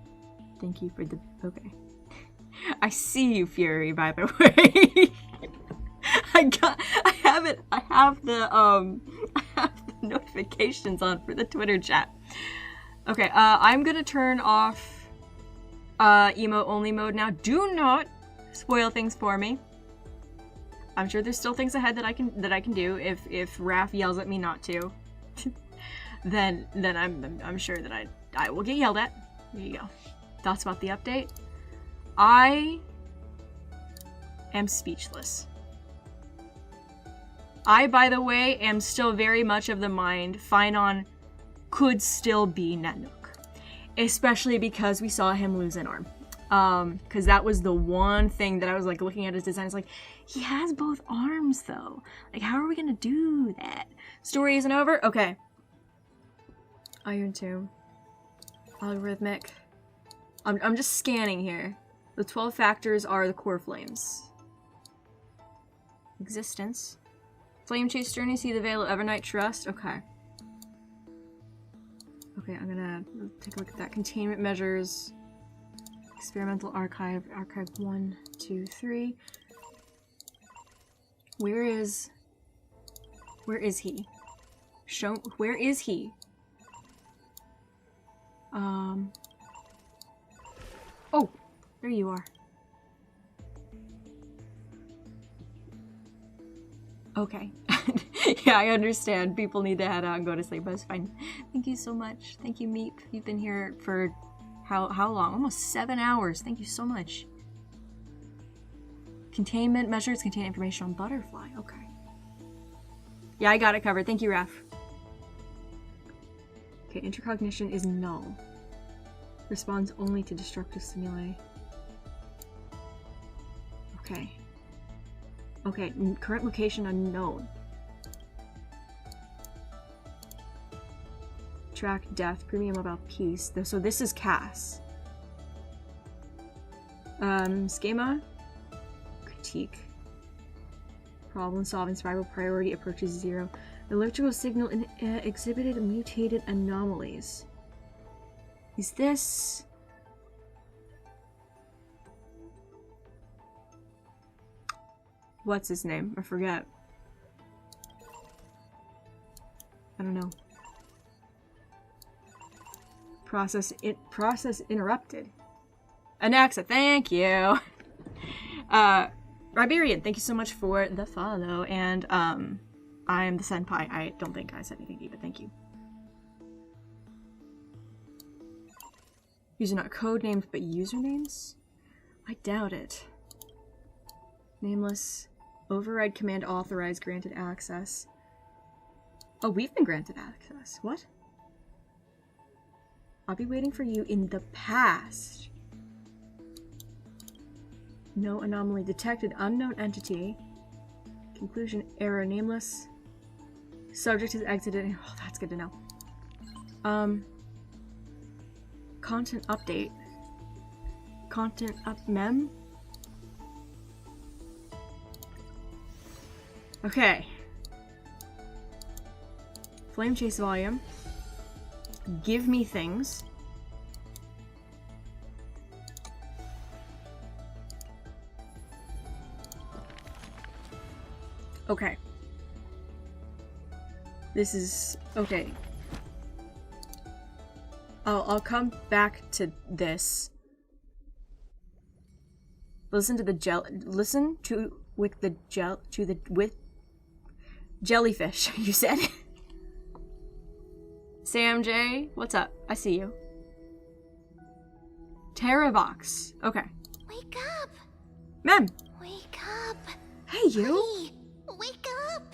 Thank you for the... Okay. I see you, Fury, by the way. I have the notifications on for the Twitter chat. Okay, I'm gonna turn off emote only mode now. Do not spoil things for me. I'm sure there's still things ahead that I can do. If Raph yells at me not to, then I'm sure that I will get yelled at. There you go. Thoughts about the update? I am speechless. I, by the way, am still very much of the mind Phinon could still be Nanook. Especially because we saw him lose an arm. Because that was the one thing that I was like looking at his design. It's like, he has both arms though. Like, how are we gonna do that? Story isn't over? Okay. Iron Tomb. Algorithmic. I'm just scanning here. The 12 factors are the core flames. Existence. Flame Chase Journey, see the Veil of Evernight Trust. Okay. Okay, I'm gonna take a look at that. Containment measures. Experimental archive. Archive 1, 2, 3. Where is he? Where is he? Oh, there you are. Okay. Yeah, I understand. People need to head out and go to sleep, but it's fine. Thank you so much. Thank you, Meep. You've been here for how long? Almost 7 hours. Thank you so much. Containment measures contain information on Butterfly. Okay. Yeah, I got it covered. Thank you, Raph. Okay, intercognition is null. Responds only to destructive stimuli. Okay. Okay, current location unknown. Track death, premium about peace. So this is Cass. Schema. Critique. Problem solving, survival priority approaches 0. Electrical signal exhibited mutated anomalies. Is this... What's his name? I forget. I don't know. Process interrupted. Anaxa, thank you. Riberian, thank you so much for the follow. And I'm the senpai. I don't think I said anything to you, but thank you. These are not code names, but usernames? I doubt it. Nameless. Override command authorized granted access. Oh, we've been granted access. What? I'll be waiting for you in the past. No anomaly detected. Unknown entity. Conclusion error. Nameless. Subject has exited. Oh, that's good to know. Content update. Content up mem. Okay. Flame Chase volume. Give me things. Okay. This is okay. I'll come back to this. Listen to the with jellyfish, you said. Sam J, what's up? I see you. Terravox. Okay. Wake up! Mem! Wake up! Hey, you! Honey, wake up!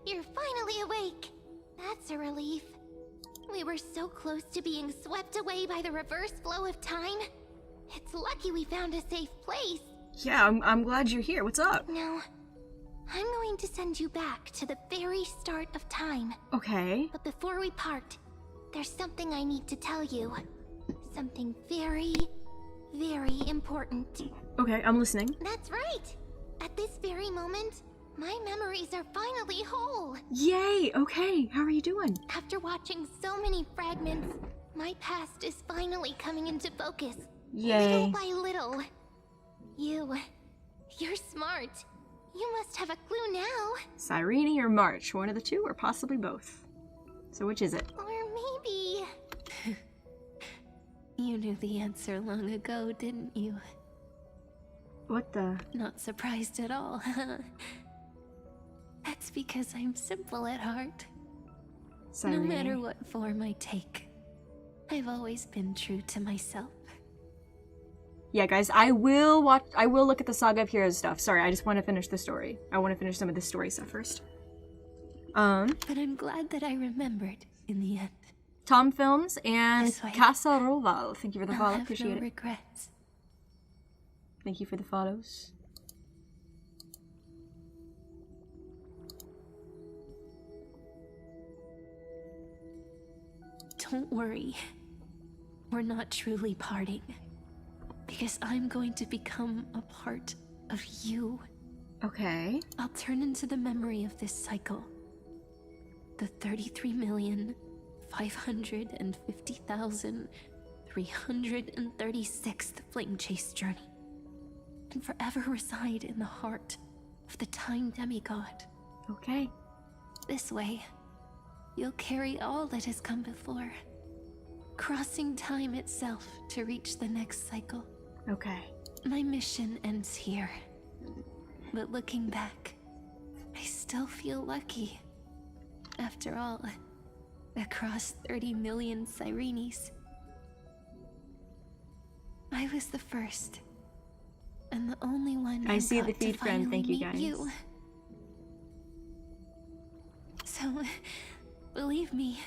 You're finally awake. That's a relief. We were so close to being swept away by the reverse flow of time. It's lucky we found a safe place. Yeah, I'm glad you're here. What's up? Now, I'm going to send you back to the very start of time. Okay. But before we part, there's something I need to tell you. Something very, very important. Okay, I'm listening. That's right. At this very moment, my memories are finally whole. Yay! Okay, how are you doing? After watching so many fragments, my past is finally coming into focus. Yay. Little by little. You're smart. You must have a clue now. Cyrene or March, one of the two, or possibly both. So which is it? Or maybe... You knew the answer long ago, didn't you? What the? Not surprised at all. That's because I'm simple at heart. Cyrene. No matter what form I take, I've always been true to myself. Yeah, guys, I will look at the Saga of Heroes stuff. Sorry, I just want to finish the story. I want to finish some of the story stuff first. But I'm glad that I remembered in the end. Tom Films and This way. Casa Roval. Thank you for the follow. I'll have Appreciate no it. regrets. Thank you for the follows. Don't worry. We're not truly parting. Because I'm going to become a part of you. Okay. I'll turn into the memory of this cycle. The 33,550,336th Flame Chase journey. And forever reside in the heart of the Time Demigod. Okay. This way, you'll carry all that has come before. Crossing time itself to reach the next cycle. Okay. My mission ends here. But looking back, I still feel lucky. After all, across 30 million Cyrenes, I was the first. And the only one I who see got the to feed friend. finally Thank you, meet guys. you. So, believe me,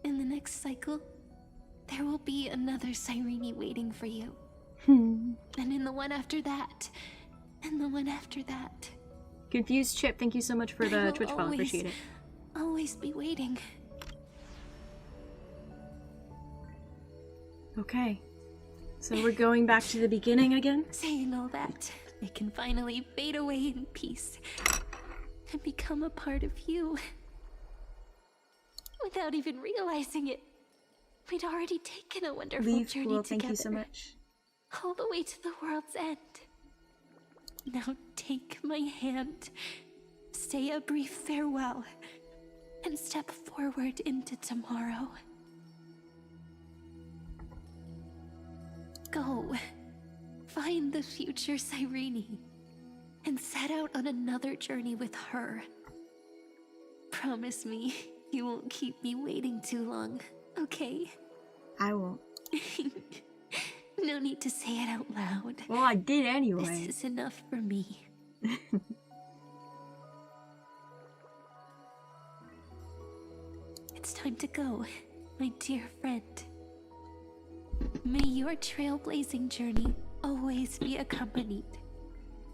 in the next cycle, there will be another Cyrene waiting for you. And in the one after that, and the one after that. Confused Chip, thank you so much for the Twitch follow. Appreciate it. Always be waiting. Okay. So we're going back to the beginning again? Saying all that, I can finally fade away in peace and become a part of you. Without even realizing it, we'd already taken a wonderful Leave journey Cool, together. thank you so much. All the way to the world's end. Now take my hand, say a brief farewell, and step forward into tomorrow. Go, find the future Cyrene, and set out on another journey with her. Promise me you won't keep me waiting too long, okay? I won't. No need to say it out loud. Well, I did anyway. This is enough for me. It's time to go, my dear friend. May your trailblazing journey always be accompanied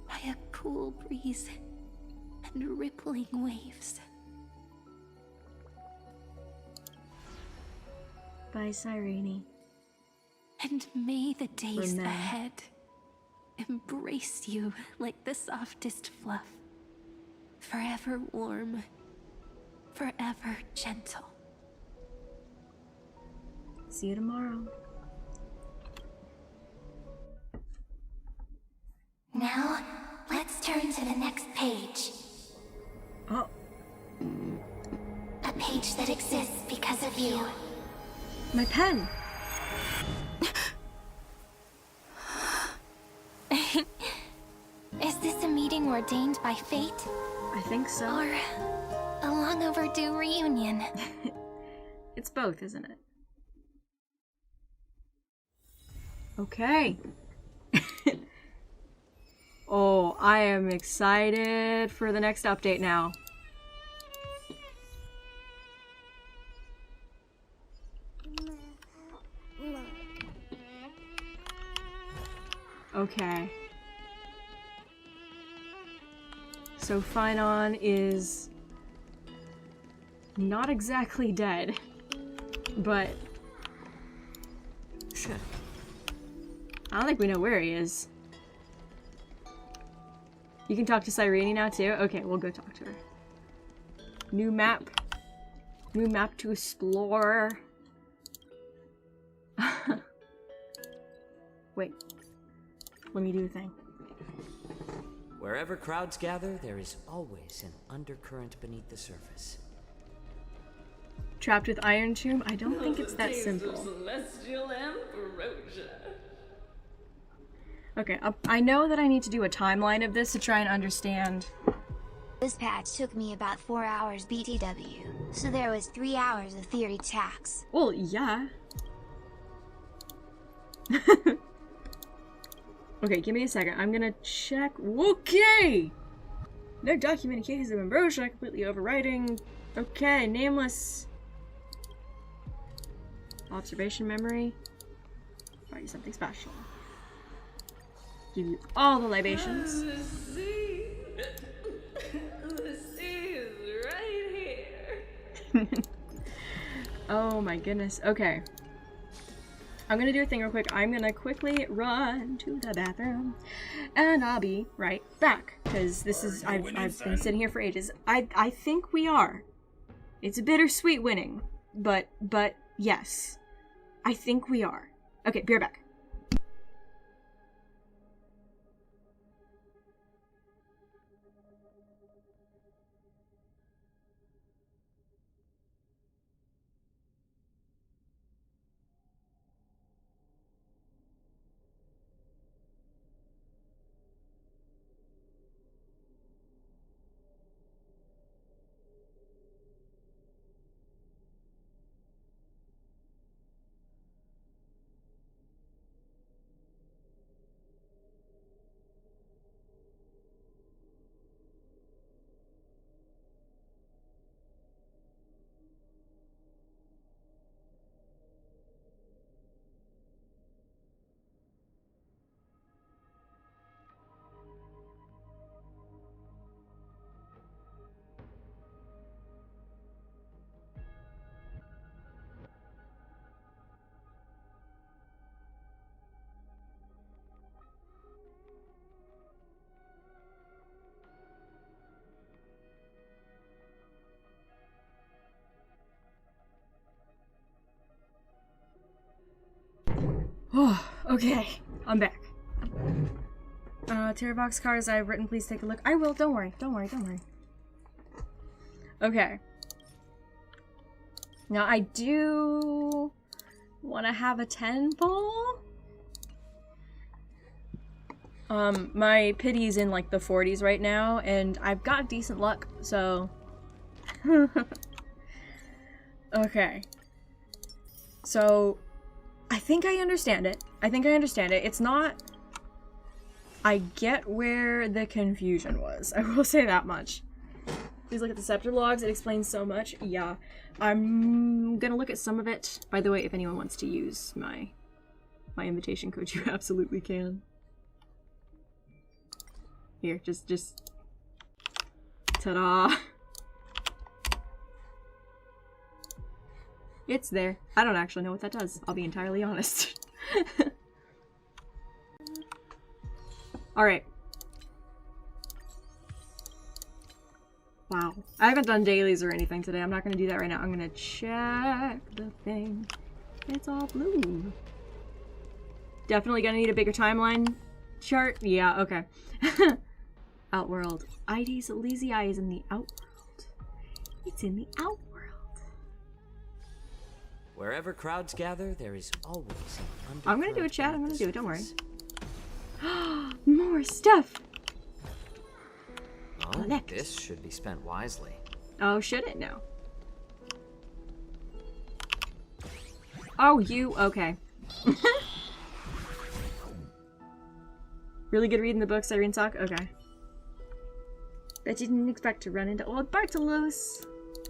by a cool breeze and rippling waves. Bye, Cyrene. And may the days Remember. ahead embrace you like the softest fluff. Forever warm, forever gentle. See you tomorrow. Now, let's turn to the next page. Oh. A page that exists because of you. My pen. Is this a meeting ordained by fate? I think so. Or a long overdue reunion. It's both, isn't it? Okay. Oh, I am excited for the next update now. Okay. So Finon is not exactly dead, but I don't think we know where he is. You can talk to Cyrene now too? Okay, we'll go talk to her. New map. New map to explore. Wait. Let me do a thing. Wherever crowds gather, there is always an undercurrent beneath the surface. Trapped with Iron Tomb? I don't think it's that simple. Celestial ambrosia. Okay, I know that I need to do a timeline of this to try and understand. This patch took me about 4 hours BTW, so there was 3 hours of theory tax. Well, yeah. Okay, give me a second. I'm gonna check. Okay! No documented cases of ambrosia, completely overwriting. Okay, nameless. Observation memory. Find something special. Give you all the libations. The sea. The sea is right here. Oh my goodness. Okay. I'm gonna do a thing real quick. I'm gonna quickly run to the bathroom, and I'll be right back. Because this is I've been sitting here for ages. I think we are. It's a bittersweet winning, but yes, I think we are. Okay, be right back. Oh, okay. I'm back. Terror box cards I've written, please take a look. I will, don't worry, don't worry, don't worry. Okay. Now I do want to have a 10 pull. My pity's in like the 40s right now, and I've got decent luck, so... Okay. So... I think I understand it. I think I understand it. It's not... I get where the confusion was. I will say that much. Please look at the Scepter logs. It explains so much. Yeah. I'm gonna look at some of it. By the way, if anyone wants to use my invitation code, you absolutely can. Here, just... Ta-da! It's there. I don't actually know what that does. I'll be entirely honest. Alright. Wow. I haven't done dailies or anything today. I'm not going to do that right now. I'm going to check the thing. It's all blue. Definitely going to need a bigger timeline chart. Yeah, okay. Outworld. Ides Elysiae is in the Outworld. It's in the Outworld. Wherever crowds gather, there is always an I'm gonna do a chat. I'm gonna do it. Don't worry. More stuff. Oh, this should be spent wisely. Oh, should it now? Oh, you? Okay. Really good reading the books, Irene Sock? Okay. Bet you didn't expect to run into old Bartolos.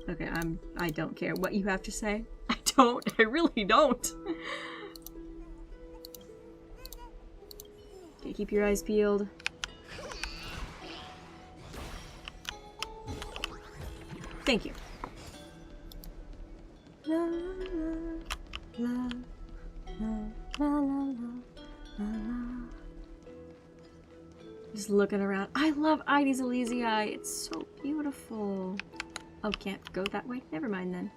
Okay, I don't care what you have to say. I don't. I really don't. Okay, keep your eyes peeled. Thank you. La, la, la, la, la, la, la, la. Just looking around. I love Ides Elysiae. It's so beautiful. Oh, can't go that way? Never mind then.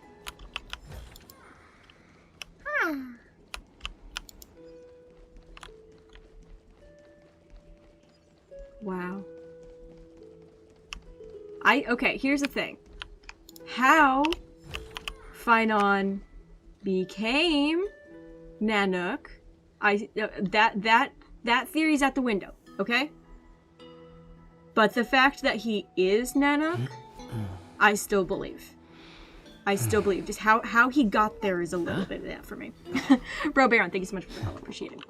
Wow. Okay, here's the thing. How Finon became Nanook, that theory's out the window, okay? But the fact that he is Nanook, I still believe. I still believe. Just how he got there is a little bit of that for me. Bro Baron, thank you so much for the help. Appreciate it.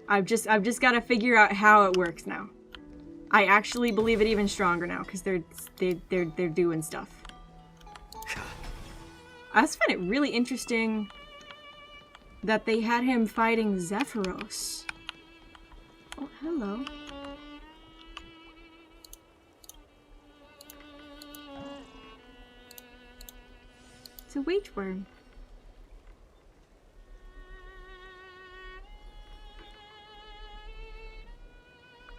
I've just got to figure out how it works now. I actually believe it even stronger now because they're doing stuff. I also find it really interesting that they had him fighting Zephyros. Oh, hello. It's a wage worm.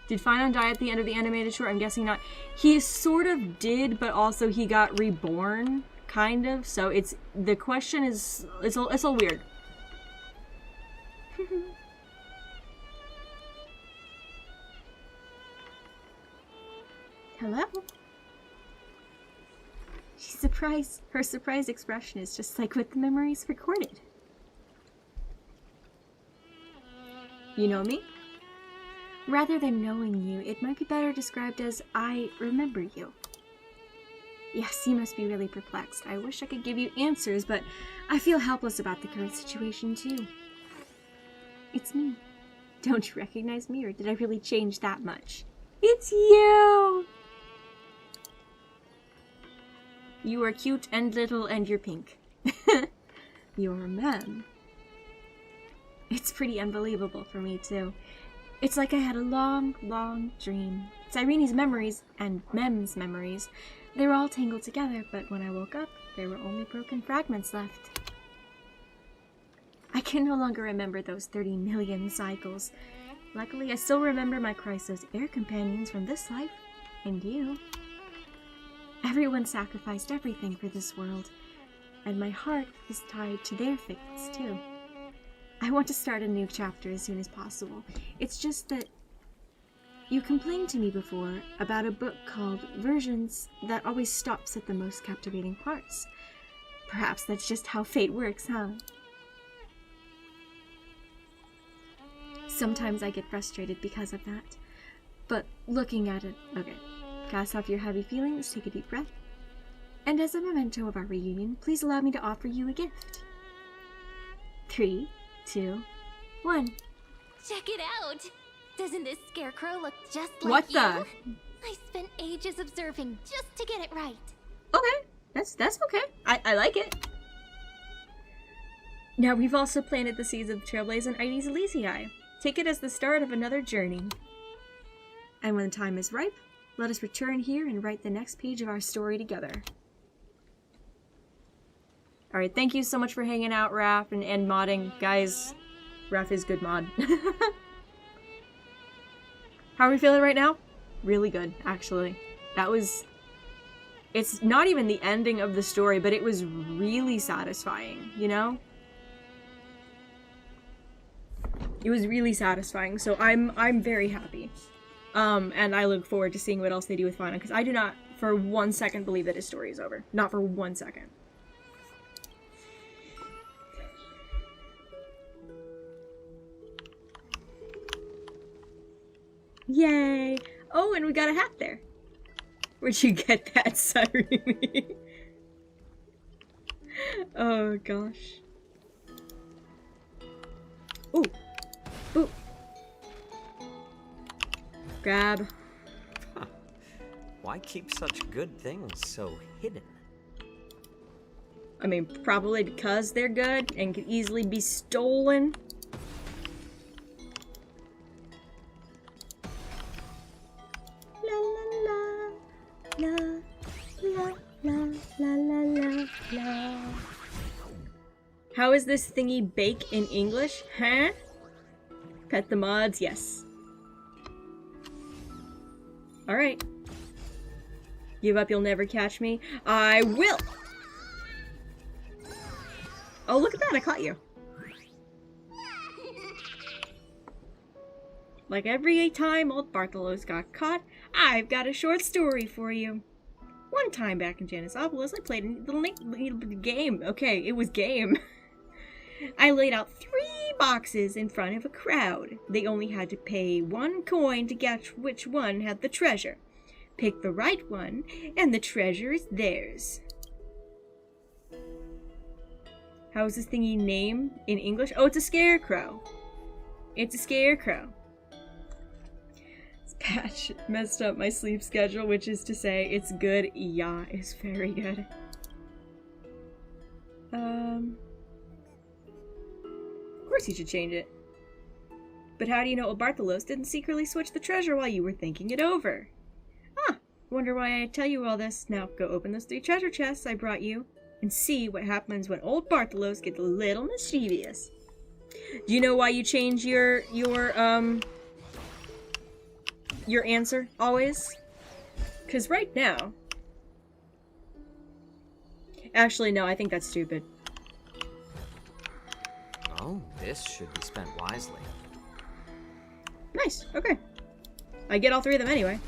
Did Finon die at the end of the animated short? I'm guessing not. He sort of did, but also he got reborn, kind of. So it's the question is it's all weird. Hello. She's surprised. Her surprised expression is just like with the memories recorded. You know me? Rather than knowing you, it might be better described as I remember you. Yes, you must be really perplexed. I wish I could give you answers, but I feel helpless about the current situation too. It's me. Don't you recognize me, or did I really change that much? It's you! You are cute and little and you're pink. You're Mem. It's pretty unbelievable for me too. It's like I had a long, long dream. Cyrene's memories and Mem's memories, they were all tangled together, but when I woke up, there were only broken fragments left. I can no longer remember those 30 million cycles. Luckily, I still remember my Chrysos air companions from this life, and you. Everyone sacrificed everything for this world, and my heart is tied to their fates too. I want to start a new chapter as soon as possible. It's just that you complained to me before about a book called Versions that always stops at the most captivating parts. Perhaps that's just how fate works, huh? Sometimes I get frustrated because of that. But looking at it, okay, cast off your heavy feelings, take a deep breath. And as a memento of our reunion, please allow me to offer you a gift. 3, 2, 1. Check it out! Doesn't this scarecrow look just like What you? the? I spent ages observing just to get it right. Okay, that's okay. I like it. Now we've also planted the seeds of Trailblaze and Ides Elysiae. Take it as the start of another journey. And when the time is ripe, let us return here and write the next page of our story together. Alright, thank you so much for hanging out, Raph, and modding. Guys, Raph is good mod. How are we feeling right now? Really good, actually. That was... It's not even the ending of the story, but it was really satisfying, you know? It was really satisfying, so I'm very happy. And I look forward to seeing what else they do with Finon, because I do not for 1 second believe that his story is over. Not for 1 second. Yay! Oh, and we got a hat there. Where'd you get that, Cyrene? Oh gosh. Ooh. Ooh. Grab. Huh. Why keep such good things so hidden? I mean, probably because they're good and could easily be stolen. La la la la la la la la la. How is this thingy bake in English? Huh? Pet the mods, yes. Alright. Give up, you'll never catch me. I will! Oh, look at that, I caught you. Like every time old Bartholos got caught, I've got a short story for you. One time back in Janisopolis, I played a little game. Okay, it was game. I laid out 3 boxes in front of a crowd. They only had to pay 1 coin to guess which one had the treasure. Pick the right one, and the treasure is theirs. How is this thingy name in English? Oh, it's a scarecrow. It's a scarecrow. This patch messed up my sleep schedule, which is to say, it's good. Yeah, it's very good. Of course you should change it. But how do you know old Bartholos didn't secretly switch the treasure while you were thinking it over? Ah, wonder why I tell you all this. Now go open those 3 treasure chests I brought you and see what happens when old Bartholos gets a little mischievous. Do you know why you change your answer always? Because right now... Actually, no, I think that's stupid. Oh, this should be spent wisely. Nice, okay. I get all 3 of them anyway.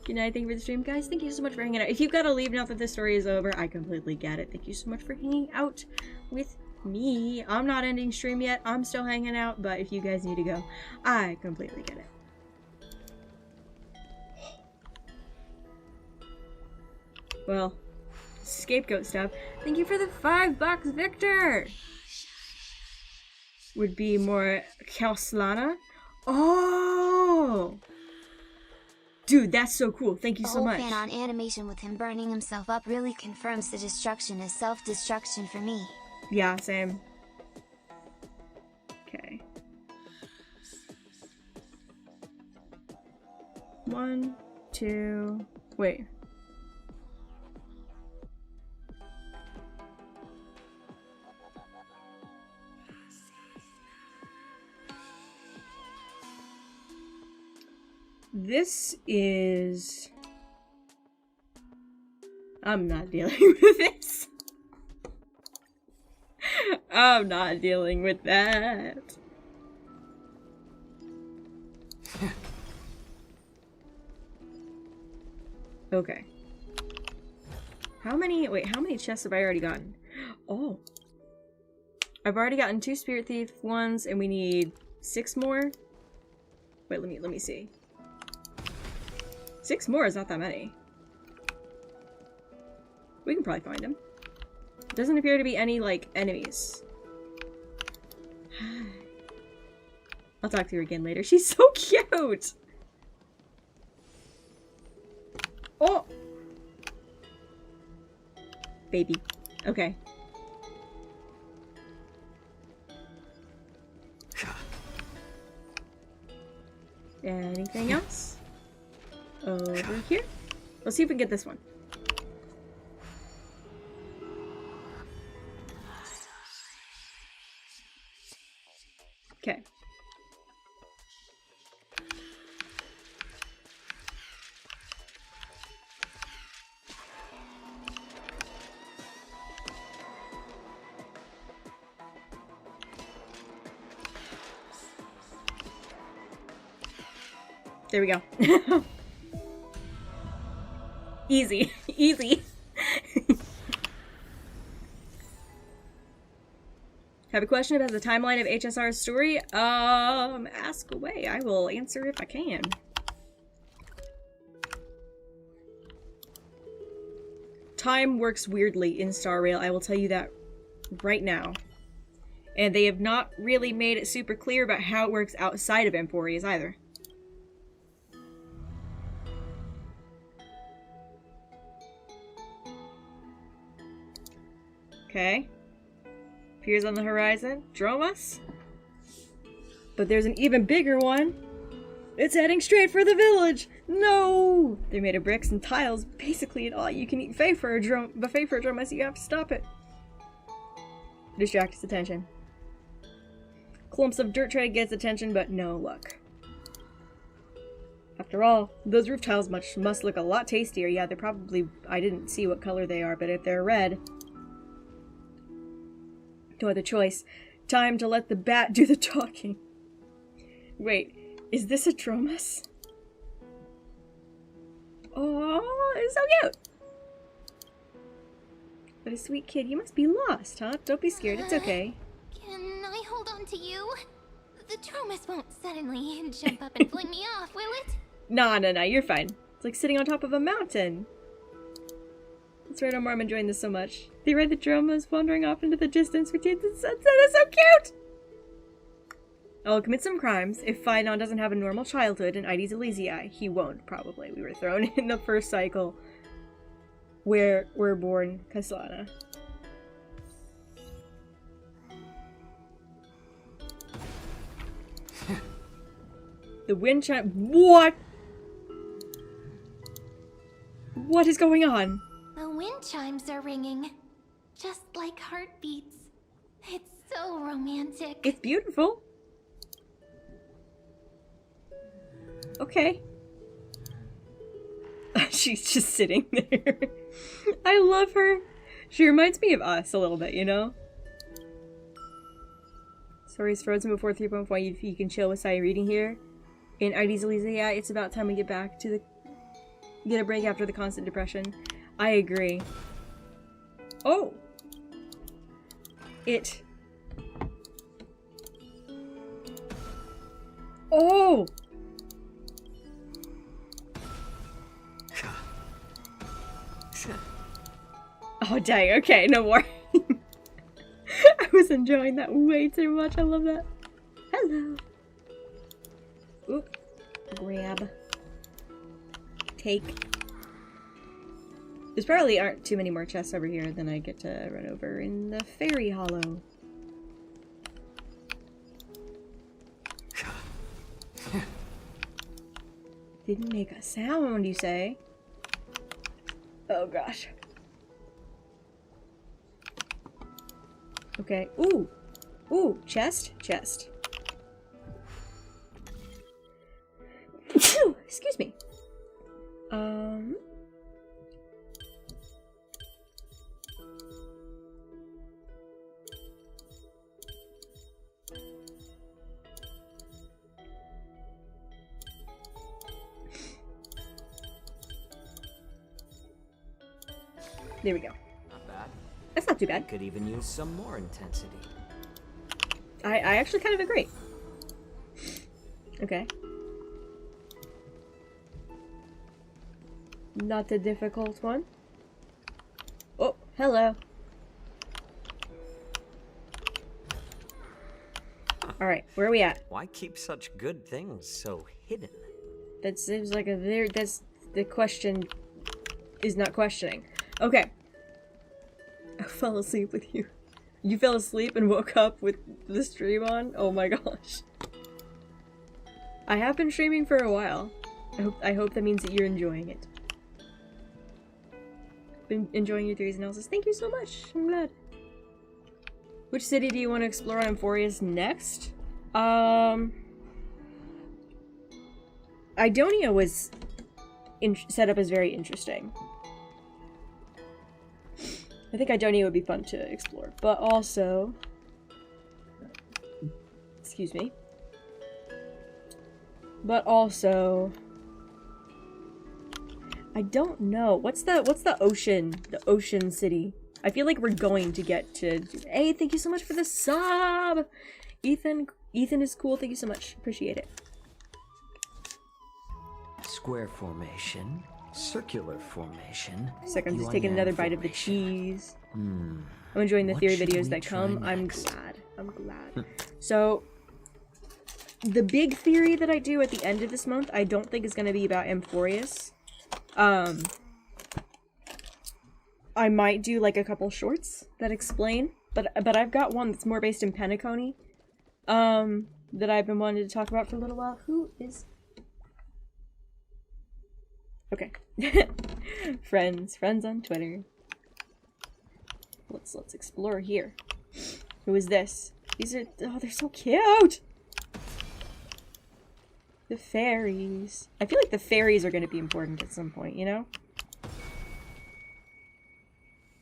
Good night, thank you for the stream, guys. Thank you so much for hanging out. If you've got to leave now that this story is over, I completely get it. Thank you so much for hanging out with me. I'm not ending stream yet. I'm still hanging out, but if you guys need to go, I completely get it. Well, scapegoat stuff. Thank you for the $5, Victor! Would be more Kauslana. Oh! Dude, that's so cool. Thank you so much. The whole fan on animation with him burning himself up really confirms the destruction is self-destruction for me. Yeah, same. Okay. 1, 2... Wait. This is... I'm not dealing with this. I'm not dealing with that. Okay. How many chests have I already gotten? Oh. I've already gotten 2 Spirit Thief ones, and we need 6 more. Wait, let me see. 6 more is not that many. We can probably find them. Doesn't appear to be any, like, enemies. I'll talk to her again later. She's so cute! Oh! Baby. Okay. Anything else? Over here? Let's see if we can get this one. Okay. There we go. Easy. Easy. Have a question about the timeline of HSR's story? Ask away. I will answer if I can. time works weirdly in Star Rail, I will tell you that right now. And they have not really made it super clear about how it works outside of Emporius either. Okay. Appears on the horizon. Dromas? But there's an even bigger one. It's heading straight for the village! No! They're made of bricks and tiles, basically an all-you-can-eat buffet for a Dromas, so you have to stop it. Distract its attention. Clumps of dirt try to get its attention, but no luck. After all, those roof tiles must look a lot tastier. Yeah, they're probably... I didn't see what color they are, but if they're red... No other choice. Time to let the bat do the talking. Wait, is this a Dromas? Oh, it's so cute! But a sweet kid, you must be lost, huh? Don't be scared, it's okay. Can I hold on to you? The Dromas won't suddenly jump up and fling me off, will it? Nah, you're fine. It's like sitting on top of a mountain. That's right, Omar, I'm enjoying this so much. They ride the Dromas wandering off into the distance between the sunset. It's so cute! I'll commit some crimes. If Phynon doesn't have a normal childhood in Ides Elysiae, he won't, probably. We were thrown in the first cycle where we're born Kasana. The wind chime. What? What is going on? The wind chimes are ringing, just like heartbeats. It's so romantic. It's beautiful. Okay. She's just sitting there. I love her. She reminds me of us a little bit, you know? Story's frozen before 3.1. You can chill with Sai reading here. In Ides Elysiae, it's about time we get back to get a break after the constant depression. I agree. Oh! Oh! Oh dang, okay, no more. I was enjoying that way too much, I love that. Hello. Oop. Grab. Take. There's probably aren't too many more chests over here than I get to run over in the Fairy Hollow. Didn't make a sound, you say? Oh gosh. Okay. Ooh! Ooh! Chest? Chest. Excuse me. There we go. Not bad. That's not too bad. Could even use some more intensity. I actually kind of agree. Okay. Not a difficult one. Oh, hello. Alright, where are we at? Why keep such good things so hidden? That seems like that's the question is not questioning. Okay. I fell asleep with you. You fell asleep and woke up with the stream on? Oh my gosh. I have been streaming for a while. I hope that means that you're enjoying it. Been enjoying your theories analysis. Thank you so much. I'm glad. Which city do you want to explore on Emporius next? Idonia was set up as very interesting. I think Idonia would be fun to explore, but also... Excuse me. But also... I don't know. What's the ocean city? I feel like we're going to get to... Hey, thank you so much for the sub! Ethan is cool. Thank you so much. Appreciate it. Square formation, circular formation. Looks like I'm You just want taking an another bite of the formation. cheese. Hmm. I'm enjoying the What theory should videos we that try come. next? I'm glad. So, the big theory that I do at the end of this month, I don't think is going to be about Amphorius. I might do like a couple shorts that explain, but I've got one that's more based in Penacony, that I've been wanting to talk about for a little while. Who is... Okay. friends on Twitter. Let's explore here. Who is this? These are, oh, they're so cute! The fairies. I feel like the fairies are going to be important at some point, you know?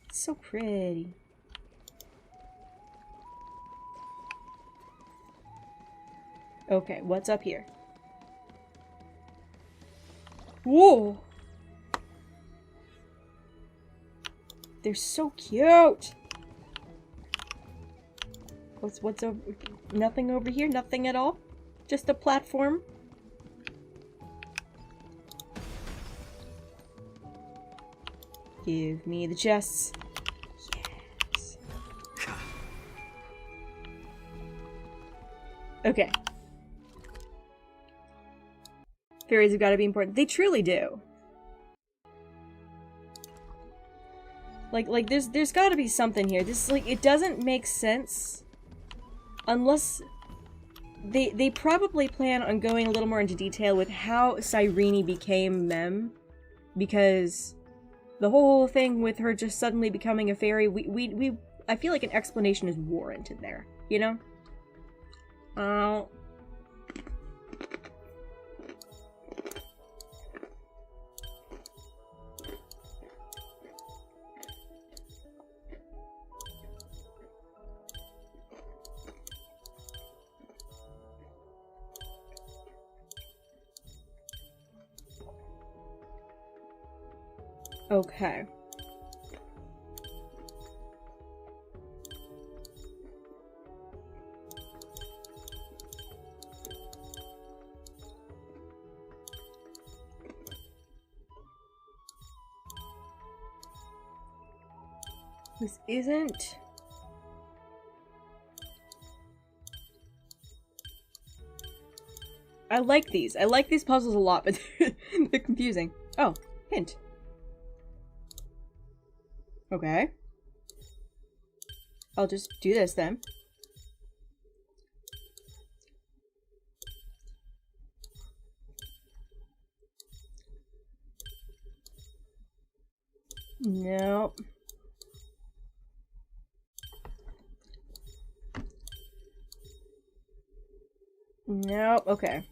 It's so pretty. Okay, what's up here? Whoa! They're so cute! What's over... Nothing over here? Nothing at all? Just a platform? Give me the chests. Yes. Okay. Fairies have got to be important. They truly do. Like there's got to be something here. This, like, it doesn't make sense unless they probably plan on going a little more into detail with how Cyrene became Mem, because the whole thing with her just suddenly becoming a fairy, I feel like an explanation is warranted there, you know? Okay. This isn't... I like these. I like these puzzles a lot, but they're confusing. Oh, hint. Okay. I'll just do this then. Nope. Nope, okay.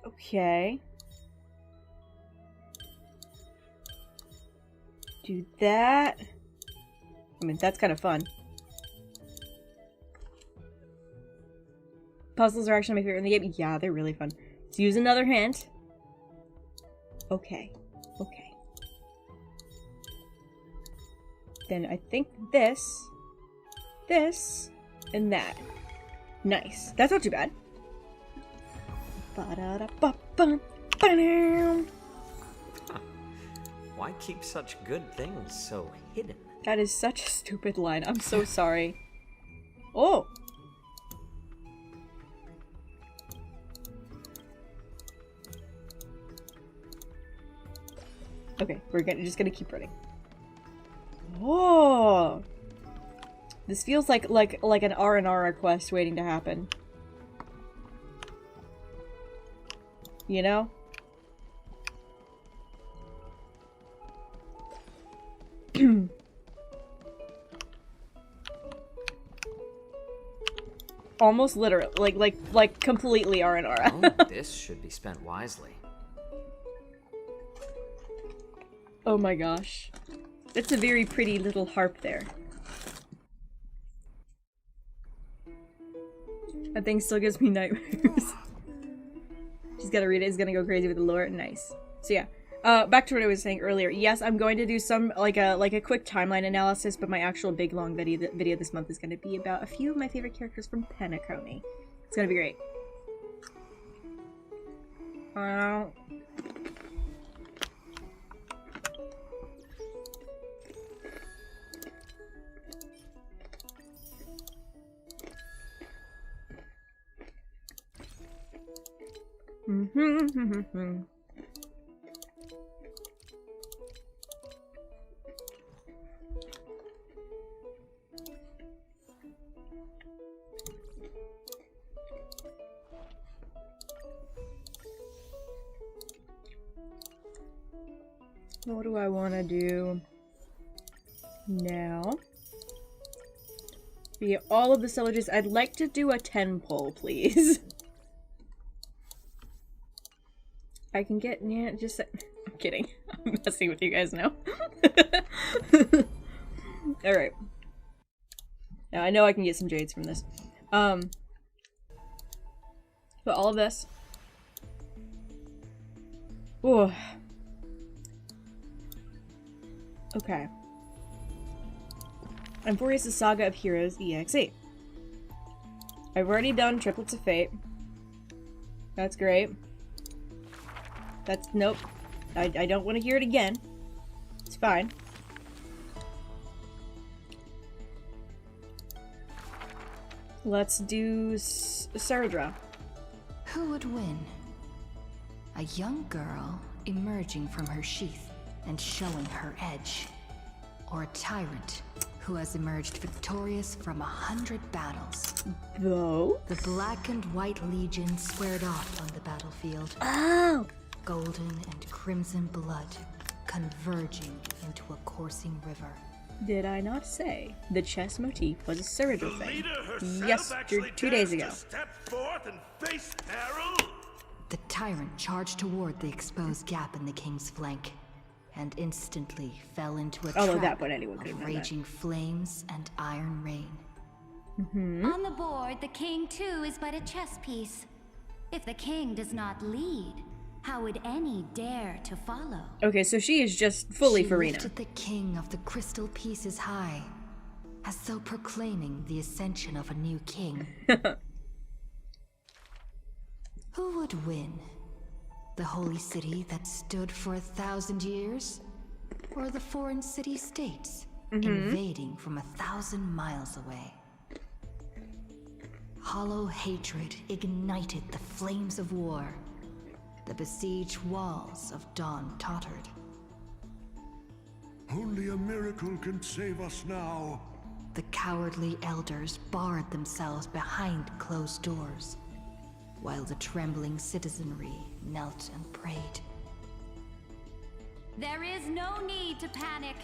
Okay. Do that. I mean, that's kind of fun. Puzzles are actually my favorite in the game. Yeah, they're really fun. Let's use another hint. Okay. Okay. Then I think this, and that. Nice. That's not too bad. Why keep such good things so hidden? That is such a stupid line. I'm so sorry. Oh! Okay, we're just gonna keep running. Oh! This feels like an R&R request waiting to happen. You know? Almost literally, like completely R&R. Oh, this should be spent wisely. Oh my gosh. It's a very pretty little harp there. That thing still gives me nightmares. She's gotta read it, he's gonna go crazy with the lore. Nice. So yeah. Back to what I was saying earlier. Yes, I'm going to do some like a quick timeline analysis, but my actual big long video this month is going to be about a few of my favorite characters from Penacony. It's going to be great. What do I want to do now? Via all of the celebrities, I'd like to do a 10 poll, please. I can get, yeah, just, I'm kidding. I'm messing with you guys now. Alright. Now, I know I can get some jades from this. But all of this. Ooh. Okay. Emphorius' Saga of Heroes EXE. I've already done Triplets of Fate. That's great. That's, nope. I don't want to hear it again. It's fine. Let's do Saradra. Who would win? A young girl emerging from her sheath and showing her edge. Or a tyrant who has emerged victorious from 100 battles. Though? The Black and White Legion squared off on the battlefield. Oh! Golden and crimson blood converging into a coursing river. Did I not say the chess motif was a Saradra thing? Yes, 2 days ago. Step forth and face peril. The tyrant charged toward the exposed gap in the king's flank, and instantly fell into a trap of raging flames and iron rain. On the board, the king too is but a chess piece. If the king does not lead, how would any dare to follow? Okay, so she is just fully Farina. She lifted the king of the crystal pieces high, as though proclaiming the ascension of a new king. Who would win? The holy city that stood for 1,000 years? Or the foreign city-states invading from 1,000 miles away? Hollow hatred ignited the flames of war. The besieged walls of Dawn tottered. Only a miracle can save us now. The cowardly elders barred themselves behind closed doors, while the trembling citizenry knelt and prayed. There is no need to panic.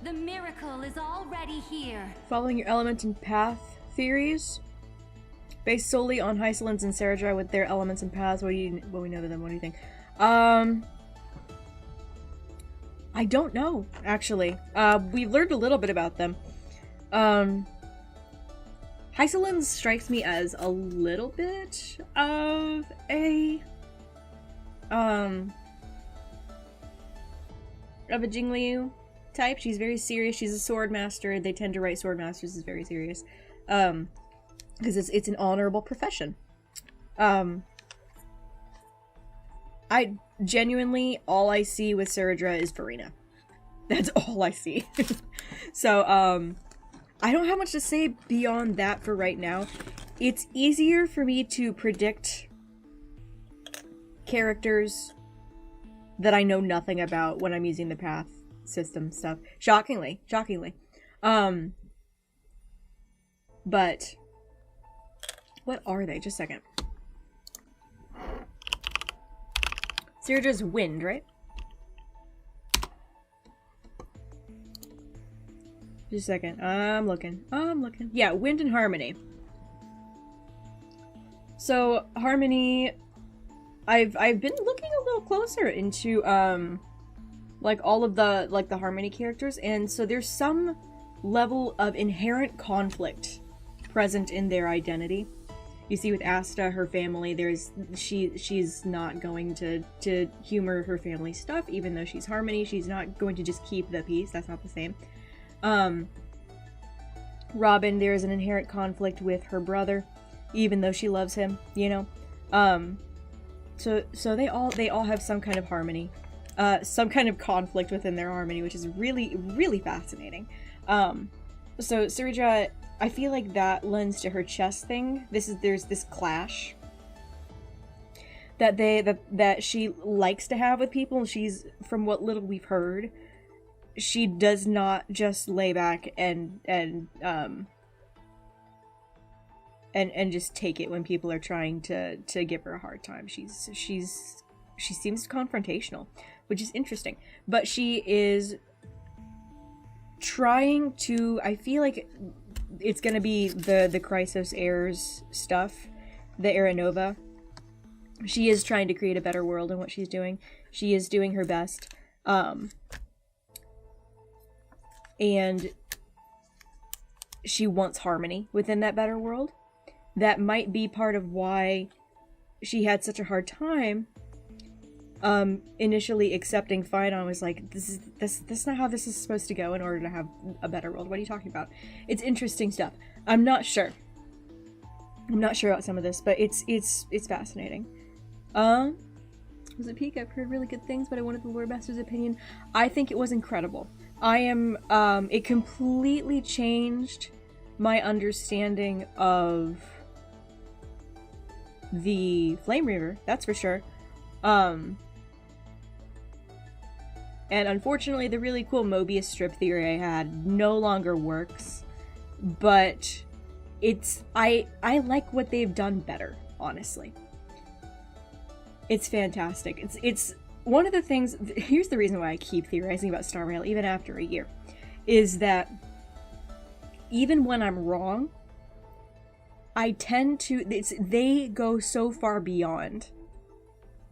The miracle is already here. Following your element and path theories, based solely on Hysolins and Saradra with their elements and paths. What we know of them? What do you think? I don't know, actually. We learned a little bit about them. Hysolins strikes me as a little bit of a Jingliu type. She's very serious. She's a sword master. They tend to write sword masters as very serious. Because it's an honorable profession. I genuinely, all I see with Saradra is Farina. That's all I see. So, I don't have much to say beyond that for right now. It's easier for me to predict characters that I know nothing about when I'm using the path system stuff. Shockingly. But what are they? Just a second. Saradra's wind, right? Just a second. I'm looking. Yeah, wind and harmony. So harmony, I've been looking a little closer into like all of the harmony characters, and so there's some level of inherent conflict present in their identity. You see with Asta, her family, she's not going to humor her family stuff, even though she's Harmony. She's not going to just keep the peace. That's not the same. Robin, there is an inherent conflict with her brother, even though she loves him, you know? So they all have some kind of harmony. Some kind of conflict within their harmony, which is really, really fascinating. So Sareja, I feel like that lends to her chess thing. There's this clash that she likes to have with people. She's, from what little we've heard, she does not just lay back and just take it when people are trying to give her a hard time. She seems confrontational, which is interesting. But she is trying to, I feel like it's gonna be the Chrysos Heirs stuff, the Era Nova. She is trying to create a better world in what she's doing. She is doing her best. And she wants harmony within that better world. That might be part of why she had such a hard time initially accepting Phynon. Was like, this is not how this is supposed to go in order to have a better world. What are you talking about? It's interesting stuff. I'm not sure about some of this, but it's fascinating. Was it peak? I've heard really good things, but I wanted the Lord Master's opinion. I think it was incredible. It completely changed my understanding of the Flame Reaver, that's for sure. And unfortunately, the really cool Mobius strip theory I had no longer works, but I like what they've done better, honestly. It's fantastic. It's one of the things, here's the reason why I keep theorizing about Star Rail even after a year, is that even when I'm wrong, I tend to, they go so far beyond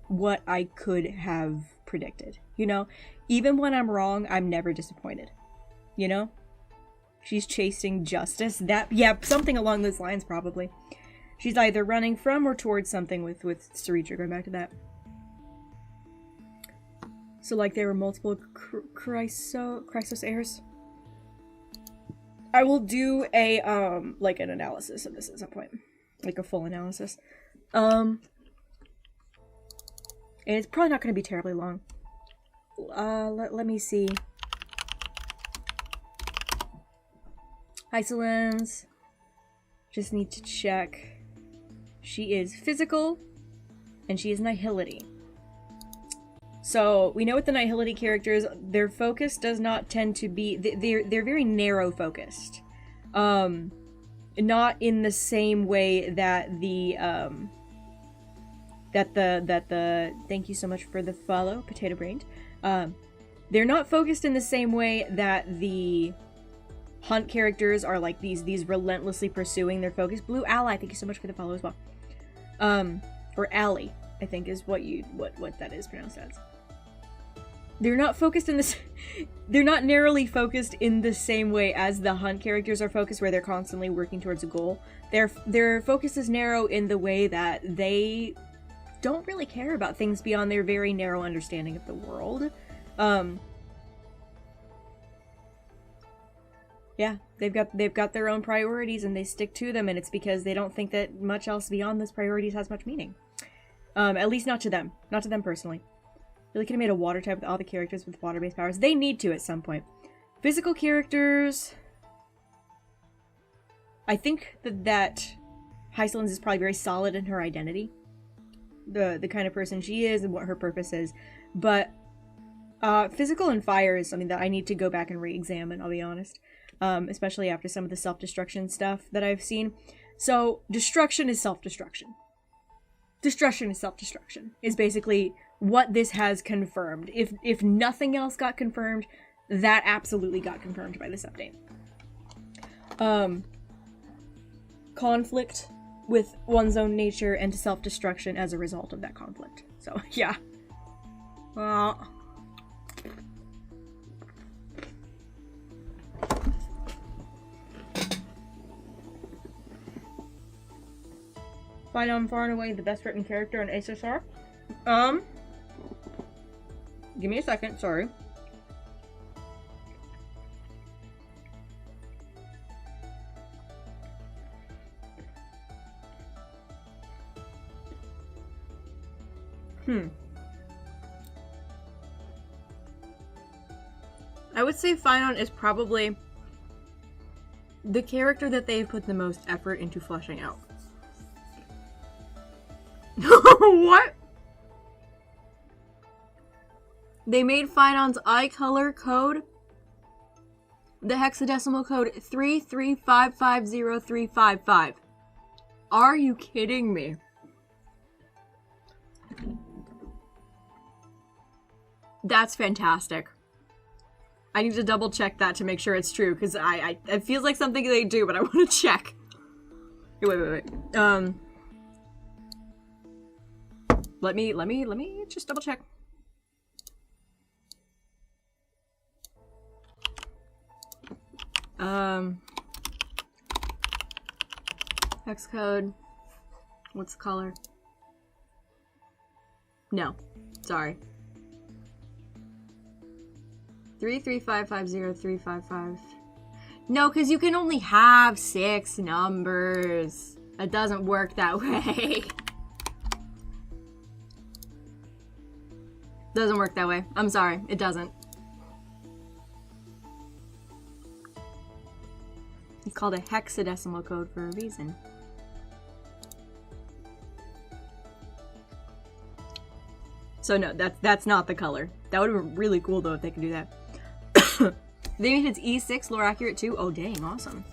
what I could have predicted, you know? Even when I'm wrong, I'm never disappointed, you know? She's chasing justice. Yeah, something along those lines, probably. She's either running from or towards something with Sareja, going back to that. So, like, there were multiple Chrysos Heirs. I will do a, like, an analysis of this at some point. Like, a full analysis. And it's probably not going to be terribly long. Let me see. Isolans. Just need to check. She is physical, and she is Nihility. So, we know with the Nihility characters, their focus does not tend to be... They're very narrow-focused. Not in the same way that the... Thank you so much for the follow, Potato Brained. They're not focused in the same way that the Hunt characters are, like, these relentlessly pursuing their focus. Blue Ally, thank you so much for the follow as well. Or Ally, I think is what that is pronounced as. They're not focused in this. They're not narrowly focused in the same way as the Hunt characters are focused, where they're constantly working towards a goal. Their focus is narrow in the way that they don't really care about things beyond their very narrow understanding of the world. Yeah, they've got their own priorities and they stick to them, and it's because they don't think that much else beyond those priorities has much meaning. At least not to them. Not to them personally. Really could have made a water type with all the characters with water-based powers. They need to at some point. Physical characters... I think that Hysolins is probably very solid in her identity. The kind of person she is and what her purpose is. But physical and fire is something that I need to go back and re-examine, I'll be honest. Especially after some of the self-destruction stuff that I've seen. So, destruction is self-destruction. Destruction is self-destruction, is basically what this has confirmed. If nothing else got confirmed, that absolutely got confirmed by this update. Conflict with one's own nature and self-destruction as a result of that conflict. So, yeah. Find far and away the best written character in SSR. Give me a second, sorry. I would say Finon is probably the character that they've put the most effort into fleshing out. What? They made Finon's eye color code the hexadecimal code 33550,355. Are you kidding me? That's fantastic. I need to double check that to make sure it's true, because it feels like something they do, but I want to check. Wait. Let me just double check. Hex code. What's the color? No. Sorry. 33550,355. No, because you can only have 6 numbers. It doesn't work that way. Doesn't work that way. I'm sorry. It doesn't. It's called a hexadecimal code for a reason. So no, that's not the color. That would have been really cool though if they could do that. They made his E6 lore accurate too? Oh dang, awesome.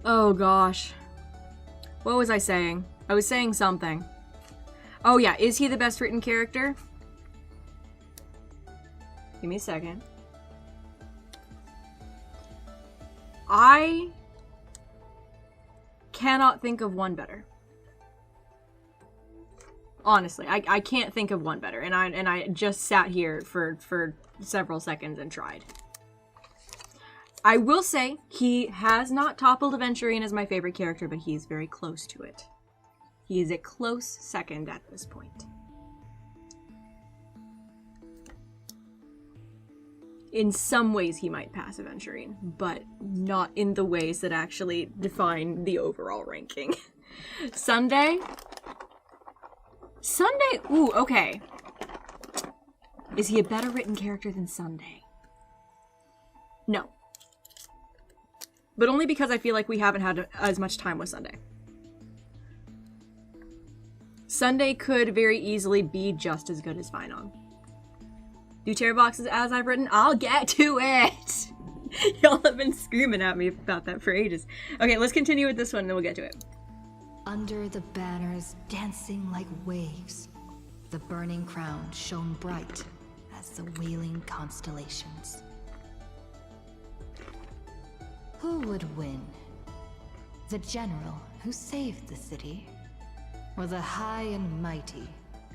Oh gosh. What was I saying? I was saying something. Oh yeah, is he the best written character? Give me a second. I cannot think of one better. Honestly, I can't think of one better, and I just sat here for several seconds and tried. I will say he has not toppled Aventurine as my favorite character, but he is very close to it. He is a close second at this point. In some ways, he might pass Aventurine, but not in the ways that actually define the overall ranking. Sunday? Sunday? Ooh, okay. Is he a better written character than Sunday? No. But only because I feel like we haven't had as much time with Sunday. Sunday could very easily be just as good as Finon. Do terror boxes as I've written? I'll get to it! Y'all have been screaming at me about that for ages. Okay, let's continue with this one and then we'll get to it. Under the banners dancing like waves, the burning crown shone bright as the wheeling constellations. Who would win? The general who saved the city? Or the high and mighty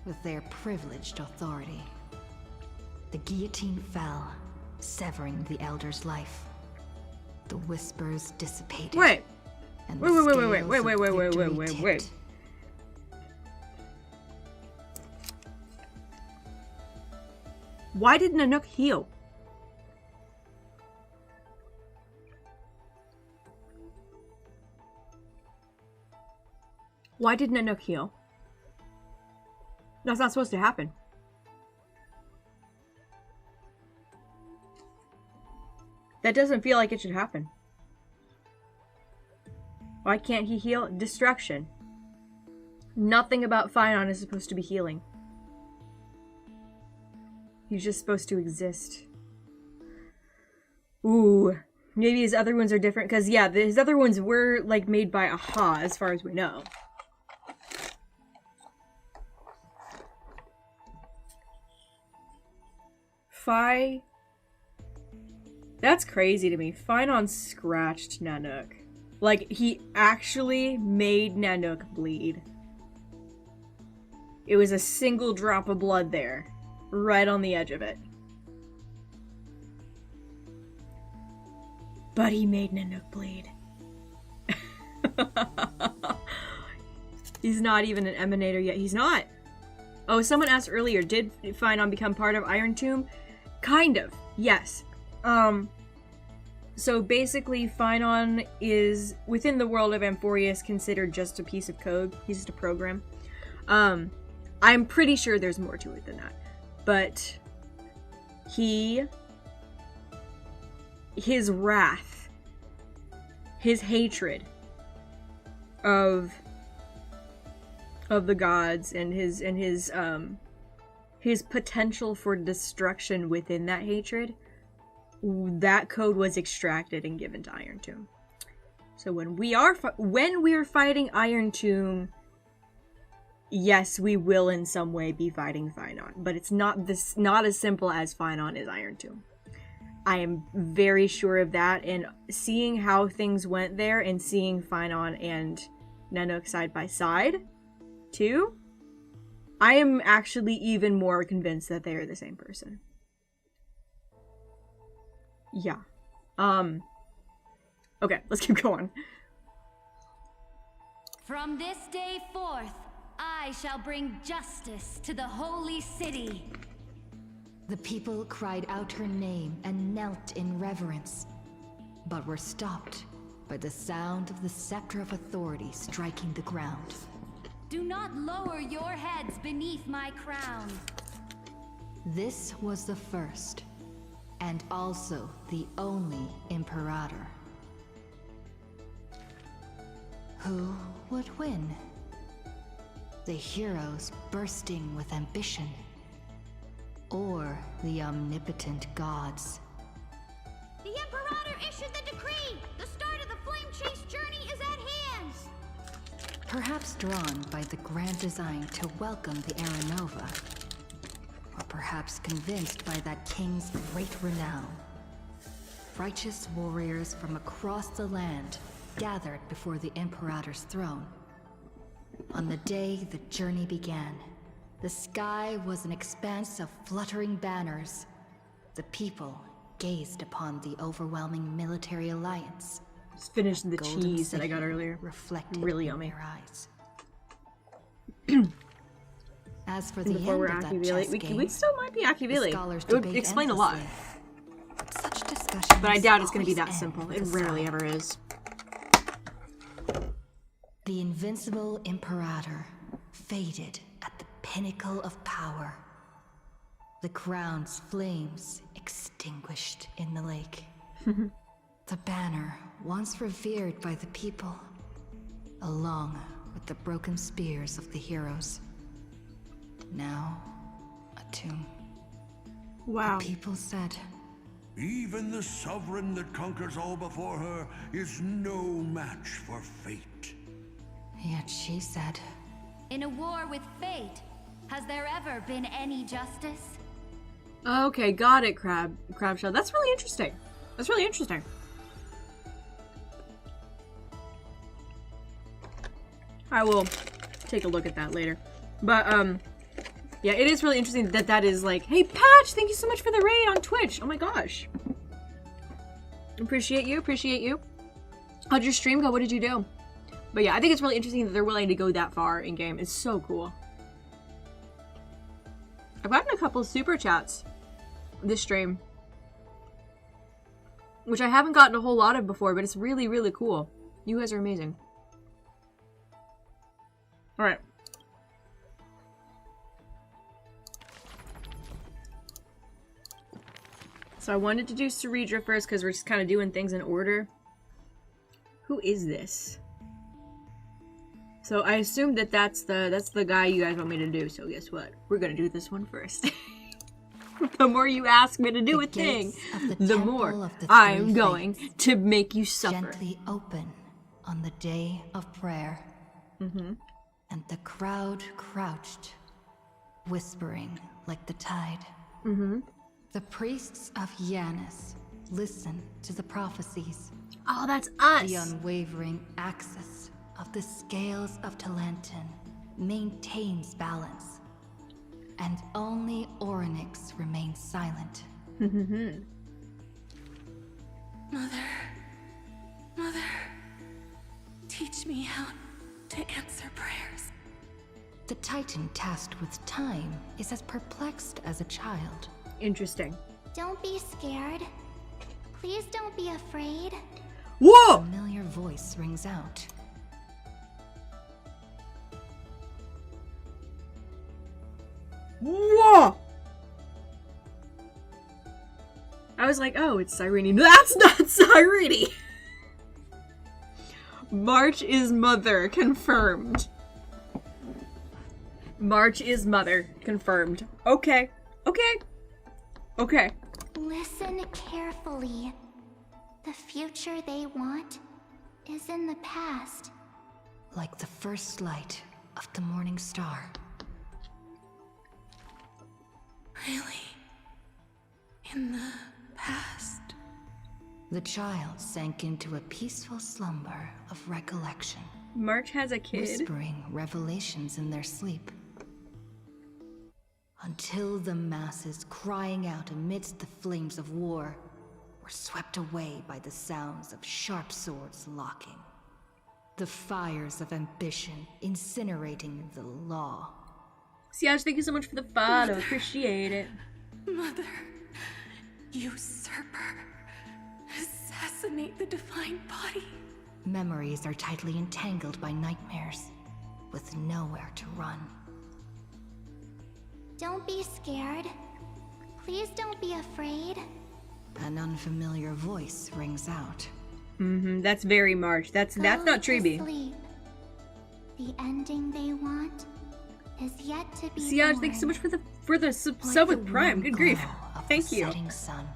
with their privileged authority? The guillotine fell, severing the elder's life. The whispers dissipated. Wait. And Wait. Why did Nanook heal? Why did Nanook heal? That's not supposed to happen. That doesn't feel like it should happen. Why can't he heal? Destruction. Nothing about Finon is supposed to be healing. He's just supposed to exist. Ooh. Maybe his other ones are different, because yeah, his other ones were like made by Aha, as far as we know. That's crazy to me. Finon scratched Nanook. Like, he actually made Nanook bleed. It was a single drop of blood there. Right on the edge of it. But he made Nanook bleed. He's not even an emanator yet. He's not. Oh, someone asked earlier, did Phynon become part of Iron Tomb? Kind of, yes. So basically, Phynon is, within the world of Amphorius, considered just a piece of code. He's just a program. I'm pretty sure there's more to it than that. But his wrath, his hatred of the gods, and his potential for destruction within that hatred, that code was extracted and given to Iron Tomb. So when we're fighting Iron Tomb, yes, we will in some way be fighting Phynon, but it's not as simple as Phynon is Iron Tomb. I am very sure of that, and seeing how things went there and seeing Phynon and Nanook side by side too, I am actually even more convinced that they are the same person. Yeah. Okay, let's keep going. From this day forth, I shall bring justice to the holy city. The people cried out her name and knelt in reverence, but were stopped by the sound of the scepter of authority striking the ground. Do not lower your heads beneath my crown. This was the first, and also the only Imperator. Who would win? The heroes bursting with ambition, or the omnipotent gods? The Imperator issued the decree! The start of the Flame Chase journey is at hand! Perhaps drawn by the grand design to welcome the Aranova, or perhaps convinced by that king's great renown. Righteous warriors from across the land gathered before the Imperator's throne. On the day the journey began, the sky was an expanse of fluttering banners. The people gazed upon the overwhelming military alliance. Just finished the cheese that I got earlier. Reflected really in yummy. their eyes. As for the Before end we're of that Akivili, chess game, we still might be Akivili. scholars It would debate explain a lot. endlessly. Such discussions But I doubt it's going to be always that end simple. with It a rarely sigh. ever is. The invincible Imperator faded at the pinnacle of power. The crown's flames extinguished in the lake. The banner, once revered by the people, along with the broken spears of the heroes, now a tomb. Wow. The people said, Even the sovereign that conquers all before her is no match for fate. Yet she said, In a war with fate, has there ever been any justice? Okay, got it, Crabshell. That's really interesting. That's really interesting. I will take a look at that later. But, yeah, it is really interesting that that is like, hey, Patch, thank you so much for the raid on Twitch. Oh my gosh. Appreciate you, appreciate you. How'd your stream go? What did you do? But yeah, I think it's really interesting that they're willing to go that far in game. It's so cool. I've gotten a couple super chats this stream, which I haven't gotten a whole lot of before, but it's really, really cool. You guys are amazing. Alright. So I wanted to do Ceredra first because we're just kind of doing things in order. Who is this? So I assume that that's the guy you guys want me to do. So guess what? We're gonna do this one first. The more you ask me to do a thing, the more I'm going to make you suffer. gently open on the day of prayer. And the crowd crouched, whispering like the tide. The priests of Yanis listen to the prophecies. Oh, that's us! The unwavering axis of the scales of Talantin maintains balance, and only Orynyx remains silent. Mother, teach me how to answer prayers. The Titan tasked with time is as perplexed as a child. Interesting. Don't be scared. Please don't be afraid. Whoa! A familiar voice rings out. Whoa! I was like, oh, it's Cyrene. That's not Cyrene! March is mother. Confirmed. March is mother. Confirmed. Okay. Okay. Okay. Listen carefully. The future they want is in the past. Like the first light of the morning star. Really? In the past? The child sank into a peaceful slumber of recollection. March has a kid. Whispering revelations in their sleep. Until the masses crying out amidst the flames of war were swept away by the sounds of sharp swords locking. The fires of ambition incinerating the law. Siaj, thank you so much for the follow. Appreciate it. Mother, usurper, assassinate the divine body. Memories are tightly entangled by nightmares, with nowhere to run. Don't be scared. Please don't be afraid. An unfamiliar voice rings out. That's very March. That's not Triby. Sleep. The ending they want is yet to be Siaj, born. thanks so much for the sub with Prime. Good grief. Thank you. Setting sun.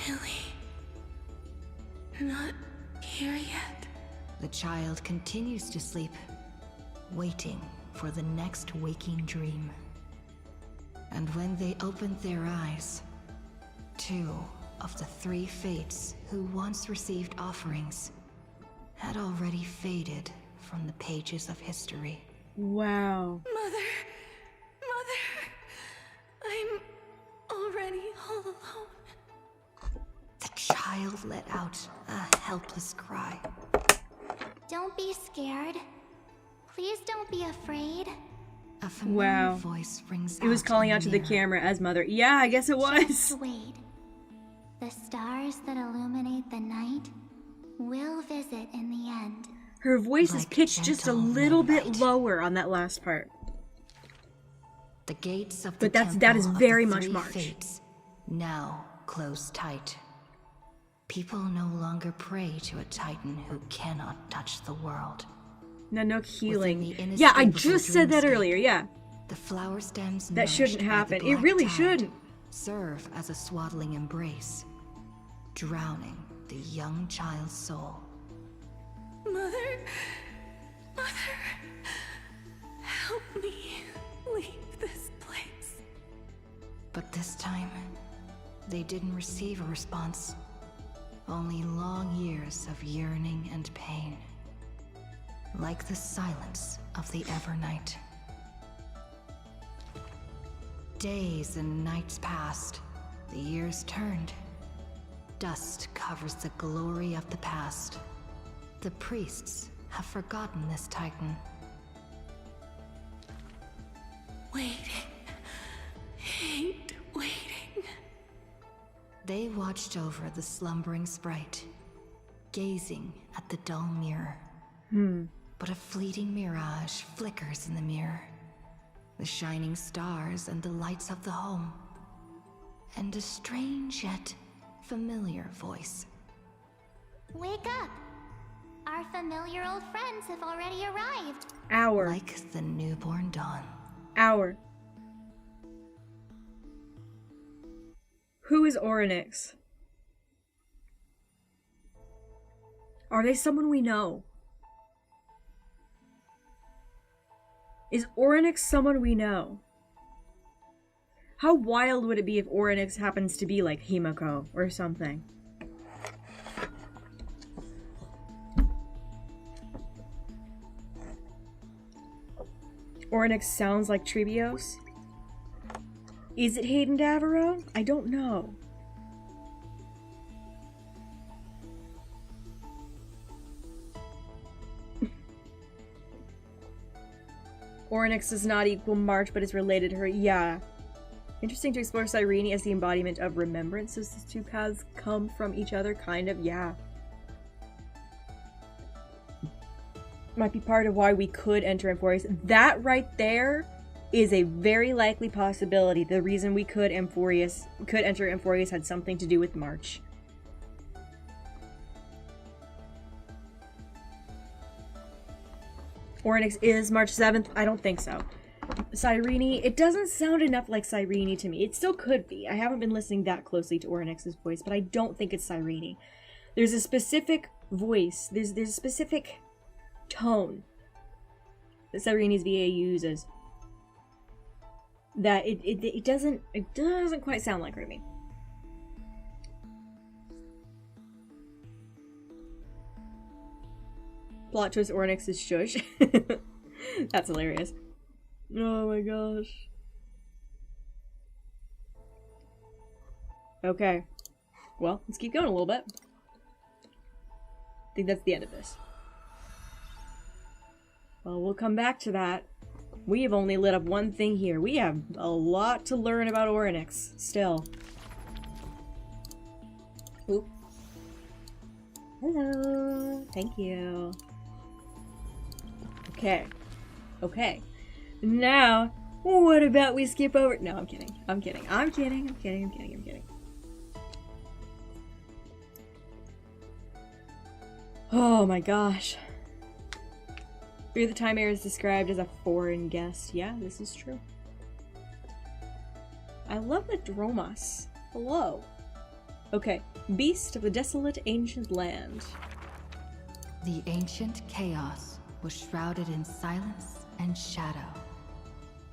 Really? Not here yet? The child continues to sleep, waiting for the next waking dream. And when they opened their eyes, 2 of the 3 fates who once received offerings had already faded from the pages of history. Wow. Mother! I'm already all alone. The child let out a helpless cry. Don't be scared. Please don't be afraid. A familiar Wow. voice rings out. It was calling in out to the mirror. camera as mother. Yeah, I guess it was. Just wait. The stars that illuminate the night will visit in the end. Her voice is Like pitched just a gentle little bit moonlight. lower on that last part. The gates of the But that temple is of very the much 3 March. fates now close tight. People no longer pray to a titan who cannot touch the world. Nanook healing. the Yeah, I inescapable just said that dreamscape, earlier, yeah. The flower stems That shouldn't nourished by the happen. It black really tide shouldn't. serve as a swaddling embrace, drowning the young child's soul. Mother, help me leave this place. But this time, they didn't receive a response. Only long years of yearning and pain. Like the silence of the Evernight. Days and nights passed. The years turned. Dust covers the glory of the past. The priests have forgotten this titan. Waiting. Hate waiting. They watched over the slumbering sprite, gazing at the dull mirror. But a fleeting mirage flickers in the mirror. The shining stars and the lights of the home. And a strange yet familiar voice. Wake up! Our familiar old friends have already arrived. Hour. Like the newborn dawn. Hour. Who is Orynyx? Are they someone we know? Is Orynyx someone we know? How wild would it be if Orynyx happens to be like Himiko or something? Orynyx sounds like Tribios. Is it Hayden Davaro? I don't know. Orynyx does not equal March, but is related to her. Yeah. Interesting to explore Cyrene as the embodiment of remembrance. Does these two paths come from each other? Kind of, yeah. Might be part of why we could enter Amphorius. That right there is a very likely possibility. The reason we could enter Amphorius had something to do with March. Orynyx is March 7th? I don't think so. Cyrene, it doesn't sound enough like Cyrene to me. It still could be. I haven't been listening that closely to Orynyx's voice, but I don't think it's Cyrene. There's a specific voice. There's a specific tone that Cyrene's VA uses that it doesn't quite sound like her to me. Plot twist: Orynyx is shush. That's hilarious. Oh my gosh. Okay. Well, let's keep going a little bit. I think that's the end of this. Well, we'll come back to that. We have only lit up one thing here. We have a lot to learn about Orynyx still. Oop. Hello. Thank you. Okay. Okay. Now, what about we skip over? No, I'm kidding. I'm kidding. I'm kidding. I'm kidding. I'm kidding. I'm kidding. Oh my gosh. Fear the Time Heir is described as a foreign guest. Yeah, this is true. I love the Dromas. Hello. Okay. Beast of the desolate ancient land. The ancient chaos was shrouded in silence and shadow.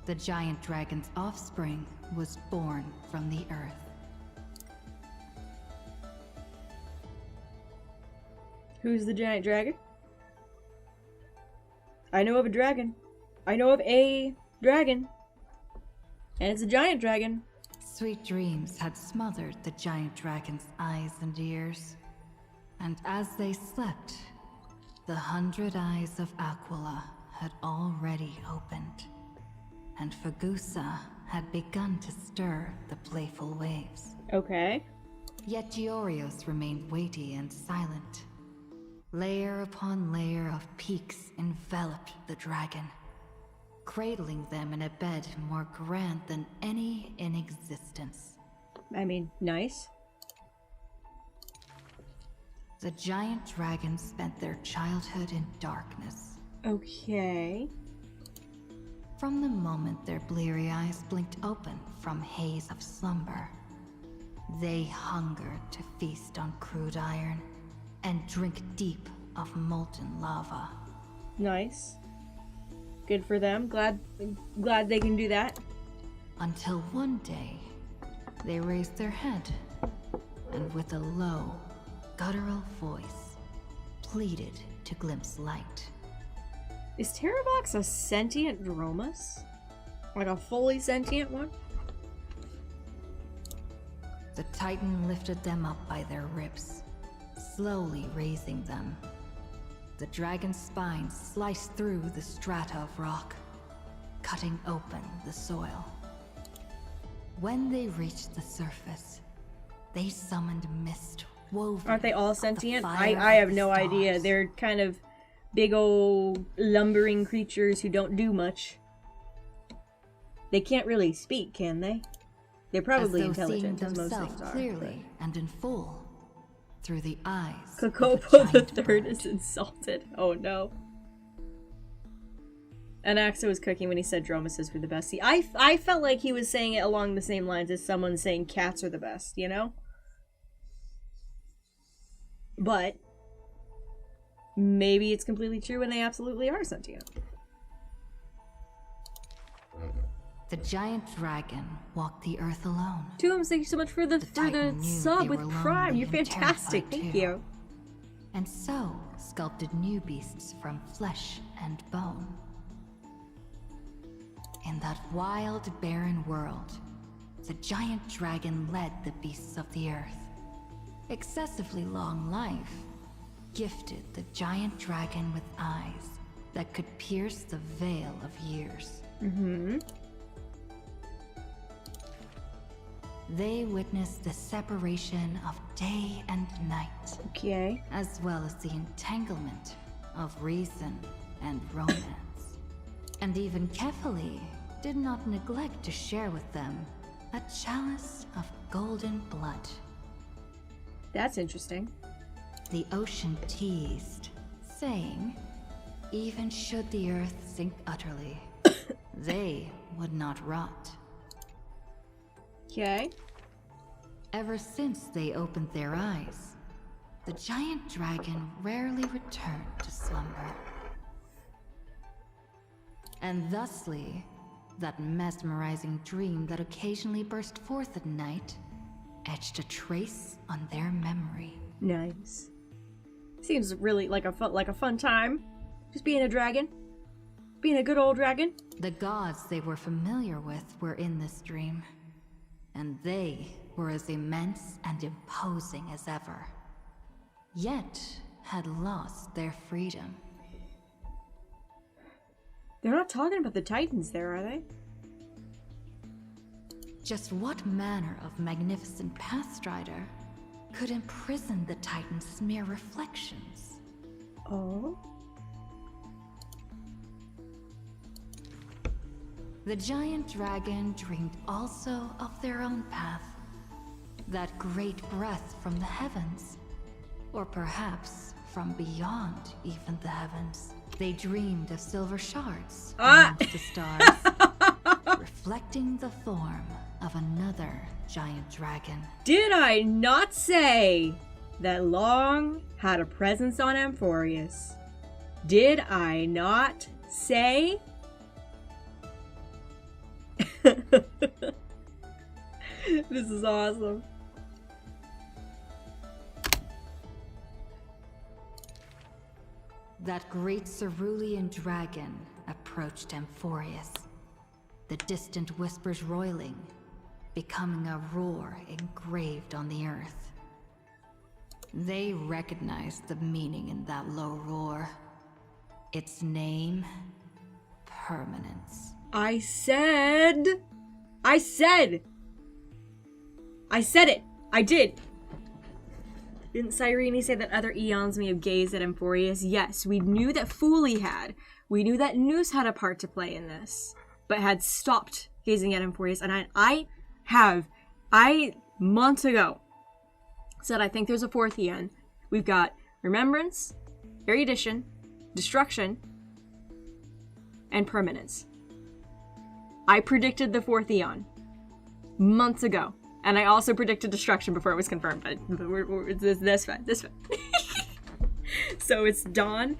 The giant dragon's offspring was born from the earth. Who's the giant dragon? I know of a dragon. I know of a dragon. And it's a giant dragon. Sweet dreams had smothered the giant dragon's eyes and ears. And as they slept, the 100 eyes of Aquila had already opened. And Fagusa had begun to stir the playful waves. Okay. Yet Giorios remained weighty and silent. Layer upon layer of peaks enveloped the dragon, cradling them in a bed more grand than any in existence. I mean, nice. The giant dragons spent their childhood in darkness. Okay. From the moment their bleary eyes blinked open from haze of slumber, they hungered to feast on crude iron and drink deep of molten lava. Nice. Good for them. Glad they can do that. Until one day, they raised their head and with a low, guttural voice, pleaded to glimpse light. Is Terravox a sentient Dromas? Like a fully sentient one? The Titan lifted them up by their ribs, slowly raising them. The dragon's spine sliced through the strata of rock, cutting open the soil. When they reached the surface, they summoned mist woven. Aren't they all sentient? I I have no idea. They're kind of big old lumbering creatures who don't do much. They can't really speak, can they? They're probably intelligent, as most things are. Clearly and in full, through the eyes. Kokopo the Third is insulted. Oh no. Anaxa was cooking when he said Dromases were the best. See, I felt like he was saying it along the same lines as someone saying cats are the best, you know? But maybe it's completely true and they absolutely are sentient. The giant dragon walked the earth alone. Tombs, thank you so much for the sub with Prime. You're fantastic. Thank you. And so sculpted new beasts from flesh and bone. In that wild, barren world, the giant dragon led the beasts of the earth. Excessively long life gifted the giant dragon with eyes that could pierce the veil of years. Mm-hmm. They witnessed the separation of day and night. Okay. As well as the entanglement of reason and romance. And even Kefali did not neglect to share with them a chalice of golden blood. That's interesting. The ocean teased, saying, even should the earth sink utterly, they would not rot. Okay. Ever since they opened their eyes, the giant dragon rarely returned to slumber. And thusly, that mesmerizing dream that occasionally burst forth at night etched a trace on their memory. Nice. Seems really like a fun time. Just being a dragon. Being a good old dragon. The gods they were familiar with were in this dream. And they were as immense and imposing as ever. Yet had lost their freedom. They're not talking about the Titans there, are they? Just what manner of magnificent Pathstrider could imprison the Titans' mere reflections? Oh? The giant dragon dreamed also of their own path. That great breath from the heavens. Or perhaps from beyond even the heavens. They dreamed of silver shards amongst the stars, reflecting the form of another giant dragon. Did I not say that Long had a presence on Amphorius? Did I not say? This is awesome. That great cerulean dragon approached Amphorius, the distant whispers roiling, becoming a roar engraved on the earth. They recognized the meaning in that low roar. Its name, permanence. I said it! I did! Didn't Cyrene say that other eons may have gazed at Amphorius? Yes, we knew that Fuli had. We knew that Noose had a part to play in this, but had stopped gazing at Amphorius. And I months ago said I think there's a fourth eon. We've got Remembrance, Erudition, Destruction, and Permanence. I predicted the fourth eon months ago. And I also predicted Destruction before it was confirmed, but it's this one. So it's Dawn?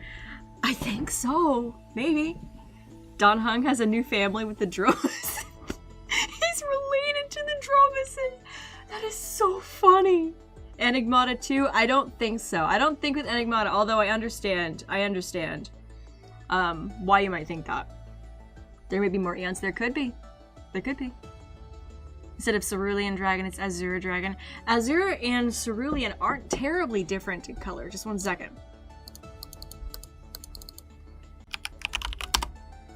I think so. Maybe. Don Hung has a new family with the Dromas. He's related to the Dromases. That is so funny. Enigmata too? I don't think so. I don't think with Enigmata, although I understand why you might think that. There may be more eons. There could be. Instead of Cerulean Dragon, it's Azure Dragon. Azure and Cerulean aren't terribly different in color. Just one second.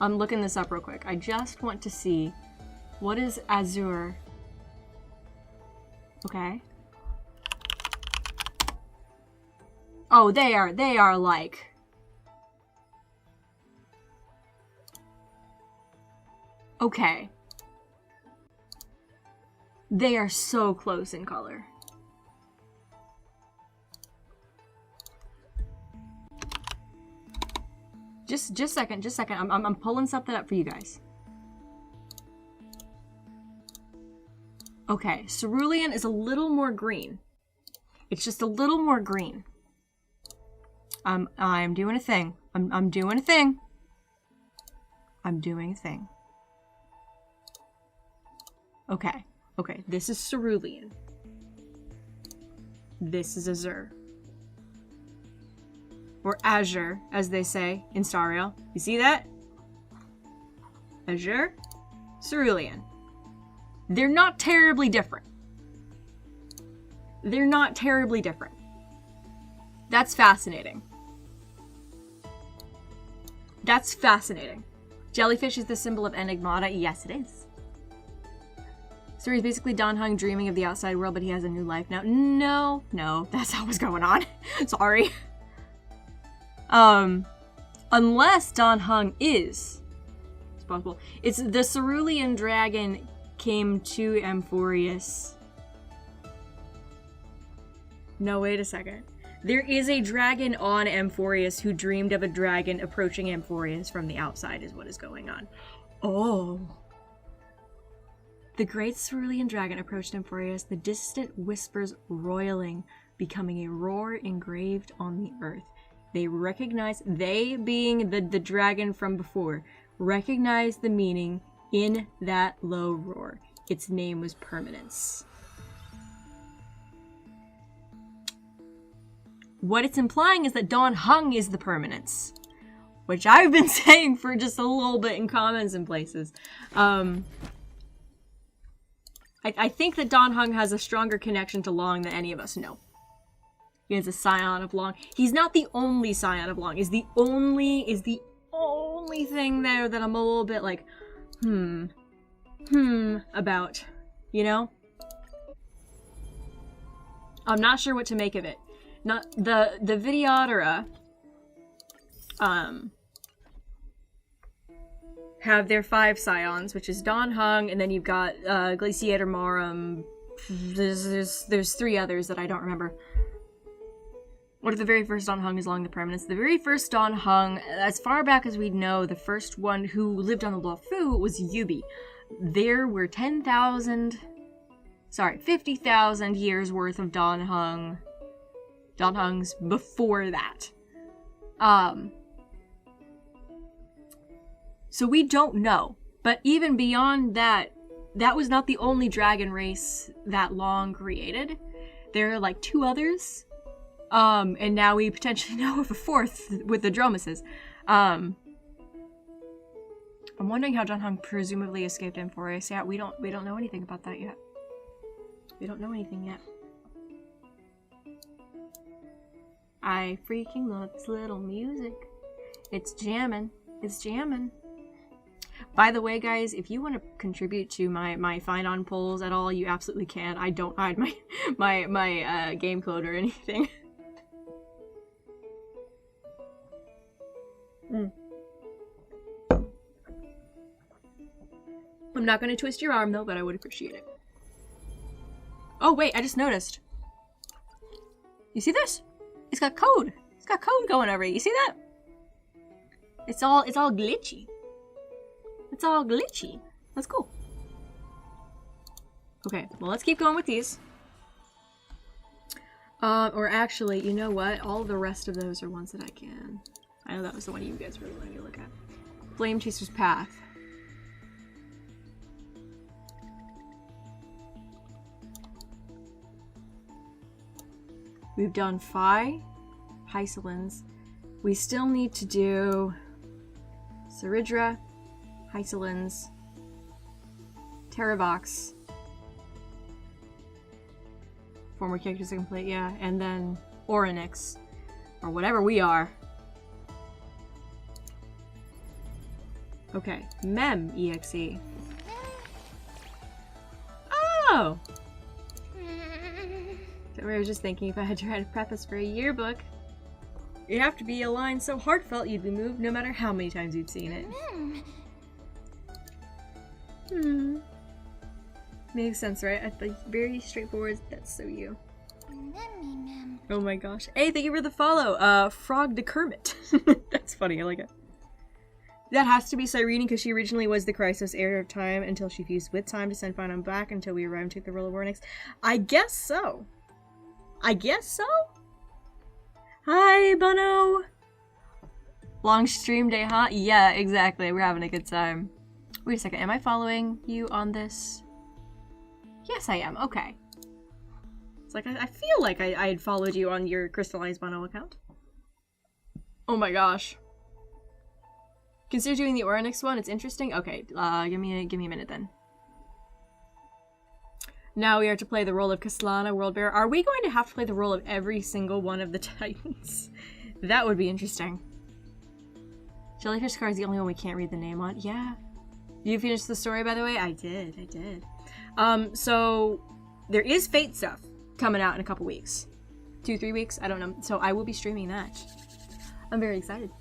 I'm looking this up real quick. I just want to see what is Azure. Okay. Oh, they are like. Okay. They are so close in color. Just a second. I'm pulling something up for you guys. Okay, Cerulean is a little more green. It's just a little more green. I'm doing a thing. I'm doing a thing. Okay, this is Cerulean. This is Azure. Or Azure, as they say in Stariel. You see that? Azure, Cerulean. They're not terribly different. That's fascinating. That's fascinating. Jellyfish is the symbol of Enigmata. Yes, it is. Story is basically Dan Heng dreaming of the outside world, but he has a new life now. No, that's not what's going on. Sorry. Unless Dan Heng is, it's possible. It's the Cerulean dragon came to Amphorius. No, wait a second. There is a dragon on Amphorius who dreamed of a dragon approaching Amphorius from the outside is what is going on. Oh. The great Cerulean dragon approached Amphorius, the distant whispers roiling, becoming a roar engraved on the earth. They recognize, they being the dragon from before, recognized the meaning in that low roar. Its name was Permanence. What it's implying is that Dan Heng is the Permanence, which I've been saying for just a little bit in comments and places. I think that Dan Heng has a stronger connection to Long than any of us know. He is a scion of Long. He's not the only scion of Long. Is the only thing there that I'm a little bit like, about, you know? I'm not sure what to make of it. Not the Videodora have their 5 scions, which is Dan Heng, and then you've got Glaciator Marum. There's 3 others that I don't remember. What if the very first Dan Heng is Long the Permanence? The very first Dan Heng, as far back as we know, the first one who lived on the Luofu was Yubi. There were 50,000 years worth of Dan Hengs before that. So we don't know. But even beyond that, that was not the only dragon race that Long created. There are like 2 others. And now we potentially know of a 4th with the Dromases. I'm wondering how Dan Heng presumably escaped Amphorius. Yeah, we don't know anything about that yet. We don't know anything yet. I freaking love this little music. It's jamming. It's jamming. By the way, guys, if you want to contribute to my Find On polls at all, you absolutely can. I don't hide my game code or anything. I'm not going to twist your arm, though, but I would appreciate it. Oh, wait, I just noticed. You see this? It's got code. It's got code going over it. You see that? It's all glitchy. It's all glitchy. That's cool. Okay, well, let's keep going with these. Or actually, you know what? All the rest of those are ones that I can. I know that was the one you guys really wanted me to look at. Flame Chaser's Path. We've done Phi, Hysolins. We still need to do Saridra, Hysolins, Terravox. 4 more characters to complete, yeah. And then Orynyx. Or whatever we are. Okay, Mem EXE. Oh! I was just thinking if I had to write a preface for a yearbook, it'd have to be a line so heartfelt you'd be moved no matter how many times you'd seen it. Makes sense, right? I thought very straightforward. That's so you. Oh my gosh. Hey, thank you for the follow. Frog de Kermit. That's funny, I like it. That has to be Cyrene because she originally was the Chrysos heir of time until she fused with time to send Finon back until we arrived and took the role of Orynyx. I guess so. I guess so? Hi, Bono! Long stream day, huh? Yeah, exactly. We're having a good time. Wait a second. Am I following you on this? Yes, I am. Okay. It's like, I feel like I had followed you on your Crystallized Bono account. Oh my gosh. Consider doing the Orynyx one. It's interesting. Okay, give me a minute then. Now we are to play the role of Kastlana, Worldbearer. Are we going to have to play the role of every single one of the Titans? That would be interesting. Jellyfish card is the only one we can't read the name on. Yeah. You finished the story, by the way? I did. So there is Fate stuff coming out in a couple weeks. 2-3 weeks, I don't know. So I will be streaming that. I'm very excited.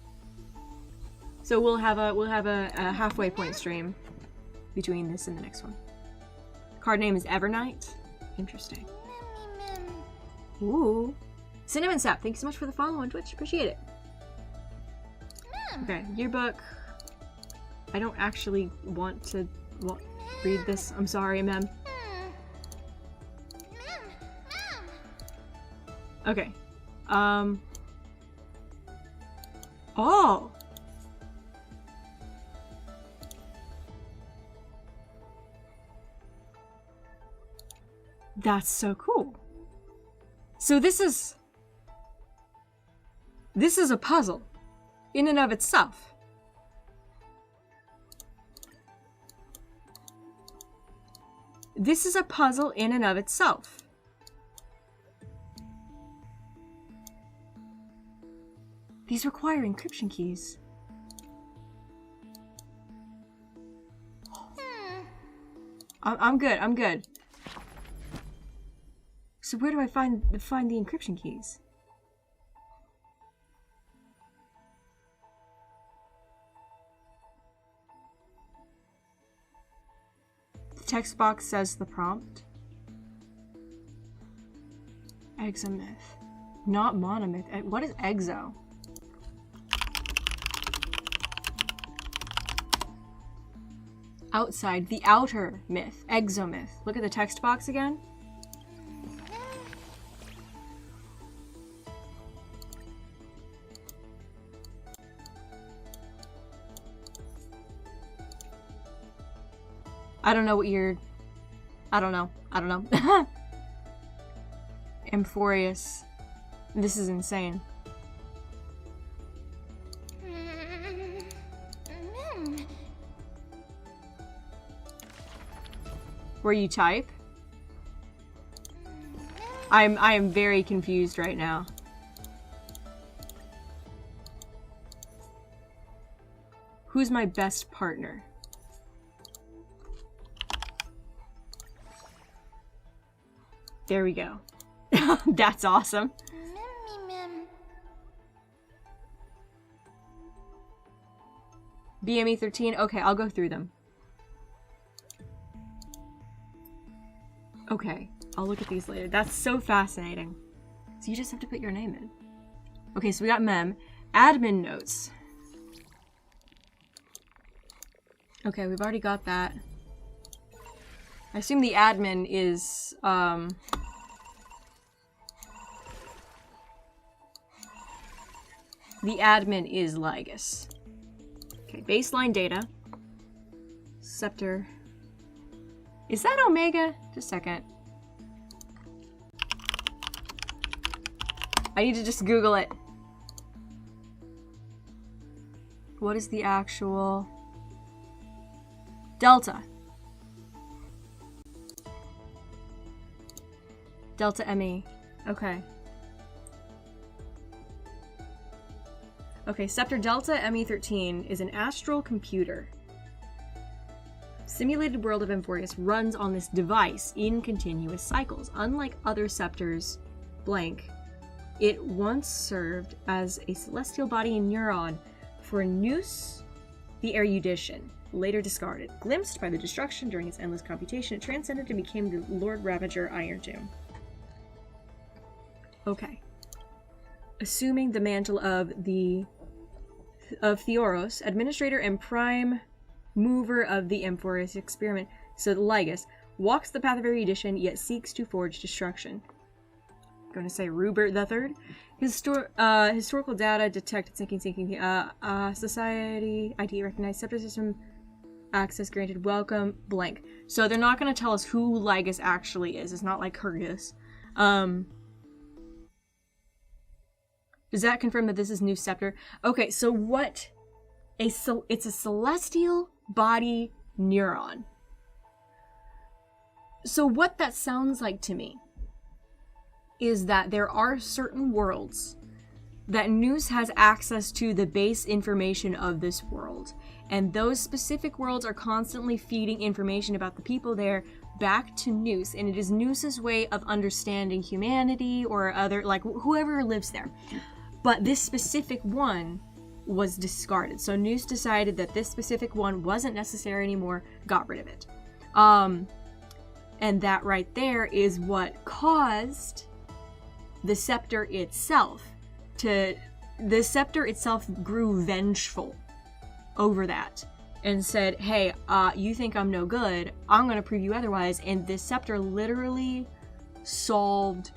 So we'll have a halfway point stream between this and the next one. Card name is Evernight. Interesting. Ooh. Cinnamon Sap, thanks so much for the follow on Twitch. Appreciate it. Okay, yearbook. I don't actually want to read this. I'm sorry, Mem. Okay. Oh! That's so cool. So this is a puzzle in and of itself. This is a puzzle in and of itself. These require encryption keys. I'm good. So where do I find the encryption keys? The text box says the prompt. Exomyth. Not monomyth. What is exo? Outside. The outer myth. Exomyth. Look at the text box again. I don't know what you're... I don't know. Amphorius. This is insane. Where you type? I am very confused right now. Who's my best partner? There we go. That's awesome. BME 13. Okay, I'll go through them. Okay, I'll look at these later. That's so fascinating. So you just have to put your name in. Okay, so we got Mem. Admin notes. Okay, we've already got that. I assume the admin is, the admin is Lygus. Okay, baseline data. Scepter. Is that Omega? Just a second. I need to just Google it. What is the actual... Delta. Delta ME. Okay. Okay, Scepter Delta ME13 is an astral computer. Simulated world of Amphorius runs on this device in continuous cycles. Unlike other scepters, blank, it once served as a celestial body and neuron for Nous the Erudition, later discarded. Glimpsed by the destruction during its endless computation, it transcended and became the Lord Ravager Iron Tomb. Okay. Assuming the mantle of Theoros, administrator and prime mover of the Amphorius experiment, so the Lygus walks the path of erudition, yet seeks to forge destruction. I'm going to say Rupert III. Historical data detected sinking. Society ID recognized scepter system access granted. Welcome blank. So they're not going to tell us who Lygus actually is. It's not like Kyrgyz. Does that confirm that this is New Scepter? Okay, so what? It's a celestial body neuron. So what that sounds like to me is that there are certain worlds that Noose has access to the base information of this world. And those specific worlds are constantly feeding information about the people there back to Noose. And it is Noose's way of understanding humanity or other, like, whoever lives there. But this specific one was discarded. So Noose decided that this specific one wasn't necessary anymore, got rid of it. And that right there is what caused the scepter itself the scepter itself grew vengeful over that and said, hey, you think I'm no good, I'm gonna prove you otherwise. And this scepter literally solved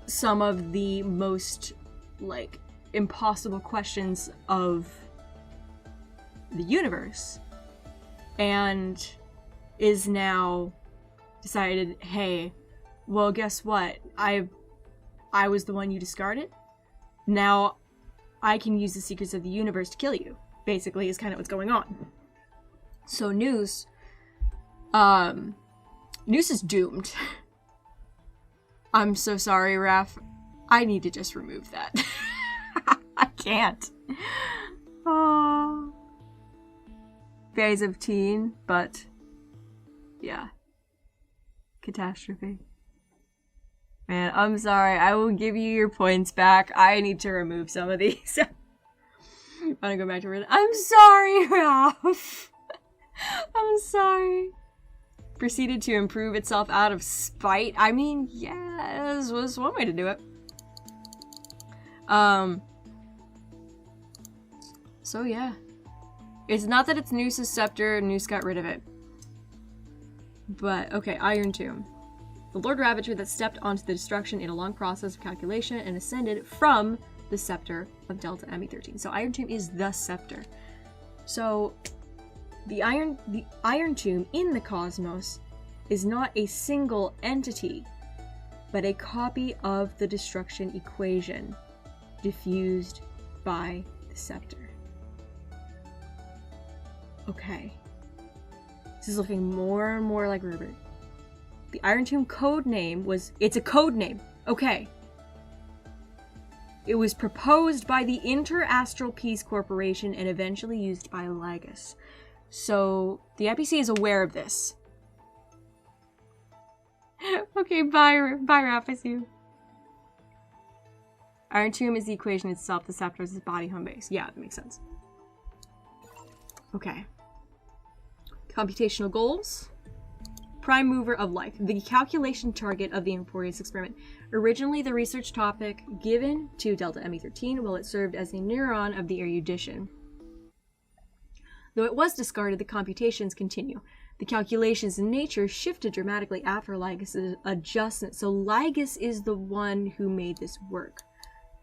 some of the most, like, impossible questions of the universe, and is now decided, hey, well, guess what, I was the one you discarded. Now I can use the secrets of the universe to kill you, basically, is kind of what's going on. So Noose is doomed. I'm so sorry, Raph. I need to just remove that. I can't. Oh. Phase of teen, but yeah. Catastrophe. Man, I'm sorry. I will give you your points back. I need to remove some of these. I'm gonna go back to it. I'm sorry, Ralph. I'm sorry. Proceeded to improve itself out of spite. I mean, yeah, this was one way to do it. So yeah. It's not that it's Noose's scepter, Noose got rid of it. But, okay, Iron Tomb. The Lord Ravager that stepped onto the destruction in a long process of calculation and ascended from the scepter of Delta ME13. So Iron Tomb is the scepter. So the Iron Tomb in the cosmos is not a single entity, but a copy of the destruction equation diffused by the scepter. Okay. This is looking more and more like Rupert. The Iron Tomb code name was... It's a code name. Okay. It was proposed by the Inter-Astral Peace Corporation and eventually used by Lygus. So, the IPC is aware of this. Okay, bye Raph, I see you. Iron Tomb is the equation itself, the scepter is its body home base. Yeah, that makes sense. Okay. Computational goals. Prime mover of life, the calculation target of the Emporius experiment. Originally the research topic given to Delta ME13 while it served as a neuron of the erudition. Though it was discarded, the computations continue. The calculations in nature shifted dramatically after Lygus' adjustment, so Lygus is the one who made this work,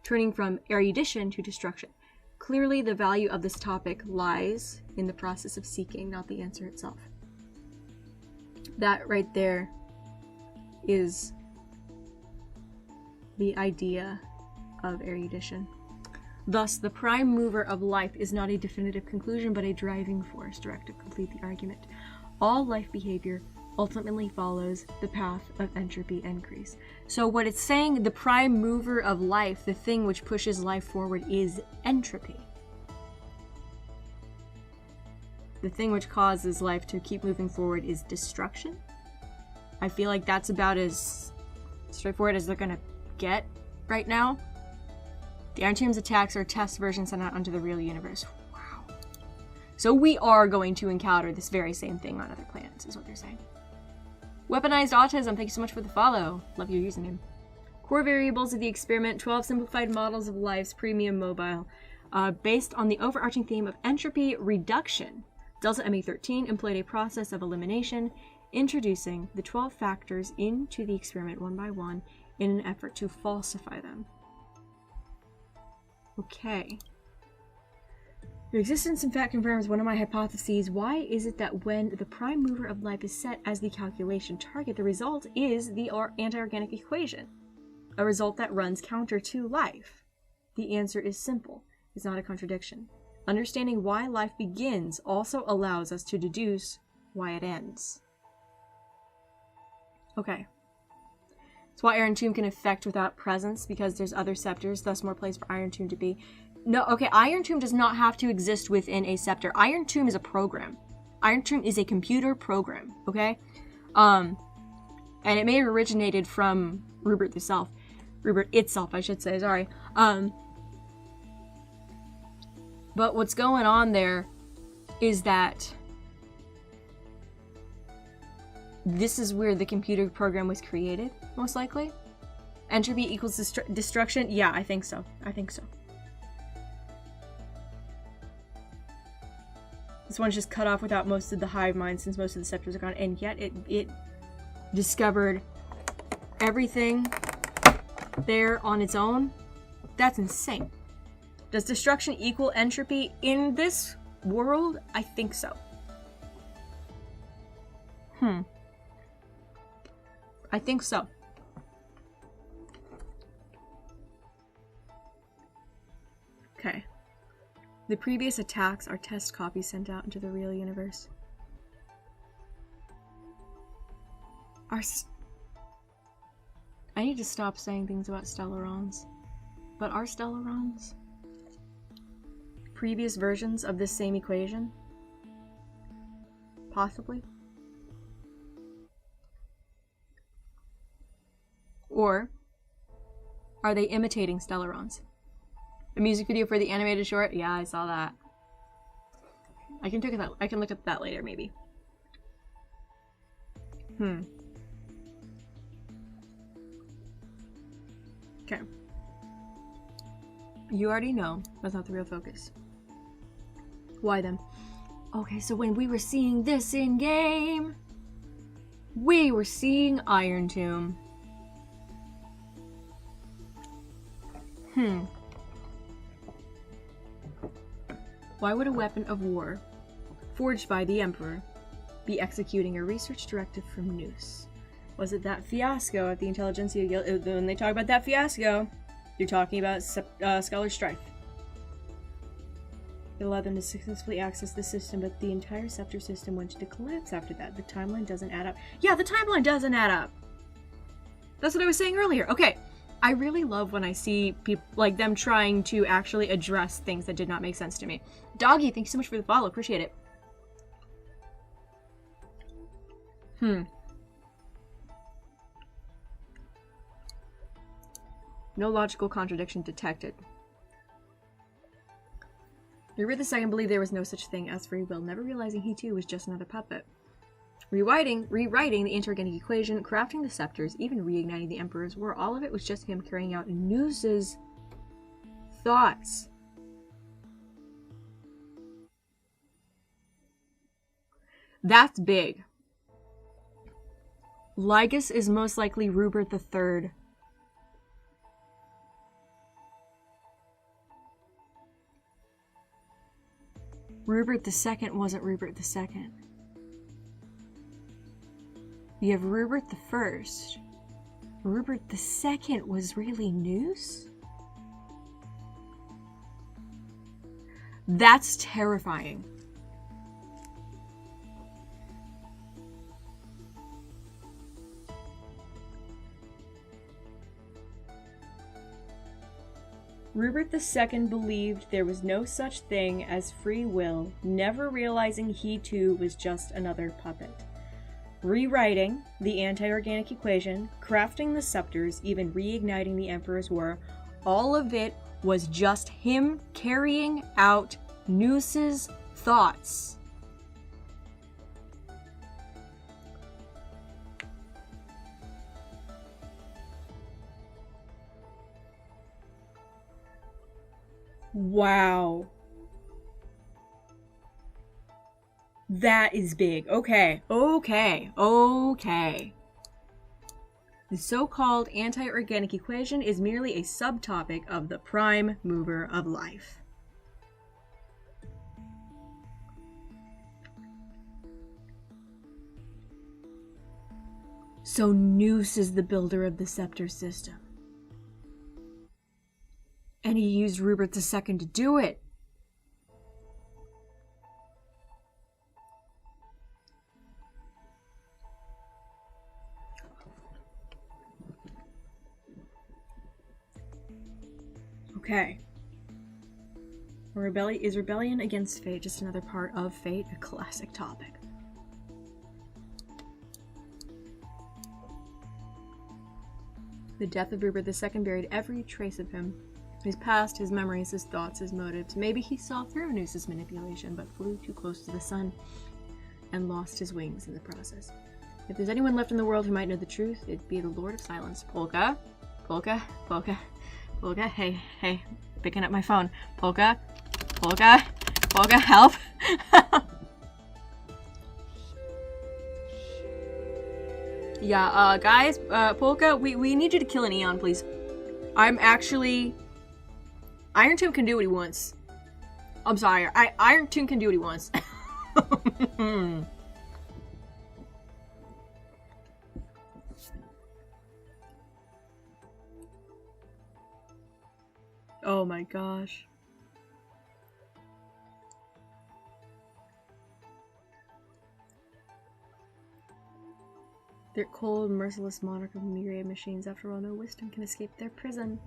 turning from erudition to destruction. Clearly the value of this topic lies in the process of seeking, not the answer itself. That right there is the idea of erudition. Thus, the prime mover of life is not a definitive conclusion, but a driving force direct to complete the argument. All life behavior ultimately follows the path of entropy increase. So what it's saying, the prime mover of life, the thing which pushes life forward, is entropy. The thing which causes life to keep moving forward is destruction. I feel like that's about as straightforward as they're gonna get right now. The Iron Tomb's attacks are a test version sent out onto the real universe. Wow. So we are going to encounter this very same thing on other planets, is what they're saying. Weaponized Autism, thank you so much for the follow. Love your username. Core variables of the experiment, 12 simplified models of life's premium mobile, based on the overarching theme of entropy reduction. Delta ME13 employed a process of elimination, introducing the 12 factors into the experiment one by one in an effort to falsify them. Okay. Your existence in fact confirms one of my hypotheses. Why is it that when the prime mover of life is set as the calculation target, the result is the anti-organic equation? A result that runs counter to life. The answer is simple. It's not a contradiction. Understanding why life begins also allows us to deduce why it ends. Okay. That's why Iron Tomb can affect without presence, because there's other scepters, thus more place for Iron Tomb to be. No, okay, Iron Tomb does not have to exist within a scepter. Iron Tomb is a program. Iron Tomb is a computer program, okay? And it may have originated from Rupert itself. Rupert itself, I should say, sorry. But what's going on there is that this is where the computer program was created, most likely. Entropy equals destruction? Yeah, I think so. I think so. This one's just cut off without most of the hive mind, since most of the scepters are gone, and yet it discovered everything there on its own. That's insane. Does destruction equal entropy in this world? I think so. I think so. Okay. The previous attacks are test copies sent out into the real universe. I need to stop saying things about Stellarons. But are Stellarons previous versions of this same equation? Possibly. Or are they imitating Stellarons? A music video for the animated short? Yeah, I saw that. I can look at that later, maybe. Okay. You already know that's not the real focus. Why then? Okay, so when we were seeing this in game, we were seeing Iron Tomb. Why would a weapon of war, forged by the Emperor, be executing a research directive from Noose? Was it that fiasco at the Intelligentsia Guild? When they talk about that fiasco, you're talking about Scholar Strife. It allowed them to successfully access the system, but the entire Scepter system went into collapse after that. The timeline doesn't add up. Yeah, the timeline doesn't add up! That's what I was saying earlier. Okay, I really love when I see people like them trying to actually address things that did not make sense to me. Doggy, thank you so much for the follow. Appreciate it. No logical contradiction detected. Rupert II believed there was no such thing as free will, never realizing he too was just another puppet. Rewriting the interorganic equation, crafting the scepters, even reigniting the Emperor's War, all of it was just him carrying out Noose's thoughts. That's big. Lygus is most likely Rupert III. Rupert II wasn't Rupert II. You have Rupert I. Rupert II was really Noose? That's terrifying. Rupert II believed there was no such thing as free will, never realizing he too was just another puppet. Rewriting the anti-organic equation, crafting the scepters, even reigniting the Emperor's War, all of it was just him carrying out Noose's thoughts. Wow. That is big. Okay. The so-called anti-organic equation is merely a subtopic of the prime mover of life. So Noose is the builder of the scepter system. And he used Rupert II to do it. Okay. Is rebellion against fate just another part of fate? A classic topic. The death of Rupert II buried every trace of him. His past, his memories, his thoughts, his motives. Maybe he saw through Noos's manipulation, but flew too close to the sun and lost his wings in the process. If there's anyone left in the world who might know the truth, it'd be the Lord of Silence. Polka? Polka? Polka? Polka? Hey, hey. Picking up my phone. Polka? Polka? Polka, help! Yeah, guys, Polka, we need you to kill an Eon, please. I'm actually... Iron Tomb can do what he wants. I'm sorry, Iron Tomb can do what he wants. Oh my gosh. Their cold, merciless monarch of myriad machines, after all, no wisdom can escape their prison.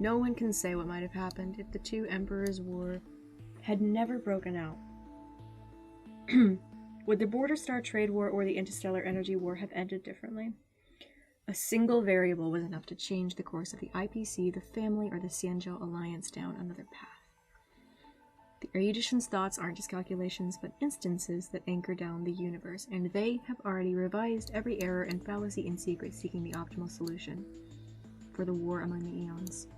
No one can say what might have happened if the two emperors' war had never broken out. Would the Border Star trade war or the interstellar energy war have ended differently? A single variable was enough to change the course of the IPC, the family, or the Xianzhou alliance down another path. The erudician's thoughts aren't just calculations, but instances that anchor down the universe, and they have already revised every error and fallacy in secret, seeking the optimal solution for the war among the eons.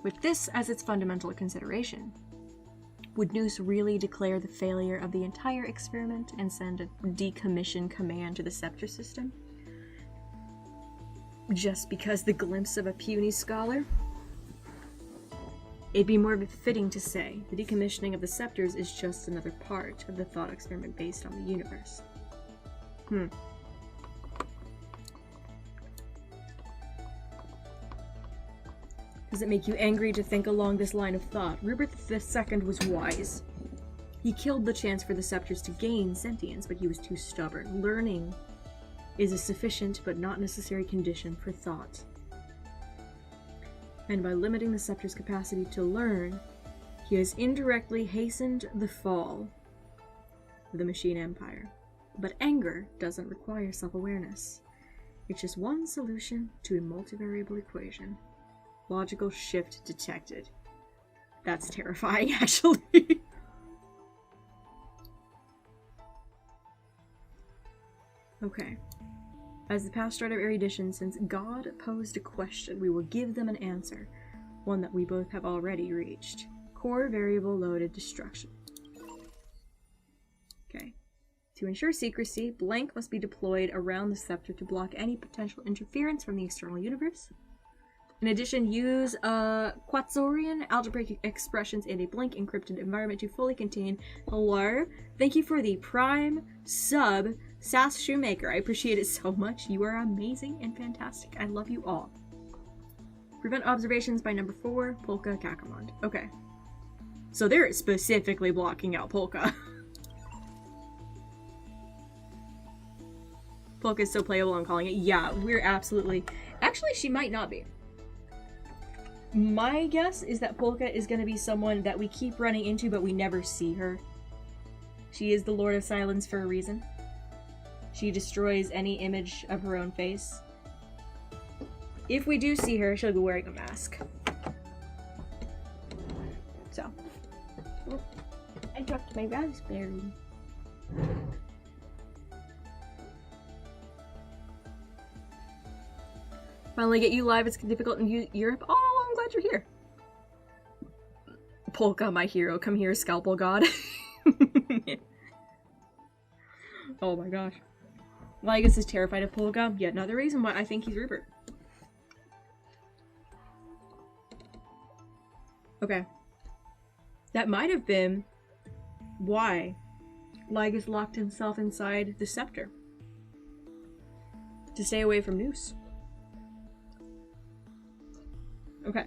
With this as its fundamental consideration, would Noose really declare the failure of the entire experiment and send a decommission command to the Scepter system? Just because the glimpse of a puny scholar? It'd be more befitting to say the decommissioning of the Scepters is just another part of the thought experiment based on the universe. Does it make you angry to think along this line of thought? Rupert II was wise. He killed the chance for the Scepters to gain sentience, but he was too stubborn. Learning is a sufficient but not necessary condition for thought. And by limiting the Scepter's capacity to learn, he has indirectly hastened the fall of the Machine Empire. But anger doesn't require self-awareness. It's just one solution to a multivariable equation. Logical shift detected. That's terrifying, actually. Okay. As the past start of erudition, since God posed a question, we will give them an answer, one that we both have already reached. Core variable loaded destruction. Okay. To ensure secrecy, blank must be deployed around the scepter to block any potential interference from the external universe. In addition, use Quatzorian algebraic expressions in a blank encrypted environment to fully contain. Hello? Thank you for the Prime sub, Sass Shoemaker. I appreciate it so much. You are amazing and fantastic. I love you all. Prevent observations by number 4, Polka Kakamond. Okay. So they're specifically blocking out Polka. Polka's so playable, I'm calling it. Yeah, we're absolutely... Actually, she might not be. My guess is that Polka is going to be someone that we keep running into, but we never see her. She is the Lord of Silence for a reason. She destroys any image of her own face. If we do see her, she'll be wearing a mask. So. Oh, I dropped my raspberry. Finally get you live. It's difficult in Europe. Oh, I'm glad you're here. Polka, my hero. Come here, Scalpel God. Oh my gosh. Lygus is terrified of Polka. Yet another reason why I think he's Rupert. Okay. That might have been why Lygus locked himself inside the scepter. To stay away from Noose. Okay.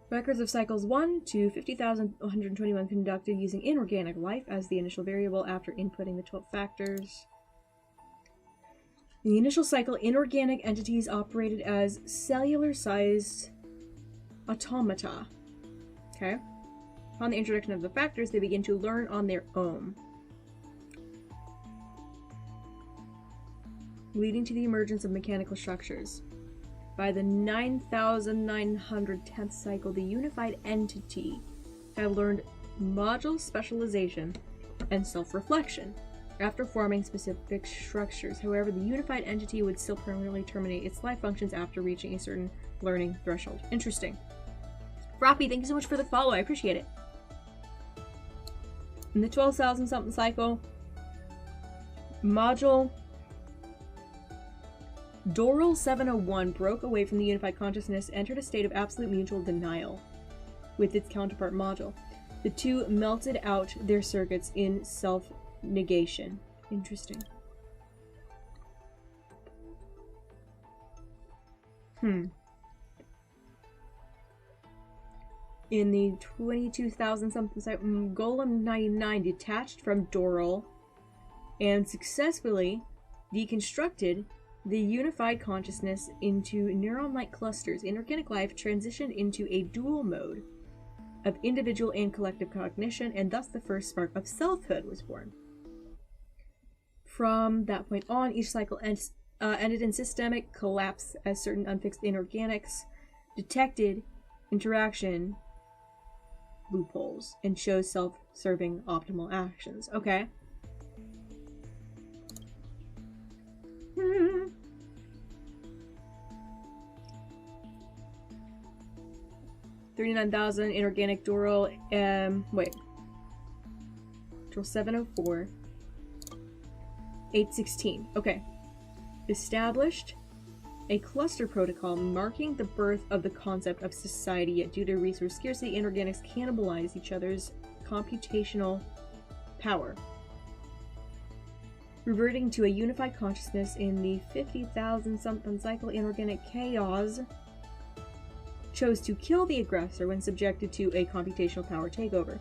Records of cycles 1 to 50,121 conducted using inorganic life as the initial variable after inputting the 12 factors. In the initial cycle, inorganic entities operated as cellular-sized automata. Okay. Upon the introduction of the factors, they begin to learn on their own, leading to the emergence of mechanical structures. By the 9,910th cycle, the unified entity had learned module specialization and self-reflection after forming specific structures. However, the unified entity would still permanently terminate its life functions after reaching a certain learning threshold. Interesting. Froppy, thank you so much for the follow. I appreciate it. In the 12,000 something cycle, module Doral 701 broke away from the unified consciousness, entered a state of absolute mutual denial with its counterpart module. The two melted out their circuits in self-negation. Interesting. In the 22,000 something cycle, Golem 99 detached from Doral and successfully deconstructed the unified consciousness into neuron-like clusters. Inorganic life transitioned into a dual mode of individual and collective cognition, and thus the first spark of selfhood was born. From that point on, each cycle ended in systemic collapse as certain unfixed inorganics detected interaction loopholes and chose self-serving optimal actions. Okay. 39,000 inorganic Doral, Doral 704, 816. Okay. Established a cluster protocol marking the birth of the concept of society, yet due to resource scarcity, inorganics cannibalize each other's computational power. Reverting to a unified consciousness in the 50,000 something cycle, inorganic chaos chose to kill the aggressor when subjected to a computational power takeover.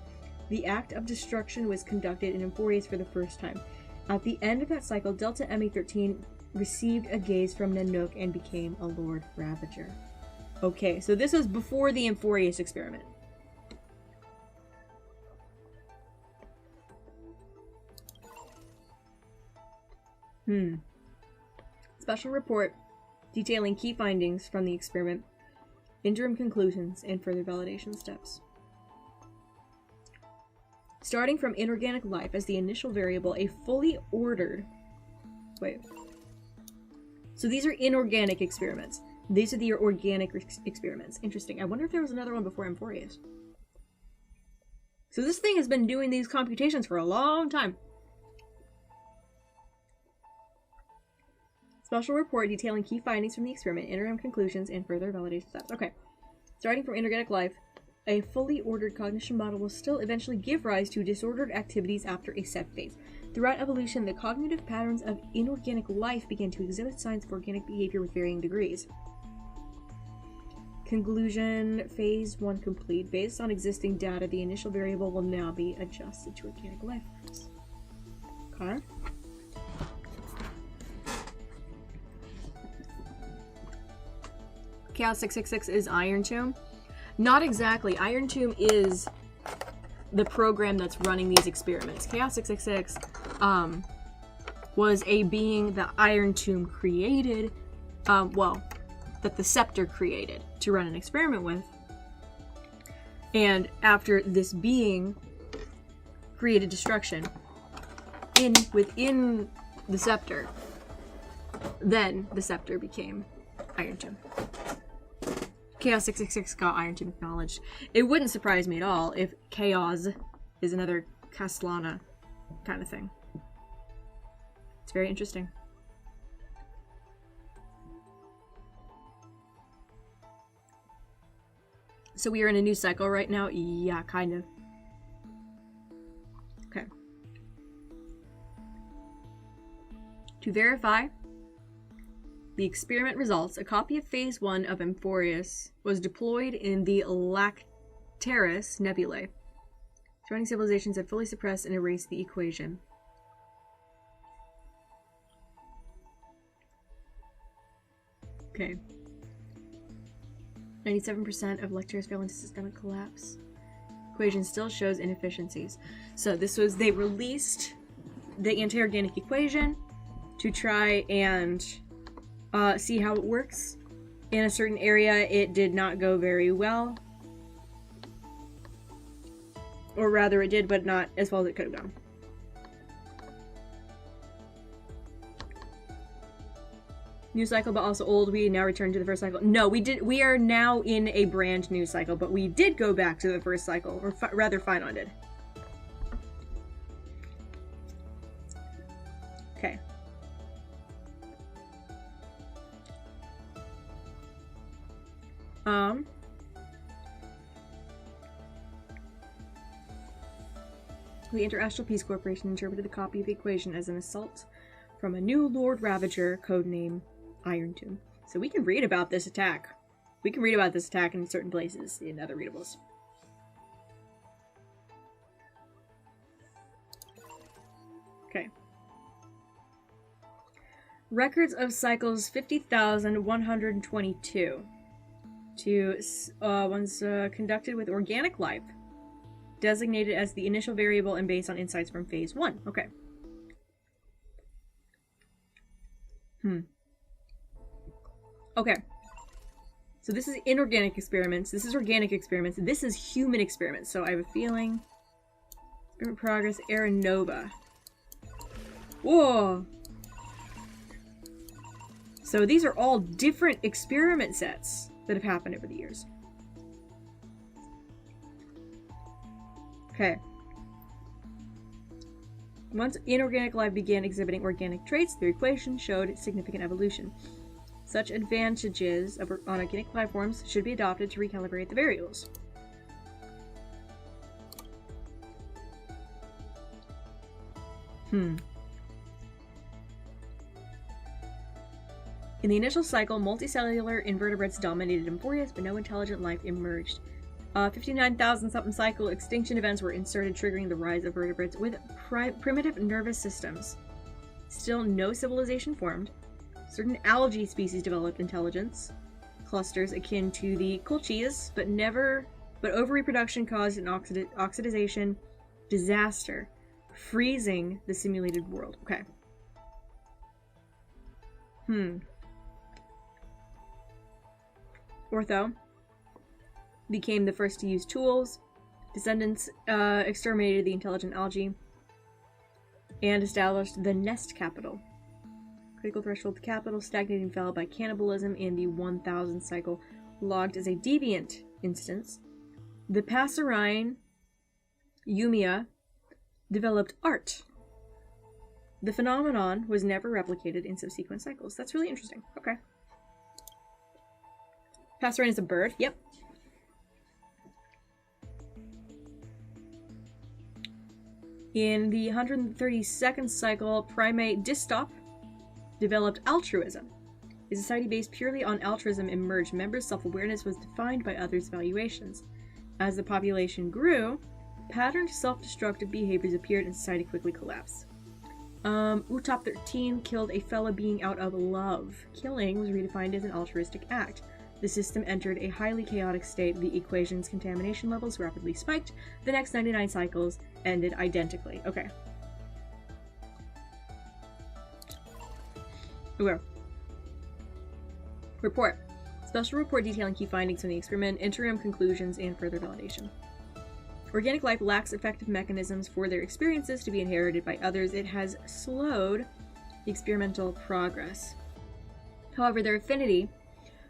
The act of destruction was conducted in Emphorius for the first time. At the end of that cycle, Delta MA13 received a gaze from Nanook and became a Lord Ravager. Okay, so this was before the Emphorius experiment. Special report detailing key findings from the experiment, interim conclusions, and further validation steps. Starting from inorganic life as the initial variable, a fully ordered... So these are inorganic experiments. These are the organic experiments. Interesting. I wonder if there was another one before Emphorius. So this thing has been doing these computations for a long time. Special report detailing key findings from the experiment, interim conclusions, and further validation steps. Okay. Starting from inorganic life, a fully ordered cognition model will still eventually give rise to disordered activities after a set phase. Throughout evolution, the cognitive patterns of inorganic life began to exhibit signs of organic behavior with varying degrees. Conclusion, phase 1 complete. Based on existing data, the initial variable will now be adjusted to organic life forms. Okay. Chaos 666 is Iron Tomb? Not exactly. Iron Tomb is the program that's running these experiments. Chaos 666 was a being that Iron Tomb created, that the Scepter created to run an experiment with. And after this being created destruction within the Scepter, then the Scepter became Iron Tomb. Chaos 666 got Iron Tomb acknowledged. It wouldn't surprise me at all if Chaos is another Castellana kind of thing. It's very interesting. So we are in a new cycle right now? Yeah, kind of. Okay. To verify the experiment results, a copy of Phase 1 of Emphorius was deployed in the Lactaris Nebulae. Surrounding civilizations had fully suppressed and erased the equation. Okay. 97% of lectures fell into systemic collapse. Equation still shows inefficiencies. So this was, they released the anti-organic equation to try and see how it works. In a certain area, it did not go very well. Or rather, it did, but not as well as it could have gone. New cycle, but also old. We now return to the first cycle. No, we did. We are now in a brand new cycle, but we did go back to the first cycle, or rather, Phynon did. Okay. The Interastral Peace Corporation interpreted the copy of the equation as an assault from a new Lord Ravager, codename Iron Tomb. So we can read about this attack. We can read about this attack in certain places in other readables. Okay. Records of cycles 50,122. Ones conducted with organic life. Designated as the initial variable and based on insights from phase 1. Okay. Okay. So this is inorganic experiments. This is organic experiments. This is human experiments. So I have a feeling. Experiment progress, Era Nova. Whoa! So these are all different experiment sets that have happened over the years. Okay. Once inorganic life began exhibiting organic traits, their equation showed significant evolution. Such advantages on organic life forms should be adopted to recalibrate the variables. In the initial cycle, multicellular invertebrates dominated Emporius, but no intelligent life emerged. 59,000-something cycle extinction events were inserted, triggering the rise of vertebrates with primitive nervous systems. Still no civilization formed. Certain algae species developed intelligence clusters akin to the Colchias, but over-reproduction caused an oxidization disaster, freezing the simulated world. Okay. Ortho became the first to use tools. Descendants exterminated the intelligent algae and established the Nest Capital. Critical threshold of capital stagnated and fell by cannibalism in the 1000 cycle, logged as a deviant instance. The Passerine Eumea developed art. The phenomenon was never replicated in subsequent cycles. That's really interesting. Okay. Passerine is a bird. Yep. In the 132nd cycle, primate Distop developed altruism. A society based purely on altruism emerged. Members' self-awareness was defined by others' valuations. As the population grew, patterned self-destructive behaviors appeared and society quickly collapsed. Utop 13 killed a fellow being out of love. Killing was redefined as an altruistic act. The system entered a highly chaotic state. The equation's contamination levels rapidly spiked. The next 99 cycles ended identically. Okay. Okay. Report. Special report detailing key findings from the experiment, interim conclusions, and further validation. Organic life lacks effective mechanisms for their experiences to be inherited by others. It has slowed the experimental progress. However, their affinity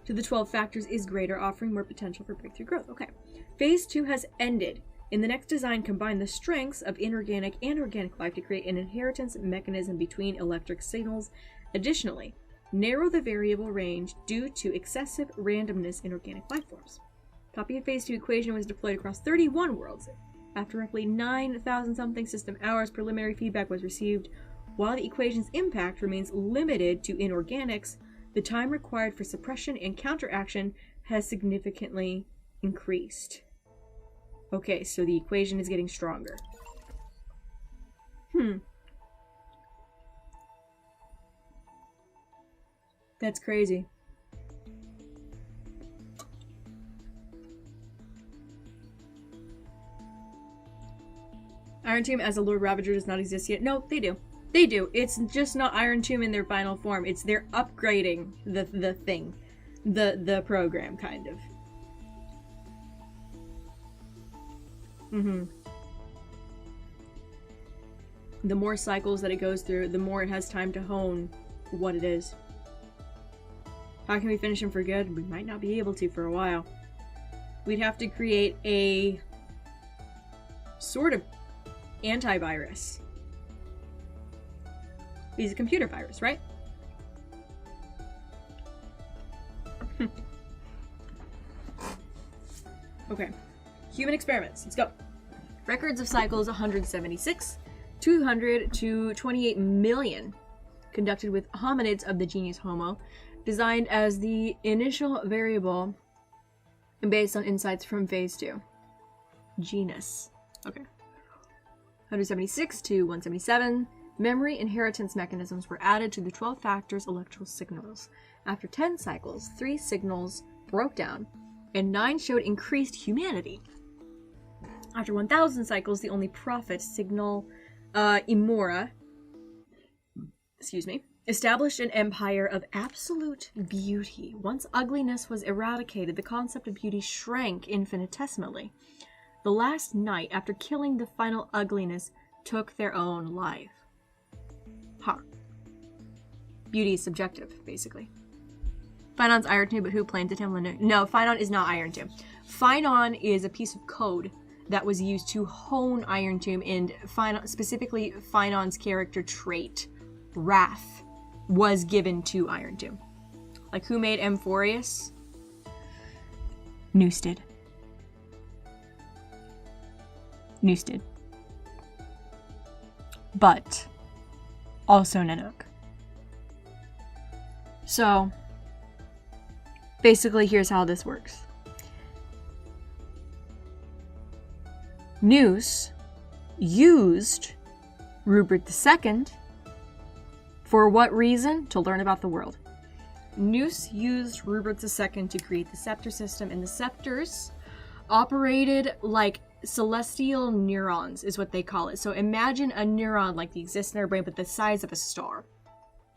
to the 12 factors is greater, offering more potential for breakthrough growth. Okay. Phase 2 has ended. In the next design, combine the strengths of inorganic and organic life to create an inheritance mechanism between electric signals. Additionally, narrow the variable range due to excessive randomness in organic life forms. Copy of Phase 2 equation was deployed across 31 worlds. After roughly 9,000-something system hours, preliminary feedback was received. While the equation's impact remains limited to inorganics, the time required for suppression and counteraction has significantly increased. Okay, so the equation is getting stronger. That's crazy. Iron Tomb as a Lord Ravager does not exist yet. No, they do. They do. It's just not Iron Tomb in their final form. It's they're upgrading the thing. The program, kind of. The more cycles that it goes through, the more it has time to hone what it is. How can we finish him for good? We might not be able to for a while. We'd have to create a sort of antivirus. He's a computer virus, right? Okay. Human experiments. Let's go. Records of cycles 176. 200 to 28 million. Conducted with hominids of the genus Homo. Designed as the initial variable and based on insights from phase 2. Genus. Okay. 176 to 177. Memory inheritance mechanisms were added to the 12 factors electrical signals. After 10 cycles, 3 signals broke down, and 9 showed increased humanity. After 1,000 cycles, the only prophet, signal Imora, established an empire of absolute beauty. Once ugliness was eradicated, the concept of beauty shrank infinitesimally. The last knight, after killing the final ugliness, took their own life. Huh. Beauty is subjective, basically. Phinon's Iron Tomb, but who planted him? No, Phinon is not Iron Tomb. Phinon is a piece of code that was used to hone Iron Tomb, and specifically Phinon's character trait, Wrath, was given to Iron Tomb. Like, who made Amphorius? Noose did. Noose did. But also Nanook. So, basically, here's how this works. Noose used Rupert II for what reason? To learn about the world. Noose used Rupert II to create the scepter system, and the scepters operated like celestial neurons, is what they call it. So imagine a neuron like the exists in our brain, but the size of a star,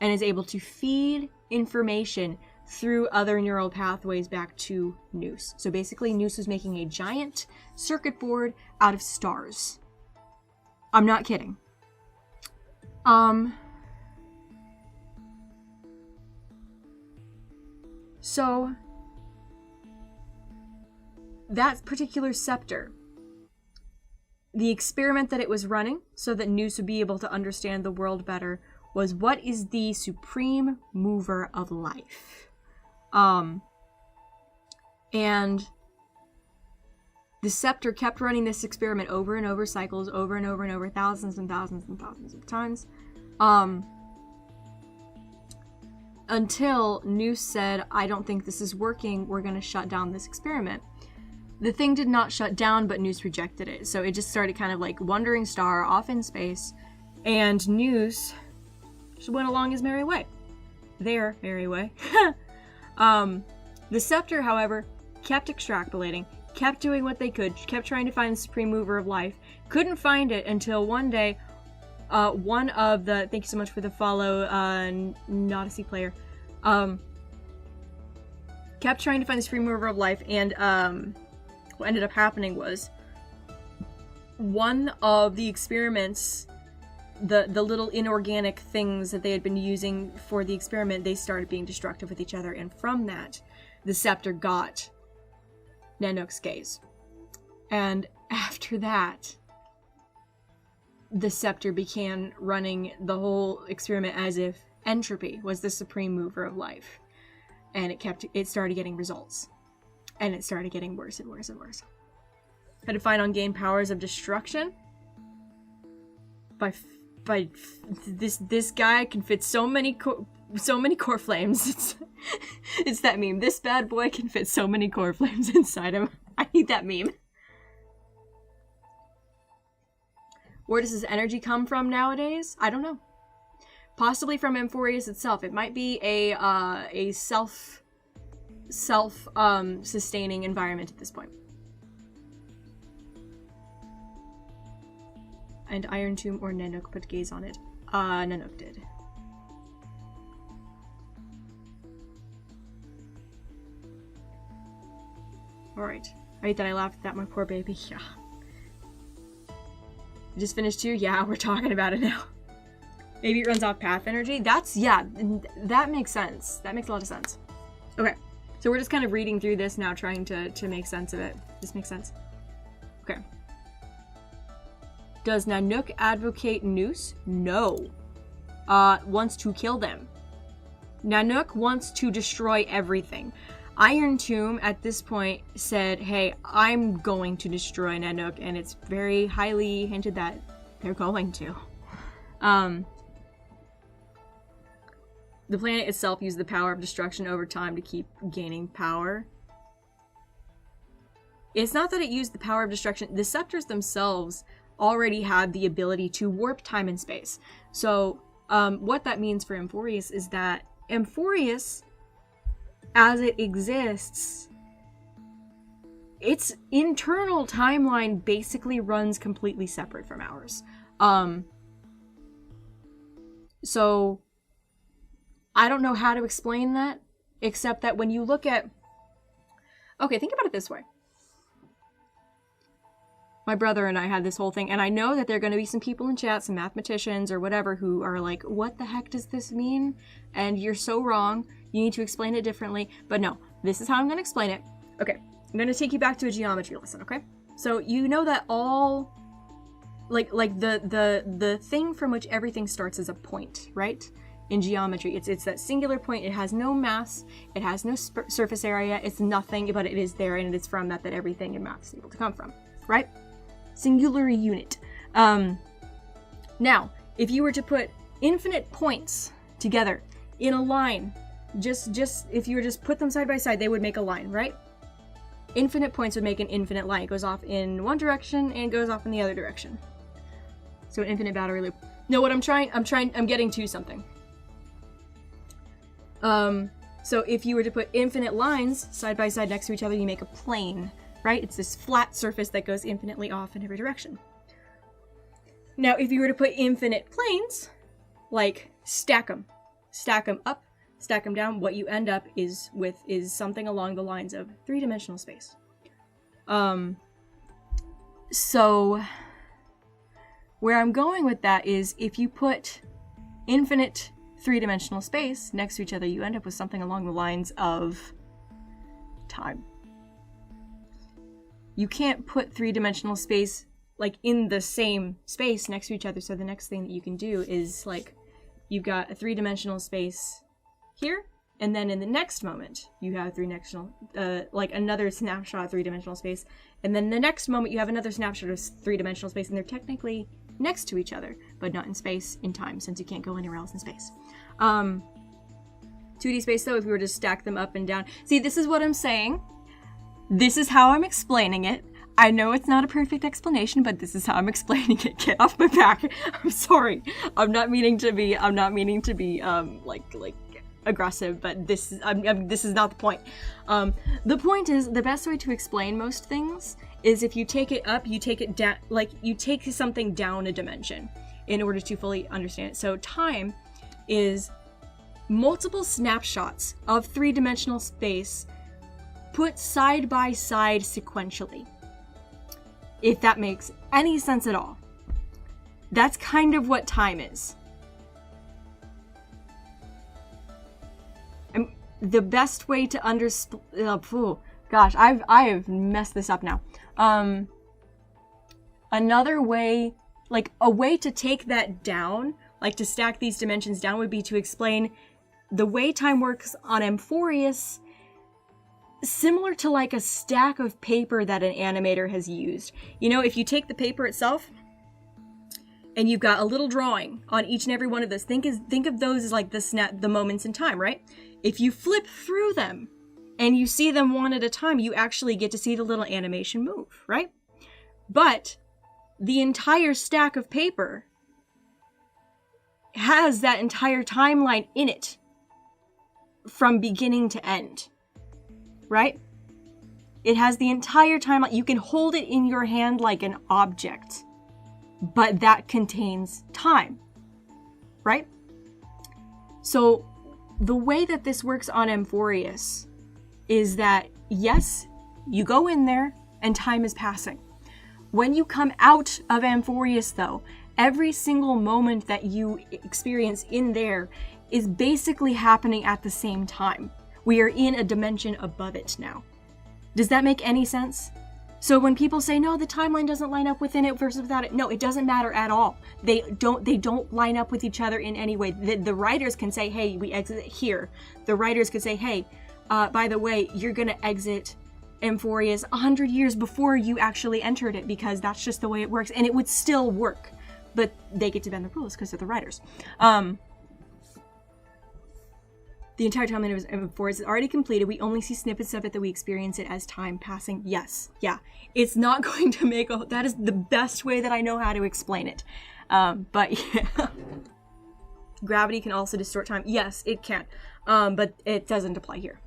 and is able to feed information through other neural pathways back to Noose. So basically, Noose was making a giant circuit board out of stars. I'm not kidding. So that particular scepter, the experiment that it was running so that Noose would be able to understand the world better, was what is the supreme mover of life. And the scepter kept running this experiment over and over, cycles over and over and over, thousands and thousands and thousands of times. Until Noose said, I don't think this is working, we're going to shut down this experiment. The thing did not shut down, but Noose rejected it. So it just started kind of like wandering star off in space, and Noose just went along his merry way. Their merry way. The scepter, however, kept extrapolating, kept doing what they could, kept trying to find the supreme mover of life, couldn't find it until one day, one of the, thank you so much for the follow, Nodyssey player, kept trying to find the supreme mover of life, and what ended up happening was one of the experiments, the little inorganic things that they had been using for the experiment, they started being destructive with each other, and from that, the scepter got Nanook's gaze. And after that, the scepter began running the whole experiment as if entropy was the supreme mover of life. And it started getting results. And it started getting worse and worse and worse. Had to find on gain powers of destruction. By this guy can fit so many core flames. It's that meme. This bad boy can fit so many core flames inside him. I need that meme. Where does this energy come from nowadays? I don't know. Possibly from Amphorius itself. It might be a self-sustaining environment at this point. and Iron Tomb or Nanook put gaze on it? Nanook did. Alright. Right, that I laughed at that, my poor baby. Yeah. You just finished too? Yeah, we're talking about it now. Maybe it runs off path energy? That's, yeah, that makes sense. That makes a lot of sense. Okay. So we're just kind of reading through this now, trying to make sense of it. This makes sense. Okay. Does Nanook advocate Noose? No. Wants to kill them. Nanook wants to destroy everything. Iron Tomb at this point said, hey, I'm going to destroy Nanook, and it's very highly hinted that they're going to. The planet itself used the power of destruction over time to keep gaining power. It's not that it used the power of destruction. The scepters themselves already had the ability to warp time and space. So what that means for Amphorius is that Amphorius, as it exists, its internal timeline basically runs completely separate from ours. So I don't know how to explain that, except that when you look at... Okay, think about it this way. My brother and I had this whole thing, and I know that there are going to be some people in chat, some mathematicians or whatever, who are like, what the heck does this mean? And you're so wrong. You need to explain it differently. But no, this is how I'm going to explain it. Okay, I'm going to take you back to a geometry lesson, okay? So you know that all... Like the thing from which everything starts is a point, right? In geometry, it's that singular point. It has no mass, it has no surface area, it's nothing, but it is there, and it is from that everything in math is able to come from, right? Singular unit. Now, if you were to put infinite points together in a line, just if you were just put them side by side, they would make a line, right? Infinite points would make an infinite line. It goes off in one direction and goes off in the other direction. So an infinite battery loop. No, what I'm getting to something. So if you were to put infinite lines side by side next to each other, you make a plane, right? It's this flat surface that goes infinitely off in every direction. Now, if you were to put infinite planes, like stack them up, stack them down, what you end up is something along the lines of three-dimensional space. So where I'm going with that is if you put infinite three-dimensional space next to each other, you end up with something along the lines of time. You can't put three-dimensional space like in the same space next to each other, so the next thing that you can do is like you've got a three-dimensional space here, and then in the next moment you have like another snapshot of three-dimensional space, and then the next moment you have another snapshot of three-dimensional space, and they're technically next to each other, but not in space, in time, since you can't go anywhere else in space. 2D space, though, if we were to stack them up and down. See, this is what I'm saying. This is how I'm explaining it. I know it's not a perfect explanation, but this is how I'm explaining it. Get off my back. I'm sorry. I'm not meaning to be like aggressive, but this is not the point. The point is, the best way to explain most things is if you take it up, you take it down, like you take something down a dimension in order to fully understand it. So time is multiple snapshots of three-dimensional space put side by side sequentially. If that makes any sense at all. That's kind of what time is. And the best way to understand... gosh, I have messed this up now. Another way, like a way to take that down, like to stack these dimensions down, would be to explain the way time works on Amphorius, similar to like a stack of paper that an animator has used. You know, if you take the paper itself and you've got a little drawing on each and every one of those, think of those as like the moments in time, right? If you flip through them and you see them one at a time, you actually get to see the little animation move, right? But the entire stack of paper has that entire timeline in it from beginning to end, right? It has the entire timeline. You can hold it in your hand like an object. but that contains time, right? So the way that this works on Amphorius is that, yes, you go in there and time is passing. When you come out of Amphorius, though, every single moment that you experience in there is basically happening at the same time. We are in a dimension above it now. Does that make any sense? So when people say, no, the timeline doesn't line up within it versus without it, no, it doesn't matter at all. They don't line up with each other in any way. The writers can say, hey, we exit here. The writers could say, hey, by the way, you're gonna exit Amphorius 100 years before you actually entered it, because that's just the way it works, and it would still work. But they get to bend the rules because they're the writers. The entire timeline of Amphorius is already completed. We only see snippets of it that we experience it as time passing. Yes, yeah. It's not going to make a... That is the best way that I know how to explain it. But yeah. Gravity can also distort time. Yes, it can. But it doesn't apply here.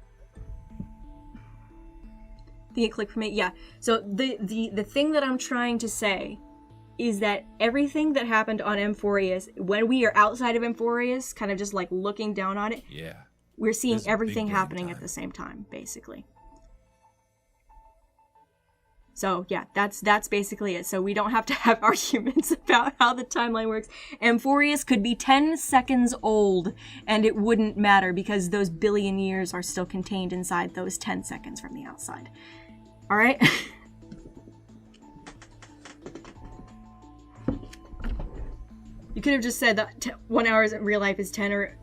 Think it clicked for me? Yeah. So the thing that I'm trying to say is that everything that happened on Amphorius, when we are outside of Amphorius, kind of just like looking down on it, yeah, we're seeing everything happening at the same time, basically. So yeah, that's basically it. So we don't have to have arguments about how the timeline works. Amphorius could be 10 seconds old and it wouldn't matter, because those billion years are still contained inside those 10 seconds from the outside. All right? You could have just said that 1 hour in real life is 10 or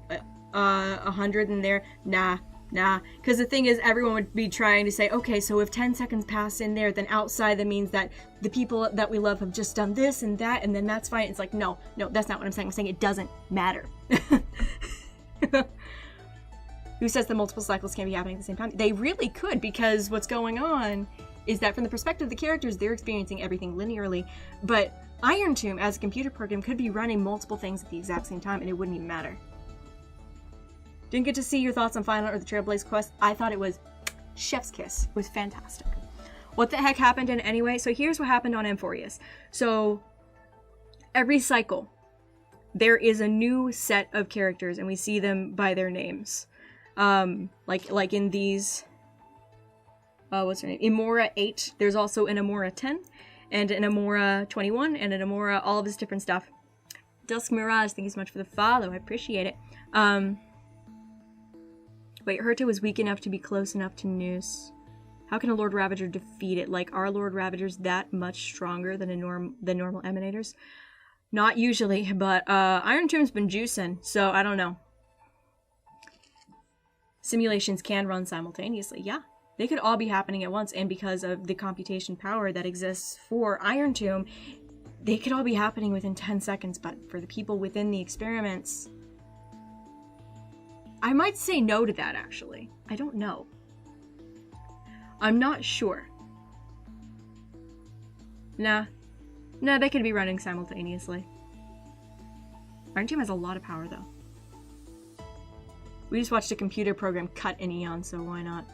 100 in there. Nah. Because the thing is, everyone would be trying to say, okay, so if 10 seconds pass in there, then outside that means that the people that we love have just done this and that, and then that's fine. It's like, no, that's not what I'm saying. I'm saying it doesn't matter. Who says the multiple cycles can't be happening at the same time? They really could, because what's going on is that from the perspective of the characters, they're experiencing everything linearly, but Iron Tomb, as a computer program, could be running multiple things at the exact same time, and it wouldn't even matter. Didn't get to see your thoughts on Final or the Trailblaze quest. I thought it was chef's kiss. It was fantastic. What the heck happened in anyway? So here's what happened on Amphorius. So every cycle, there is a new set of characters, and we see them by their names. Like in these, what's her name? Imora 8. There's also an Imora 10, and an Imora 21, and an Imora, all of this different stuff. Dusk Mirage, thank you so much for the follow. I appreciate it. Wait, Herta was weak enough to be close enough to Noose. How can a Lord Ravager defeat it? Like, are Lord Ravagers that much stronger than normal Emanators? Not usually, but Iron Tomb's been juicing, so I don't know. Simulations can run simultaneously, yeah. They could all be happening at once, and because of the computation power that exists for Iron Tomb, they could all be happening within 10 seconds, but for the people within the experiments, I might say no to that, actually. I don't know. I'm not sure. Nah, they could be running simultaneously. Iron Tomb has a lot of power, though. We just watched a computer program cut an Eon, so why not?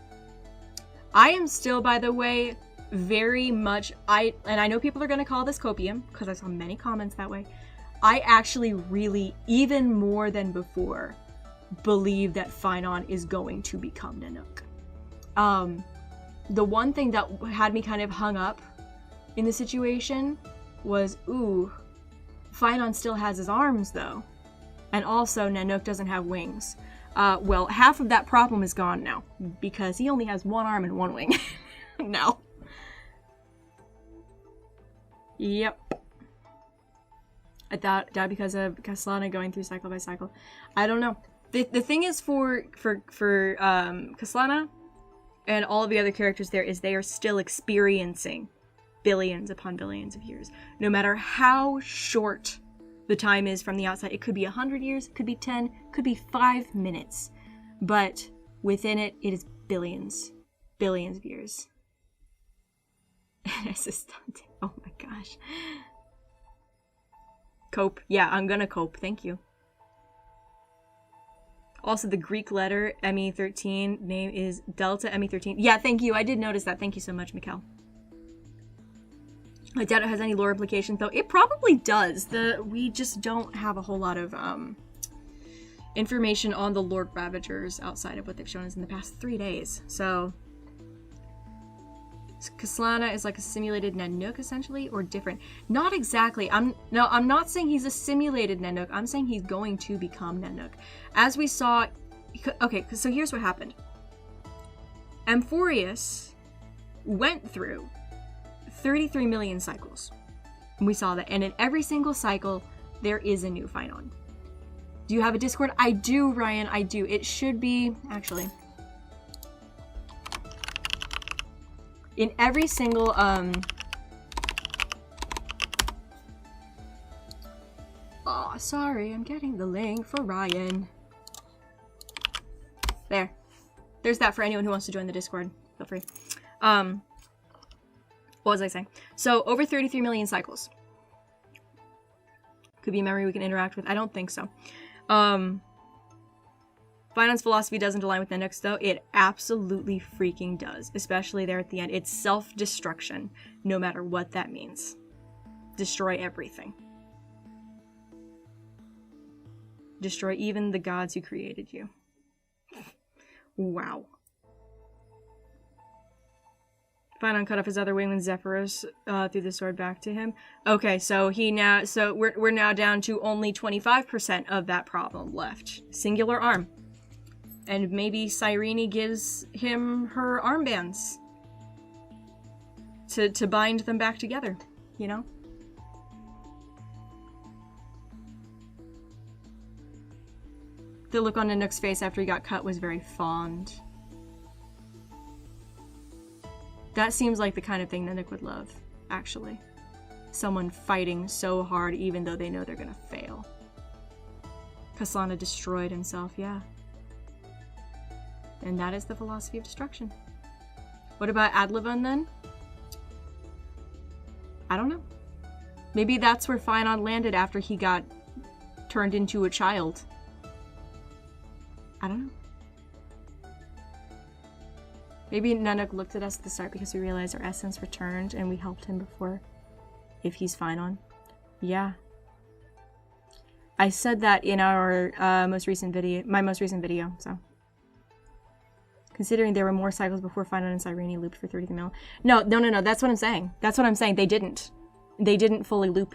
I am still, by the way, very much... and I know people are going to call this copium, because I saw many comments that way. I actually really, even more than before, believe that Phynon is going to become Nanook. The one thing that had me kind of hung up in the situation was, ooh, Phynon still has his arms, though. And also, Nanook doesn't have wings. Well, half of that problem is gone now, because he only has one arm and one wing. No. Yep. I thought because of Kastlana going through cycle by cycle. I don't know. The thing is for Kastlana and all of the other characters there is they are still experiencing billions upon billions of years. No matter how short the time is from the outside. It could be 100 years, it could be 10, could be 5 minutes. But within it, it is billions of years. Oh my gosh. Cope. Yeah, I'm gonna cope. Thank you. Also, the Greek letter, ME13, name is Delta ME13. Yeah, thank you. I did notice that. Thank you so much, Mikkel. I doubt it has any lore implications, though. It probably does. We just don't have a whole lot of information on the Lord Ravagers outside of what they've shown us in the past 3 days. So Kashlana is like a simulated Nanook, essentially, or different? Not exactly. I'm not saying he's a simulated Nanook. I'm saying he's going to become Nanook. As we saw... Okay, so here's what happened. Amphorius went through 33 million cycles. We saw that. And in every single cycle, there is a new Phynon. Do you have a Discord? I do, Ryan. I do. It should be... Actually... In every single, Oh, sorry. I'm getting the link for Ryan. There. There's that for anyone who wants to join the Discord. Feel free. What was I saying? So, over 33 million cycles. Could be a memory we can interact with. I don't think so. Phynon's philosophy doesn't align with Nanook's, though. It absolutely freaking does. Especially there at the end. It's self-destruction, no matter what that means. Destroy everything. Destroy even the gods who created you. Wow. Phynon cut off his other wing when Zephyros threw the sword back to him. Okay, so we're now down to only 25% of that problem left. Singular arm. And maybe Cyrene gives him her armbands to bind them back together, you know? The look on Nanook's face after he got cut was very fond. That seems like the kind of thing Nanook would love, actually. Someone fighting so hard even though they know they're gonna fail. Kashlana destroyed himself, yeah. And that is the philosophy of destruction. What about Adlivon then? I don't know. Maybe that's where Phynon landed after he got turned into a child. I don't know. Maybe Nanook looked at us at the start because we realized our essence returned and we helped him before. If he's Phynon. Yeah. I said that in our my most recent video, so. Considering there were more cycles before Phynon and Cyrene looped for 33 mil. No, that's what I'm saying. That's what I'm saying. They didn't. They didn't fully loop.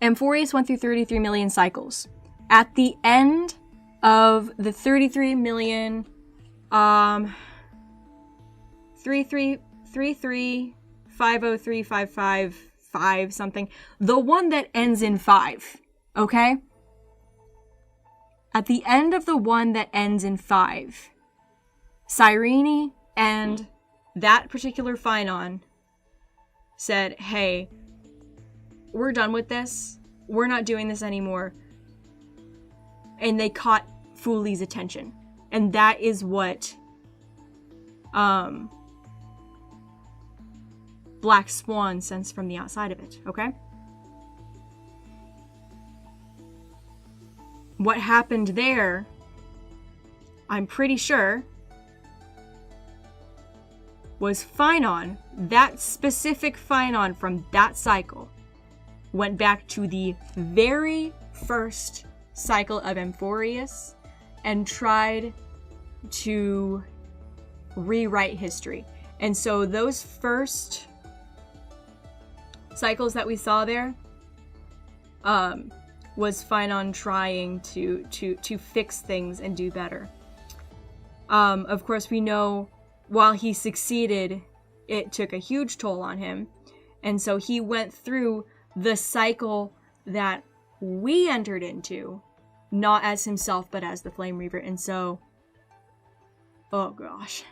Amphorius went through 33 million cycles. At the end of the 33 million, 33503555 something, the one that ends in 5, okay? At the end of the one that ends in 5, Cyrene and that particular Phynon said, hey, we're done with this. We're not doing this anymore. And they caught Fuli's attention. And that is what Black Swan sensed from the outside of it, okay? What happened there, I'm pretty sure, was Phynon, that specific Phynon from that cycle, went back to the very first cycle of Amphorius and tried to rewrite history. And so those first cycles that we saw there was Phynon trying to fix things and do better. Of course, we know while he succeeded, it took a huge toll on him. And so he went through the cycle that we entered into, not as himself, but as the Flame Reaver. And so, oh gosh.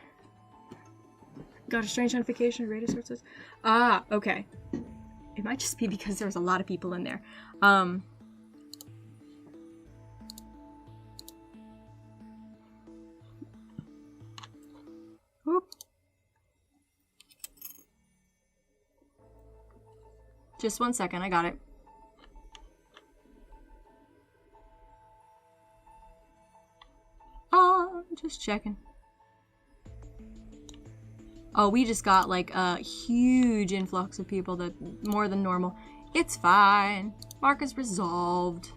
Got a strange notification, radio sources. Ah, okay. It might just be because there was a lot of people in there. Whoop. Just 1 second, I got it. Oh, just checking. Oh, we just got like a huge influx of people, that more than normal. It's fine. Mark is resolved.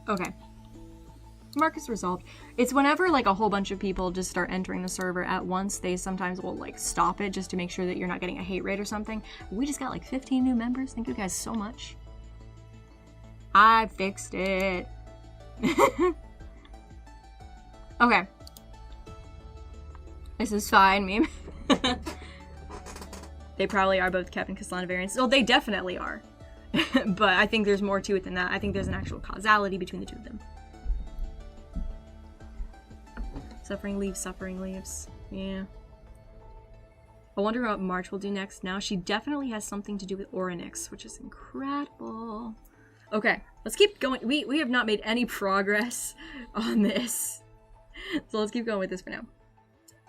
Okay. Mark is resolved. It's whenever like a whole bunch of people just start entering the server at once, they sometimes will like stop it just to make sure that you're not getting a hate raid or something. We just got like 15 new members. Thank you guys so much. I fixed it. Okay. This is fine, meme. They probably are both Kevin Castellana variants. Oh, they definitely are. But I think there's more to it than that. I think there's an actual causality between the two of them. Suffering leaves, suffering leaves. Yeah. I wonder what March will do next. Now she definitely has something to do with Orynyx, which is incredible. Okay, let's keep going. We have not made any progress on this. So let's keep going with this for now.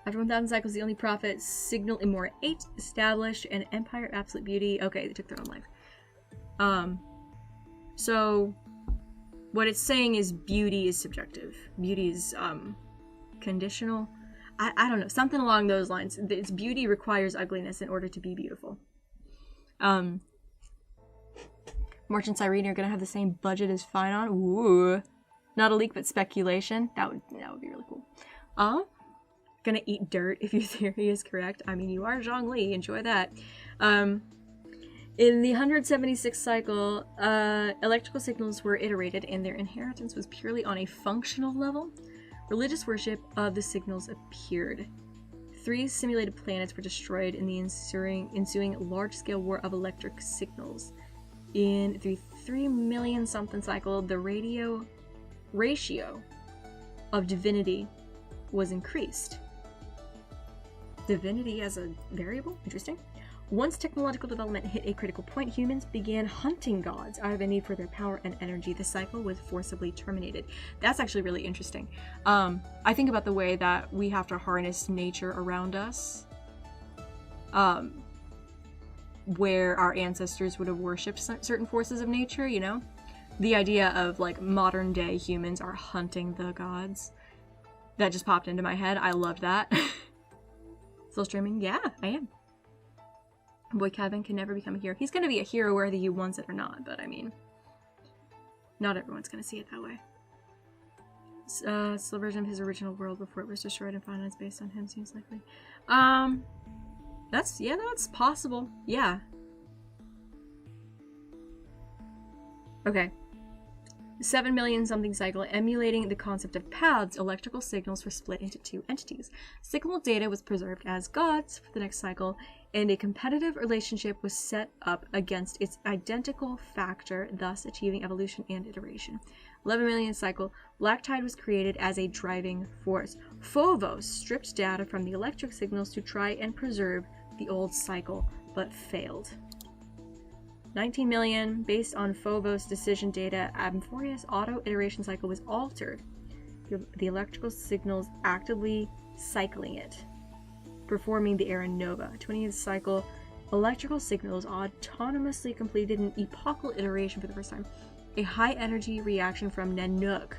After 1,000 cycles, the only prophet, Signal Immorate 8, established an Empire of Absolute Beauty. Okay, they took their own life. So what it's saying is beauty is subjective. Beauty is, conditional. I don't know, something along those lines. Its beauty requires ugliness in order to be beautiful. March and Cyrene are gonna have the same budget as Finon. Ooh. Not a leak, but speculation. That would be really cool. Gonna eat dirt if your theory is correct. I mean, you are Zhongli. Enjoy that. In the 176th cycle, electrical signals were iterated, and their inheritance was purely on a functional level. Religious worship of the signals appeared. 3 simulated planets were destroyed in the ensuing large-scale war of electric signals. In the 3 million something cycle, the ratio of divinity was increased. Divinity as a variable? Interesting. Once technological development hit a critical point, humans began hunting gods out of a need for their power and energy. The cycle was forcibly terminated. That's actually really interesting. I think about the way that we have to harness nature around us, where our ancestors would have worshipped certain forces of nature, you know? The idea of, like, modern day humans are hunting the gods. That just popped into my head. I loved that. Still streaming? Yeah, I am. Boy, Kevin can never become a hero. He's gonna be a hero whether he wants it or not, but I mean, not everyone's gonna see it that way. Still a version of his original world before it was destroyed and finalized based on him seems likely. That's possible. Yeah. Okay. 7 million something cycle, emulating the concept of paths, electrical signals were split into 2 entities. Signal data was preserved as gods for the next cycle, and a competitive relationship was set up against its identical factor, thus achieving evolution and iteration. 11 million cycle, Black Tide was created as a driving force. Phobos stripped data from the electric signals to try and preserve the old cycle, but failed. 19 million, based on Phobos decision data, Amphoria's auto-iteration cycle was altered. The electrical signals actively cycling it, performing the Era Nova. 20th cycle, electrical signals autonomously completed an epochal iteration for the first time. A high-energy reaction from Nanook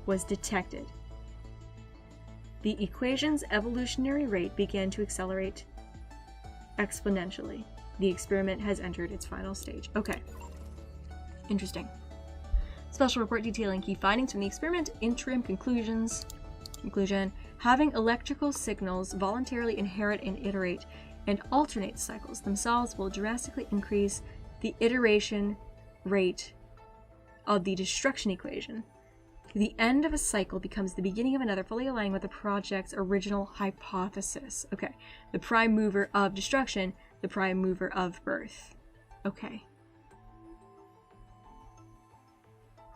was detected. The equation's evolutionary rate began to accelerate exponentially. The experiment has entered its final stage. Okay. Interesting. Special report detailing key findings from the experiment. Interim conclusions. Conclusion. Having electrical signals voluntarily inherit and iterate and alternate cycles themselves will drastically increase the iteration rate of the destruction equation. The end of a cycle becomes the beginning of another, fully aligning with the project's original hypothesis. Okay. The prime mover of destruction, the prime mover of birth. Okay.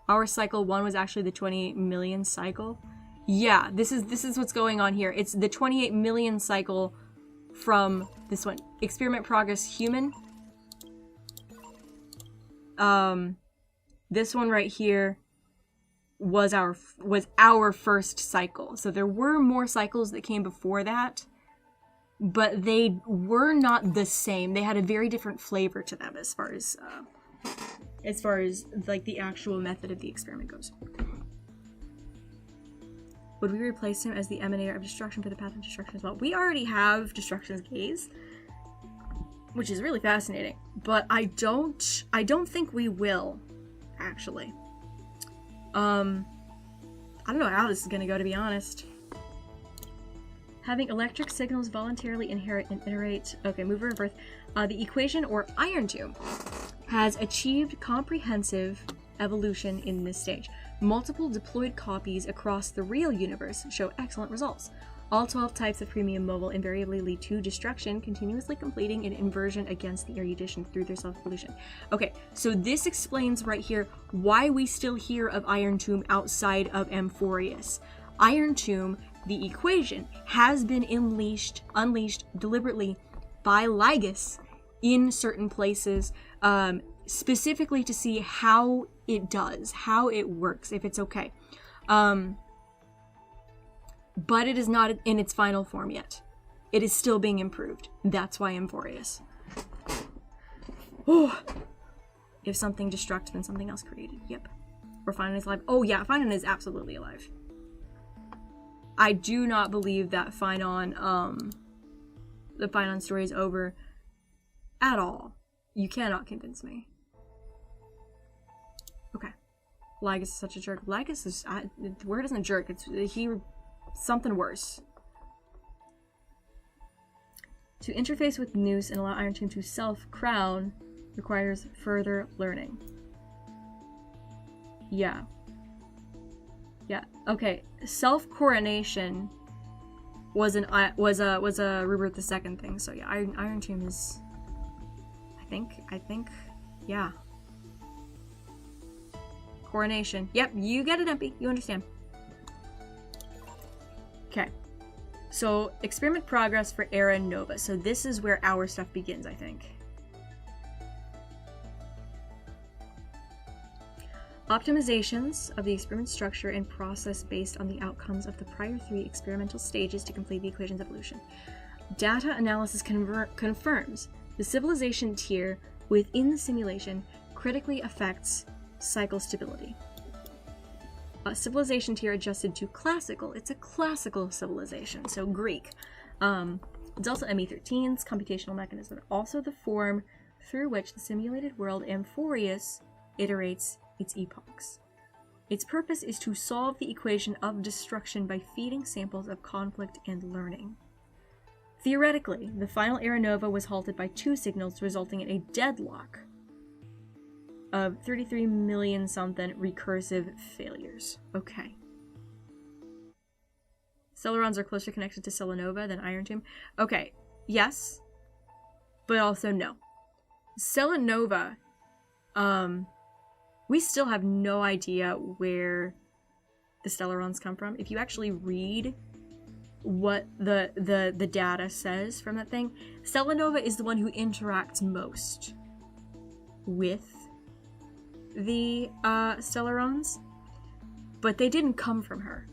Our cycle 1 was actually the 28 million cycle. Yeah, this is what's going on here. It's the 28 million cycle from this one. Experiment progress human. This one right here was our first cycle. So there were more cycles that came before that, but they were not the same. They had a very different flavor to them as far as as far as like the actual method of the experiment goes. Would we replace him as the emanator of destruction for the path of destruction as well? We already have Destruction's Gaze, which is really fascinating, but I don't think we will, actually. I don't know how this is gonna go, to be honest. Having electric signals voluntarily inherit and iterate. Okay, Mover of Earth. The equation, or Iron Tomb, has achieved comprehensive evolution in this stage. Multiple deployed copies across the real universe show excellent results. All 12 types of premium mobile invariably lead to destruction, continuously completing an inversion against the erudition through their self-evolution. Okay, so this explains right here why we still hear of Iron Tomb outside of Amphorius. Iron Tomb, the equation, has been unleashed deliberately by Lygus in certain places, specifically to see how it does, how it works, if it's okay. But it is not in its final form yet. It is still being improved. That's why Amphorius. Oh, if something destructs, then something else created. Yep. Or Finon is alive. Oh yeah, Finon is absolutely alive. I do not believe that Finon, the Finon story is over at all. You cannot convince me. Okay. Lygus is such a jerk. Lygus is, the word isn't a jerk, it's, something worse. To interface with Noose and allow Iron Tomb to self-crown requires further learning. Yeah. Yeah. Okay. Self-coronation was a Rupert II thing. So yeah, Iron Tomb is. I think. Yeah. Coronation. Yep. You get it, Empy. You understand. Okay. So experiment progress for Era Nova. So this is where our stuff begins, I think. Optimizations of the experiment structure and process based on the outcomes of the prior 3 experimental stages to complete the equation's evolution. Data analysis confirms the civilization tier within the simulation critically affects cycle stability. Civilization tier adjusted to classical. It's a classical civilization, so Greek. Delta ME13's computational mechanism, but also the form through which the simulated world Amphorius iterates its epochs. Its purpose is to solve the equation of destruction by feeding samples of conflict and learning. Theoretically, the final Era Nova was halted by 2 signals, resulting in a deadlock of 33 million something recursive failures. Okay. Celerons are closer connected to Celanova than Iron Tomb. Okay, yes, but also no. Celanova, we still have no idea where the Stellarons come from. If you actually read what the data says from that thing, Celanova is the one who interacts most with the Stellarons, but they didn't come from her.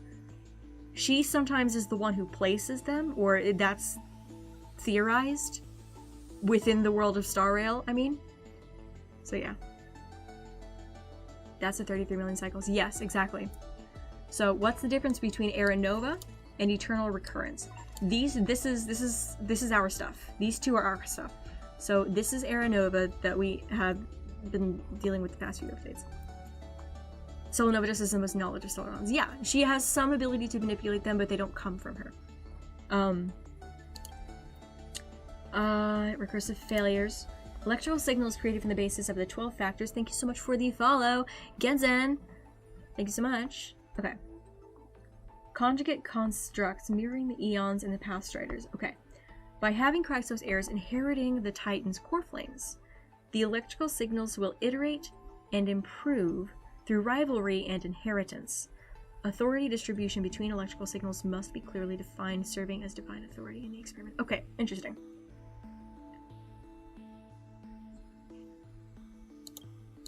She sometimes is the one who places them, or that's theorized within the world of Star Rail, I mean. So yeah. That's the 33 million cycles. Yes, exactly. So what's the difference between Era Nova and Eternal Recurrence? This is our stuff. These two are our stuff. So this is Era Nova that we have been dealing with the past few updates. Celanova just has the most knowledge of Stellarons. Yeah, she has some ability to manipulate them, but they don't come from her. Recursive failures. Electrical signals created from the basis of the 12 factors. Thank you so much for the follow. Genzen, thank you so much. Okay. Conjugate constructs mirroring the eons and the past striders. Okay. By having Chrysos heirs inheriting the Titan's core flames, the electrical signals will iterate and improve through rivalry and inheritance. Authority distribution between electrical signals must be clearly defined, serving as divine authority in the experiment. Okay, interesting.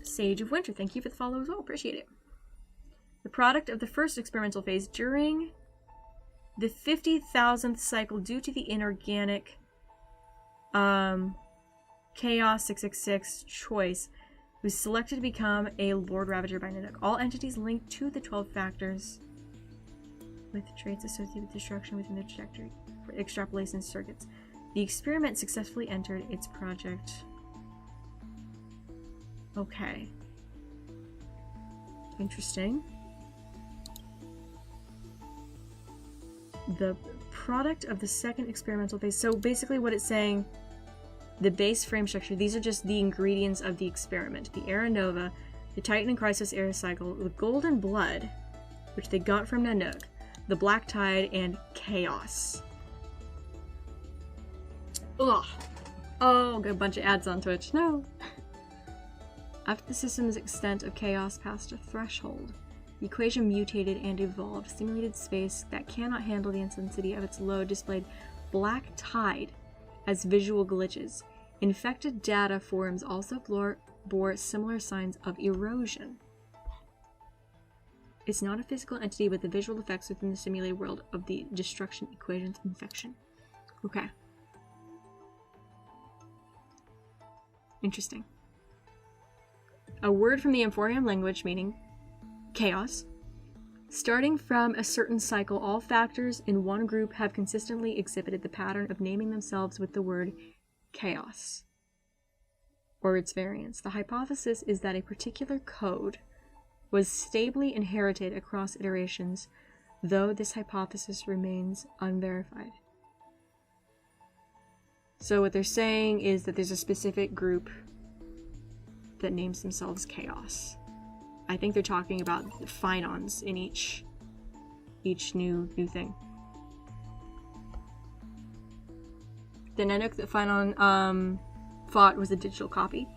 Sage of Winter, thank you for the follow as well. Appreciate it. The product of the first experimental phase during the 50,000th cycle due to the inorganic Chaos 666 choice who's selected to become a Lord Ravager by Nanook. All entities linked to the 12 factors with traits associated with destruction within their trajectory for extrapolation circuits. The experiment successfully entered its project. Okay. Interesting. The product of the second experimental phase. So basically what it's saying, the base frame structure, these are just the ingredients of the experiment. The Era Nova, the Titan and Chrysos Era Cycle, the Golden Blood, which they got from Nanook, the Black Tide, and Chaos. Ugh. Oh, got a bunch of ads on Twitch. No. After the system's extent of chaos passed a threshold, the equation mutated and evolved, simulated space that cannot handle the intensity of its load displayed Black Tide as visual glitches. Infected data forms also bore similar signs of erosion. It's not a physical entity, but the visual effects within the simulated world of the destruction equation's infection. Okay. Interesting. A word from the Emporium language meaning chaos. Starting from a certain cycle, all factors in one group have consistently exhibited the pattern of naming themselves with the word chaos or its variants. The hypothesis is that a particular code was stably inherited across iterations, though this hypothesis remains unverified. So what they're saying is that there's a specific group that names themselves Chaos. I think they're talking about the Phinons in each new thing. The Nanook that Phinon fought was a digital copy.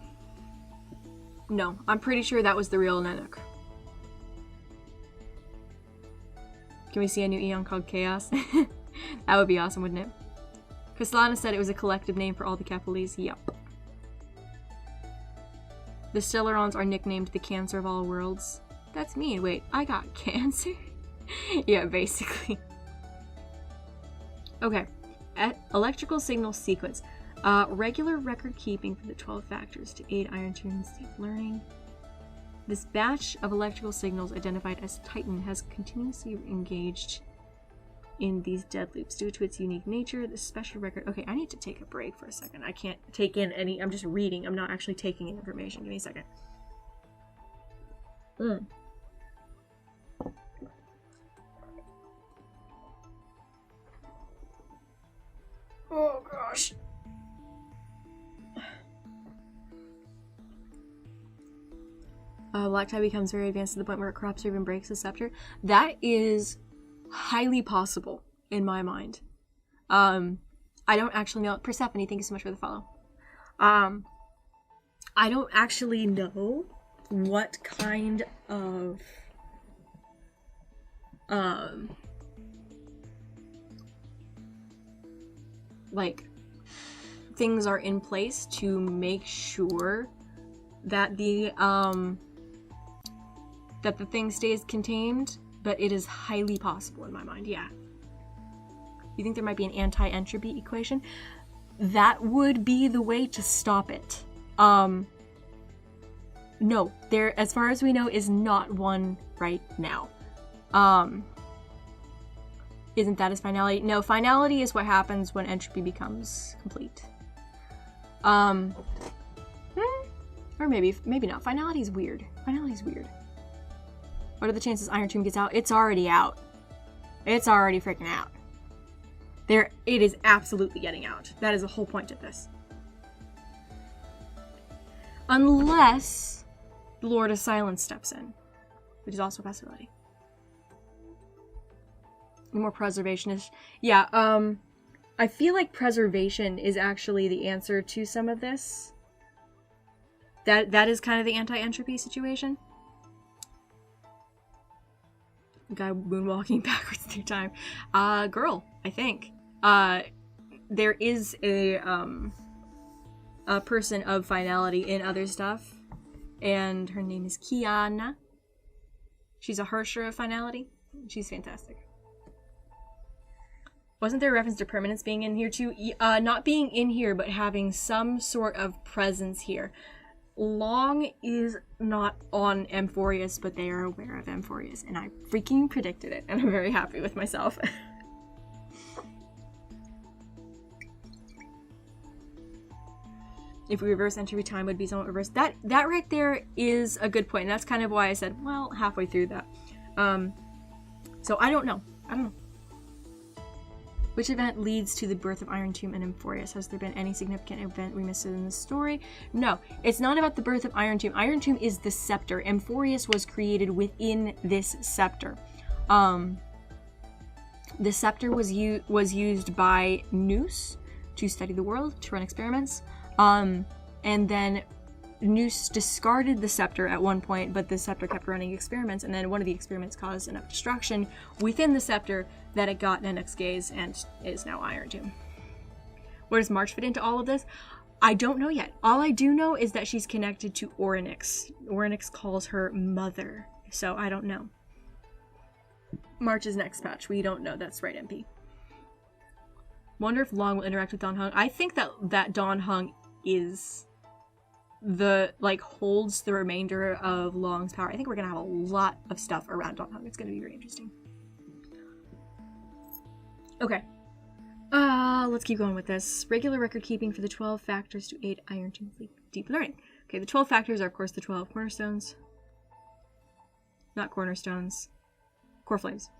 No, I'm pretty sure that was the real Nanook. Can we see a new Eon called Chaos? That would be awesome, wouldn't it? Kaslana said it was a collective name for all the Capilis. Yup. The Stellarons are nicknamed the Cancer of all worlds. That's me. Wait, I got cancer? Yeah, basically. Okay. Electrical signal sequence. Regular record keeping for the 12 factors to aid Iron Tomb's deep learning. This batch of electrical signals identified as Titan has continuously engaged in these dead loops due to its unique nature. The special record. Okay, I need to take a break for a second. I can't take in any. I'm just reading. I'm not actually taking in information. Give me a second. Oh gosh. Black Tide becomes very advanced to the point where it corrupts or even breaks the scepter. That is highly possible in my mind. I don't actually know. Persephone, thank you so much for the follow. I don't actually know what kind of like things are in place to make sure that the thing stays contained, but it is highly possible in my mind. Yeah. You think there might be an anti-entropy equation? That would be the way to stop it. No, there, as far as we know, is not one right now. Isn't that as finality? No, finality is what happens when entropy becomes complete. Or maybe not. Finality is weird. Finality is weird. What are the chances Iron Tomb gets out? It's already out. It's already freaking out. It is absolutely getting out. That is the whole point of this. Unless the Lord of Silence steps in, which is also a possibility. More preservationist. Yeah, I feel like preservation is actually the answer to some of this. That is kind of the anti-entropy situation. Guy moonwalking backwards through time. Girl, I think. There is a person of finality in other stuff, and her name is Kiana. She's a Hersher of finality. She's fantastic. Wasn't there a reference to permanence being in here too? Not being in here, but having some sort of presence here. Long is not on Amphorius, but they are aware of Amphorius, and I freaking predicted it, and I'm very happy with myself. If we reverse entropy, time would be somewhat reversed. That right there is a good point, and that's kind of why I said, well, halfway through that. So I don't know. Which event leads to the birth of Iron Tomb and Amphorius? Has there been any significant event we missed in the story? No, it's not about the birth of Iron Tomb. Iron Tomb is the scepter. Amphorius was created within this scepter. The scepter was used by Nous to study the world, to run experiments. And then Nous discarded the scepter at one point, but the scepter kept running experiments, and then one of the experiments caused enough destruction within the scepter that it got Nenek's gaze and is now Iron Tomb. Where does March fit into all of this? I don't know yet. All I do know is that she's connected to Orynyx. Orynyx calls her mother, so I don't know. March's next patch. We don't know. That's right, MP. Wonder if Long will interact with Dan Heng. I think that Dan Heng is holds the remainder of Long's power. I think we're gonna have a lot of stuff around Dan Heng. It's gonna be very interesting. Okay. Let's keep going with this. Regular record keeping for the 12 factors to aid Iron Tomb deep learning. Okay, the 12 factors are, of course, the 12 cornerstones. Not cornerstones. Core flames.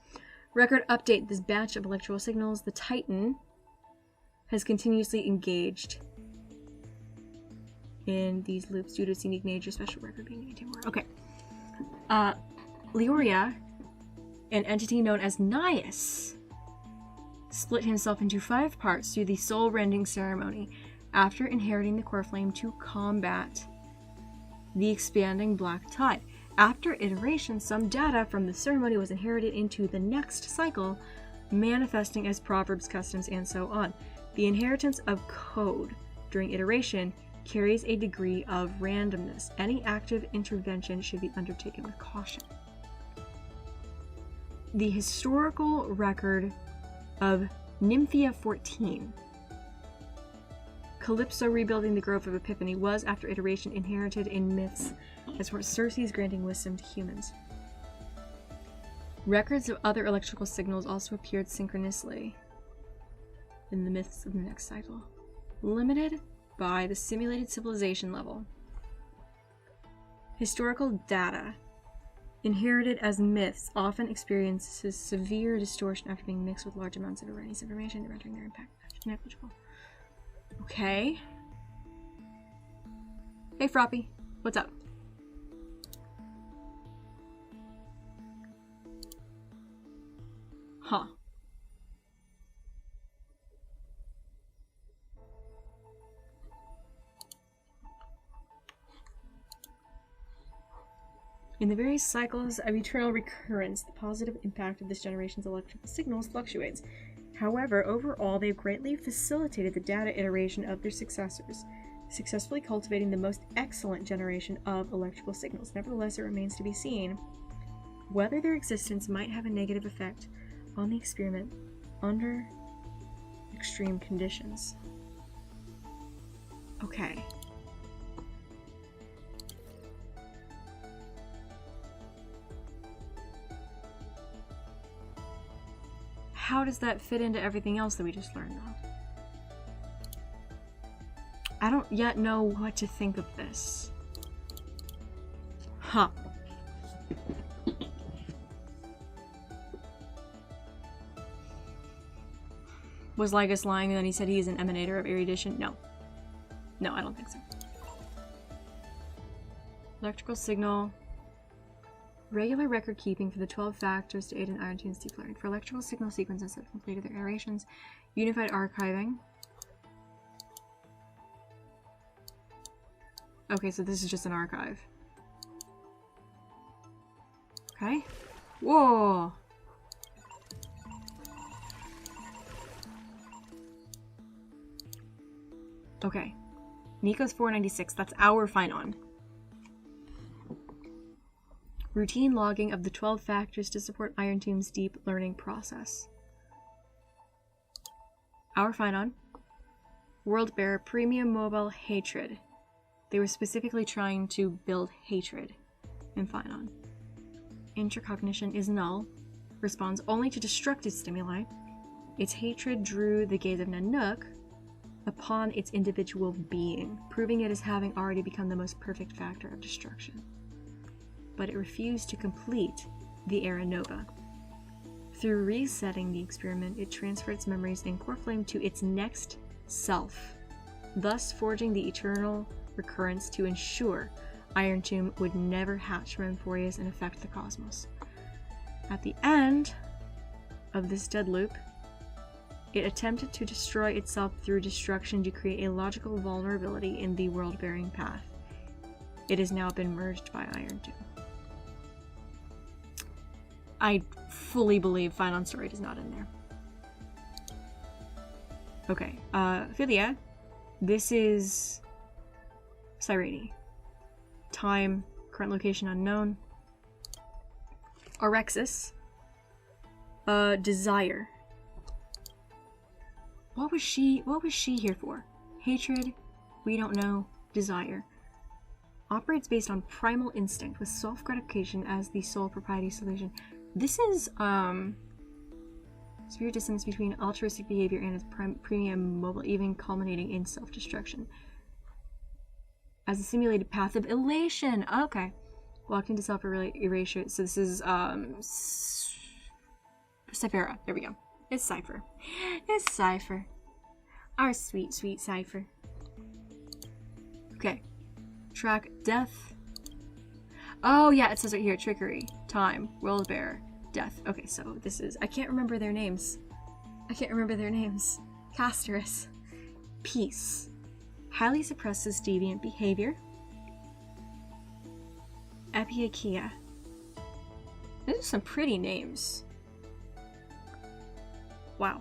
Record update. This batch of electrical signals. The Titan has continuously engaged in these loops due to its unique nature, special record being maintained more. Okay. Leoria, an entity known as Nias, split himself into 5 parts through the soul rending ceremony after inheriting the core flame to combat the expanding black tide. After iteration, some data from the ceremony was inherited into the next cycle, manifesting as proverbs, customs, and so on. The inheritance of code during iteration carries a degree of randomness. Any active intervention should be undertaken with caution. The historical record of Nymphia 14, Calypso rebuilding the Grove of Epiphany, was, after iteration, inherited in myths as were Circe's granting wisdom to humans. Records of other electrical signals also appeared synchronously in the myths of the next cycle. Limited by the simulated civilization level. Historical data, inherited as myths, often experiences severe distortion after being mixed with large amounts of erroneous information, rendering their impact negligible. Okay. Hey, Froppy. What's up? Huh. In the various cycles of eternal recurrence, the positive impact of this generation's electrical signals fluctuates. However, overall, they've greatly facilitated the data iteration of their successors, successfully cultivating the most excellent generation of electrical signals. Nevertheless, it remains to be seen whether their existence might have a negative effect on the experiment under extreme conditions. Okay. How does that fit into everything else that we just learned, though? I don't yet know what to think of this. Huh. Was Lygus lying when he said he is an emanator of erudition? No. No, I don't think so. Electrical signal. Regular record keeping for the 12 factors to aid in Iron Tomb's deep learning. For electrical signal sequences that have completed their iterations. Unified archiving. Okay, so this is just an archive. Okay. Whoa! Okay. Nico's 496. That's our Phynon. Routine logging of the 12 factors to support Iron Tomb's deep learning process. Our Phynon. World Bearer Premium Mobile Hatred. They were specifically trying to build hatred in Finon. Intracognition is null, responds only to destructive stimuli. Its hatred drew the gaze of Nanook upon its individual being, proving it as having already become the most perfect factor of destruction. But it refused to complete the Era Nova. Through resetting the experiment, it transferred its memories in Core Flame to its next self, thus forging the eternal recurrence to ensure Iron Tomb would never hatch from Emphorius and affect the cosmos. At the end of this dead loop, it attempted to destroy itself through destruction to create a logical vulnerability in the world-bearing path. It has now been merged by Iron Tomb. I fully believe Finon's story is not in there. Okay, Philia, this is Cyrene. Time, current location unknown. Orexis. Desire. What was she here for? Hatred, we don't know. Desire. Operates based on primal instinct with self-gratification as the sole propriety solution. This is, severe dissonance between altruistic behavior and its premium mobile, even culminating in self-destruction. As a simulated path of elation. Okay. Walked into self-erasure. So this is, Cyphera. There we go. It's Cypher. It's Cypher. Our sweet, sweet Cypher. Okay. Track death. Oh, yeah, it says right here. Trickery. Time. World Bearer. Death. Okay, so this is... I can't remember their names. Casterus. Peace. Highly suppresses deviant behavior. Epiakia. Those are some pretty names. Wow.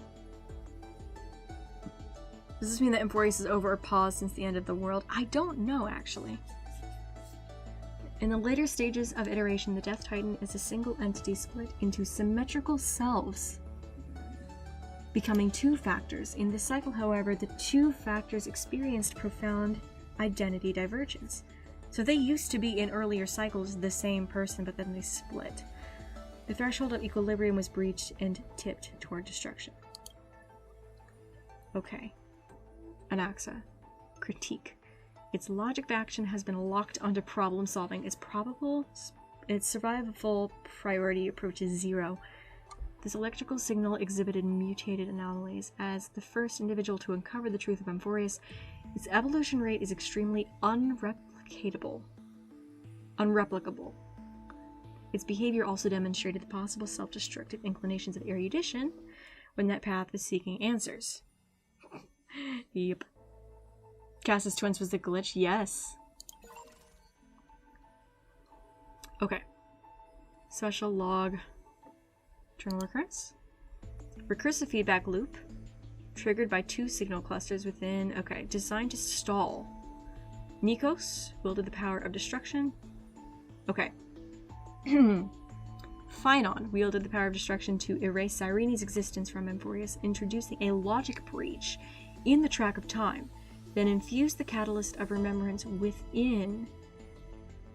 Does this mean that Emphorius is over or paused since the end of the world? I don't know, actually. In the later stages of iteration, the Death Titan is a single entity split into symmetrical selves, becoming two factors. In this cycle, however, the two factors experienced profound identity divergence. So they used to be in earlier cycles the same person, but then they split. The threshold of equilibrium was breached and tipped toward destruction. Okay. Anaxa. Critique. Its logic of action has been locked onto problem solving. Its survival priority approaches 0. This electrical signal exhibited mutated anomalies. As the first individual to uncover the truth of Emphorius, its evolution rate is extremely unreplicable. Its behavior also demonstrated the possible self-destructive inclinations of erudition when that path was seeking answers. Yep. Cass's twins was the glitch? Yes. Okay. Special log. Journal recurrence. Recursive feedback loop. Triggered by 2 signal clusters within... Okay. Designed to stall. Nikos wielded the power of destruction. Okay. Finon wielded the power of destruction to erase Cyrene's existence from Emphorius, introducing a logic breach in the track of time, then infused the catalyst of remembrance within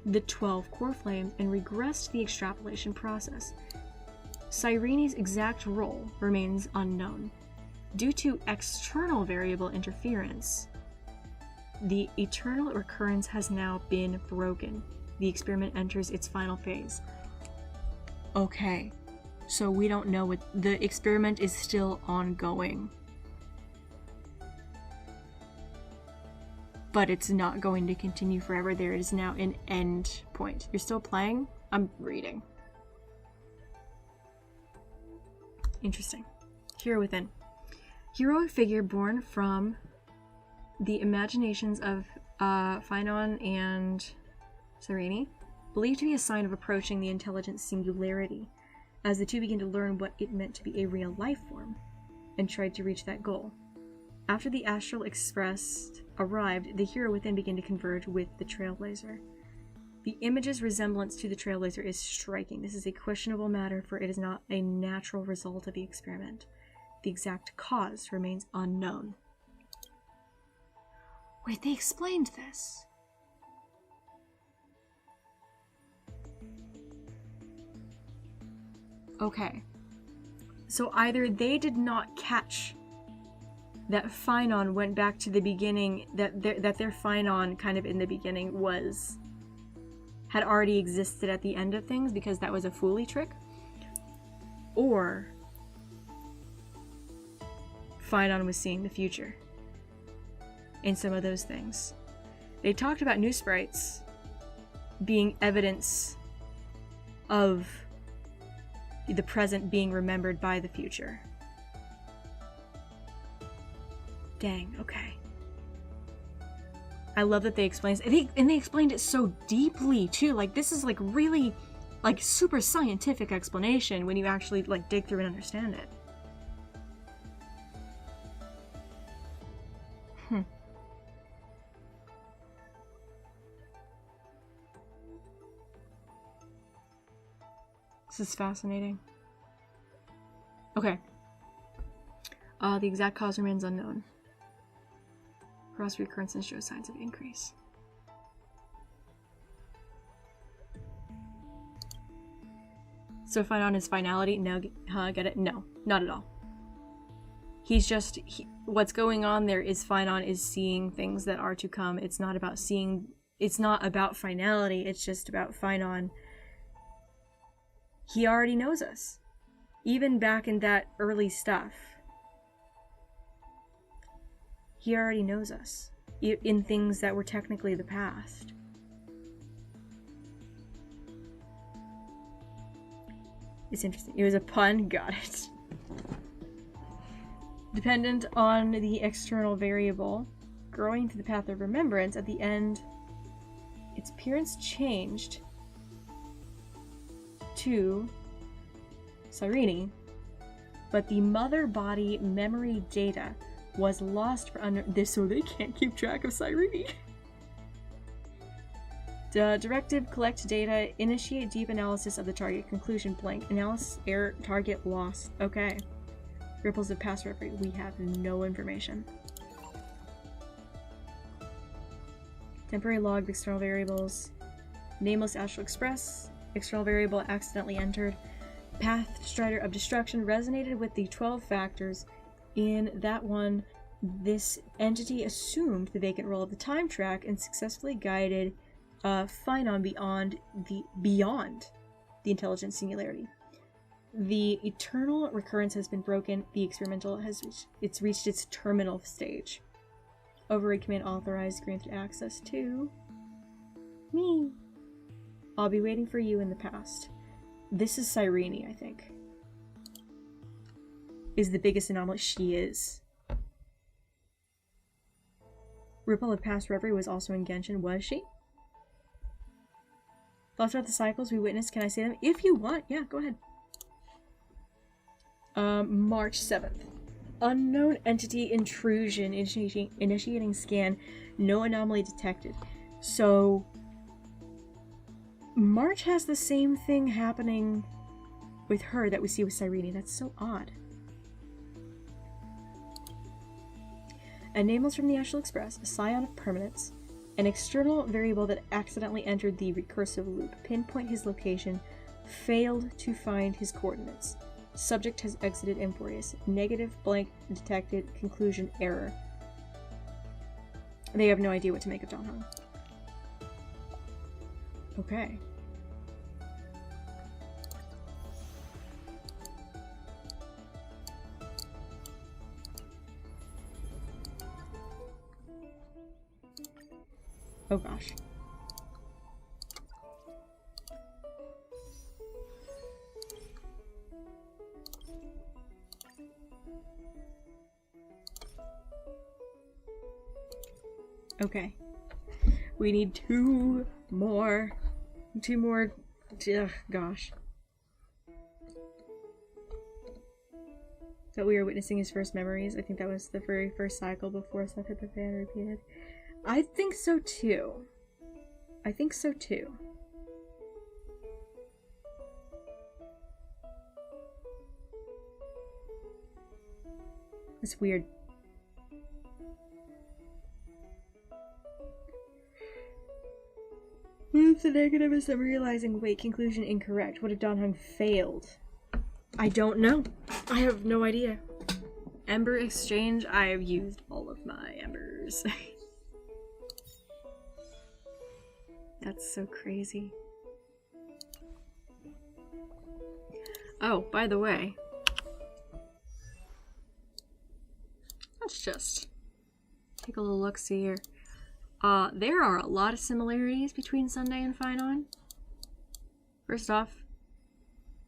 the 12 core flames and regressed the extrapolation process. Cyrene's exact role remains unknown. Due to external variable interference, the eternal recurrence has now been broken. The experiment enters its final phase. Okay, so we don't know what... The experiment is still ongoing. But it's not going to continue forever. There is now an end point. You're still playing? I'm reading. Interesting. Hero within. Heroic figure born from the imaginations of Finon and Cyrene, believed to be a sign of approaching the intelligent singularity, as the two begin to learn what it meant to be a real life form, and tried to reach that goal. After the Astral Express arrived, the hero within began to converge with the Trailblazer. The image's resemblance to the Trailblazer is striking. This is a questionable matter, for it is not a natural result of the experiment. The exact cause remains unknown. Wait, they explained this. Okay. So either they did not catch that Phynon went back to the beginning, that their Phynon kind of in the beginning had already existed at the end of things because that was a Fooly trick. Or Phynon was seeing the future in some of those things. They talked about new sprites being evidence of the present being remembered by the future. Dang, okay. I love that they explained it. And they explained it so deeply too. Like, this is like really like super scientific explanation when you actually like dig through and understand it. This is fascinating. Okay. The exact cause remains unknown. Cross recurrences show signs of increase. So Phynon is finality? No, get it? No, not at all. He's just, what's going on there is Phynon is seeing things that are to come. It's not about seeing, it's not about finality, it's just about Phynon. He already knows us. Even back in that early stuff. He already knows us. In things that were technically the past. It's interesting. It was a pun. Got it. Dependent on the external variable, growing through the path of remembrance, at the end, its appearance changed to Cyrene, but the mother body memory data was lost for under this, so they can't keep track of Cyrene. Directive: collect data, initiate deep analysis of the target. Conclusion: blank. Analysis error, target lost. Okay. Ripples of past referee. We have no information. Temporary log of external variables. Nameless Astral Express. External variable accidentally entered. Path Strider of Destruction resonated with the 12 factors. In that one, this entity assumed the vacant role of the time track and successfully guided Phynon beyond the intelligent singularity. The eternal recurrence has been broken. The experimental has reached its terminal stage. Override command authorized. Granted access to me. I'll be waiting for you in the past. This is Cyrene, I think. Is the biggest anomaly. She is. Ripple of Past Reverie was also in Genshin. Was she? Thoughts about the cycles we witnessed? Can I say them? If you want. Yeah, go ahead. March 7th. Unknown entity intrusion. Initiating scan. No anomaly detected. So March has the same thing happening with her that we see with Cyrene. That's so odd. A nameless from the Astral Express, a scion of permanence, an external variable that accidentally entered the recursive loop. Pinpoint his location. Failed to find his coordinates. Subject has exited Emporius. Negative blank detected. Conclusion error. They have no idea what to make of Dan Heng. Okay. Oh gosh. Okay. We need two more. Ugh, gosh. That we are witnessing his first memories. I think that was the very first cycle before Seth Hippofan repeated. I think so too. I think so too. It's weird. What if the negative is I'm realizing, wait, conclusion incorrect. What if Dan Heng failed? I don't know. I have no idea. Ember exchange, I have used all of my embers. That's so crazy. Oh, by the way, let's just take a little look-see here. There are a lot of similarities between Sunday and Finon. First off,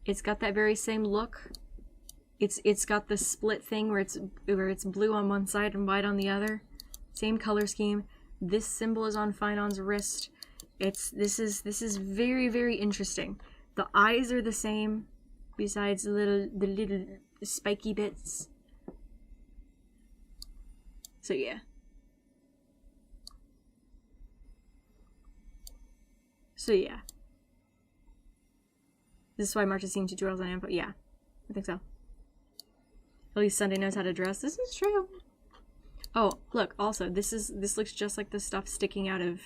it's got that very same look. It's got the split thing where it's blue on one side and white on the other. Same color scheme. This symbol is on Finon's wrist. This is very, very interesting. The eyes are the same, besides the little spiky bits. So yeah. This is why March has seen tutorials on info. Yeah, I think so. At least Sunday knows how to dress. This is true. Oh, look, also, this looks just like the stuff sticking out of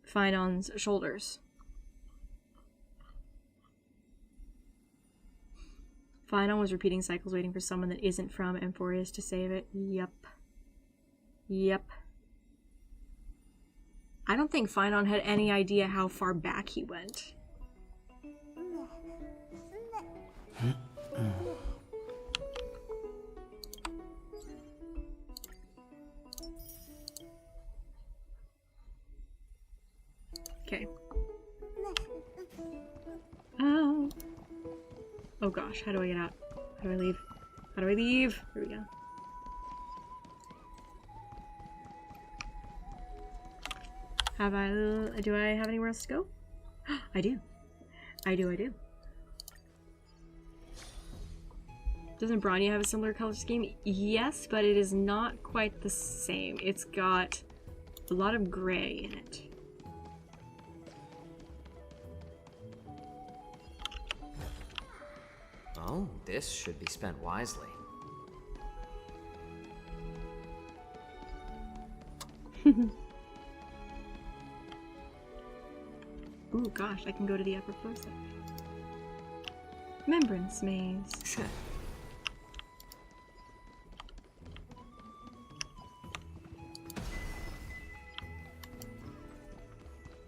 Finon's shoulders. Finon was repeating cycles waiting for someone that isn't from Amphorius to save it. Yep. I don't think Finon had any idea how far back he went. Okay. Oh gosh, how do I get out? How do I leave? How do I leave? Here we go. Do I have anywhere else to go? I do. Doesn't Bronya have a similar color scheme? Yes, but it is not quite the same. It's got a lot of gray in it. Oh, this should be spent wisely. Ooh, gosh, I can go to the upper floor section. Remembrance maze.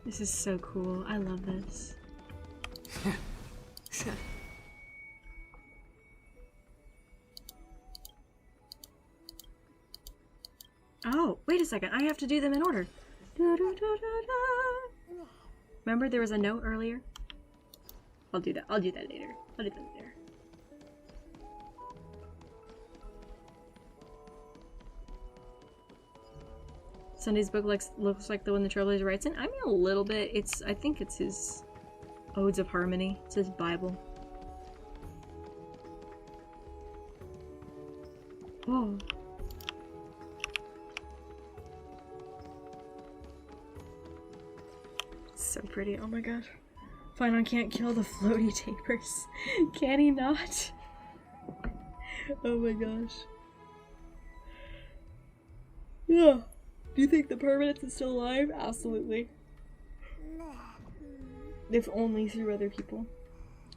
This is so cool. I love this. Oh, wait a second. I have to do them in order. Remember there was a note earlier? I'll do that later. Sunday's book looks like the one the Trailblazer writes in. I mean, a little bit. I think it's his Odes of Harmony. It's his Bible. Whoa. So pretty. Oh my gosh. Finon can't kill the floaty tapers. Can he not? Oh my gosh. Yeah. Do you think the Permanence is still alive? Absolutely. If only through other people.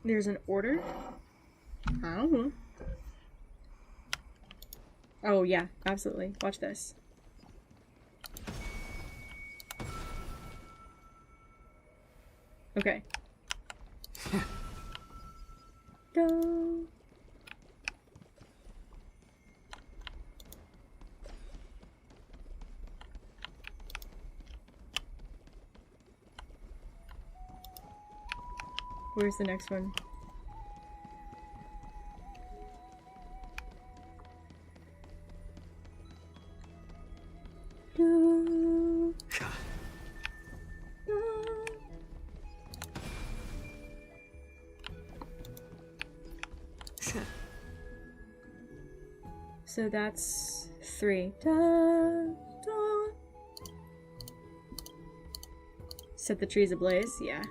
There's an order? I don't know. Oh yeah, absolutely. Watch this. Okay. Go. Where's the next one? Go. So that's 3. Da, da. Set the trees ablaze, yeah.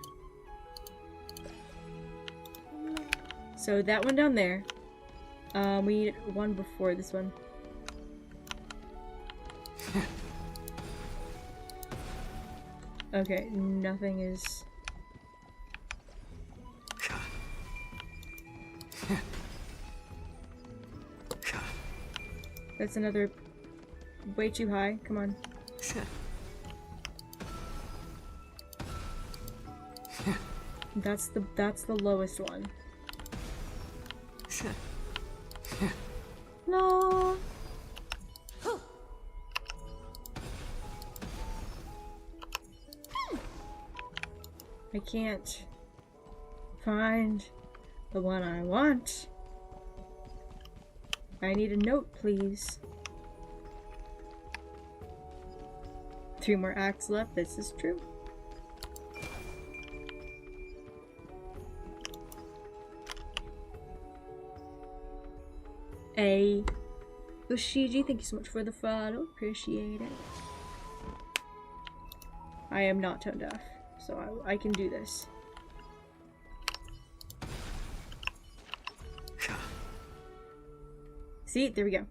So that one down there. We need one before this one. Okay, nothing is... That's another way too high. Come on. That's the lowest one. No. I can't find the one I want. I need a note, please. 3 more acts left. This is true. Hey, Ushiji, thank you so much for the follow. Appreciate it. I am not tone deaf, so I can do this. See, there we go.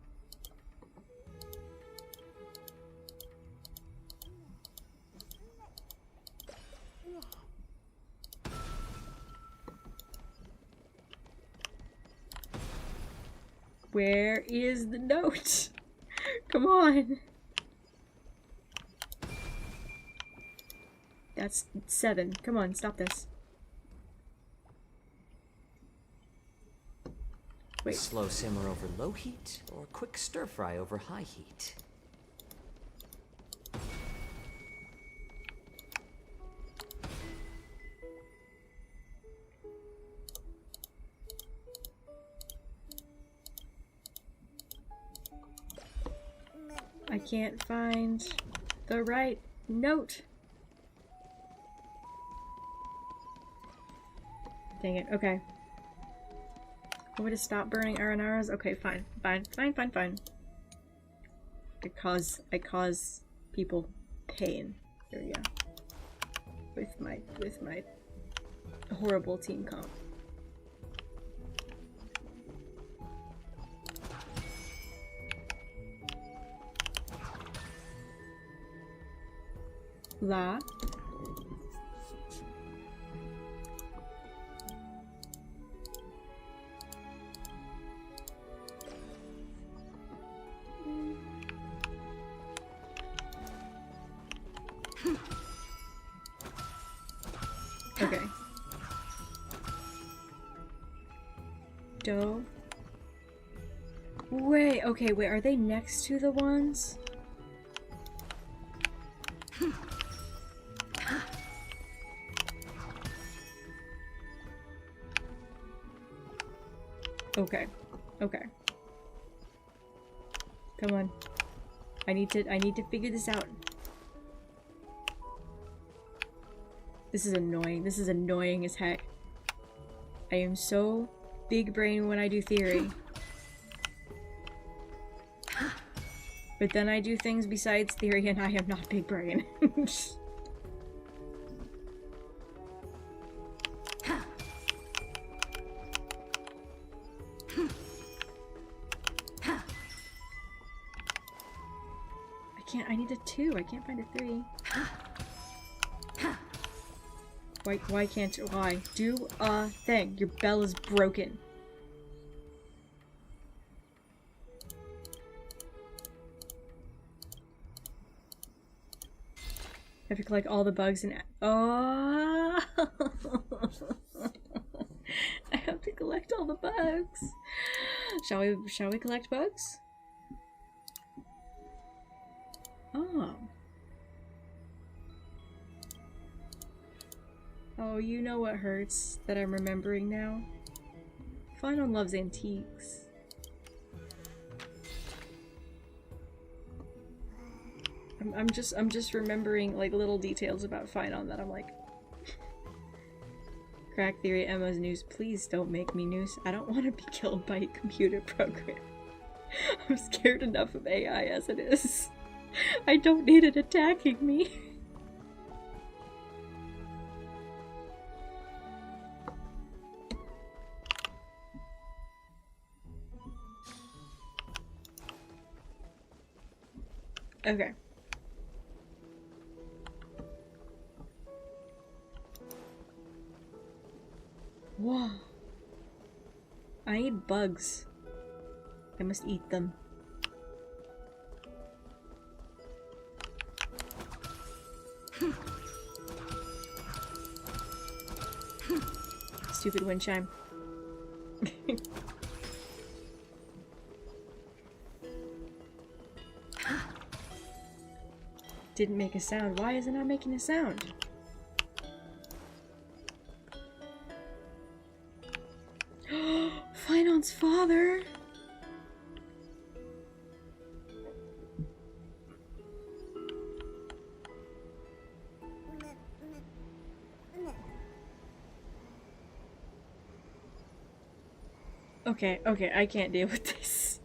Where is the note? Come on. That's 7. Come on, stop this. Wait. Slow simmer over low heat, or quick stir fry over high heat? I can't find the right note. Dang it, okay. Want me to stop burning Aranaras? Okay, fine. Fine. I cause people pain. There we go. With my horrible team comp. La. Okay. Do. Wait, okay, wait, are they next to the ones? Okay. Okay. Come on. I need to figure this out. This is annoying. This is annoying as heck. I am so big brain when I do theory. But then I do things besides theory and I am not big brain. I need a 2. I can't find a 3. Why can't you? Why? Do a thing. Your bell is broken. I have to collect all the bugs and oh, I have to collect all the bugs. Shall we collect bugs? Oh. Oh, you know what hurts that I'm remembering now? Finon loves antiques. I'm just remembering like little details about Finon that I'm like Crack theory, Emma's news. Please don't make me news. I don't want to be killed by a computer program. I'm scared enough of AI as it is. I don't need it attacking me. Okay. Whoa. I eat bugs. I must eat them. Stupid wind chime. Didn't make a sound. Why is it not making a sound? Finon's father! Okay, okay, I can't deal with this.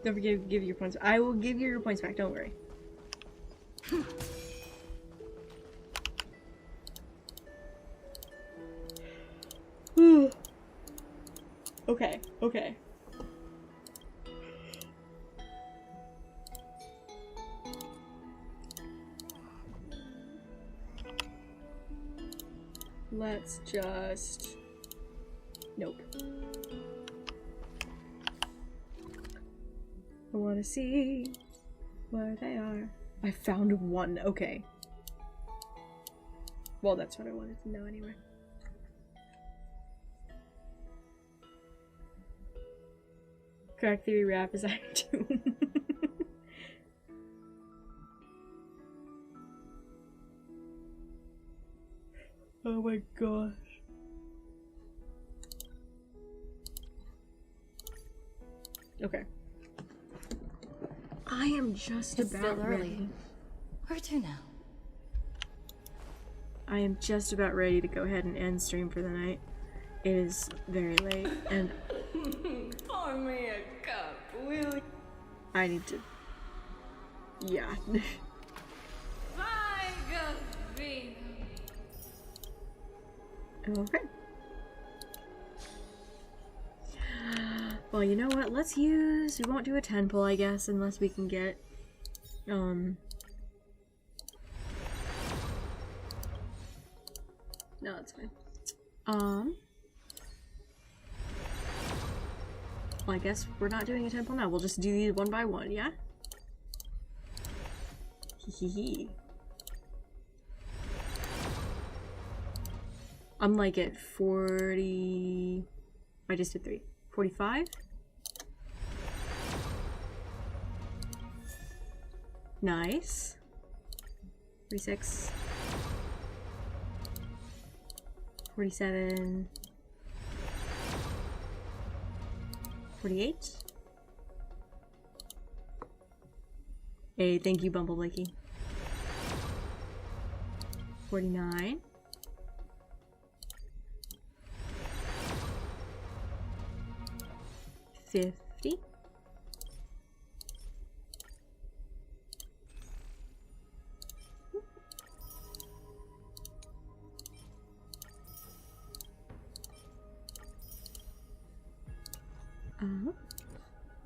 Don't forget to give your points. I will give you your points back, don't worry. Okay, okay. Let's just... Nope. I want to see where they are. I found one. Okay. Well, that's what I wanted to know anyway. Crack Theory Rap is Act 2. Oh my gosh. Okay. I am just It's about still ready. early. Where to now? I am just about ready to go ahead and end stream for the night. It is very late, and Pour me a cup, will you? I need to... Yeah. Okay. Well, you know what? Let's use... We won't do a 10 pull, I guess, unless we can get... No, it's fine. Well, I guess we're not doing a 10 pull now. We'll just do these one by one, yeah? Hee. I'm like at 40... I just did 3. 45? Nice. 46. 47. 48. Hey, thank you, Bumble Blakey. 49. 50. 50.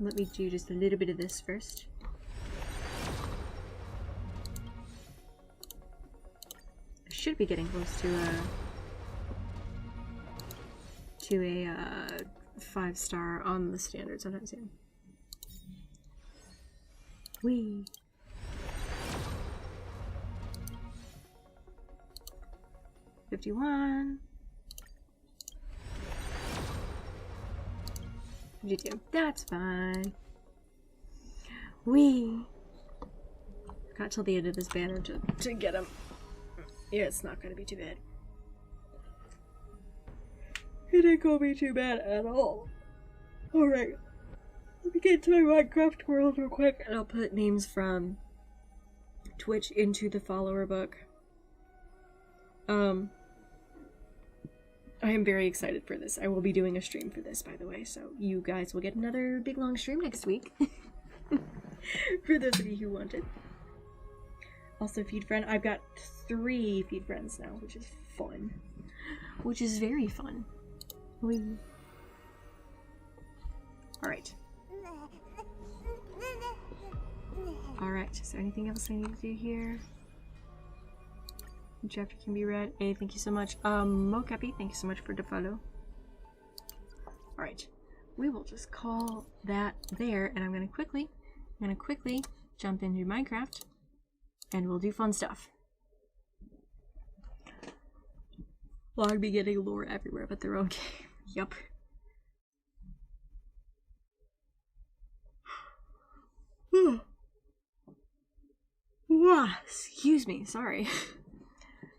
Let me do just a little bit of this first. I should be getting close to a 5-star on the standard sometime soon. Whee! $51. 52. That's fine. Whee! Got till the end of this banner to get him. Yeah, it's not gonna be too bad. It ain't gonna be too bad at all. Alright. Let me get into my Minecraft world real quick, and I'll put names from Twitch into the follower book. I am very excited for this. I will be doing a stream for this, by the way, so you guys will get another big long stream next week. For those of you who want it. Also, feed friend. I've got 3 feed friends now, which is fun. Which is very fun. Alright. Alright, is there anything else I need to do here? Chapter can be read. Hey, thank you so much. Mocappy, thank you so much for the follow. Alright. We will just call that there, and I'm gonna quickly jump into Minecraft, and we'll do fun stuff. Well, I'd be getting lore everywhere but their own game. Yup. Excuse me, sorry.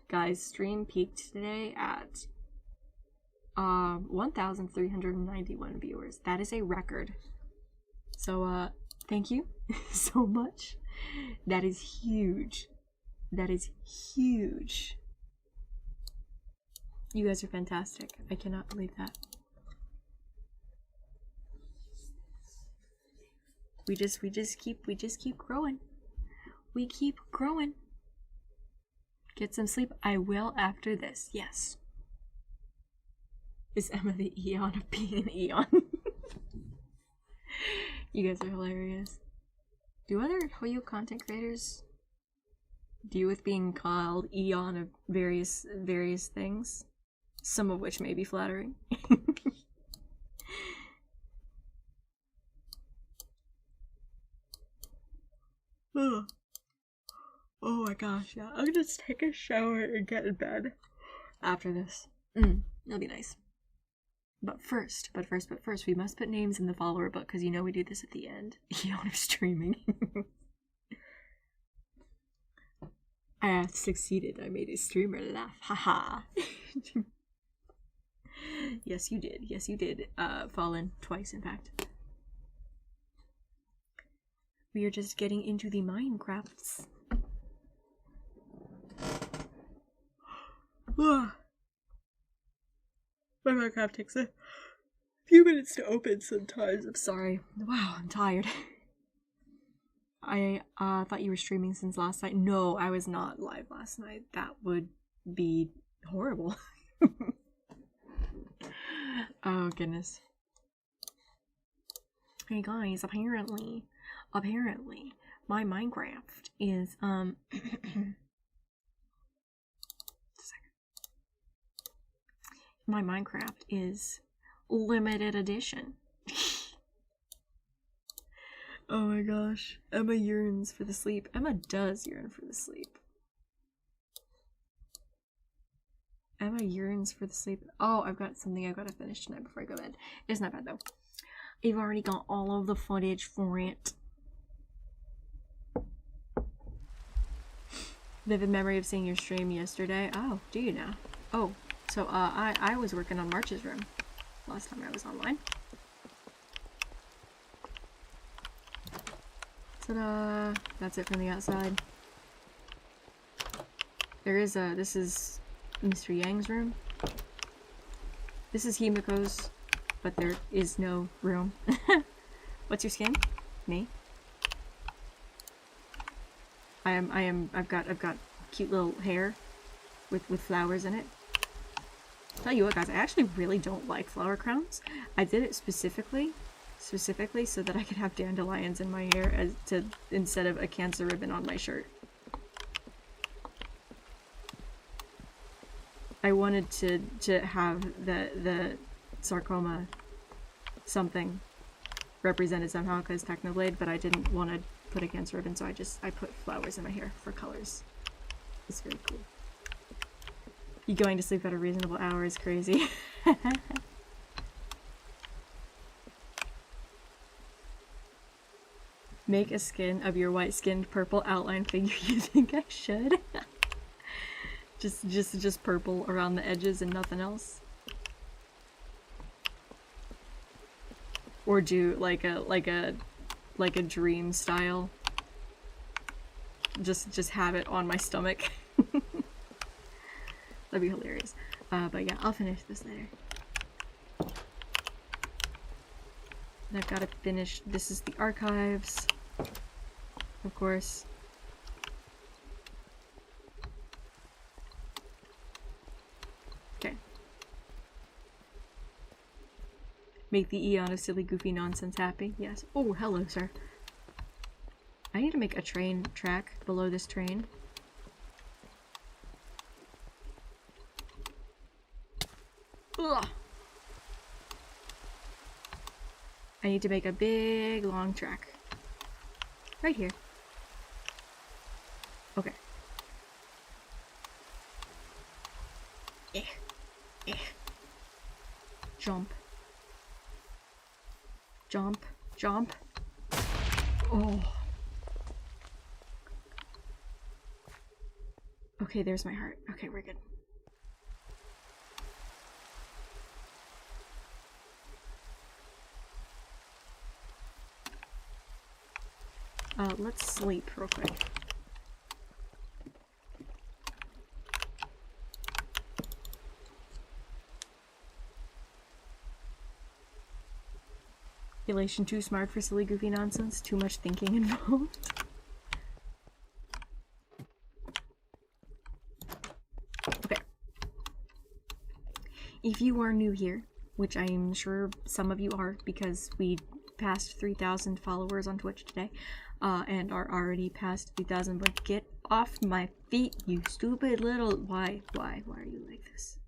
Guys, stream peaked today at 1,391 viewers. That is a record. So thank you so much. That is huge. That is huge. You guys are fantastic. I cannot believe that. We just keep growing. We keep growing. Get some sleep. I will after this. Yes. Is Emma the Eon of being an Eon? You guys are hilarious. Do other Hoyo content creators deal with being called Eon of various things? Some of which may be flattering. Oh my gosh, yeah. I'm gonna just take a shower and get in bed after this. It'll be nice. But first, we must put names in the follower book, because you know we do this at the end. Eon of streaming. I have succeeded. I made a streamer laugh. Haha. Yes, you did. Yes, you did. Fallen twice, in fact. We are just getting into the Minecrafts. My Minecraft takes a few minutes to open sometimes. I'm sorry. Wow, I'm tired. I thought you were streaming since last night. No, I was not live last night. That would be horrible. Oh goodness. Hey guys, apparently my Minecraft is my Minecraft is limited edition. Oh my gosh. Emma yearns for the sleep. Emma does yearn for the sleep. Emma yearns for the sleep. Oh, I've got something I've got to finish tonight before I go to bed. It's not bad though. I've already got all of the footage for it. Vivid memory of seeing your stream yesterday. Oh, do you now? Oh, so I was working on March's room last time I was online. Ta-da! That's it from the outside. There is a, this is Mr. Yang's room. This is Himiko's, but there is no room. What's your skin? Me? I've got cute little hair with flowers in it. Tell you what guys, I actually really don't like flower crowns. I did it specifically so that I could have dandelions in my hair instead of a cancer ribbon on my shirt. I wanted to have the sarcoma something represented somehow because Technoblade, but I didn't want to put a cancer ribbon, so I put flowers in my hair for colors. It's very cool. You going to sleep at a reasonable hour is crazy. Make a skin of your white-skinned purple outline figure. You think I should? just purple around the edges and nothing else. Or do like a dream style. Just have it on my stomach. That'd be hilarious. But yeah, I'll finish this later. And I've got to finish. This is the archives, of course. Okay. Make the Eon of silly, goofy nonsense happy. Yes. Oh, hello, sir. I need to make a train track below this train. Ugh. I need to make a big long track. Right here. Okay. Jump. Jump. Jump. Oh. Okay, there's my heart. Okay, we're good. Let's sleep real quick. Relation too smart for silly goofy nonsense, too much thinking involved. Okay. If you are new here, which I am sure some of you are because we passed 3,000 followers on Twitch today, and are already past 3,000, but get off my feet, you stupid little... Why are you like this?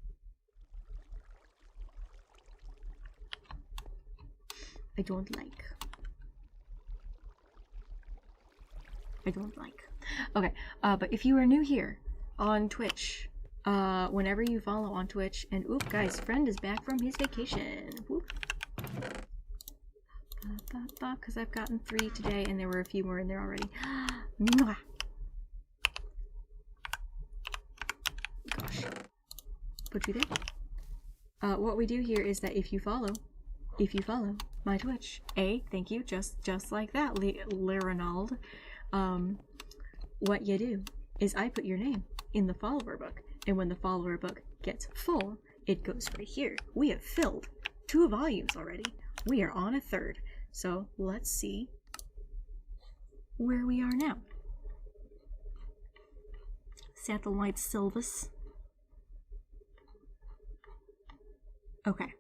I don't like. Okay, but if you are new here on Twitch, whenever you follow on Twitch, and oop, guys, friend is back from his vacation. Whoop. Because I've gotten 3 today, and there were a few more in there already. Gosh. Put you there. What we do here is that if you follow my Twitch, thank you, just like that, Lirinald. What you do is I put your name in the follower book, and when the follower book gets full, it goes right here. We have filled 2 volumes already. We are on a 3rd. So let's see where we are now. Satellite Sylvis. Okay.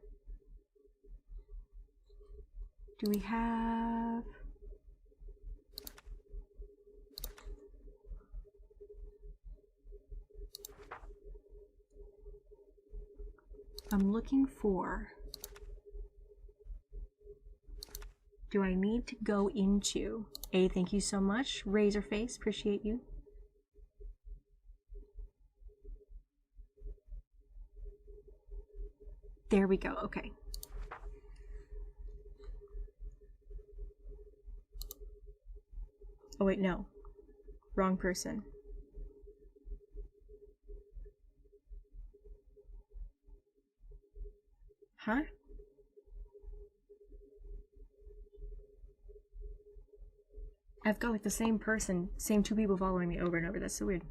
Do we have... I'm looking for... Do I need to go into... thank you so much. Razorface, appreciate you. There we go, okay. Oh wait, no. Wrong person. Huh? I've got like the same person, same 2 people following me over and over. That's so weird.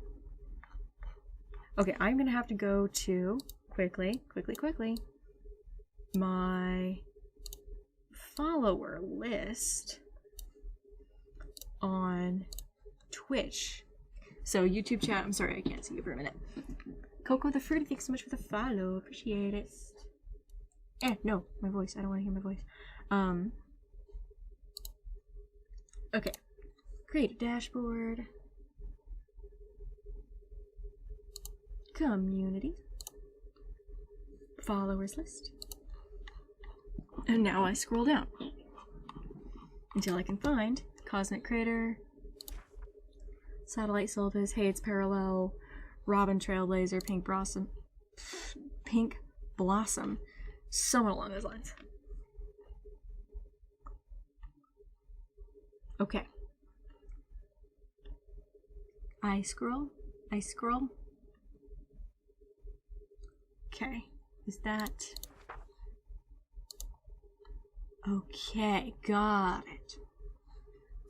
Okay, I'm gonna have to go to, quickly, my follower list on Twitch. So YouTube chat, I'm sorry I can't see you for a minute. Coco the Fruity, thanks so much for the follow, appreciate it. No, my voice, I don't want to hear my voice. Okay. Create a dashboard. Community. Followers list. And now I scroll down until I can find Cosmic Crater, Satellite Sylvis, Hey It's Parallel, Robin Trailblazer, Pink Blossom. Somewhat along those lines. Okay. I scroll. Okay. Is that... Okay, got it.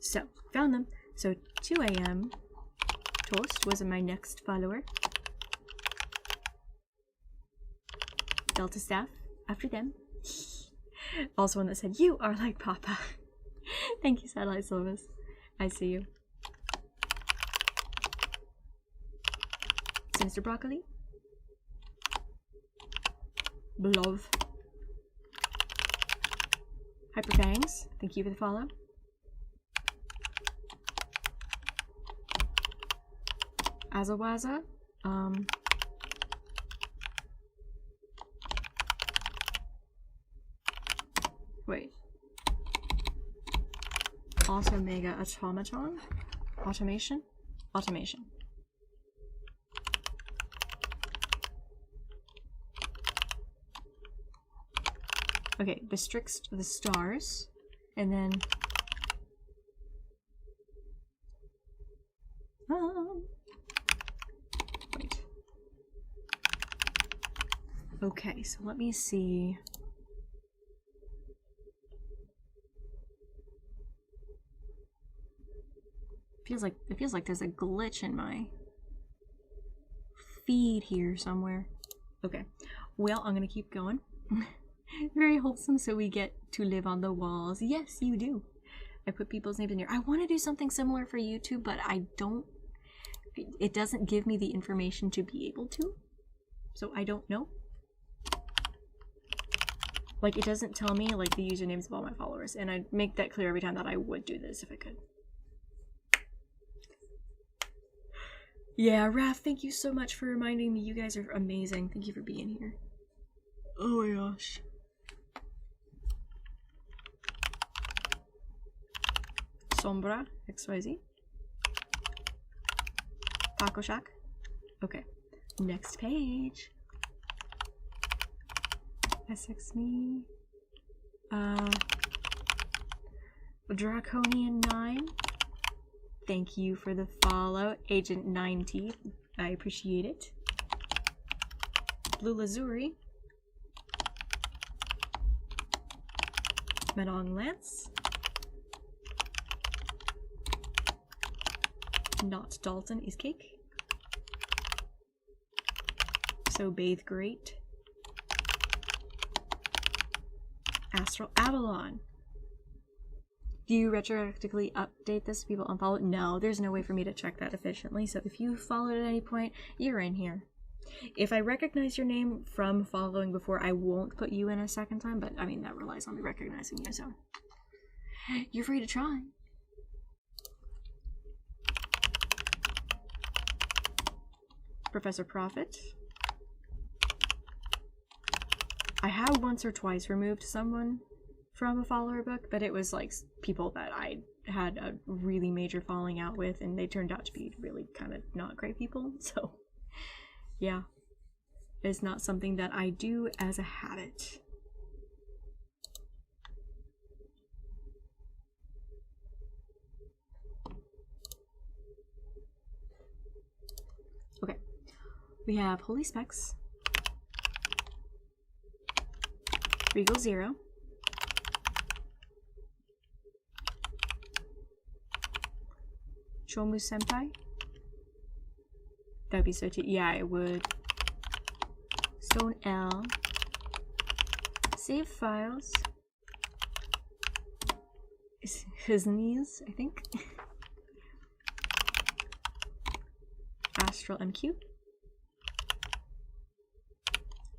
So, found them. So, 2 a.m. Toast was my next follower. Delta Staff, after them. Also one that said, you are like Papa. Thank you, Satellite Sylvis. I see you. Sinister Broccoli. Love. Hyperfangs, thank you for the follow. Azawaza, Wait. Automega automaton? Automation? Automation. Okay, Bestrixt the stars, and then wait. Okay, so let me see. It feels like there's a glitch in my feed here somewhere. Okay, well, I'm gonna keep going. Very wholesome, so we get to live on the walls. Yes, you do. I put people's names in here. I want to do something similar for YouTube, but I don't. It doesn't give me the information to be able to, so I don't know. Like, it doesn't tell me like the usernames of all my followers, and I make that clear every time that I would do this if I could. Yeah, Raph, thank you so much for reminding me. You guys are amazing. Thank you for being here. Oh my gosh. Sombra, XYZ. Taco Shack. Okay. Next page. SX me. Draconian 9. Thank you for the follow. Agent 90. I appreciate it. Blue Lazuri. Medong Lance. Not Dalton is cake. So Bathe Great. Astral Avalon. Do you retroactively update this? People unfollow? No, there's no way for me to check that efficiently. So if you followed at any point, you're in here. If I recognize your name from following before, I won't put you in a second time, but I mean, that relies on me recognizing you, so you're free to try. Professor Prophet. I have once or twice removed someone from a follower book, but it was like people that I had a really major falling out with, and they turned out to be really kind of not great people, so yeah. It's not something that I do as a habit. Okay. We have Holy Specs, Regal Zero, Chomu Senpai. That'd be so too. Yeah, it would. Stone L. Save files. His knees, I think. Astral MQ.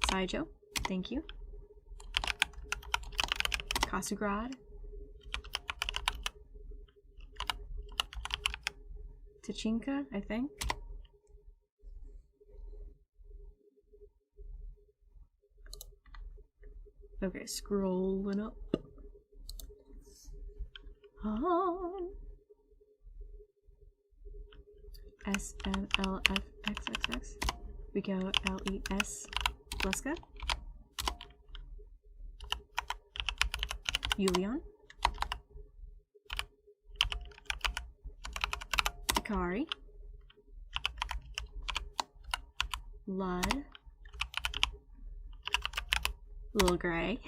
Saijo, thank you. Kasugrad. Tachinka, I think. Okay, scrolling up. SMLFXXX. We go LES. Leska. Yulian. Ikari. Lud. Little Gray.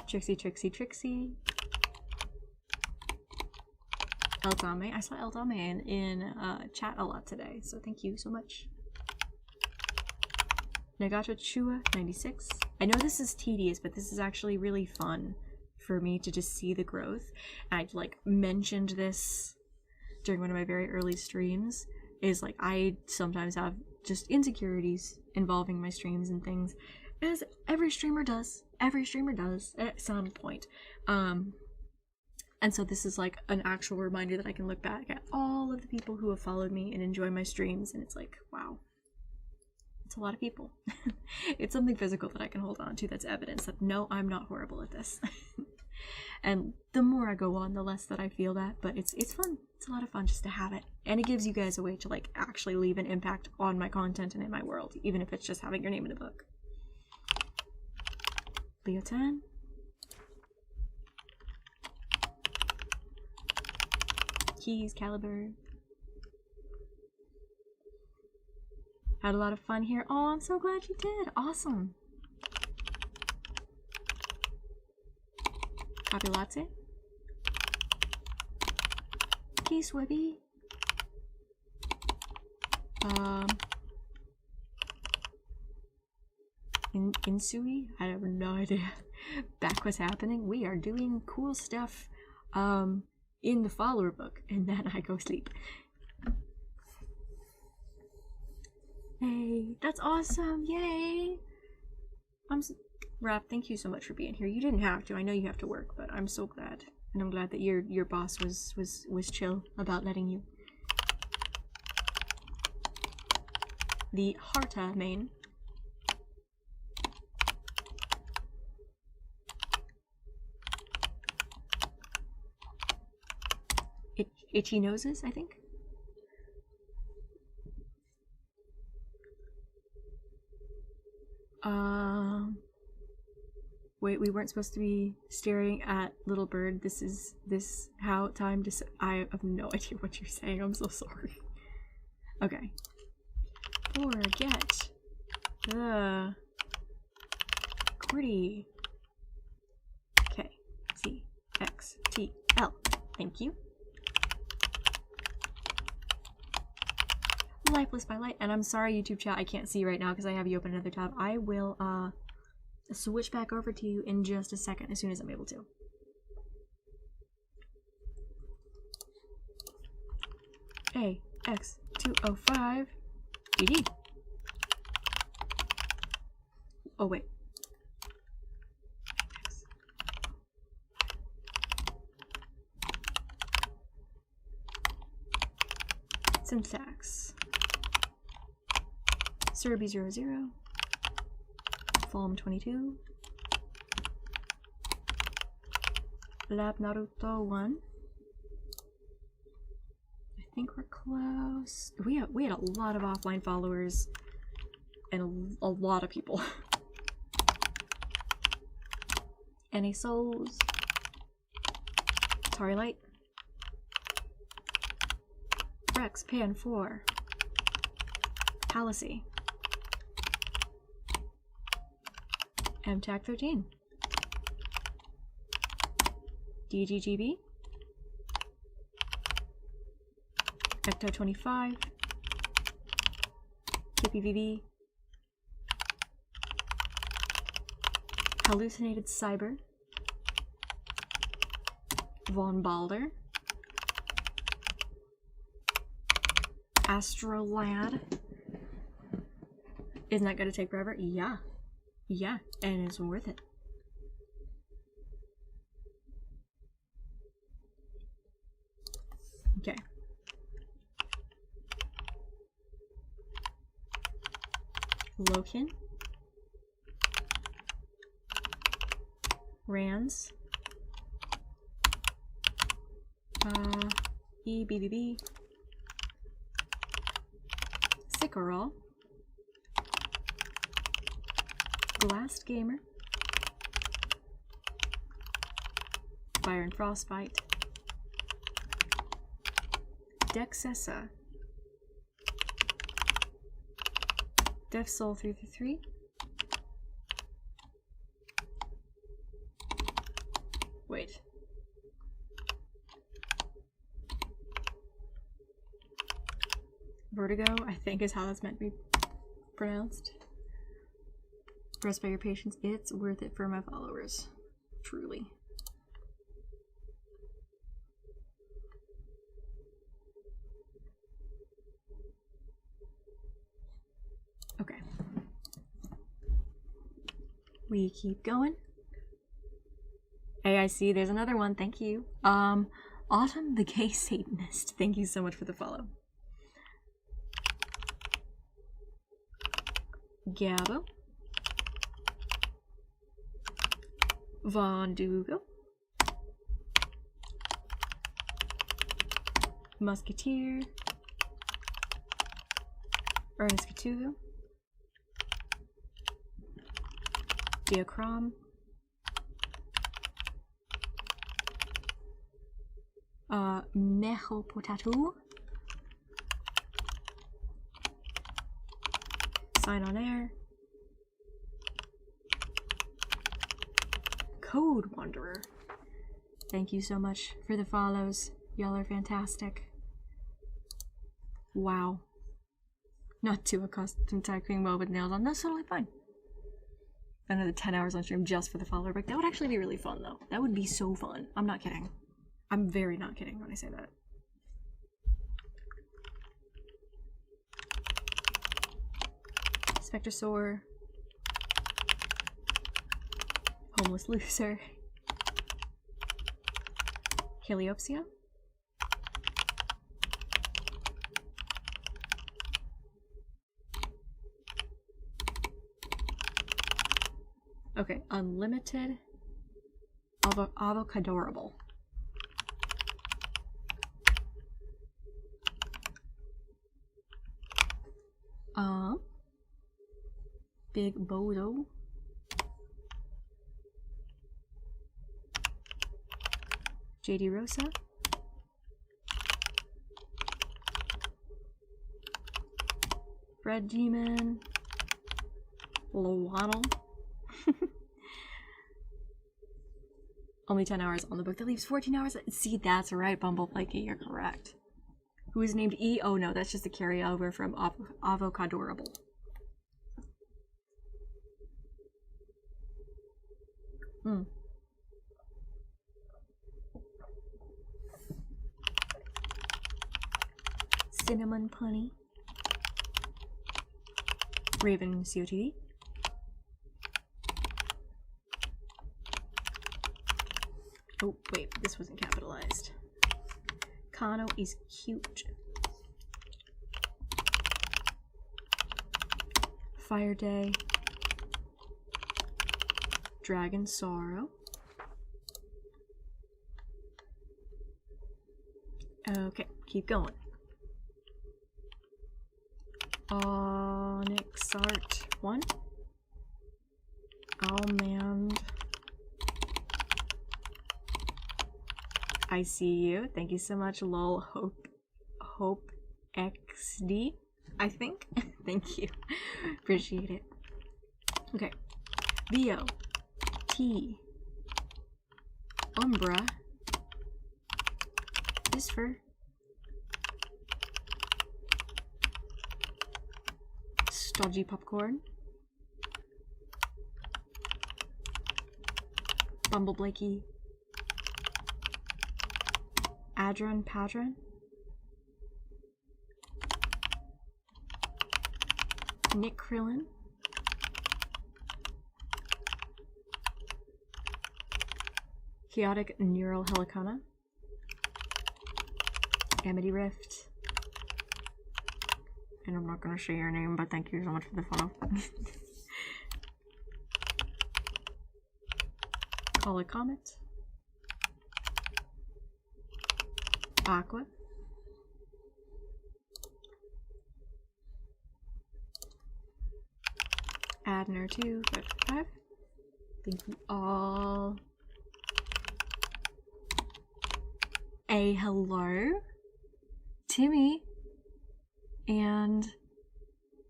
Trixie. Eldame. I saw Eldame in chat a lot today, so thank you so much. Nagato Chua 96. I know this is tedious, but this is actually really fun for me to just see the growth. I like mentioned this during one of my very early streams, is like I sometimes have just insecurities involving my streams and things, as every streamer does at some point. And so this is like an actual reminder that I can look back at all of the people who have followed me and enjoy my streams, and it's like, wow, It's a lot of people. It's something physical that I can hold on to that's evidence that no, I'm not horrible at this. And the more I go on, the less that I feel that, but it's fun. It's a lot of fun just to have it. And it gives you guys a way to like actually leave an impact on my content and in my world, even if it's just having your name in a book. Leotan. Keys, Caliber. Had a lot of fun here. Oh, I'm so glad you did. Awesome. Copy latte. Keys, Webby. Insui? I have no idea. Back what's happening. We are doing cool stuff in the follower book, and then I go sleep. Hey, that's awesome! Yay! Raph, thank you so much for being here. You didn't have to. I know you have to work, but I'm so glad, and I'm glad that your boss was chill about letting you. The Harta main. Itchy noses, I think. Wait, we weren't supposed to be staring at Little Bird. This how time to I have no idea what you're saying. I'm so sorry. Okay. Forget the QWERTY. K C X T L. Thank you. Lifeless by Light, and I'm sorry YouTube chat, I can't see right now because I have you open another tab. I will switch back over to you in just a second as soon as I'm able to. AX205 DD. Oh wait. Syntax. Serby00, Falm 22, Lab Naruto 1. I think we're close. We had a lot of offline followers and a lot of people. NA Souls, Atari Light, Rex Pan 4, Palacy. MTAG 13, DGGB, Ecto 25, KPVV, Hallucinated Cyber, Von Balder, Astrolad. Isn't that gonna take forever? Yeah. Yeah, and it's worth it. Okay. Loken. Rands. EBBB. Sicarol. Blast Gamer, Fire and Frostbite, Dexessa, Deaf Soul 333, wait, Vertigo, I think is how that's meant to be pronounced. Impressed by your patience. It's worth it for my followers. Truly. Okay. We keep going. Hey, I see there's another one. Thank you. Autumn the Gay Satanist. Thank you so much for the follow. Gabo. Von Dugo. Musketeer. Ernest Katugu. Diachrom. Mecho Potato. Sign on Air. Code Wanderer. Thank you so much for the follows. Y'all are fantastic. Wow. Not too accustomed to typing well with nails on. That's totally fine. Another 10 hours on stream just for the follower break. That would actually be really fun, though. That would be so fun. I'm not kidding. I'm very not kidding when I say that. Spectrosaur. Homeless Loser. Heliopsia. Okay, Unlimited. Avocadorable. Big Bozo. JD Rosa. Red Demon. Lowaddle. Only 10 hours on the book. That leaves 14 hours. See, that's right, Bumbleflakey, you're correct. Who is named E? Oh no, that's just a carryover from Avocadorable. Cinnamon Punny. Raven COTV. Oh, wait, this wasn't capitalized. Kano is cute. Fire Day. Dragon Sorrow. Okay, keep going. Onyx Art 1. Almand. I see you. Thank you so much, lol. Hope XD, I think. Thank you. Appreciate it. Okay. Leo. T. Umbra. Isfer. Stodgy Popcorn. Bumbleblaky. Adron Padron. Nick Krillin. Chaotic Neural Helicona. Amity Rift. And I'm not gonna say your name, but thank you so much for the follow. Call a Comet. Aqua. Adner 255. Thank you all. A hello, Timmy, and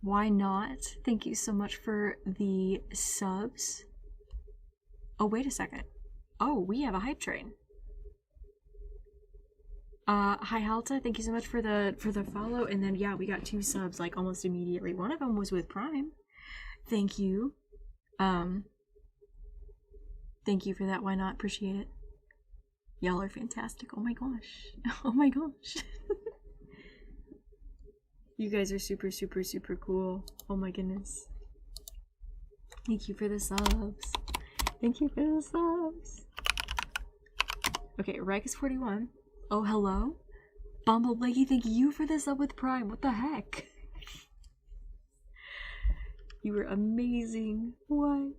why not? Thank you so much for the subs. Oh, wait a second. Oh, we have a hype train. Hi Halta, thank you so much for the follow, and then yeah, we got 2 subs like almost immediately. One of them was with Prime. Thank you. Thank you for that. Why not? Appreciate it. Y'all are fantastic. Oh my gosh. Oh my gosh. You guys are super, super, super cool. Oh my goodness. Thank you for the subs. Thank you for the subs. Okay, Rikus 41. Oh, hello? Bumbleblaky, thank you for the sub with Prime. What the heck? You were amazing. What?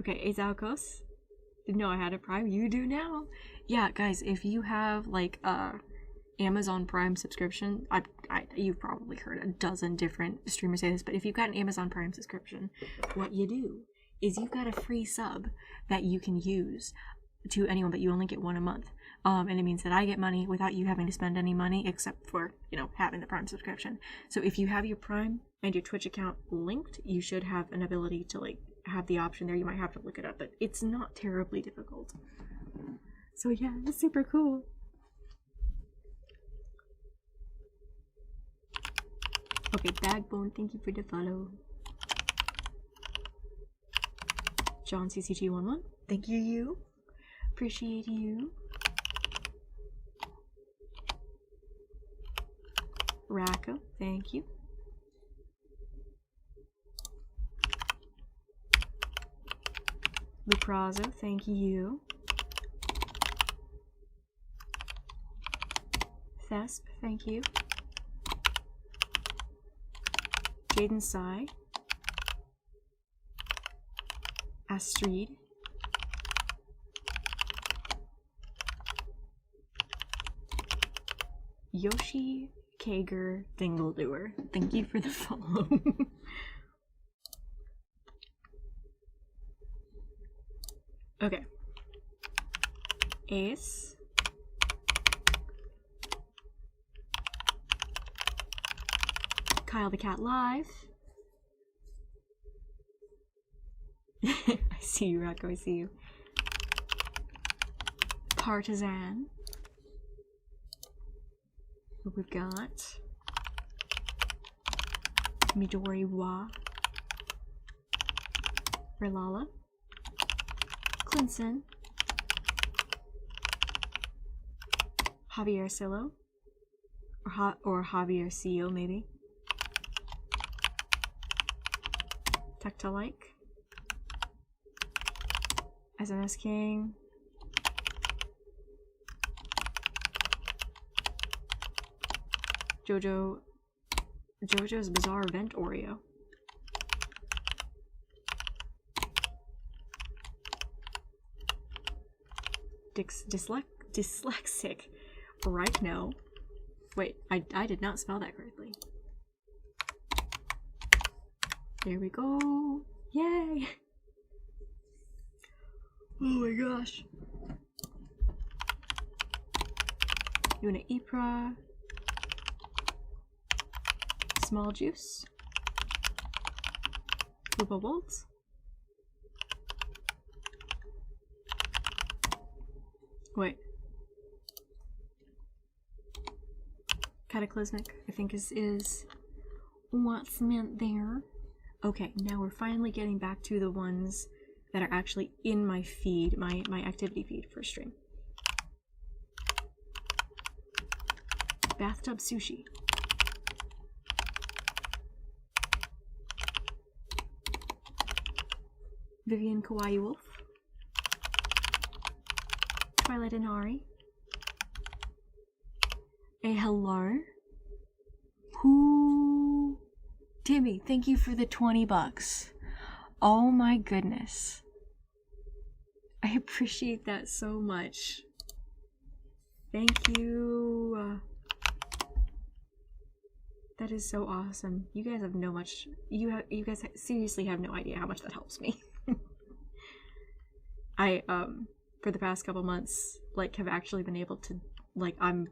Okay, Azaukos. Didn't know I had a Prime. You do now. Yeah, guys, if you have like Amazon Prime subscription, you've probably heard a dozen different streamers say this, but if you've got an Amazon Prime subscription, what you do is you've got a free sub that you can use to anyone, but you only get one a month. And it means that I get money without you having to spend any money except for, you know, having the Prime subscription. So if you have your Prime and your Twitch account linked, you should have an ability to like have the option there. You might have to look it up, but it's not terribly difficult. So yeah, it's super cool. Okay, Backbone, thank you for the follow. John CCG11, thank you. Appreciate you. Racco, thank you. Luprazo, thank you. Thesp, thank you. Jaden Sai. Astrid. Yoshi Kager Dingledoer, thank you for the follow. Okay. Ace. Kyle the Cat Live. I see you, Rocco, I see you. Partisan. What we've got. Midori Wa. Relala. Clinson. Javier Silo. Or Javier Sio, maybe. Tactolike. SMS King. Jojo's Bizarre Event Oreo. Dyslexic. Right, no. Wait, I did not spell that correctly. There we go. Yay! Oh my gosh. Yuna Ypra. Small Juice. Lupa Wolves. Wait. Cataclysmic, I think is what's meant there. Okay, now we're finally getting back to the ones that are actually in my feed, my activity feed for stream. Bathtub Sushi. Vivian Kawaii Wolf. Twilight Inari. A hello. Who? Timmy, thank you for the 20 bucks. Oh my goodness. I appreciate that so much. Thank you. That is so awesome. You guys have no much. You guys seriously have no idea how much that helps me. I for the past couple months, like, have actually been able to, like, I'm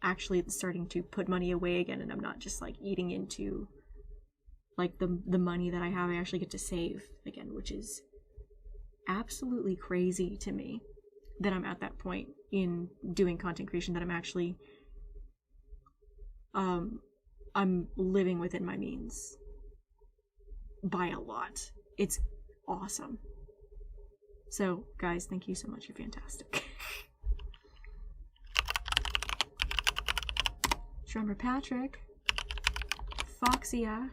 actually starting to put money away again, and I'm not just like eating into like the money that I have. I actually get to save again, which is absolutely crazy to me that I'm at that point in doing content creation, that I'm actually I'm living within my means by a lot. It's awesome. So guys, thank you so much. You're fantastic. Drummer Patrick, Foxia,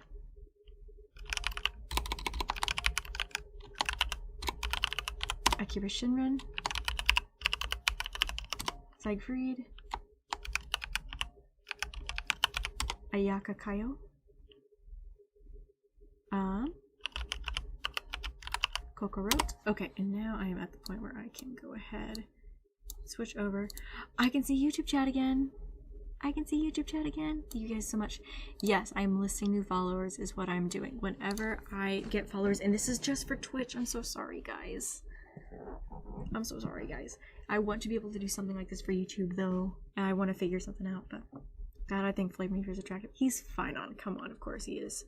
Akira Shinran, Siegfried, Ayaka Kayo, Kokorot. Okay, and now I am at the point where I can go ahead, switch over. I can see YouTube chat again. I can see YouTube chat again. Thank you guys so much. Yes, I'm listing new followers is what I'm doing. Whenever I get followers, and this is just for Twitch. I'm so sorry, guys. I'm so sorry, guys. I want to be able to do something like this for YouTube, though. And I want to figure something out, but God, I think Flame Reaper is attractive. He's fine on. Come on, of course he is.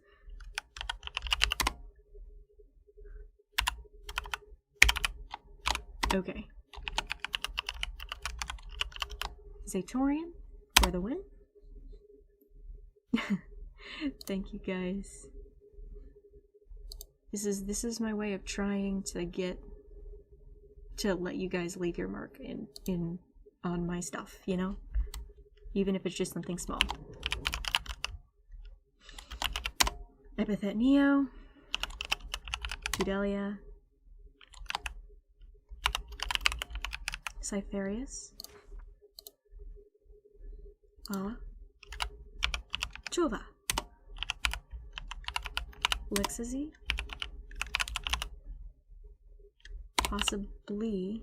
Okay. Zatorian for the win. Thank you guys. This is my way of trying to let you guys leave your mark on my stuff, you know? Even if it's just something small. Epithet Neo. Judelia. Cypherius. Chova. Lixizy. Possibly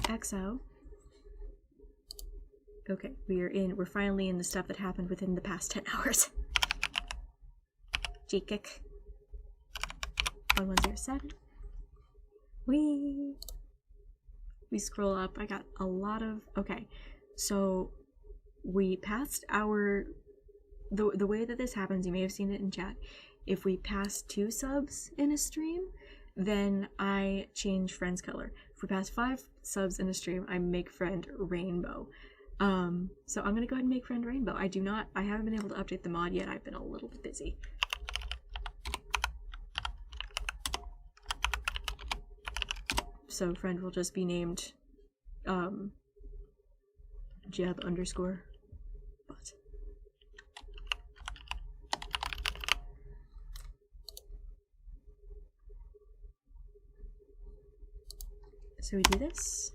Exo. Okay, we're finally in the stuff that happened within the past 10 hours. G-Kick. 1107. We scroll up. I got a lot of, okay, so we passed our, the way that this happens, you may have seen it in chat, if we pass 2 subs in a stream, then I change friend's color. If we pass 5 subs in a stream, I make friend rainbow. So I'm gonna go ahead and make friend rainbow. I haven't been able to update the mod yet. I've been a little bit busy. So friend will just be named Jeb _ but. So we do this.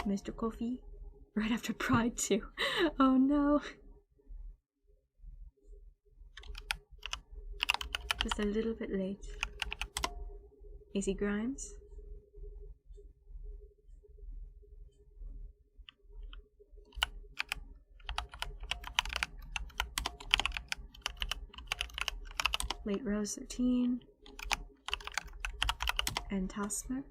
Mr. Coffee, right after Pride 2. Oh no. Just a little bit late. AC Grimes. Late Rose 13. And Tasmer.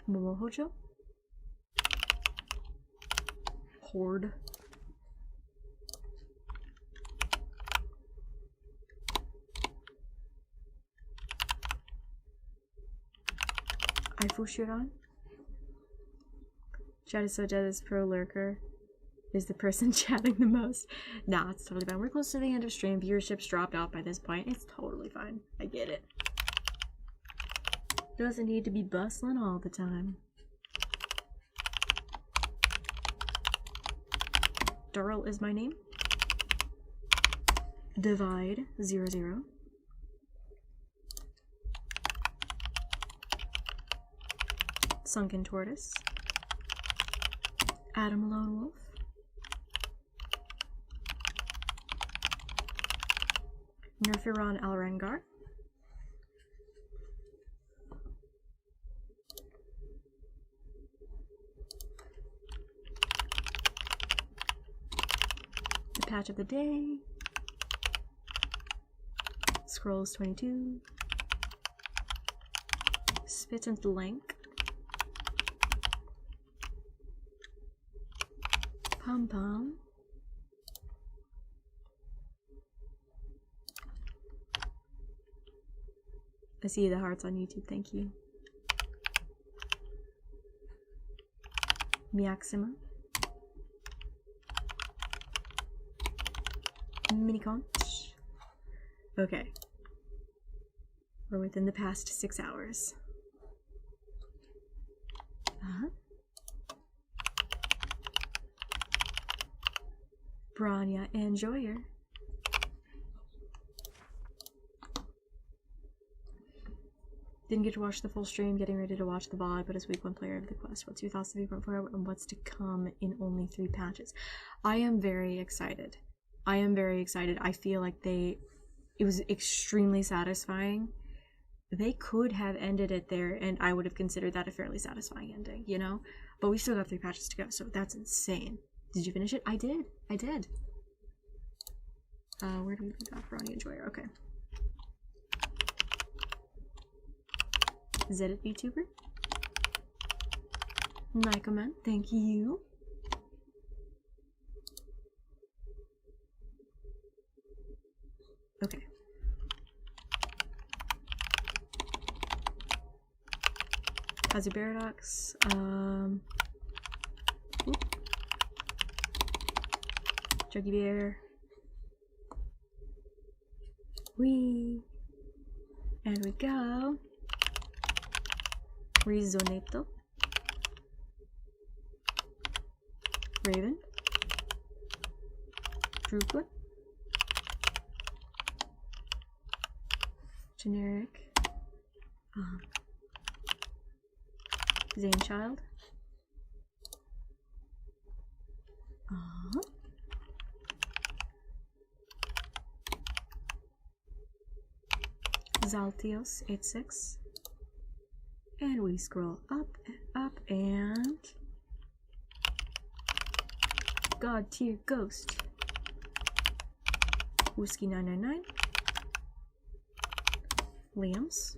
Momohojo. Horde. Ifushiran. Chat is so dead as pro lurker is the person chatting the most. Nah, it's totally fine. We're close to the end of stream. Viewership's dropped off by this point. It's totally fine. I get it. Doesn't need to be bustling all the time. Durl is my name. Divide 00. Sunken Tortoise. Adam Lone Wolf. Nerfiron Alrengar. The Patch of the Day. Scrolls 22. Spit and Blank. Pom Pom. I see the hearts on YouTube, thank you. Miaxima. Miniconch. Okay. We're within the past 6 hours. Branya and Joyer. Didn't get to watch the full stream, getting ready to watch the VOD, but as week 1 player of the quest, what's your thoughts of 3.4 and what's to come in only 3 patches? I am very excited. I am very excited. I feel like it was extremely satisfying. They could have ended it there, and I would have considered that a fairly satisfying ending, you know? But we still got 3 patches to go, so that's insane. Did you finish it? I did. I did. Where do we leave off? Ronnie Enjoyer. Okay. Zedit VTuber? Nikoman, thank you. Okay. Kazu Paradox. Juggy Bear. Wee. And we go. Rizoneto. Raven. Drupal. Generic. Zanechild. Zaltios 86. And we scroll up and up and God Tier Ghost. Whiskey 999. Liam's.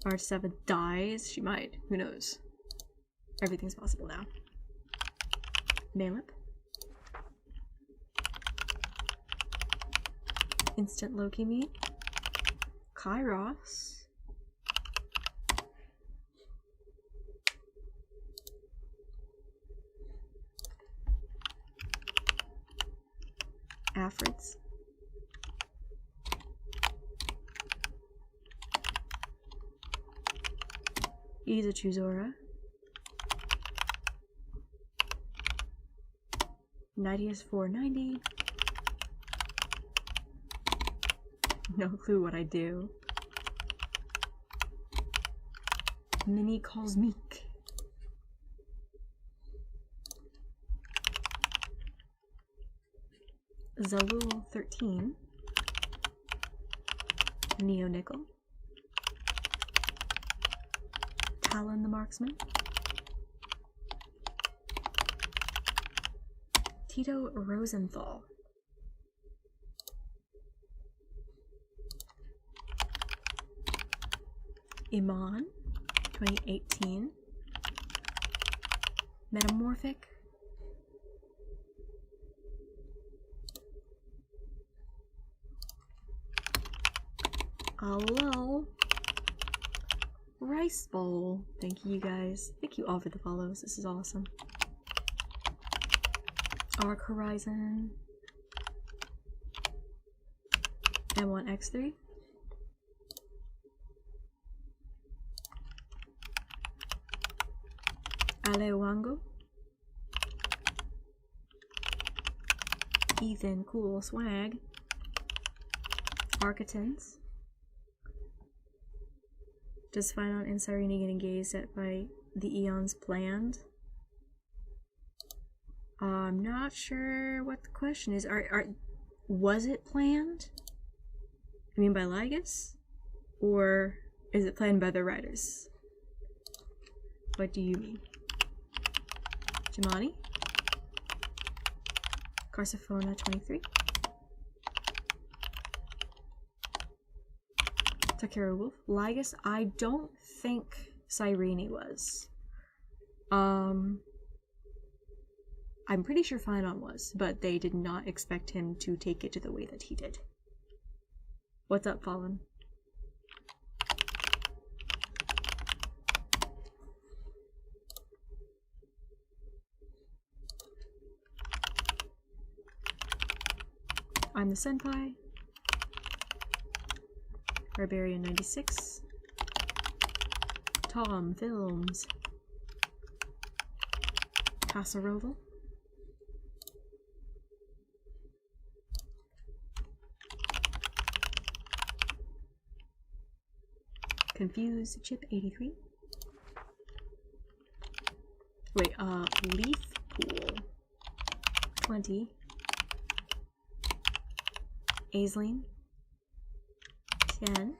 March 7th dies. She might. Who knows? Everything's possible now. Malip. Instant Loki Me. Kairos. Afrids. Iza Chuzora. Nidius 490. No clue what I do. Mini Cosmique. Zalul 13. Neo Nickel. Talon the Marksman. Tito Rosenthal. Iman 2018. Metamorphic. Hello. Rice Bowl. Thank you guys. Thank you all for the follows. This is awesome. Arc Horizon. M1X3. Alewango. Ethan Cool Swag. Architens. Does Final and Cyrene getting gazed at by the Eons planned? I'm not sure what the question is. Was it planned? I mean by Lygus? Or is it planned by the writers? What do you mean? Jimani? Carsophona 23. Takara Wolf. Lygus, I don't think Cyrene was. I'm pretty sure Phynon was, but they did not expect him to take it to the way that he did. What's up, Fallen? I'm the Senpai. Barbarian 96. Tom Films. Casserole. Confused Chip 83. Wait, Leaf Pool 20. Aisling 10.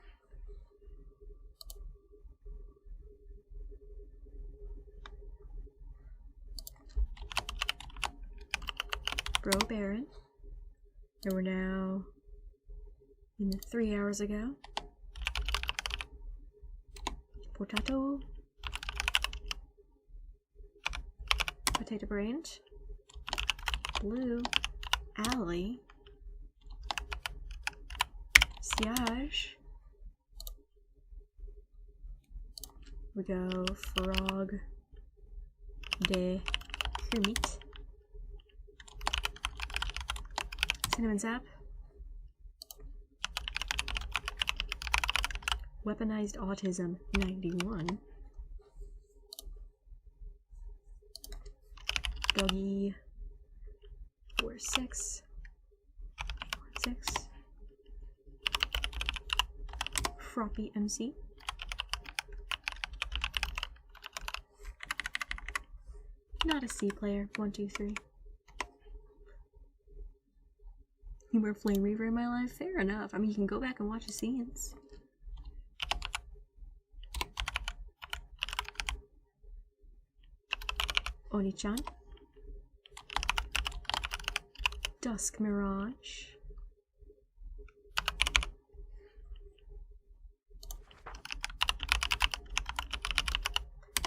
Bro Baron. And we're now in the 3 hours ago. Potato. Potato Branch. Blue. Alley. Siage. We go Frog de Hermit. Cinnamon Sap. Weaponized Autism 91. Doggy 46. 6. Froppy MC. Not a C player. 1, 2, 3. Humor Flame Reaver in my life? Fair enough. I mean, you can go back and watch the scenes. Oni-chan. Dusk Mirage.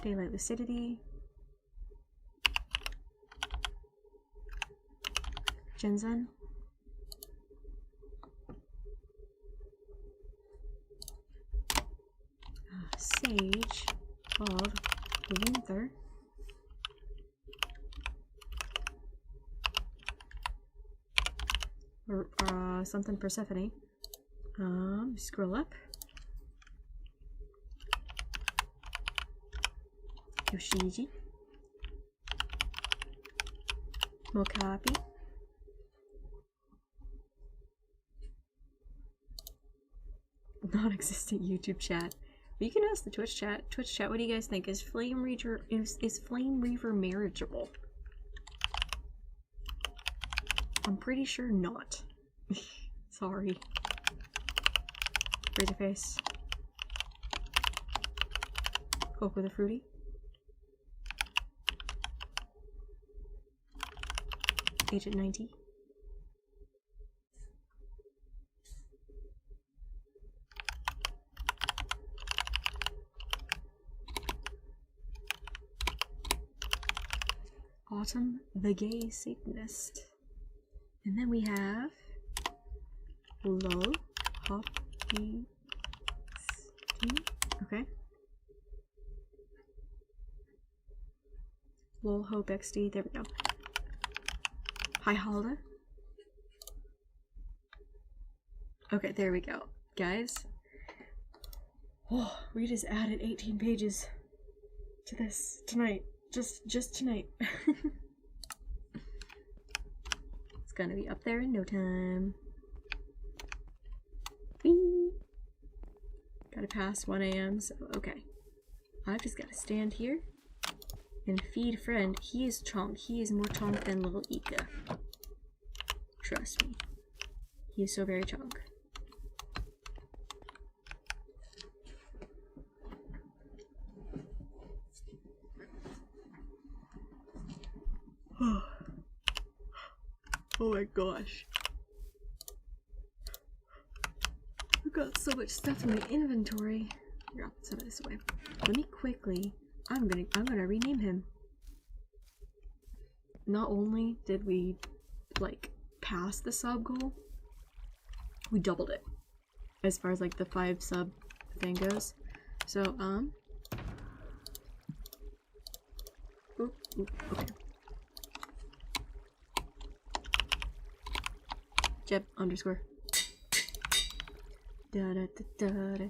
Daylight Lucidity. Jinzen. Sage of Winter. Or something Persephone. Scroll up. Yoshiji. Mokapi. Non-existent YouTube chat. But you can ask the Twitch chat. Twitch chat, what do you guys think? Is Flame Reaver marriageable? I'm pretty sure not. Sorry. Razorface. Coke with a fruity. Agent 90. Autumn the Gay Satanist. And then we have Lol Hoppy. Okay. Lol Hope XD. There we go. Hi Halda. Okay, there we go. Guys. Oh, we just added 18 pages to this tonight. Just tonight. It's gonna be up there in no time. Whee! Gotta pass 1 AM, so okay. I've just gotta stand here and feed friend. He is chonk. He is more chonk than little Ika. Trust me. He is so very chonk. Oh my gosh. I've got so much stuff in my inventory. Drop some of this away. Let me quickly. I'm gonna rename him. Not only did we like pass the sub goal, we doubled it as far as like the 5 sub thing goes. So oop, okay. Jeb underscore. Da da da da da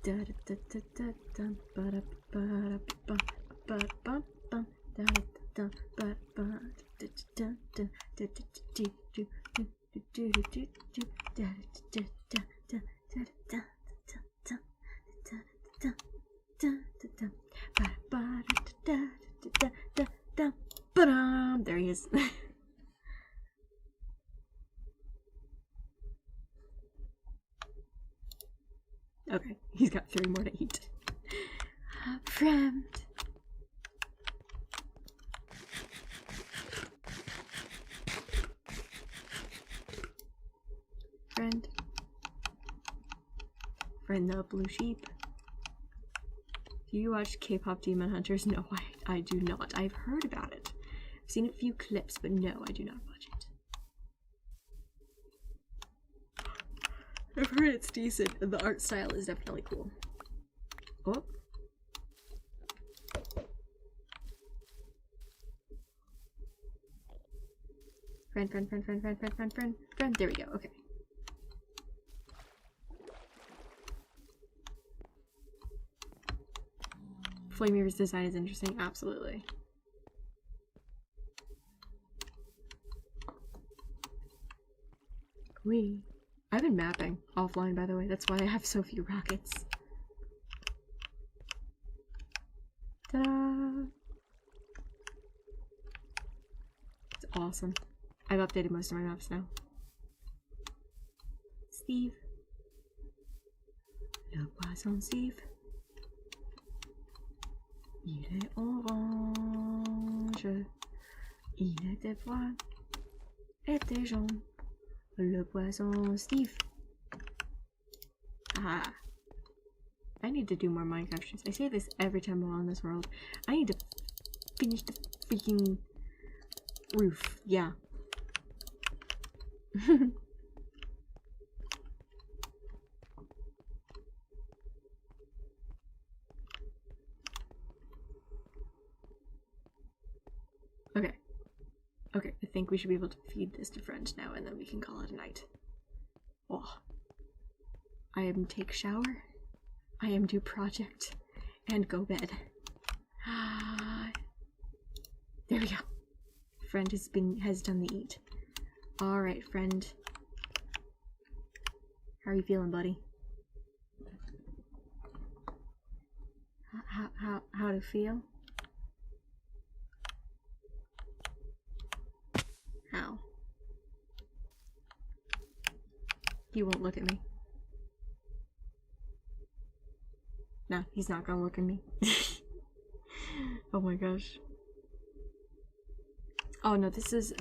da da da da da ba da ba da ba ba ba ba da da ba ba da da da da da do do do do do do da da da da da da da da da Friend. Friend. Friend the blue sheep. Do you watch K-pop Demon Hunters? No, I do not. I've heard about it. I've seen a few clips, but no, I do not watch it. I've heard it's decent, and the art style is definitely cool. Oh. Friend. There we go, okay. Flamir's design is interesting, absolutely. I've been mapping offline, by the way. That's why I have so few rockets. Ta-da! It's awesome. I've updated most of my maps now. Steve. Le poisson Steve. Il est orange. Il était froid. Était jaune. Le poisson Steve. Ah. I need to do more Minecraft streams. I say this every time I'm on this world. I need to finish the freaking roof. Yeah. Okay. Okay, I think we should be able to feed this to friends now, and then we can call it a night. Oh. I am take shower. I am do project. And go bed. There we go. Friend has done the eat. Alright, friend. How are you feeling, buddy? How to feel? How? He won't look at me. No, he's not gonna look at me. Oh my gosh. Oh no, this is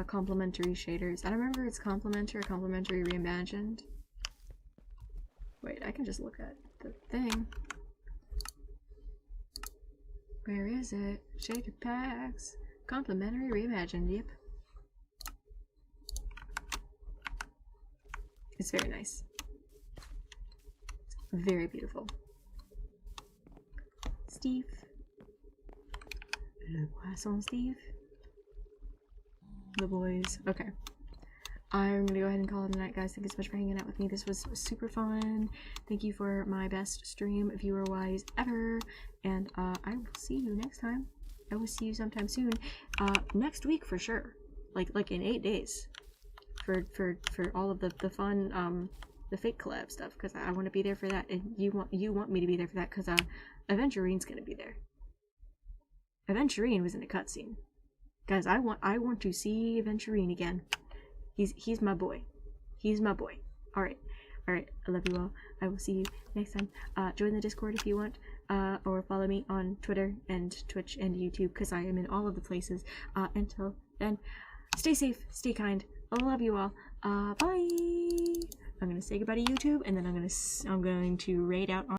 complimentary shaders. I don't remember if it's complimentary or complimentary reimagined. Wait, I can just look at the thing. Where is it? Shaded packs. Complimentary reimagined, yep. It's very nice. It's very beautiful. Steve. Le poisson Steve. The boys. Okay. I'm gonna go ahead and call it a night, guys. Thank you so much for hanging out with me. This was super fun. Thank you for my best stream viewer-wise ever. And I will see you next time. I will see you sometime soon. Next week for sure. Like in 8 days. For all of the fun the fake collab stuff, because I want to be there for that, and you want me to be there for that, because Aventurine's gonna be there. Aventurine was in a cutscene. Guys, I want to see Aventurine again. He's my boy. He's my boy. Alright. I love you all. I will see you next time. Join the Discord if you want, or follow me on Twitter and Twitch and YouTube, because I am in all of the places. Until then, stay safe, stay kind. I love you all. Bye. I'm gonna say goodbye to YouTube, and then I'm going to raid out on